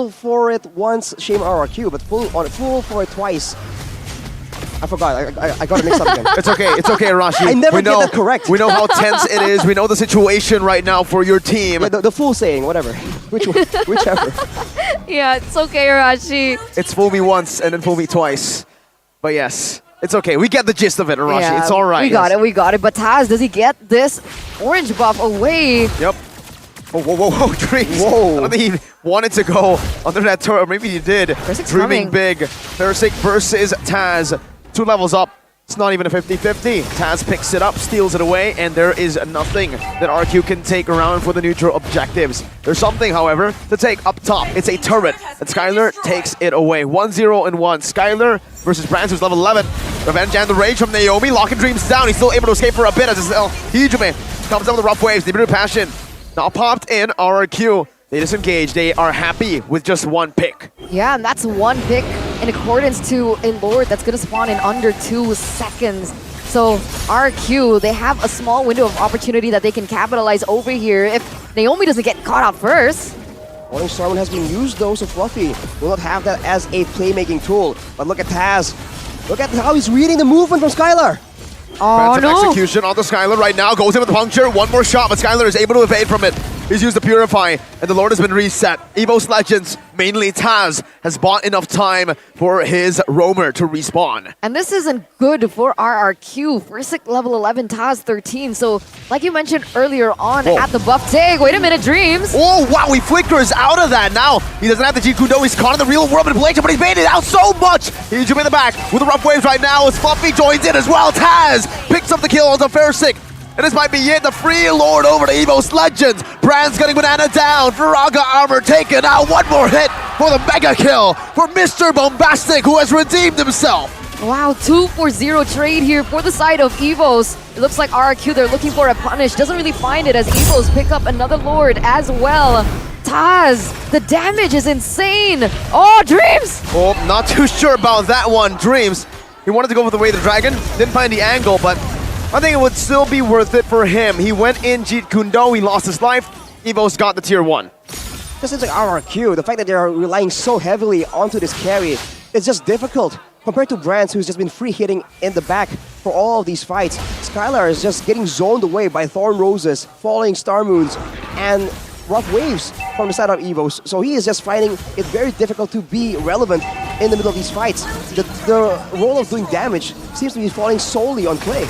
for it once, shame RRQ, but full for it twice. I forgot. I got it mixed up again. It's okay, Arashi. I never get that correct. We know how tense it is. We know the situation right now for your team. Yeah, the full saying, whatever. Whichever. Yeah, it's okay, Arashi. It's fool me once and then fool me twice. But yes, it's okay. We get the gist of it, Arashi. Yeah, it's all right. We got it. But Taz, does he get this orange buff away? Yep. Whoa, Dreams. Whoa. I don't think he wanted to go under that turret. Maybe he did. Persic's Dreaming coming. big. Perisic versus Taz. 2 levels up. It's not even a 50-50. Taz picks it up, steals it away, and there is nothing that RQ can take around for the neutral objectives. There's something, however, to take up top. It's a turret, and Skylar takes it away. 1-0 and 1. Skylar versus Brands, who's level 11. Revenge and the Rage from Naomi. Locking Dreams down. He's still able to escape for a bit as Hijime comes up with the Rough Waves. Nibiru Passion now popped in. RRQ, they disengage. They are happy with just 1 pick. Yeah, and that's 1 pick in accordance to a Lord that's going to spawn in under 2 seconds. So RQ, they have a small window of opportunity that they can capitalize over here if Naomi doesn't get caught up first. Orange Stormwind has been used though, so Fluffy will not have that as a playmaking tool. But look at Taz. Look at how he's reading the movement from Skylar. Oh, no. Execution on the Skylar right now. Goes in with the puncture. 1 more shot, but Skylar is able to evade from it. He's used the Purify, and the Lord has been reset. Evo's Legends, mainly Taz, has bought enough time for his roamer to respawn. And this isn't good for RRQ. Perisic level 11, Taz 13. So, like you mentioned earlier on at the buff tag. Wait a minute, Dreams. Oh, wow, he flickers out of that. Now, he doesn't have the Jeet Kune Do. He's caught in the real world manipulation, but he's made it out so much. He's in the back with the Rough Waves right now as Fluffy joins in as well. Taz picks up the kill on the Perisic. And this might be it, the free Lord over to Evo's Legends. Brand's getting Banana down. Viraga armor taken out. 1 more hit for the mega kill for Mr. Bombastic, who has redeemed himself. Wow, 2-for-0 trade here for the side of Evos. It looks like RQ, they're looking for a punish. Doesn't really find it as Evos pick up another Lord as well. Taz, the damage is insane. Oh, Dreams! Oh, not too sure about that one, Dreams. He wanted to go for the way of the dragon. Didn't find the angle, but I think it would still be worth it for him. He went in Jeet Kune Do, he lost his life. Evo's got the tier 1. Just seems like RRQ, the fact that they are relying so heavily onto this carry, it's just difficult. Compared to Brands, who's just been free hitting in the back for all of these fights, Skylar is just getting zoned away by Thorn Roses, Falling Star Moons, and Rough Waves from the side of Evos. So he is just finding it very difficult to be relevant in the middle of these fights. The role of doing damage seems to be falling solely on play.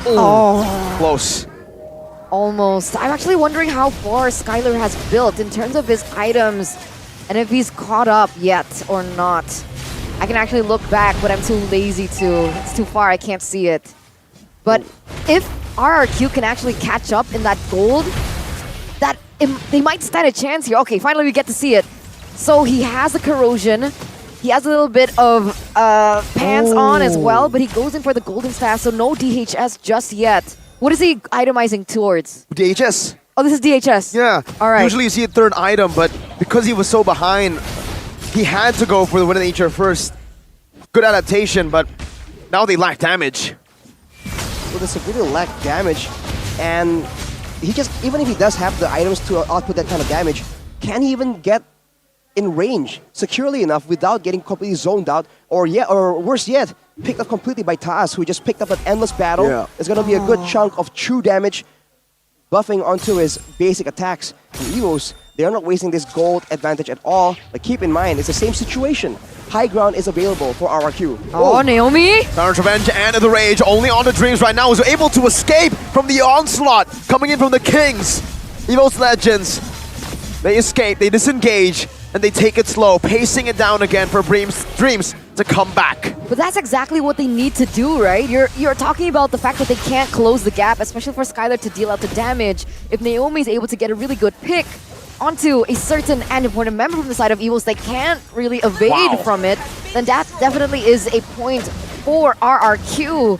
Oh. Close. Almost. I'm actually wondering how far Skylar has built in terms of his items and if he's caught up yet or not. I can actually look back, but I'm too lazy to. It's too far, I can't see it. But if RRQ can actually catch up in that gold, they might stand a chance here. Okay, finally we get to see it. So he has the corrosion. He has a little bit of pants on as well, but he goes in for the golden staff, so no DHS just yet. What is he itemizing towards? DHS. Oh, this is DHS. Yeah. All right. Usually you see a third item, but because he was so behind, he had to go for the Wind Nature first. Good adaptation, but now they lack damage. Well, they severely lack damage, and he just, even if he does have the items to output that kind of damage, can he even get in range securely enough without getting completely zoned out, or worse yet, picked up completely by Taz, who just picked up an endless battle. Yeah. It's gonna be a good chunk of true damage buffing onto his basic attacks. The Evos, they are not wasting this gold advantage at all, but keep in mind, it's the same situation. High ground is available for RRQ. Oh, Naomi! Counter Revenge and the Rage only on the Dreams right now is able to escape from the onslaught coming in from the Kings. Evos Legends, they escape, they disengage, and they take it slow, pacing it down again for Dreams to come back. But that's exactly what they need to do, right? You're talking about the fact that they can't close the gap, especially for Skylar to deal out the damage. If Naomi's able to get a really good pick onto a certain and important member from the side of Evils, they can't really evade from it, then that definitely is a point for RRQ.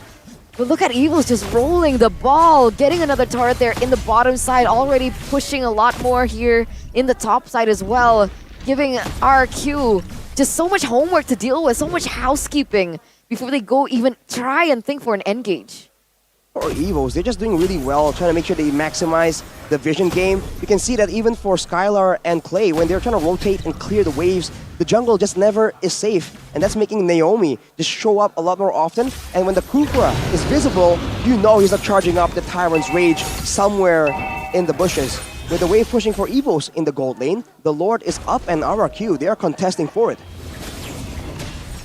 But look at Evils just rolling the ball, getting another turret there in the bottom side, already pushing a lot more here in the top side as well, giving RRQ just so much homework to deal with, so much housekeeping before they go even try and think for an engage. For Evos, they're just doing really well, trying to make sure they maximize the vision game. You can see that even for Skylar and Clay, when they're trying to rotate and clear the waves, the jungle just never is safe. And that's making Naomi just show up a lot more often. And when the Kukra is visible, you know he's not charging up the Tyrant's Rage somewhere in the bushes. With the wave pushing for Evos in the gold lane, the Lord is up and RRQ, they are contesting for it.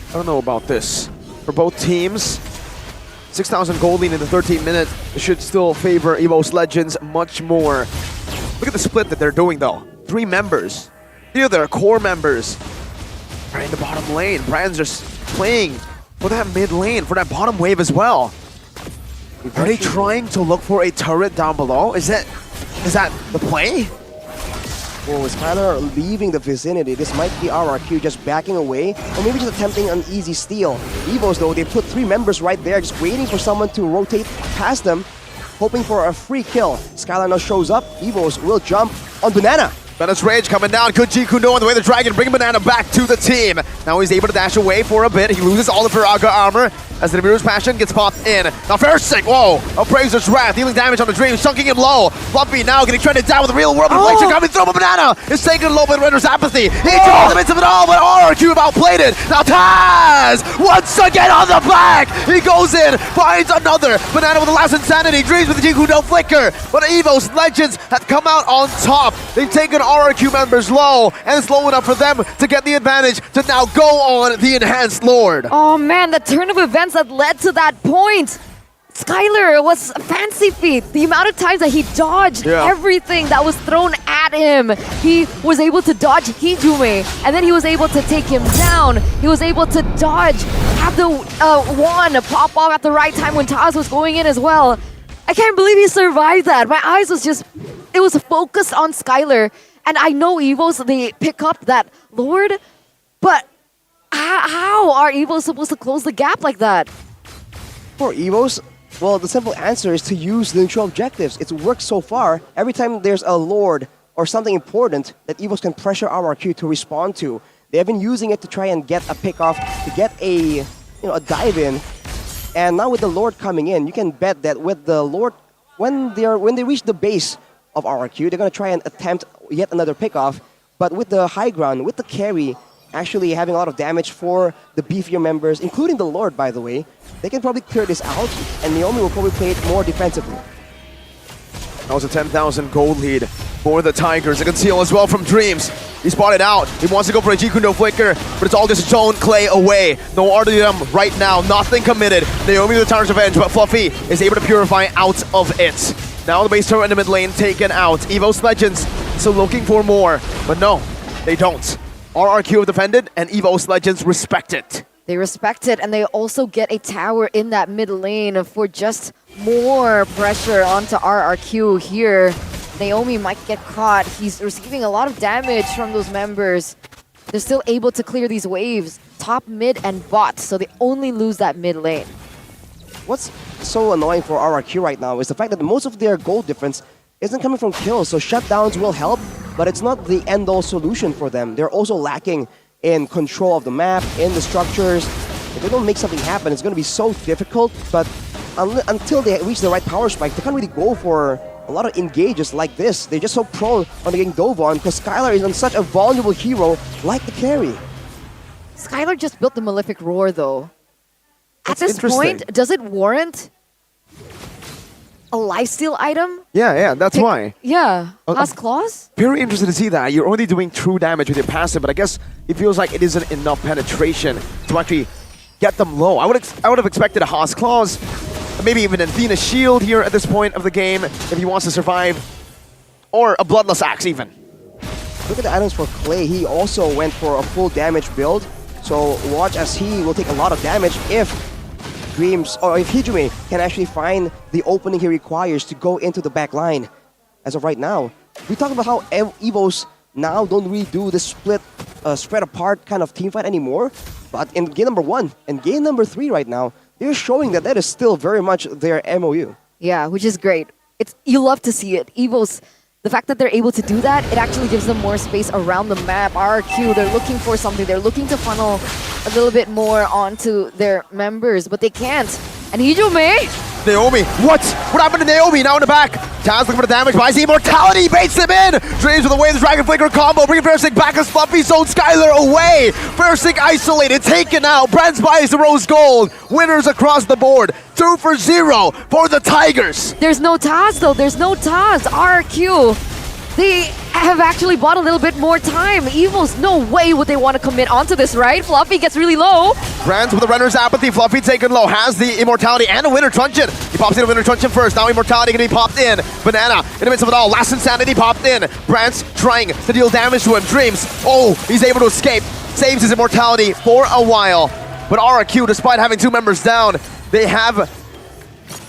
I don't know about this. For both teams, 6,000 gold lead in the 13th minute should still favor Evos Legends much more. Look at the split that they're doing though. 3 members. 3 of their core members are in the bottom lane. Brand's just playing for that mid lane, for that bottom wave as well. Are they trying to look for a turret down below? Is that the play? Well, with Skylar leaving the vicinity, this might be RRQ just backing away, or maybe just attempting an easy steal. Evos, though, they put 3 members right there, just waiting for someone to rotate past them, hoping for a free kill. Skylar now shows up. Evos will jump on Banana. Banana's Rage coming down. Good G Kundo on the way the Dragon, bringing Banana back to the team. Now he's able to dash away for a bit. He loses all of Viraga armor as the Namiru's Passion gets popped in. Now Fersic, whoa! Appraiser's Wrath, dealing damage on the Dream, chunking him low. Fluffy now getting trended down with the real world inflation coming through, but Banana is taking a little bit of Render's apathy. He draws the midst of it all, but RRQ outplayed it. Now Taz, once again on the back. He goes in, finds another. Banana with the last insanity, Dreams with the G Kundo flicker. But Evos Legends have come out on top. They've taken RRQ members low, and it's low enough for them to get the advantage to now go on the Enhanced Lord. Oh man, the turn of events that led to that point. Skylar was a fancy feat. The amount of times that he dodged everything that was thrown at him. He was able to dodge Hijume, and then he was able to take him down. He was able to dodge, have the wand pop off at the right time when Taz was going in as well. I can't believe he survived that. My eyes was just, it was focused on Skylar. And I know Evos, they pick up that Lord, but how are Evos supposed to close the gap like that? For Evos, well, the simple answer is to use the neutral objectives. It's worked so far. Every time there's a Lord or something important that Evos can pressure RRQ to respond to, they have been using it to try and get a pick off, to get a dive in. And now with the Lord coming in, you can bet that with the Lord, when they reach the base of RRQ, they're going to try and attempt yet another pickoff. But with the high ground, with the carry actually having a lot of damage for the beefier members, including the Lord, by the way, they can probably clear this out, and Naomi will probably play it more defensively. That was a 10,000 gold lead for the Tigers. A conceal as well from Dreams. He spotted out. He wants to go for a G Kundo flicker, but it's all just zone Clay away. No RDM right now. Nothing committed. Naomi with the Tower's Revenge, but Fluffy is able to purify out of it. Now the base turret in the mid lane taken out. Evos Legends still looking for more, but no, they don't. RRQ have defended, and Evos Legends respect it. They respect it, and they also get a tower in that mid lane for just more pressure onto RRQ here. Naomi might get caught. He's receiving a lot of damage from those members. They're still able to clear these waves. Top, mid, and bot, so they only lose that mid lane. What's so annoying for RRQ right now is the fact that most of their goal difference isn't coming from kills, so shutdowns will help, but it's not the end-all solution for them. They're also lacking in control of the map, in the structures. If they don't make something happen, it's going to be so difficult, but until they reach the right power spike, they can't really go for a lot of engages like this. They're just so prone on getting dove on because Skylar is on such a vulnerable hero like the carry. Skylar just built the Malefic Roar though. At That's this point, does it warrant a lifesteal item? Yeah, that's why. Yeah, Last Claws? Very interested to see that. You're only doing true damage with your passive, but I guess it feels like it isn't enough penetration to actually get them low. I would have expected a Haas Claws, maybe even an Athena Shield here at this point of the game if he wants to survive, or a Bloodless Axe even. Look at the items for Clay. He also went for a full damage build, so watch as he will take a lot of damage if Dreams, or if Hijime can actually find the opening he requires to go into the back line. As of right now, we talked about how Evos now don't really do the spread apart kind of teamfight anymore, but in game number 1 and game number 3 right now, they're showing that that is still very much their MOU. Yeah, which is great. You love to see it. Evos, the fact that they're able to do that, it actually gives them more space around the map. RRQ, they're looking for something. They're looking to funnel a little bit more onto their members, but they can't. And Hijime? Naomi, what happened to Naomi? Now in the back. Taz looking for the damage, but I see Immortality baits him in. Dreams with the way the Dragon Flicker combo, bringing Versick back as Fluffy zone Skylar away. Versick isolated, taken out. Brands buys the Rose Gold. Winners across the board. 2 for 0 for the Tigers. There's no Taz though, there's no Taz. RRQ, they have actually bought a little bit more time. Evils, no way would they want to commit onto this, right? Fluffy gets really low. Brands with the Renner's Apathy. Fluffy taken low. Has the Immortality and a Winter Truncheon. He pops in a Winter Truncheon first. Now Immortality going to be popped in. Banana in the midst of it all. Last Insanity popped in. Brands trying to deal damage to him. Dreams. Oh, he's able to escape. Saves his Immortality for a while. But RRQ, despite having 2 members down, they have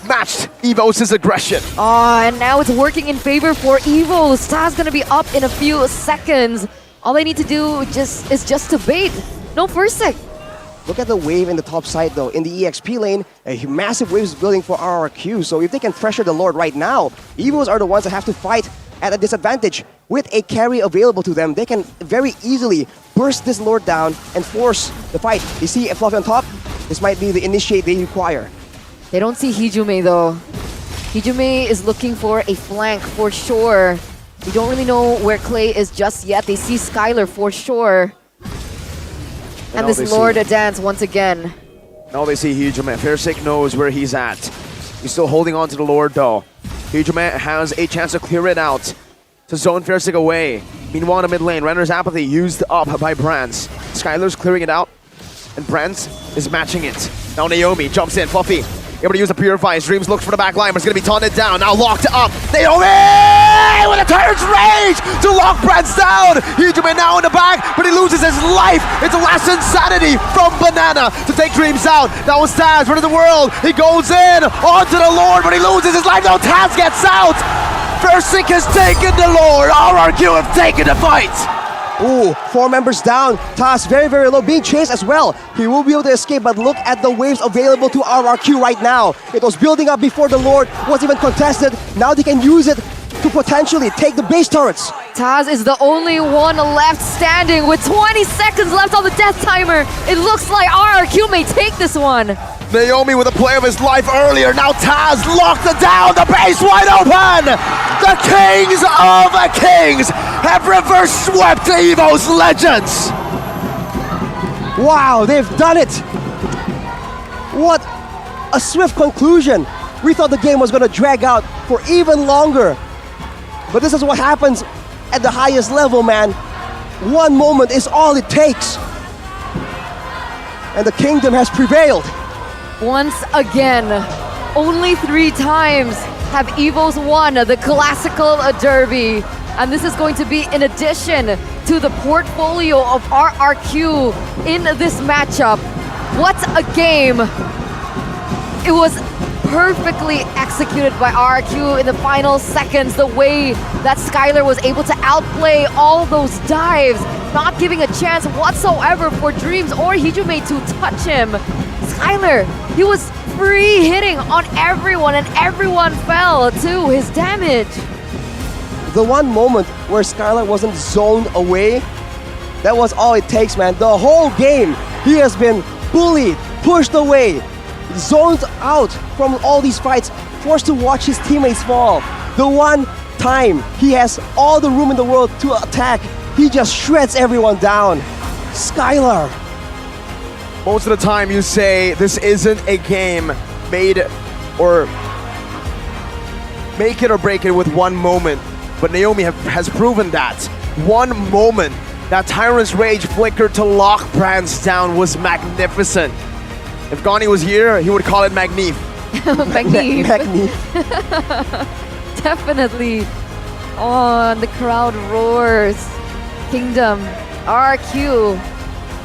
matched Evos' aggression. And now it's working in favor for Evos. Taz gonna be up in a few seconds. All they need to do is just to bait. No first sec. Look at the wave in the top side though. In the EXP lane, a massive wave is building for RRQ. So if they can pressure the Lord right now, Evos are the ones that have to fight at a disadvantage. With a carry available to them, they can very easily burst this Lord down and force the fight. You see a Fluffy on top? This might be the initiate they require. They don't see Hijime though. Hijime is looking for a flank for sure. We don't really know where Clay is just yet. They see Skylar for sure. And this Lord dance once again. Now they see Hijime. Fairsick knows where he's at. He's still holding on to the Lord though. Hijime has a chance to clear it out, to zone Fairsick away. Meanwhile in the mid lane, Renner's Apathy used up by Brands. Skylar's clearing it out, and Brands is matching it. Now Naomi jumps in, Fluffy able to use the Purify. Dreams looks for the back line, but it's going to be taunted down. Now locked up. Naomi with a Tyrant's Rage to lock Brands down. Hijime now in the back, but he loses his life. It's a last Insanity from Banana to take Dreams out. That was Taz running the world. He goes in onto the Lord, but he loses his life. Now Taz gets out. Versick has taken the Lord. RRQ have taken the fight. Ooh, 4 members down. Taz very, very low, being chased as well. He will be able to escape, but look at the waves available to RRQ right now. It was building up before the Lord was even contested. Now they can use it to potentially take the base turrets. Taz is the only one left standing with 20 seconds left on the death timer. It looks like RRQ may take this one. Naomi with a play of his life earlier. Now Taz locked it down. The base wide open. The Kings of the Kings have reverse swept Evo's legends. Wow, they've done it. What a swift conclusion. We thought the game was going to drag out for even longer. But this is what happens at the highest level, man. One moment is all it takes. And the kingdom has prevailed. Once again, only 3 times have Evos won the classical derby. And this is going to be in addition to the portfolio of RRQ in this matchup. What a game. It was perfectly executed by RQ in the final seconds. The way that Skylar was able to outplay all those dives, not giving a chance whatsoever for Dreams or Hijume to touch him. Skylar, he was free hitting on everyone and everyone fell to his damage. The one moment where Skylar wasn't zoned away, that was all it takes, man. The whole game, he has been bullied, pushed away, zoned out from all these fights, forced to watch his teammates fall. The one time he has all the room in the world to attack, he just shreds everyone down. Skylar. Most of the time you say this isn't a game made or make it or break it with one moment. But Naomi has proven that. One moment, that Tyrant's Rage flickered to lock Brands down was magnificent. If Gani was here, he would call it Magnif. Magnif. Magnif. Definitely. Oh, and the crowd roars. Kingdom, RQ,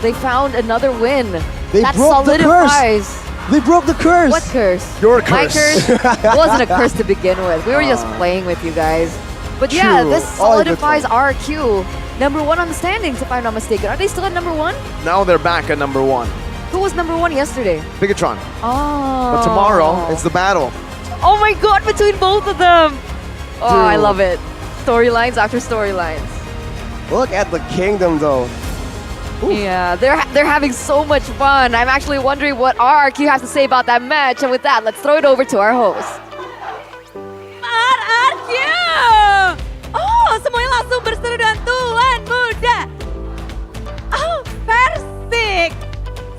they found another win. That broke the solidifies. curse. They broke the curse. What curse? Your My curse. curse wasn't a curse to begin with. We were just playing with you guys. But yeah, True. this All good solidifies RQ. Number 1 on the standings, if I'm not mistaken. Are they still at number 1? Now they're back at number 1. Who was number 1 yesterday? Bigatron. Oh. But tomorrow, it's the battle. Oh my god, between both of them. Oh, I Dude. love it. Storylines after storylines. Look at the Kingdom, though. Yeah, they're having so much fun. I'm actually wondering what RRQ has to say about that match. And with that, let's throw it over to our host. RRQ! Oh, semuanya langsung berseru dengan Tuan Muda. Oh, Persik.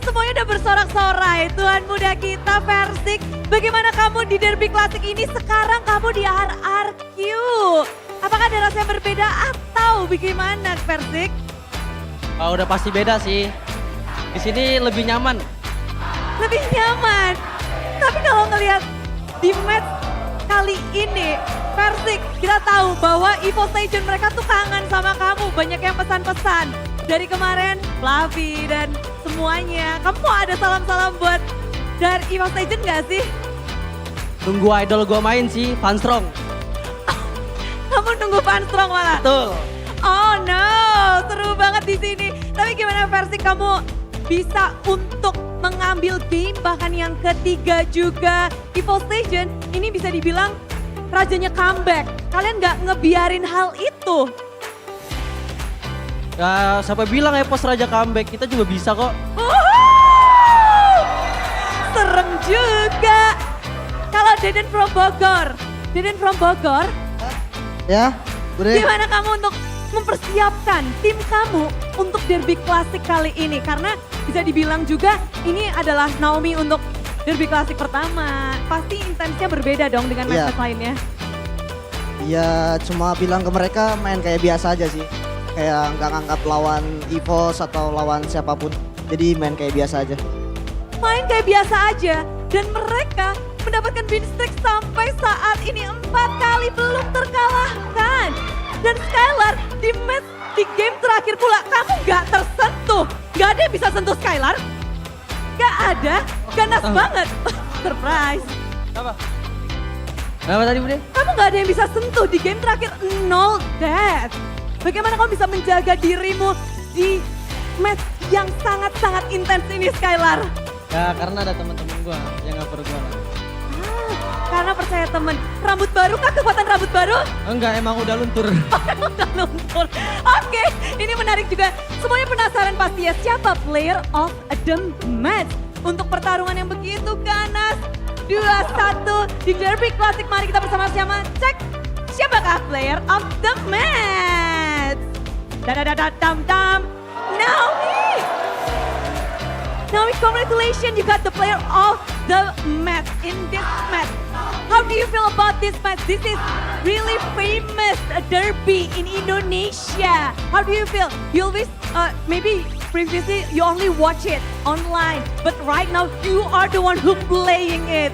Semuanya udah bersorak-sorai. Tuan Muda kita, Persik. Bagaimana kamu di derby klasik ini? Sekarang kamu di RRQ. Apakah ada rasa yang berbeda atau bagaimana, Persik? Udah pasti beda sih. Di sini lebih nyaman. Lebih nyaman. Tapi kalau ngelihat di match kali ini, Persik, kita tahu bahwa Evo Station mereka tuh kangen sama kamu. Banyak yang pesan-pesan. Dari kemarin, Flavi dan semuanya. Kamu mau ada salam-salam buat dari Evo Station nggak sih? Tunggu idol gue main sih, Fanstrong. Kamu nunggu Fanstrong malah? Betul. Oh no, seru banget di sini. Tapi gimana Persik kamu bisa untuk mengambil game bahkan yang ketiga juga. Evo Station ini bisa dibilang rajanya comeback. Kalian nggak ngebiarin hal itu. Ya, siapa bilang Epos Raja comeback, kita juga bisa kok. Serem juga. Kalau Deden from Bogor, Ya, udah. gimana kamu untuk mempersiapkan tim kamu untuk derby klasik kali ini? Karena bisa dibilang juga ini adalah Naomi untuk derby klasik pertama. Pasti intensnya berbeda dong dengan Iya. match lainnya. Ya cuma bilang ke mereka main kayak biasa aja sih. Kayak nggak ngangkat lawan EVOS atau lawan siapapun. Jadi main kayak biasa aja. Main kayak biasa aja dan mereka mendapatkan win streak sampai saat ini 4 kali belum terkalahkan. Dan Skylar di game terakhir pula kamu gak tersentuh. Gak ada yang bisa sentuh Skylar. Gak ada, ganas banget. Surprise. Apa tadi Bude? Kamu gak ada yang bisa sentuh di game terakhir 0 death. Bagaimana kamu bisa menjaga dirimu di match yang sangat-sangat intens ini Skylar? Ya karena ada teman-teman gue yang cover gue lah. Karena percaya temen. Rambut baru kah? Kekuatan rambut baru? Enggak, emang udah luntur. Udah luntur. Oke, ini menarik juga. Semuanya penasaran pasti ya siapa player of the match. Untuk pertarungan yang begitu ganas. 2-1 di Derby Classic. Mari kita bersama-sama cek siapakah player of the match. Dadadadadam-dam. Naomi! Naomi, congratulations, you got the player of the match in this match. How do you feel about this match? This is really famous derby in Indonesia. How do you feel? You always, maybe previously you only watch it online, but right now you are the one who playing it.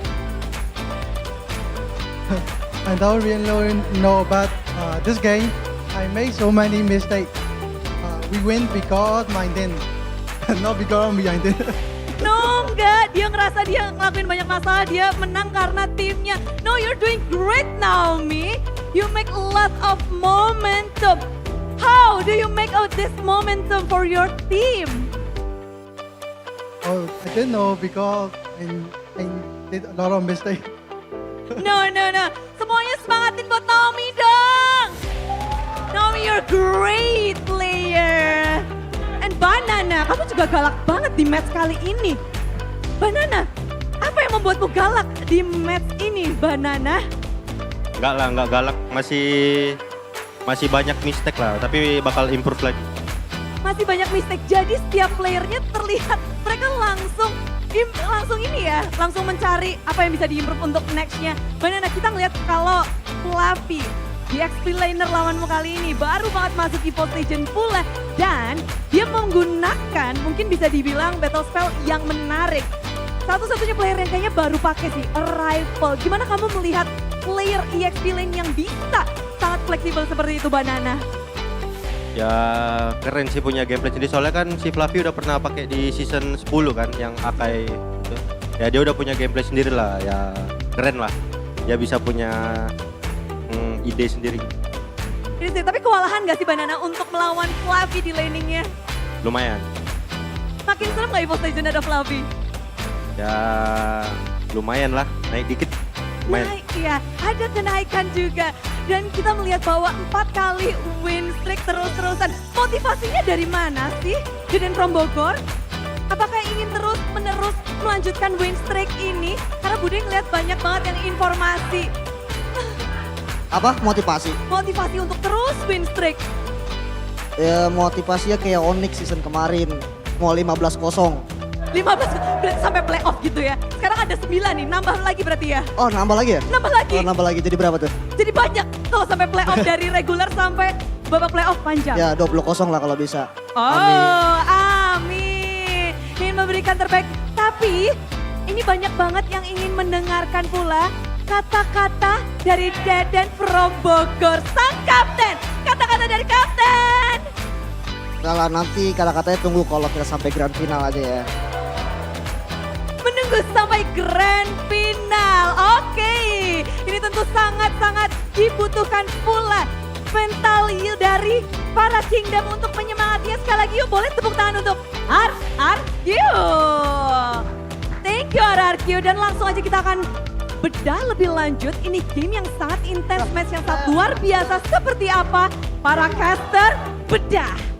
I don't really know about this game. I made so many mistakes. We win because my then, not because of me. I did. No, enggak. Dia ngerasa ngerasa dia ngelakuin banyak masalah, dia menang karena timnya. No, you're doing great, Naomi. You make a lot of momentum. How do you make out this momentum for your team? Oh, I don't know because I did a lot of mistakes. No. Semuanya semangatin buat Naomi dong. Naomi, you're a great player. And Banana, kamu juga galak banget di match kali ini. Banana, apa yang membuatmu galak di match ini, Banana? Enggak galak. Masih banyak mistake lah, tapi bakal improve lagi. Masih banyak mistake, jadi setiap playernya terlihat mereka langsung ini ya, langsung mencari apa yang bisa diimprove untuk nextnya. Banana, kita ngeliat kalau Fluffy di XP laner lawanmu kali ini baru banget masuk Evo Station pula, dan dia menggunakan mungkin bisa dibilang battle spell yang menarik. Satu-satunya player yang kayaknya baru pakai sih, Arrival. Gimana kamu melihat player EXP lane yang bisa sangat fleksibel seperti itu, Banana? Ya keren sih punya gameplay sendiri, soalnya kan si Fluffy udah pernah pakai di season 10 kan yang Akai gitu. Ya dia udah punya gameplay sendiri lah, ya keren lah. Dia bisa punya ide sendiri. Ini sih, tapi kewalahan gak sih Banana untuk melawan Fluffy di laningnya? Lumayan. Makin serem gak Evo Station ada Fluffy? Ya lumayan lah, naik dikit. Lumayan. Naik, ya, ada kenaikan juga. Dan kita melihat bahwa 4 kali win streak terus-terusan. Motivasinya dari mana sih? Deden from Bogor? Apakah ingin terus-menerus melanjutkan win streak ini? Karena Bude ngeliat banyak banget yang informasi. Apa? Motivasi? Motivasi untuk terus win streak. Ya motivasinya kayak Onyx season kemarin. Mau 15-0. 15 berarti sampai playoff gitu ya. Sekarang ada 9 nih, nambah lagi berarti ya? Oh nambah lagi ya? Nambah lagi. Oh nambah lagi, jadi berapa tuh? Jadi banyak kalau sampai playoff dari regular sampai babak playoff panjang. Ya 20-0 lah kalau bisa. Oh amin. Ingin memberikan terbaik. Tapi ini banyak banget yang ingin mendengarkan pula kata-kata dari Deden from Bogor, sang kapten. Kata-kata dari kapten. Kalau nanti kata-katanya tunggu kalau kita sampai grand final aja ya. Menunggu sampai grand final. Oke, ini tentu sangat-sangat dibutuhkan pula mental dari para Kingdom untuk menyemangatinya. Sekali lagi yuk, boleh tepuk tangan untuk RRQ. Thank you RRQ, dan langsung aja kita akan bedah lebih lanjut. Ini game yang sangat intens, match yang sangat luar biasa. Seperti apa para caster bedah.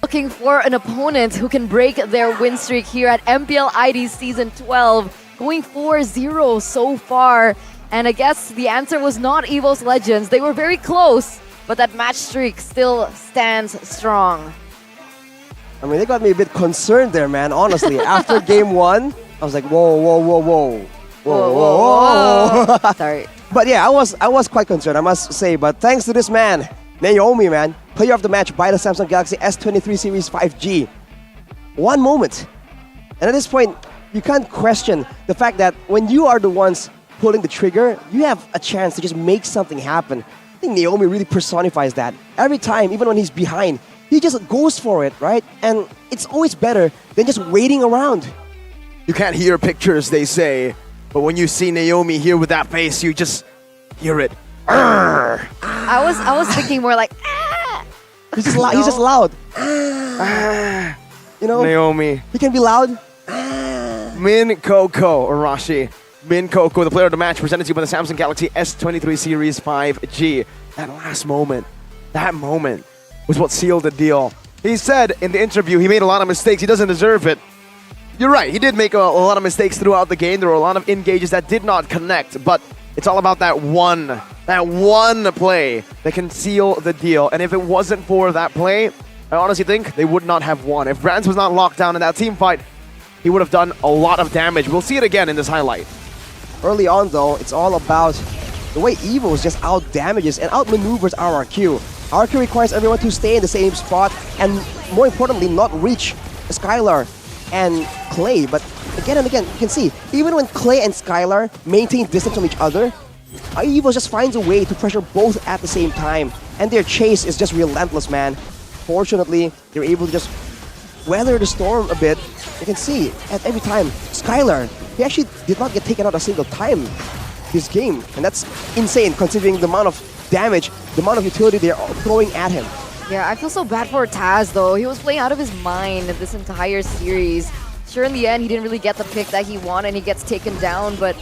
Looking for an opponent who can break their win streak here at MPL ID Season 12. Going 4-0 so far. And I guess the answer was not Evo's Legends. They were very close, but that match streak still stands strong. I mean, they got me a bit concerned there, man, honestly. After game 1, I was like, whoa. Sorry. But yeah, I was quite concerned, I must say. But thanks to this man, Naomi, man, player of the match by the Samsung Galaxy S23 Series 5G. One moment. And at this point, you can't question the fact that when you are the ones pulling the trigger, you have a chance to just make something happen. I think Naomi really personifies that. Every time, even when he's behind, he just goes for it, right? And it's always better than just waiting around. You can't hear pictures, they say, but when you see Naomi here with that face, you just hear it. Arr! I was thinking more like, He's just loud. You know? Naomi. He can be loud. Min Coco, Arashi. Min Coco, the player of the match, presented to you by the Samsung Galaxy S23 Series 5G. That moment was what sealed the deal. He said in the interview he made a lot of mistakes. He doesn't deserve it. You're right, he did make a lot of mistakes throughout the game. There were a lot of engages that did not connect, but it's all about that one play that can seal the deal. And if it wasn't for that play, I honestly think they would not have won. If Brands was not locked down in that team fight, he would have done a lot of damage. We'll see it again in this highlight. Early on, though, it's all about the way Evo's just out-damages and outmaneuvers RRQ. RRQ requires everyone to stay in the same spot and, more importantly, not reach Skylar and Clay. But again and again, you can see, even when Clay and Skylar maintain distance from each other, Evo just finds a way to pressure both at the same time. And their chase is just relentless, man. Fortunately, they were able to just weather the storm a bit. You can see at every time, Skylar, he actually did not get taken out a single time this game. And that's insane considering the amount of damage, the amount of utility they're throwing at him. Yeah, I feel so bad for Taz though. He was playing out of his mind this entire series. Sure, in the end, he didn't really get the pick that he wanted and he gets taken down, but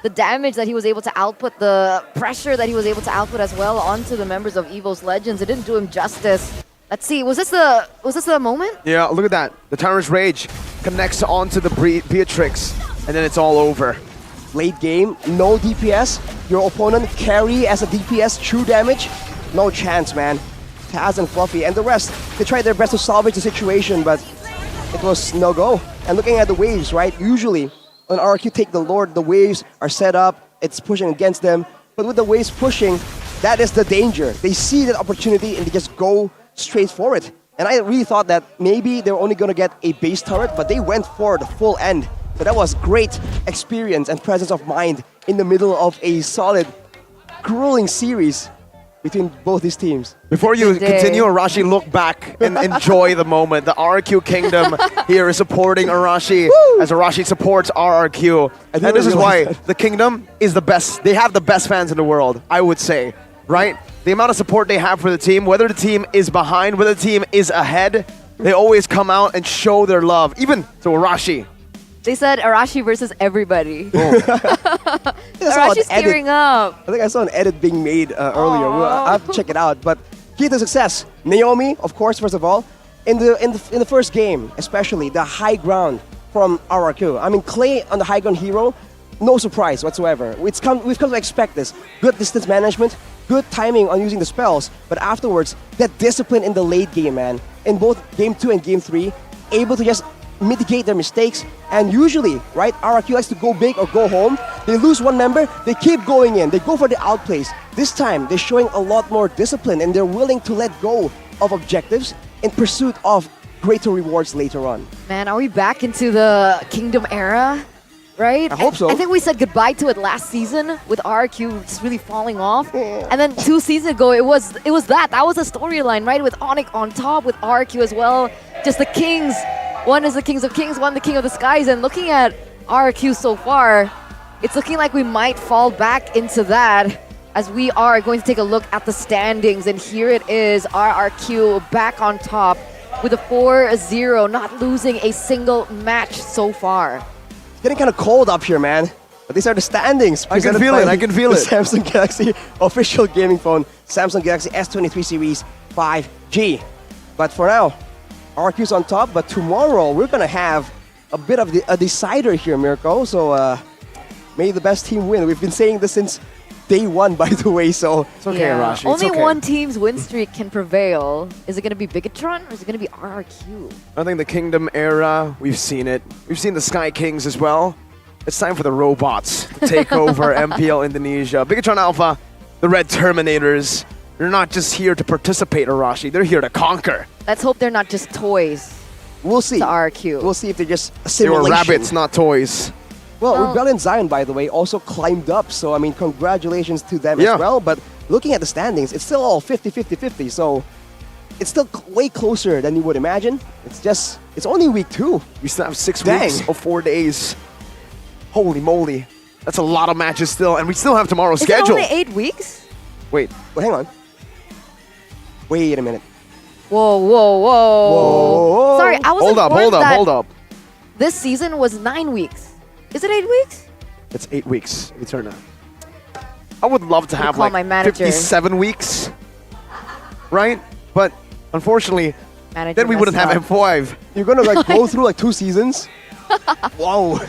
the damage that he was able to output, the pressure that he was able to output as well onto the members of EVO's Legends, it didn't do him justice. Let's see, was this the moment? Yeah, look at that. The Tyrant's Rage connects onto the Beatrix, and then it's all over. Late game, no DPS. Your opponent carry as a DPS, true damage. No chance, man. Taz and Fluffy and the rest, they tried their best to salvage the situation, but it was no go. And looking at the waves, right? Usually, when RRQ take the Lord, the waves are set up, it's pushing against them. But with the waves pushing, that is the danger. They see that opportunity and they just go straight for it. And I really thought that maybe they were only going to get a base turret, but they went for the full end. So that was great experience and presence of mind in the middle of a solid, grueling series between both these teams. Before you continue, Arashi, look back and enjoy the moment. The RRQ Kingdom here is supporting Arashi as Arashi supports RRQ. And this is why the Kingdom is the best. They have the best fans in the world, I would say, right? The amount of support they have for the team, whether the team is behind, whether the team is ahead, they always come out and show their love, even to Arashi. They said Arashi versus everybody. Arashi's tearing up. I think I saw an edit being made earlier. I'll have to check it out. But key to success, Naomi, of course, first of all, in the first game, especially the high ground from RRQ. I mean, Clay on the high ground hero, no surprise whatsoever. We've come to expect this. Good distance management, good timing on using the spells, but afterwards, that discipline in the late game, man. In both game 2 and game 3, able to just mitigate their mistakes, and usually, right, RRQ likes to go big or go home. They lose one member, they keep going in, they go for the outplays. This time, they're showing a lot more discipline and they're willing to let go of objectives in pursuit of greater rewards later on. Man, are we back into the Kingdom era? Right? I hope so. I think we said goodbye to it last season with RRQ just really falling off. And then 2 seasons ago, it was that. That was a storyline, right? With Onyx on top, with RRQ as well. Just the kings. One is the kings of kings, one the king of the skies. And looking at RRQ so far, it's looking like we might fall back into that as we are going to take a look at the standings. And here it is, RRQ back on top with a 4-0, not losing a single match so far. It's getting kind of cold up here, man. But these are the standings. I can feel it. I can feel it. Samsung Galaxy official gaming phone, Samsung Galaxy S23 Series 5G. But for now, RQ's on top. But tomorrow, we're going to have a bit of a decider here, Mirko. So may the best team win. We've been saying this since day one, by the way. So it's okay, Arashi. Only one team's win streak can prevail. Is it going to be Bigatron or is it going to be RRQ? I think the Kingdom era, we've seen it. We've seen the Sky Kings as well. It's time for the robots to take over MPL Indonesia. Bigatron Alpha, the Red Terminators, they're not just here to participate, Arashi. They're here to conquer. Let's hope they're not just toys. We'll see. To RRQ. We'll see if they're just a simulation. They were rabbits, not toys. Well, Rebellion Zion, by the way, also climbed up. So, I mean, congratulations to them as well. But looking at the standings, it's still all 50-50-50. So, it's still way closer than you would imagine. It's only week 2. We still have 6 weeks or 4 days. Holy moly. That's a lot of matches still. And we still have tomorrow's schedule. Is it only 8 weeks? Wait. Well, hang on. Wait a minute. Whoa, whoa, whoa. Sorry, I was Hold up. This season was 9 weeks. Is it 8 weeks? It's 8 weeks, Eterna. I would love to have like 57 weeks, right? But unfortunately, then we wouldn't have M5. You're gonna like go through like 2 seasons? Whoa.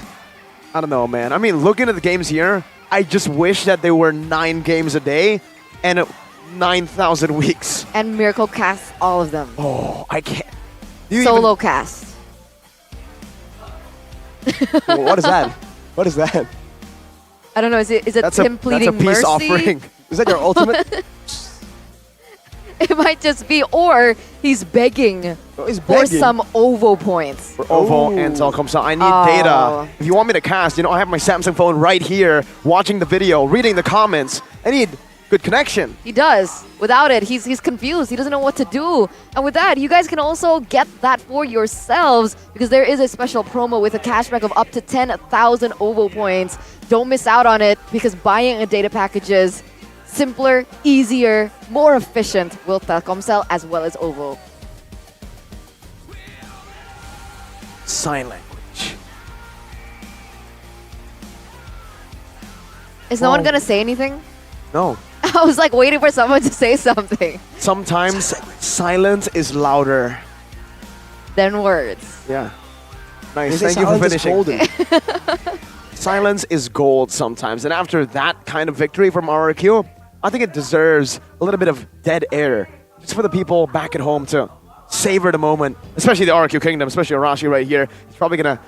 I don't know, man. I mean, looking at the games here, I just wish that there were 9 games a day and 9,000 weeks. And Miracle casts all of them. Oh, I can't. Solo cast. What is that? What is that? I don't know. Is it him pleading mercy? That's a peace offering. Is that your ultimate? It might just be, or he's begging for some OVO points. For OVO and Telkomsel. I need data. If you want me to cast, I have my Samsung phone right here, watching the video, reading the comments. I need good connection. He does. Without it, he's confused. He doesn't know what to do. And with that, you guys can also get that for yourselves because there is a special promo with a cashback of up to 10,000 OVO points. Don't miss out on it because buying a data package is simpler, easier, more efficient with Telkomsel as well as OVO. Sign language. Is no one gonna say anything? No. I was like waiting for someone to say something. Sometimes silence is louder than words. Yeah. Nice. They say Thank you for silence is finishing. Silence is gold sometimes. And after that kind of victory from RRQ, I think it deserves a little bit of dead air. Just for the people back at home to savor the moment. Especially the RRQ Kingdom, especially Arashi right here. He's probably going to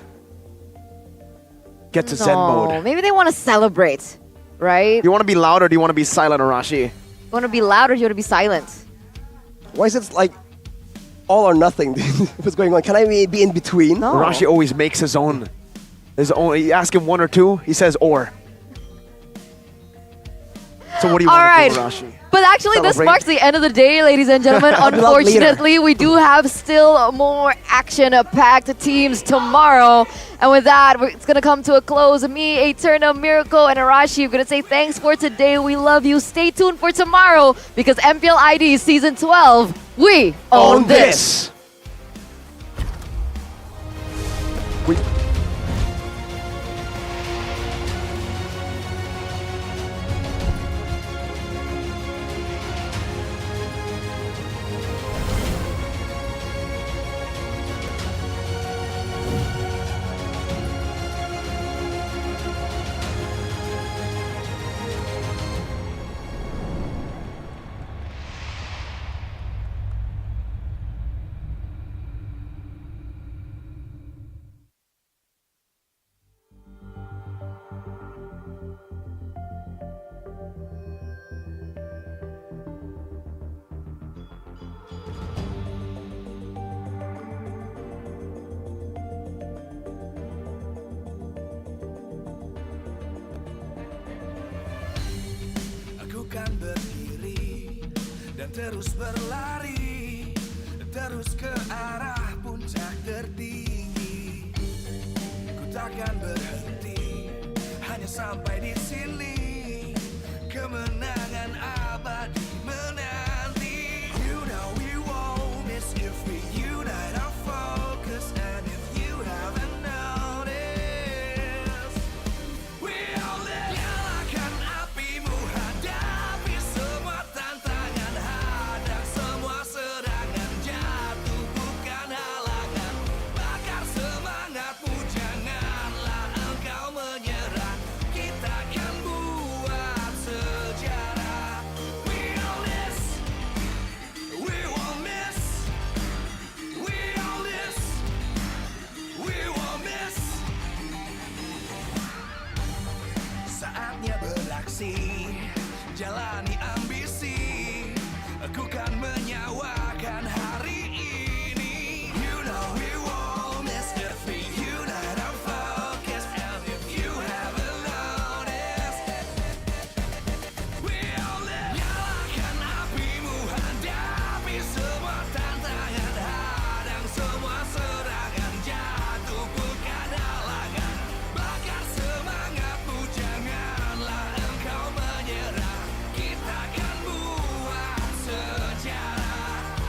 get to Zen mode. Maybe they want to celebrate, right? Do you want to be loud or do you want to be silent, Arashi? You want to be loud or do you want to be silent? Why is it like all or nothing? What's going on? Can I be in between? No. Arashi always makes his own. You ask him one or two, he says or. So what do you want to do, Arashi? But actually, this Celebrate. marks the end of the day, ladies and gentlemen. Unfortunately, we do have still more action-packed teams tomorrow. And with that, it's going to come to a close. Me, Eterna, Miracle, and Arashi, I'm going to say thanks for today. We love you. Stay tuned for tomorrow because MPL ID Season 12, we own this. Kan berdiri dan terus berlari, terus ke arah puncak tertinggi. Ku takkan berhenti, hanya sampai di sini. Kemenangan abadi menanti. You know we won't miss if we unite our focus. And if you haven't noticed, we all live. Nyalakan apimu, hadapi semua tantangan, hadang semua serangan, jatuh bukan halangan, bakar semangatmu, janganlah engkau menyerah, kita akan buat sejarah. We all this, we won't miss, we all this, we won't miss. Saatnya beraksi, jalani ambisi, aku kan menyawakan hari ini. You know we won't miss if we unite our focus. And if you haven't noticed, we all live. Nyalakan apimu, hadapi semua tantangan, hadang semua serangan, jatuh bukan halangan, bakar semangatmu, janganlah engkau menyerah, kita akan buat sejarah.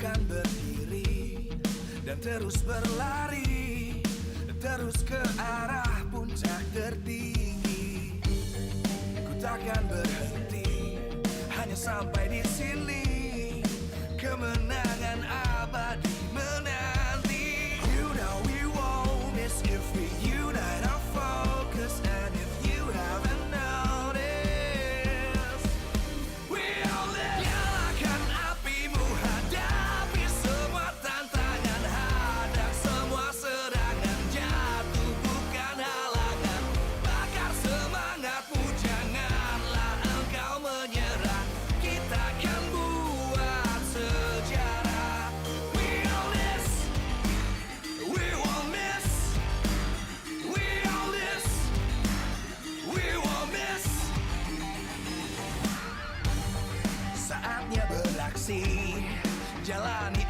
bukan berdiri dan terus berlari, terus ke arah puncak tertinggi. Ku takkan berhenti, hanya sampai di sini. Kemenangan abadi menanti. You know we won't miss if we unite our focus. And if you haven't noticed, we all live. Nyalakan apimu, hadapi semua tantangan, hadang semua serangan, jatuh bukan halangan. Bakar semangatmu, janganlah engkau menyerah. Kita akan buat sejarah. We all this, we won't miss. We all this, we won't miss. Saatnya beraksi, jalani